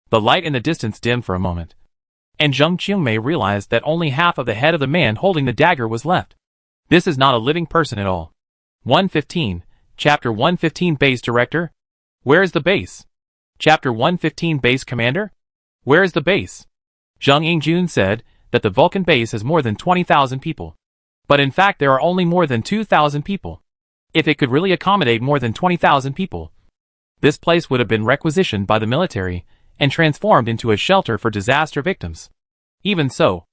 The light in the distance dimmed for a moment, and Zhang Qiongmei realized that only half of the head of the man holding the dagger was left. This is not a living person at all. 115, Chapter 115 Base Director? Where is the base? Chapter 115 Base Commander? Where is the base? Zhang Yingjun said that the Vulcan base has more than 20,000 people. But in fact there are only more than 2,000 people. If it could really accommodate more than 20,000 people, this place would have been requisitioned by the military and transformed into a shelter for disaster victims. Even so,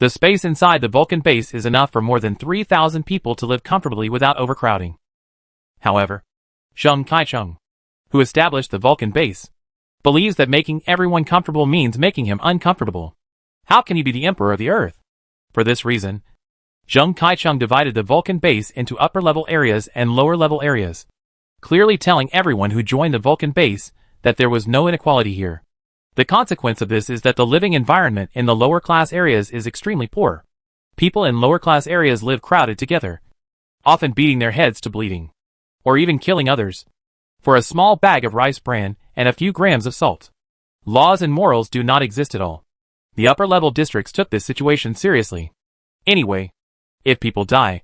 the space inside the Vulcan base is enough for more than 3,000 people to live comfortably without overcrowding. However, Zhang Kaicheng, who established the Vulcan base, believes that making everyone comfortable means making him uncomfortable. How can he be the emperor of the earth? For this reason, Zhang Kaicheng divided the Vulcan base into upper-level areas and lower-level areas, clearly telling everyone who joined the Vulcan base that there was no inequality here. The consequence of this is that the living environment in the lower-class areas is extremely poor. People in lower-class areas live crowded together, often beating their heads to bleeding, or even killing others, for a small bag of rice bran and a few grams of salt. Laws and morals do not exist at all. The upper-level districts took this situation seriously. Anyway, if people die,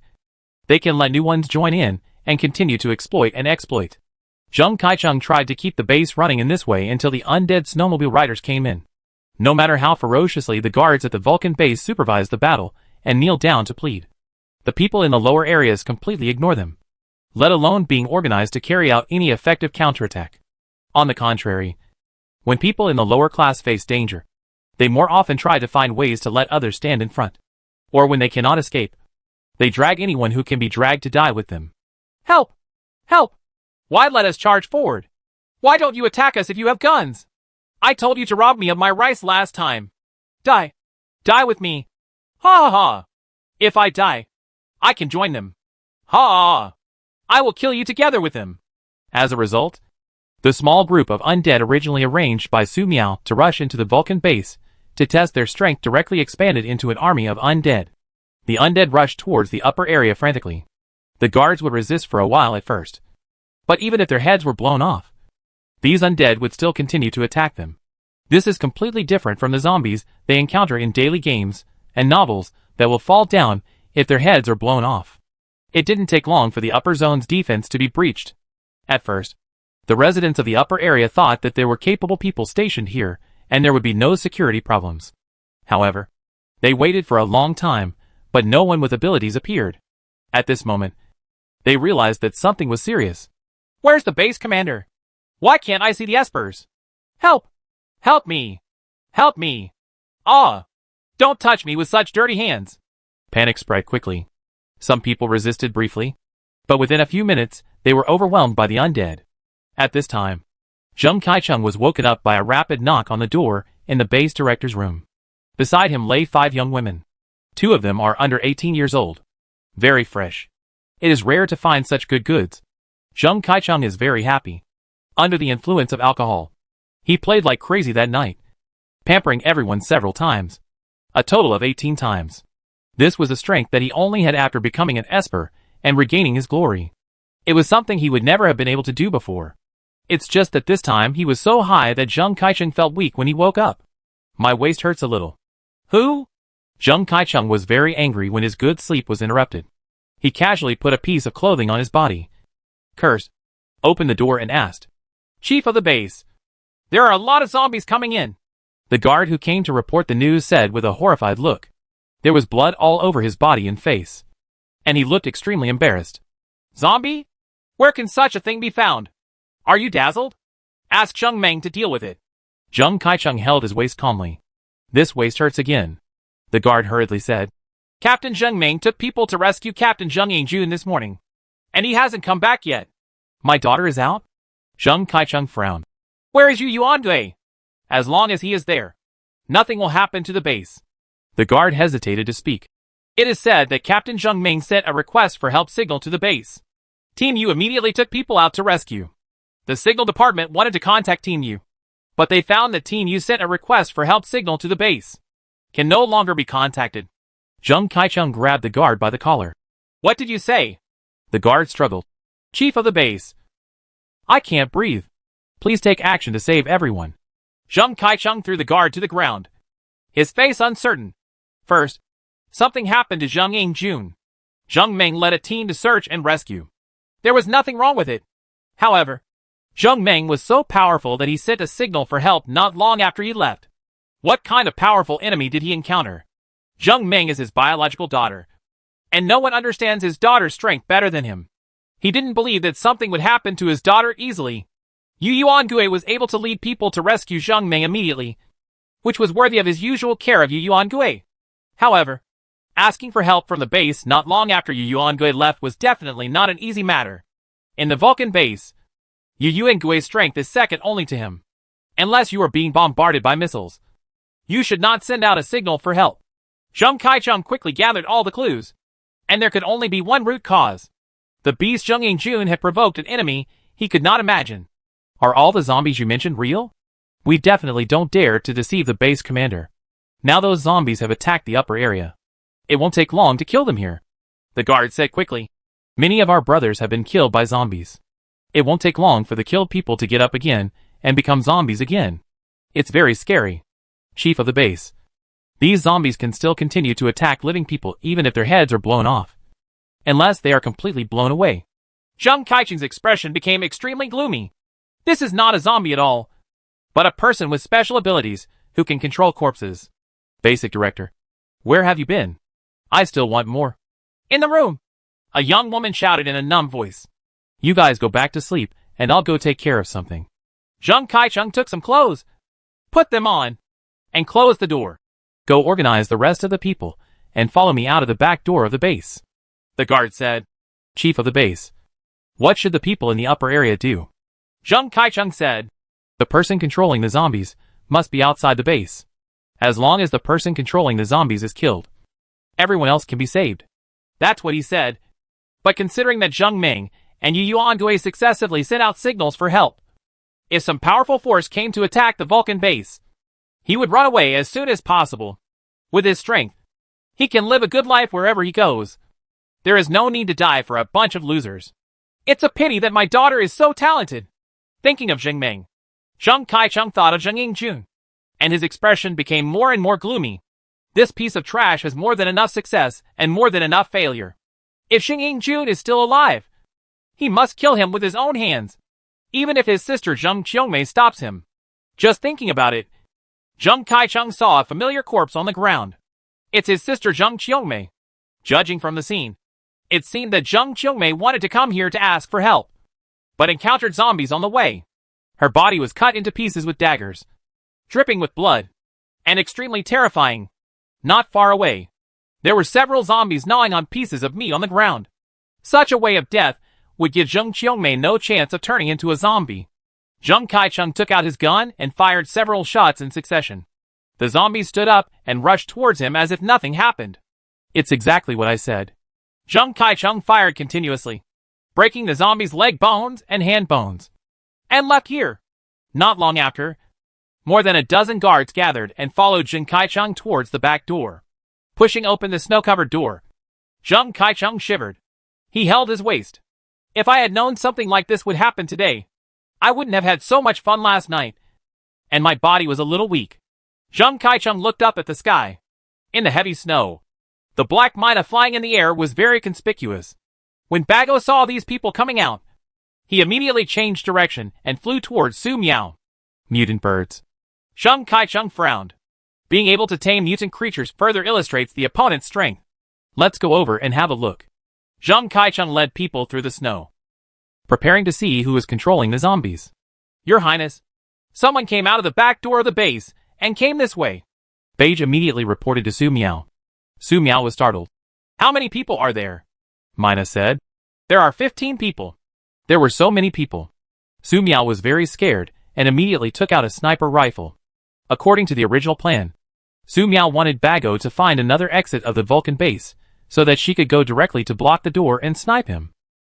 they can let new ones join in and continue to exploit. Zhang Kaicheng tried to keep the base running in this way until the undead snowmobile riders came in. No matter how ferociously the guards at the Vulcan base supervised the battle and kneeled down to plead, the people in the lower areas completely ignore them, let alone being organized to carry out any effective counterattack. On the contrary, when people in the lower class face danger, they more often try to find ways to let others stand in front. Or when they cannot escape, they drag anyone who can be dragged to die with them. Help! Help! Why let us charge forward? Why don't you attack us if you have guns? I told you to rob me of my rice last time. Die! Die with me! Ha ha ha! If I die, I can join them. Ha ha! I will kill you together with them. As a result, the small group of undead originally arranged by Su Miao to rush into the Vulcan base to test their strength directly expanded into an army of undead. The undead rushed towards the upper area frantically. The guards would resist for a while at first, but even if their heads were blown off, these undead would still continue to attack them. This is completely different from the zombies they encounter in daily games and novels that will fall down if their heads are blown off. It didn't take long for the upper zone's defense to be breached. At first, the residents of the upper area thought that there were capable people stationed here and there would be no security problems. However, they waited for a long time, but no one with abilities appeared. At this moment, they realized that something was serious. Where's the base commander? Why can't I see the espers? Help! Help me! Help me! Ah! Don't touch me with such dirty hands! Panic spread quickly. Some people resisted briefly, but within a few minutes, they were overwhelmed by the undead. At this time, Zhang Kaicheng was woken up by a rapid knock on the door in the base director's room. Beside him lay 5 young women. 2 of them are under 18 years old. Very fresh. It is rare to find such good goods. Zhang Kaicheng is very happy. Under the influence of alcohol, he played like crazy that night. pampering everyone several times. A total of 18 times. This was a strength that he only had after becoming an Esper and regaining his glory. It was something he would never have been able to do before. It's just that this time he was so high that Zheng Kaicheng felt weak when he woke up. My waist hurts a little. Who? Zheng Kaicheng was very angry when his good sleep was interrupted. He casually put a piece of clothing on his body. Cursed. Opened the door and asked. Chief of the base. There are a lot of zombies coming in. The guard who came to report the news said with a horrified look. There was blood all over his body and face. And he looked extremely embarrassed. Zombie? Where can such a thing be found? Are you dazzled? Ask Zheng Meng to deal with it. Zheng Kaicheng held his waist calmly. This waist hurts again. The guard hurriedly said. Captain Zheng Meng took people to rescue Captain Zheng Yangjun this morning. And he hasn't come back yet. My daughter is out? Zheng Kaicheng frowned. Where is Yu Yuandui? As long as he is there, nothing will happen to the base. The guard hesitated to speak. It is said that Captain Zheng Meng sent a request for help signal to the base. Team U immediately took people out to rescue. The signal department wanted to contact Team U, but they found that Team U sent a request for help signal to the base. Can no longer be contacted. Zheng Kaicheng grabbed the guard by the collar. What did you say? The guard struggled. Chief of the base. I can't breathe. Please take action to save everyone. Zheng Kaicheng threw the guard to the ground. His face uncertain. First, something happened to Zheng Yangjun. Zheng Meng led a team to search and rescue. There was nothing wrong with it. However, Zheng Meng was so powerful that he sent a signal for help not long after he left. What kind of powerful enemy did he encounter? Zheng Meng is his biological daughter, and no one understands his daughter's strength better than him. He didn't believe that something would happen to his daughter easily. Yu Yuangui was able to lead people to rescue Zheng Meng immediately, which was worthy of his usual care of Yu Yuangui. However, asking for help from the base not long after Yu Yuangui left was definitely not an easy matter. In the Vulcan base, Yu Yuangui's strength is second only to him. Unless you are being bombarded by missiles, you should not send out a signal for help. Zheng Kaicheng quickly gathered all the clues, and there could only be one root cause. The beast Zheng Yangjun had provoked an enemy he could not imagine. Are all the zombies you mentioned real? We definitely don't dare to deceive the base commander. Now those zombies have attacked the upper area. It won't take long to kill them here. The guard said quickly. Many of our brothers have been killed by zombies. It won't take long for the killed people to get up again and become zombies again. It's very scary. Chief of the base. These zombies can still continue to attack living people even if their heads are blown off. Unless they are completely blown away. Zheng Kaicheng's expression became extremely gloomy. This is not a zombie at all, but a person with special abilities who can control corpses. Basic Director. Where have you been? I still want more. In the room. A young woman shouted in a numb voice. You guys go back to sleep, and I'll go take care of something. Zheng Kaicheng took some clothes, put them on, and closed the door. Go organize the rest of the people, and follow me out of the back door of the base. The guard said. Chief of the base. What should the people in the upper area do? Zheng Kaicheng said. The person controlling the zombies must be outside the base. As long as the person controlling the zombies is killed, everyone else can be saved. That's what he said. But considering that Zheng Meng and Yu Yuangui successively sent out signals for help, if some powerful force came to attack the Vulcan base, he would run away as soon as possible. With his strength, he can live a good life wherever he goes. There is no need to die for a bunch of losers. It's a pity that my daughter is so talented. Thinking of Zheng Meng, Zheng Kaicheng thought of Zheng Yangjun, and his expression became more and more gloomy. This piece of trash has more than enough success and more than enough failure. If Zheng Yangjun is still alive, he must kill him with his own hands, even if his sister Zheng Qiongmei stops him. Just thinking about it, Zheng Kaicheng saw a familiar corpse on the ground. It's his sister Zheng Qiongmei. Judging from the scene, it seemed that Zheng Qiongmei wanted to come here to ask for help, but encountered zombies on the way. Her body was cut into pieces with daggers, dripping with blood, and extremely terrifying. Not far away, there were several zombies gnawing on pieces of meat on the ground. Such a way of death would give Zheng Qiongmei no chance of turning into a zombie. Zheng Kaicheng took out his gun and fired several shots in succession. The zombies stood up and rushed towards him as if nothing happened. It's exactly what I said. Zheng Kaicheng fired continuously, breaking the zombies' leg bones and hand bones, and left here. Not long after, More than a dozen guards gathered and followed Zheng Kaicheng towards the back door. Pushing open the snow-covered door, Zheng Kaicheng shivered. He held his waist. If I had known something like this would happen today, I wouldn't have had so much fun last night. And my body was a little weak. Zheng Kaicheng looked up at the sky. In the heavy snow, the black mina flying in the air was very conspicuous. When Bago saw these people coming out, he immediately changed direction and flew towards Su Miao. Mutant birds. Zheng Kaicheng frowned. Being able to tame mutant creatures further illustrates the opponent's strength. Let's go over and have a look. Zheng Kaicheng led people through the snow, preparing to see who was controlling the zombies. Your Highness, someone came out of the back door of the base and came this way. Beige immediately reported to Su Miao. Su Miao was startled. How many people are there? Mina said. There are 15 people. There were so many people. Su Miao was very scared and immediately took out a sniper rifle. According to the original plan, Su Miao wanted Bago to find another exit of the Vulcan base so that she could go directly to block the door and snipe him.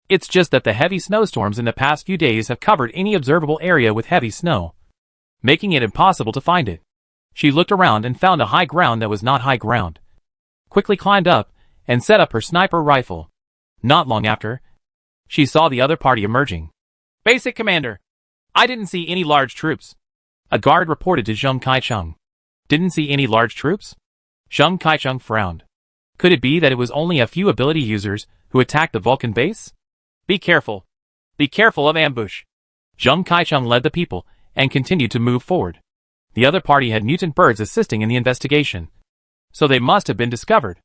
It's just that the heavy snowstorms in the past few days have covered any observable area with heavy snow, making it impossible to find it. She looked around and found a high ground that was not high ground. Quickly climbed up and set up her sniper rifle. Not long after, she saw the other party emerging. Basic Commander, I didn't see any large troops. A guard reported to Zheng Kaicheng. Didn't see any large troops? Zheng Kaicheng frowned. Could it be that it was only a few ability users who attacked the Vulcan base? Be careful. Be careful of ambush. Zheng Kaicheng led the people and continued to move forward. The other party had mutant birds assisting in the investigation, so they must have been discovered.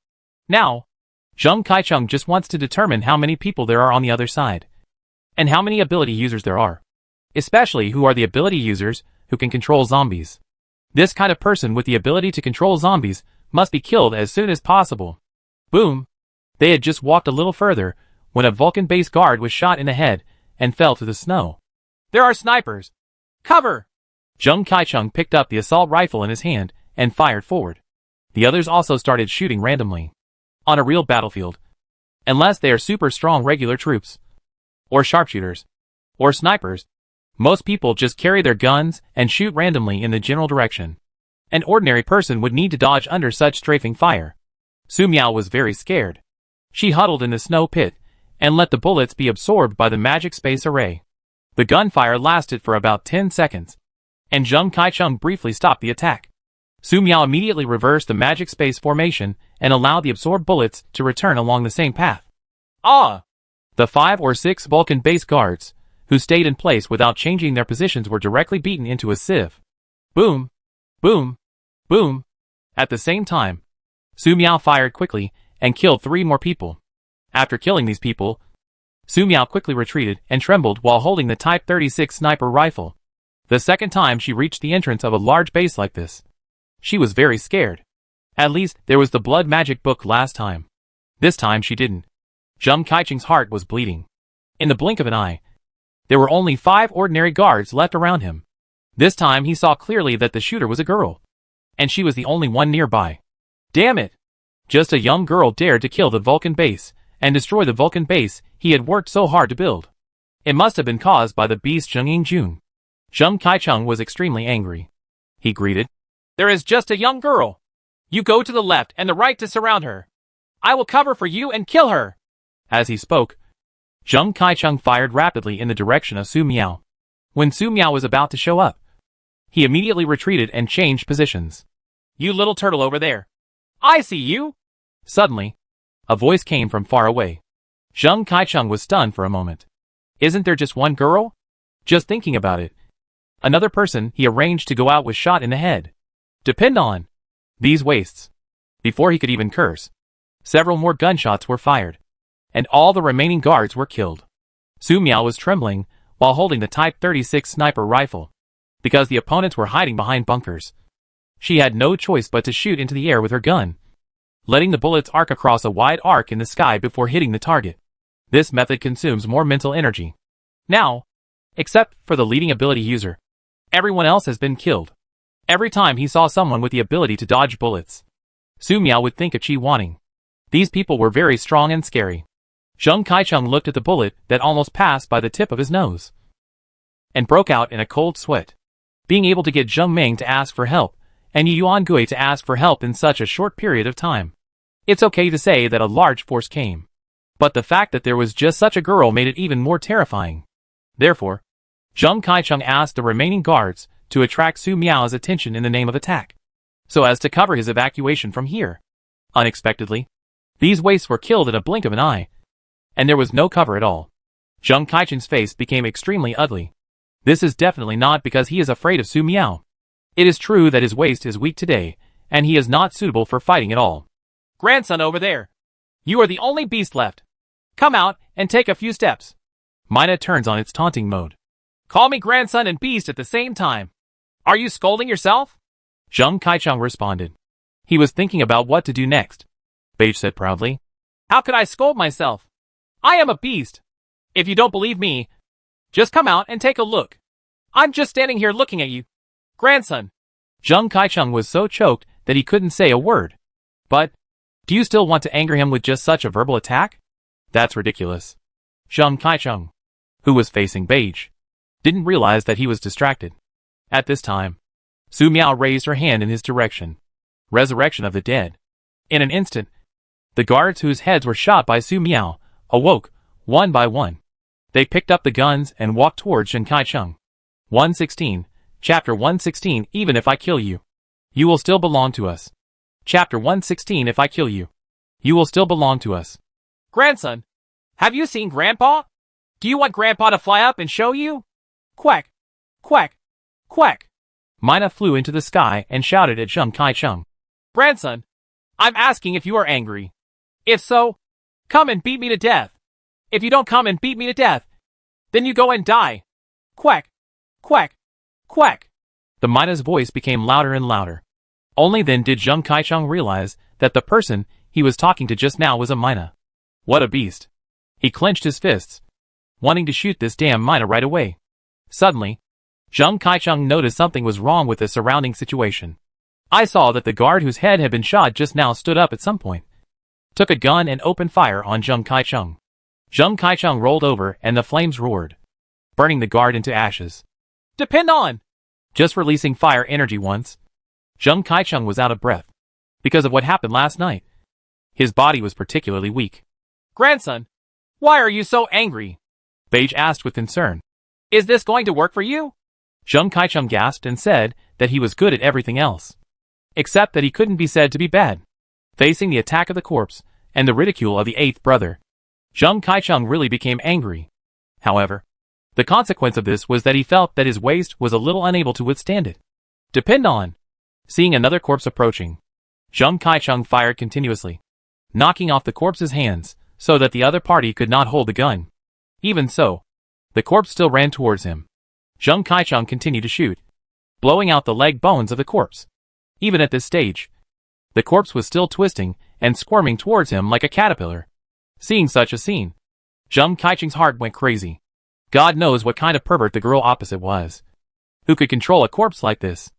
Now, Zheng Kaicheng just wants to determine how many people there are on the other side, and how many ability users there are, especially who are the ability users who can control zombies. This kind of person with the ability to control zombies must be killed as soon as possible. Boom! They had just walked a little further when a Vulcan base guard was shot in the head and fell to the snow. There are snipers! Cover! Zheng Kaicheng picked up the assault rifle in his hand and fired forward. The others also started shooting randomly. On a real battlefield, unless they are super strong regular troops, or sharpshooters, or snipers, most people just carry their guns and shoot randomly in the general direction. An ordinary person would need to dodge under such strafing fire. Su Miao was very scared. She huddled in the snow pit and let the bullets be absorbed by the magic space array. The gunfire lasted for about 10 seconds, and Zheng Kaicheng briefly stopped the attack. Su Miao immediately reversed the magic space formation and allowed the absorbed bullets to return along the same path. Ah! The 5 or 6 Vulcan base guards, who stayed in place without changing their positions, were directly beaten into a sieve. Boom! Boom! Boom! At the same time, Su Miao fired quickly and killed 3 more people. After killing these people, Su Miao quickly retreated and trembled while holding the Type 36 sniper rifle. The second time she reached the entrance of a large base like this, she was very scared. At least there was the blood magic book last time. This time she didn't. Zheng Kaicheng's heart was bleeding. In the blink of an eye, there were only 5 ordinary guards left around him. This time he saw clearly that the shooter was a girl, and she was the only one nearby. Damn it! Just a young girl dared to kill the Vulcan base and destroy the Vulcan base he had worked so hard to build. It must have been caused by the beast Zheng Yingjun. Zheng Kaicheng was extremely angry. He greeted, There is just a young girl. You go to the left and the right to surround her. I will cover for you and kill her. As he spoke, Zheng Kaicheng fired rapidly in the direction of Su Miao. When Su Miao was about to show up, he immediately retreated and changed positions. You little turtle over there. I see you. Suddenly, a voice came from far away. Zheng Kaicheng was stunned for a moment. Isn't there just one girl? Just thinking about it, another person he arranged to go out was shot in the head. Depend on these wastes. Before he could even curse, several more gunshots were fired, and all the remaining guards were killed. Su Miao was trembling while holding the Type 36 sniper rifle, because the opponents were hiding behind bunkers. She had no choice but to shoot into the air with her gun, letting the bullets arc across a wide arc in the sky before hitting the target. This method consumes more mental energy. Now, except for the leading ability user, everyone else has been killed. Every time he saw someone with the ability to dodge bullets, Su Miao would think of Chi Wanting. These people were very strong and scary. Zheng Kaicheng looked at the bullet that almost passed by the tip of his nose, and broke out in a cold sweat. Being able to get Zheng Ming to ask for help, and Yu Yuangui to ask for help in such a short period of time. It's okay to say that a large force came. But the fact that there was just such a girl made it even more terrifying. Therefore, Zheng Kaicheng asked the remaining guards to attract Su Miao's attention in the name of attack, so as to cover his evacuation from here. Unexpectedly, these wastes were killed in a blink of an eye, and there was no cover at all. Zheng Kaicheng's face became extremely ugly. This is definitely not because he is afraid of Su Miao. It is true that his waist is weak today, and he is not suitable for fighting at all. Grandson over there. You are the only beast left. Come out and take a few steps. Mina turns on its taunting mode. Call me grandson and beast at the same time. Are you scolding yourself? Zheng Kaicheng responded. He was thinking about what to do next. Beige said proudly. How could I scold myself? I am a beast. If you don't believe me, just come out and take a look. I'm just standing here looking at you. Grandson. Zheng Kaicheng was so choked that he couldn't say a word. But, do you still want to anger him with just such a verbal attack? That's ridiculous. Zheng Kaicheng, who was facing Beige, didn't realize that he was distracted. At this time, Su Miao raised her hand in his direction. Resurrection of the dead. In an instant, the guards whose heads were shot by Su Miao awoke, one by one. They picked up the guns and walked towards Zheng Kaicheng. 116, Chapter 116. Even if I kill you, you will still belong to us. Chapter 116. If I kill you, you will still belong to us. Grandson, have you seen Grandpa? Do you want Grandpa to fly up and show you? Quack, quack, quack. Mina flew into the sky and shouted at Zheng Kaicheng. Grandson, I'm asking if you are angry. If so, come and beat me to death. If you don't come and beat me to death, then you go and die. Quack, quack, quack. The Mina's voice became louder and louder. Only then did Zheng Kaicheng realize that the person he was talking to just now was a Mina. What a beast. He clenched his fists, wanting to shoot this damn Mina right away. Suddenly, Zheng Kaicheng noticed something was wrong with the surrounding situation. I saw that the guard whose head had been shot just now stood up at some point, took a gun and opened fire on Zheng Kaicheng. Zheng Kaicheng rolled over and the flames roared, burning the guard into ashes. Depend on! Just releasing fire energy once. Zheng Kaicheng was out of breath, because of what happened last night. His body was particularly weak. Grandson, why are you so angry? Beige asked with concern. Is this going to work for you? Zheng Kaicheng gasped and said that he was good at everything else, except that he couldn't be said to be bad. Facing the attack of the corpse and the ridicule of the eighth brother, Zheng Kaicheng really became angry. However, the consequence of this was that he felt that his waist was a little unable to withstand it. Depend on. Seeing another corpse approaching, Zheng Kaicheng fired continuously, knocking off the corpse's hands so that the other party could not hold the gun. Even so, the corpse still ran towards him. Zheng Kaicheng continued to shoot, blowing out the leg bones of the corpse. Even at this stage, the corpse was still twisting and squirming towards him like a caterpillar. Seeing such a scene, Zheng Kaicheng's heart went crazy. God knows what kind of pervert the girl opposite was, who could control a corpse like this.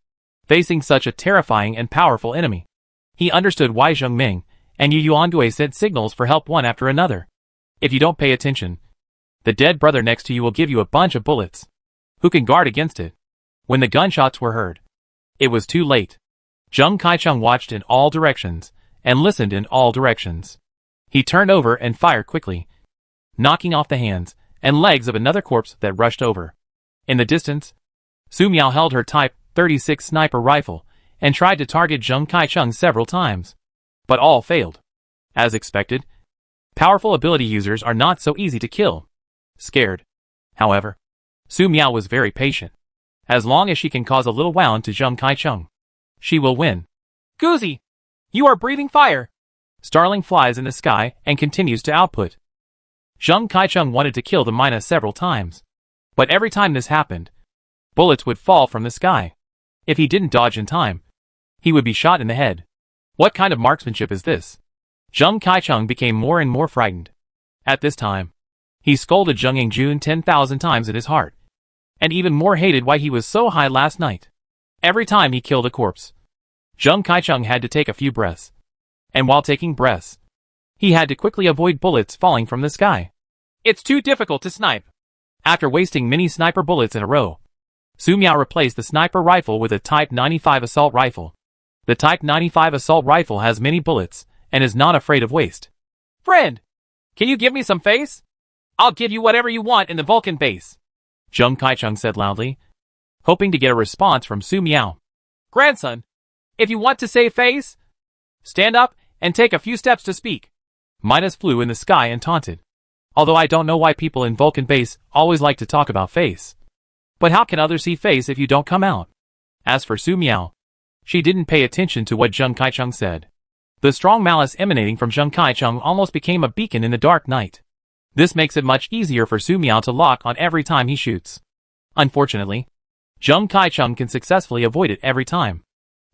Facing such a terrifying and powerful enemy, he understood why Zheng Ming and Yu Yuangui sent signals for help one after another. If you don't pay attention, the dead brother next to you will give you a bunch of bullets. Who can guard against it? When the gunshots were heard, it was too late. Zheng Kaicheng watched in all directions and listened in all directions. He turned over and fired quickly, knocking off the hands and legs of another corpse that rushed over. In the distance, Su Miao held her Type 36 sniper rifle and tried to target Zheng Kaicheng several times, but all failed. As expected, powerful ability users are not so easy to kill. Scared, however, Su Miao was very patient. As long as she can cause a little wound to Zheng Kaicheng, she will win. Guzi, you are breathing fire! Starling flies in the sky and continues to output. Zheng Kaicheng wanted to kill the Mina several times, but every time this happened, bullets would fall from the sky. If he didn't dodge in time, he would be shot in the head. What kind of marksmanship is this? Zheng Kaicheng became more and more frightened. At this time, he scolded Zheng Yangjun 10,000 times in his heart, and even more hated why he was so high last night. Every time he killed a corpse, Zheng Kaicheng had to take a few breaths, and while taking breaths, he had to quickly avoid bullets falling from the sky. It's too difficult to snipe. After wasting many sniper bullets in a row, Su Miao replaced the sniper rifle with a Type 95 assault rifle. The Type 95 assault rifle has many bullets and is not afraid of waste. Friend, can you give me some face? I'll give you whatever you want in the Vulcan base, Zheng Kaicheng said loudly, hoping to get a response from Su Miao. Grandson, if you want to save face, stand up and take a few steps to speak. Midas flew in the sky and taunted. Although I don't know why people in Vulcan base always like to talk about face. But how can others see face if you don't come out? As for Su Miao, she didn't pay attention to what Zheng Kaicheng said. The strong malice emanating from Zheng Kaicheng almost became a beacon in the dark night. This makes it much easier for Su Miao to lock on every time he shoots. Unfortunately, Zheng Kaicheng can successfully avoid it every time.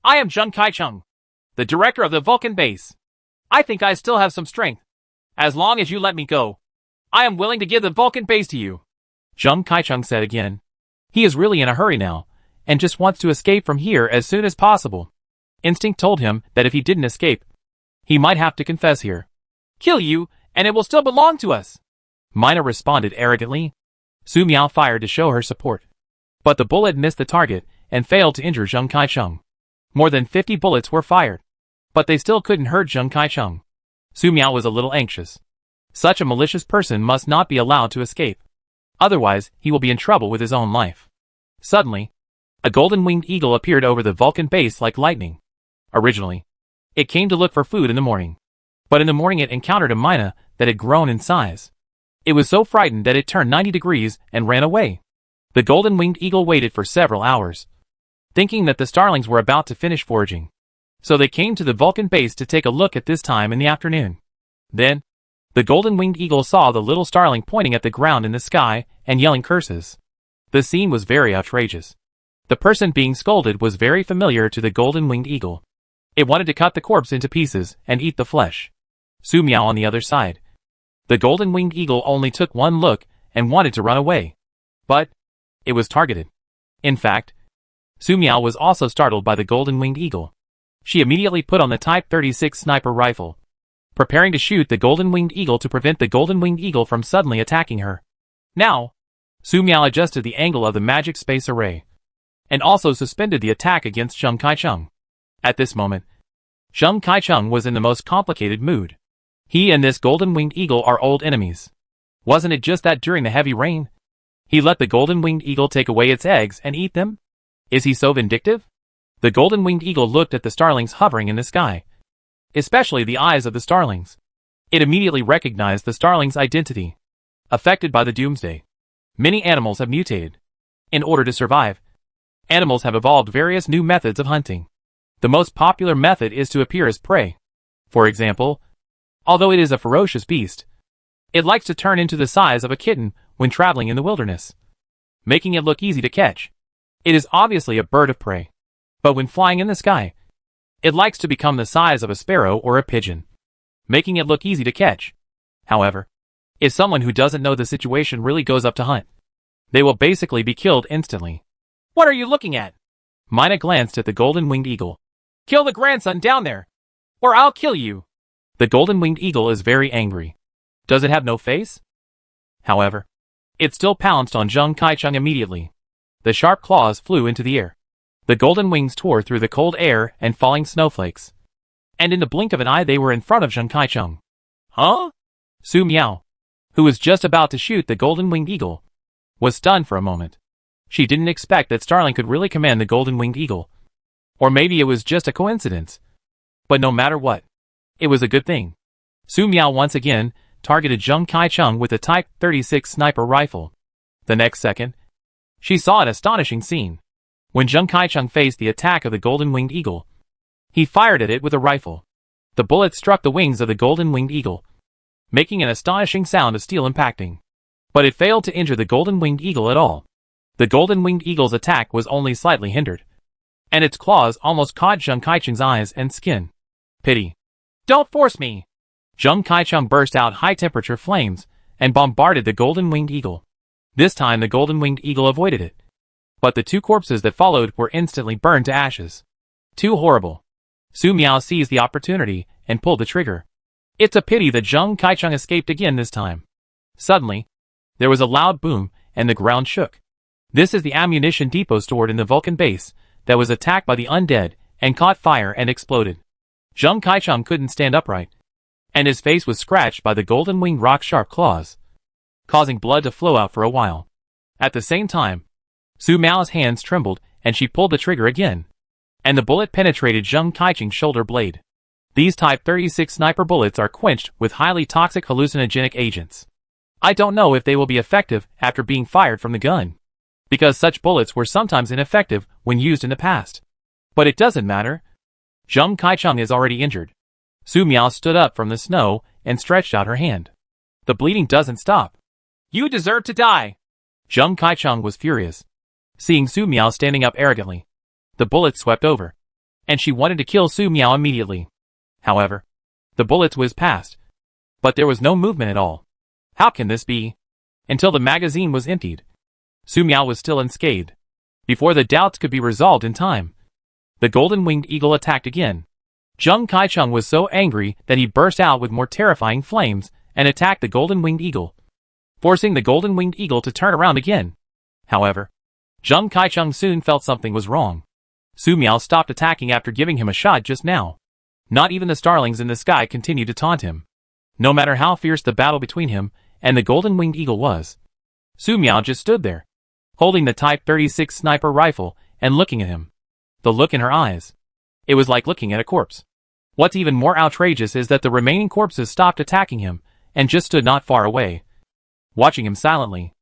I am Zheng Kaicheng, the director of the Vulcan base. I think I still have some strength. As long as you let me go, I am willing to give the Vulcan base to you, Zheng Kaicheng said again. He is really in a hurry now, and just wants to escape from here as soon as possible. Instinct told him that if he didn't escape, he might have to confess here. Kill you, and it will still belong to us, Mina responded arrogantly. Su Miao fired to show her support. But the bullet missed the target and failed to injure Zheng Kaicheng. More than 50 bullets were fired, but they still couldn't hurt Zheng Kaicheng. Su Miao was a little anxious. Such a malicious person must not be allowed to escape. Otherwise, he will be in trouble with his own life. Suddenly, a golden-winged eagle appeared over the Vulcan base like lightning. Originally, it came to look for food in the morning. But in the morning it encountered a mina that had grown in size. It was so frightened that it turned 90 degrees and ran away. The golden-winged eagle waited for several hours, thinking that the starlings were about to finish foraging. So they came to the Vulcan base to take a look at this time in the afternoon. Then, the golden-winged eagle saw the little starling pointing at the ground in the sky and yelling curses. The scene was very outrageous. The person being scolded was very familiar to the golden-winged eagle. It wanted to cut the corpse into pieces and eat the flesh. Su Miao on the other side. The golden-winged eagle only took one look and wanted to run away. But it was targeted. In fact, Su Miao was also startled by the golden-winged eagle. She immediately put on the Type 36 sniper rifle, preparing to shoot the golden-winged eagle to prevent the golden-winged eagle from suddenly attacking her. Now, Su Miao adjusted the angle of the magic space array, and also suspended the attack against Zheng Kaicheng. At this moment, Zheng Kaicheng was in the most complicated mood. He and this golden-winged eagle are old enemies. Wasn't it just that during the heavy rain, he let the golden-winged eagle take away its eggs and eat them? Is he so vindictive? The golden-winged eagle looked at the starlings hovering in the sky, especially the eyes of the starlings. It immediately recognized the starlings' identity. Affected by the Doomsday, many animals have mutated. In order to survive, animals have evolved various new methods of hunting. The most popular method is to appear as prey. For example, although it is a ferocious beast, it likes to turn into the size of a kitten when traveling in the wilderness, making it look easy to catch. It is obviously a bird of prey, but when flying in the sky, it likes to become the size of a sparrow or a pigeon, making it look easy to catch. However, if someone who doesn't know the situation really goes up to hunt, they will basically be killed instantly. What are you looking at? Mina glanced at the golden-winged eagle. Kill the grandson down there, or I'll kill you. The golden-winged eagle is very angry. Does it have no face? However, it still pounced on Zheng Kaicheng immediately. The sharp claws flew into the air. The golden wings tore through the cold air and falling snowflakes. And in the blink of an eye they were in front of Zheng Kaicheng. Huh? Su Miao, who was just about to shoot the golden-winged eagle, was stunned for a moment. She didn't expect that Starling could really command the golden-winged eagle. Or maybe it was just a coincidence. But no matter what, it was a good thing. Su Miao once again targeted Zheng Kaicheng with a Type 36 sniper rifle. The next second, she saw an astonishing scene. When Zheng Kaicheng faced the attack of the golden-winged eagle, he fired at it with a rifle. The bullet struck the wings of the golden-winged eagle, making an astonishing sound of steel impacting. But it failed to injure the golden-winged eagle at all. The golden-winged eagle's attack was only slightly hindered, and its claws almost caught Zheng Kaicheng's eyes and skin. Pity. Don't force me! Zheng Kaicheng burst out high-temperature flames and bombarded the golden-winged eagle. This time the golden-winged eagle avoided it. But the two corpses that followed were instantly burned to ashes. Too horrible. Su Miao seized the opportunity and pulled the trigger. It's a pity that Zheng Kaicheng escaped again this time. Suddenly, there was a loud boom and the ground shook. This is the ammunition depot stored in the Vulcan base that was attacked by the undead and caught fire and exploded. Zheng Kaicheng couldn't stand upright, and his face was scratched by the golden-winged rock-sharp claws, causing blood to flow out for a while. At the same time, Su Miao's hands trembled and she pulled the trigger again, and the bullet penetrated Zheng Kaicheng's shoulder blade. These Type 36 sniper bullets are quenched with highly toxic hallucinogenic agents. I don't know if they will be effective after being fired from the gun, because such bullets were sometimes ineffective when used in the past. But it doesn't matter. Zheng Kaicheng is already injured. Su Miao stood up from the snow and stretched out her hand. The bleeding doesn't stop. You deserve to die. Zheng Kaicheng was furious, seeing Su Miao standing up arrogantly. The bullets swept over, and she wanted to kill Su Miao immediately. However, the bullets whizzed past, but there was no movement at all. How can this be? Until the magazine was emptied, Su Miao was still unscathed. Before the doubts could be resolved in time, the golden-winged eagle attacked again. Zheng Kaicheng was so angry that he burst out with more terrifying flames and attacked the golden-winged eagle, forcing the golden-winged eagle to turn around again. However, Zheng Kaicheng soon felt something was wrong. Su Miao stopped attacking after giving him a shot just now. Not even the starlings in the sky continued to taunt him. No matter how fierce the battle between him and the golden-winged eagle was, Su Miao just stood there, holding the Type 36 sniper rifle and looking at him. The look in her eyes. It was like looking at a corpse. What's even more outrageous is that the remaining corpses stopped attacking him and just stood not far away, watching him silently.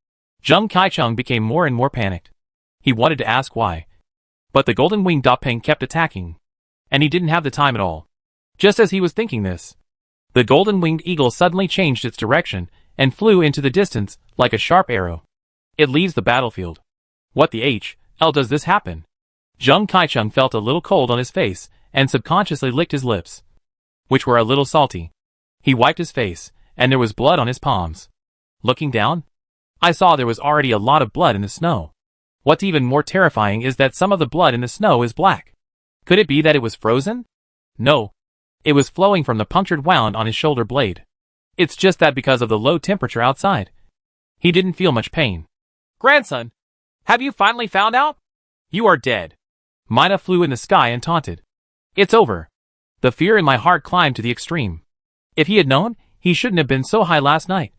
Zheng Kaicheng became more and more panicked. He wanted to ask why, but the golden-winged Dopeng kept attacking, and he didn't have the time at all. Just as he was thinking this, the golden-winged eagle suddenly changed its direction and flew into the distance like a sharp arrow. It leaves the battlefield. What the hell does this happen? Zheng Kaicheng felt a little cold on his face and subconsciously licked his lips, which were a little salty. He wiped his face, and there was blood on his palms. Looking down, I saw there was already a lot of blood in the snow. What's even more terrifying is that some of the blood in the snow is black. Could it be that it was frozen? No. It was flowing from the punctured wound on his shoulder blade. It's just that because of the low temperature outside, he didn't feel much pain. Grandson, have you finally found out? You are dead. Mina flew in the sky and taunted. It's over. The fear in my heart climbed to the extreme. If he had known, he shouldn't have been so high last night.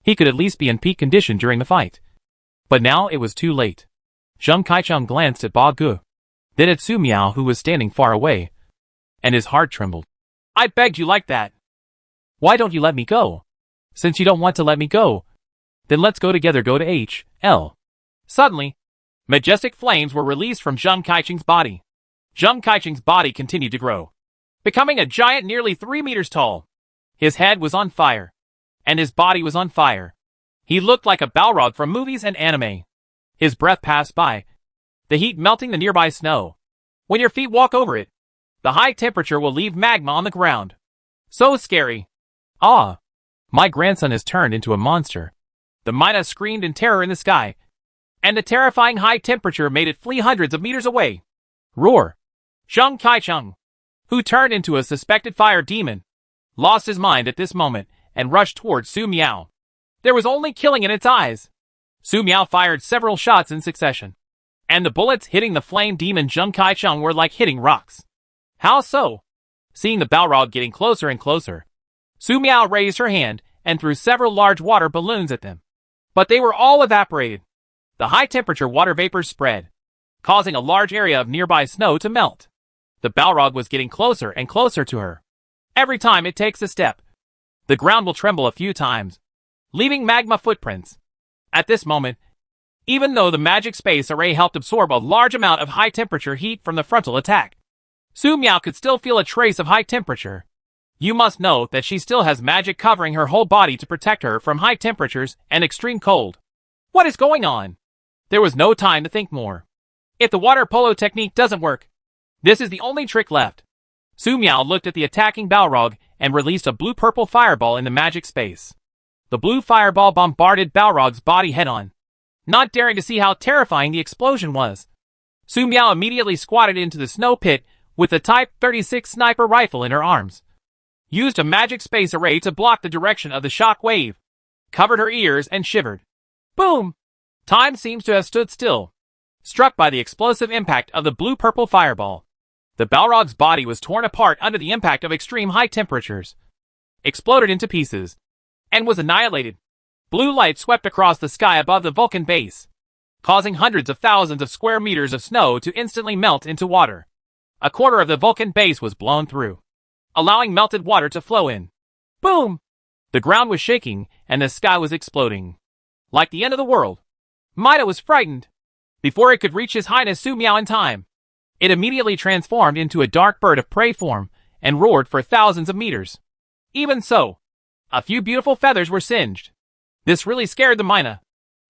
He could at least be in peak condition during the fight. But now it was too late. Zheng Kaicheng glanced at Ba Gu, then at Su Miao, who was standing far away, and his heart trembled. I begged you like that. Why don't you let me go? Since you don't want to let me go, then let's go together. Go to HL. Suddenly, majestic flames were released from Zheng Kaicheng's body. Zheng Kaicheng's body continued to grow, becoming a giant nearly 3 meters tall. His head was on fire, and his body was on fire. He looked like a Balrog from movies and anime. His breath passed by, the heat melting the nearby snow. When your feet walk over it, the high temperature will leave magma on the ground. So scary. Ah! My grandson has turned into a monster. The Mina screamed in terror in the sky, and the terrifying high temperature made it flee hundreds of meters away. Roar! Zheng Kaicheng, who turned into a suspected fire demon, lost his mind at this moment and rushed towards Su Miao. There was only killing in its eyes. Su Miao fired several shots in succession, and the bullets hitting the flame demon Zheng Kaicheng were like hitting rocks. How so? Seeing the Balrog getting closer and closer, Su Miao raised her hand and threw several large water balloons at them. But they were all evaporated. The high-temperature water vapors spread, causing a large area of nearby snow to melt. The Balrog was getting closer and closer to her. Every time it takes a step, the ground will tremble a few times, leaving magma footprints. At this moment, even though the magic space array helped absorb a large amount of high-temperature heat from the frontal attack, Su Miao could still feel a trace of high temperature. You must know that she still has magic covering her whole body to protect her from high temperatures and extreme cold. What is going on? There was no time to think more. If the water polo technique doesn't work, this is the only trick left. Su Miao looked at the attacking Balrog and released a blue-purple fireball in the magic space. The blue fireball bombarded Balrog's body head-on. Not daring to see how terrifying the explosion was, Su Miao immediately squatted into the snow pit with the Type 36 sniper rifle in her arms, used a magic space array to block the direction of the shock wave, covered her ears and shivered. Boom! Time seems to have stood still, struck by the explosive impact of the blue-purple fireball. The Balrog's body was torn apart under the impact of extreme high temperatures, exploded into pieces, and was annihilated. Blue light swept across the sky above the Vulcan base, causing hundreds of thousands of square meters of snow to instantly melt into water. A quarter of the Vulcan base was blown through, allowing melted water to flow in. Boom! The ground was shaking, and the sky was exploding. Like the end of the world. Mida was frightened. Before it could reach His Highness Su Miao in time, it immediately transformed into a dark bird of prey form and roared for thousands of meters. Even so, a few beautiful feathers were singed. This really scared the Mina.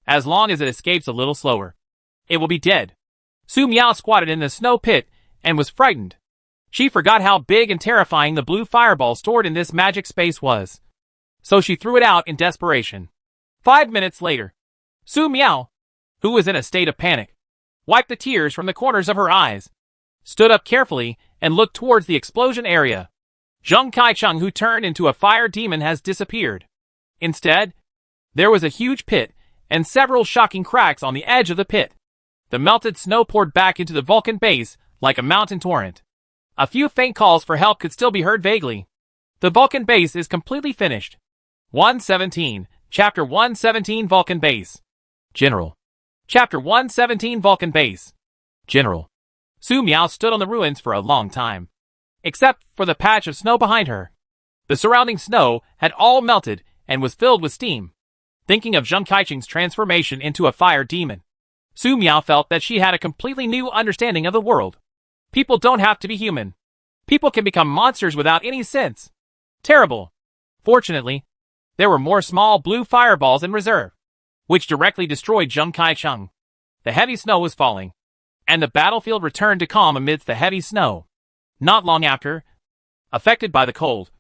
As long as it escapes a little slower, it will be dead. Su Miao squatted in the snow pit and was frightened. She forgot how big and terrifying the blue fireball stored in this magic space was. So she threw it out in desperation. 5 minutes later, Su Miao, who was in a state of panic, wiped the tears from the corners of her eyes, stood up carefully, and looked towards the explosion area. Zheng Kaicheng, who turned into a fire demon, has disappeared. Instead, there was a huge pit and several shocking cracks on the edge of the pit. The melted snow poured back into the Vulcan base like a mountain torrent. A few faint calls for help could still be heard vaguely. The Vulcan base is completely finished. 117, Chapter 117 Vulcan Base. General. Chapter 117 Vulcan Base. General. Su Miao stood on the ruins for a long time, except for the patch of snow behind her. The surrounding snow had all melted and was filled with steam. Thinking of Zheng Kaicheng's transformation into a fire demon, Su Miao felt that she had a completely new understanding of the world. People don't have to be human. People can become monsters without any sense. Terrible. Fortunately, there were more small blue fireballs in reserve, which directly destroyed Zheng Kaicheng. The heavy snow was falling, and the battlefield returned to calm amidst the heavy snow. Not long after, affected by the cold,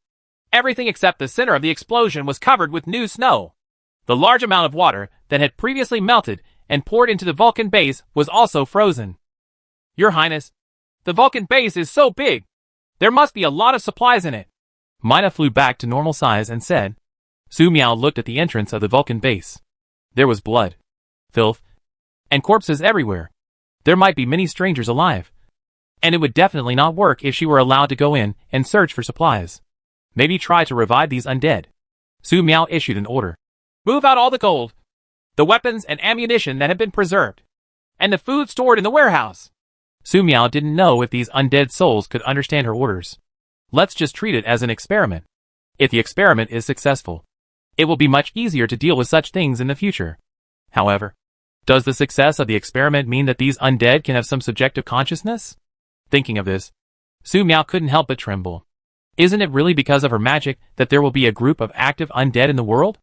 everything except the center of the explosion was covered with new snow. The large amount of water that had previously melted and poured into the Vulcan base was also frozen. Your Highness, the Vulcan base is so big. There must be a lot of supplies in it. Mina flew back to normal size and said. Su Miao looked at the entrance of the Vulcan base. There was blood, filth, and corpses everywhere. There might be many strangers alive, and it would definitely not work if she were allowed to go in and search for supplies. Maybe try to revive these undead. Su Miao issued an order. Move out all the gold, the weapons and ammunition that had been preserved, and the food stored in the warehouse. Su Miao didn't know if these undead souls could understand her orders. Let's just treat it as an experiment. If the experiment is successful, it will be much easier to deal with such things in the future. However, does the success of the experiment mean that these undead can have some subjective consciousness? Thinking of this, Su Miao couldn't help but tremble. Isn't it really because of her magic that there will be a group of active undead in the world?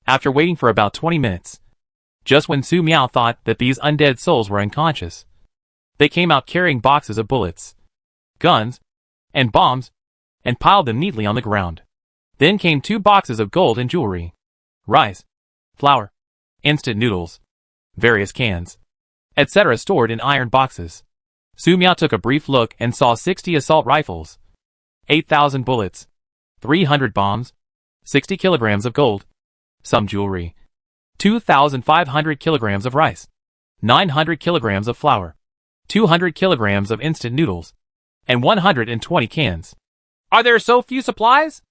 After waiting for about 20 minutes, just when Su Miao thought that these undead souls were unconscious, they came out carrying boxes of bullets, guns, and bombs, and piled them neatly on the ground. Then came 2 boxes of gold and jewelry, rice, flour, instant noodles, various cans, etc. stored in iron boxes. Su Miao took a brief look and saw 60 assault rifles, 8,000 bullets, 300 bombs, 60 kilograms of gold, some jewelry, 2,500 kilograms of rice, 900 kilograms of flour, 200 kilograms of instant noodles, and 120 cans. Are there so few supplies?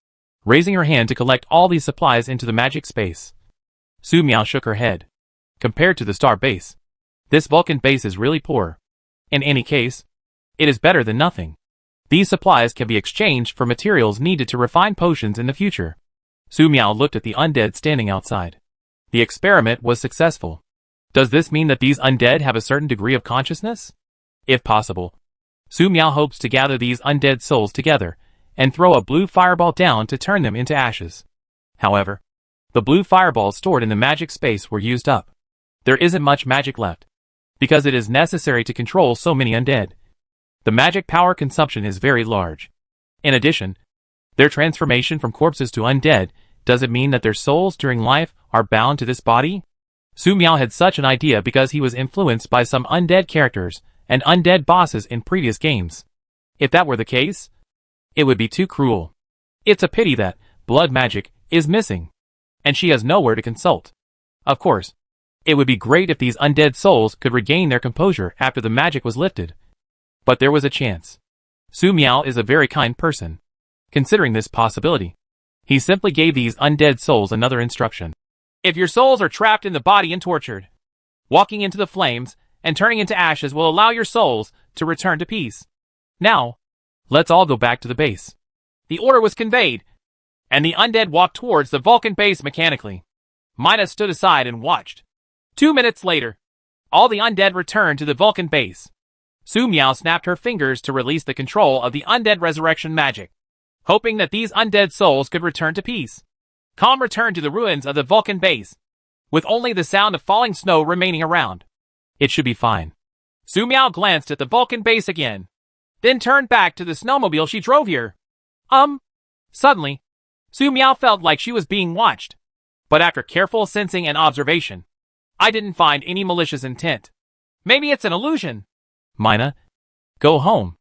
Raising her hand to collect all these supplies into the magic space, Su Miao shook her head. Compared to the star base, this Vulcan base is really poor. In any case, it is better than nothing. These supplies can be exchanged for materials needed to refine potions in the future. Su Miao looked at the undead standing outside. The experiment was successful. Does this mean that these undead have a certain degree of consciousness? If possible, Su Miao hopes to gather these undead souls together and throw a blue fireball down to turn them into ashes. However, the blue fireballs stored in the magic space were used up. There isn't much magic left, because it is necessary to control so many undead. The magic power consumption is very large. In addition, their transformation from corpses to undead, does it mean that their souls during life are bound to this body? Su Miao had such an idea because he was influenced by some undead characters and undead bosses in previous games. If that were the case, it would be too cruel. It's a pity that blood magic is missing, and she has nowhere to consult. Of course, It would be great if these undead souls could regain their composure after the magic was lifted. But there was a chance. Su Miao is a very kind person. Considering this possibility, he simply gave these undead souls another instruction. If your souls are trapped in the body and tortured, walking into the flames and turning into ashes will allow your souls to return to peace. Now, let's all go back to the base. The order was conveyed, and the undead walked towards the Vulcan base mechanically. Mina stood aside and watched. 2 minutes later, all the undead returned to the Vulcan base. Su Miao snapped her fingers to release the control of the undead resurrection magic, hoping that these undead souls could return to peace. Calm returned to the ruins of the Vulcan base, with only the sound of falling snow remaining around. It should be fine. Su Miao glanced at the Vulcan base again, then turned back to the snowmobile she drove here. Suddenly, Su Miao felt like she was being watched. But after careful sensing and observation, I didn't find any malicious intent. Maybe it's an illusion. Mina, go home.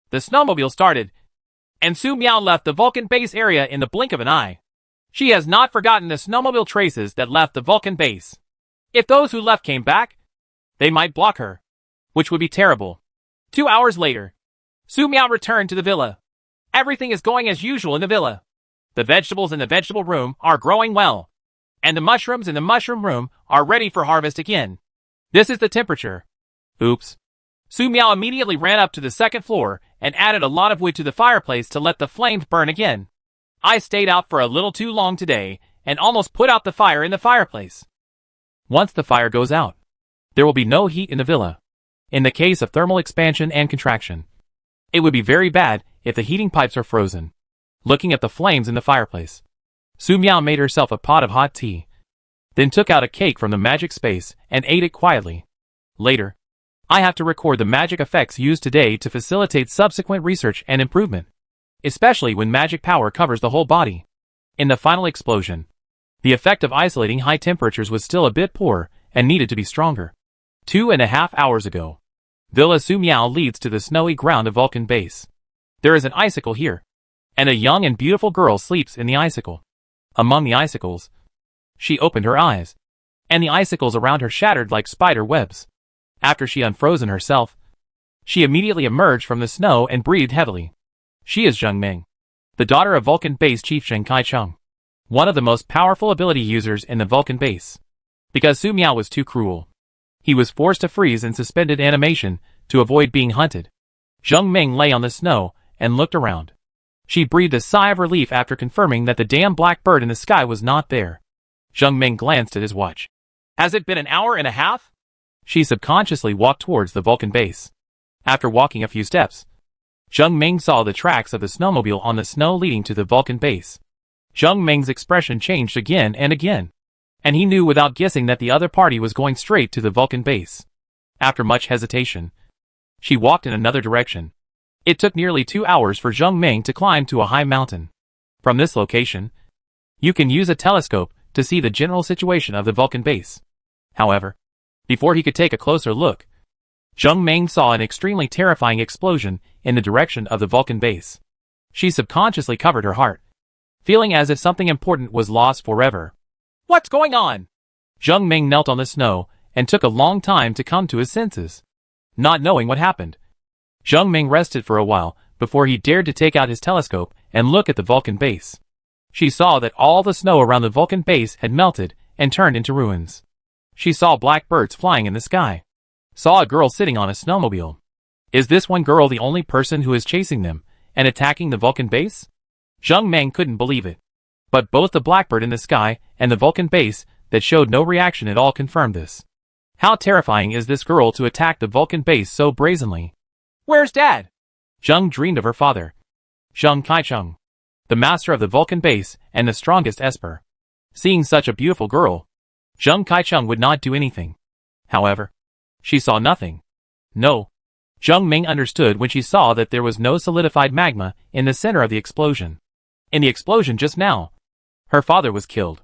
The snowmobile started, and Su Miao left the Vulcan base area in the blink of an eye. She has not forgotten the snowmobile traces that left the Vulcan base. If those who left came back, they might block her, which would be terrible. 2 hours later, Su Miao returned to the villa. Everything is going as usual in the villa. The vegetables in the vegetable room are growing well, and the mushrooms in the mushroom room are ready for harvest again. This is the temperature. Oops. Su Miao immediately ran up to the second floor and added a lot of wood to the fireplace to let the flames burn again. I stayed out for a little too long today and almost put out the fire in the fireplace. Once the fire goes out, there will be no heat in the villa. In the case of thermal expansion and contraction, it would be very bad if the heating pipes are frozen. Looking at the flames in the fireplace, Su Miao made herself a pot of hot tea, then took out a cake from the magic space and ate it quietly. Later, I have to record the magic effects used today to facilitate subsequent research and improvement, especially when magic power covers the whole body. In the final explosion, the effect of isolating high temperatures was still a bit poor and needed to be stronger. 2.5 hours ago, Villa Su Miao leads to the snowy ground of Vulcan base. There is an icicle here, and a young and beautiful girl sleeps in the icicle. Among the icicles, she opened her eyes, and the icicles around her shattered like spider webs. After she unfrozen herself, she immediately emerged from the snow and breathed heavily. She is Zheng Ming, the daughter of Vulcan base chief Zheng Kaicheng, one of the most powerful ability users in the Vulcan base. Because Su Miao was too cruel, he was forced to freeze in suspended animation to avoid being hunted. Zheng Ming lay on the snow and looked around. She breathed a sigh of relief after confirming that the damn black bird in the sky was not there. Zheng Ming glanced at his watch. Has it been an hour and a half? She subconsciously walked towards the Vulcan base. After walking a few steps, Zheng Ming saw the tracks of the snowmobile on the snow leading to the Vulcan base. Zheng Ming's expression changed again and again, and he knew without guessing that the other party was going straight to the Vulcan base. After much hesitation, she walked in another direction. It took nearly 2 hours for Zheng Ming to climb to a high mountain. From this location, you can use a telescope to see the general situation of the Vulcan base. However, before he could take a closer look, Zheng Ming saw an extremely terrifying explosion in the direction of the Vulcan base. She subconsciously covered her heart, feeling as if something important was lost forever. What's going on? Zheng Ming knelt on the snow and took a long time to come to his senses. Not knowing what happened, Zheng Ming rested for a while before he dared to take out his telescope and look at the Vulcan base. She saw that all the snow around the Vulcan base had melted and turned into ruins. She saw black birds flying in the sky. Saw a girl sitting on a snowmobile. Is this one girl the only person who is chasing them and attacking the Vulcan base? Zheng Ming couldn't believe it. But both the blackbird in the sky and the Vulcan base that showed no reaction at all confirmed this. How terrifying is this girl to attack the Vulcan base so brazenly? Where's Dad? Zheng dreamed of her father, Zheng Kaicheng, the master of the Vulcan base and the strongest Esper. Seeing such a beautiful girl, Zheng Kaicheng would not do anything. However, she saw nothing. No. Zheng Ming understood when she saw that there was no solidified magma in the center of the explosion. In the explosion just now, her father was killed.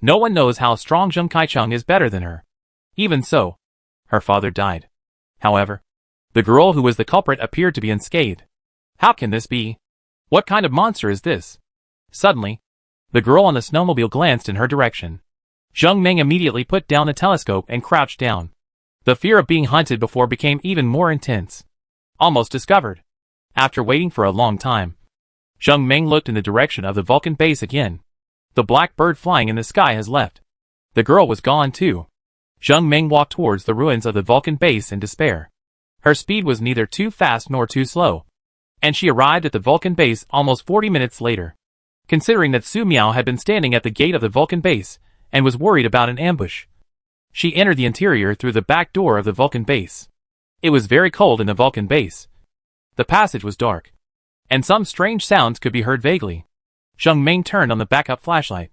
No one knows how strong Zheng Kaicheng is better than her. Even so, her father died. However, the girl who was the culprit appeared to be unscathed. How can this be? What kind of monster is this? Suddenly, the girl on the snowmobile glanced in her direction. Zheng Ming immediately put down the telescope and crouched down. The fear of being hunted before became even more intense. Almost discovered. After waiting for a long time, Zheng Ming looked in the direction of the Vulcan base again. The black bird flying in the sky has left. The girl was gone too. Zheng Ming walked towards the ruins of the Vulcan base in despair. Her speed was neither too fast nor too slow, and she arrived at the Vulcan base almost 40 minutes later. Considering that Su Miao had been standing at the gate of the Vulcan base and was worried about an ambush, she entered the interior through the back door of the Vulcan base. It was very cold in the Vulcan base. The passage was dark, and some strange sounds could be heard vaguely. Zheng Ming turned on the backup flashlight,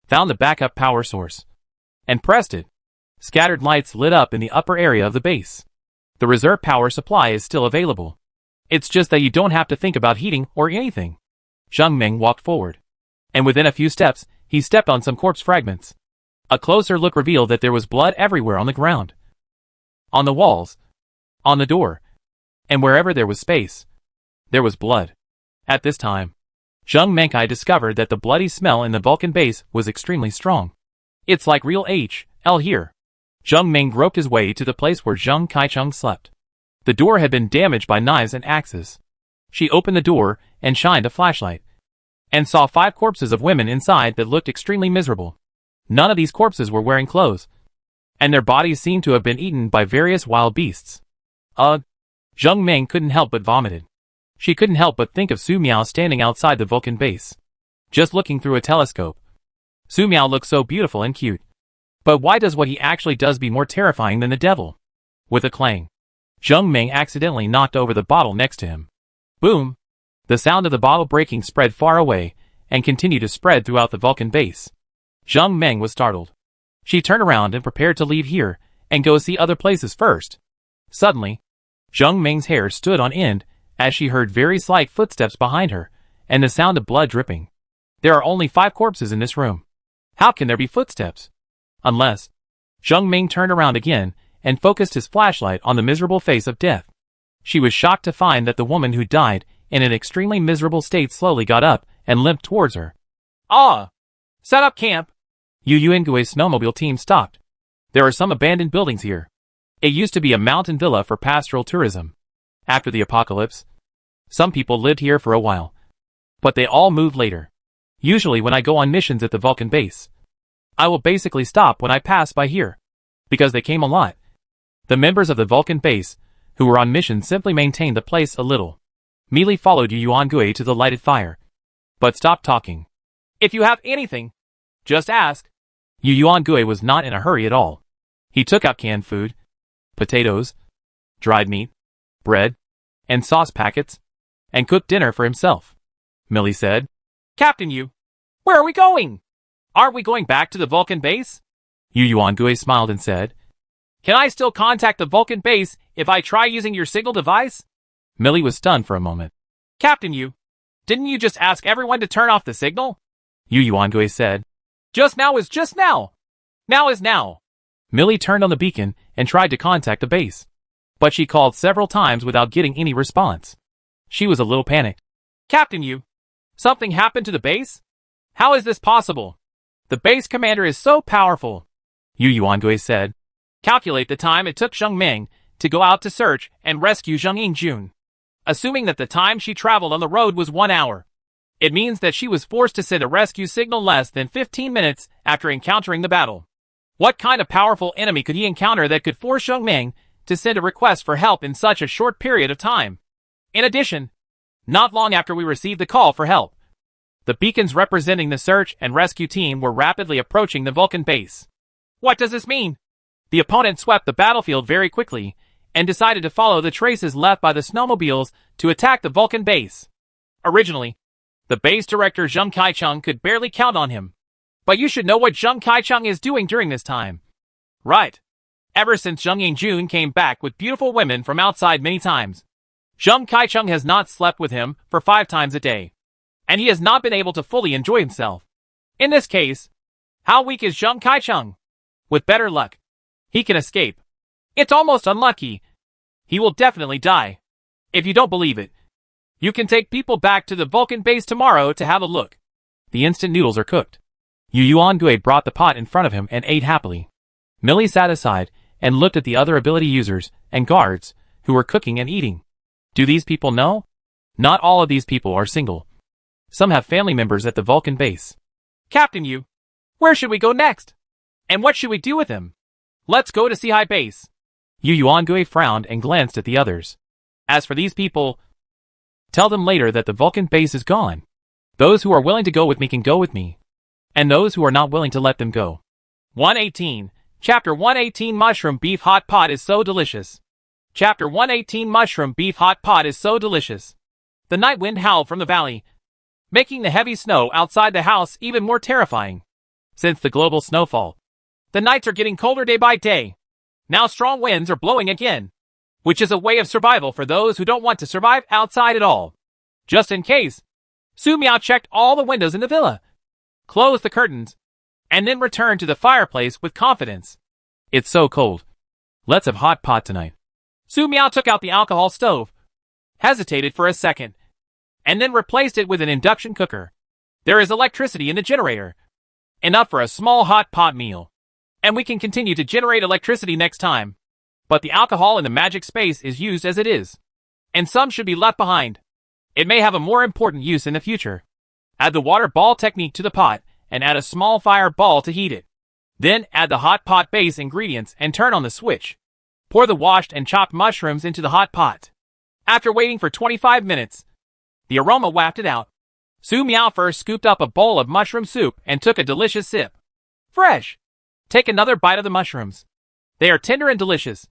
found the backup power source, and pressed it. Scattered lights lit up in the upper area of the base. The reserve power supply is still available. It's just that you don't have to think about heating or anything. Zheng Ming walked forward, and within a few steps, he stepped on some corpse fragments. A closer look revealed that there was blood everywhere on the ground, on the walls, on the door, and wherever there was space, there was blood. At this time, Zheng Menkai discovered that the bloody smell in the Vulcan base was extremely strong. It's like real hell here. Zheng Ming groped his way to the place where Zheng Kaicheng slept. The door had been damaged by knives and axes. She opened the door and shined a flashlight, and saw 5 corpses of women inside that looked extremely miserable. None of these corpses were wearing clothes, and their bodies seemed to have been eaten by various wild beasts. Zheng Ming couldn't help but vomited. She couldn't help but think of Su Miao standing outside the Vulcan base, just looking through a telescope. Su Miao looked so beautiful and cute. But why does what he actually does be more terrifying than the devil? With a clang, Zheng Ming accidentally knocked over the bottle next to him. Boom! The sound of the bottle breaking spread far away, and continued to spread throughout the Vulcan base. Zheng Ming was startled. She turned around and prepared to leave here, and go see other places first. Suddenly, Zheng Ming's hair stood on end, as she heard very slight footsteps behind her, and the sound of blood dripping. There are only 5 corpses in this room. How can there be footsteps? Unless... Zheng Ming turned around again, and focused his flashlight on the miserable face of death. She was shocked to find that the woman who died in an extremely miserable state slowly got up and limped towards her. Set up camp! Yu Yuangui's snowmobile team stopped. There are some abandoned buildings here. It used to be a mountain villa for pastoral tourism. After the apocalypse, some people lived here for a while, but they all moved later. Usually when I go on missions at the Vulcan base, I will basically stop when I pass by here, because they came a lot. The members of the Vulcan base, who were on mission, simply maintained the place a little. Mealy followed Yu Yuangui to the lighted fire, but stopped talking. If you have anything, just ask. Yu Yuangui was not in a hurry at all. He took out canned food, potatoes, dried meat, bread, and sauce packets, and cooked dinner for himself. Millie said, Captain Yu, where are we going? Aren't we going back to the Vulcan base? Yu Yuangui smiled and said, Can I still contact the Vulcan base if I try using your signal device? Millie was stunned for a moment. Captain Yu, didn't you just ask everyone to turn off the signal? Yu Yuangui said, Just now is just now. Now is now. Millie turned on the beacon and tried to contact the base, but she called several times without getting any response. She was a little panicked. Captain Yu, something happened to the base? How is this possible? The base commander is so powerful. Yu Yuangui said, Calculate the time it took Zheng Ming to go out to search and rescue Zheng Yingjun. Assuming that the time she traveled on the road was 1 hour, it means that she was forced to send a rescue signal less than 15 minutes after encountering the battle. What kind of powerful enemy could he encounter that could force Zheng Ming to send a request for help in such a short period of time? In addition, not long after we received the call for help, the beacons representing the search and rescue team were rapidly approaching the Vulcan base. What does this mean? The opponent swept the battlefield very quickly and decided to follow the traces left by the snowmobiles to attack the Vulcan base. Originally, the base director Zheng Kaicheng could barely count on him. But you should know what Zheng Kaicheng is doing during this time. Right. Ever since Zheng Yingjun came back with beautiful women from outside many times, Zheng Kaicheng has not slept with him for 5 times a day, and he has not been able to fully enjoy himself. In this case, how weak is Zheng Kaicheng? With better luck, he can escape. It's almost unlucky. He will definitely die. If you don't believe it, you can take people back to the Vulcan base tomorrow to have a look. The instant noodles are cooked. Yu Yuangue brought the pot in front of him and ate happily. Millie sat aside and looked at the other ability users and guards who were cooking and eating. Do these people know? Not all of these people are single. Some have family members at the Vulcan base. Captain Yu, where should we go next? And what should we do with him? Let's go to Sea Base. Yu Yuangue frowned and glanced at the others. As for these people, tell them later that the Vulcan base is gone. Those who are willing to go with me can go with me. And those who are not willing to let them go. 118. Chapter 118 Mushroom Beef Hot Pot is so delicious. Chapter 118 Mushroom Beef Hot Pot is so delicious. The night wind howled from the valley, making the heavy snow outside the house even more terrifying. Since the global snowfall, the nights are getting colder day by day. Now strong winds are blowing again, which is a way of survival for those who don't want to survive outside at all. Just in case, Su Miao checked all the windows in the villa, closed the curtains, and then returned to the fireplace with confidence. It's so cold. Let's have hot pot tonight. Su Miao took out the alcohol stove, hesitated for a second, and then replaced it with an induction cooker. There is electricity in the generator, enough for a small hot pot meal, and we can continue to generate electricity next time. But the alcohol in the magic space is used as it is, and some should be left behind. It may have a more important use in the future. Add the water ball technique to the pot, and add a small fire ball to heat it. Then add the hot pot base ingredients and turn on the switch. Pour the washed and chopped mushrooms into the hot pot. After waiting for 25 minutes, the aroma wafted out. Su Miao first scooped up a bowl of mushroom soup and took a delicious sip. Fresh! Take another bite of the mushrooms. They are tender and delicious.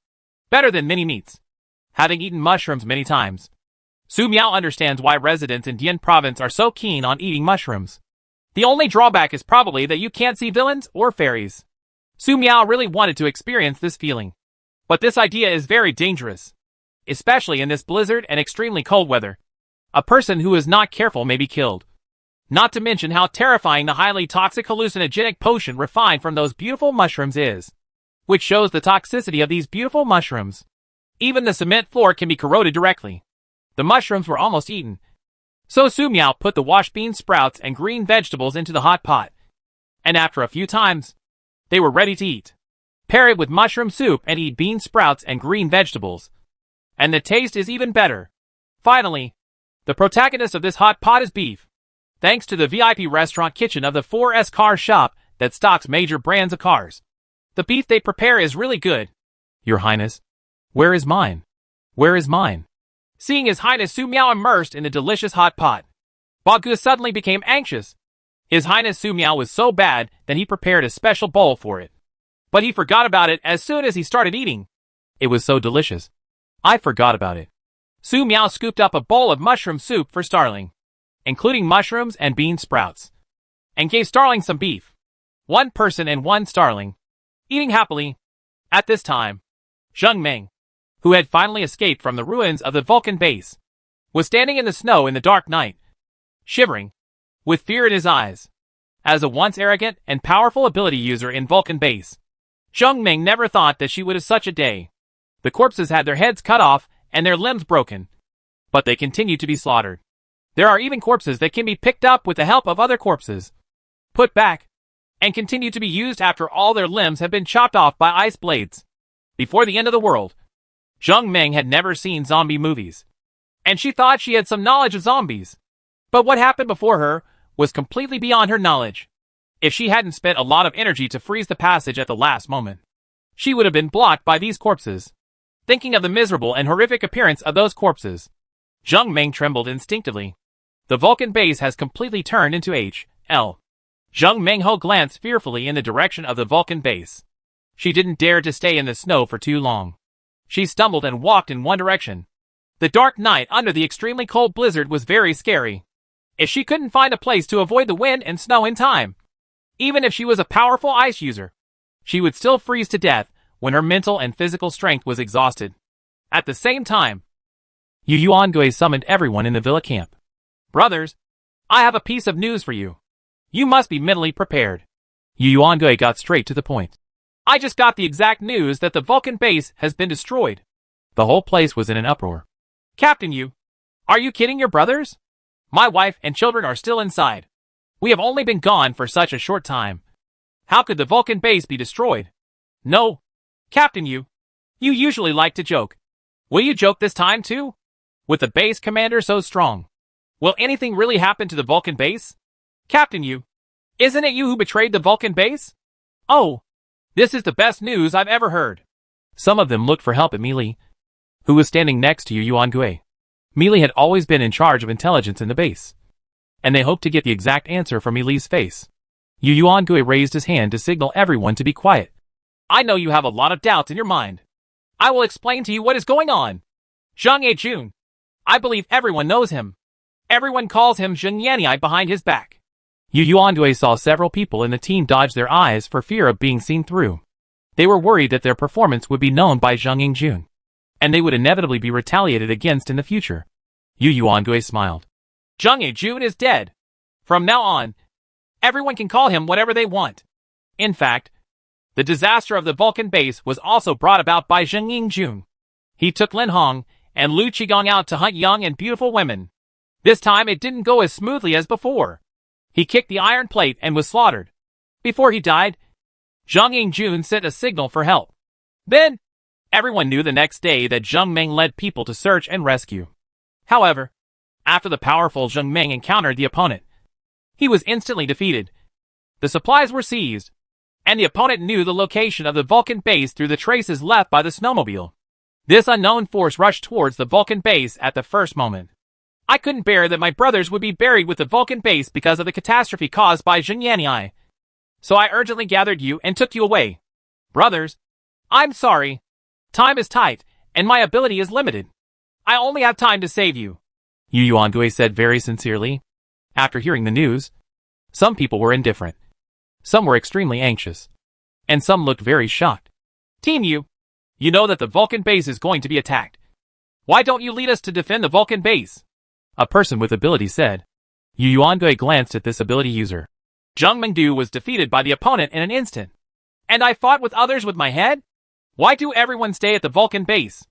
Better than mini meats. Having eaten mushrooms many times, Su Miao understands why residents in Dian province are so keen on eating mushrooms. The only drawback is probably that you can't see villains or fairies. Su Miao really wanted to experience this feeling. But this idea is very dangerous, especially in this blizzard and extremely cold weather. A person who is not careful may be killed. Not to mention how terrifying the highly toxic hallucinogenic potion refined from those beautiful mushrooms is, which shows the toxicity of these beautiful mushrooms. Even the cement floor can be corroded directly. The mushrooms were almost eaten, so Su Miao put the washed bean sprouts and green vegetables into the hot pot, and after a few times, they were ready to eat. Pair it with mushroom soup and eat bean sprouts and green vegetables, and the taste is even better. Finally, the protagonist of this hot pot is beef. Thanks to the VIP restaurant kitchen of the 4S car shop that stocks major brands of cars, the beef they prepare is really good. Your Highness, where is mine? Where is mine? Seeing His Highness Su Miao immersed in the delicious hot pot, Bagu suddenly became anxious. His Highness Su Miao was so bad that he prepared a special bowl for it. But he forgot about it as soon as he started eating. It was so delicious. I forgot about it. Su Miao scooped up a bowl of mushroom soup for Starling, including mushrooms and bean sprouts, and gave Starling some beef. One person and one Starling, eating happily. At this time, Zheng Meng, who had finally escaped from the ruins of the Vulcan base, was standing in the snow in the dark night, shivering, with fear in his eyes. As a once arrogant and powerful ability user in Vulcan base, Zheng Meng never thought that she would have such a day. The corpses had their heads cut off and their limbs broken, but they continued to be slaughtered. There are even corpses that can be picked up with the help of other corpses, put back, and continue to be used after all their limbs have been chopped off by ice blades. Before the end of the world, Zheng Meng had never seen zombie movies, and she thought she had some knowledge of zombies. But what happened before her was completely beyond her knowledge. If she hadn't spent a lot of energy to freeze the passage at the last moment, she would have been blocked by these corpses. Thinking of the miserable and horrific appearance of those corpses, Zheng Meng trembled instinctively. The Vulcan base has completely turned into H.L. Zheng Mengho glanced fearfully in the direction of the Vulcan base. She didn't dare to stay in the snow for too long. She stumbled and walked in one direction. The dark night under the extremely cold blizzard was very scary. If she couldn't find a place to avoid the wind and snow in time, even if she was a powerful ice user, she would still freeze to death when her mental and physical strength was exhausted. At the same time, Yu Yuangue summoned everyone in the villa camp. Brothers, I have a piece of news for you. You must be mentally prepared. Yu Yuangue got straight to the point. I just got the exact news that the Vulcan base has been destroyed. The whole place was in an uproar. Captain Yu, are you kidding your brothers? My wife and children are still inside. We have only been gone for such a short time. How could the Vulcan base be destroyed? No. Captain, you usually like to joke. Will you joke this time too? With the base commander so strong, will anything really happen to the Vulcan base? Captain, isn't it you who betrayed the Vulcan base? Oh, this is the best news I've ever heard. Some of them looked for help at Meili, who was standing next to Yu Yuan-gui. Meili had always been in charge of intelligence in the base, and they hoped to get the exact answer from Meili's face. Yu Yuan-gui raised his hand to signal everyone to be quiet. I know you have a lot of doubts in your mind. I will explain to you what is going on. Zhang Yejun. I believe everyone knows him. Everyone calls him Zheng Yanyi behind his back. Yu Yuan-gui saw several people in the team dodge their eyes for fear of being seen through. They were worried that their performance would be known by Zhang Yejun, and they would inevitably be retaliated against in the future. Yu Yuan-gui smiled. Zhang Yejun is dead. From now on, everyone can call him whatever they want. In fact, the disaster of the Vulcan base was also brought about by Zheng Yejun. He took Lin Hong and Lu Qigong out to hunt young and beautiful women. This time it didn't go as smoothly as before. He kicked the iron plate and was slaughtered. Before he died, Zhang Yejun sent a signal for help. Then, everyone knew the next day that Zheng Meng led people to search and rescue. However, after the powerful Zheng Meng encountered the opponent, he was instantly defeated. The supplies were seized, and the opponent knew the location of the Vulcan base through the traces left by the snowmobile. This unknown force rushed towards the Vulcan base at the first moment. I couldn't bear that my brothers would be buried with the Vulcan base because of the catastrophe caused by Zheng Yanyi. So I urgently gathered you and took you away. Brothers, I'm sorry. Time is tight, and my ability is limited. I only have time to save you. Yu Yuan-gui said very sincerely. After hearing the news, some people were indifferent. Some were extremely anxious, and some looked very shocked. Team you know that the Vulcan base is going to be attacked. Why don't you lead us to defend the Vulcan base? A person with ability said. Yu Yuan-gui glanced at this ability user. Zheng Mengdu was defeated by the opponent in an instant. And I fought with others with my head? Why do everyone stay at the Vulcan base?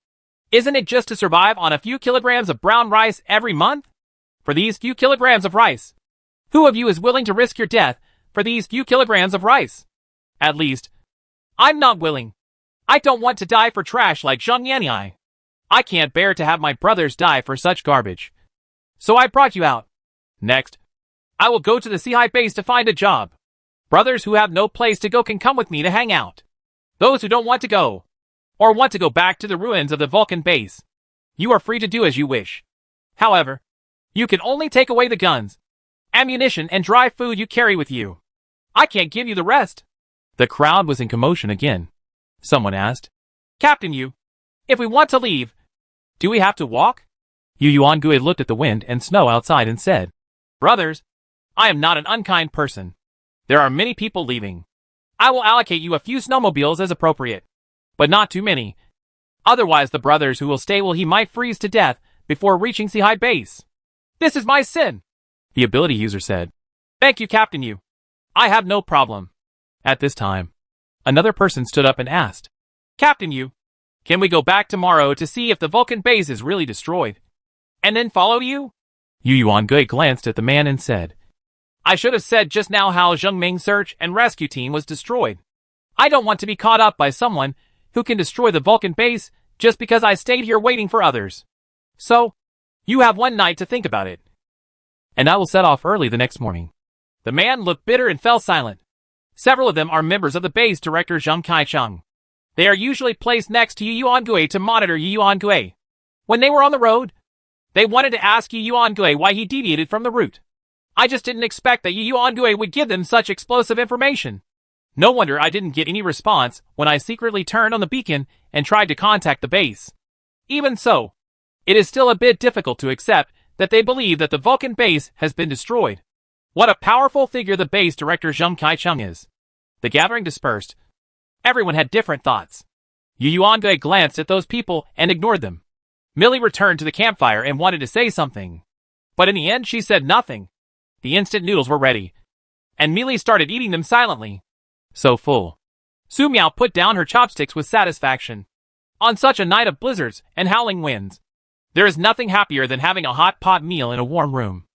Isn't it just to survive on a few kilograms of brown rice every month? For these few kilograms of rice, who of you is willing to risk your death for these few kilograms of rice? At least, I'm not willing. I don't want to die for trash like Zheng Yanyi. I can't bear to have my brothers die for such garbage. So I brought you out. Next, I will go to the Seahai base to find a job. Brothers who have no place to go can come with me to hang out. Those who don't want to go, or want to go back to the ruins of the Vulcan base, you are free to do as you wish. However, you can only take away the guns, ammunition, and dry food you carry with you. I can't give you the rest. The crowd was in commotion again. Someone asked, Captain if we want to leave, do we have to walk? Yu Yuan-gui looked at the wind and snow outside and said, Brothers, I am not an unkind person. There are many people leaving. I will allocate you a few snowmobiles as appropriate, but not too many. Otherwise the brothers who will stay he might freeze to death before reaching Seahai base. This is my sin, the ability user said. Thank you, Captain I have no problem. At this time, another person stood up and asked, Captain can we go back tomorrow to see if the Vulcan base is really destroyed? And then follow you? Yu Yuan-gui glanced at the man and said, I should have said just now how Zheng Ming's search and rescue team was destroyed. I don't want to be caught up by someone who can destroy the Vulcan base just because I stayed here waiting for others. So, you have one night to think about it. And I will set off early the next morning. The man looked bitter and fell silent. Several of them are members of the base director Zhang Kaicheng. They are usually placed next to Yu Yuan-gui to monitor Yu Yuan-gui. When they were on the road, they wanted to ask Yu Yuan-gui why he deviated from the route. I just didn't expect that Yu Yuan-gui would give them such explosive information. No wonder I didn't get any response when I secretly turned on the beacon and tried to contact the base. Even so, it is still a bit difficult to accept that they believe that the Vulcan base has been destroyed. What a powerful figure the base director Zhang Kaicheng is. The gathering dispersed. Everyone had different thoughts. Yu Yuan-gui glanced at those people and ignored them. Millie returned to the campfire and wanted to say something. But in the end she said nothing. The instant noodles were ready, and Millie started eating them silently. So full. Su Miao put down her chopsticks with satisfaction. On such a night of blizzards and howling winds, there is nothing happier than having a hot pot meal in a warm room.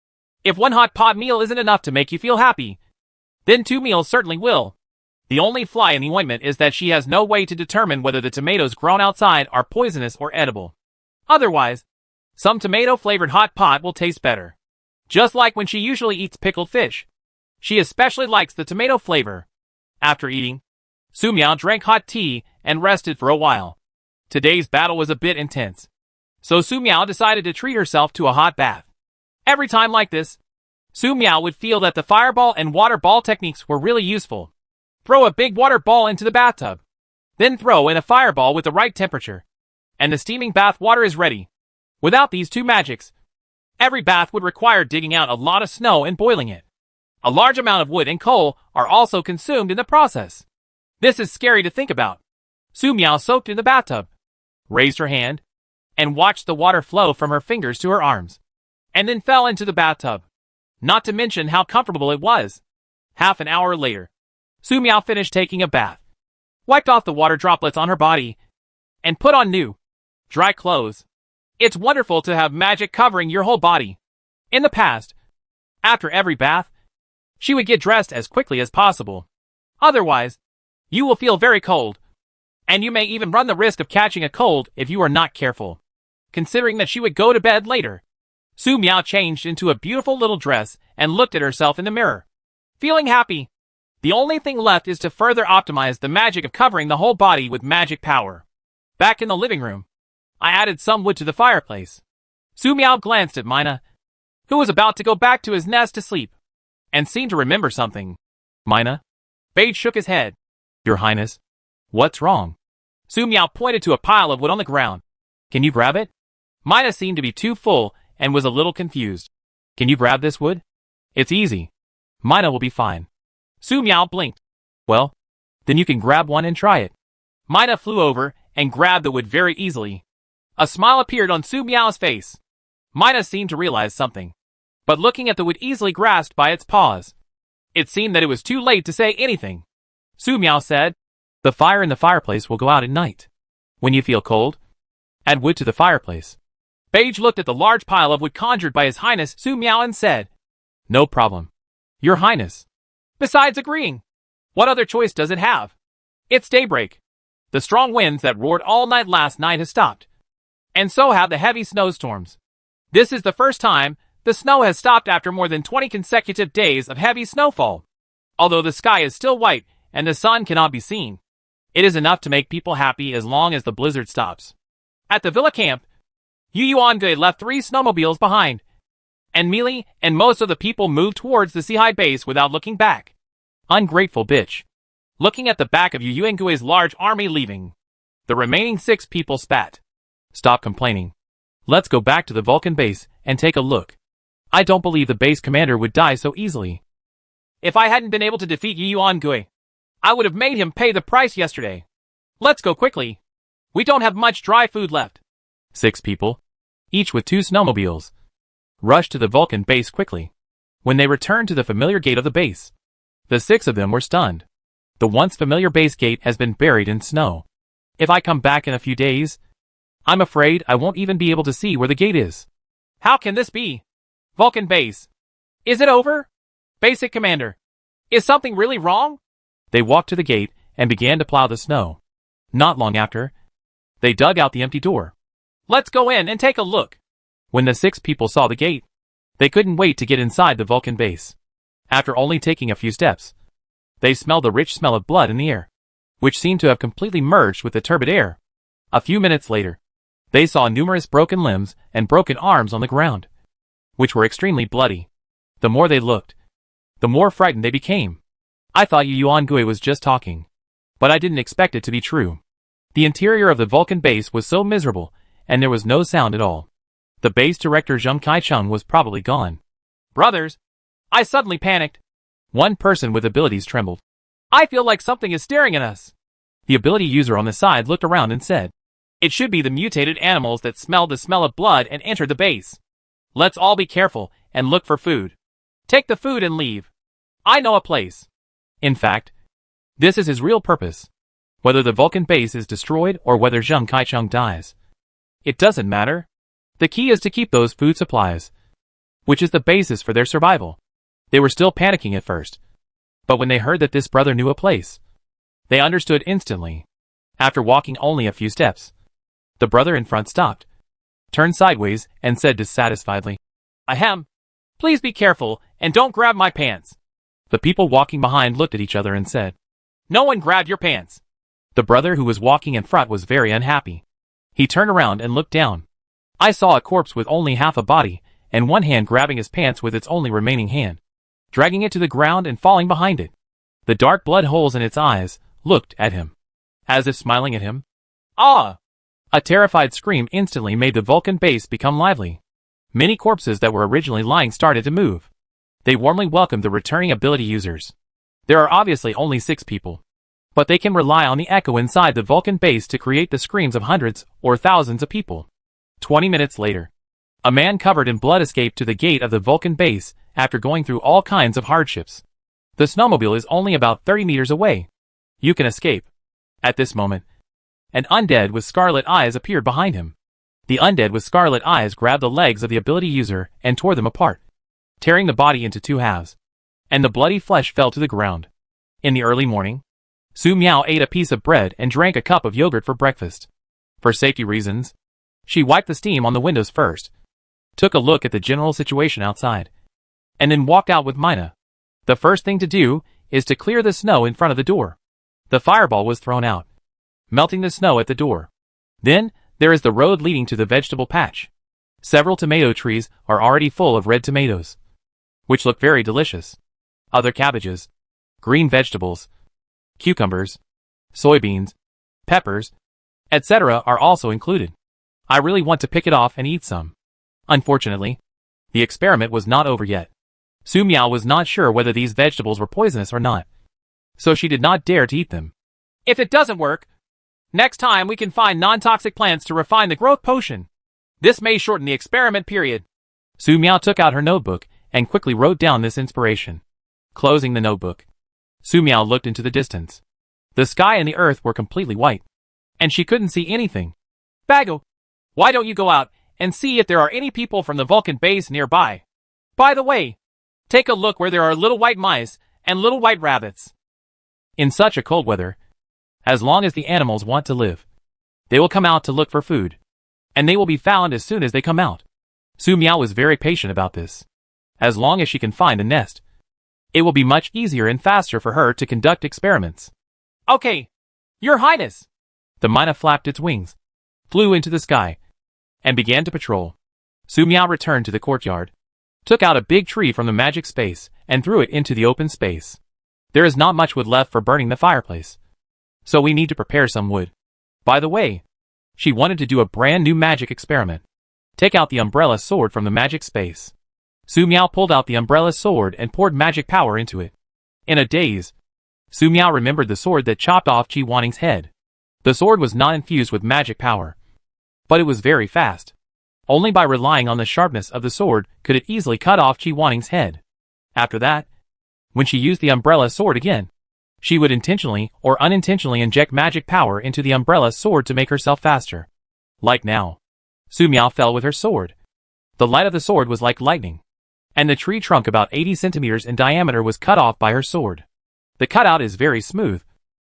If one hot pot meal isn't enough to make you feel happy, then 2 meals certainly will. The only fly in the ointment is that she has no way to determine whether the tomatoes grown outside are poisonous or edible. Otherwise, some tomato-flavored hot pot will taste better. Just like when she usually eats pickled fish. She especially likes the tomato flavor. After eating, Su Miao drank hot tea and rested for a while. Today's battle was a bit intense, so Su Miao decided to treat herself to a hot bath. Every time like this, Su Miao would feel that the fireball and water ball techniques were really useful. Throw a big water ball into the bathtub. Then throw in a fireball with the right temperature. And the steaming bath water is ready. Without these two magics, every bath would require digging out a lot of snow and boiling it. A large amount of wood and coal are also consumed in the process. This is scary to think about. Su Miao soaked in the bathtub, raised her hand, and watched the water flow from her fingers to her arms, and then fell into the bathtub. Not to mention how comfortable it was. Half an hour later, Su Miao finished taking a bath, wiped off the water droplets on her body, and put on new, dry clothes. It's wonderful to have magic covering your whole body. In the past, after every bath, she would get dressed as quickly as possible. Otherwise, you will feel very cold, and you may even run the risk of catching a cold if you are not careful. Considering that she would go to bed later, Su Miao changed into a beautiful little dress and looked at herself in the mirror. Feeling happy, the only thing left is to further optimize the magic of covering the whole body with magic power. Back in the living room, I added some wood to the fireplace. Su Miao glanced at Mina, who was about to go back to his nest to sleep, and seemed to remember something. Mina? Beige shook his head. Your Highness, what's wrong? Su Miao pointed to a pile of wood on the ground. Can you grab it? Mina seemed to be too full and was a little confused. Can you grab this wood? It's easy. Mina will be fine. Su Miao blinked. Well, then you can grab one and try it. Mina flew over and grabbed the wood very easily. A smile appeared on Su Miao's face. Mina seemed to realize something. But looking at the wood easily grasped by its paws, it seemed that it was too late to say anything. Su Miao said, The fire in the fireplace will go out at night. When you feel cold, add wood to the fireplace. Beige looked at the large pile of wood conjured by His Highness Su Miao and said, No problem. Your Highness. Besides agreeing, what other choice does it have? It's daybreak. The strong winds that roared all night last night have stopped. And so have the heavy snowstorms. This is the first time the snow has stopped after more than 20 consecutive days of heavy snowfall. Although the sky is still white and the sun cannot be seen, it is enough to make people happy as long as the blizzard stops. At the villa camp, Yu Yuan-gui left 3 snowmobiles behind, and Mealy and most of the people moved towards the Seahai base without looking back. Ungrateful bitch. Looking at the back of Yu Yuan-gui's large army leaving, the remaining 6 people spat. Stop complaining. Let's go back to the Vulcan base and take a look. I don't believe the base commander would die so easily. If I hadn't been able to defeat Yu Yuan-gui, I would have made him pay the price yesterday. Let's go quickly. We don't have much dry food left. 6 people, each with 2 snowmobiles, rushed to the Vulcan base quickly. When they returned to the familiar gate of the base, the 6 of them were stunned. The once familiar base gate has been buried in snow. If I come back in a few days, I'm afraid I won't even be able to see where the gate is. How can this be? Vulcan base. Is it over? Basic Commander. Is something really wrong? They walked to the gate and began to plow the snow. Not long after, they dug out the empty door. Let's go in and take a look. When the 6 people saw the gate, they couldn't wait to get inside the Vulcan base. After only taking a few steps, they smelled the rich smell of blood in the air, which seemed to have completely merged with the turbid air. A few minutes later, they saw numerous broken limbs and broken arms on the ground, which were extremely bloody. The more they looked, the more frightened they became. I thought Yu Yuan-gui was just talking, but I didn't expect it to be true. The interior of the Vulcan base was so miserable, and there was no sound at all. The base director Zheng Kai-chung was probably gone. Brothers, I suddenly panicked. One person with abilities trembled. I feel like something is staring at us. The ability user on the side looked around and said, It should be the mutated animals that smelled the smell of blood and entered the base. Let's all be careful and look for food. Take the food and leave. I know a place. In fact, this is his real purpose. Whether the Vulcan base is destroyed or whether Zheng Kai-chung dies, it doesn't matter. The key is to keep those food supplies. which is the basis for their survival. They were still panicking at first, but when they heard that this brother knew a place, they understood instantly. After walking only a few steps, the brother in front stopped, turned sideways, and said dissatisfiedly, "Ahem. Please be careful, and don't grab my pants." The people walking behind looked at each other and said, "No one grabbed your pants." The brother who was walking in front was very unhappy. He turned around and looked down. I saw a corpse with only half a body, and one hand grabbing his pants with its only remaining hand, dragging it to the ground and falling behind it. The dark blood holes in its eyes looked at him, as if smiling at him. "Ah!" A terrified scream instantly made the Vulcan base become lively. Many corpses that were originally lying started to move. They warmly welcomed the returning ability users. There are obviously only 6 people, but they can rely on the echo inside the Vulcan base to create the screams of hundreds or thousands of people. 20 minutes later, a man covered in blood escaped to the gate of the Vulcan base after going through all kinds of hardships. The snowmobile is only about 30 meters away. You can escape. At this moment, an undead with scarlet eyes appeared behind him. The undead with scarlet eyes grabbed the legs of the ability user and tore them apart, tearing the body into 2 halves, and the bloody flesh fell to the ground. In the early morning, Su Miao ate a piece of bread and drank a cup of yogurt for breakfast. For safety reasons, she wiped the steam on the windows first, took a look at the general situation outside, and then walked out with Mina. The first thing to do is to clear the snow in front of the door. The fireball was thrown out, melting the snow at the door. Then, there is the road leading to the vegetable patch. Several tomato trees are already full of red tomatoes, which look very delicious. Other cabbages, green vegetables, cucumbers, soybeans, peppers, etc. are also included. I really want to pick it off and eat some. Unfortunately, the experiment was not over yet. Su Miao was not sure whether these vegetables were poisonous or not, so she did not dare to eat them. If it doesn't work, next time we can find non-toxic plants to refine the growth potion. This may shorten the experiment period. Su Miao took out her notebook and quickly wrote down this inspiration. Closing the notebook, Su Miao looked into the distance. The sky and the earth were completely white, and she couldn't see anything. Bago, why don't you go out and see if there are any people from the Vulcan base nearby? By the way, take a look where there are little white mice and little white rabbits. In such a cold weather, as long as the animals want to live, they will come out to look for food, and they will be found as soon as they come out. Su Miao was very patient about this. As long as she can find a nest, it will be much easier and faster for her to conduct experiments. Okay, Your Highness! The Mina flapped its wings, flew into the sky, and began to patrol. Su Miao returned to the courtyard, took out a big tree from the magic space, and threw it into the open space. There is not much wood left for burning the fireplace, so we need to prepare some wood. By the way, she wanted to do a brand new magic experiment. Take out the umbrella sword from the magic space. Su Miao pulled out the umbrella sword and poured magic power into it. In a daze, Su Miao remembered the sword that chopped off Qi Wanning's head. The sword was not infused with magic power, but it was very fast. Only by relying on the sharpness of the sword could it easily cut off Qi Wanning's head. After that, when she used the umbrella sword again, she would intentionally or unintentionally inject magic power into the umbrella sword to make herself faster. Like now, Su Miao fell with her sword. The light of the sword was like lightning, and the tree trunk about 80 centimeters in diameter was cut off by her sword. The cutout is very smooth,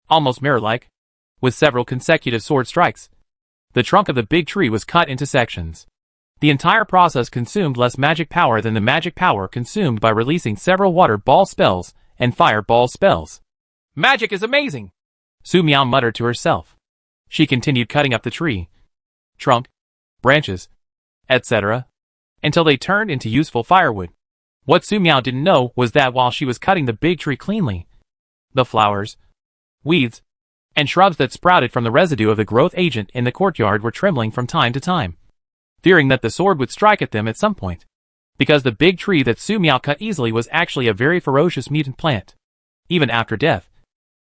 almost mirror-like, with several consecutive sword strikes. The trunk of the big tree was cut into sections. The entire process consumed less magic power than the magic power consumed by releasing several water ball spells and fire ball spells. Magic is amazing! Su Miao muttered to herself. She continued cutting up the tree, trunk, branches, etc., until they turned into useful firewood. What Su Miao didn't know was that while she was cutting the big tree cleanly, the flowers, weeds, and shrubs that sprouted from the residue of the growth agent in the courtyard were trembling from time to time, fearing that the sword would strike at them at some point. Because the big tree that Su Miao cut easily was actually a very ferocious mutant plant. Even after death,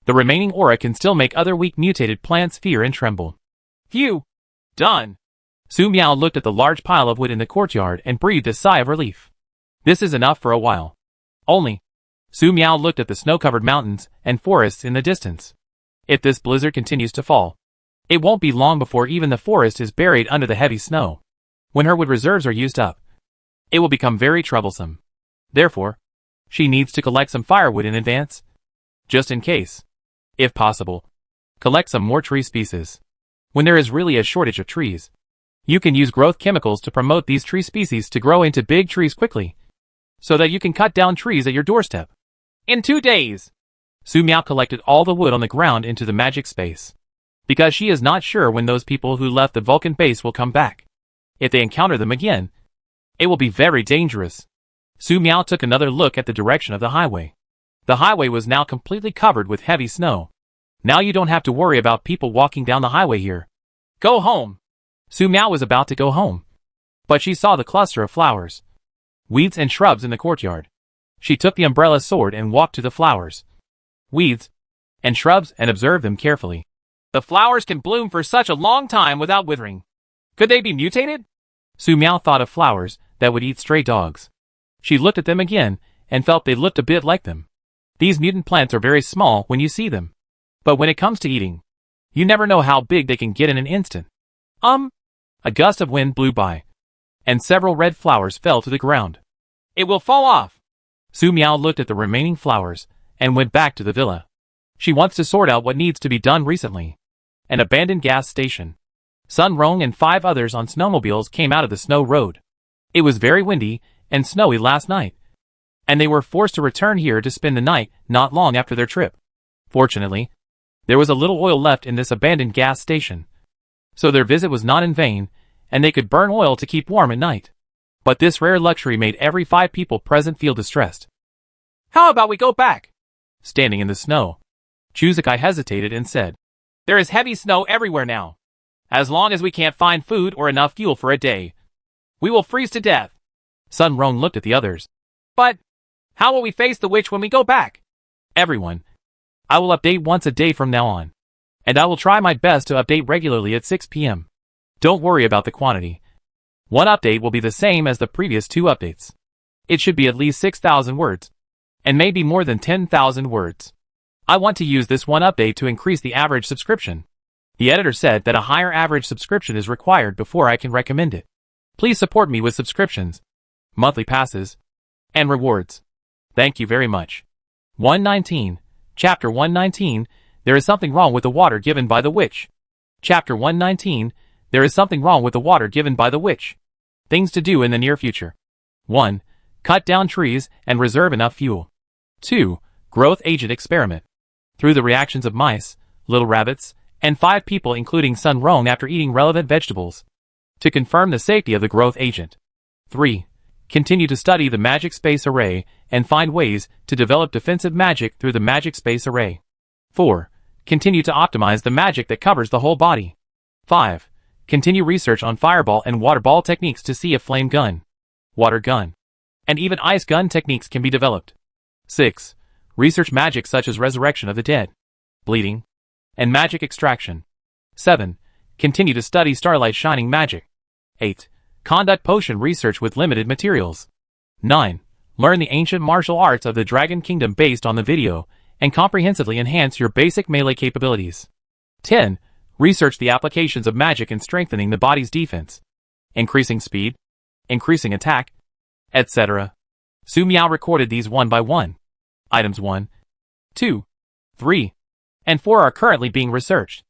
the remaining aura can still make other weak mutated plants fear and tremble. Phew! Done! Su Miao looked at the large pile of wood in the courtyard and breathed a sigh of relief. This is enough for a while. Only, Su Miao looked at the snow-covered mountains and forests in the distance. If this blizzard continues to fall, it won't be long before even the forest is buried under the heavy snow. When her wood reserves are used up, it will become very troublesome. Therefore, she needs to collect some firewood in advance. Just in case. If possible, collect some more tree species. When there is really a shortage of trees, you can use growth chemicals to promote these tree species to grow into big trees quickly, so that you can cut down trees at your doorstep. In 2 days, Su Miao collected all the wood on the ground into the magic space, because she is not sure when those people who left the Vulcan base will come back. If they encounter them again, it will be very dangerous. Su Miao took another look at the direction of the highway. The highway was now completely covered with heavy snow. Now you don't have to worry about people walking down the highway here. Go home. Su Miao was about to go home, but she saw the cluster of flowers, weeds and shrubs in the courtyard. She took the umbrella sword and walked to the flowers, weeds, and shrubs and observed them carefully. The flowers can bloom for such a long time without withering. Could they be mutated? Su Miao thought of flowers that would eat stray dogs. She looked at them again and felt they looked a bit like them. These mutant plants are very small when you see them, but when it comes to eating, you never know how big they can get in an instant. A gust of wind blew by, and several red flowers fell to the ground. It will fall off. Su Miao looked at the remaining flowers and went back to the villa. She wants to sort out what needs to be done recently. An abandoned gas station. Sun Rong and 5 others on snowmobiles came out of the snow road. It was very windy and snowy last night, and they were forced to return here to spend the night not long after their trip. Fortunately, there was a little oil left in this abandoned gas station, so their visit was not in vain, and they could burn oil to keep warm at night. But this rare luxury made every 5 people present feel distressed. How about we go back? Standing in the snow, Chuzakai hesitated and said, there is heavy snow everywhere now. As long as we can't find food or enough fuel for a day, we will freeze to death. Sun Rong looked at the others. But how will we face the witch when we go back? Everyone, I will update once a day from now on, and I will try my best to update regularly at 6 p.m. Don't worry about the quantity. One update will be the same as the previous 2 updates. It should be at least 6,000 words, and maybe more than 10,000 words. I want to use this one update to increase the average subscription. The editor said that a higher average subscription is required before I can recommend it. Please support me with subscriptions, monthly passes, and rewards. Thank you very much. 119. Chapter 119. There is something wrong with the water given by the witch. Chapter 119. There is something wrong with the water given by the witch. Things to do in the near future. 1. Cut down trees and reserve enough fuel. 2. Growth agent experiment. Through the reactions of mice, little rabbits, and 5 people including Sun Rong after eating relevant vegetables, to confirm the safety of the growth agent. 3. Continue to study the magic space array and find ways to develop defensive magic through the magic space array. 4. Continue to optimize the magic that covers the whole body. 5. Continue research on fireball and water ball techniques to see if flame gun, water gun, and even ice gun techniques can be developed. 6. Research magic such as resurrection of the dead, bleeding, and magic extraction. 7. Continue to study starlight shining magic. 8. Conduct potion research with limited materials. 9. Learn the ancient martial arts of the Dragon Kingdom based on the video, and comprehensively enhance your basic melee capabilities. 10. Research the applications of magic in strengthening the body's defense, increasing speed, increasing attack, etc. Su Miao recorded these one by one. Items 1, 2, 3, and 4 are currently being researched,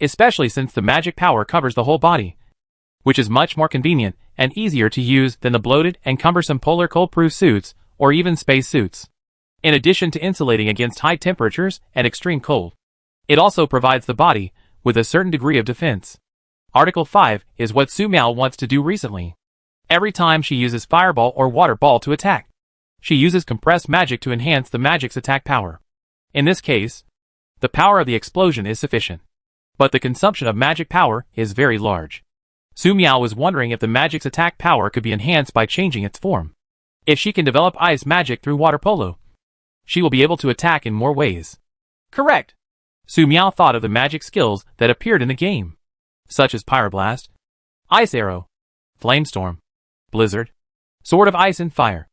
especially since the magic power covers the whole body, which is much more convenient and easier to use than the bloated and cumbersome polar cold-proof suits or even space suits. In addition to insulating against high temperatures and extreme cold, it also provides the body with a certain degree of defense. Article 5 is what Su Miao wants to do recently. Every time she uses fireball or water ball to attack, she uses compressed magic to enhance the magic's attack power. In this case, the power of the explosion is sufficient, but the consumption of magic power is very large. Su Miao was wondering if the magic's attack power could be enhanced by changing its form. If she can develop ice magic through water polo, she will be able to attack in more ways. Correct. Su Miao thought of the magic skills that appeared in the game, such as Pyroblast, Ice Arrow, Flamestorm, Blizzard, Sword of Ice and Fire,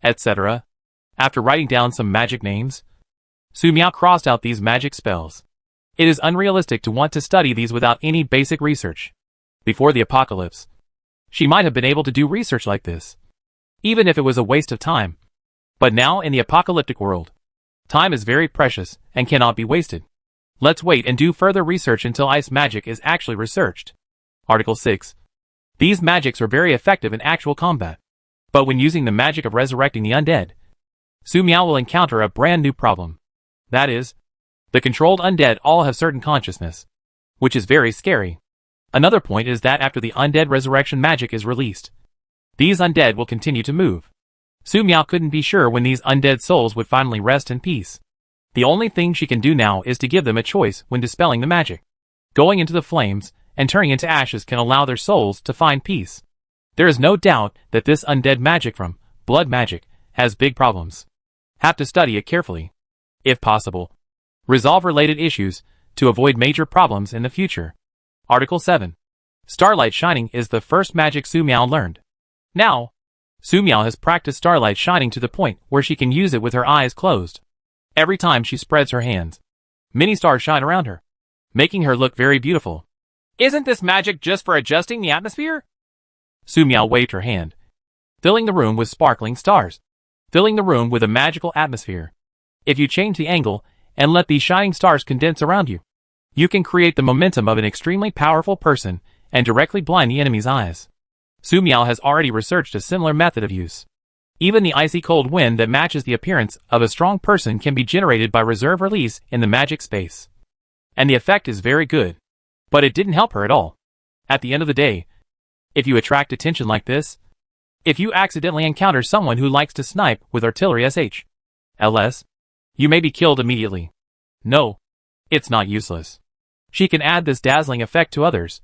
etc. After writing down some magic names, Su Miao crossed out these magic spells. It is unrealistic to want to study these without any basic research. Before the apocalypse, she might have been able to do research like this. even if it was a waste of time. But now in the apocalyptic world, time is very precious and cannot be wasted. Let's wait and do further research until ice magic is actually researched. Article 6. These magics are very effective in actual combat. But when using the magic of resurrecting the undead, Su Miao will encounter a brand new problem. That is, the controlled undead all have certain consciousness, which is very scary. Another point is that after the undead resurrection magic is released, these undead will continue to move. Su Miao couldn't be sure when these undead souls would finally rest in peace. The only thing she can do now is to give them a choice when dispelling the magic. Going into the flames and turning into ashes can allow their souls to find peace. There is no doubt that this undead magic from blood magic has big problems. Have to study it carefully. If possible, resolve related issues to avoid major problems in the future. Article 7. Starlight Shining is the first magic Su Miao learned. Now, Su Miao has practiced starlight shining to the point where she can use it with her eyes closed. Every time she spreads her hands, many stars shine around her, making her look very beautiful. Isn't this magic just for adjusting the atmosphere? Su Miao waved her hand, filling the room with sparkling stars, filling the room with a magical atmosphere. If you change the angle and let these shining stars condense around you, you can create the momentum of an extremely powerful person and directly blind the enemy's eyes. Su Miao has already researched a similar method of use. Even the icy cold wind that matches the appearance of a strong person can be generated by reserve release in the magic space. And the effect is very good. But it didn't help her at all. At the end of the day, if you attract attention like this, if you accidentally encounter someone who likes to snipe with artillery SHLS, you may be killed immediately. No, it's not useless. She can add this dazzling effect to others,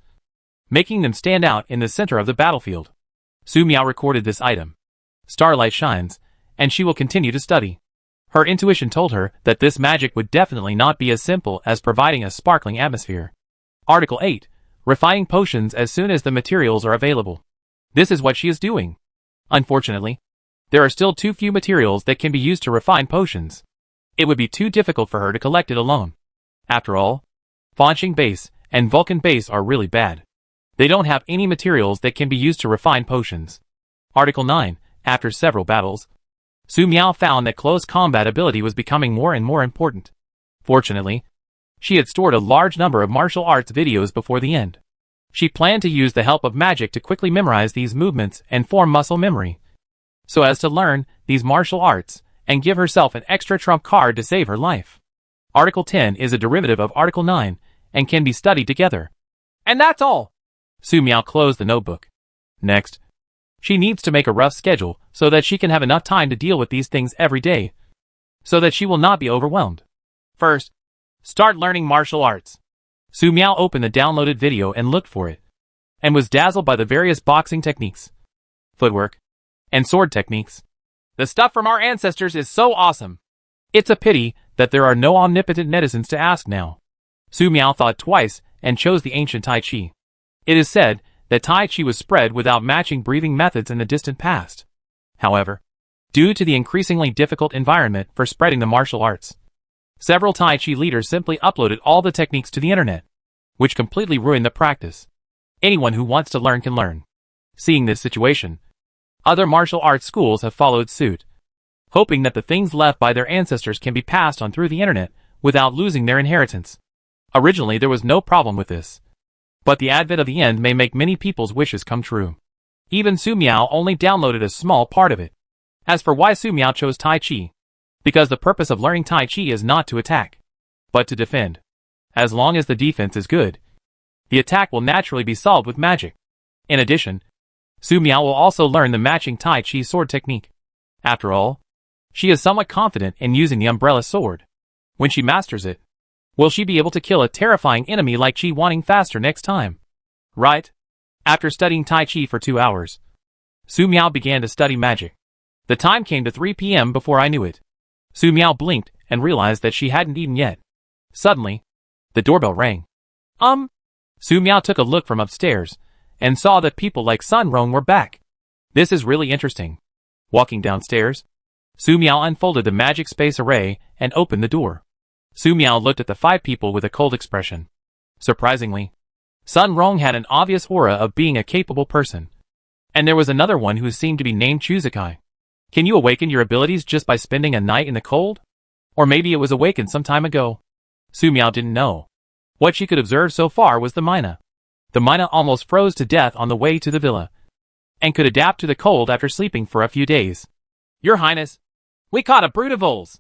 making them stand out in the center of the battlefield. Su Miao recorded this item. Starlight shines, and she will continue to study. Her intuition told her that this magic would definitely not be as simple as providing a sparkling atmosphere. Article 8. Refining potions as soon as the materials are available. This is what she is doing. Unfortunately, there are still too few materials that can be used to refine potions. It would be too difficult for her to collect it alone. After all, Fanqing base and Vulcan base are really bad. They don't have any materials that can be used to refine potions. Article 9. After several battles, Su Miao found that close combat ability was becoming more and more important. Fortunately, she had stored a large number of martial arts videos before the end. She planned to use the help of magic to quickly memorize these movements and form muscle memory, so as to learn these martial arts and give herself an extra trump card to save her life. Article 10 is a derivative of Article 9 and can be studied together. And that's all. Su Miao closed the notebook. Next, she needs to make a rough schedule so that she can have enough time to deal with these things every day, so that she will not be overwhelmed. First, start learning martial arts. Su Miao opened the downloaded video and looked for it, and was dazzled by the various boxing techniques, footwork, and sword techniques. The stuff from our ancestors is so awesome. It's a pity that there are no omnipotent netizens to ask now. Su Miao thought twice and chose the ancient Tai Chi. It is said that Tai Chi was spread without matching breathing methods in the distant past. However, due to the increasingly difficult environment for spreading the martial arts, several Tai Chi leaders simply uploaded all the techniques to the internet, which completely ruined the practice. Anyone who wants to learn can learn. Seeing this situation, other martial arts schools have followed suit, hoping that the things left by their ancestors can be passed on through the internet without losing their inheritance. Originally there was no problem with this, but the advent of the end may make many people's wishes come true. Even Su Miao only downloaded a small part of it. As for why Su Miao chose Tai Chi, because the purpose of learning Tai Chi is not to attack, but to defend. As long as the defense is good, the attack will naturally be solved with magic. In addition, Su Miao will also learn the matching Tai Chi sword technique. After all, she is somewhat confident in using the umbrella sword. When she masters it, will she be able to kill a terrifying enemy like Chi Wanting faster next time? Right? After studying Tai Chi for 2 hours, Su Miao began to study magic. The time came to 3 p.m. before I knew it. Su Miao blinked and realized that she hadn't eaten yet. Suddenly, the doorbell rang. Su Miao took a look from upstairs and saw that people like Sun Rong were back. This is really interesting. Walking downstairs, Su Miao unfolded the magic space array and opened the door. Su Miao looked at the 5 people with a cold expression. Surprisingly, Sun Rong had an obvious aura of being a capable person, And there was another one who seemed to be named Chuzakai. Can you awaken your abilities just by spending a night in the cold? Or maybe it was awakened some time ago. Su Miao didn't know. What she could observe so far was the Mina. The Mina almost froze to death on the way to the villa, and could adapt to the cold after sleeping for a few days. Your Highness, we caught a brood of voles.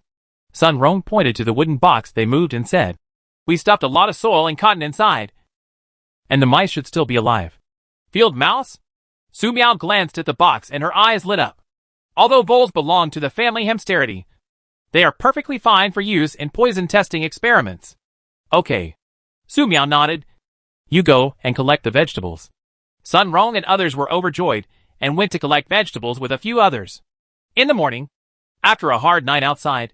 Sun Rong pointed to the wooden box they moved and said, We stuffed a lot of soil and cotton inside. And the mice should still be alive. Field mouse? Su Miao glanced at the box and her eyes lit up. Although voles belong to the family Hemsteridae, they are perfectly fine for use in poison testing experiments. Okay. Su Miao nodded. You go and collect the vegetables. Sun Rong and others were overjoyed and went to collect vegetables with a few others. In the morning, after a hard night outside,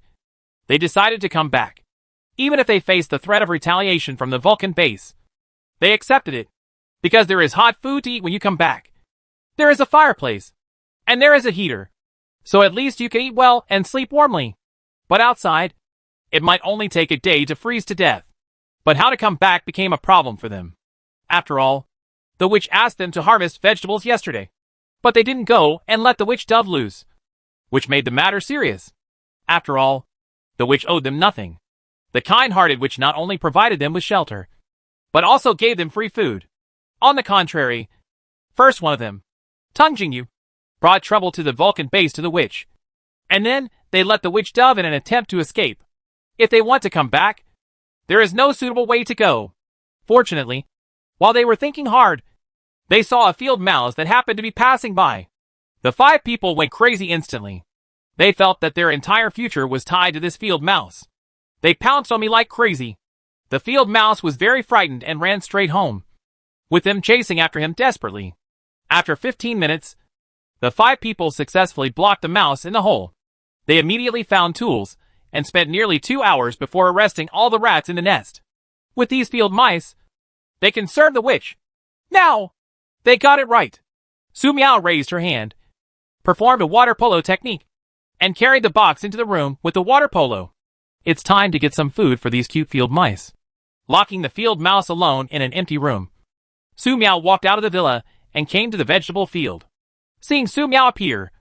they decided to come back. Even if they faced the threat of retaliation from the Vulcan base, they accepted it, because there is hot food to eat when you come back. There is a fireplace, and there is a heater, so at least you can eat well and sleep warmly. But outside, it might only take a day to freeze to death. But how to come back became a problem for them. After all, the witch asked them to harvest vegetables yesterday, but they didn't go and let the witch dove loose, which made the matter serious. After all, the witch owed them nothing. The kind-hearted witch not only provided them with shelter, but also gave them free food. On the contrary, first one of them, Tung Jingyu, brought trouble to the Vulcan base to the witch, and then they let the witch dove in an attempt to escape. If they want to come back, there is no suitable way to go. Fortunately, while they were thinking hard, they saw a field mouse that happened to be passing by. The 5 people went crazy instantly. They felt that their entire future was tied to this field mouse. They pounced on me like crazy. The field mouse was very frightened and ran straight home, with them chasing after him desperately. After 15 minutes, the 5 people successfully blocked the mouse in the hole. They immediately found tools and spent nearly 2 hours before arresting all the rats in the nest. With these field mice, they can serve the witch. Now, they got it right. Su Miao raised her hand, performed a water polo technique, and carried the box into the room with the water polo. It's time to get some food for these cute field mice. Locking the field mouse alone in an empty room, Su Miao walked out of the villa and came to the vegetable field. Seeing Su Miao appear,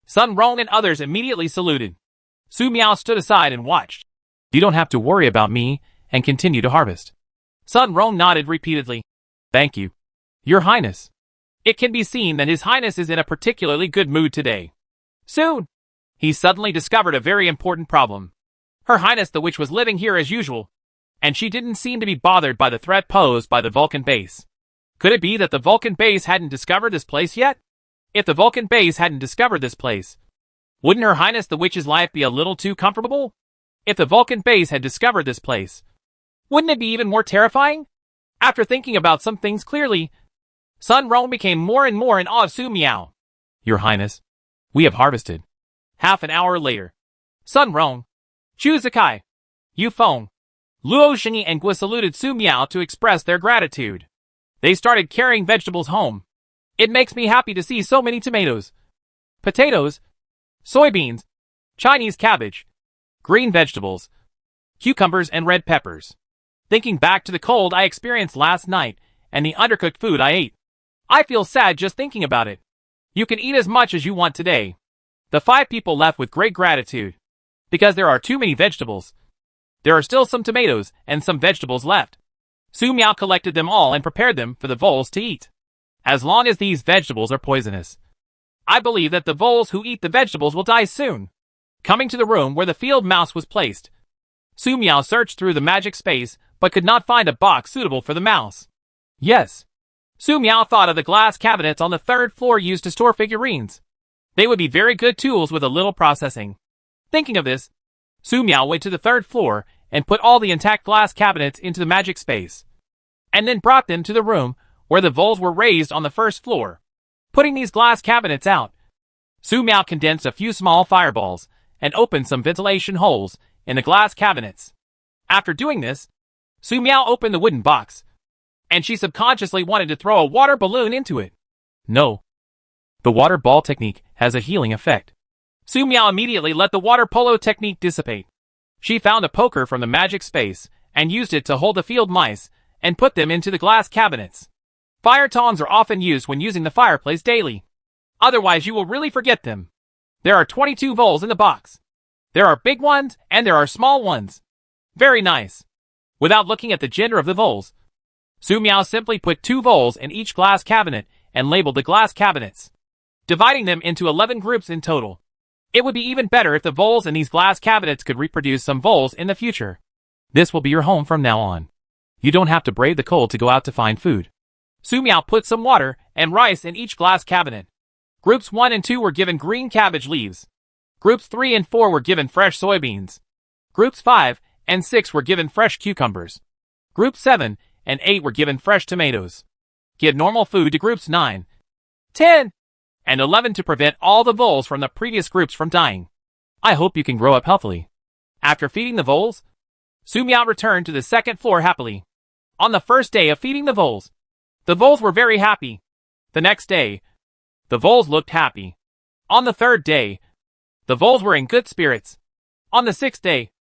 Sun Rong and others immediately saluted. Su Miao stood aside and watched. You don't have to worry about me and continue to harvest. Sun Rong nodded repeatedly. Thank you, Your Highness. It can be seen that His Highness is in a particularly good mood today. Soon, he suddenly discovered a very important problem. Her Highness the Witch was living here as usual, and she didn't seem to be bothered by the threat posed by the Vulcan base. Could it be that the Vulcan base hadn't discovered this place yet? If the Vulcan base hadn't discovered this place, wouldn't Her Highness the Witch's life be a little too comfortable? If the Vulcan base had discovered this place, wouldn't it be even more terrifying? After thinking about some things clearly, Sun Rong became more and more in awe of Su Miao. Your Highness, we have harvested. Half an hour later, Sun Rong, Chu Zakai, Yu Feng, Luo Xingyi and Gui saluted Su Miao to express their gratitude. They started carrying vegetables home. It makes me happy to see so many tomatoes, potatoes, soybeans, Chinese cabbage, green vegetables, cucumbers and red peppers. Thinking back to the cold I experienced last night and the undercooked food I ate, I feel sad just thinking about it. You can eat as much as you want today. The 5 people left with great gratitude. Because there are too many vegetables, there are still some tomatoes and some vegetables left. Su Miao collected them all and prepared them for the voles to eat. As long as these vegetables are poisonous, I believe that the voles who eat the vegetables will die soon. Coming to the room where the field mouse was placed, Su Miao searched through the magic space but could not find a box suitable for the mouse. Yes, Su Miao thought of the glass cabinets on the 3rd floor used to store figurines. They would be very good tools with a little processing. Thinking of this, Su Miao went to the 3rd floor and put all the intact glass cabinets into the magic space, and then brought them to the room where the voles were raised on the 1st floor. Putting these glass cabinets out, Su Miao condensed a few small fireballs and opened some ventilation holes in the glass cabinets. After doing this, Su Miao opened the wooden box, and she subconsciously wanted to throw a water balloon into it. No. The water ball technique has a healing effect. Su Miao immediately let the water polo technique dissipate. She found a poker from the magic space and used it to hold the field mice and put them into the glass cabinets. Fire tongs are often used when using the fireplace daily. Otherwise you will really forget them. There are 22 voles in the box. There are big ones and there are small ones. Very nice. Without looking at the gender of the voles, Su Miao simply put 2 voles in each glass cabinet and labeled the glass cabinets, dividing them into 11 groups in total. It would be even better if the voles in these glass cabinets could reproduce some voles in the future. This will be your home from now on. You don't have to brave the cold to go out to find food. Su Miao put some water and rice in each glass cabinet. Groups 1 and 2 were given green cabbage leaves. Groups 3 and 4 were given fresh soybeans. Groups 5 and 6 were given fresh cucumbers. Groups 7 and 8 were given fresh tomatoes. Give normal food to groups 9, 10, and 11 to prevent all the voles from the previous groups from dying. I hope you can grow up healthily. After feeding the voles, Su Miao returned to the second floor happily. On the first day of feeding the voles were very happy. The next day, the voles looked happy. On the third day, the voles were in good spirits. On the sixth day,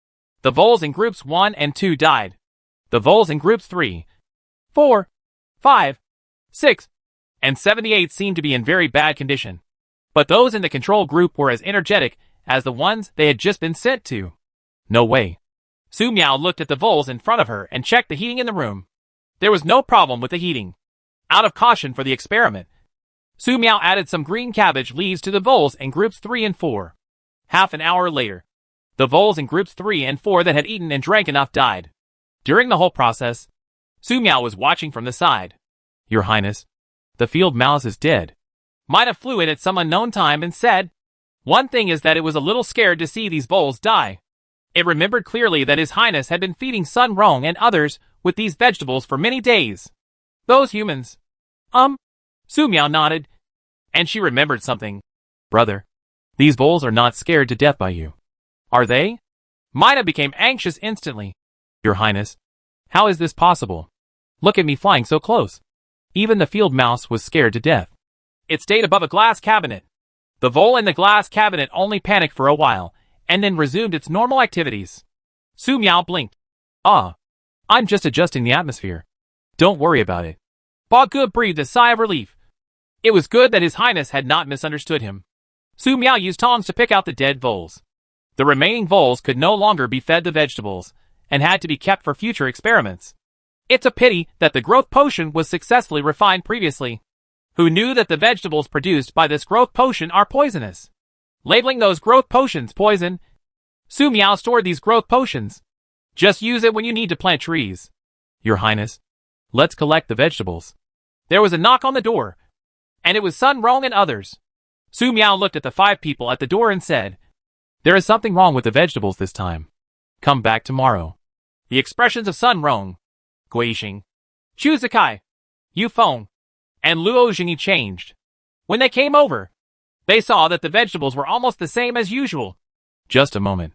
the voles in groups 1 and 2 died. The voles in groups 3, 4, 5, 6, and 78 seemed to be in very bad condition. But those in the control group were as energetic as the ones they had just been sent to. No way. Su Miao looked at the voles in front of her and checked the heating in the room. There was no problem with the heating. Out of caution for the experiment, Su Miao added some green cabbage leaves to the voles in groups 3 and 4. Half an hour later, the voles in groups 3 and 4 that had eaten and drank enough died. During the whole process, Su Miao was watching from the side. Your Highness, the field mouse is dead. Might have flew in at some unknown time and said, one thing is that it was a little scared to see these voles die. It remembered clearly that His Highness had been feeding Sun Rong and others with these vegetables for many days. Those humans. Su Miao nodded, and she remembered something. Brother, these voles are not scared to death by you. Are they? Mina became anxious instantly. Your Highness, how is this possible? Look at me flying so close. Even the field mouse was scared to death. It stayed above a glass cabinet. The vole in the glass cabinet only panicked for a while, and then resumed its normal activities. Su Miao blinked. I'm just adjusting the atmosphere. Don't worry about it. Ba Ge breathed a sigh of relief. It was good that His Highness had not misunderstood him. Su Miao used tongs to pick out the dead voles. The remaining voles could no longer be fed the vegetables, and had to be kept for future experiments. It's a pity that the growth potion was successfully refined previously. Who knew that the vegetables produced by this growth potion are poisonous? Labeling those growth potions poison, Su Miao stored these growth potions. Just use it when you need to plant trees. Your Highness, let's collect the vegetables. There was a knock on the door, and it was Sun Rong and others. Su Miao looked at the 5 people at the door and said, there is something wrong with the vegetables this time. Come back tomorrow. The expressions of Sun Rong, Guixing, Chu Zikai, Yu Feng, and Luo Jingyi changed. When they came over, they saw that the vegetables were almost the same as usual. Just a moment.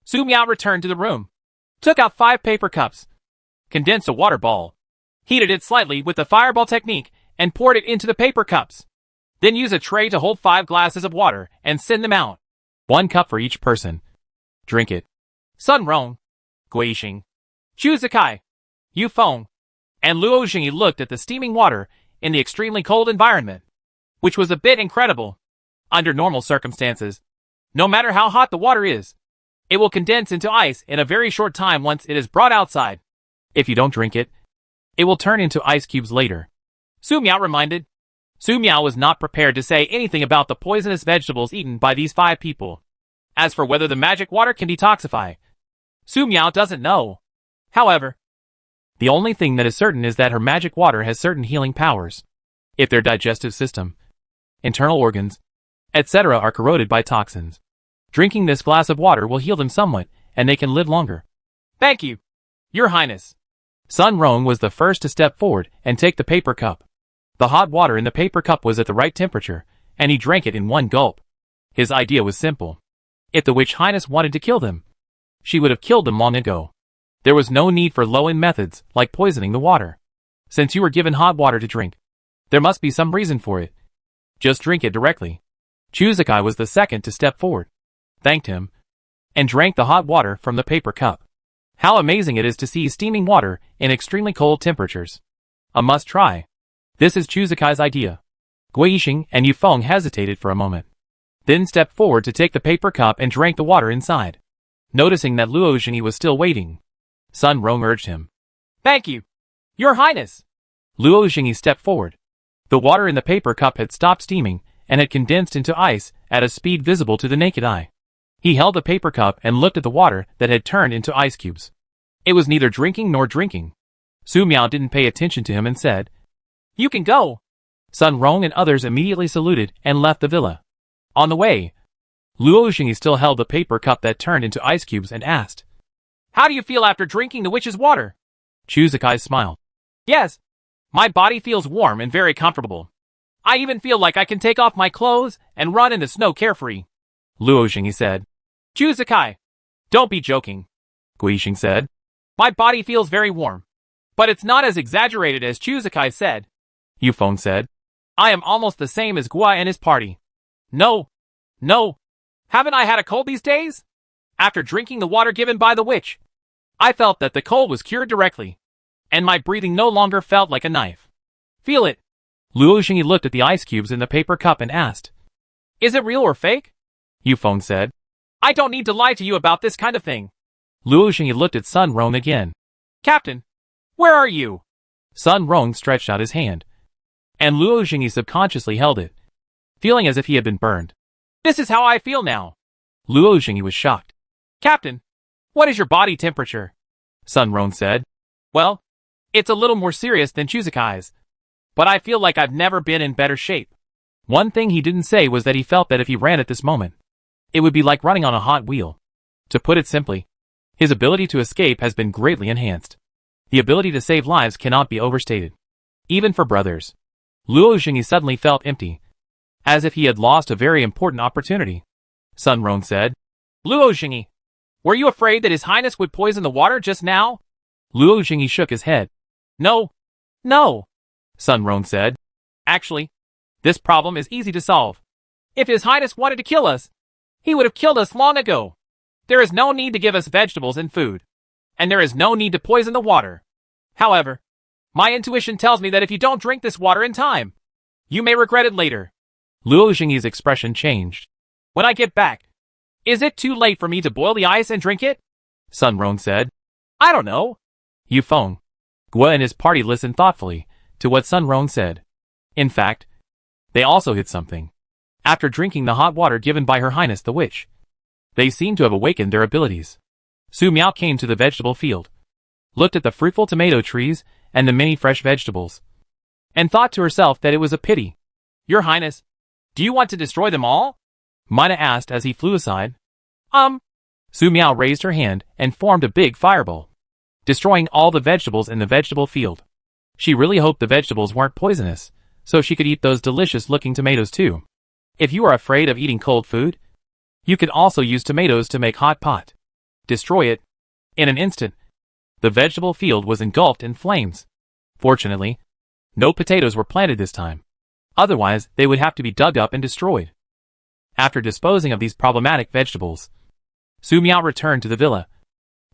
Su Miao returned to the room, took out 5 paper cups, condensed a water ball, heated it slightly with the fireball technique, and poured it into the paper cups. Then use a tray to hold 5 glasses of water and send them out. 1 cup for each person. Drink it. Sun Rong, Guixing, Chu Zikai, Yu Feng, and Luo Jingyi looked at the steaming water in the extremely cold environment, which was a bit incredible. Under normal circumstances, no matter how hot the water is, it will condense into ice in a very short time once it is brought outside. If you don't drink it, it will turn into ice cubes later. Su Miao reminded. Su Miao was not prepared to say anything about the poisonous vegetables eaten by these 5 people. As for whether the magic water can detoxify, Su Miao doesn't know. However, the only thing that is certain is that her magic water has certain healing powers. If their digestive system, internal organs, etc. are corroded by toxins, drinking this glass of water will heal them somewhat, and they can live longer. Thank you, Your Highness. Sun Rong was the first to step forward and take the paper cup. The hot water in the paper cup was at the right temperature, and he drank it in 1 gulp. His idea was simple. If the Witch Highness wanted to kill them, she would have killed them long ago. There was no need for low-end methods, like poisoning the water. Since you were given hot water to drink, there must be some reason for it. Just drink it directly. Chu Zikai was the second to step forward, thanked him, and drank the hot water from the paper cup. How amazing it is to see steaming water in extremely cold temperatures. A must try. This is Chu Zikai's idea. Gui Yixing and Yu Feng hesitated for a moment, then stepped forward to take the paper cup and drank the water inside. Noticing that Luo Xingyi was still waiting, Sun Rong urged him. Thank you, Your Highness. Luo Xingyi stepped forward. The water in the paper cup had stopped steaming and had condensed into ice at a speed visible to the naked eye. He held the paper cup and looked at the water that had turned into ice cubes. It was neither drinking nor drinking. Su Miao didn't pay attention to him and said, You can go. Sun Rong and others immediately saluted and left the villa. On the way, Luo Xingyi still held the paper cup that turned into ice cubes and asked, How do you feel after drinking the witch's water? Chu Zakai smiled. Yes, my body feels warm and very comfortable. I even feel like I can take off my clothes and run in the snow carefree. Luo Xingyi said. Chu Zakai, don't be joking. Gui Yixing said. My body feels very warm, but it's not as exaggerated as Chu Zakai said. Yu Feng said. I am almost the same as Gua and his party. No. Haven't I had a cold these days? After drinking the water given by the witch, I felt that the cold was cured directly, and my breathing no longer felt like a knife. Feel it. Luo Xingyi looked at the ice cubes in the paper cup and asked, Is it real or fake? Yu Feng said. I don't need to lie to you about this kind of thing. Luo Xingyi looked at Sun Rong again. Captain, where are you? Sun Rong stretched out his hand, and Luo Xingyi subconsciously held it, feeling as if he had been burned. This is how I feel now. Luo Xingyi was shocked. Captain, what is your body temperature? Sun Rong said. Well, it's a little more serious than Chu Zakai's, but I feel like I've never been in better shape. One thing he didn't say was that he felt that if he ran at this moment, it would be like running on a hot wheel. To put it simply, his ability to escape has been greatly enhanced. The ability to save lives cannot be overstated. Even for brothers. Luo Xingyi suddenly felt empty, as if he had lost a very important opportunity. Sun Rong said. Luo Xingyi, were you afraid that His Highness would poison the water just now? Luo Xingyi shook his head. No. Sun Rong said. Actually, this problem is easy to solve. If His Highness wanted to kill us, he would have killed us long ago. There is no need to give us vegetables and food, and there is no need to poison the water. However, my intuition tells me that if you don't drink this water in time, you may regret it later. Luo Xingyi's expression changed. When I get back, is it too late for me to boil the ice and drink it? Sun Rong said. I don't know. Yu Feng, Gua and his party listened thoughtfully to what Sun Rong said. In fact, they also hid something. After drinking the hot water given by Her Highness the Witch, they seemed to have awakened their abilities. Su Miao came to the vegetable field, looked at the fruitful tomato trees and the many fresh vegetables, and thought to herself that it was a pity. Your Highness, do you want to destroy them all? Mina asked as he flew aside. Su Miao raised her hand and formed a big fireball, destroying all the vegetables in the vegetable field. She really hoped the vegetables weren't poisonous, so she could eat those delicious-looking tomatoes too. If you are afraid of eating cold food, you could also use tomatoes to make hot pot. Destroy it. In an instant, the vegetable field was engulfed in flames. Fortunately, no potatoes were planted this time. Otherwise, they would have to be dug up and destroyed. After disposing of these problematic vegetables, Su Miao returned to the villa,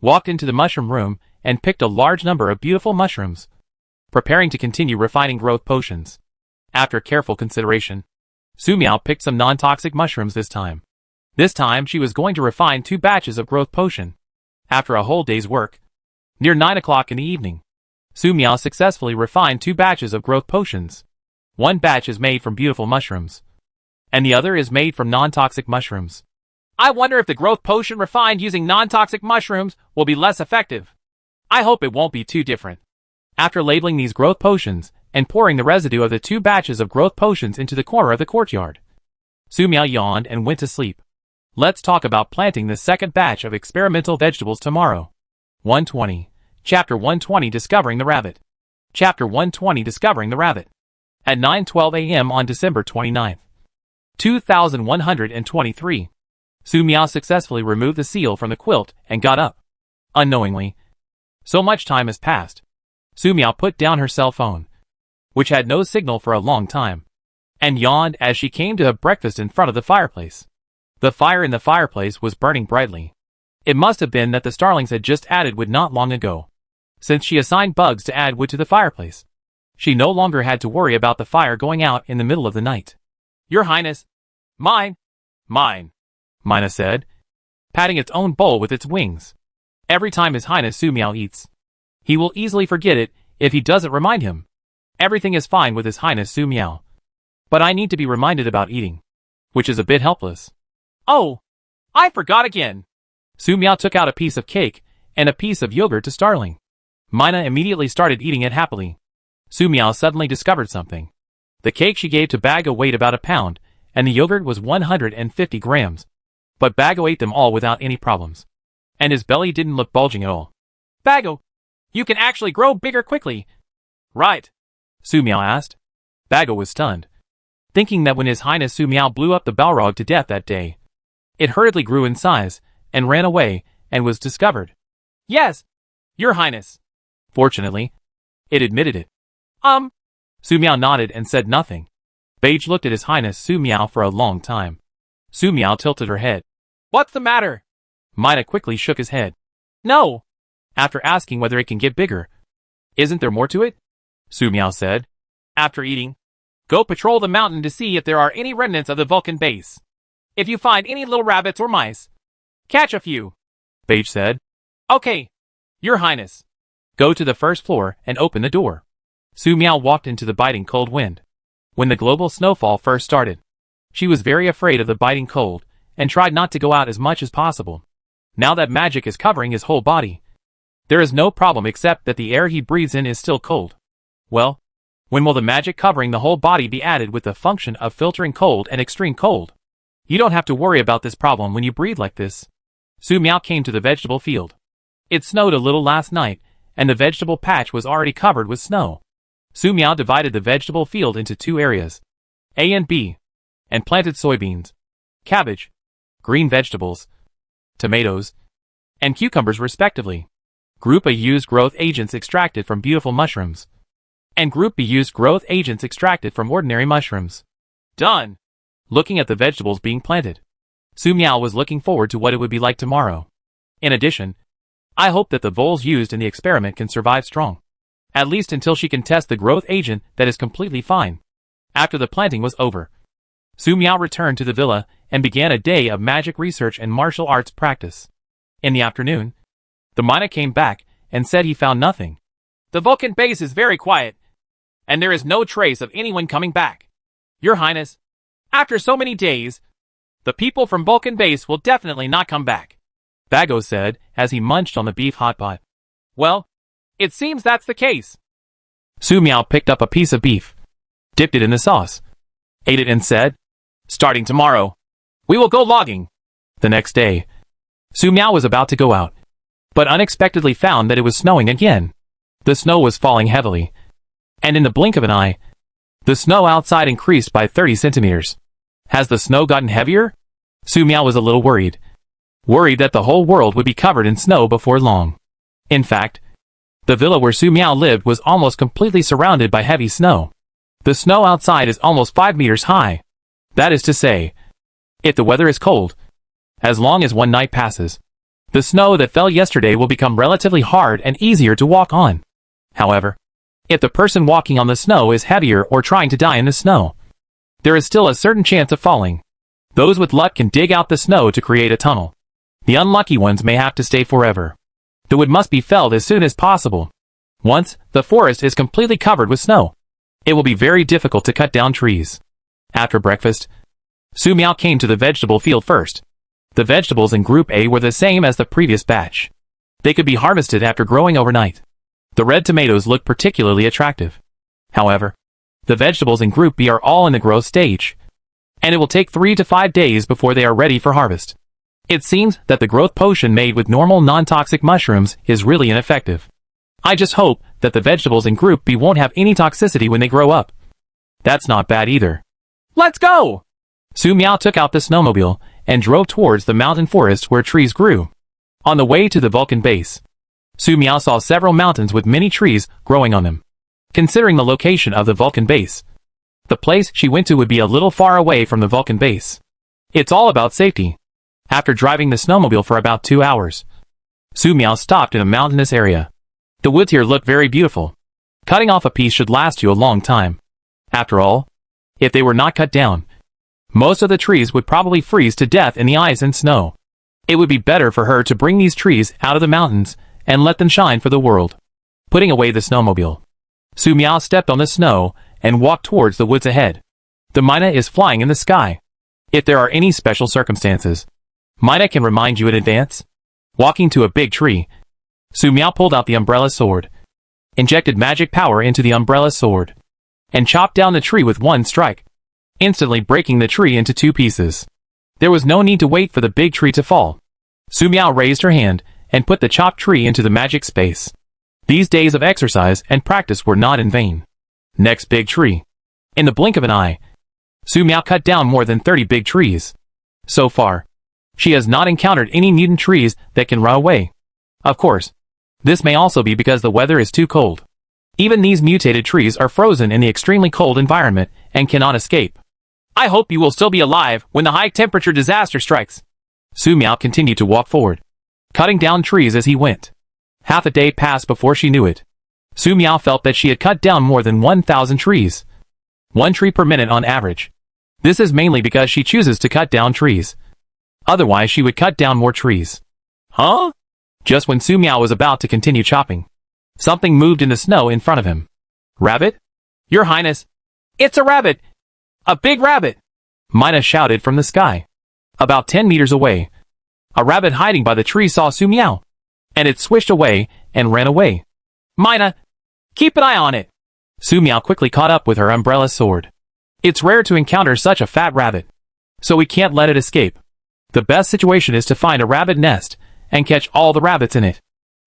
walked into the mushroom room, and picked a large number of beautiful mushrooms, preparing to continue refining growth potions. After careful consideration, Su Miao picked some non-toxic mushrooms this time. This time she was going to refine 2 batches of growth potion. After a whole day's work, near 9 o'clock in the evening, Su Miao successfully refined 2 batches of growth potions. One batch is made from beautiful mushrooms, and the other is made from non-toxic mushrooms. I wonder if the growth potion refined using non-toxic mushrooms will be less effective. I hope it won't be too different. After labeling these growth potions and pouring the residue of the 2 batches of growth potions into the corner of the courtyard, Su Miao yawned and went to sleep. Let's talk about planting the second batch of experimental vegetables tomorrow. 120. Chapter 120 Discovering the Rabbit. Chapter 120 Discovering the Rabbit. At 9:12 a.m. on December 29th, 2123, Su Miao successfully removed the seal from the quilt and got up. Unknowingly, so much time has passed. Su Miao put down her cell phone, which had no signal for a long time, and yawned as she came to have breakfast in front of the fireplace. The fire in the fireplace was burning brightly. It must have been that the starlings had just added wood not long ago, since she assigned bugs to add wood to the fireplace. She no longer had to worry about the fire going out in the middle of the night. Your Highness. Mine. Mine. Mina said, patting its own bowl with its wings. Every time His Highness Su Miao eats, he will easily forget it if he doesn't remind him. Everything is fine with His Highness Su Miao. But I need to be reminded about eating, which is a bit helpless. Oh, I forgot again. Su Miao took out a piece of cake and a piece of yogurt to Starling. Mina immediately started eating it happily. Su Miao suddenly discovered something. The cake she gave to Bago weighed about a pound, and the yogurt was 150 grams. But Bago ate them all without any problems. And his belly didn't look bulging at all. Bago, you can actually grow bigger quickly. Right? Su Miao asked. Bago was stunned, thinking that when His Highness Su Miao blew up the Balrog to death that day, it hurriedly grew in size, and ran away, and was discovered. Yes, Your Highness. Fortunately, it admitted it. Su Miao nodded and said nothing. Beige looked at His Highness Su Miao for a long time. Su Miao tilted her head. What's the matter? Mina quickly shook his head. No. After asking whether it can get bigger. Isn't there more to it? Su Miao said. After eating, go patrol the mountain to see if there are any remnants of the Vulcan base. If you find any little rabbits or mice, catch a few. Beige said. Okay, Your Highness. Go to the first floor and open the door. Su Miao walked into the biting cold wind. When the global snowfall first started, she was very afraid of the biting cold and tried not to go out as much as possible. Now that magic is covering his whole body, there is no problem except that the air he breathes in is still cold. Well, when will the magic covering the whole body be added with the function of filtering cold and extreme cold? You don't have to worry about this problem when you breathe like this. Su Miao came to the vegetable field. It snowed a little last night, and the vegetable patch was already covered with snow. Su Miao divided the vegetable field into two areas, A and B, and planted soybeans, cabbage, green vegetables, tomatoes, and cucumbers respectively. Group A used growth agents extracted from beautiful mushrooms, and Group B used growth agents extracted from ordinary mushrooms. Done. Looking at the vegetables being planted, Su Miao was looking forward to what it would be like tomorrow. In addition, I hope that the voles used in the experiment can survive strong, at least until she can test the growth agent that is completely fine. After the planting was over, Su Miao returned to the villa and began a day of magic research and martial arts practice. In the afternoon, the Mina came back and said he found nothing. The Vulcan base is very quiet, and there is no trace of anyone coming back. Your Highness, after so many days, the people from Vulcan base will definitely not come back, Bago said as he munched on the beef hot pot. Well, it seems that's the case. Su Miao picked up a piece of beef, dipped it in the sauce, ate it and said, starting tomorrow, we will go logging. The next day, Su Miao was about to go out, but unexpectedly found that it was snowing again. The snow was falling heavily, and in the blink of an eye, the snow outside increased by 30 centimeters. Has the snow gotten heavier? Su Miao was a little worried that the whole world would be covered in snow before long. In fact, the villa where Su Miao lived was almost completely surrounded by heavy snow. The snow outside is almost 5 meters high. That is to say, if the weather is cold, as long as one night passes, the snow that fell yesterday will become relatively hard and easier to walk on. However, if the person walking on the snow is heavier or trying to die in the snow, there is still a certain chance of falling. Those with luck can dig out the snow to create a tunnel. The unlucky ones may have to stay forever. The wood must be felled as soon as possible. Once the forest is completely covered with snow, it will be very difficult to cut down trees. After breakfast, Su Miao came to the vegetable field first. The vegetables in Group A were the same as the previous batch. They could be harvested after growing overnight. The red tomatoes looked particularly attractive. However, the vegetables in Group B are all in the growth stage, and it will take 3 to 5 days before they are ready for harvest. It seems that the growth potion made with normal non-toxic mushrooms is really ineffective. I just hope that the vegetables in Group B won't have any toxicity when they grow up. That's not bad either. Let's go! Su Miao took out the snowmobile and drove towards the mountain forest where trees grew. On the way to the Vulcan base, Su Miao saw several mountains with many trees growing on them. Considering the location of the Vulcan base, the place she went to would be a little far away from the Vulcan base. It's all about safety. After driving the snowmobile for about 2 hours, Su Miao stopped in a mountainous area. The woods here looked very beautiful. Cutting off a piece should last you a long time. After all, if they were not cut down, most of the trees would probably freeze to death in the ice and snow. It would be better for her to bring these trees out of the mountains and let them shine for the world. Putting away the snowmobile, Su Miao stepped on the snow and walked towards the woods ahead. The Mina is flying in the sky. If there are any special circumstances, Mina can remind you in advance. Walking to a big tree, Su Miao pulled out the umbrella sword, injected magic power into the umbrella sword, and chopped down the tree with one strike, instantly breaking the tree into two pieces. There was no need to wait for the big tree to fall. Su Miao raised her hand and put the chopped tree into the magic space. These days of exercise and practice were not in vain. Next big tree. In the blink of an eye, Su Miao cut down more than 30 big trees. So far, she has not encountered any mutant trees that can run away. Of course, this may also be because the weather is too cold. Even these mutated trees are frozen in the extremely cold environment and cannot escape. I hope you will still be alive when the high-temperature disaster strikes. Su Miao continued to walk forward, cutting down trees as he went. Half a day passed before she knew it. Su Miao felt that she had cut down more than 1,000 trees. 1 tree per minute on average. This is mainly because she chooses to cut down trees. Otherwise she would cut down more trees. Huh? Just when Su Miao was about to continue chopping, something moved in the snow in front of him. Rabbit? Your Highness! It's a rabbit! A big rabbit! Mina shouted from the sky. About 10 meters away, a rabbit hiding by the tree saw Su Miao, and it swished away and ran away. Mina, keep an eye on it! Su Miao quickly caught up with her umbrella sword. It's rare to encounter such a fat rabbit, so we can't let it escape. The best situation is to find a rabbit nest and catch all the rabbits in it.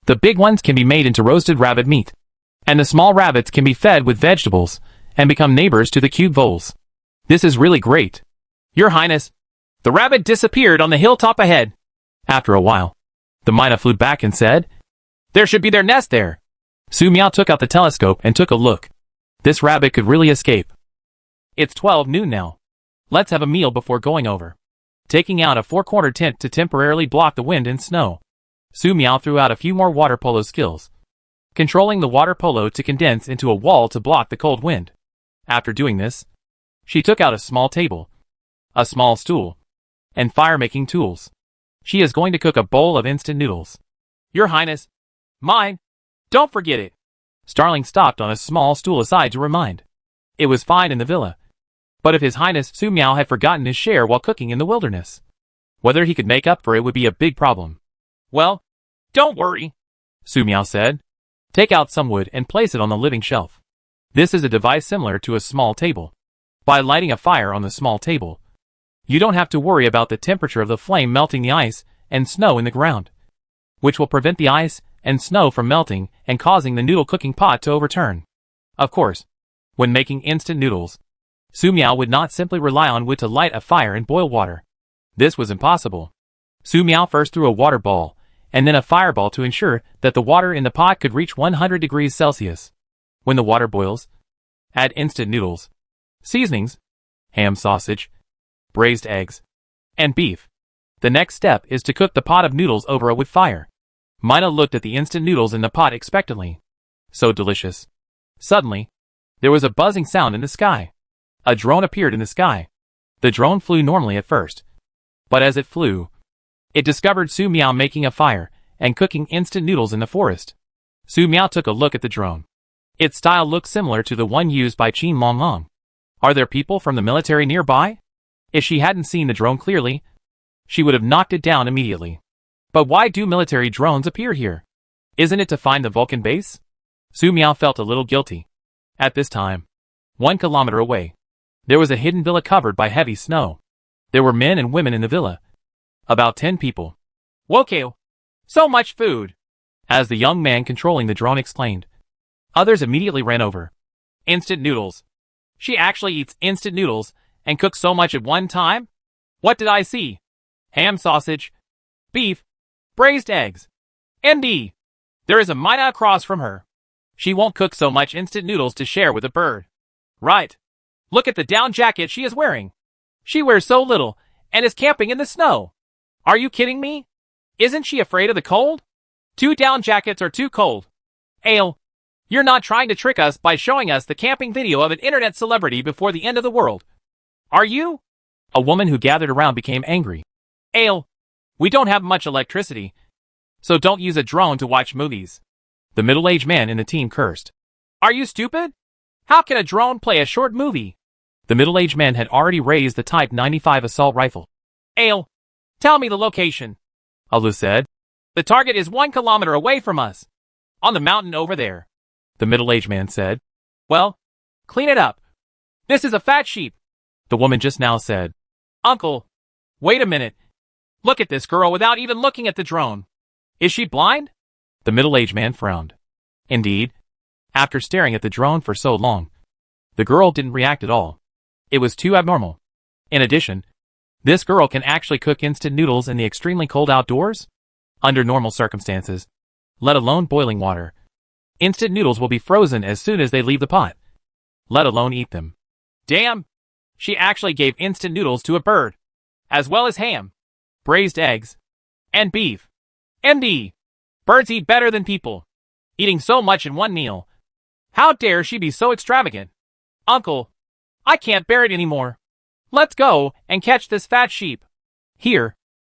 The big ones can be made into roasted rabbit meat, and the small rabbits can be fed with vegetables and become neighbors to the cute voles. This is really great. Your Highness, the rabbit disappeared on the hilltop ahead. After a while, the Mina flew back and said, there should be their nest there. Su Miao took out the telescope and took a look. This rabbit could really escape. It's 12 noon now. Let's have a meal before going over. Taking out a 4-cornered tent to temporarily block the wind and snow, Su Miao threw out a few more water polo skills, controlling the water polo to condense into a wall to block the cold wind. After doing this, she took out a small table, a small stool, and fire-making tools. She is going to cook a bowl of instant noodles. Your Highness, mine, don't forget it. Starling stopped on a small stool aside to remind. It was fine in the villa, but if His Highness Su Miao had forgotten his share while cooking in the wilderness, whether he could make up for it would be a big problem. Well, don't worry, Su Miao said. Take out some wood and place it on the living shelf. This is a device similar to a small table. By lighting a fire on the small table, you don't have to worry about the temperature of the flame melting the ice and snow in the ground, which will prevent the ice and snow from melting and causing the noodle cooking pot to overturn. Of course, when making instant noodles, Su Miao would not simply rely on wood to light a fire and boil water. This was impossible. Su Miao first threw a water ball and then a fireball to ensure that the water in the pot could reach 100 degrees Celsius. When the water boils, add instant noodles, seasonings, ham sausage, braised eggs, and beef. The next step is to cook the pot of noodles over a wood fire. Mina looked at the instant noodles in the pot expectantly. So delicious. Suddenly, there was a buzzing sound in the sky. A drone appeared in the sky. The drone flew normally at first, but as it flew, it discovered Su Miao making a fire and cooking instant noodles in the forest. Su Miao took a look at the drone. Its style looked similar to the one used by Qin Long Long. Are there people from the military nearby? If she hadn't seen the drone clearly, she would have knocked it down immediately. But why do military drones appear here? Isn't it to find the Vulcan base? Su Miao felt a little guilty. At this time, 1 kilometer away, there was a hidden villa covered by heavy snow. There were men and women in the villa. About 10 people. Wokale! So much food! As the young man controlling the drone exclaimed. Others immediately ran over. Instant noodles. She actually eats instant noodles and cooks so much at one time? What did I see? Ham sausage, beef, braised eggs. MD! There is a Mina across from her. She won't cook so much instant noodles to share with a bird. Right. Look at the down jacket she is wearing. She wears so little and is camping in the snow. Are you kidding me? Isn't she afraid of the cold? 2 down jackets are too cold. Ale. You're not trying to trick us by showing us the camping video of an internet celebrity before the end of the world, are you? A woman who gathered around became angry. Ale, we don't have much electricity, so don't use a drone to watch movies. The middle-aged man in the team cursed. Are you stupid? How can a drone play a short movie? The middle-aged man had already raised the Type 95 assault rifle. Ale, tell me the location. Alu said. The target is 1 kilometer away from us. On the mountain over there. The middle-aged man said. Well, clean it up. This is a fat sheep. The woman just now said. Uncle, wait a minute. Look at this girl without even looking at the drone. Is she blind? The middle-aged man frowned. Indeed, after staring at the drone for so long, the girl didn't react at all. It was too abnormal. In addition, this girl can actually cook instant noodles in the extremely cold outdoors? Under normal circumstances, let alone boiling water, instant noodles will be frozen as soon as they leave the pot, let alone eat them. Damn! She actually gave instant noodles to a bird, as well as ham, braised eggs, and beef. MD! Birds eat better than people. Eating so much in one meal. How dare she be so extravagant? Uncle, I can't bear it anymore. Let's go and catch this fat sheep. Here,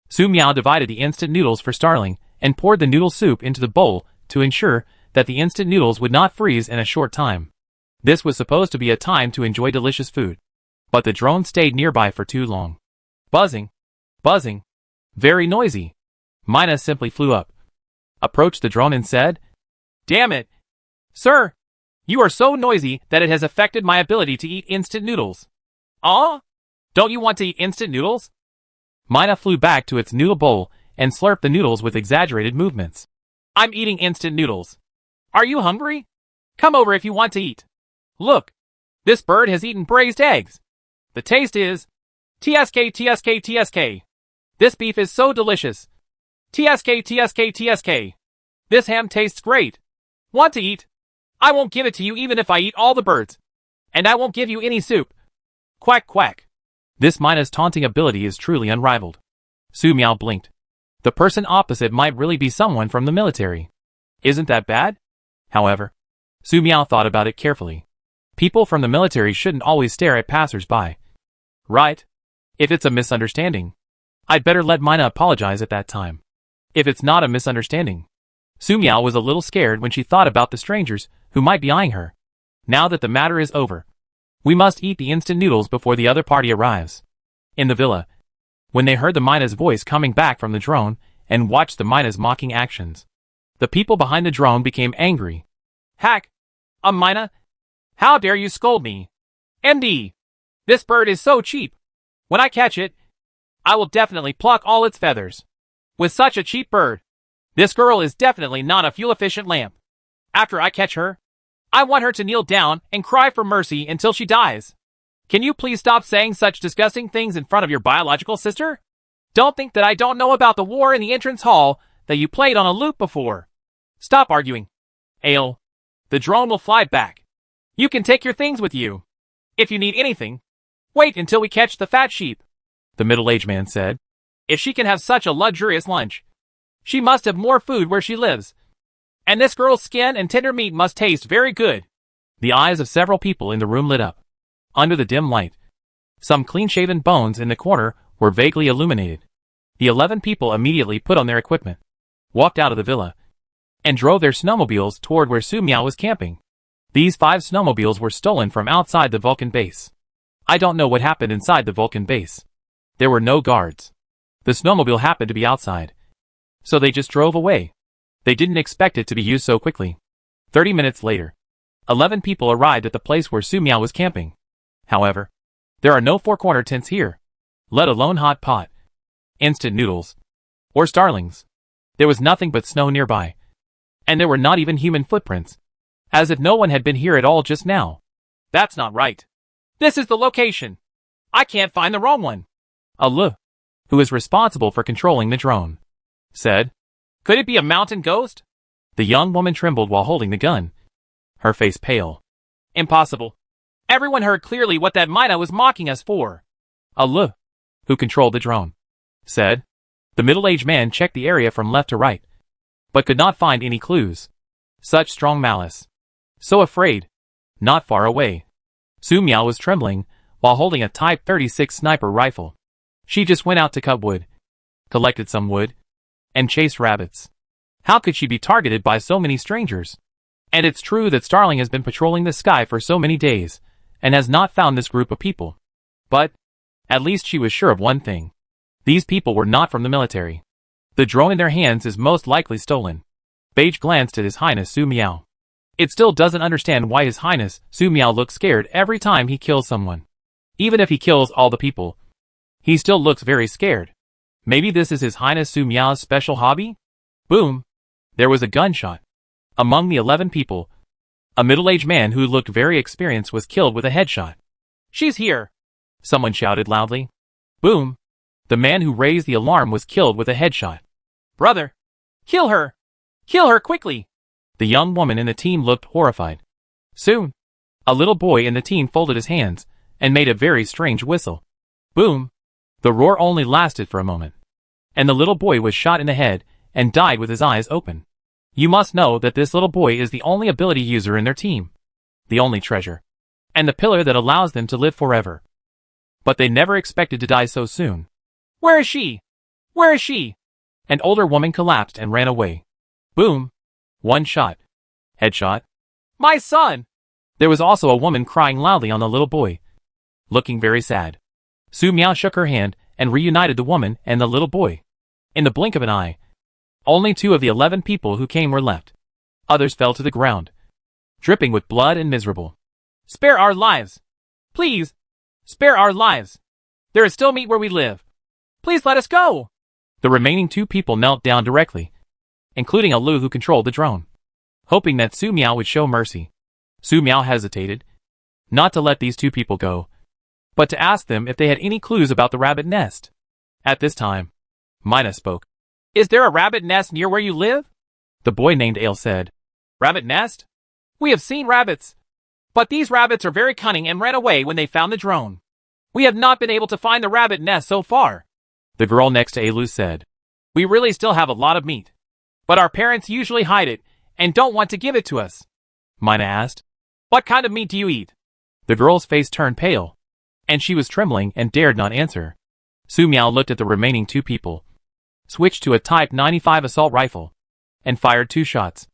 Su Miao divided the instant noodles for Starling and poured the noodle soup into the bowl to ensure that the instant noodles would not freeze in a short time. This was supposed to be a time to enjoy delicious food. But the drone stayed nearby for too long. Buzzing. Buzzing. Very noisy. Mina simply flew up, approached the drone and said, Damn it. Sir, you are so noisy that it has affected my ability to eat instant noodles. Don't you want to eat instant noodles? Mina flew back to its noodle bowl and slurped the noodles with exaggerated movements. I'm eating instant noodles. Are you hungry? Come over if you want to eat. Look, this bird has eaten braised eggs. The taste is TSK TSK TSK. This beef is so delicious. TSK TSK TSK. This ham tastes great. Want to eat? I won't give it to you even if I eat all the birds. And I won't give you any soup. Quack quack. This Mina's taunting ability is truly unrivaled. Su Miao blinked. The person opposite might really be someone from the military. Isn't that bad? However, Su Miao thought about it carefully. People from the military shouldn't always stare at passers-by. Right? If it's a misunderstanding, I'd better let Mina apologize at that time. If it's not a misunderstanding. Su Miao was a little scared when she thought about the strangers who might be eyeing her. Now that the matter is over, we must eat the instant noodles before the other party arrives. In the villa, when they heard the Mina's voice coming back from the drone and watched the Mina's mocking actions, the people behind the drone became angry. Hack! Mina! How dare you scold me? MD! This bird is so cheap. When I catch it, I will definitely pluck all its feathers. With such a cheap bird, this girl is definitely not a fuel-efficient lamp. After I catch her, I want her to kneel down and cry for mercy until she dies. Can you please stop saying such disgusting things in front of your biological sister? Don't think that I don't know about the war in the entrance hall that you played on a loop before. Stop arguing. Ale, the drone will fly back. You can take your things with you. If you need anything, wait until we catch the fat sheep. The middle-aged man said. If she can have such a luxurious lunch, she must have more food where she lives. And this girl's skin and tender meat must taste very good. The eyes of several people in the room lit up. Under the dim light, some clean-shaven bones in the corner were vaguely illuminated. The 11 people immediately put on their equipment, walked out of the villa, and drove their snowmobiles toward where Su Miao was camping. These 5 snowmobiles were stolen from outside the Vulcan base. I don't know what happened inside the Vulcan base. There were no guards. The snowmobile happened to be outside, so they just drove away. They didn't expect it to be used so quickly. 30 minutes later, 11 people arrived at the place where Su Miao was camping. However, there are no 4-corner tents here, let alone hot pot, instant noodles, or starlings. There was nothing but snow nearby, and there were not even human footprints, as if no one had been here at all just now. That's not right. This is the location. I can't find the wrong one. Alu, who is responsible for controlling the drone, said. Could it be a mountain ghost? The young woman trembled while holding the gun, her face pale. Impossible. Everyone heard clearly what that Mina was mocking us for. Alu, who controlled the drone, said. The middle-aged man checked the area from left to right, but could not find any clues. Such strong malice. So afraid. Not far away. Su Miao was trembling, while holding a Type 36 sniper rifle. She just went out to cut wood, collected some wood, and chased rabbits. How could she be targeted by so many strangers? And it's true that Starling has been patrolling the sky for so many days, and has not found this group of people. But, at least she was sure of one thing. These people were not from the military. The drone in their hands is most likely stolen. Beige glanced at His Highness Su Miao. It still doesn't understand why His Highness Su Miao looks scared every time he kills someone. Even if he kills all the people, he still looks very scared. Maybe this is His Highness Su Miao's special hobby? Boom! There was a gunshot. Among the 11 people, a middle-aged man who looked very experienced was killed with a headshot. She's here! Someone shouted loudly. Boom! The man who raised the alarm was killed with a headshot. Brother! Kill her! Kill her quickly! The young woman in the team looked horrified. Soon, a little boy in the team folded his hands and made a very strange whistle. Boom! The roar only lasted for a moment, and the little boy was shot in the head and died with his eyes open. You must know that this little boy is the only ability user in their team, the only treasure, and the pillar that allows them to live forever. But they never expected to die so soon. Where is she? Where is she? An older woman collapsed and ran away. Boom! One shot. Headshot. My son! There was also a woman crying loudly on the little boy, looking very sad. Su Miao shook her hand and reunited the woman and the little boy. In the blink of an eye, only 2 of the 11 people who came were left. Others fell to the ground, dripping with blood and miserable. Spare our lives! Please! Spare our lives! There is still meat where we live. Please let us go! The remaining 2 people knelt down directly, including a Lu who controlled the drone, hoping that Su Miao would show mercy. Su Miao hesitated, not to let these 2 people go, but to ask them if they had any clues about the rabbit nest. At this time, Mina spoke. Is there a rabbit nest near where you live? The boy named Ale said. Rabbit nest? We have seen rabbits, but these rabbits are very cunning and ran away when they found the drone. We have not been able to find the rabbit nest so far. The girl next to Alu said. We really still have a lot of meat, but our parents usually hide it and don't want to give it to us. Mina asked. What kind of meat do you eat? The girl's face turned pale, and she was trembling and dared not answer. Su Miao looked at the remaining 2 people, switched to a Type 95 assault rifle, and fired 2 shots,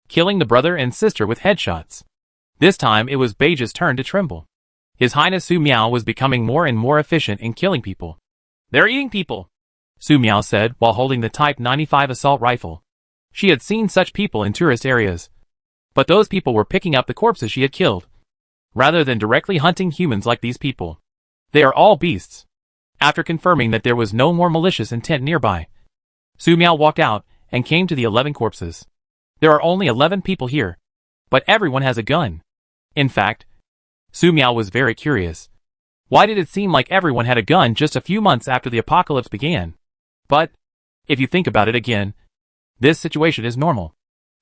killing the brother and sister with headshots. This time it was Beige's turn to tremble. His Highness Su Miao was becoming more and more efficient in killing people. They're eating people, Su Miao said while holding the Type 95 assault rifle. She had seen such people in tourist areas, but those people were picking up the corpses she had killed, rather than directly hunting humans like these people. They are all beasts. After confirming that there was no more malicious intent nearby, Su Miao walked out and came to the 11 corpses. There are only 11 people here, but everyone has a gun. In fact, Su Miao was very curious. Why did it seem like everyone had a gun just a few months after the apocalypse began? But, if you think about it again, this situation is normal,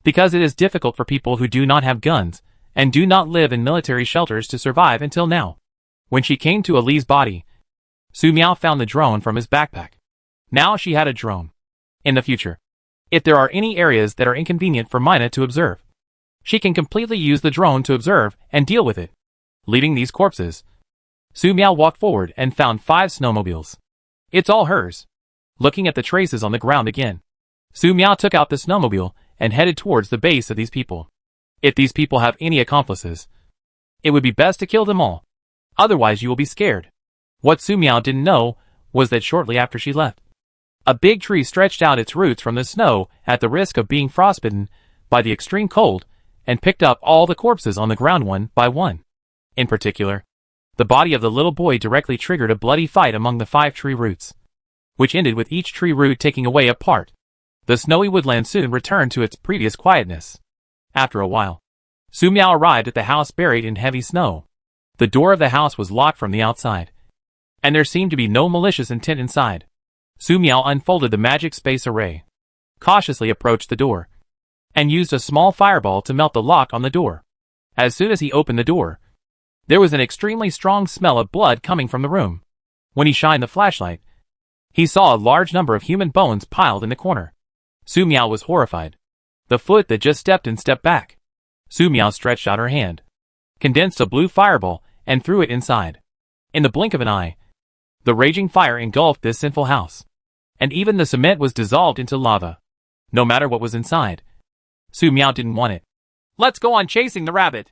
because it is difficult for people who do not have guns and do not live in military shelters to survive until now. When she came to Ali's body, Su Miao found the drone from his backpack. Now she had a drone. In the future, if there are any areas that are inconvenient for Mina to observe, she can completely use the drone to observe and deal with it. Leaving these corpses, Su Miao walked forward and found 5 snowmobiles. It's all hers. Looking at the traces on the ground again, Su Miao took out the snowmobile and headed towards the base of these people. If these people have any accomplices, it would be best to kill them all. Otherwise you will be scared. What Su Miao didn't know was that shortly after she left, a big tree stretched out its roots from the snow at the risk of being frostbitten by the extreme cold and picked up all the corpses on the ground one by one. In particular, the body of the little boy directly triggered a bloody fight among the 5 tree roots, which ended with each tree root taking away a part. The snowy woodland soon returned to its previous quietness. After a while, Su Miao arrived at the house buried in heavy snow. The door of the house was locked from the outside, and there seemed to be no malicious intent inside. Su Miao unfolded the magic space array, cautiously approached the door, and used a small fireball to melt the lock on the door. As soon as he opened the door, there was an extremely strong smell of blood coming from the room. When he shined the flashlight, he saw a large number of human bones piled in the corner. Su Miao was horrified. The foot that just stepped in stepped back. Su Miao stretched out her hand, condensed a blue fireball, and threw it inside. In the blink of an eye, the raging fire engulfed this sinful house, and even the cement was dissolved into lava. No matter what was inside, Su Miao didn't want it. Let's go on chasing the rabbit.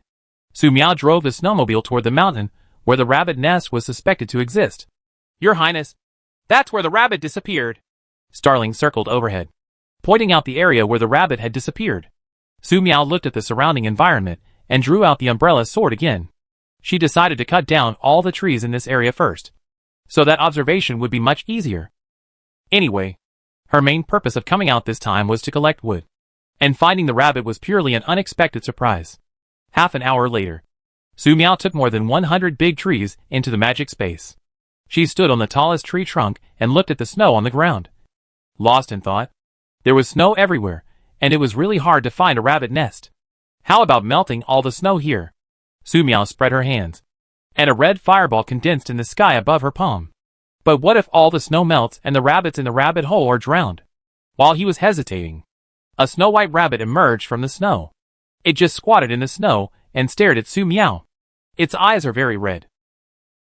Su Miao drove the snowmobile toward the mountain where the rabbit nest was suspected to exist. Your Highness, that's where the rabbit disappeared. Starling circled overhead, pointing out the area where the rabbit had disappeared. Su Miao looked at the surrounding environment and drew out the umbrella sword again. She decided to cut down all the trees in this area first, so that observation would be much easier. Anyway, her main purpose of coming out this time was to collect wood, and finding the rabbit was purely an unexpected surprise. Half an hour later, Su Miao took more than 100 big trees into the magic space. She stood on the tallest tree trunk and looked at the snow on the ground. Lost in thought. There was snow everywhere, and it was really hard to find a rabbit nest. How about melting all the snow here? Su Miao spread her hands, and a red fireball condensed in the sky above her palm. But what if all the snow melts and the rabbits in the rabbit hole are drowned? While he was hesitating, a snow-white rabbit emerged from the snow. It just squatted in the snow and stared at Su Miao. Its eyes are very red,